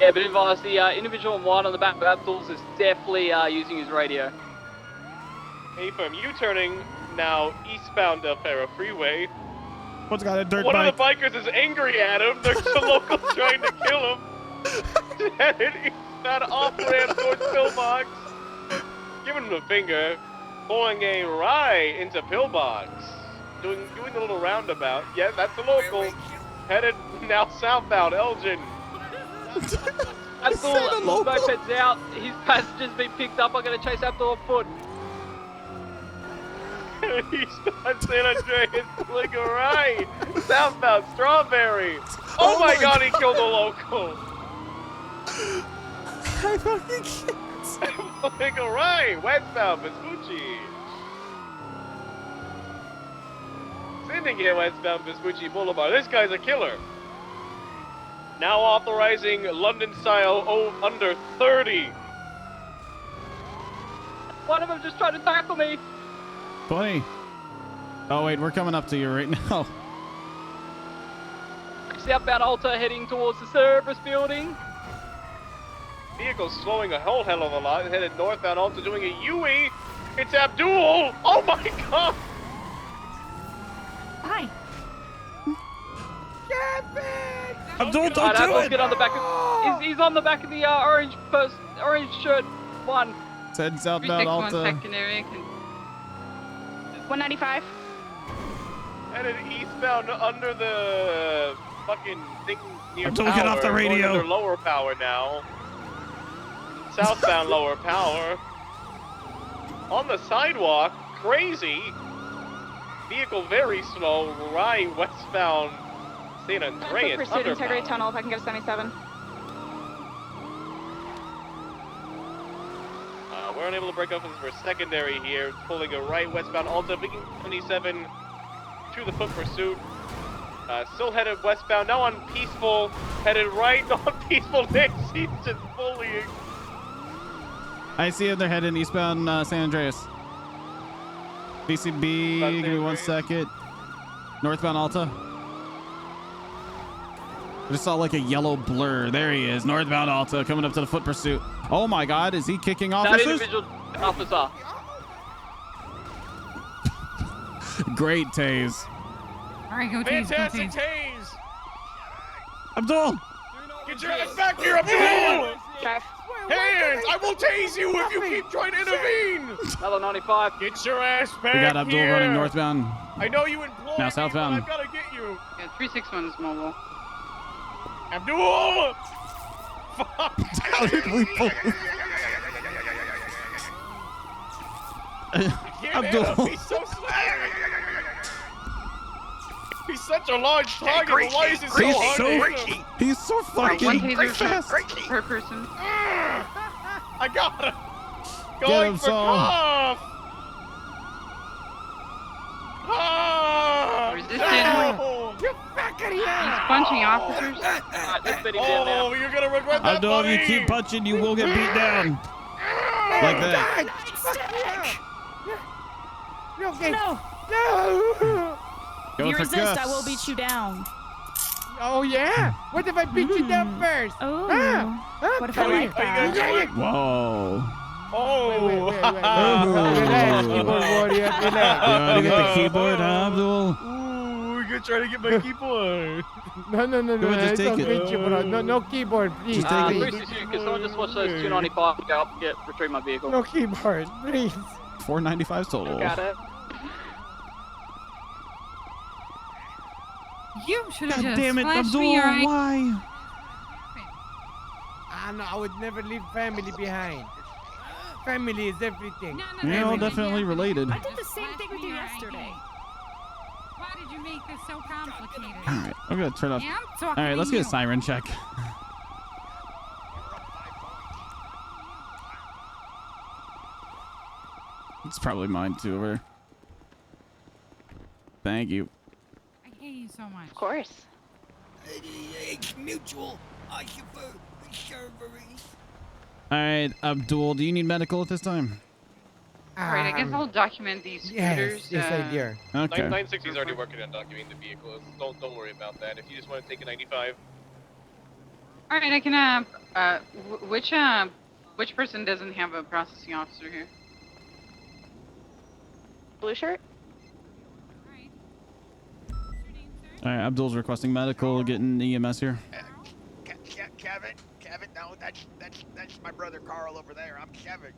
Yeah, but advise the individual in white on the back of Abdul's is definitely using his radio. Hey, firm, U-turning now eastbound Del Perro freeway. What's got a dirt One bike? of the bikers is angry at him. There's a local trying to kill him. Headed eastbound off-ramp towards Pillbox. Giving him the finger. Pulling a right into Pillbox. Doing the little roundabout. Yeah, that's a local. Headed now southbound Elgin. Abdul, moped's out. His passenger's been picked up. I'm going to chase Abdul on foot. Eastbound San Andreas, pulling a right. Southbound Strawberry. Oh my god, he killed a local. I fucking can't. Pulling a right. Westbound Vespucci. Sending it westbound Vespucci Boulevard. This guy's a killer. Now authorizing London style under 30. One of them just tried to tackle me. 20. Oh wait, we're coming up to you right now. Southbound Alta heading towards the service building. Vehicle slowing a whole hell of a lot. Headed northbound Alta doing a UE. It's Abdul. Oh my god. Hi. Abdul, don't do Abdul's it. get on the back of, he's on the back of the orange shirt one. Head southbound 361 Alta. secondary. 195. Headed eastbound under the fucking thing near Abdul, power. get off the Going radio. under lower power now. Southbound lower power. On the sidewalk, crazy. Vehicle very slow, right westbound San Andreas. Pursuit Integrity underbound. Tunnel if I can get a 77. We're unable to break open for secondary here. Pulling a right westbound Alta, Viking 27 to the foot pursuit. Still headed westbound, now on Peaceful. Headed right on Peaceful next. He's just bullying. I see him. They're heading eastbound San Andreas. BCB, give me 1 second. Northbound Alta. I just saw like a yellow blur. There he is. Northbound Alta coming up to the foot pursuit. Oh my god, is he kicking That officers? individual officer. Great tase. All right, go tease, go Fantastic tease. tase! Abdul! Get your ass back here, Abdul! Hands! I will tase you if you keep trying to intervene! Another 95. Get your ass back We got Abdul here! running northbound. I know you employ Now me, southbound. but I've got to get you! Yeah, 361 is mobile. Abdul! Fuck! How did we pull? Abdul. He's so slow! He's such a large target, but why is it so hard to hit him? He's so One fucking taser fast. per person. I got him! Get Going him, for Saul. Puff! Ah! Resistant. No! You fuck! He's punching officers. Oh, you're gonna regret that, Abdul, if buddy. you keep punching, you will get beat down. Like that. No, okay. No. No. Go If you for resist, cuffs. I will beat you down. Oh yeah. What if I beat you down first? Oh. Huh? What if I like that? Whoa. Oh. Relax, keyboard warrior. You Relax. want to get the keyboard, Abdul? Ooh, you're gonna try to get my keyboard. No. Go ahead, just It's take it. okay, bro. No keyboard, please. Just take it. please. Can someone just watch those 295 go up, retrieve my vehicle? No keyboard, please. 495 total. Got it. You should have God just damn it, flashed Abdul, me your ID. why? No, I would never leave family behind. Family is everything. You're all definitely related. I did the same thing with you yesterday. Why did you make this so complicated? All right, I'm gonna turn off. Yeah, I'm All talking right, to let's get a you. siren check. It's probably mine too. Over there. Thank you. I hate you so much. Of course. It's mutual. I should All right, Abdul, do you need medical at this time? Alright, I guess I'll document these scooters. Yes, I do. Okay. 960 is already working on documenting the vehicle. Don't worry about that. If you just want to take a 95. Alright, I can, which person doesn't have a processing officer here? Blue shirt? All right, Abdul's requesting medical, getting EMS here. Kevin, no, that's my brother Carl over there. I'm Kevin.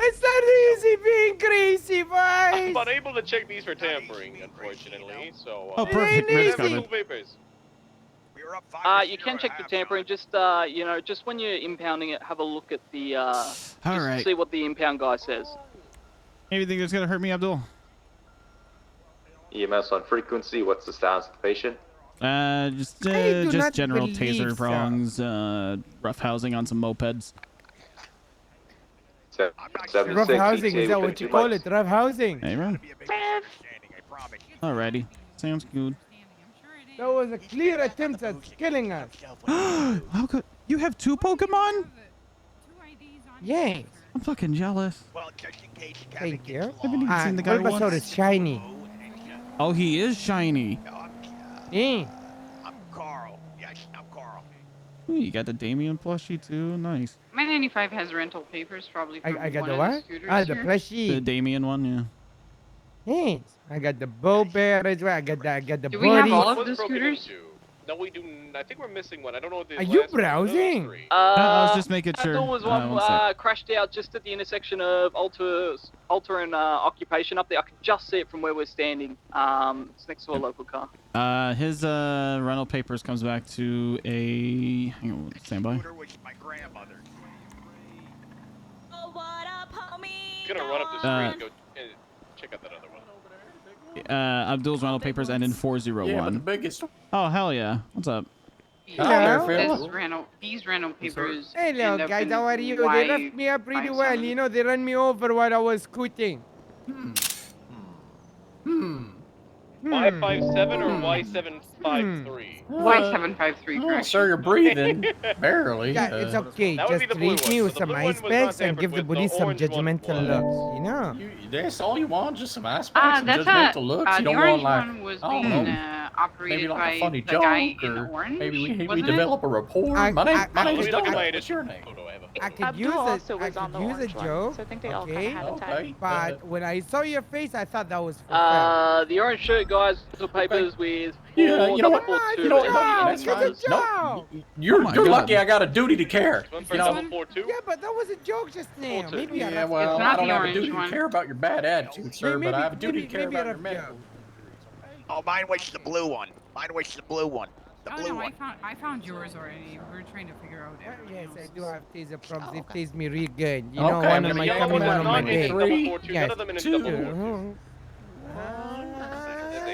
It's not easy being crazy, boys. I'm unable to check these for tampering, unfortunately. So. Oh, perfect. Red's covered. Papers. You can check the tampering. Just just when you're impounding it, have a look at the. All right. See what the impound guy says. Anything that's gonna hurt me, Abdul? EMS on frequency. What's the status of the patient? Just general believe taser so. prongs, rough housing on some mopeds. Rough housing, is that what you call it? Rough housing. Hey, bro. Alrighty. Sounds good. That was a clear attempt at killing us. How could you have two Pokemon? Yes. I'm fucking jealous. Thank you. I haven't even seen the guy Bulbasaur once. is shiny. Oh, he is shiny. Yeah. I'm Carl. Yes, I'm Carl. Ooh, you got the Damien plushie too. Nice. My 95 has rental papers, probably from I got one the of what? the scooters The here. plushie. The Damien one, yeah. Yes. I got the bow bear as well. I got the Do we have buddy. all of the scooters? No, we do. I think we're missing one. I don't know what the Are you last one was. browsing? I was just making sure. There was one one sec. crashed out just at the intersection of Alter and Occupation up there. I can just see it from where we're standing. It's next to a local car. His rental papers comes back to a. Hang on, stand by. My grandmother. Oh, what up, homie? I'm gonna run up the street and go check out that other one. Abdul's rental papers end in 401. Yeah, but the biggest. Oh hell yeah! What's up? These rental papers. Hello, end up guys. in How are you? They Y left me up pretty well. 57. You know, they ran me over while I was scooting. Y57 or Y753? Y753, correct? Sir, you're breathing. Barely. Yeah, it's okay. That would Just be the blue treat me one. with So the some blue ice one was not packs and give the tampered with, police the some orange one judgmental was. looks. You know? That's all you want? Just some aspects and That's judgmental looks? You the don't orange want, like, one was I don't being know, operated maybe like by a funny the guy joke, in or orange, maybe we wasn't develop a rapport. My name's Doug. What's your name? I could Abdul use also a, I was on could the use a orange one, joke, so I think they all okay? kinda had a tag. Okay. But when I saw your face, I thought that was for fun. The orange shirt guys took papers with. Yeah, you know what? Two You know what? That's That's fine. fine. No, you're lucky I got a duty to care. You know? Yeah, but that was a joke just now. Maybe Yeah, well, I don't have a duty to care about your bad attitude, sir, but I have a duty to care about your medical. Oh, mine was the blue one. Mine was the blue one. The Oh blue no, one. I found yours already. We were trying to figure out everything Yes, I else. do have taser prompts. They taste me real good. You know, Okay, one but on my the tummy, yellow one on my one day. double four, two. Yes, None of them in two. double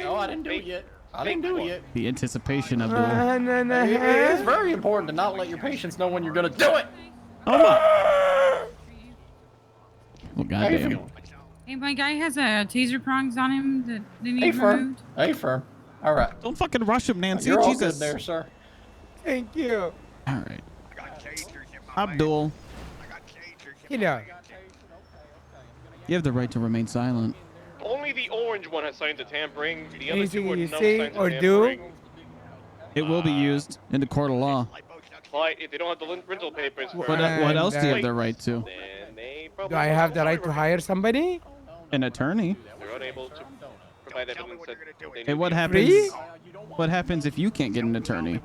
No, I didn't do it yet. I didn't do it yet. The anticipation of the. It is very important to not let your patients know when you're gonna do it. Oh my! Well, How you goddamn. feeling? Hey, my guy has a taser prongs on him that they need A-firm. removed. A-firm. All right. Don't fucking rush him, Nancy. You're all Jesus. good there, sir. Thank you. All right. Abdul, Hello. you have the right to remain silent. Only the orange one has signs of tampering. The other Anything two are you no say signs of or tampering. do? It will be used in the court of law. But if they don't have the rental papers for What else do you have the right to? then they Do probably I have the right to hire somebody? An attorney. they're unable to provide evidence that they And what need. happens? What happens if you can't get an attorney?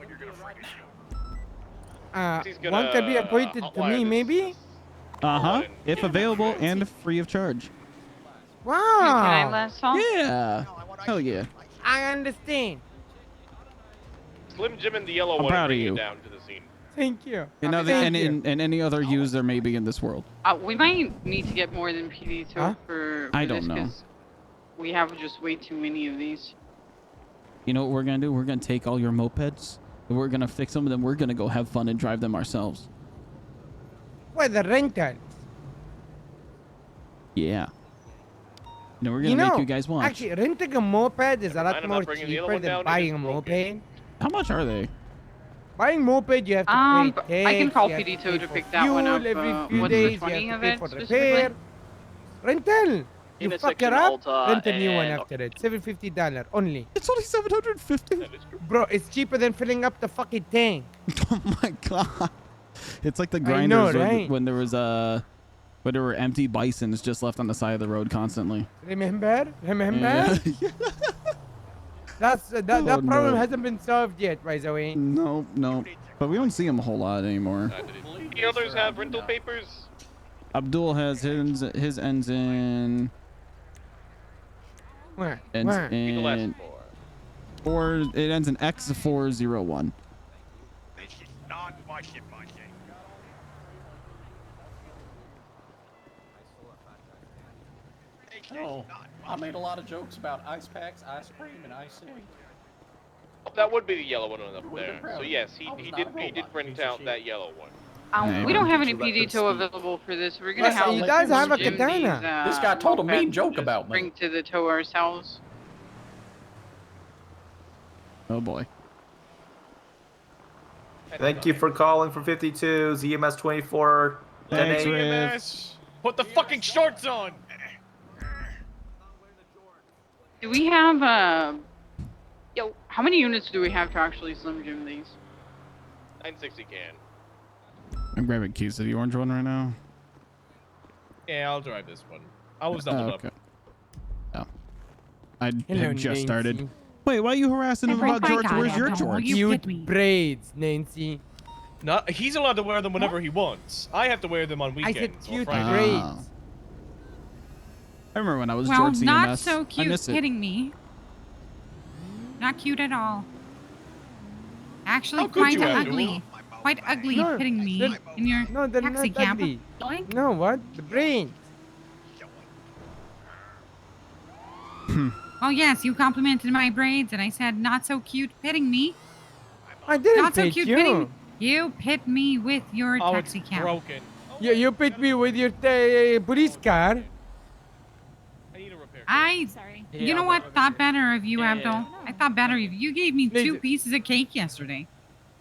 One can be appointed to me, maybe? If available and free of charge. Wow. Yeah. Hell yeah. I understand. Slim Jim and the yellow I'm one proud are of bringing you. it down to the scene. Thank you. And, any other use there may be in this world. We might need to get more than PD tow for I this don't know. 'cause we have just way too many of these. You know what we're gonna do? We're gonna take all your mopeds and we're gonna fix them, and then we're gonna go have fun and drive them ourselves. What, the rental? Yeah. No, we're gonna make you guys watch. Actually, renting a moped is a lot I'm more not bringing the other cheaper one than down, buying it a is moped. How much are they? Buying moped, you have to pay I can tax, call you have PD to tow pay to for pick that one fuel up. every few What's days, the you 20 have of to pay it for specifically? repair. Rental. You Unit fuck it section up, Alta rent a new one and- after it. $750 only. It's only $750. Bro, it's cheaper than filling up the fucking tank. Oh my god. It's like the I know, grinders right? when there was when there were empty bisons just left on the side of the road constantly. Remember? Yeah. That Oh, problem no. hasn't been solved yet, by the way. No. But we don't see them a whole lot anymore. The others have rental papers. Abdul has his ends in. Where? Ends Where? in. It ends in X401. Oh, I made a lot of jokes about ice packs, ice cream, and icing. That would be the yellow one up Would've been there. proud So of yes, you. I was he not did a he did robot, rent piece of out shit. that yellow one. We don't have any Did you let PD them tow speak? available for this. We're gonna Yes, have he to does have a Jim katana. these, This guy told a mean mopeds joke to about me. bring to the tow ourselves. Oh boy. Thank you for calling for 52 ZMS 24. Thanks, 10-8. Riv. EMS, put the fucking shorts on. Do we have Yo, how many units do we have to actually Slim Jim these? 960 can. I'm grabbing keys to the orange one right now. Yeah, I'll drive this one. I was doubled okay. up. Oh. I Hello, had just started. Nancy. Wait, why are you harassing him about George? Where's your George? Cute braids, Nancy. Not, he's allowed to wear them whenever he wants. I have to wear them on I weekends. said or cute Fridays. braids. I remember when I was Well, George CMS. not so I cute miss it. hitting me. Not cute at all. Actually, How could quite you, Abdul? ugly. Quite ugly No, hitting me they're- in your No, they're taxi not cab. ugly. Doink. No, what? The brains. Oh yes, you complimented my braids, and I said not so cute pitting me. I didn't Not so pit cute you. pitting me. You pit me with your Oh, taxi it's cab. broken. You pit me with your police car. I need a repair. Sorry. Yeah, You know I'll what? go with Thought better of you, Yeah. Abdul. I thought better of you. You gave me 2 Listen. pieces of cake yesterday.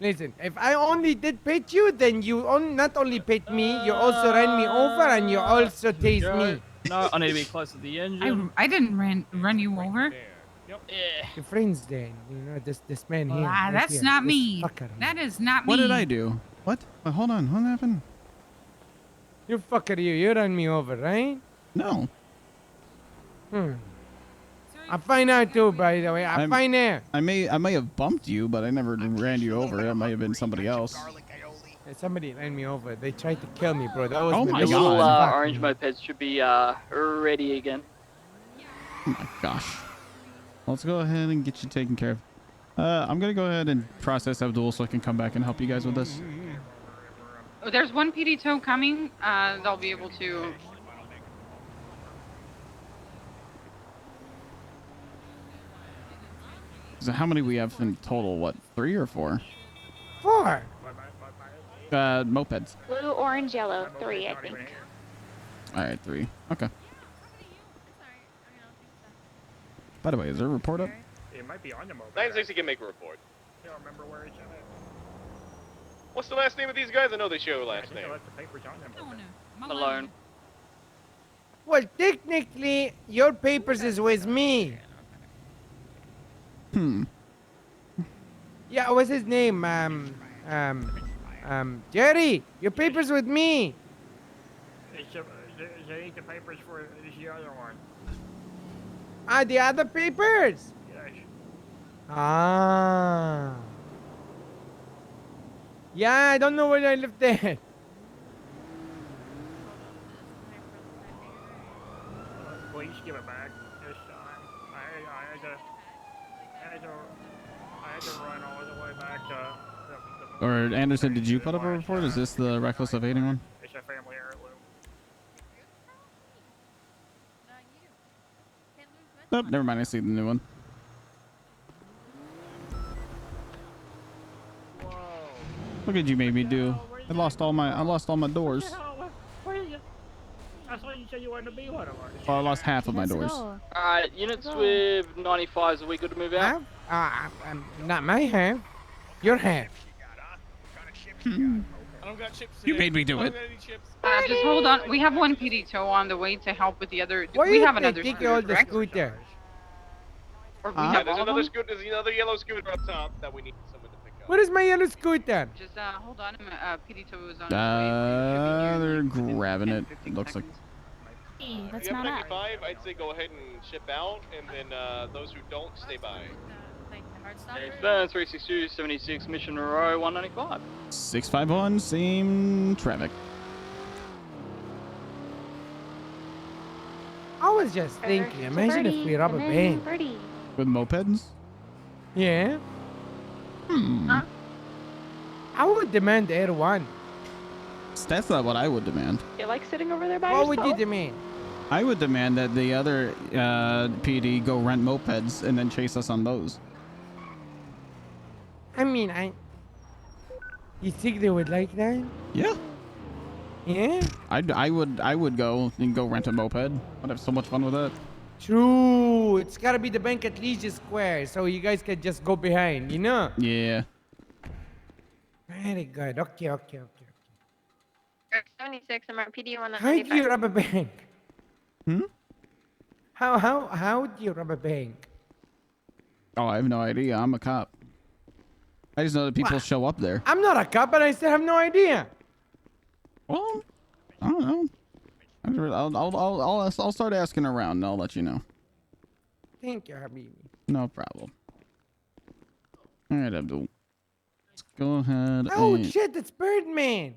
Listen, if I only did pit you, then you not only pit me, you also ran me over and you also tased me. No, I need to be close to the engine. I didn't run you over. Your friends then, you know, this man here. Ah, right that's here, not this me. fucker. That is not me. What did I do? What? Wait, hold on. What happened? You fucker, you ran me over, right? No. I find out too, by the way. I find out. I may have bumped you, but I never ran you over. It might have been somebody else. Somebody ran me over. They tried to kill me, bro. That was Oh my The little God. orange mopeds should be ready again. Oh my gosh. Let's go ahead and get you taken care of. I'm gonna go ahead and process Abdul so I can come back and help you guys with this. Oh, there's one PD tow coming. They'll be able to. So how many we have in total? What, 3 or 4? 4. Mopeds. Blue, orange, yellow. 3, I think. All right, 3. Okay. By the way, is there a report up? It might be on the mobile. 960 can make a report. I don't remember where it's at. What's the last name of these guys? I know they share a I last think name. I left the papers on them. Malone. Well, technically, your papers is with me. Hmm. Yeah, what's his name? Jerry, your papers with me. They need the papers for the other one. Ah, the other papers? Yes. Ah. Yeah, I don't know where I left that. Please give it back this time. I had to run all the way back to the Or Anderson, did you put up a report? Is this the reckless evading one? It's a family heirloom. Nope, never mind. I see the new one. Look at you made me do. I lost all my doors. I thought you said you wanted to be one of ours. Oh, I lost half of my doors. Alright, units with 95s, are we good to move out? Not my half. Your half. I don't got chips You today. made me do I it. don't got any chips. Just hold on. We have one PD tow on the way to help with the other. Why We you have another take scooter, all the correct? scooters? Or we Yeah, have there's all of another them? scooter. There's another yellow scooter up top that we need someone to pick up. What is my yellow scooter? Just hold on. PD tow is on its way. They're grabbing it. It looks like. If you have 95, I'd say go ahead and ship out, and then those who don't, stay by. Burn 362, 76, Mission Row 195. 651, same traffic. I was just thinking, imagine if we rob a bank. With mopeds? Yeah. I would demand Air 1. That's not what I would demand. You like sitting over there by What yourself? would you demand? I would demand that the other PD go rent mopeds and then chase us on those. I mean, you think they would like that? Yeah. Yeah? I would go and go rent a moped. I'd have so much fun with that. True. It's gotta be the bank at Leisure Square, so you guys can just go behind, you know? Yeah. Very good. Okay. 76, I'm on PD on How do you rob a bank? How do you rob a bank? Oh, I have no idea. I'm a cop. I just know that people show up there. I'm not a cop, but I still have no idea. Well, I don't know. I'll start asking around and I'll let you know. Thank you, Habibi. No problem. All right, Abdul. Let's go ahead. Oh and... shit, it's Birdman.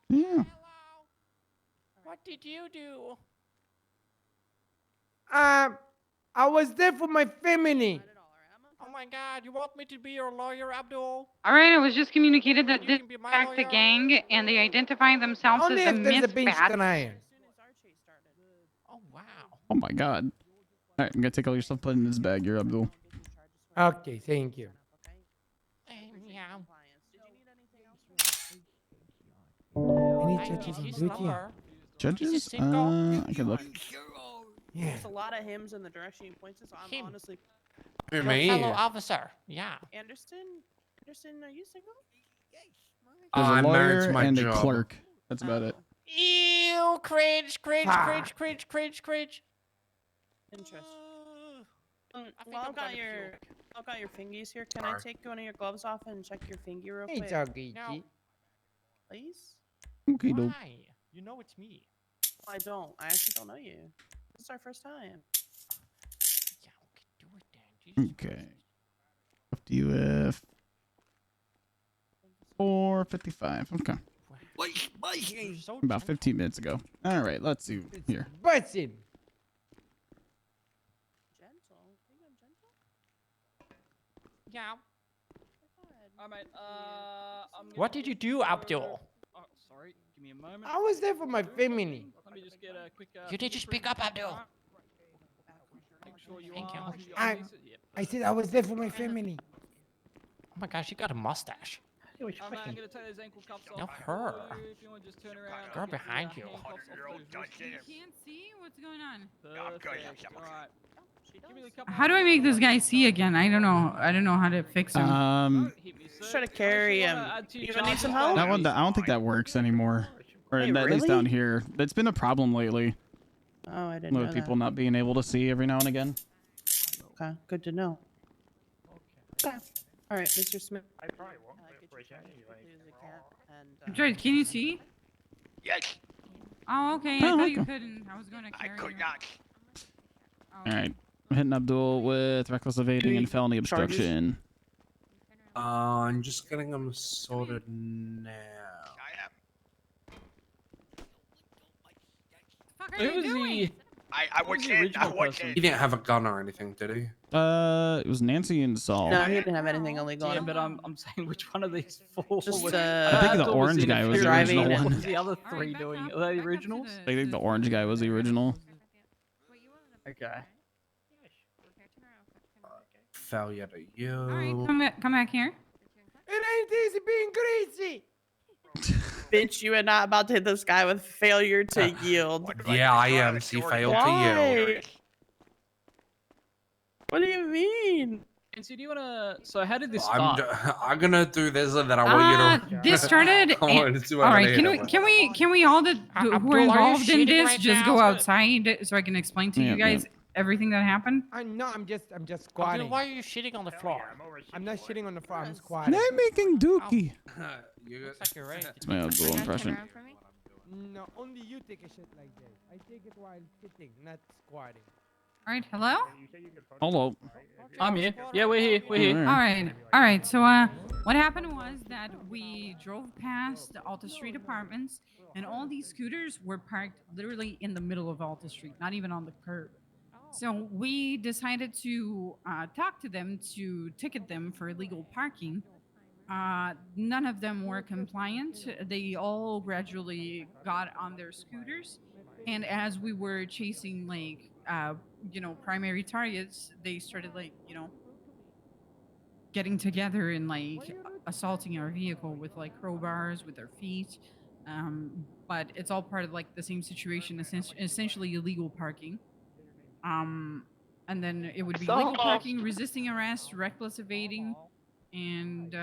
Yeah. What did you do? I was there for my family. Oh my god, you want me to be your lawyer, Abdul? Alright, it was just communicated that this is back the gang and they identify themselves Only as if the there's a bench misfits. tonight. Oh wow. Oh my God. All right, I'm gonna take all your stuff, put it in this bag. You're Abdul. Okay, thank you. Yeah. Any judges on duty? Judges? I can look. Yeah. There's a lot of hymns in the direction he points to, so I'm honestly... Your fellow officer. Yeah. Anderson, are you single? There's a I'm married lawyer to my and a job. clerk. That's about it. Ew, cringe. Interesting. Well, I've got your fingies here. Can I take one of your gloves off and check your fingy real quick? It's okay. No. Please? Okay, dope. Why? You know it's me. I don't. I actually don't know you. This is our first time. Okay. FDUF 455. Okay. About 15 minutes ago. All right, let's see here. Bussin'. Yeah. Alright, What did you do, Abdul? Oh, sorry. Give me a moment. I was there for my family. Let me just get a quick. You need to speak up, Abdul. Make sure you Thank are. you. I said I was there for my family. Oh my gosh, you got a mustache. I'm gonna take those ankle cuffs off. No, her. for you. If you want to just turn around. Girl behind you. You can't see what's going on. Perfect. Alright. How do I make this guy see again? I don't know. I don't know how to fix him. Just try to carry him. You need some help? That one, I don't think that works anymore. Or Wait, at least really? down here. It's been a problem lately. Oh, I didn't know With people that. not being able to see every now and again. Okay, good to know. Okay. All right, Mr. Smith. I probably won't. George, can you see? Yes. Oh, okay. I thought you couldn't. I was going to carry you. Not. Alright. I'm hitting Abdul with reckless evading and felony obstruction. I'm just getting them sorted now. Who was the? I went in. I went in. He didn't have a gun or anything, did he? It was Nancy and Saul. No, he didn't have anything illegal on Yeah, him. but I'm saying which one of these four. Just, I think the orange guy was the original What one. was the other three doing? Are they the originals? I think the orange guy was the original. Okay. Failure to you. Alright, come back here. It ain't easy being greasy. Bitch, you are not about to hit this guy with failure to yield. Yeah, I am. She failed to yield. What do you mean? Nancy, do you wanna? So how did this I'm, start? I'm gonna do this, and then I want you to. This started. I want to see what All I'm right, gonna hit him with. can we all that who are Abdul, are you involved in shitting this right just now? go outside so I can explain to you guys everything that happened? I'm just squatting. Why are you shitting on the floor? I'm not shitting on the floor. I'm squatting. They're making dookie. Looks like you're right. It's my Abdul impression. No, only you take a shit like this. I take it while sitting, not squatting. All right, hello. Hello. I'm here. Yeah, we're here. We're here. All right. So what happened was that we drove past the Alta Street apartments, and all these scooters were parked literally in the middle of Alta Street, not even on the curb. So we decided to talk to them to ticket them for illegal parking. None of them were compliant. They all gradually got on their scooters, and as we were chasing primary targets, they started getting together and assaulting our vehicle with crowbars with their feet. But it's all part of the same situation, essentially illegal parking. And then it would be legal parking, resisting arrest, reckless evading, and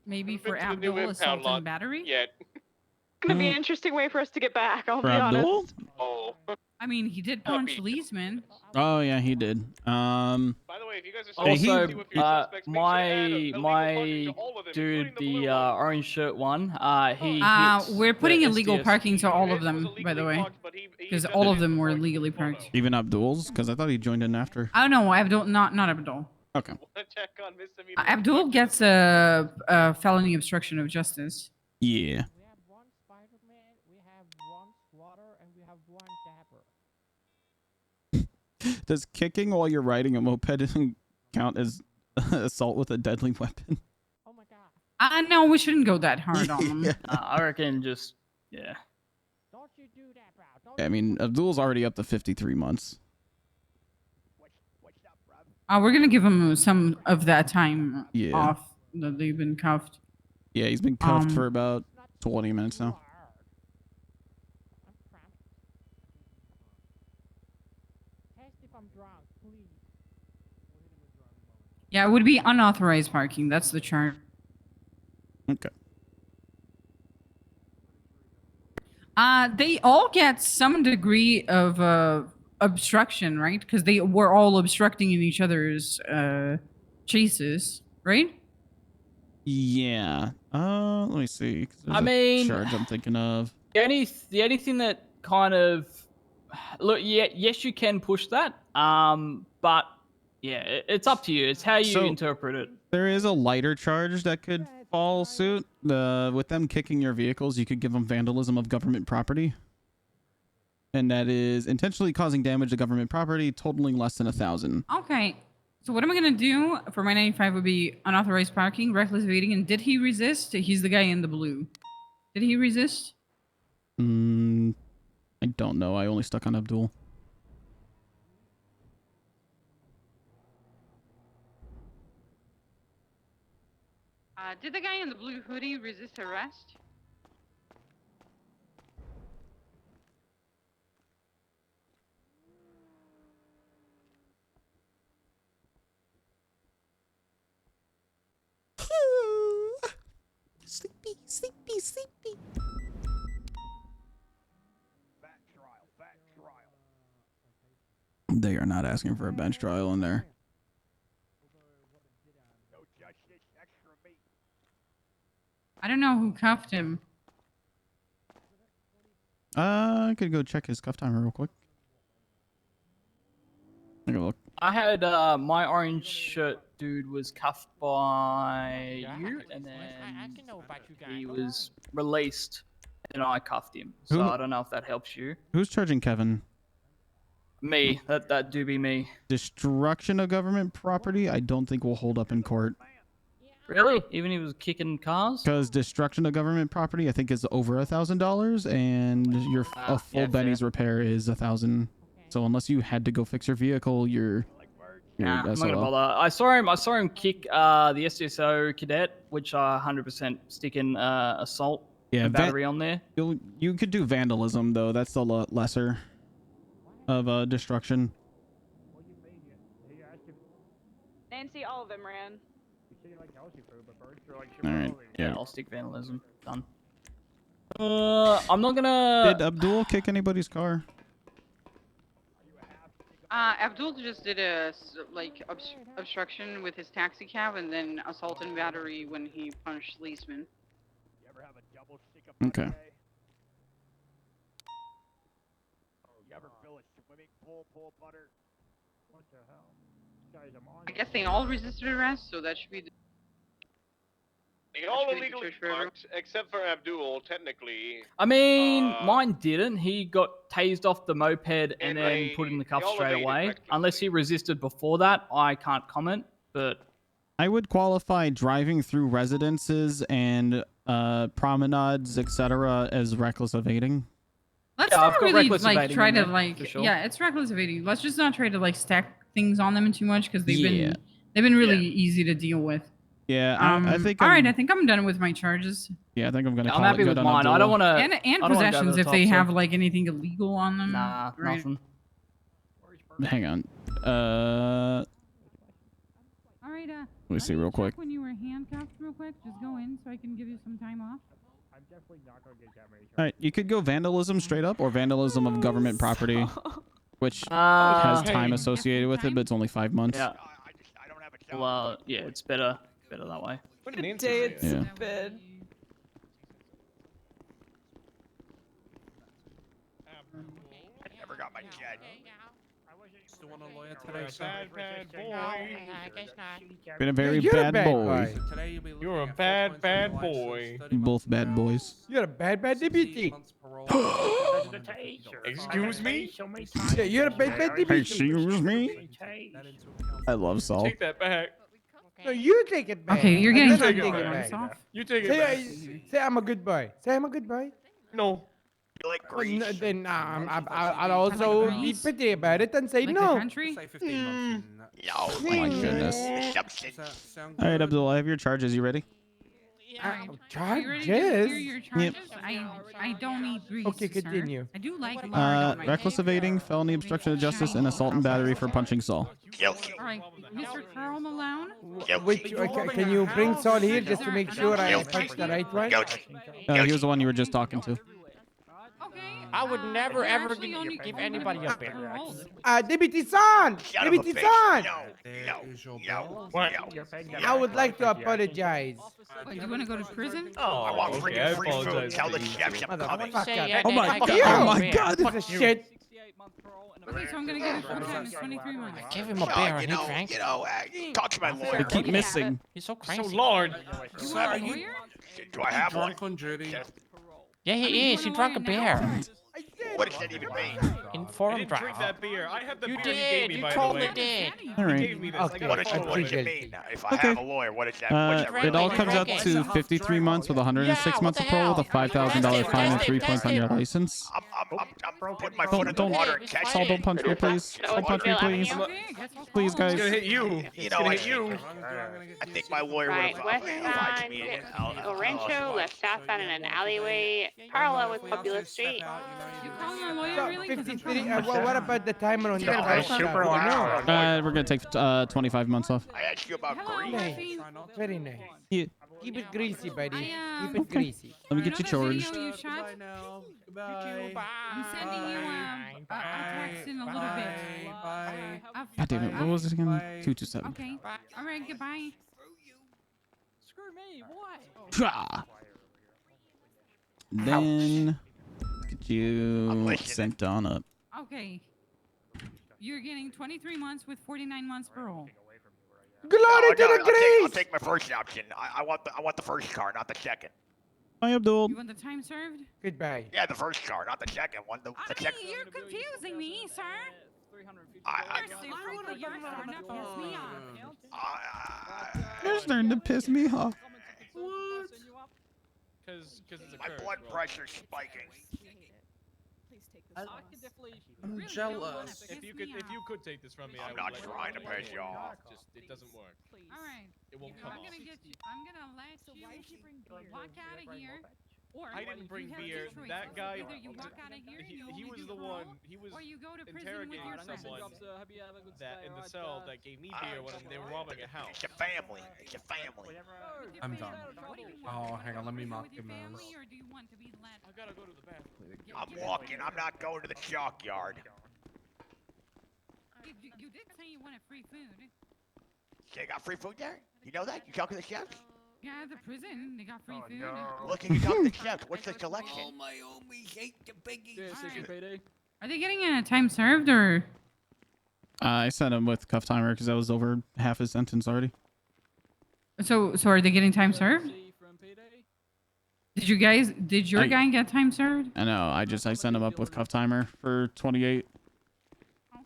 maybe for Abdul, assault and battery. Yet. It's gonna be an interesting way for us to get back, I'll For be Abdul? honest. Oh. I mean, he did punch Leesman. Oh yeah, he did. By the way, if you guys are Also, with your suspects, make sure to add my dude, the orange shirt one, he We're putting the illegal SDS. parking to all of them, by the way, because all of them were illegally parked. Even Abdul's? Because I thought he joined in after. I don't know, Abdul, not Abdul. Okay. check on misdemeanor. Abdul gets a felony obstruction of justice. Yeah. Does kicking while you're riding a moped count as assault with a deadly weapon? No, we shouldn't go that hard on them. I reckon just, yeah. I mean, Abdul's already up to 53 months. We're gonna give him some of that time Yeah. off that they've been cuffed. Yeah, he's been cuffed for about 20 minutes now. Yeah, it would be unauthorized parking. That's the charge. Okay. They all get some degree of obstruction, right? Because they were all obstructing in each other's chases, right? Yeah. Let me see. 'Cause there's I a mean, charge I'm thinking of. The only thing that kind of look, yeah, yes, you can push that. But yeah, it's up to you. It's how you interpret it. There is a lighter charge that could fall suit. With them kicking your vehicles, you could give them vandalism of government property. And that is intentionally causing damage to government property, totaling less than 1,000. Okay. So what am I gonna do for my 95 would be unauthorized parking, reckless evading, and did he resist? He's the guy in the blue. Did he resist? I don't know. I only stuck on Abdul. Did the guy in the blue hoodie resist arrest? Sleepy, sleepy, sleepy. They are not asking for a bench trial in there. I don't know who cuffed him. I could go check his cuff timer real quick. Take a look. I had my orange shirt dude was cuffed by you, and then he was released, and I cuffed him. So Who- I don't know if that helps you. Who's charging Kevin? Me, that do be me. Destruction of government property? I don't think will hold up in court. Really? Even if he was kicking cars? Because destruction of government property, I think, is over $1,000, and a full yeah, Benny's repair is $1,000. So unless you had to go fix your vehicle, you're Nah, I'm not gonna SOL. bother. I saw him kick the SDSO cadet, which I 100% stick in assault and battery on there. You could do vandalism though. That's the lesser of destruction. Nancy, all of them ran. All right. Yeah, I'll stick vandalism. Done. I'm not gonna. Did Abdul kick anybody's car? Abdul just did a obstruction with his taxi cab and then assault and battery when he punched Leesman. Okay. I guess they all resisted arrest, so that should be. They all illegally parked, except for Abdul, technically. I mean, mine didn't. He got tased off the moped and then put in the cuffs all straight evaded away. Unless he resisted before that, I can't comment. But I would qualify driving through residences and promenades, etc., as reckless evading. Let's Yeah, I've not got really reckless like evading try in to there, like for sure. yeah, it's reckless evading. Let's just not try to like stack things on them too much because they've Yeah. been really easy to deal with. Yeah, I think. All right, I think I'm done with my charges. Yeah, I think I'm gonna. I'm call happy it with good on mine. I Abdul. don't want to. And possessions if they have like anything illegal on them. Nah, right? nothing. Hang on. All right. Let me see real quick. When you were handcuffed, real quick, just go in so I can give you some time off. I'm definitely not gonna get that many. All right, you could go vandalism straight up or vandalism of government property, which has time associated with it, but it's only 5 months. Yeah. Well, yeah, it's better that way. Yeah. bed. I never got my jet. Still want a lawyer today, sir? Bad boy. I guess not. Been a very You're a bad, bad boy. boy. So today you'll be looking You're a at bad 4 points on your license, boy. 30 Both bad boys. You're a bad deputy. months parole. Excuse me? Yeah, you're a bad deputy. Excuse me. I love Saul. Take that back. No, you take it back. Okay, you're And getting then I take it take back. back. You take it Say, back. say I'm a good boy. Say I'm a good boy. No. You like Well, grease? no, then I'll also be Greece? petty about it and say Like the no. country? Say 15 months in, Yo, Oh my goodness. substance. sound All right, good? Abdul, I have your charges. You ready? Are you ready to hear Charges? your charges? I don't need grease. Okay, sir. continue. I do like lard on my Reckless evading, felony obstruction of justice, and assault and battery for punching Saul. Guilty. All right, Mr. Carl Malone. Which can you bring Saul here just to make sure I punch the right one? Guilty. He was the one you were just talking to. I would never You're ever actually only give going anybody to a be bear. paroled. Deputy Son! Son of a Deputy bitch. Son! No. What? I would like to apologize. What, you want to go to prison? I want okay, free I free food. apologize. Tell the chefs I'm coming. Motherfucker. Oh my Fuck god! you! Oh my god! Piece of shit. Okay, so I'm gonna give you full time. It's 23 months. Give him a bear, You he know, drank. talk to my They lawyer. keep missing. He's so crazy. So, Lord. You want a lawyer? Do I have one? Drunk on duty. Yeah, he is. He drank a bear. What does that even mean? I Informed didn't drink that beer. I had the You beer you gave did. me, You by the totally way. did. All He right. gave me this. Okay. I What got does a it phone. mean? If I Okay. have a lawyer, what does that mean? It all comes out to 53 months with 106 months of parole with a $5,000 fine and 3 points on your license. I'm putting my foot in the water and catching Saul, don't punch me, please. Don't punch me, please. Please, It's gonna guys. hit you. You know, It's gonna hit you. I think my lawyer would Right, have westbound, El Rancho, left southbound in an alleyway, parallel with Populous Street. You calling our lawyer really? 'Cause I'm 53. trying to- What about the timer on the No, car? it's super loud. We're gonna take 25 months off. I asked you about Hello, grease. Muffy. Very nice. Yeah. Keep it greasy, buddy. I, Keep it greasy. Let me get you charged. Video you shot? Goodbye now. Goodbye. I'm sending you a text in a little bit. Bye. God damn it. What was it again? Bye. 227. Okay. All right. Goodbye. Screw me, why? Pah! Then get you sent on up. Okay. You're getting 23 months with 49 months parole. Glory to the I'll grace! take my first option. I want the first car, not the second. Hi, Abdul. You want the time served? Goodbye. Yeah, the first car, not the second one. The second. You're confusing me, sir. You're starting to piss me off. What? Because it's a My curve, blood bro. pressure's spiking. I'm jealous. If you could take this from me, I I'm would not like trying to piss you off. Just it doesn't work. All right. It won't come I'm off. gonna let you walk out of here. Or I didn't bring you have beer. two choices. That guy. Either you walk out of here, He was the one. He was or you go to prison interrogating with your someone friends. that in the cell that gave me beer when they were robbing a house. It's your family. It's your family. I'm done. Oh, hang on. Let me mock him as. Or do you want to be led? I gotta go to the bathroom. I'm walking. I'm not going to the junkyard. You did say you wanted free food. They got free food there? You know that? You talk to the chefs? Yeah, the prison, they got free food. Look, you talk to the chefs. What's the selection? All my homies hate the biggies. Are they getting a time served or? I sent him with cuff timer because I was over half his sentence already. So are they getting time served? Did your guy get time served? I know. I sent him up with cuff timer for 28. Okay. All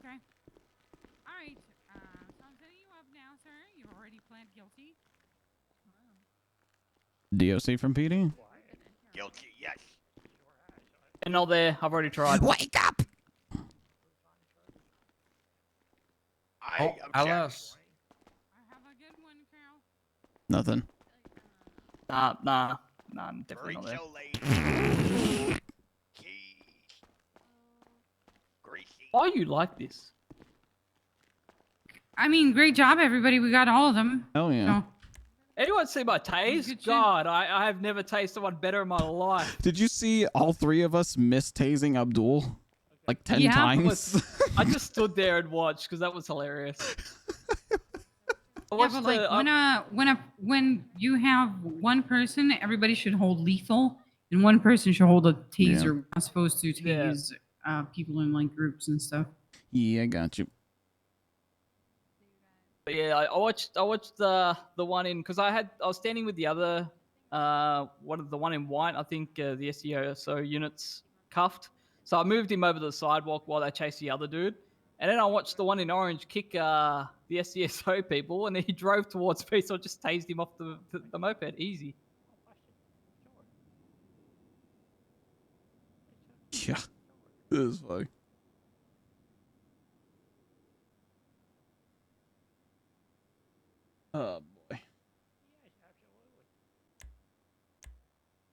right. So I'm setting you up now, sir. You've already pled guilty. DOC from PD. Guilty, yes. And not there. I've already tried. Wake up! Oh, Alice. Have a good one, Carol. Nothing. Nah, I'm definitely not there. Why are you like this? I mean, great job, everybody. We got all of them. Hell yeah. Anyone see my tase? God, I have never tasted one better in my life. Did you see all three of us miss tasing Abdul? Like 10 times? I just stood there and watched because that was hilarious. Yeah, but like when you have one person, everybody should hold lethal, and one person should hold a taser. We're not supposed to tase people in like groups and stuff. Yeah, I got you. But yeah, I watched the one in because I was standing with the other the one in white. I think the SEO units cuffed. So I moved him over to the sidewalk while they chased the other dude. And then I watched the one in orange kick the SCSO people, and then he drove towards me, so I just tased him off the moped. Easy. Yeah, this is funny. Oh boy.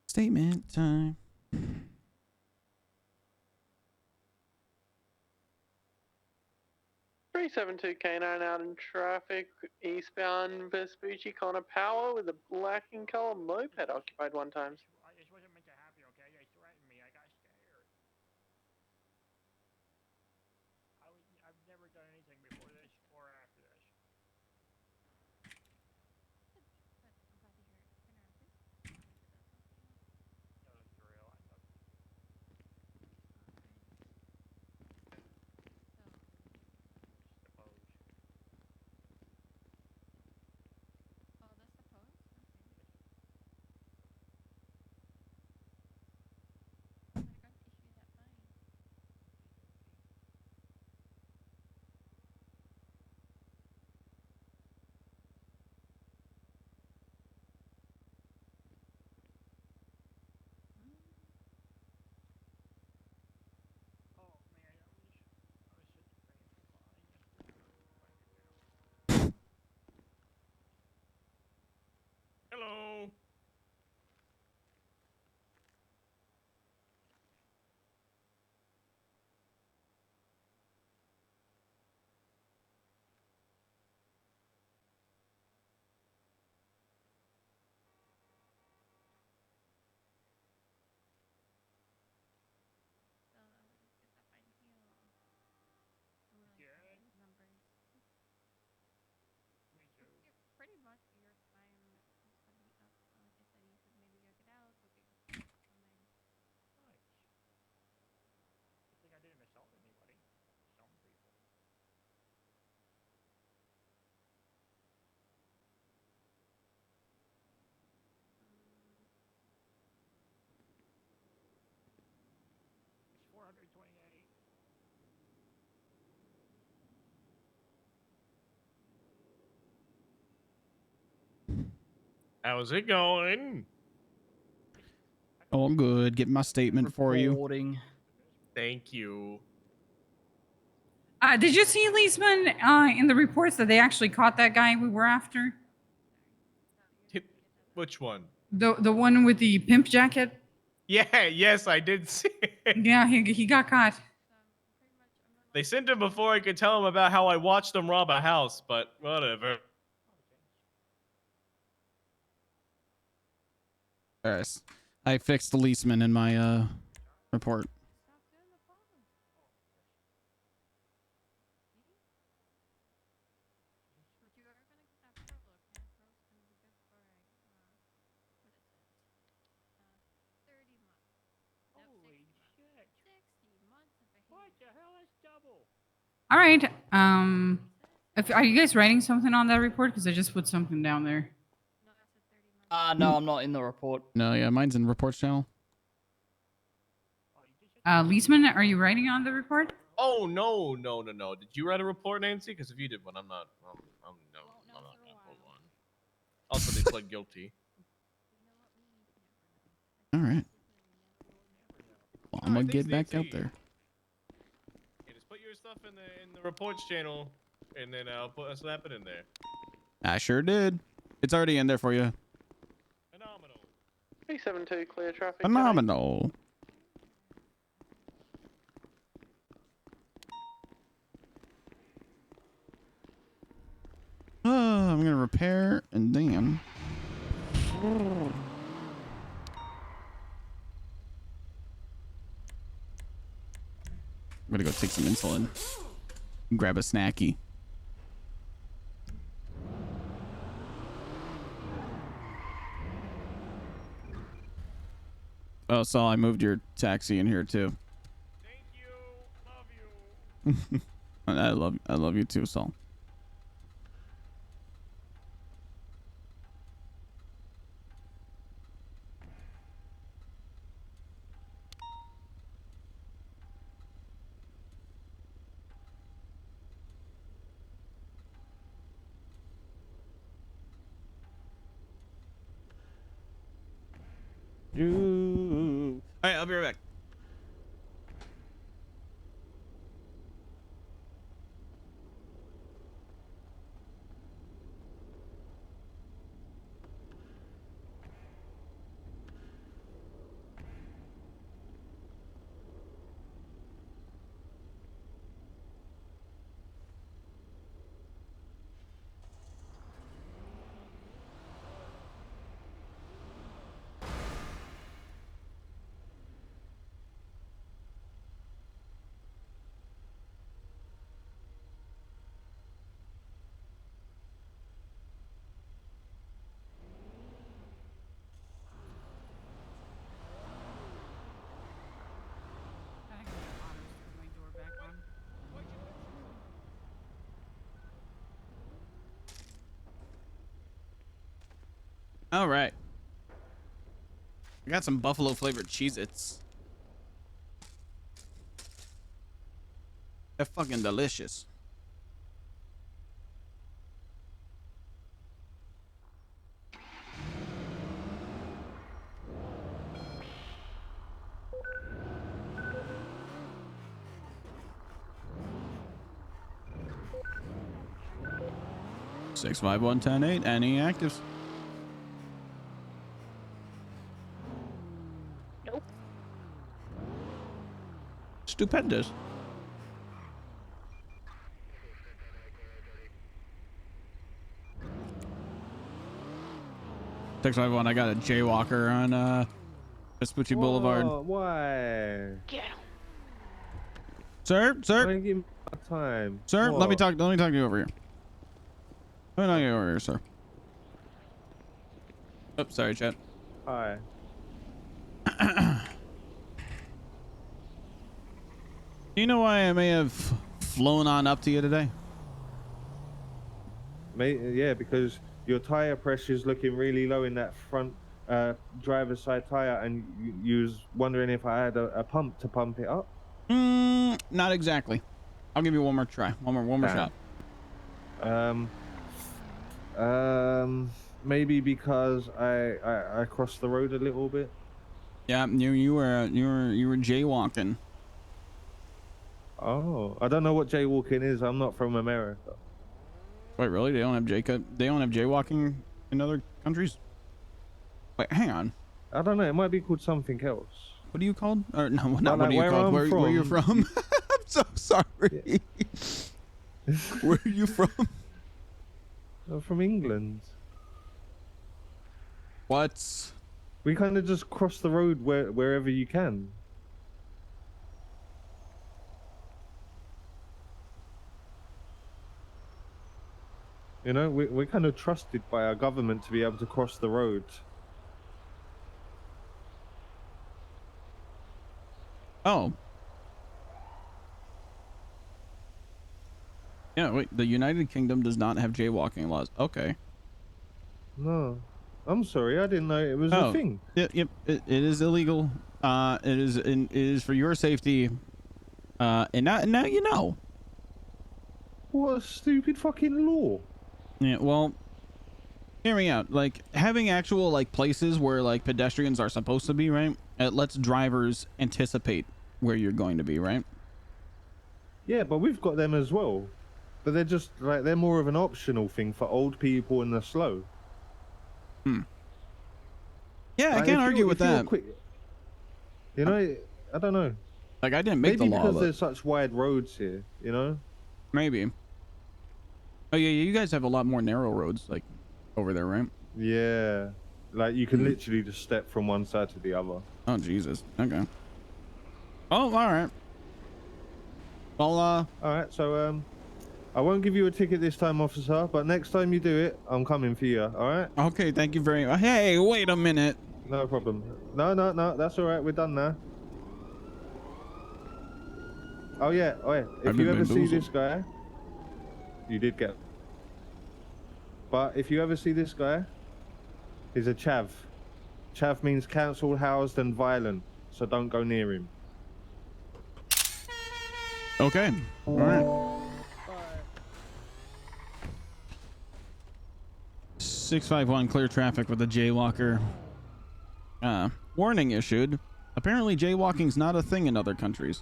Statement time. 372 K9 out in traffic, eastbound Vespucci Connor Power with a black and color moped occupied one time. I just wasn't meant to have you, okay? They threatened me. I got scared. I've never done anything before this or after this. How's it going? All good. Get my statement for you. Thank you. Did you see, Leesman, in the reports that they actually caught that guy we were after? Which one? The one with the pimp jacket? Yeah, yes, I did see it. Yeah, he got caught. They sent him before I could tell him about how I watched them rob a house, but whatever. Yes. I fixed the leaseman in my report. Holy shit. 60 months of behavior. What the hell is double? All right. Are you guys writing something on that report? Because I just put something down there. No, I'm not in the report. No, yeah, mine's in reports channel. Leesman, are you writing on the report? Oh, no. Did you write a report, Nancy? Because if you did one, I'm not gonna put one. Also, they pled guilty. All right. Well, I'm gonna get back out there. Yeah, just put your stuff in the reports channel, and then I'll slap it in there. I sure did. It's already in there for you. 372 clear traffic. Phenomenal. I'm gonna repair and then. I'm gonna go take some insulin. Grab a snacky. Oh, Saul, I moved your taxi in here too. Thank you. Love you. I love you too, Saul. All right, I'll be right back. All right. I got some buffalo flavored Cheez-Its. They're fucking delicious. Six 5-1-10-8. Any actives? Nope. Stupendous. Six 5-1. I got a jaywalker on Vespucci Boulevard. Why? Sir. Give me my time. Sir, What? let me talk to you over here. Let me talk to you over here, sir. Oh, sorry, chat. Hi. Do you know why I may have flown on up to you today? Yeah, because your tire pressure is looking really low in that front driver's side tire, and you was wondering if I had a pump to pump it up. Not exactly. I'll give you one more try. One more shot. maybe because I crossed the road a little bit. Yeah, you were jaywalking. Oh, I don't know what jaywalking is. I'm not from America. Wait, really? They don't have jaywalking in other countries? Wait, hang on. I don't know. It might be called something else. What are you called? Or no, not But, what are you where called? I'm Where are you from? I'm so sorry. Where are you from? I'm from England. What? We kind of just cross the road wherever you can. You know, we're kind of trusted by our government to be able to cross the road. Oh. Yeah, wait, the United Kingdom does not have jaywalking laws. Okay. No. I'm sorry, I didn't know it was a thing. Yep, it is illegal. It is for your safety. And now you know. What a stupid fucking law. Yeah, well, hear me out. Like, having actual, like, places where, like, pedestrians are supposed to be, right? It lets drivers anticipate where you're going to be, right? Yeah, but we've got them as well. But they're just, like, they're more of an optional thing for old people and the slow. Yeah, like, I can't argue with that. You know, I don't know. Like, I didn't make Maybe the law, because but there's such wide roads here, you know? maybe. Oh, yeah, you guys have a lot more narrow roads, like, over there, right? Yeah. Like, you can literally just step from one side to the other. Oh, Jesus. Okay. Oh, all right. Well, all right, so, I won't give you a ticket this time, officer, but next time you do it, I'm coming for you, all right? Okay, thank you very much. Hey, wait a minute. No problem. No, that's all right. We're done now. Oh, yeah. If you ever see this guy, you did get. But if you ever see this guy, he's a chav. Chav means cancelled, housed, and violent, so don't go near him. Okay. All right. 651, clear traffic with a jaywalker. Warning issued. Apparently jaywalking's not a thing in other countries.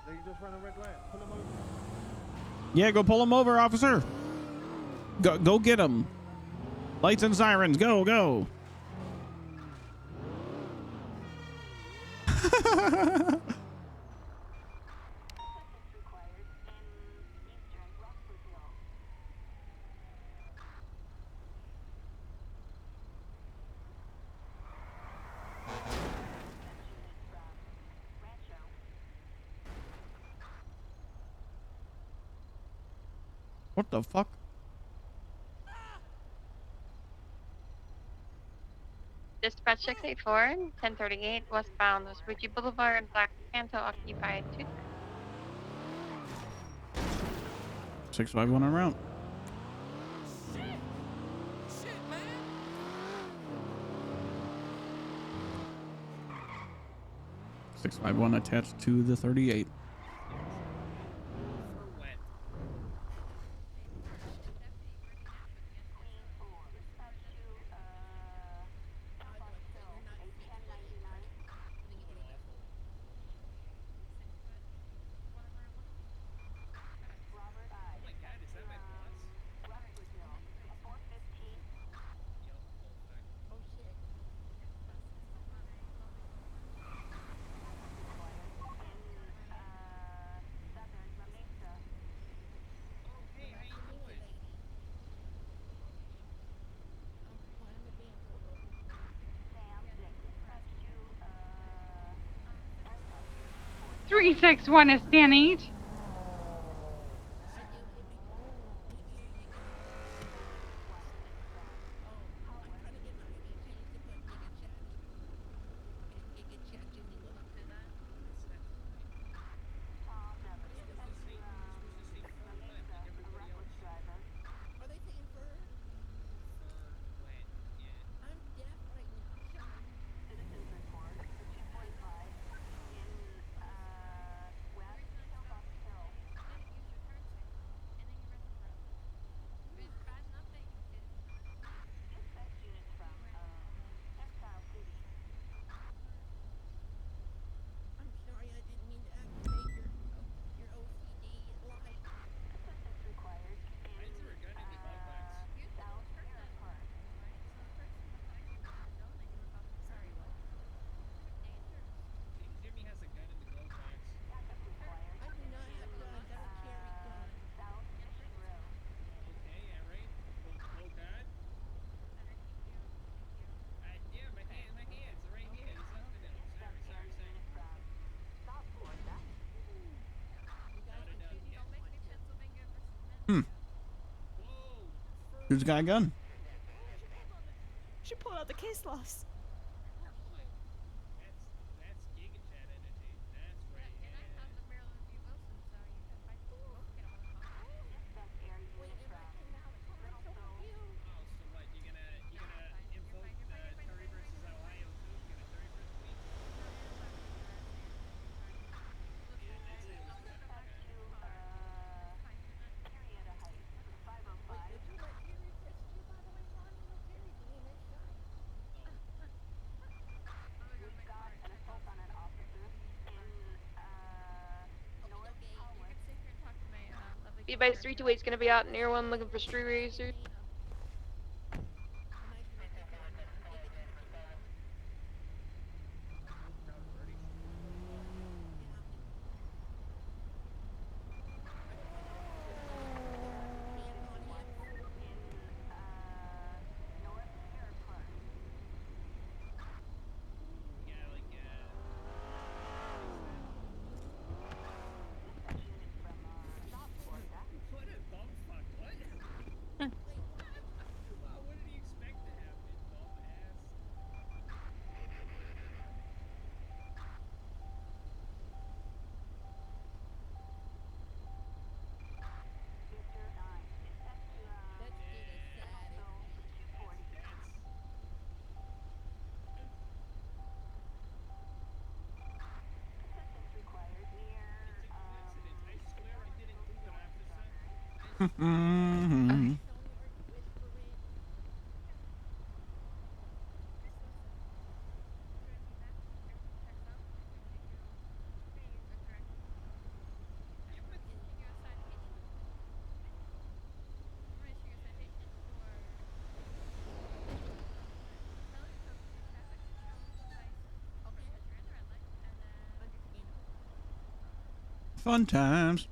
They just ran a red light. Pull them over. Yeah, go pull him over, officer. Go get him. Lights and sirens, go. What the fuck? Dispatch 684, 1038 westbound Vespucci Boulevard, Black Panto occupied 2. 651 en route. Shit. 651 attached to the 38. Three, 6, 1 is stand 8. Who's got a gun? She pulled out the case loss. B-Base 328 is gonna be out near one looking for street racers. Fun times.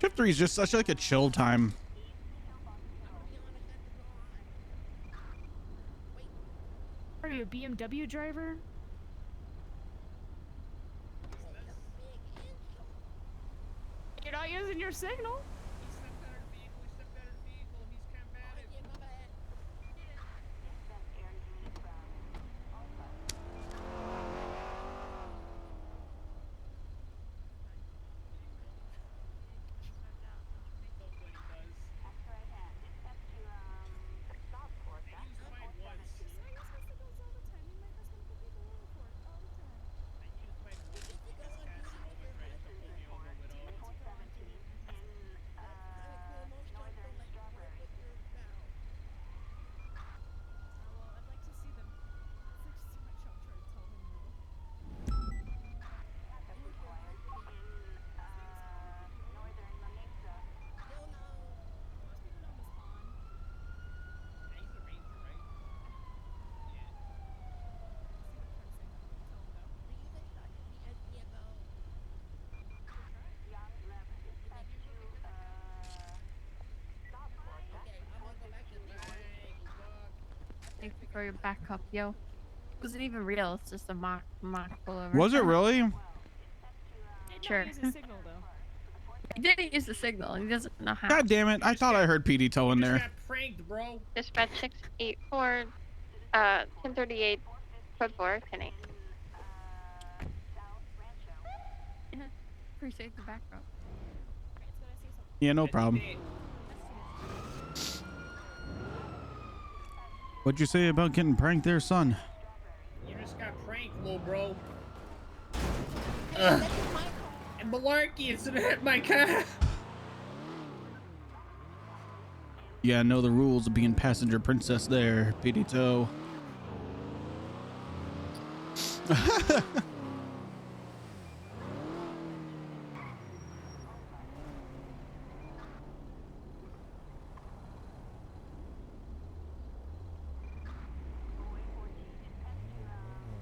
Shift 3 is just such like a chill time. Are you a BMW driver? You're not using your signal. Thank you for your backup, yo. It wasn't even real. It's just a mock pullover. Was it really? Sure. He uses signal though. He didn't use the signal. He doesn't know how. God damn it! I thought I heard PD Toe in there. Pranked, bro. Dispatch 684, 1038, code 4, 10-8. Yeah, appreciate the backup. Yeah, no problem. What'd you say about getting pranked there, son? You just got pranked, little bro. And Melarky, it's gonna hit my car. Yeah, I know the rules of being passenger princess there, Pedito.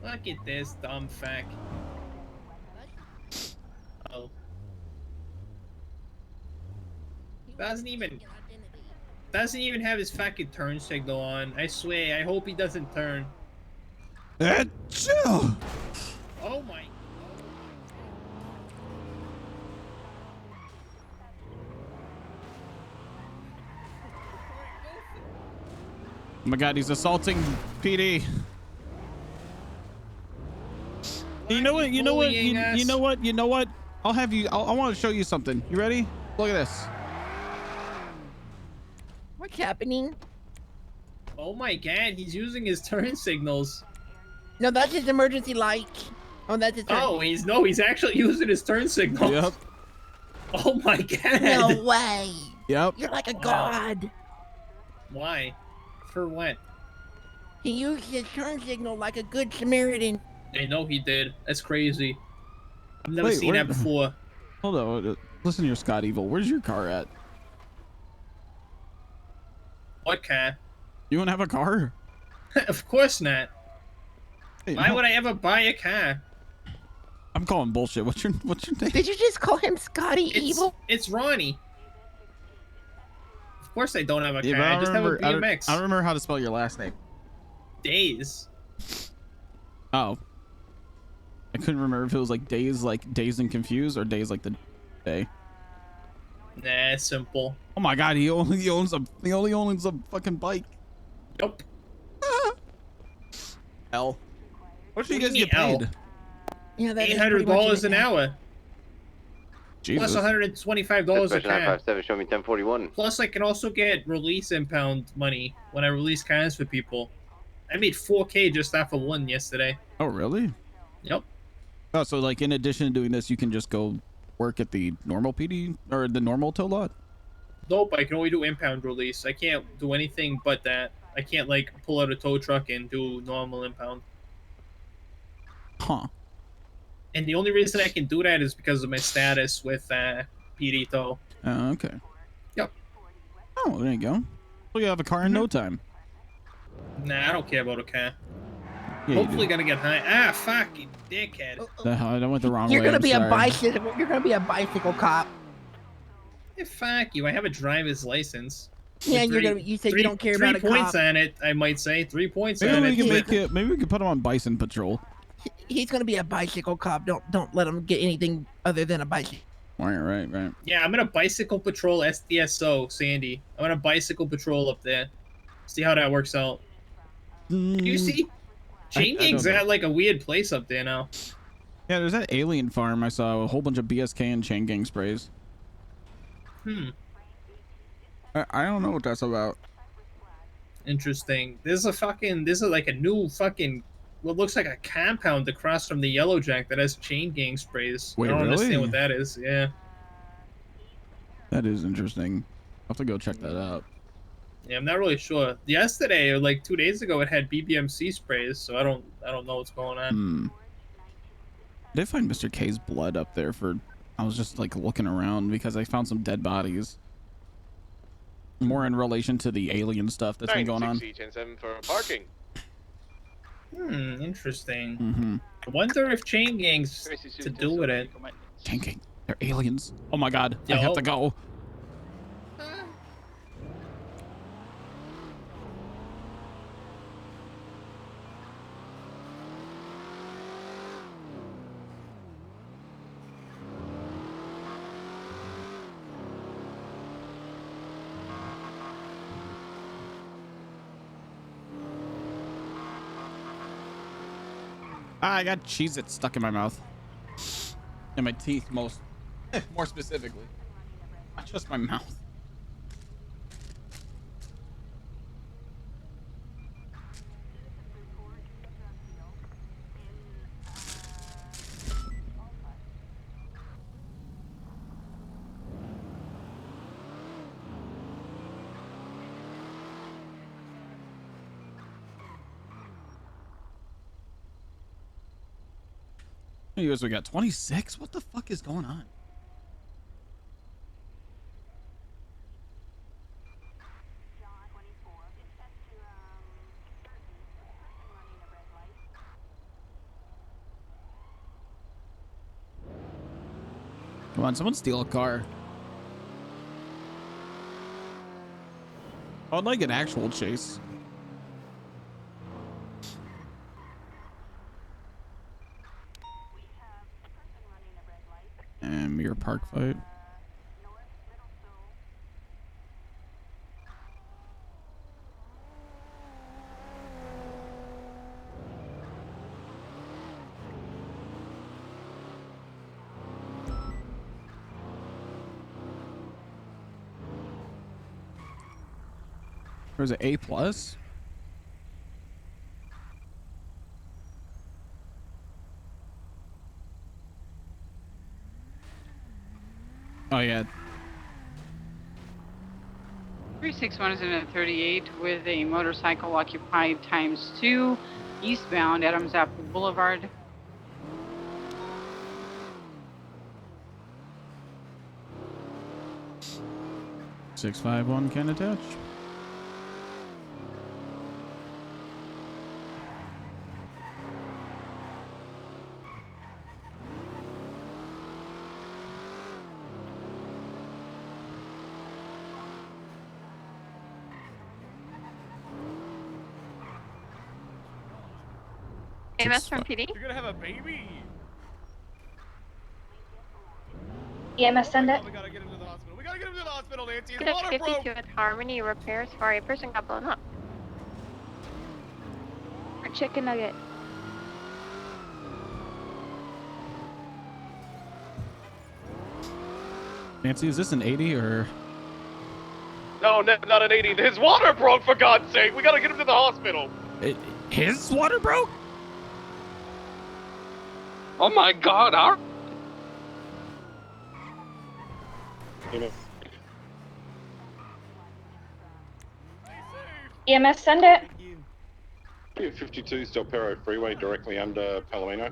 Look at this dumb fuck. Oh. Doesn't even have his fucking turn signal on. I swear, I hope he doesn't turn. Chill. Oh my. Oh my God, he's assaulting PD. You know what? You know what? You know what? You know what? I'll have you. I want to show you something. You ready? Look at this. What's happening? Oh my God, he's using his turn signals. No, that's his emergency light. Oh, that's his turn. Oh, he's actually using his turn signals. Yep. Oh my God. No way. Yep. You're like a god. Why? For what? He used his turn signal like a good Samaritan. I know he did. That's crazy. I've never seen that before. Hold on. Listen here, Scott Evil. Where's your car at? What car? You don't have a car? Of course not. Hey, Why no. would I ever buy a car? I'm calling bullshit. What's your name? Did you just call him Scotty Evil? It's Ronnie. Of course I don't have a Yeah, car. but I just have a I don't BMX. remember how to spell your last name. Days. Oh. I couldn't remember if it was like Days and Confused or Days like the day. Nah, simple. Oh my God, he only owns a fucking bike. Yup. L. What should you What guys do you get mean, paid? Yeah, that is pretty much $800 an hour. Jesus. Plus $125 a Dispatch car. 957, show me 1041. Plus, I can also get release impound money when I release cars for people. I made $4K just off of one yesterday. Oh, really? Yep. Oh, so like in addition to doing this, you can just go work at the normal PD or the normal tow lot? Nope, I can only do impound release. I can't do anything but that. I can't, like, pull out a tow truck and do normal impound. Huh. And the only reason I can do that is because of my status with PD tow. Oh, okay. Yep. Oh, there you go. Well, you have a car in no time. Nah, I don't care about a car. Yeah, Hopefully gonna get high. Ah, fucking dickhead. I went the wrong way. You're gonna I'm be sorry. a bicycle. You're gonna be a bicycle cop. Hey, fuck you. I have a driver's license. Yeah, With and you said you don't care about a 3 points cop. on it, I might say. 3 points Maybe on we it. can make it. Maybe we can put him on Bison Patrol. He's gonna be a bicycle cop. Don't let him get anything other than a bicycle. Right. Yeah, I'm gonna bicycle patrol SDSO, Sandy. I'm gonna bicycle patrol up there. See how that works out. You see? Chain I Gang's don't know. at like a weird place up there now. Yeah, there's that alien farm. I saw a whole bunch of BSK and chain gang sprays. I don't know what that's about. Interesting. There's like a new fucking what looks like a compound across from the Yellow Jack that has chain gang sprays. Wait, I don't understand really? what that is. Yeah. That is interesting. I'll have to go check that out. Yeah, I'm not really sure. Yesterday or like 2 days ago it had BBMC sprays, so I don't know what's going on. I did find Mr. K's blood up there for... I was just like looking around because I found some dead bodies. More in relation to the alien stuff that's been going on. 10-7 for parking. Interesting. I wonder if chain gangs to do with it. Chain gang. They're aliens. Oh my God. I have to go. I got Cheez-It stuck in my mouth. In my teeth, more specifically. Not just my mouth. How many years we got? 26? What the fuck is going on? Come on, someone steal a car. I would like an actual chase. And your park fight. Or is it A plus? Oh yeah. 361 is in a 38 with a motorcycle occupied ×2 eastbound Adams Apple Boulevard. $651 can attach. AMS from PD. You're gonna have a baby. EMS send it. We gotta get him to the hospital. We gotta get him to the hospital, Nancy. His Good water 52 broke. at Harmony repairs for a person got blown up. A chicken nugget. Nancy, is this an 80 or? No, not an 80. His water broke, for God's sake. We gotta get him to the hospital. His water broke? Oh my God, our... EMS send it. 52 Del Perro Freeway directly under Palomino.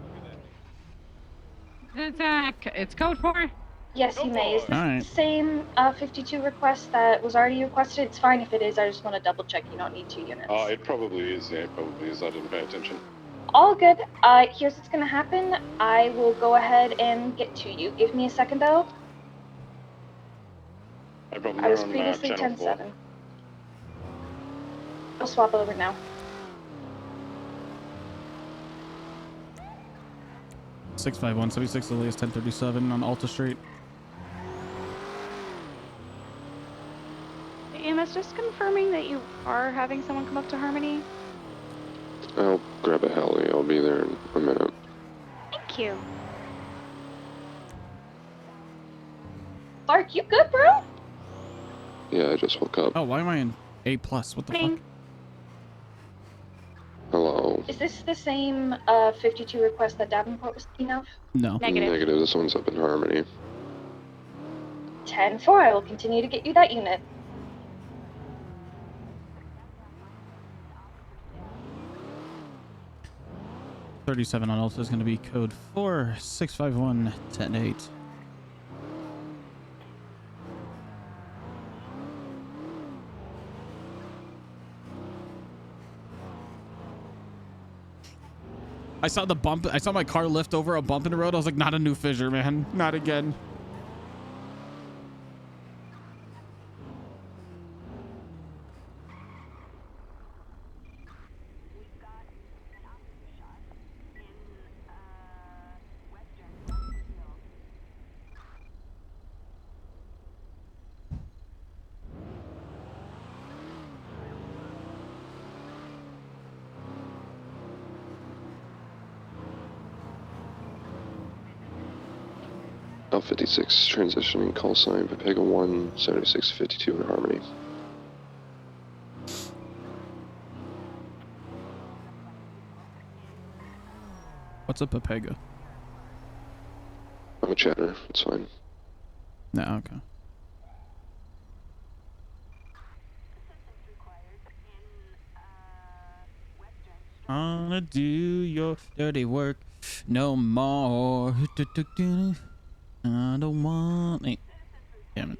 It's code 4. Yes, you may. Is this Alright. the same 52 request that was already requested? It's fine if it is. I just want to double check. You don't need 2 units. It probably is, yeah, it probably is. I didn't pay attention. All good. Here's what's gonna happen. I will go ahead and get to you. Give me a second though. No problem, I was we're on previously channel 4. 10-7. I'll swap over now. $651 76 Elias 1037 on Alta Street. EMS, just confirming that you are having someone come up to Harmony. I'll grab a heli. I'll be there in a minute. Thank you. Clark, you good, bro? Yeah, I just woke up. Oh, why am I in A plus? What the fuck? Hello. Is this the same 52 request that Davenport was speaking of? No. Negative. This one's up in Harmony. 10-4. I will continue to get you that unit. $37 on Alta is going to be code 4 651 108. I saw the bump. I saw my car lift over a bump in the road. I was like, not a new fissure, man. Not again. L56 transitioning call sign Papega 1 7652 in Harmony. What's a Papega? I'm a chatter. It's fine. No, okay. Wanna do your dirty work. No more. I don't want it. Damn it.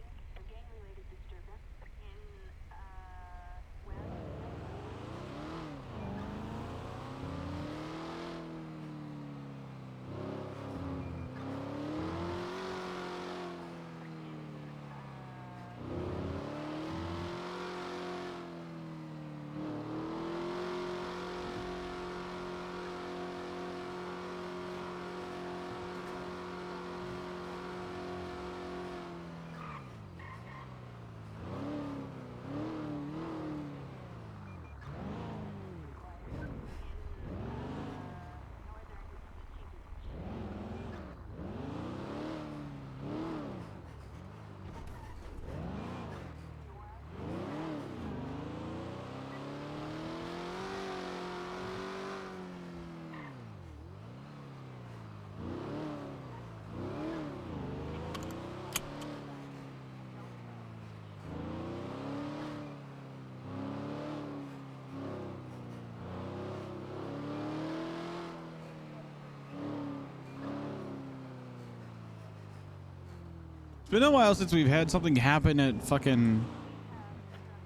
It's been a while since we've had something happen at fucking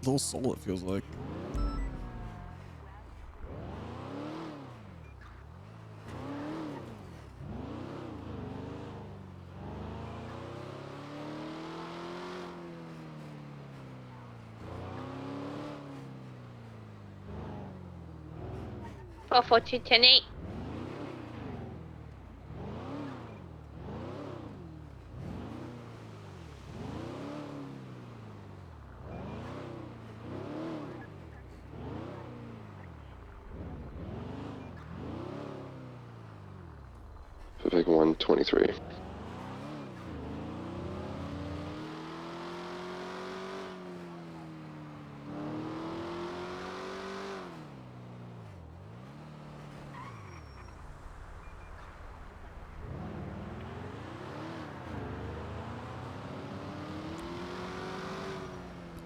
Little Soul, it feels like. Oh, 4210-8. Pacific 123.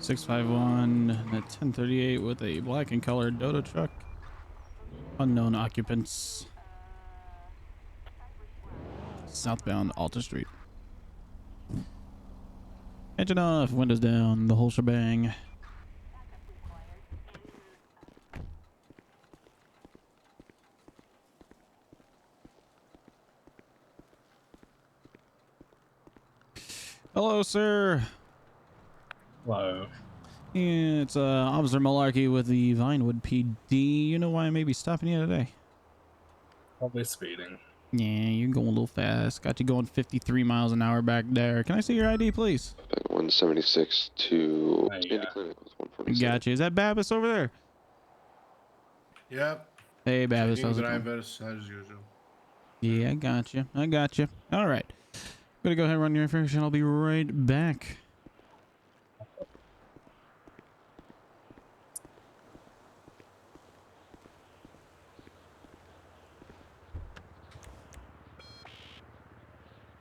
$651 at 1038 with a black and colored Dota truck. Unknown occupants. Southbound Alta Street. Engine off, windows down, the whole shebang. Hello, sir. Hello. Yeah, it's Officer Melarky with the Vinewood PD. You know why I may be stopping you today? Probably speeding. Yeah, you're going a little fast. Got you going 53 miles an hour back there. Can I see your ID, please? 176 to Indy Clinic with 147. Gotcha. Is that Babis over there? Yep. Hey, Babis. Checking How's it going? drivers as usual. Yeah, I got you. I got you. All right. Gonna go ahead and run your information. I'll be right back.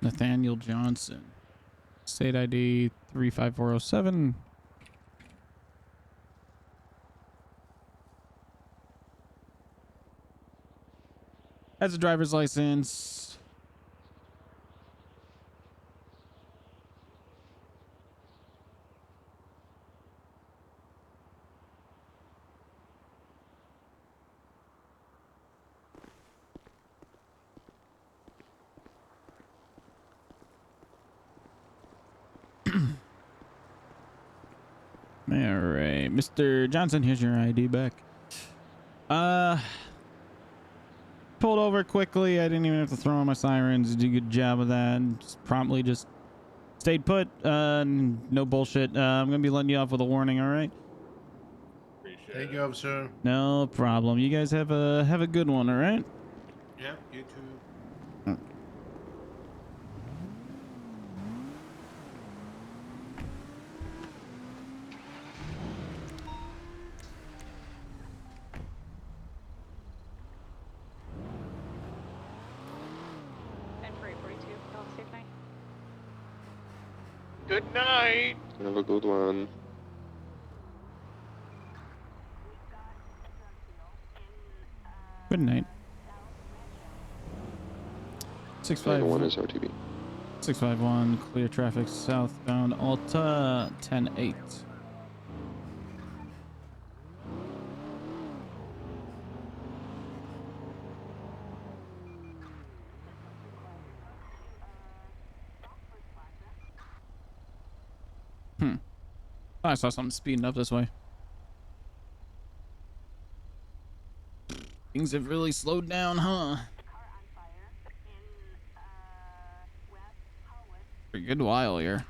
Nathaniel Johnson. State ID 35407. Has a driver's license. All right, Mr. Johnson, here's your ID back. Pulled over quickly. I didn't even have to throw on my sirens. Did a good job of that. Just promptly just stayed put. No bullshit. I'm gonna be letting you off with a warning. All right. Thank you, officer. No problem. You guys have a good one. All right. Yep, you too. And for 842, have a safe night. Good night. Have a good one. Good night. 651 is OTB. 651, clear traffic southbound Alta 10-8. I saw something speeding up this way. Things have really slowed down, huh? For a good while here.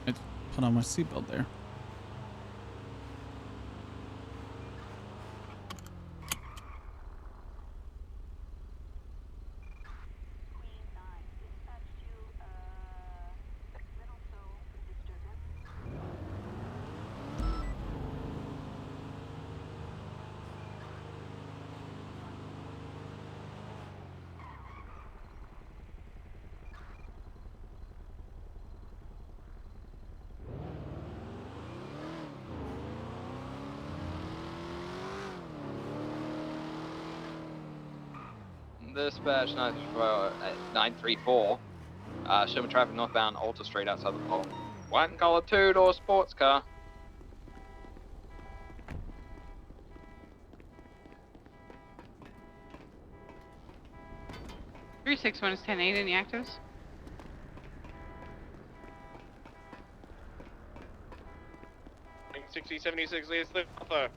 I put on my seatbelt there. Dispatch 934. Showing traffic northbound Alta Street outside the pole. White and color two-door sports car. Three 6-1 is 10-8. Any actives? Ring 6076 leads the Alpha.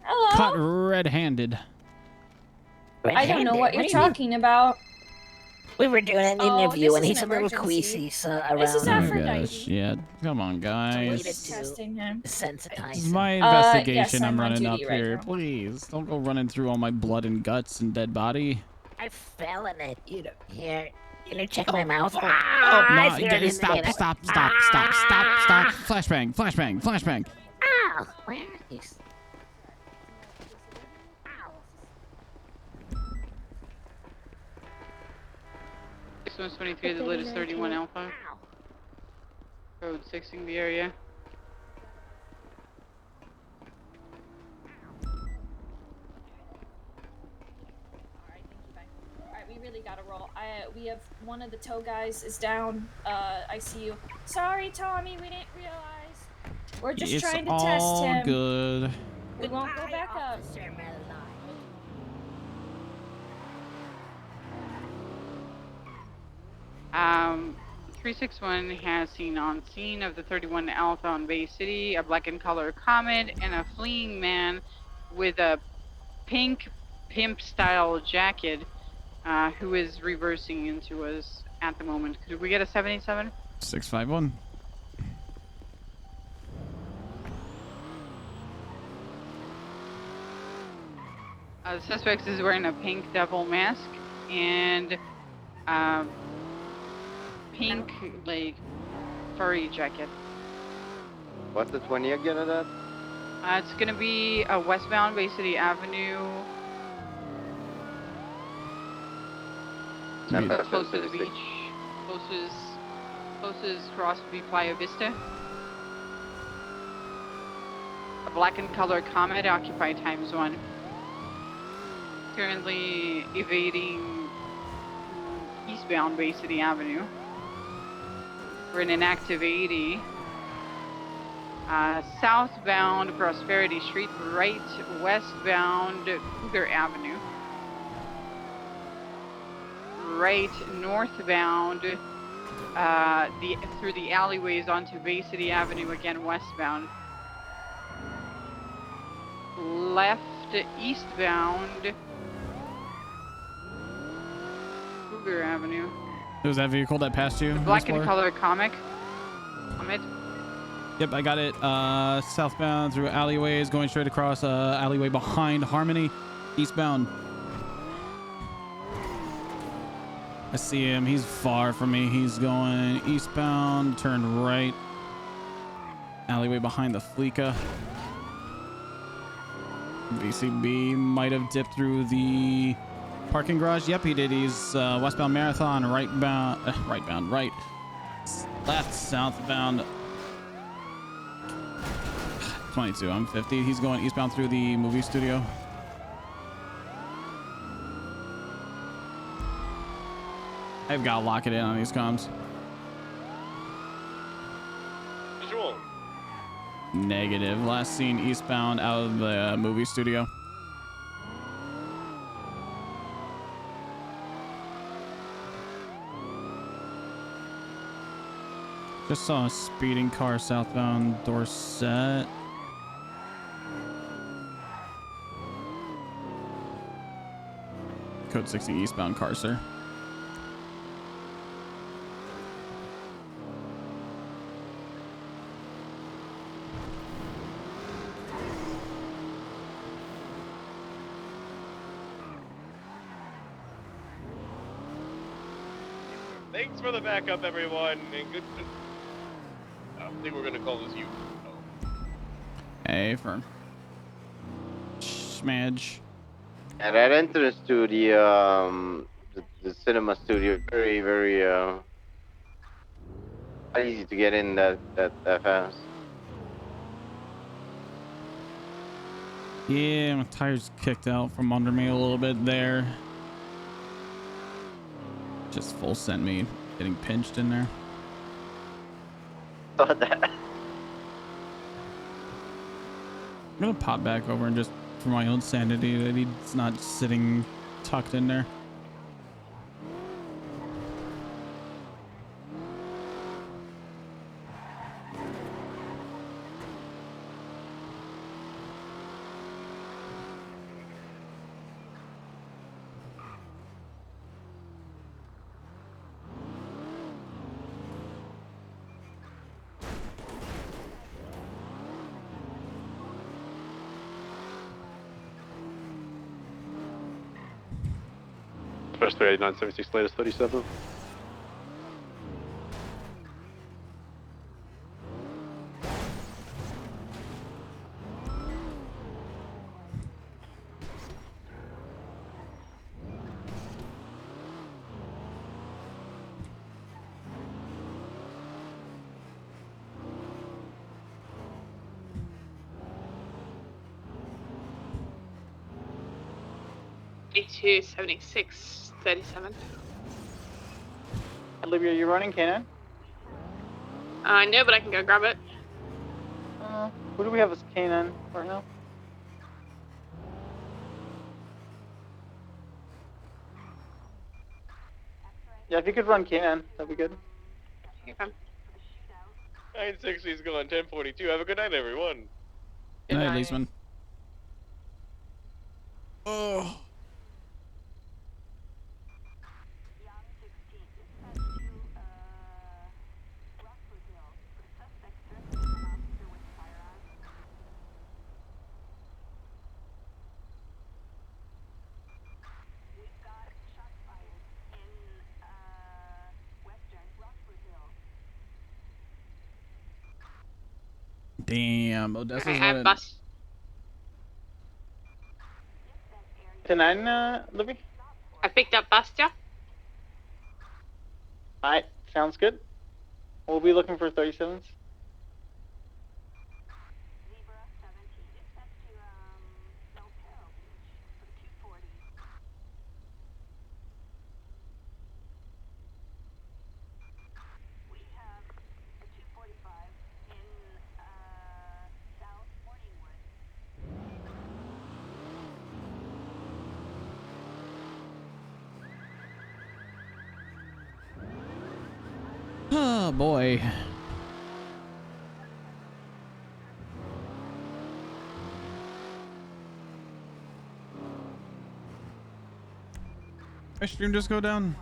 Hello. Caught red-handed. I don't know what you're talking about. We were doing an Oh, interview this and is he's an a little emergency. queasy, so around. This is Oh Aphrodite. gosh, yeah. Come on, guys. Testing him. Sensitize This is my investigation yes, I'm I'm on running up duty right here. now. Please, don't go running through all my blood and guts and dead body. I fell in it. You know, here. Can you check my mouth? Oh, I no, feel it in stop. Flashbang. Ow! Where is? This one's 23, the latest 31 Alpha. Code 6ing the area. Alright, we really gotta roll. We have one of the tow guys is down. I see you. Sorry, Tommy, we didn't realize. We're just trying to test all him. good. We won't go back up. 361 has seen on scene of the 31 Alpha on Bay City a black and color Comet and a fleeing man with a pink pimp style jacket who is reversing into us at the moment. Could we get a 787? 651. The suspect is wearing a pink devil mask and pink, like, furry jacket. What's the 20 again of that? It's gonna be a westbound Bay City Avenue. Close to the beach. Closest cross would be Playa Vista. A black and color Comet, occupied time zone. Currently evading eastbound Bay City Avenue. We're in an active 80. Southbound Prosperity Street, right westbound Cougar Avenue. Right northbound through the alleyways onto Bay City Avenue, again westbound. Left eastbound Cougar Avenue. It was that vehicle that passed you? Black and Explorer? color Comet. Yep, I got it. Southbound through alleyways, going straight across alleyway behind Harmony, eastbound. I see him. He's far from me. He's going eastbound, turn right. Alleyway behind the Fleeca. VCB might have dipped through the parking garage. Yep, he did. He's westbound Marathon, right. Left, southbound. 22, I'm 50. He's going eastbound through the movie studio. I've got to lock it in on these comms. Visual. Negative. Last seen eastbound out of the movie studio. Just saw a speeding car southbound Dorset. Code 60 eastbound car, sir. Thanks for the backup, everyone. And good. I think we're gonna call this you. Hey, firm. Smedge. And that entrance to the cinema studio, very, very easy to get in that fast. Yeah, my tires kicked out from under me a little bit there. Just full sent me getting pinched in there. Saw that. I'm gonna pop back over and just, for my own sanity, that he's not sitting tucked in there. First 389.76, latest 37. A2 76 37. Olivia, you running Canaan? No, but I can go grab it. Who do we have as Canaan right now? Yeah, if you could run Canaan, that'd be good. Okay. 960 is going 1042. Have a good night, everyone. Good night, Leesman. Oh. Damn, Odessa's Okay, I running. bust. 10-9, Libby? I picked up Bastia. Alright, sounds good. We'll be looking for 37s. Oh boy. My stream just go down.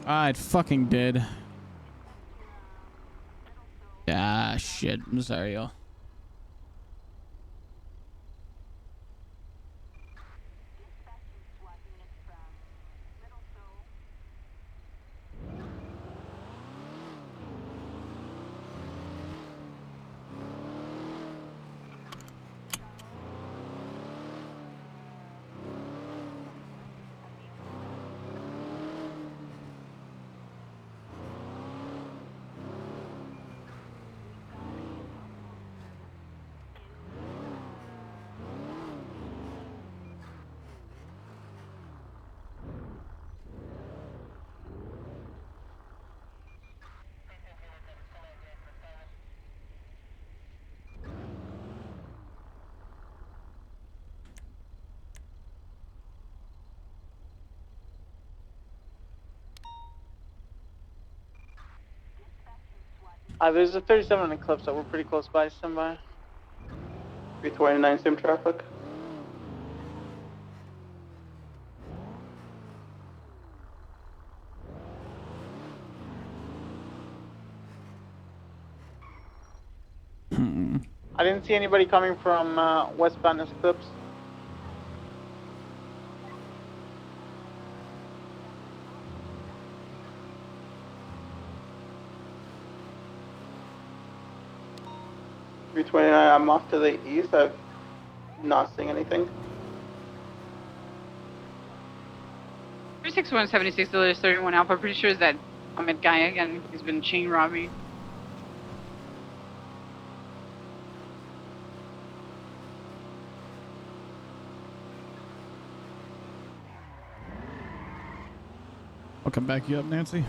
Ah, it fucking did. Ah, shit. I'm sorry, y'all. There's a 37 Eclipse that we're pretty close by. Stand by. 329 sim traffic. I didn't see anybody coming from westbound Eclipse. .329, I'm off to the east. I'm not seeing anything. 36176, the latest 31 Alpha. Pretty sure is that Ahmed guy again. He's been chain robbing. I'll come back you up, Nancy.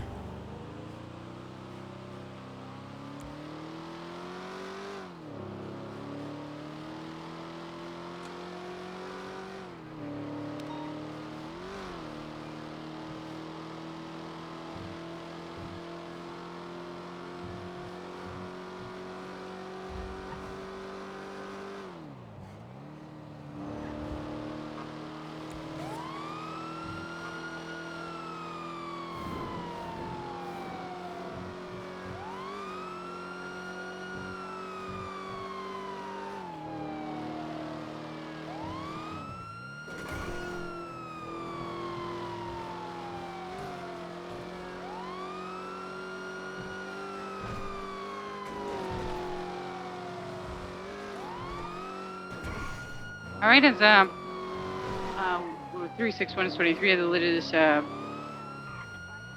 All right, it's 36123 of the latest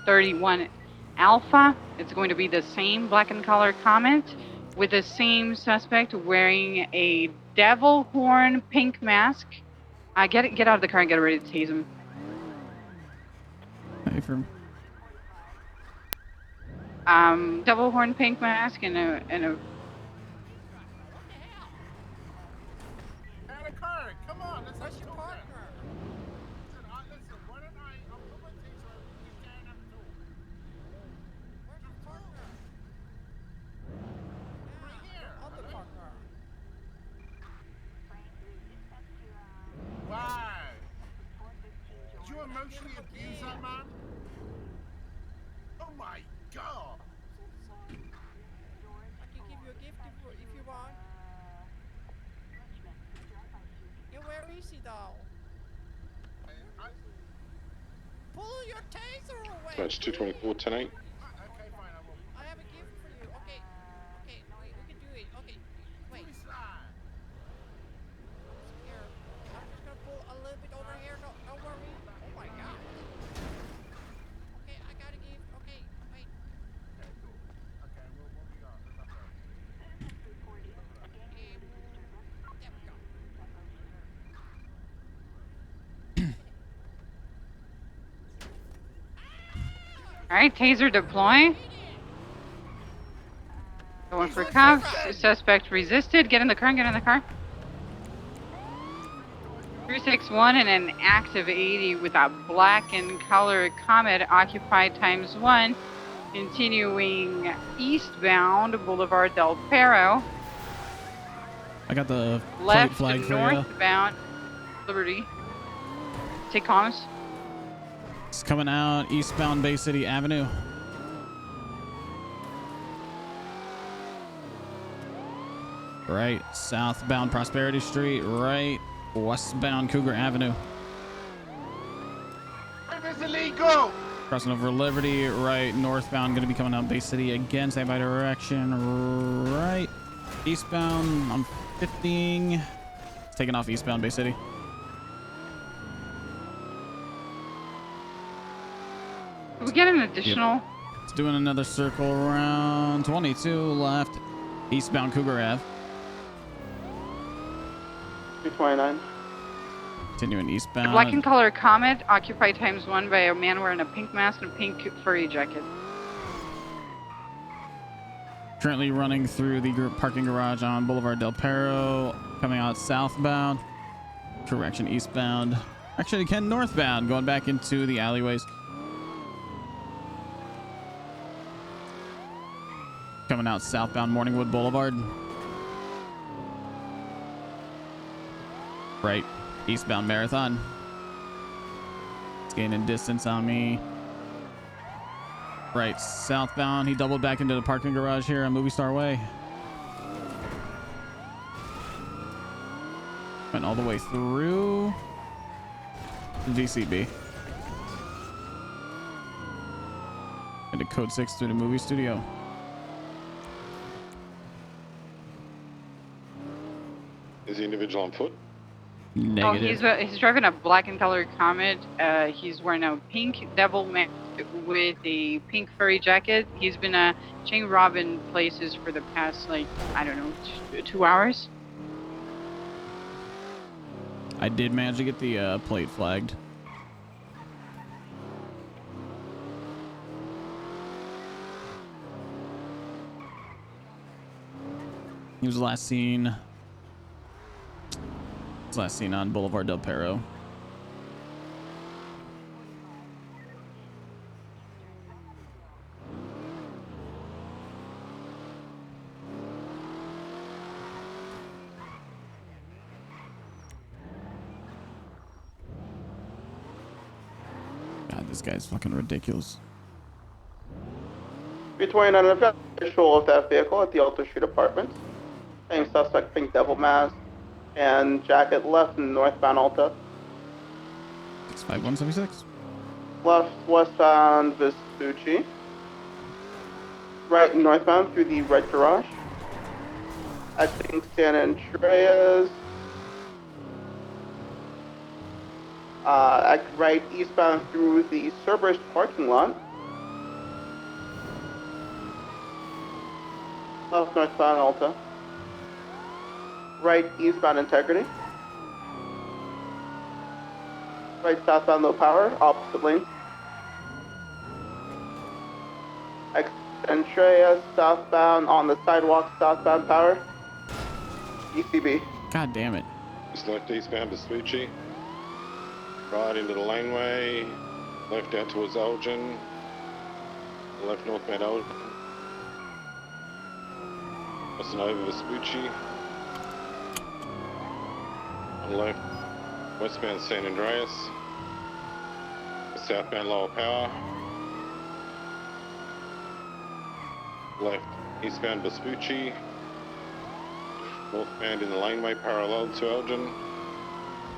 31 Alpha. It's going to be the same black and color Comet with the same suspect wearing a devil horn pink mask. Get out of the car and get ready to tase him. Hey, for Devil horn pink mask and a Come on, let's have your partner. Listen, why don't I'll put my taser on you down at the door. Where's your partner? Right here. Other partner. Wow. Did you emotionally abuse that man? Oh my god. I can give you a gift if you want. Yeah, where is he though? Pull your taser away! That's 224, 10-8. Okay, fine, I will. I have a gift for you. Okay, we can do it. Okay, wait. Who is that? Here, I'm just gonna pull a little bit over here. Don't worry. Oh my god. Okay, I got a gift. Okay, wait. Okay, cool. Okay, what we got? Let's have there we go. All right, taser deploy. Going for cuffs. Suspect resisted. Get in the car. Get in the car. 361 and an active 80 with a black and color Comet occupied ×1, continuing eastbound Boulevard del Perro. I got the Left flag for you. northbound Liberty. Take comms. It's coming out eastbound Bay City Avenue. Right, southbound Prosperity Street. Right, westbound Cougar Avenue. It's illegal. Crossing over Liberty. Right, northbound. Going to be coming out Bay City again. Same by direction. Right, eastbound. I'm 15. Taking off eastbound Bay City. We get an additional. Yep. It's doing another circle around 22 left, eastbound Cougar Ave. 329. Continuing eastbound. Black and color Comet, occupied ×1 by a man wearing a pink mask and a pink furry jacket. Currently running through the parking garage on Boulevard Del Perro, coming out southbound. Correction, eastbound. Actually, Ken, northbound, going back into the alleyways. Coming out southbound Morningwood Boulevard. Right, eastbound Marathon. It's gaining distance on me. Right, southbound. He doubled back into the parking garage here on Movie Star Way. Went all the way through VCB. Into Code 6 through the movie studio. Is the individual on foot? Negative. Oh, he's driving a black and colored Comet. He's wearing a pink devil mask with a pink furry jacket. He's been chain robbing places for the past, like, I don't know, 2 hours. I did manage to get the plate flagged. He was last seen on Boulevard Del Perro. God, this guy's fucking ridiculous. 329, I've got visual of that vehicle at the Alta Street Apartments. Same suspect, pink devil mask and jacket left in northbound Alta. 65176. Left westbound Vespucci. Right northbound through the red garage. I think San Andreas. Right eastbound through the Cerberus parking lot. Left northbound Alta. Right eastbound Integrity. Right southbound Low Power, opposite lane. Andreas southbound on the sidewalk, southbound Power. ECB. God damn it. Just left eastbound Vespucci. Right into the laneway. Left out towards Elgin. Left northbound Elgin. Crossing over Vespucci. On left, westbound San Andreas. Southbound Lower Power. Left, eastbound Vespucci. Northbound in the laneway parallel to Elgin.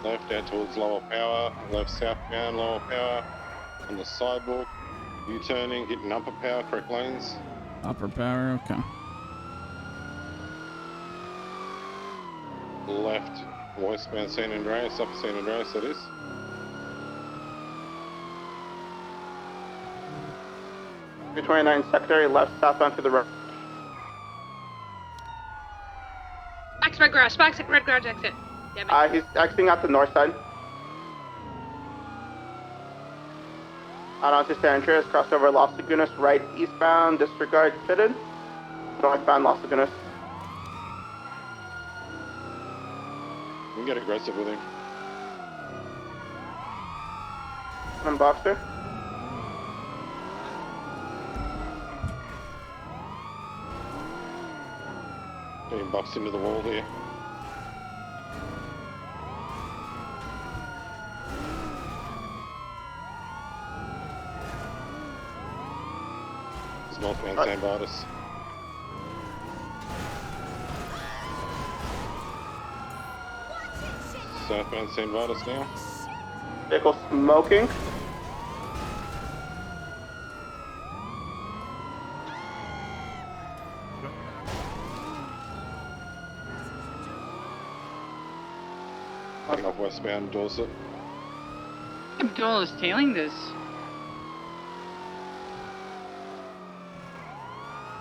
Left out towards Lower Power. Left southbound Lower Power. On the sidewalk. U-turning, hitting Upper Power, correct lanes. Upper Power, okay. Left, westbound San Andreas, Upper San Andreas that is. 329 secondary left southbound to the road. Back to red garage, back to red garage exit. Damn it. He's exiting out the north side. On to San Andreas, crossed over Las Lagunas, right eastbound, disregard fitted. Northbound Las Lagunas. We can get aggressive with him. And Boxer. Getting boxed into the wall here. It's northbound San Bardas. Southbound St. Vitus now. Vehicle smoking. Taking off westbound Dorset. Abdul is tailing this.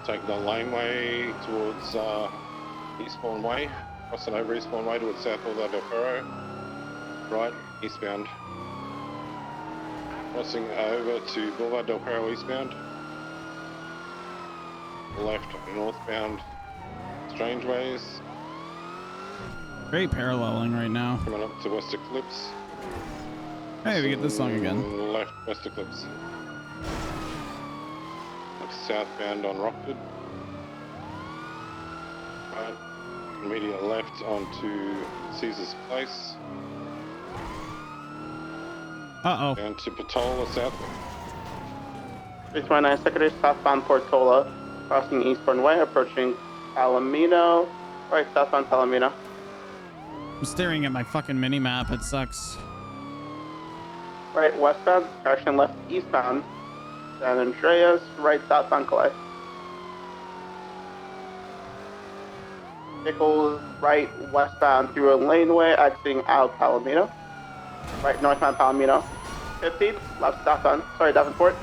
Take the laneway towards Eastbourne Way. Crossing over Eastbourne Way towards South Boulevard del Ferro. Right, eastbound. Crossing over to Boulevard del Ferro eastbound. Left, northbound Strangeways. Great paralleling right now. Coming up to West Eclipse. Hey, we get this song again. Left, West Eclipse. Left southbound on Rockford. Right, immediate left onto Caesar's Place. Uh-oh. Down to Patola south. 329 Secretary, southbound Portola, crossing Eastbourne Way, approaching Palomino. Right, southbound Palomino. I'm staring at my fucking mini-map. It sucks. Right, westbound, correction, left, eastbound. San Andreas, right, southbound Calais. Vehicles right, westbound through a laneway, exiting out Palomino. Right, northbound Palomino. 50, left, southbound. Sorry, Davenport.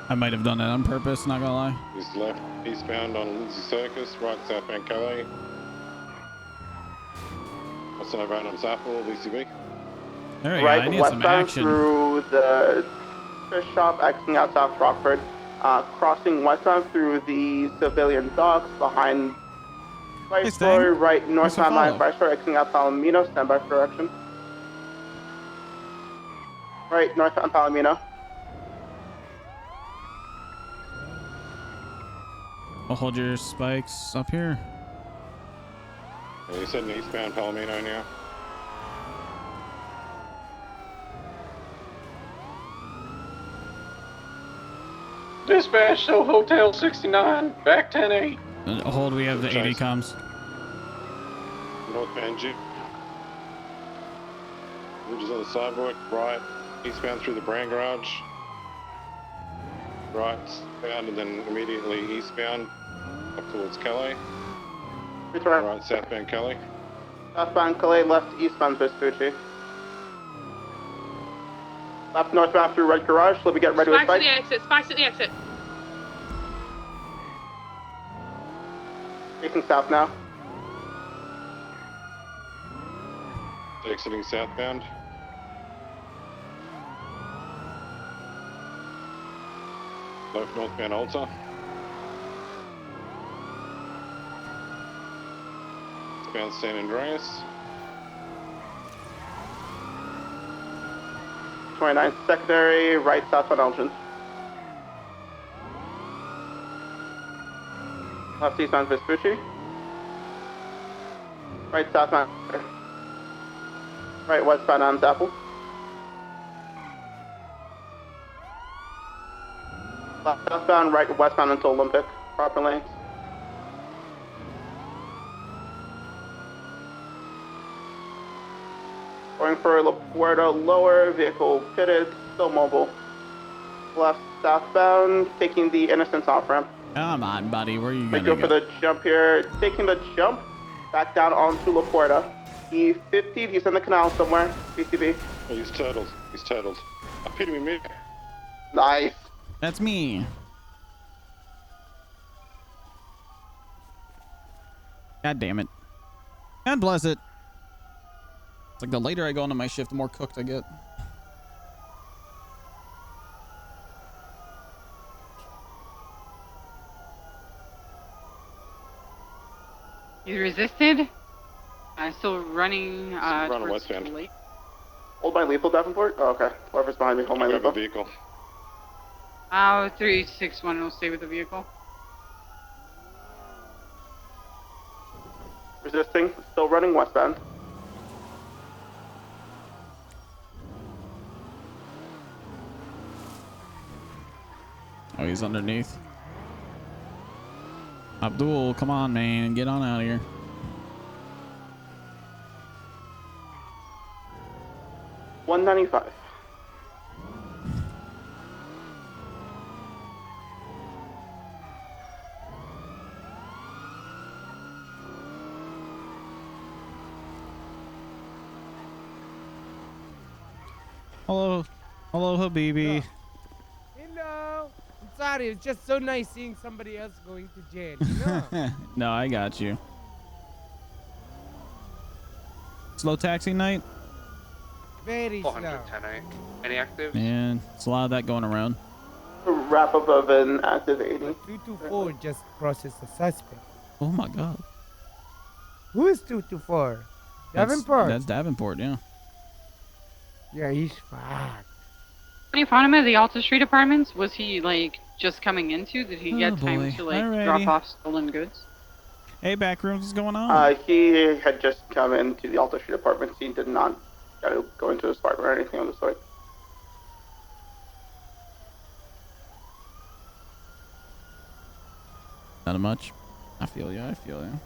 I might have done that on purpose, not gonna lie. He's left eastbound on Lindsay Circus, right southbound Calais. Crossing over on Zapple, VCB. There we go. Right, I need some westbound action. through the fish shop, exiting out South Rockford. Crossing westbound through the civilian docks behind Viceroy, right northbound line Viceroy, exiting out Palomino, standby for correction. Right, northbound Palomino. I'll hold your spikes up here. Yeah, he's heading eastbound Palomino now. Dispatch to Hotel 69, back 10-8. Hold, we have the 80 comms. Northbound Jeep. Ridges on the sidewalk, right, eastbound through the Brand Garage. Right, bound and then immediately eastbound up towards Calais. Right, southbound Calais. Southbound Calais, left eastbound Vespucci. Left northbound through Red Garage, so we get ready with Spikes at bike. the exit, spikes at the exit. Facing south now. Exiting southbound. Left northbound Alta. Eastbound San Andreas. 29 secondary, right southbound Elgin. Left eastbound Vespucci. Right southbound. Right westbound Adams Apple. Left southbound, right westbound into Olympic. Proper lanes. Going for La Puerta lower, vehicle pitted, still mobile. Left southbound, taking the Innocence off ramp. Come on, buddy. Where are you They gonna go for the jump here, taking the jump back down onto La Puerta. He 50'd, he's in the canal somewhere. PCB. Oh, he's turtled. He's turtled. I hit him in mid. Nice. That's me. God damn it. God bless it. It's like the later I go into my shift, the more cooked I get. He's resisted. Still running Run towards westbound. the lake. Hold my lethal, Davenport? Oh, okay. Whoever's behind me, hold my Grab lethal. a vehicle. 361 will stay with the vehicle. Resisting, still running westbound. Oh, he's underneath. Abdul, come on, man. Get on out of here. $195. Hello. Hello, Habibi. Hello. I'm sorry. It's just so nice seeing somebody else going to jail. You know? No, I got you. Slow taxi night? Very slow. 410. Any actives? Man, it's a lot of that going around. Wrap up of an active 80. 224 just processed the suspect. Oh my god. Who is 224? Davenport. That's Davenport, yeah. Yeah, he's fucked. When you found him at the Alta Street Apartments, was he like just coming into? Did he get time boy. to like Alrighty. drop off stolen goods? Hey, Backrooms, what's going on? He had just come into the Alta Street Apartments. He did not go into his apartment or anything of the sort. Not much. I feel you. I feel you.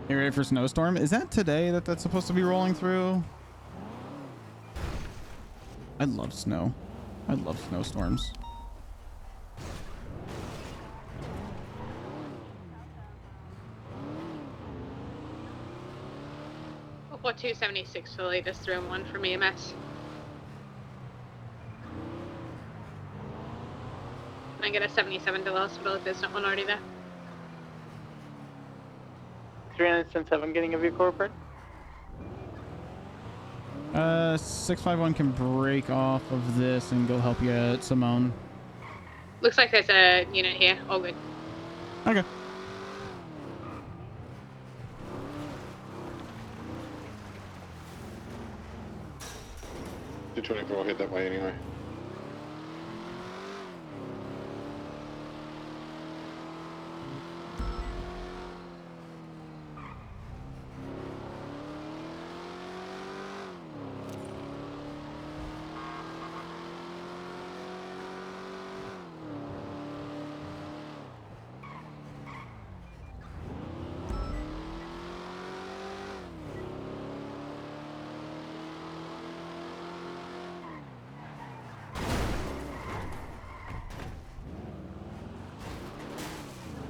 You ready for snowstorm? Is that today that's supposed to be rolling through? I love snow. I love snowstorms. What 276 for the latest room one from EMS? Can I get a 77 to the hospital if there's not one already there? 307 getting a vehicle report. 651 can break off of this and go help you at Simone. Looks like there's a unit here. All good. Okay. The 24 will head that way anyway.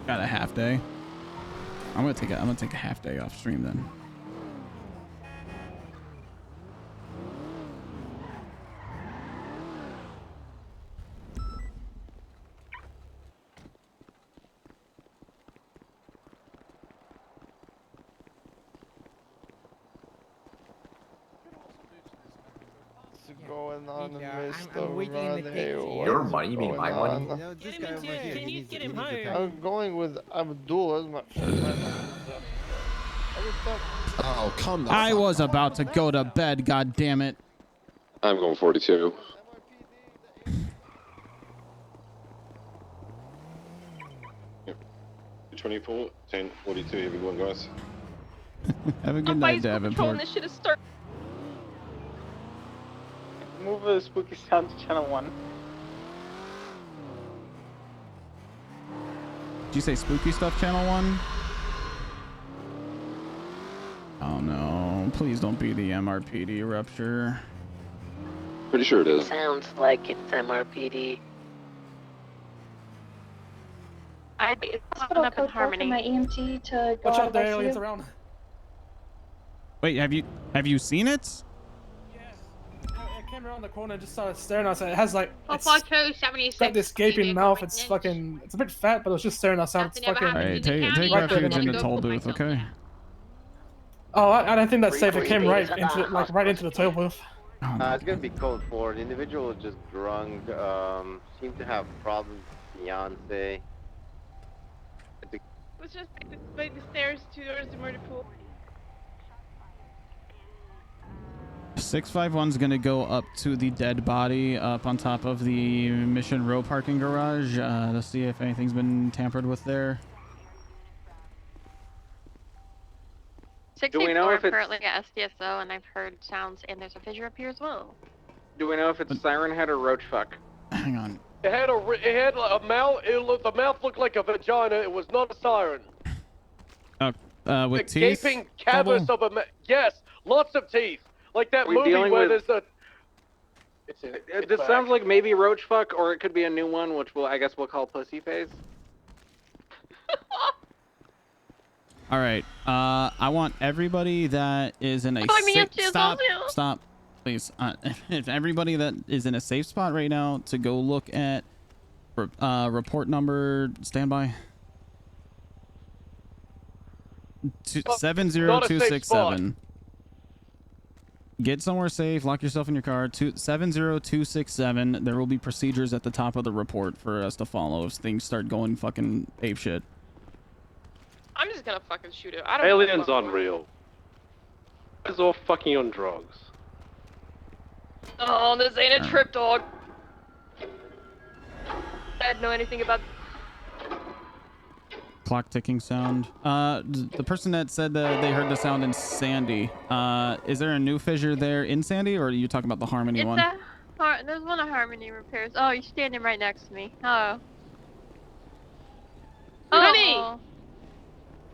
Got a half day. I'm gonna take a half day off stream then. Going on in Mr. Your money, you mean my money? This guy over here. Can you get him higher? I'm going with Abdul as my Oh, come on. I was about to go to bed, god damn it. I'm going 42. Yep. 24, 1042, have a good one, guys. Have a good night, Davenport. This shit is start. Move the spooky sound to channel 1. Did you say spooky stuff, channel 1? Oh no, please don't be the MRPD rupture. Pretty sure it is. Sounds like it's MRPD. It's not up in Harmony. My EMT to go Watch out out, there are of aliens ICU. around. Wait, have you seen it? I came around the corner and just started staring at us. It has like it's 276. got this gaping mouth. It's fucking. It's a bit fat, but it was just staring at us. It's fucking. Alright, take right there refuge in the the toll booth, okay? Oh, I don't think that's safe. It came right into right into the toll booth. It's gonna be code 4. The individual was just drunk. Seemed to have problems with fiance. Was just by the stairs towards the murder pool. 651's gonna go up to the dead body up on top of the Mission Row parking garage to see if anything's been tampered with there. 684 currently at SDSO, and I've heard sounds, and there's a fissure up here as well. Do we know if it's siren head or roach fuck? Hang on. It had like a mouth. The mouth looked like a vagina. It was not a siren. With A teeth? gaping cavern of a yes, lots of teeth. Like that movie where there's a. This sounds like maybe roach fuck, or it could be a new one, which I guess we'll call pussy face. All right. I want everybody that is in a stop, please. If everybody that is in a safe spot right now to go look at report number standby 70267. Get somewhere safe. Lock yourself in your car. 70267. There will be procedures at the top of the report for us to follow if things start going fucking apeshit. I'm just gonna fucking shoot it. I don't Aliens unreal. It's all fucking on drugs. Oh, this ain't a trip, dog. I didn't know anything about. Clock ticking sound. The person that said that they heard the sound in Sandy. Is there a new fissure there in Sandy, or are you talking about the Harmony one? There's one of Harmony repairs. Oh, you're standing right next to me. Oh. Honey!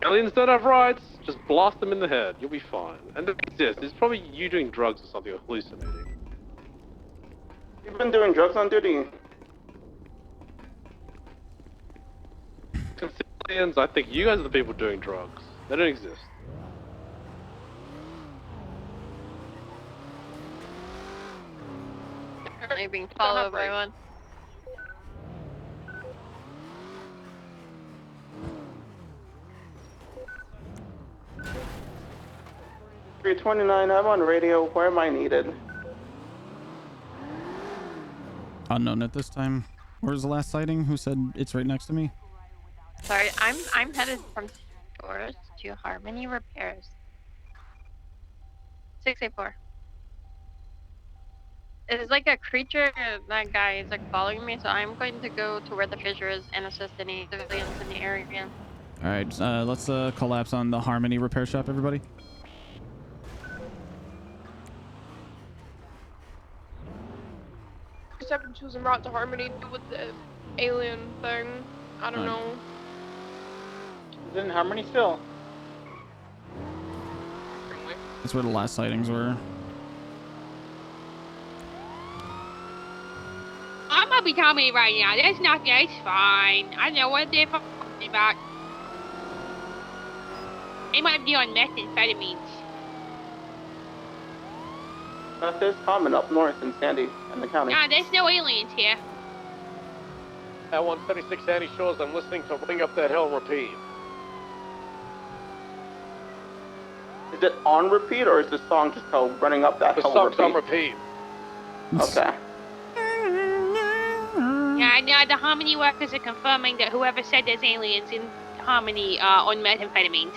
Aliens don't have rights. Just blast them in the head. You'll be fine. And they exist. It's probably you doing drugs or something, or hallucinating. You've been doing drugs on duty. Aliens, I think you guys are the people doing drugs. They don't exist. Currently being followed by one. $329, I'm on radio. Where am I needed? Unknown at this time. Where's the last sighting? Who said it's right next to me? Sorry, I'm headed from Taurus to Harmony Repairs. 684. It's like a creature. That guy is like following me, so I'm going to go to where the fissure is and assist any civilians in the area. All right, let's collapse on the Harmony repair shop, everybody. Just have to choose a route to Harmony with the alien thing. I don't know. Is it in Harmony still? That's where the last sightings were. I'm gonna be telling you right now, that's fine. I know what they're talking about. They might be on methamphetamines. Meth is common up north in Sandy and the county. Nah, there's no aliens here. At 136 Sandy Shores, I'm listening to Ring Up That Hell repeat. Is it on repeat, or is the song just called Running Up That Hell The song's on repeat. Okay. Yeah, no, the Harmony workers are confirming that whoever said there's aliens in Harmony are on methamphetamines.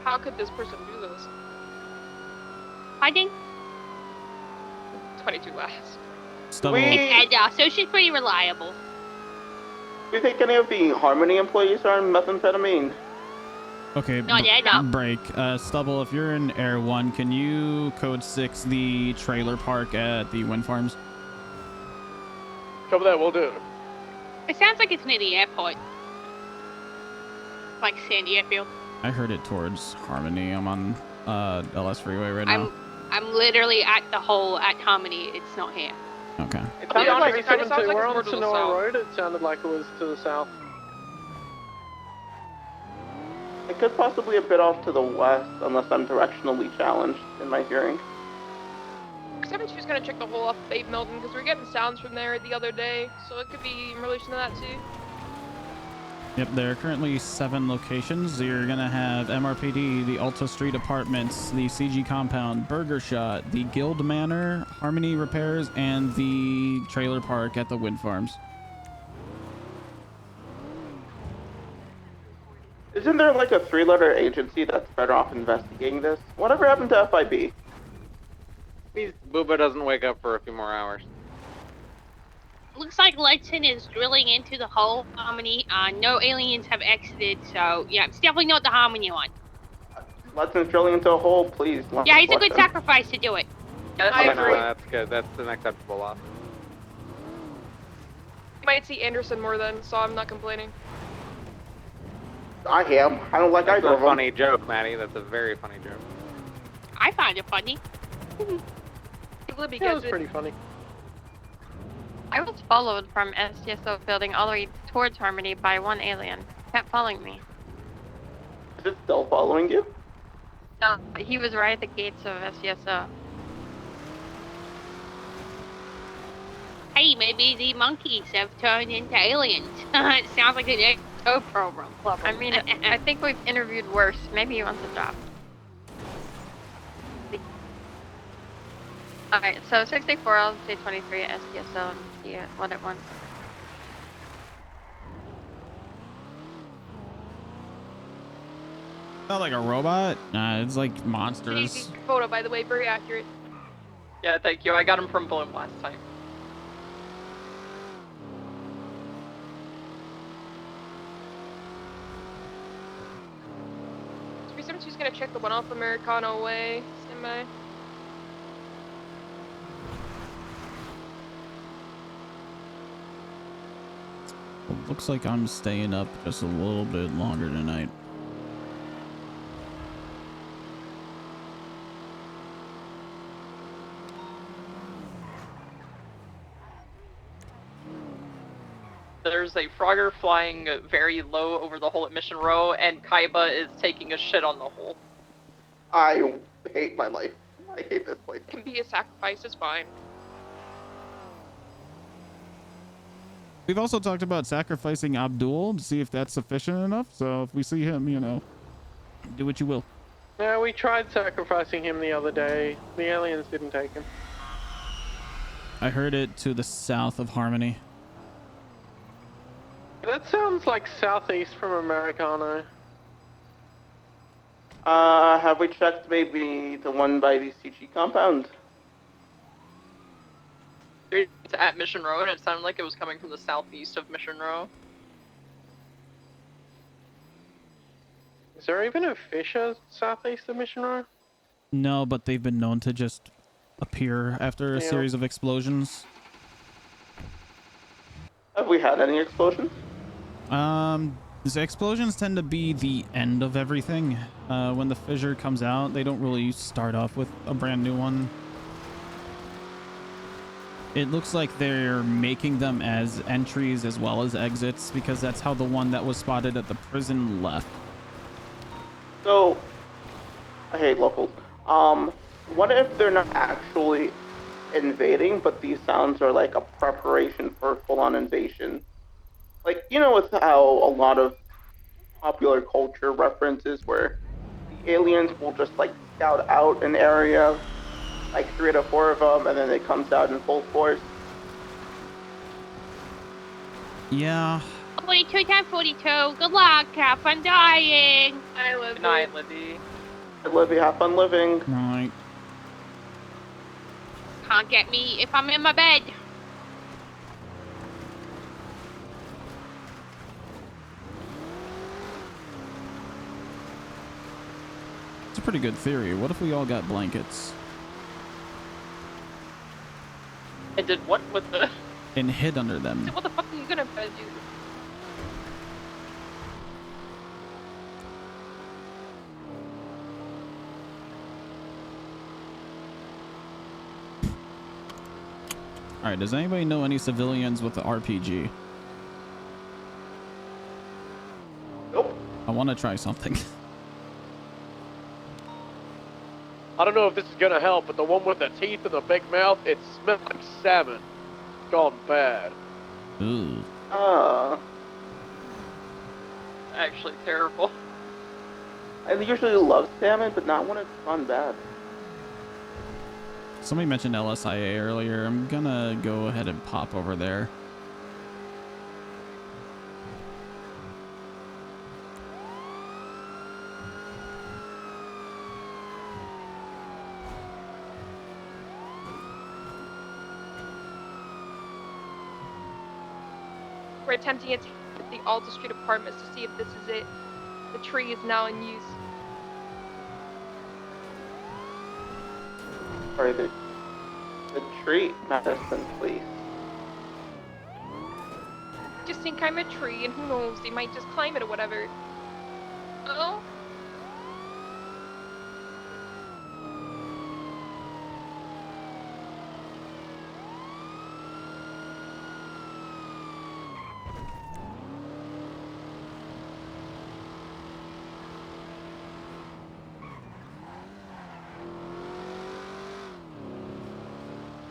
How could this person do this? Hiding? 22 last. It's Edda, so she's pretty reliable. Do you think any of the Harmony employees are on methamphetamine? Okay, Not yet, no. break. Stubble, if you're in Air 1, can you code 6 the trailer park at the wind farms? Cover that, we'll do. It sounds like it's near the airport. Like Sandy Airfield. I heard it towards Harmony. I'm on LS Freeway right now. I'm literally at the hole at Harmony. It's not here. Okay. It sounded like it sounds like we're on Sonora Road. It sounded like it was to the south. It could possibly a bit off to the west, unless I'm directionally challenged in my hearing. 72 is gonna check the hole off Babe Milton because we're getting sounds from there the other day, so it could be in relation to that too. Yep, there are currently 7 locations. You're going to have MRPD, the Alta Street Apartments, the CG Compound, Burger Shot, the Guild Manor, Harmony Repairs, and the trailer park at the wind farms. Isn't there like a 3-letter agency that's better off investigating this? Whatever happened to FIB? Booba doesn't wake up for a few more hours. looks like Letson is drilling into the hull Harmony. No aliens have exited, so yeah, it's definitely not the Harmony one. Letson's drilling into a hole, please. Yeah, he's a good Letson. sacrifice to do it. I agree. That's good. That's an acceptable loss. You might see Anderson more then, so I'm not complaining. I am. I don't like That's either a of them. funny joke, Maddie. That's a very funny joke. I find it funny. Libby Yeah, it gets was pretty funny. I was followed from STSO building all the way towards Harmony by one alien. Kept following me. Is it still following you? No, he was right at the gates of STSO. Hey, maybe the monkeys have turned into aliens. It sounds like an XO program. I mean, I think we've interviewed worse. Maybe he wants a job. Alright, so 64, I'll say 23 at STSO and see what it wants. Not like a robot. Nah, it's like monsters. Easy photo, by the way, very accurate. Yeah, thank you. I got him from Bloom last time. She's gonna check the one off Americano away. Stand by. Looks like I'm staying up just a little bit longer tonight. There's a Frogger flying very low over the hole at Mission Row, and Kaiba is taking a shit on the hole. I hate my life. I hate this place. Can be a sacrifice, it's fine. We've also talked about sacrificing Abdul to see if that's sufficient enough. So if we see him, you know, do what you will. Yeah, we tried sacrificing him the other day. The aliens didn't take him. I heard it to the south of Harmony. That sounds like southeast from Americano. Have we checked maybe the one by the CG compound? It's at Mission Row, and it sounded like it was coming from the southeast of Mission Row. Is there even a fissure southeast of Mission Row? No, but they've been known to just appear after a series of explosions. Have we had any explosions? The explosions tend to be the end of everything. When the fissure comes out, they don't really start off with a brand new one. It looks like they're making them as entries as well as exits, because that's how the one that was spotted at the prison left. So, I hate locals. What if they're not actually invading, but these sounds are like a preparation for a full-on invasion? Like, you know, with how a lot of popular culture references where the aliens will just like scout out an area, like 3 to 4 of them, and then it comes out in full force. Yeah. 42 times 42. Good luck. Have fun dying. I live. Good night, Libby. Libby, have fun living. Right. Can't get me if I'm in my bed. It's a pretty good theory. What if we all got blankets I did what with the... and hid under them? What the fuck are you gonna do? All right, does anybody know any civilians with the RPG? Nope. I want to try something. I don't know if this is gonna help, but the one with the teeth and the big mouth, it smells like salmon. Gone bad. Ooh. Actually terrible. I usually love salmon, but not when it's gone bad. Somebody mentioned LSIA earlier. I'm gonna go ahead and pop over there. We're attempting it at the Alta Street Apartments to see if this is it. The tree is now in use. Sorry, the tree, Madison, please. Just think I'm a tree, and who knows, they might just climb it or whatever. Oh?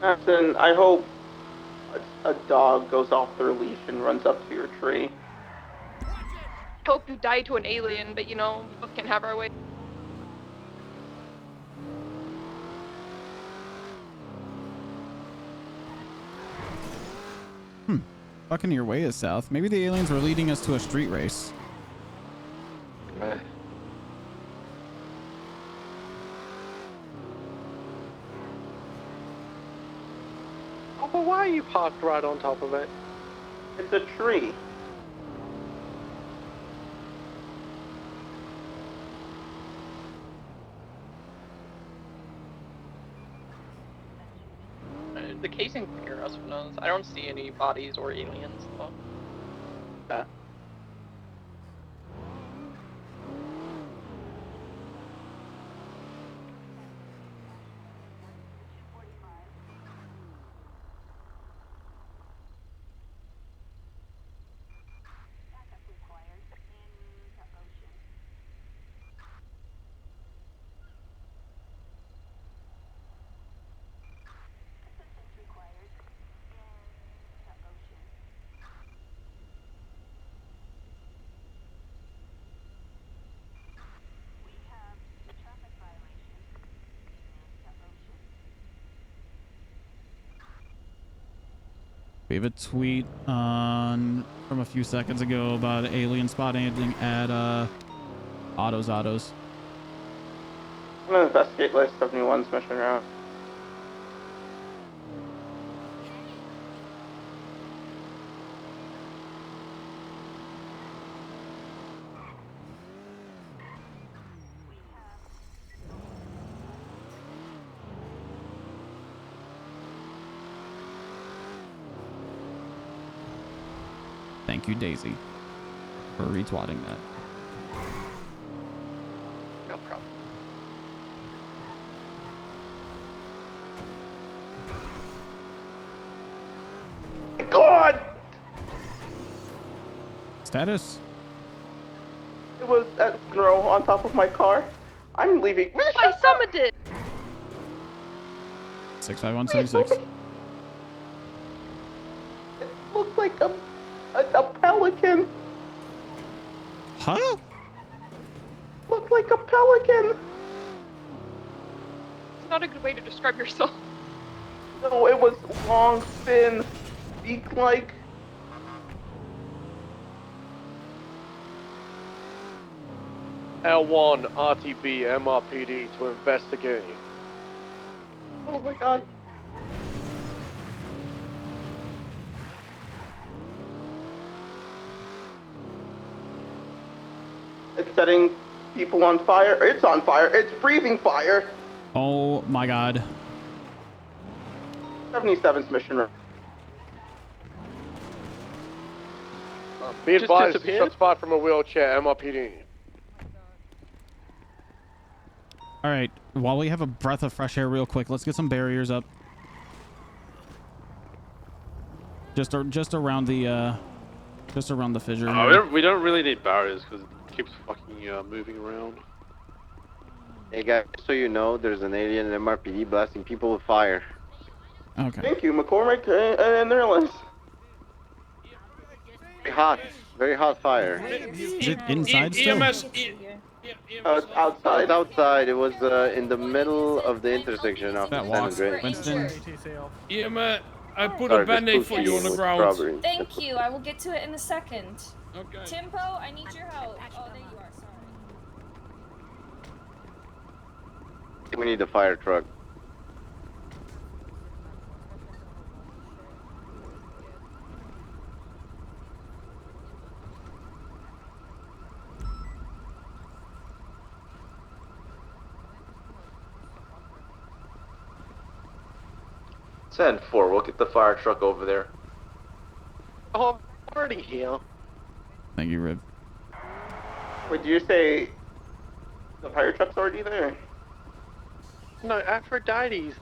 Madison, I hope a dog goes off their leash and runs up to your tree. I hope you die to an alien, but you know, both can have our way. Fucking your way is south. Maybe the aliens were leading us to a street race. Oh, but why are you parked right on top of it? It's a tree. The casing can hear us, who knows? I don't see any bodies or aliens, though. We have a tweet on from a few seconds ago about alien spotting at Autos. I'm gonna investigate list 71's mission route. Thank you, Daisy, for retweeting that. No problem. God! Status? It was at Monroe on top of my car. I'm leaving. I summoned it! 65176. It looks like a pelican. Huh? Looks like a pelican. It's not a good way to describe yourself. No, it was long, thin, beak-like. L1 RTB MRPD to investigate. Oh my god. It's setting people on fire. It's on fire. It's breathing fire. Oh my god. 77's mission route. Be advised, shot spot from a wheelchair, MRPD. All right, while we have a breath of fresh air real quick, let's get some barriers up. Just around the fissure. We don't really need barriers because it keeps fucking moving around. Hey guys, so you know, there's an alien in MRPD blasting people with fire. Okay. Thank you, McCormick and Nerlens. Very hot fire. Is it inside still? It's outside. It's outside. It was in the middle of the intersection of That San walks, Andreas. Winston. Yeah, man. I put Sorry, a band-aid for you on the ground. Thank you. I will get to it in a second. Okay. Timpo, I need your help. Oh, there you are. Sorry. We need a fire truck. Send 4. We'll get the fire truck over there. Oh, I'm already here. Thank you, Rib. Wait, did you say the fire truck's already there? No, Aphrodite's.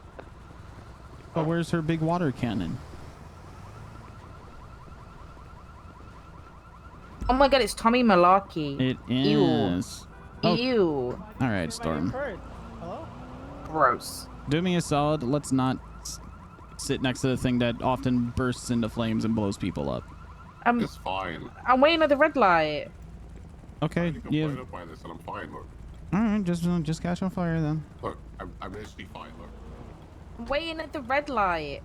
But where's her big water cannon? Oh my god, it's Tommy Melarky. It Ew. is. Oh. Ew. All right, Storm. Hello? Gross. Do me a solid. Let's not sit next to the thing that often bursts into flames and blows people up. It's fine. I'm waiting at the red light. Okay, yeah. Up by this and I'm fine, look. All right, just catch on fire then. Look, I'm actually fine, look. I'm waiting at the red light.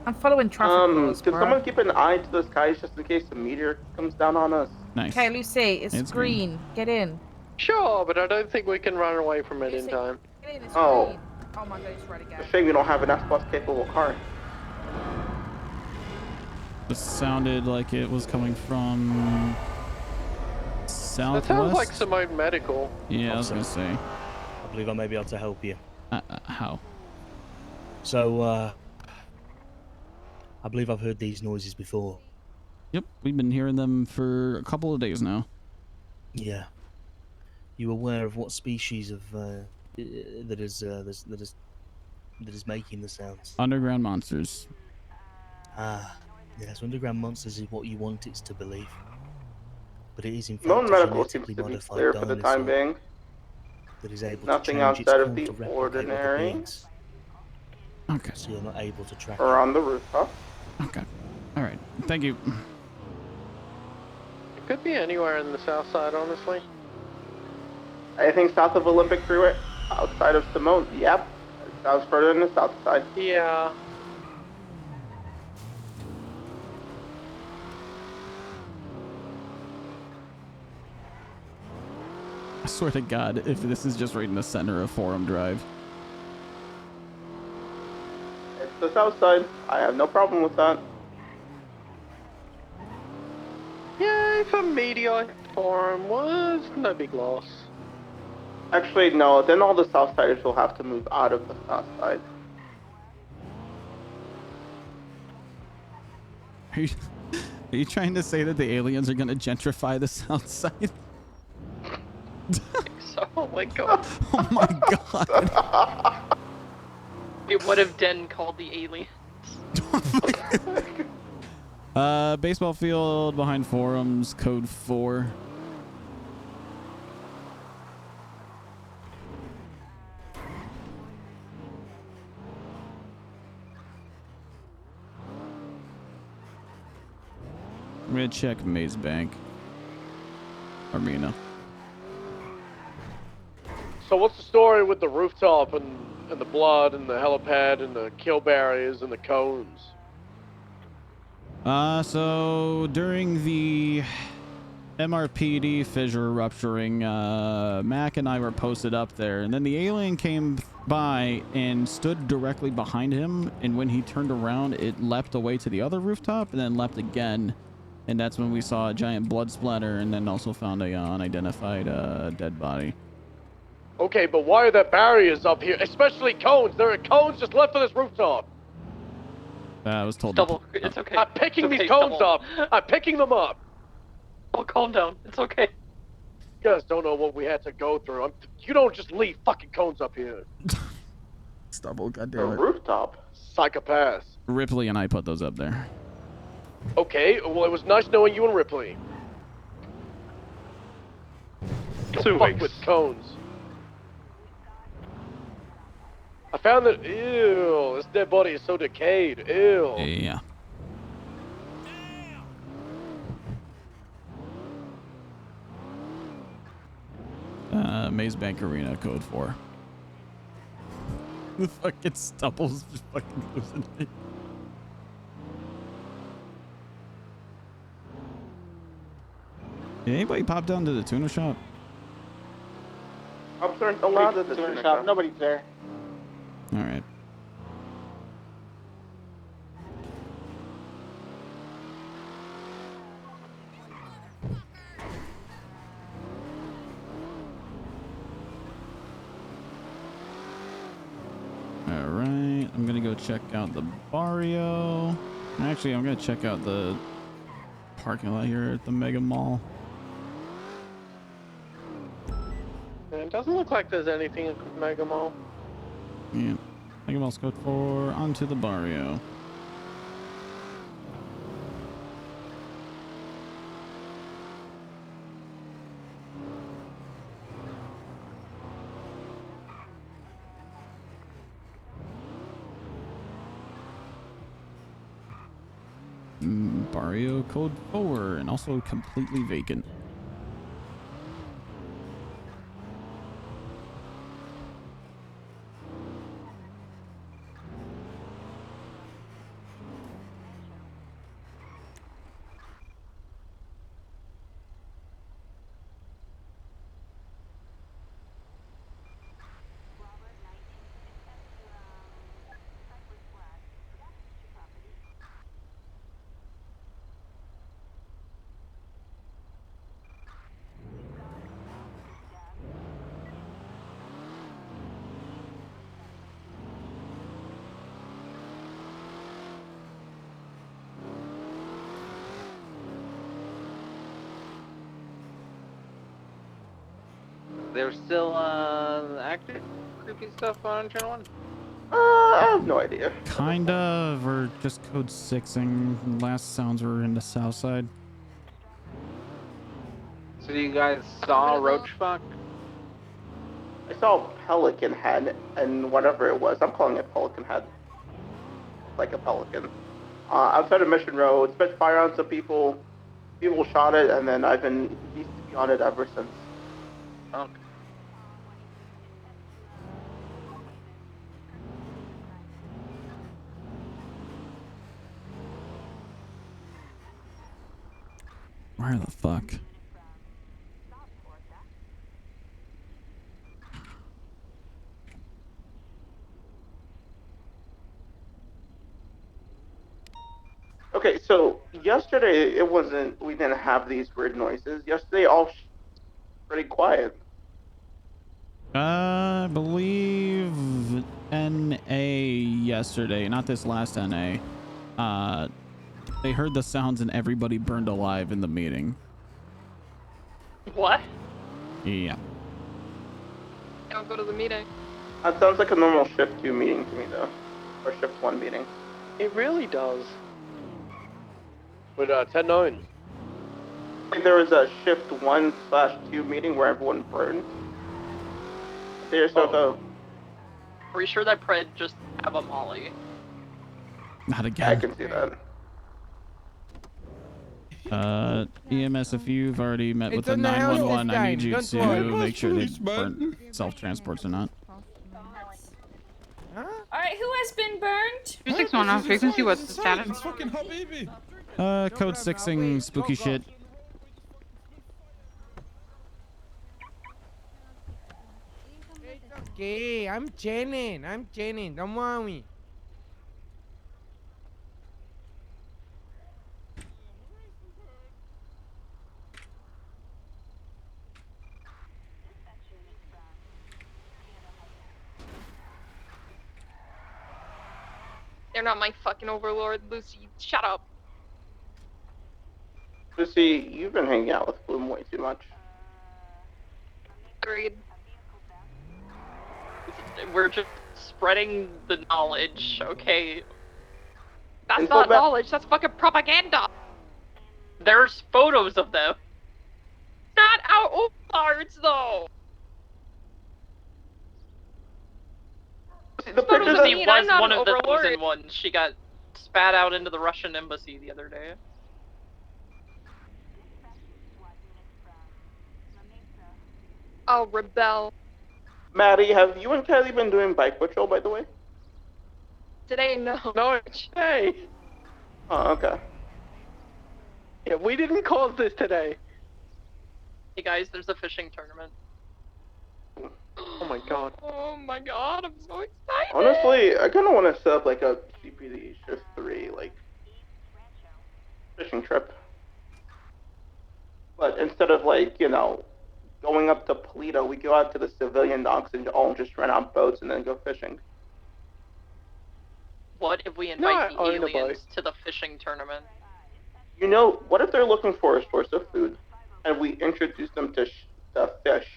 I'm following traffic laws, Can bro. someone keep an eye to the skies just in case the meteor comes down on us? Nice. Okay, Lucy, it's green. Get in. Sure, but I don't think we can run away from it in time. Get in, it's Oh. green. Oh my god, it's red again. It's a shame we don't have an S-Plus capable car. It sounded like it was coming from southwest. That sounds like Simone Medical. Yeah, I was gonna say. I believe I may be able to help you. How? So, I believe I've heard these noises before. Yep, we've been hearing them for a couple of days now. Yeah. You aware of what species of that is making the sounds? Underground monsters. Ah, yes. Underground monsters is what you want it to believe, but it is in fact Simone a Medical seems genetically to be modified clear for the time dinosaur being. that is able Nothing to change its outside of form the to replicate other ordinary. beings. Okay. So you're not able to track Or it. on the rooftop. Okay. All right. Thank you. It could be anywhere in the south side, honestly. I think south of Olympic Freeway, outside of Simone. Yep. That was further in the south side. Yeah. I swear to God, if this is just right in the center of Forum Drive. It's the south side. I have no problem with that. Yay for Meteor Forum was no big loss. Actually, no. Then all the south siders will have to move out of the south side. Are you trying to say that the aliens are going to gentrify the south side? So, oh my god. Oh my god. What if Den called the aliens? Baseball field behind Forums, code 4. I'm gonna check Maze Bank Arena. So what's the story with the rooftop and the blood and the helipad and the kill barriers and the cones? So during the MRPD fissure rupturing, Mac and I were posted up there, and then the alien came by and stood directly behind him, and when he turned around, it leapt away to the other rooftop and then leapt again, and that's when we saw a giant blood splatter and then also found a unidentified dead body. Okay, but why are there barriers up here? Especially cones. There are cones just left on this rooftop. I was told. Double. It's okay. I'm picking It's okay, these cones double. up. I'm picking them up. Oh, calm down. It's okay. You guys don't know what we had to go through. You don't just leave fucking cones up here. Stubble, The goddamn it. rooftop. Psychopaths. Ripley and I put those up there. Okay, well, it was nice knowing you and Ripley. 2 Fuck weeks. with cones. I found that. Ew, this dead body is so decayed. Ew. Yeah. Maze Bank Arena, code 4. The fucking Stubble's just fucking losing it. Did anybody pop down to the tuna shop? Ups aren't allowed at the tuna shop. Nobody's there. Alright. Alright. I'm gonna go check out the barrio. Actually, I'm gonna check out the parking lot here at the Mega Mall. It doesn't look like there's anything in Mega Mall. Yeah. Mega Mall's code 4 onto the barrio. Barrio code 4 and also completely vacant. There's still active creepy stuff on Channel 1? I have no idea. Kind of, or just code 6ing. Last sounds were in the south side. So you guys saw Roachfuck? I saw Pelican Head and whatever it was. I'm calling it Pelican Head. Like a pelican. Outside of Mission Road, spit fire on some people. People shot it, and then I've been BCP on it ever since. Okay. Where the fuck? Okay, so yesterday it wasn't. We didn't have these weird noises. Yesterday all pretty quiet. I believe NA yesterday, not this last NA. They heard the sounds and everybody burned alive in the meeting. What? Yeah. I don't go to the meeting. That sounds like a normal shift 2 meeting to me, though, or shift 1 meeting. It really does. With 10-9. I think there was a shift 1/2 meeting where everyone burned. Are we sure that Pred just have a molly? Not again. I can see that. EMS, if you've already met with the 911, I need you to make sure they burn self-transports or not. Alright, who has been burned? 261 on frequency, what's the status? Code 6ing spooky shit. Okay, I'm chilling, don't worry. They're not my fucking overlord, Lucy. Shut up. Lucy, you've been hanging out with Bloom way too much. Agreed. We're just spreading the knowledge, okay? That's not knowledge, that's fucking propaganda. There's photos of them. Not our overlords, though. The pictures Lucy mean, was I'm not one an of the overlord. chosen ones. She got spat out into the Russian embassy the other day. I'll rebel. Maddie, have you and Kelly been doing bike patrol, by the way? Today, no. No, hey. Oh, okay. Yeah, we didn't cause this today. Hey guys, there's a fishing tournament. Oh my god. Oh my god, I'm so excited. Honestly, I kind of want to set up like a CPD shift 3, like, fishing trip. But instead of like, you know, going up to Polito, we go out to the civilian docks and all just rent out boats and then go fishing. What if we No, invite I the own a boat. aliens to the fishing tournament? You know, what if they're looking for a source of food, and we introduce them to fish?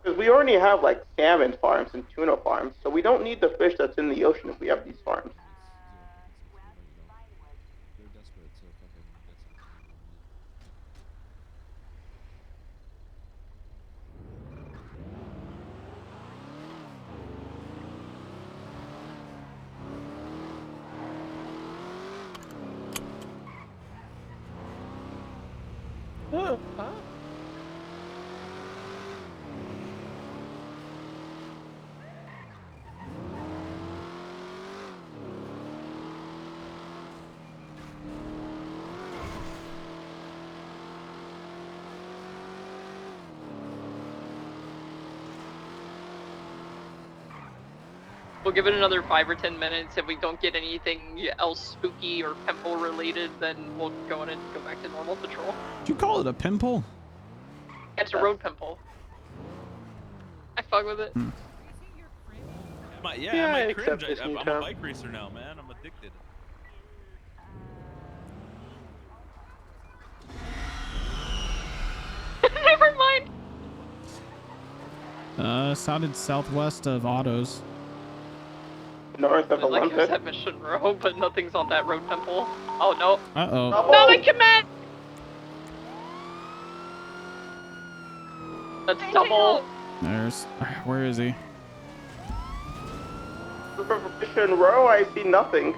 Because we already have like salmon farms and tuna farms, so we don't need the fish that's in the ocean if we have these farms. Huh? We'll give it another 5 or 10 minutes. If we don't get anything else spooky or pimple related, then we'll go in and go back to normal patrol. Did you call it a pimple? It's a road pimple. I fuck with it. Yeah, I I accept cringe. this I'm new a term. bike racer now, man. I'm addicted. Never mind. Sounded southwest of Autos. North of Like Olympic. that mission row, but nothing's on that road pimple. Oh no. Uh-oh. No, they commit! That's double. There's... Where is he? Mission row, I see nothing.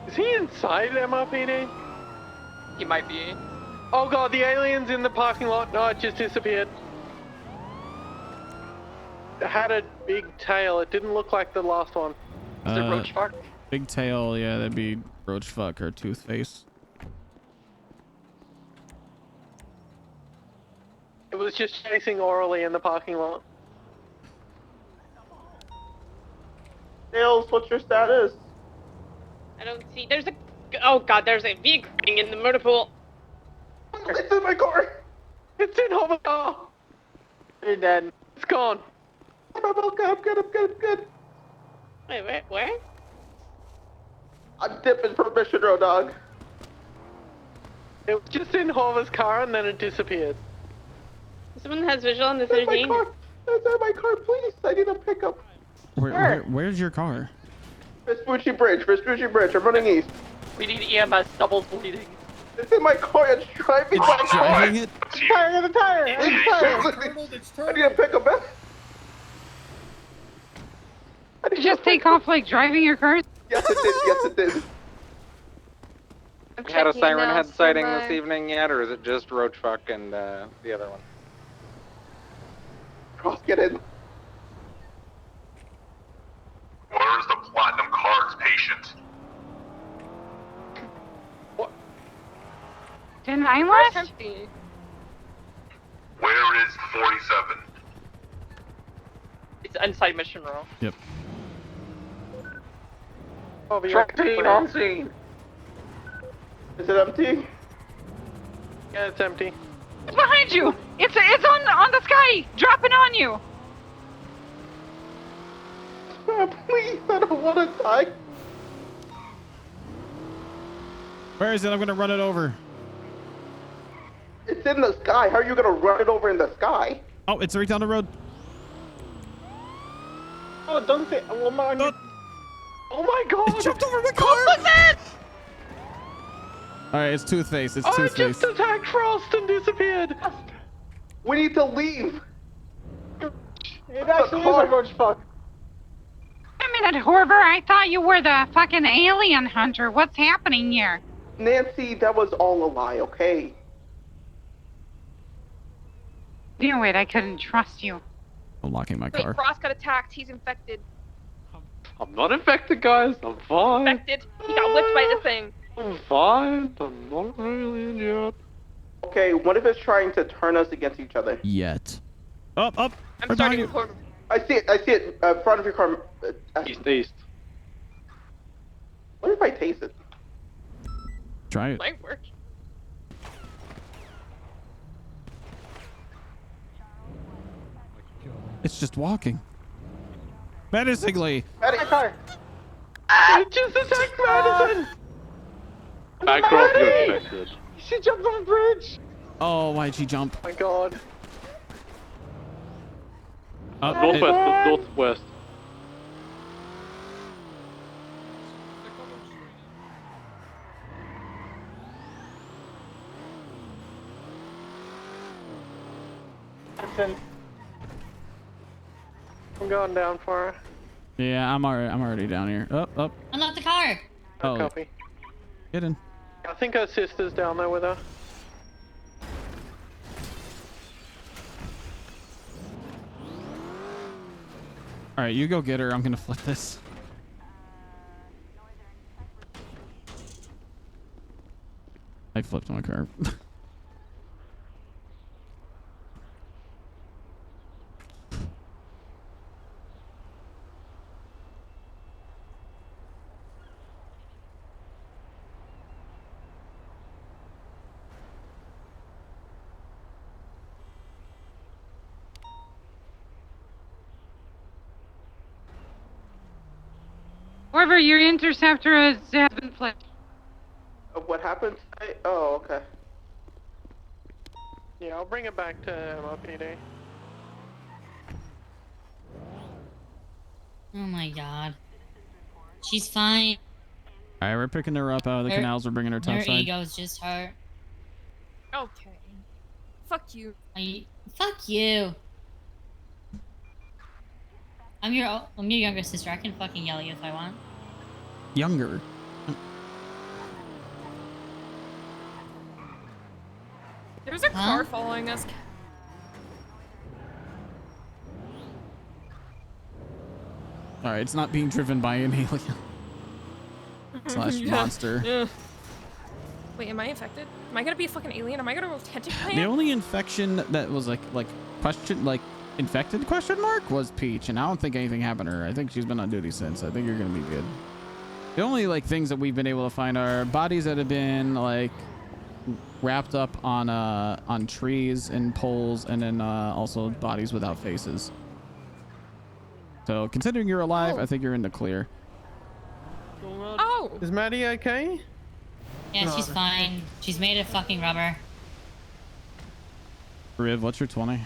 Is he inside MRPD? He might be. Oh god, the alien's in the parking lot. No, it just disappeared. It had a big tail. It didn't look like the last one. Is it roach fuck? Big tail, yeah, that'd be roach fuck or tooth face. It was just chasing orally in the parking lot. Sales, what's your status? I don't see. There's a. Oh god, there's a vehicle in the motor pool. It's in my car. It's in over car. You're dead. It's gone. I'm good. Wait, where? I'm dipping for Mission Row, dog. It was just in Hover's car and then it disappeared. Someone has visual on the It's in my 13. car. It's in my car, please. I need a pickup. Where's your car? Vespucci Bridge. I'm running east. We need EMS, double bleeding. It's in my car. It's driving my car. Driving it? The tire! I need a pickup, man. Did you just take off like driving your car? Yes, it did. We had a siren head sighting this evening yet, or is it just Roachfuck and the other one? Cross, get in. Where's the platinum cards patient? Didn't I left? Empty. Where is 47? It's inside mission row. Yep. Truck team on scene. Is it empty? Yeah, it's empty. It's behind you! It's on the sky! Dropping on you! Please, I don't want to die. Where is it? I'm gonna run it over. It's in the sky. How are you gonna run it over in the sky? Oh, it's right down the road. Oh, don't say. Oh my god! It jumped over my car! What was that? Alright, it's Toothface. It's I Toothface. just attacked Frost and disappeared. We need to leave. It actually is a Roachfuck. A minute, Horber, I thought you were the fucking alien hunter. What's happening here? Nancy, that was all a lie, okay? Knew it, I couldn't trust you. Unlocking my Wait, car. Frost got attacked. He's infected. I'm not infected, guys. I'm fine. Infected. He got whipped by the thing. I'm fine. I'm not really injured. Okay, what if it's trying to turn us against each other? Yet. Up. I'm Right starting behind to record. I see it. Front of your car. East. What if I taste it? Try it. Might work. It's just walking. Menacingly. My car. It just attacked Madison! Back off, you're infected. She jumped on the bridge. Oh, why'd she jump? Oh my god. It- Northwest. Madison. I'm going down for her. Yeah, I'm already down here. Up. Unlock the car. Oh, Copy. get in. I think her sister's down there with her. All right, you go get her. I'm gonna flip this. I flipped my car. However, your interceptor has been flipped. What happened? Oh, okay. Yeah, I'll bring it back to MLPD. Oh my god. She's fine. All right, we're picking her up out of the canals. We're bringing her Her topside. ego's just hurt. Okay. Fuck you. Fuck you. I'm your younger sister. I can fucking yell at you if I want. Younger. There's a car following us. All right, it's not being driven by an alien slash monster. Yeah. Wait, am I infected? Am I gonna be a fucking alien? Am I gonna authentic The plan? only infection that was infected question mark was Peach, and I don't think anything happened to her. I think she's been on duty since. I think you're gonna be good. The only things that we've been able to find are bodies that have been wrapped up on trees and poles, and then also bodies without faces. So considering you're alive, I think you're in the clear. Oh! Is Maddie okay? Yeah, she's fine. She's made of fucking rubber. Riv, what's your 20?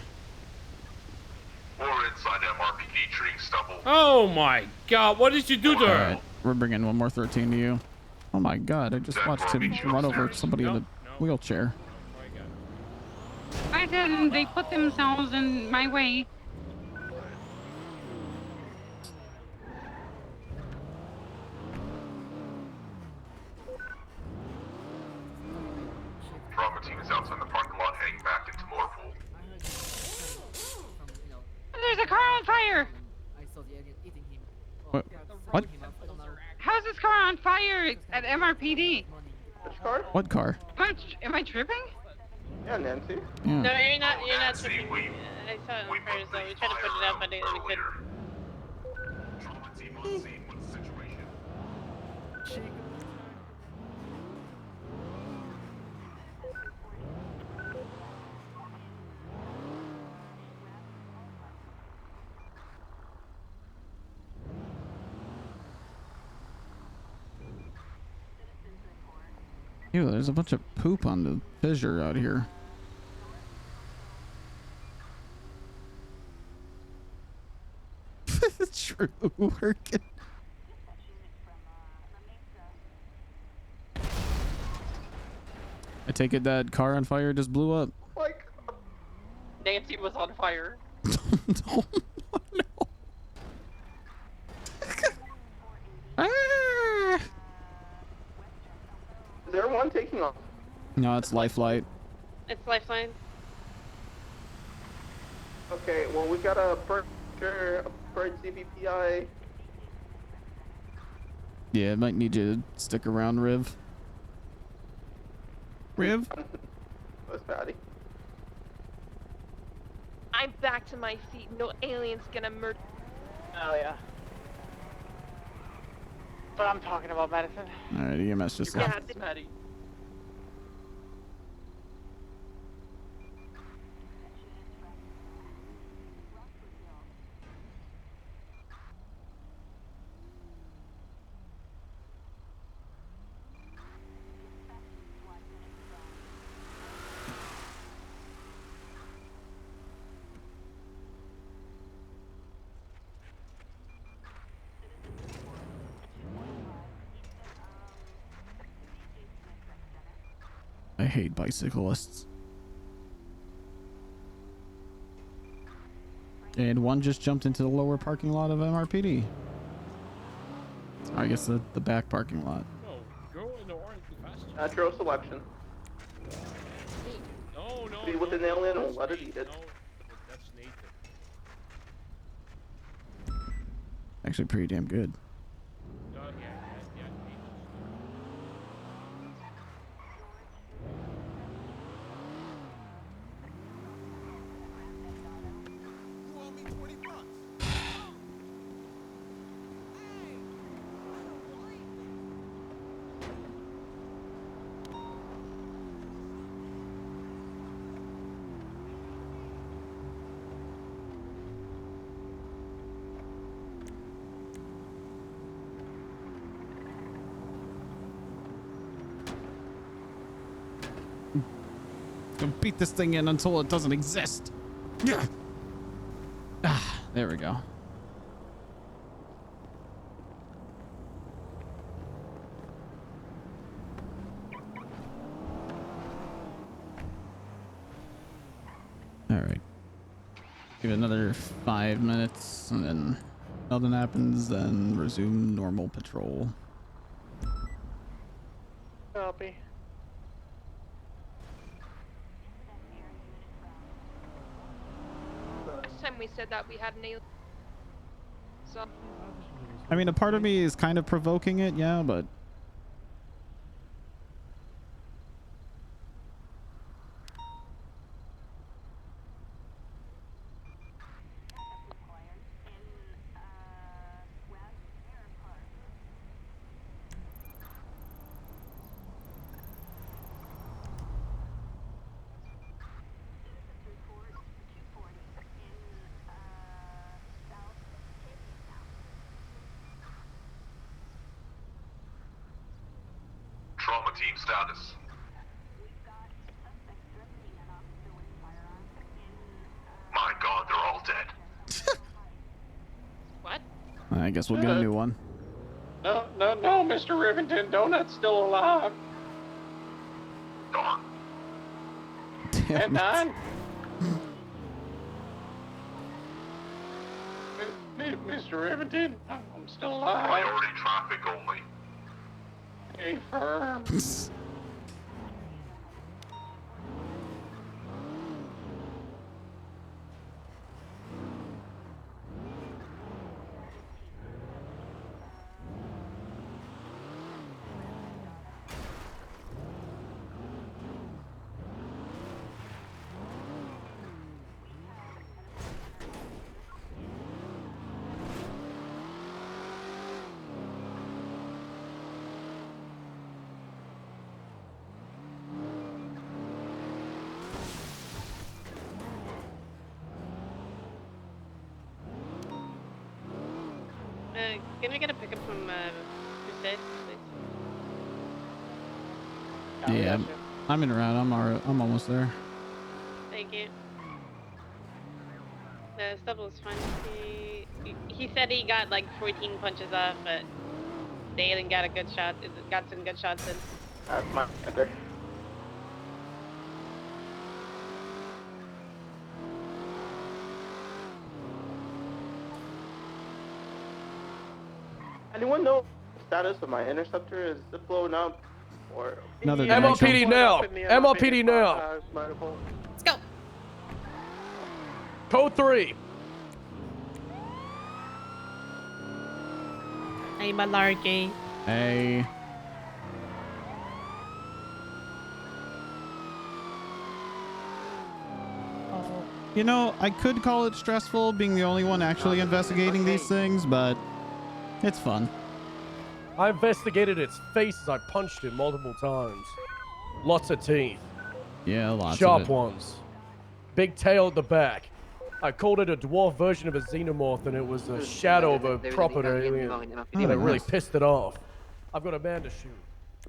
We're inside MRPD treating stubble. Oh my god, what did you do to her? Alright, we're bringing one more 13 to you. Oh my god, I just watched him run over somebody in a wheelchair. I didn't. They put themselves in my way. Trauma team is outside the parking lot heading back into Motorpool. There's a car on fire. What? How's this car on fire at MRPD? Which car? What car? Am I tripping? Yeah, Nancy. Yeah. No, you're not. You're not tripping. I saw it on fire, so we tried to put it out, but we couldn't. Trauma team on scene with the situation. Ew, there's a bunch of poop on the fissure out here. True working. I take it that car on fire just blew up. Nancy was on fire. No. Ah! Is there one taking off? No, it's Lifelight. It's Lifeline. Okay, well, we got a bird CBPI. Yeah, it might need you to stick around, Riv. Riv? What's Patty? I'm back to my feet. No alien's gonna murder. Oh yeah. But I'm talking about Madison. Alright, EMS just Yeah, left. Maddie. hate bicyclists. And one just jumped into the lower parking lot of MRPD. I guess the back parking lot. No, go in the orange fast. Natural selection. No, no. See what the nail in and let it eat it. No, that's native. Actually pretty damn good. No, yeah, native. Gonna beat this thing in until it doesn't exist. Yeah. Ah, there we go. All right. Give it another 5 minutes, and then nothing happens. Then resume normal patrol. Copy. Last time we said that we had an alien. So. I mean, a part of me is kind of provoking it, yeah, but Trauma team status. My God, they're all dead. What? I guess we'll get a new one. No, Mr. Rivington, Donut's still alive. Gone. Damn it. 10-9. Mr. Rivington, I'm still alive. Priority traffic only. Hey, firm. Can we get a pickup from Crusade, please? Yeah, I'm in route. I'm almost there. Thank you. The stuff was fine. He said he got like 14 punches off, but the alien got a good shot. Got some good shots in. That's my answer. Anyone know the status of my interceptor? Is it blown up or Another MLPD now. MLPD now. Let's go. Code 3. Hey, Melarky. Hey. You know, I could call it stressful being the only one actually investigating these things, but it's fun. I investigated its face as I punched it multiple times. Lots of teeth. Yeah, lots Sharp of it. ones. Big tail at the back. I called it a dwarf version of a xenomorph, and it was a shadow of a proper alien. And it really pissed it off. I've got a man to shoot.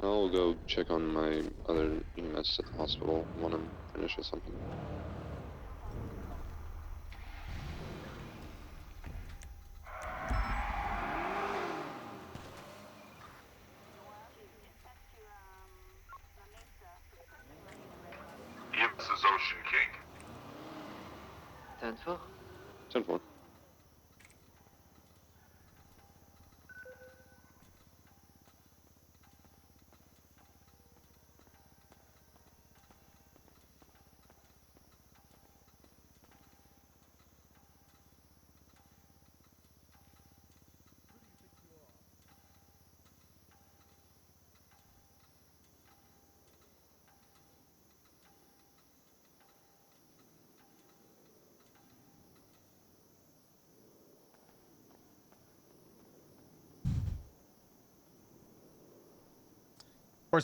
I'll go check on my other EMS at the hospital when I'm finished with something. 10-4. 10-4.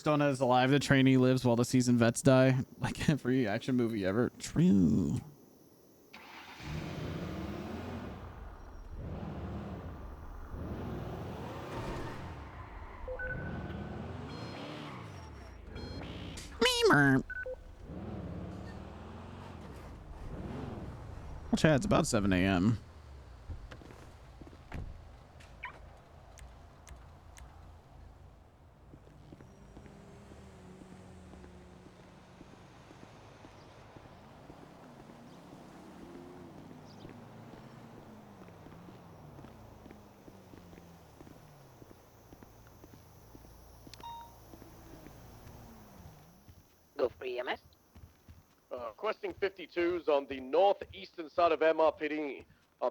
Donna is alive. The trainee lives while the seasoned vets die. Like every action movie ever. True. Memer. Well, Chad, it's about 7 a.m. Go for EMS. Requesting 52s on the northeastern side of MRPD.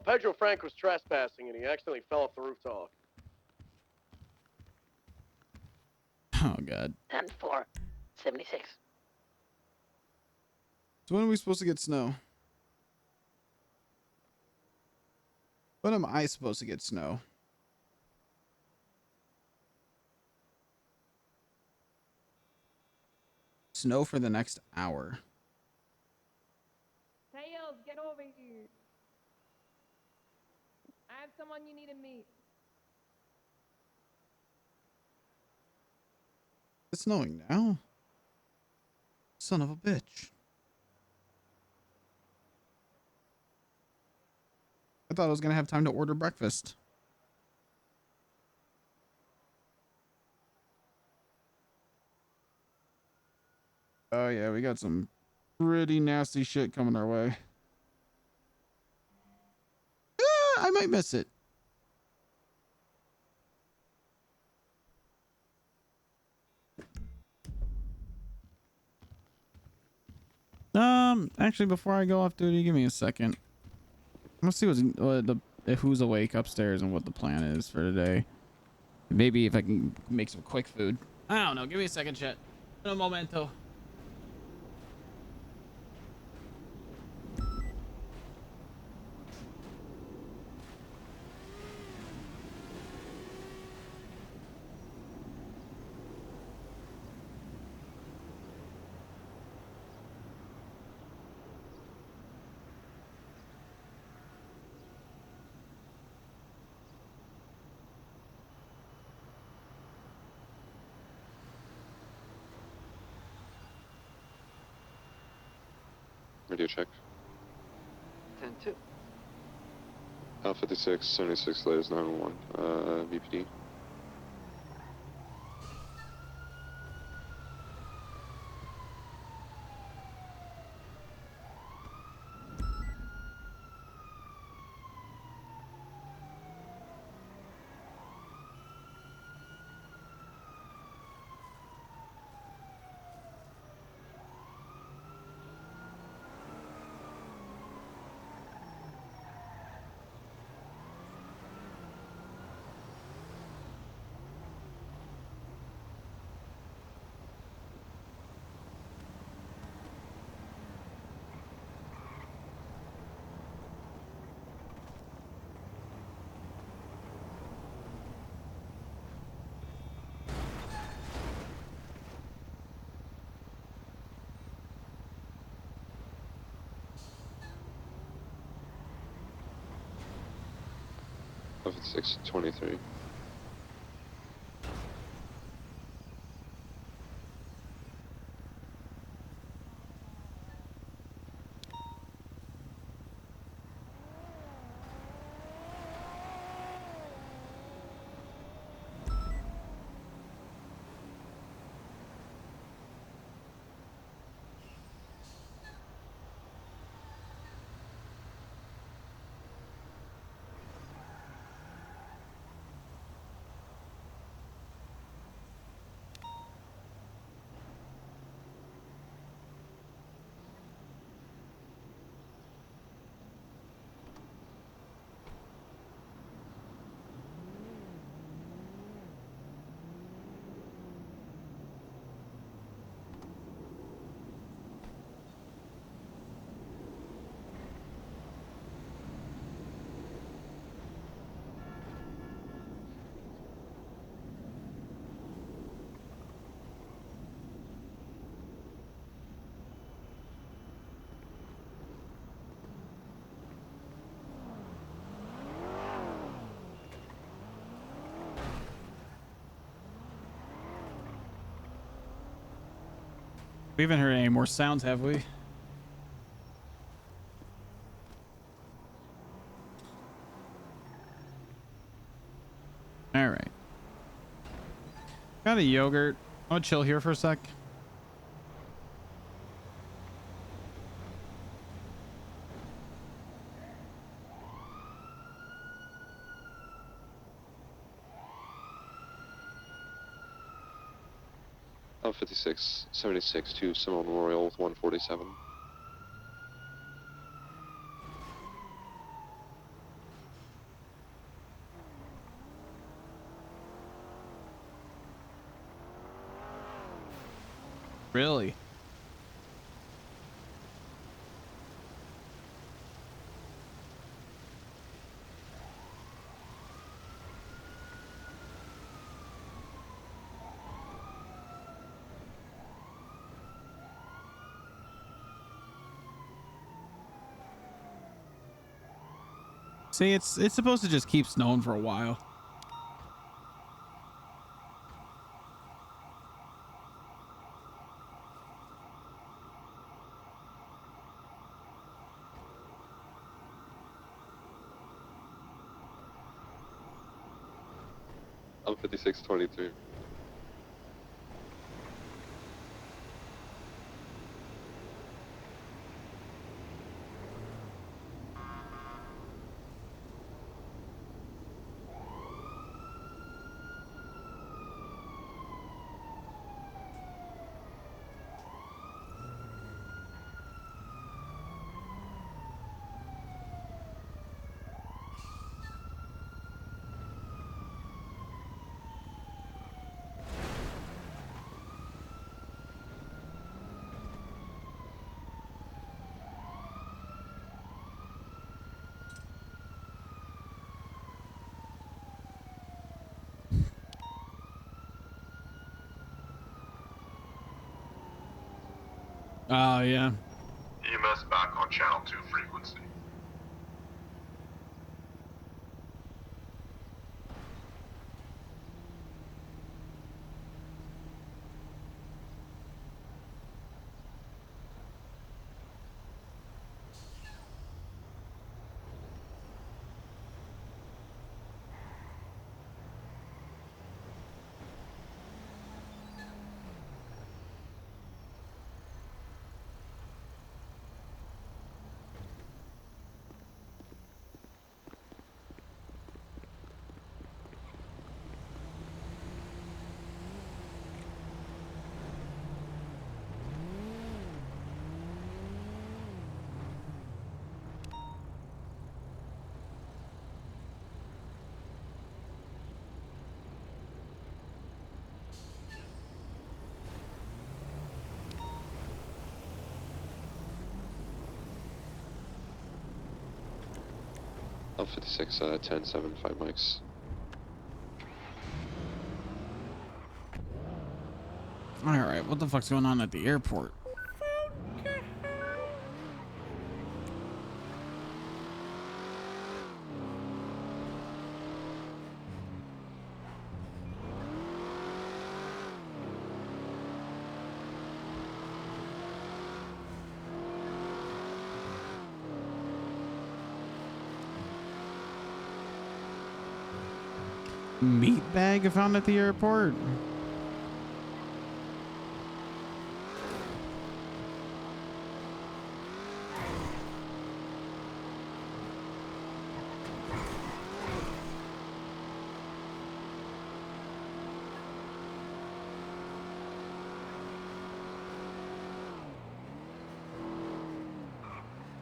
Pedro Frank was trespassing and he accidentally fell off the rooftop. Oh, God. 10-4. 76. So when are we supposed to get snow? When am I supposed to get snow? Snow for the next hour. Tails, get over here. I have someone you need to meet. It's snowing now. Son of a bitch. I thought I was going to have time to order breakfast. Oh, yeah, we got some pretty nasty shit coming our way. I might miss it. Actually, before I go off duty, give me a second. I'm gonna see who's awake upstairs and what the plan is for today. Maybe if I can make some quick food. I don't know. Give me a second, chat. Un momento. Radio check. 10-2. Alpha 56, 76 latest 911. VPD. Alpha 56, 23. We haven't heard any more sounds, have we? All right. Got a yogurt. I'm gonna chill here for a sec. Of 56, 76 to Simone Memorial with 147. Really? See, it's supposed to just keep snowing for a while. I'm 5623. Oh, yeah. EMS back on channel 2 frequency. Of 56, 10, 7, 5 mics. All right, what the fuck's going on at the airport? Meat bag found at the airport? What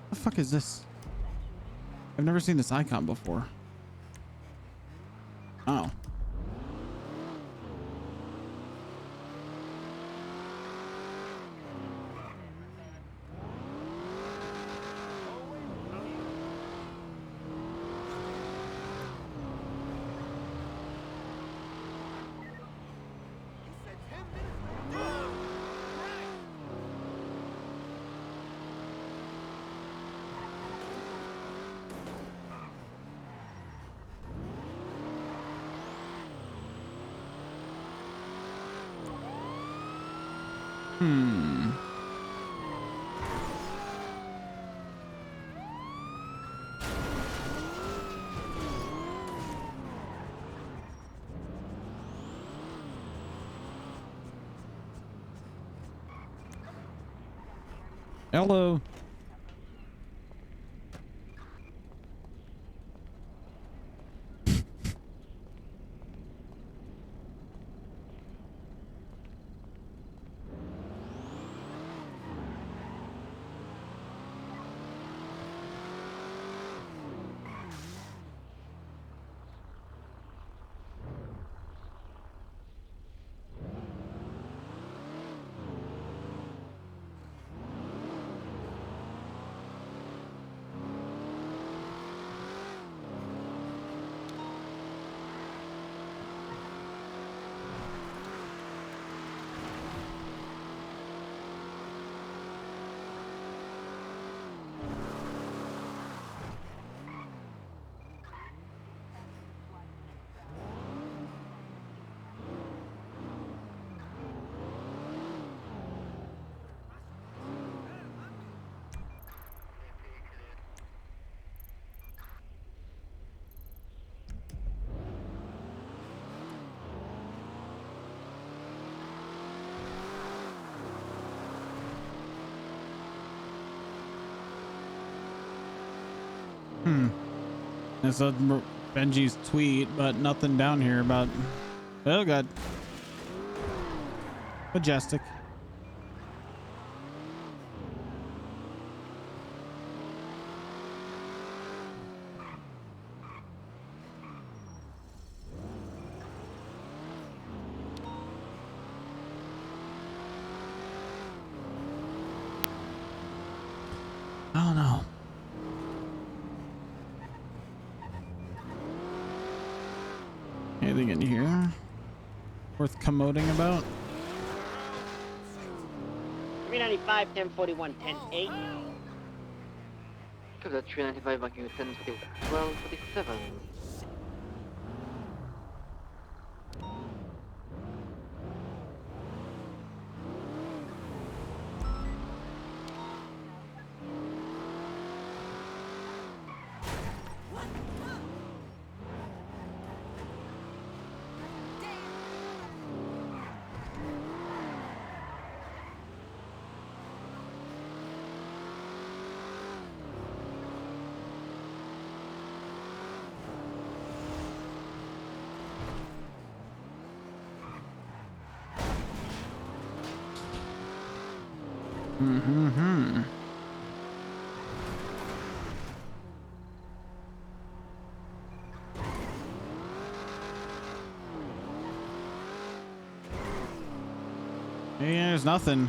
the fuck is this? I've never seen this icon before. Oh. Hello. I saw Benji's tweet, but nothing down here about. Oh god. Majestic. Oh no. Anything in here worth commoding about? 395, 1041, 108. Because that's 395 marking 10, 12, 47. Mm-hmm. There's nothing.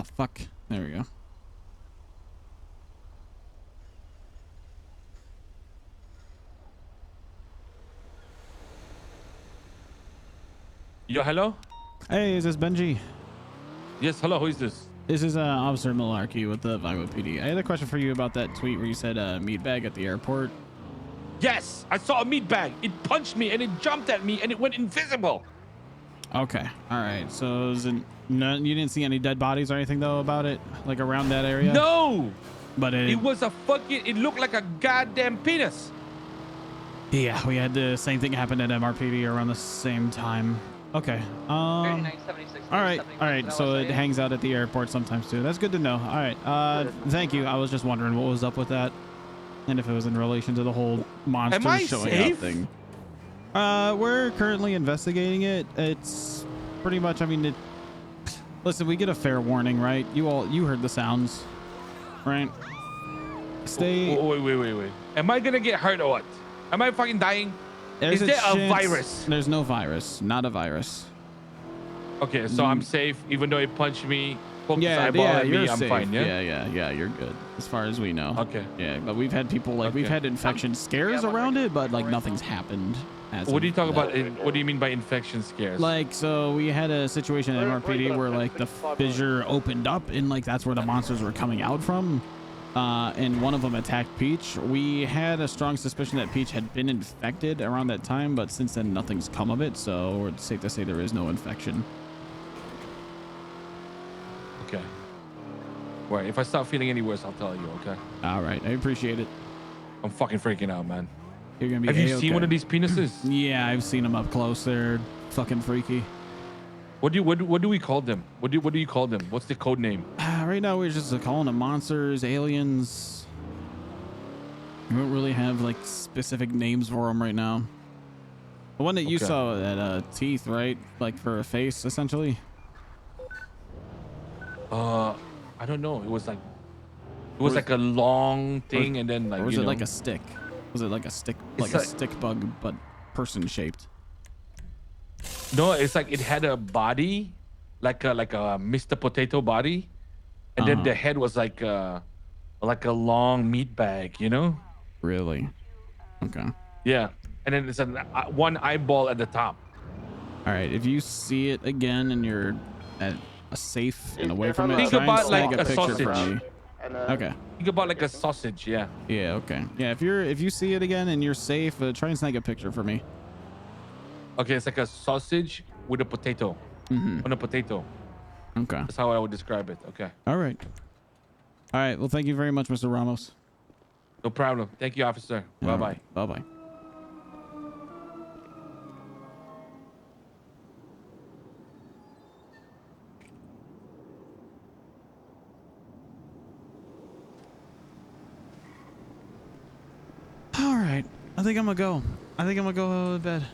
Oh, fuck. There we go. Yo, hello? Hey, is this Benji? Yes, hello. Who is this? This is Officer Melarky with the VPD. I had a question for you about that tweet where you said meat bag at the airport. Yes, I saw a meat bag. It punched me and it jumped at me and it went invisible. Okay. All right. So is it none, you didn't see any dead bodies or anything though about it, like around that area? No. But it was a fucking. It looked like a goddamn penis. Yeah, we had the same thing happen at MRPD around the same time. Okay. 3976. All right. So it hangs out at the airport sometimes too. That's good to know. All right. Thank you. I was just wondering what was up with that, and if it was in relation to the whole monster showing up thing. We're currently investigating it. It's pretty much. I mean, listen, we get a fair warning, right? You heard the sounds, right? Stay. Wait. Am I gonna get hurt or what? Am I fucking dying? Is there a virus? There's no virus. Not a virus. Okay, so I'm safe, even though it punched me. Poke his eyeball at you're me, I'm safe. fine, yeah? Yeah, you're good as far as we know. Okay. Yeah, but we've had people like we've Okay. had infection scares around it, but like nothing's happened. What do you talk about? What do you mean by infection scares? Like, so we had a situation at MRPD where like the fissure opened up and like that's where the monsters were coming out from. And one of them attacked Peach. We had a strong suspicion that Peach had been infected around that time, but since then nothing's come of it, so it's safe to say there is no infection. Okay. Right, if I start feeling any worse, I'll tell you, okay? All right, I appreciate it. I'm fucking freaking out, man. You're gonna be Have you A-okay. seen one of these penises? Yeah, I've seen them up close. They're fucking freaky. What do we call them? What do you call them? What's the code name? Right now we're just calling them monsters, aliens. We don't really have like specific names for them right now. The one that you Okay. saw at teeth, right? Like for a face, essentially. I don't know. It was like a long thing, and then like. Or was you it know, like a stick? Was it like a stick, like a stick bug, but person shaped? No, it's like it had a body, like a Mr. Potato body, and then the head was like a long meat bag, you know? Really? Okay. Yeah, and then it's one eyeball at the top. All right. If you see it again and you're at a safe and away from it, Think try and about snag like a a picture sausage. for me. Okay. Think about like a sausage, yeah. Yeah. Okay. Yeah. If you see it again and you're safe, try and snag a picture for me. Okay, it's like a sausage with a potato. On a potato. Okay. That's how I would describe it. Okay. All right. All right. Well, thank you very much, Mr. Ramos. No problem. Thank you, officer. Bye bye. Bye bye. All right. I think I'm gonna go. I think I'm gonna go to bed.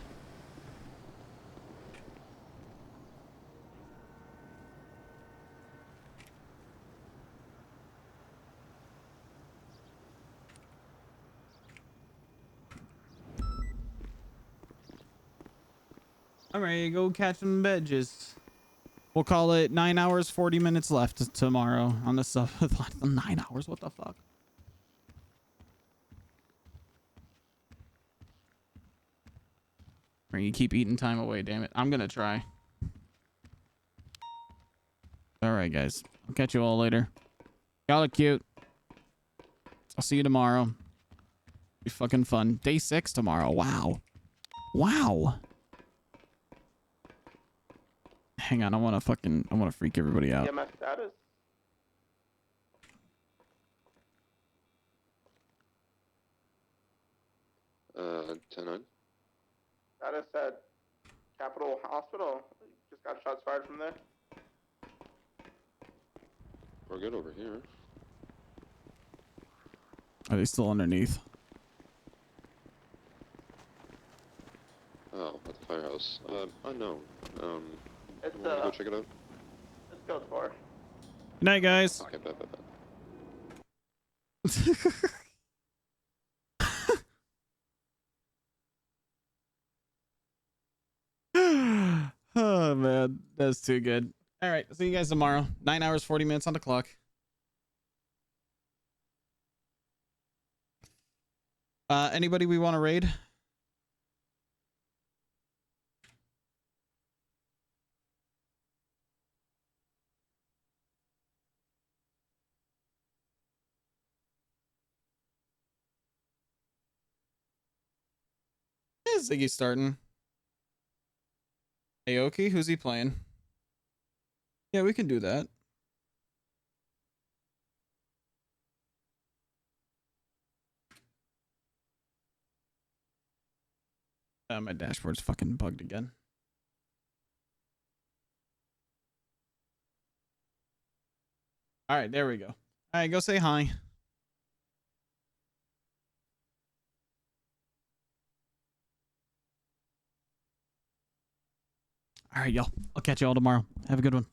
All right, go catch some veggies. We'll call it 9 hours, 40 minutes left tomorrow on the stuff. 9 hours? What the fuck? Or you keep eating time away, damn it. I'm gonna try. All right, guys. I'll catch you all later. Y'all are cute. I'll see you tomorrow. Be fucking fun. Day 6 tomorrow. Wow. Wow. Hang on, I want to freak everybody out. EMS status. Uh, 10-9. Status at Capitol Hospital. Just got shots fired from there. We're good over here. Are they still underneath? Oh, at the firehouse. Unknown. It's you wanna go check it out? Let's go for. Good night, guys. Okay, bet. Oh man, that's too good. All right, see you guys tomorrow. 9 hours, 40 minutes on the clock. Anybody we want to raid? Yeah, Ziggy's starting. Aoki, who's he playing? Yeah, we can do that. My dashboard's fucking bugged again. All right, there we go. All right, go say hi. All right, y'all. I'll catch you all tomorrow. Have a good one.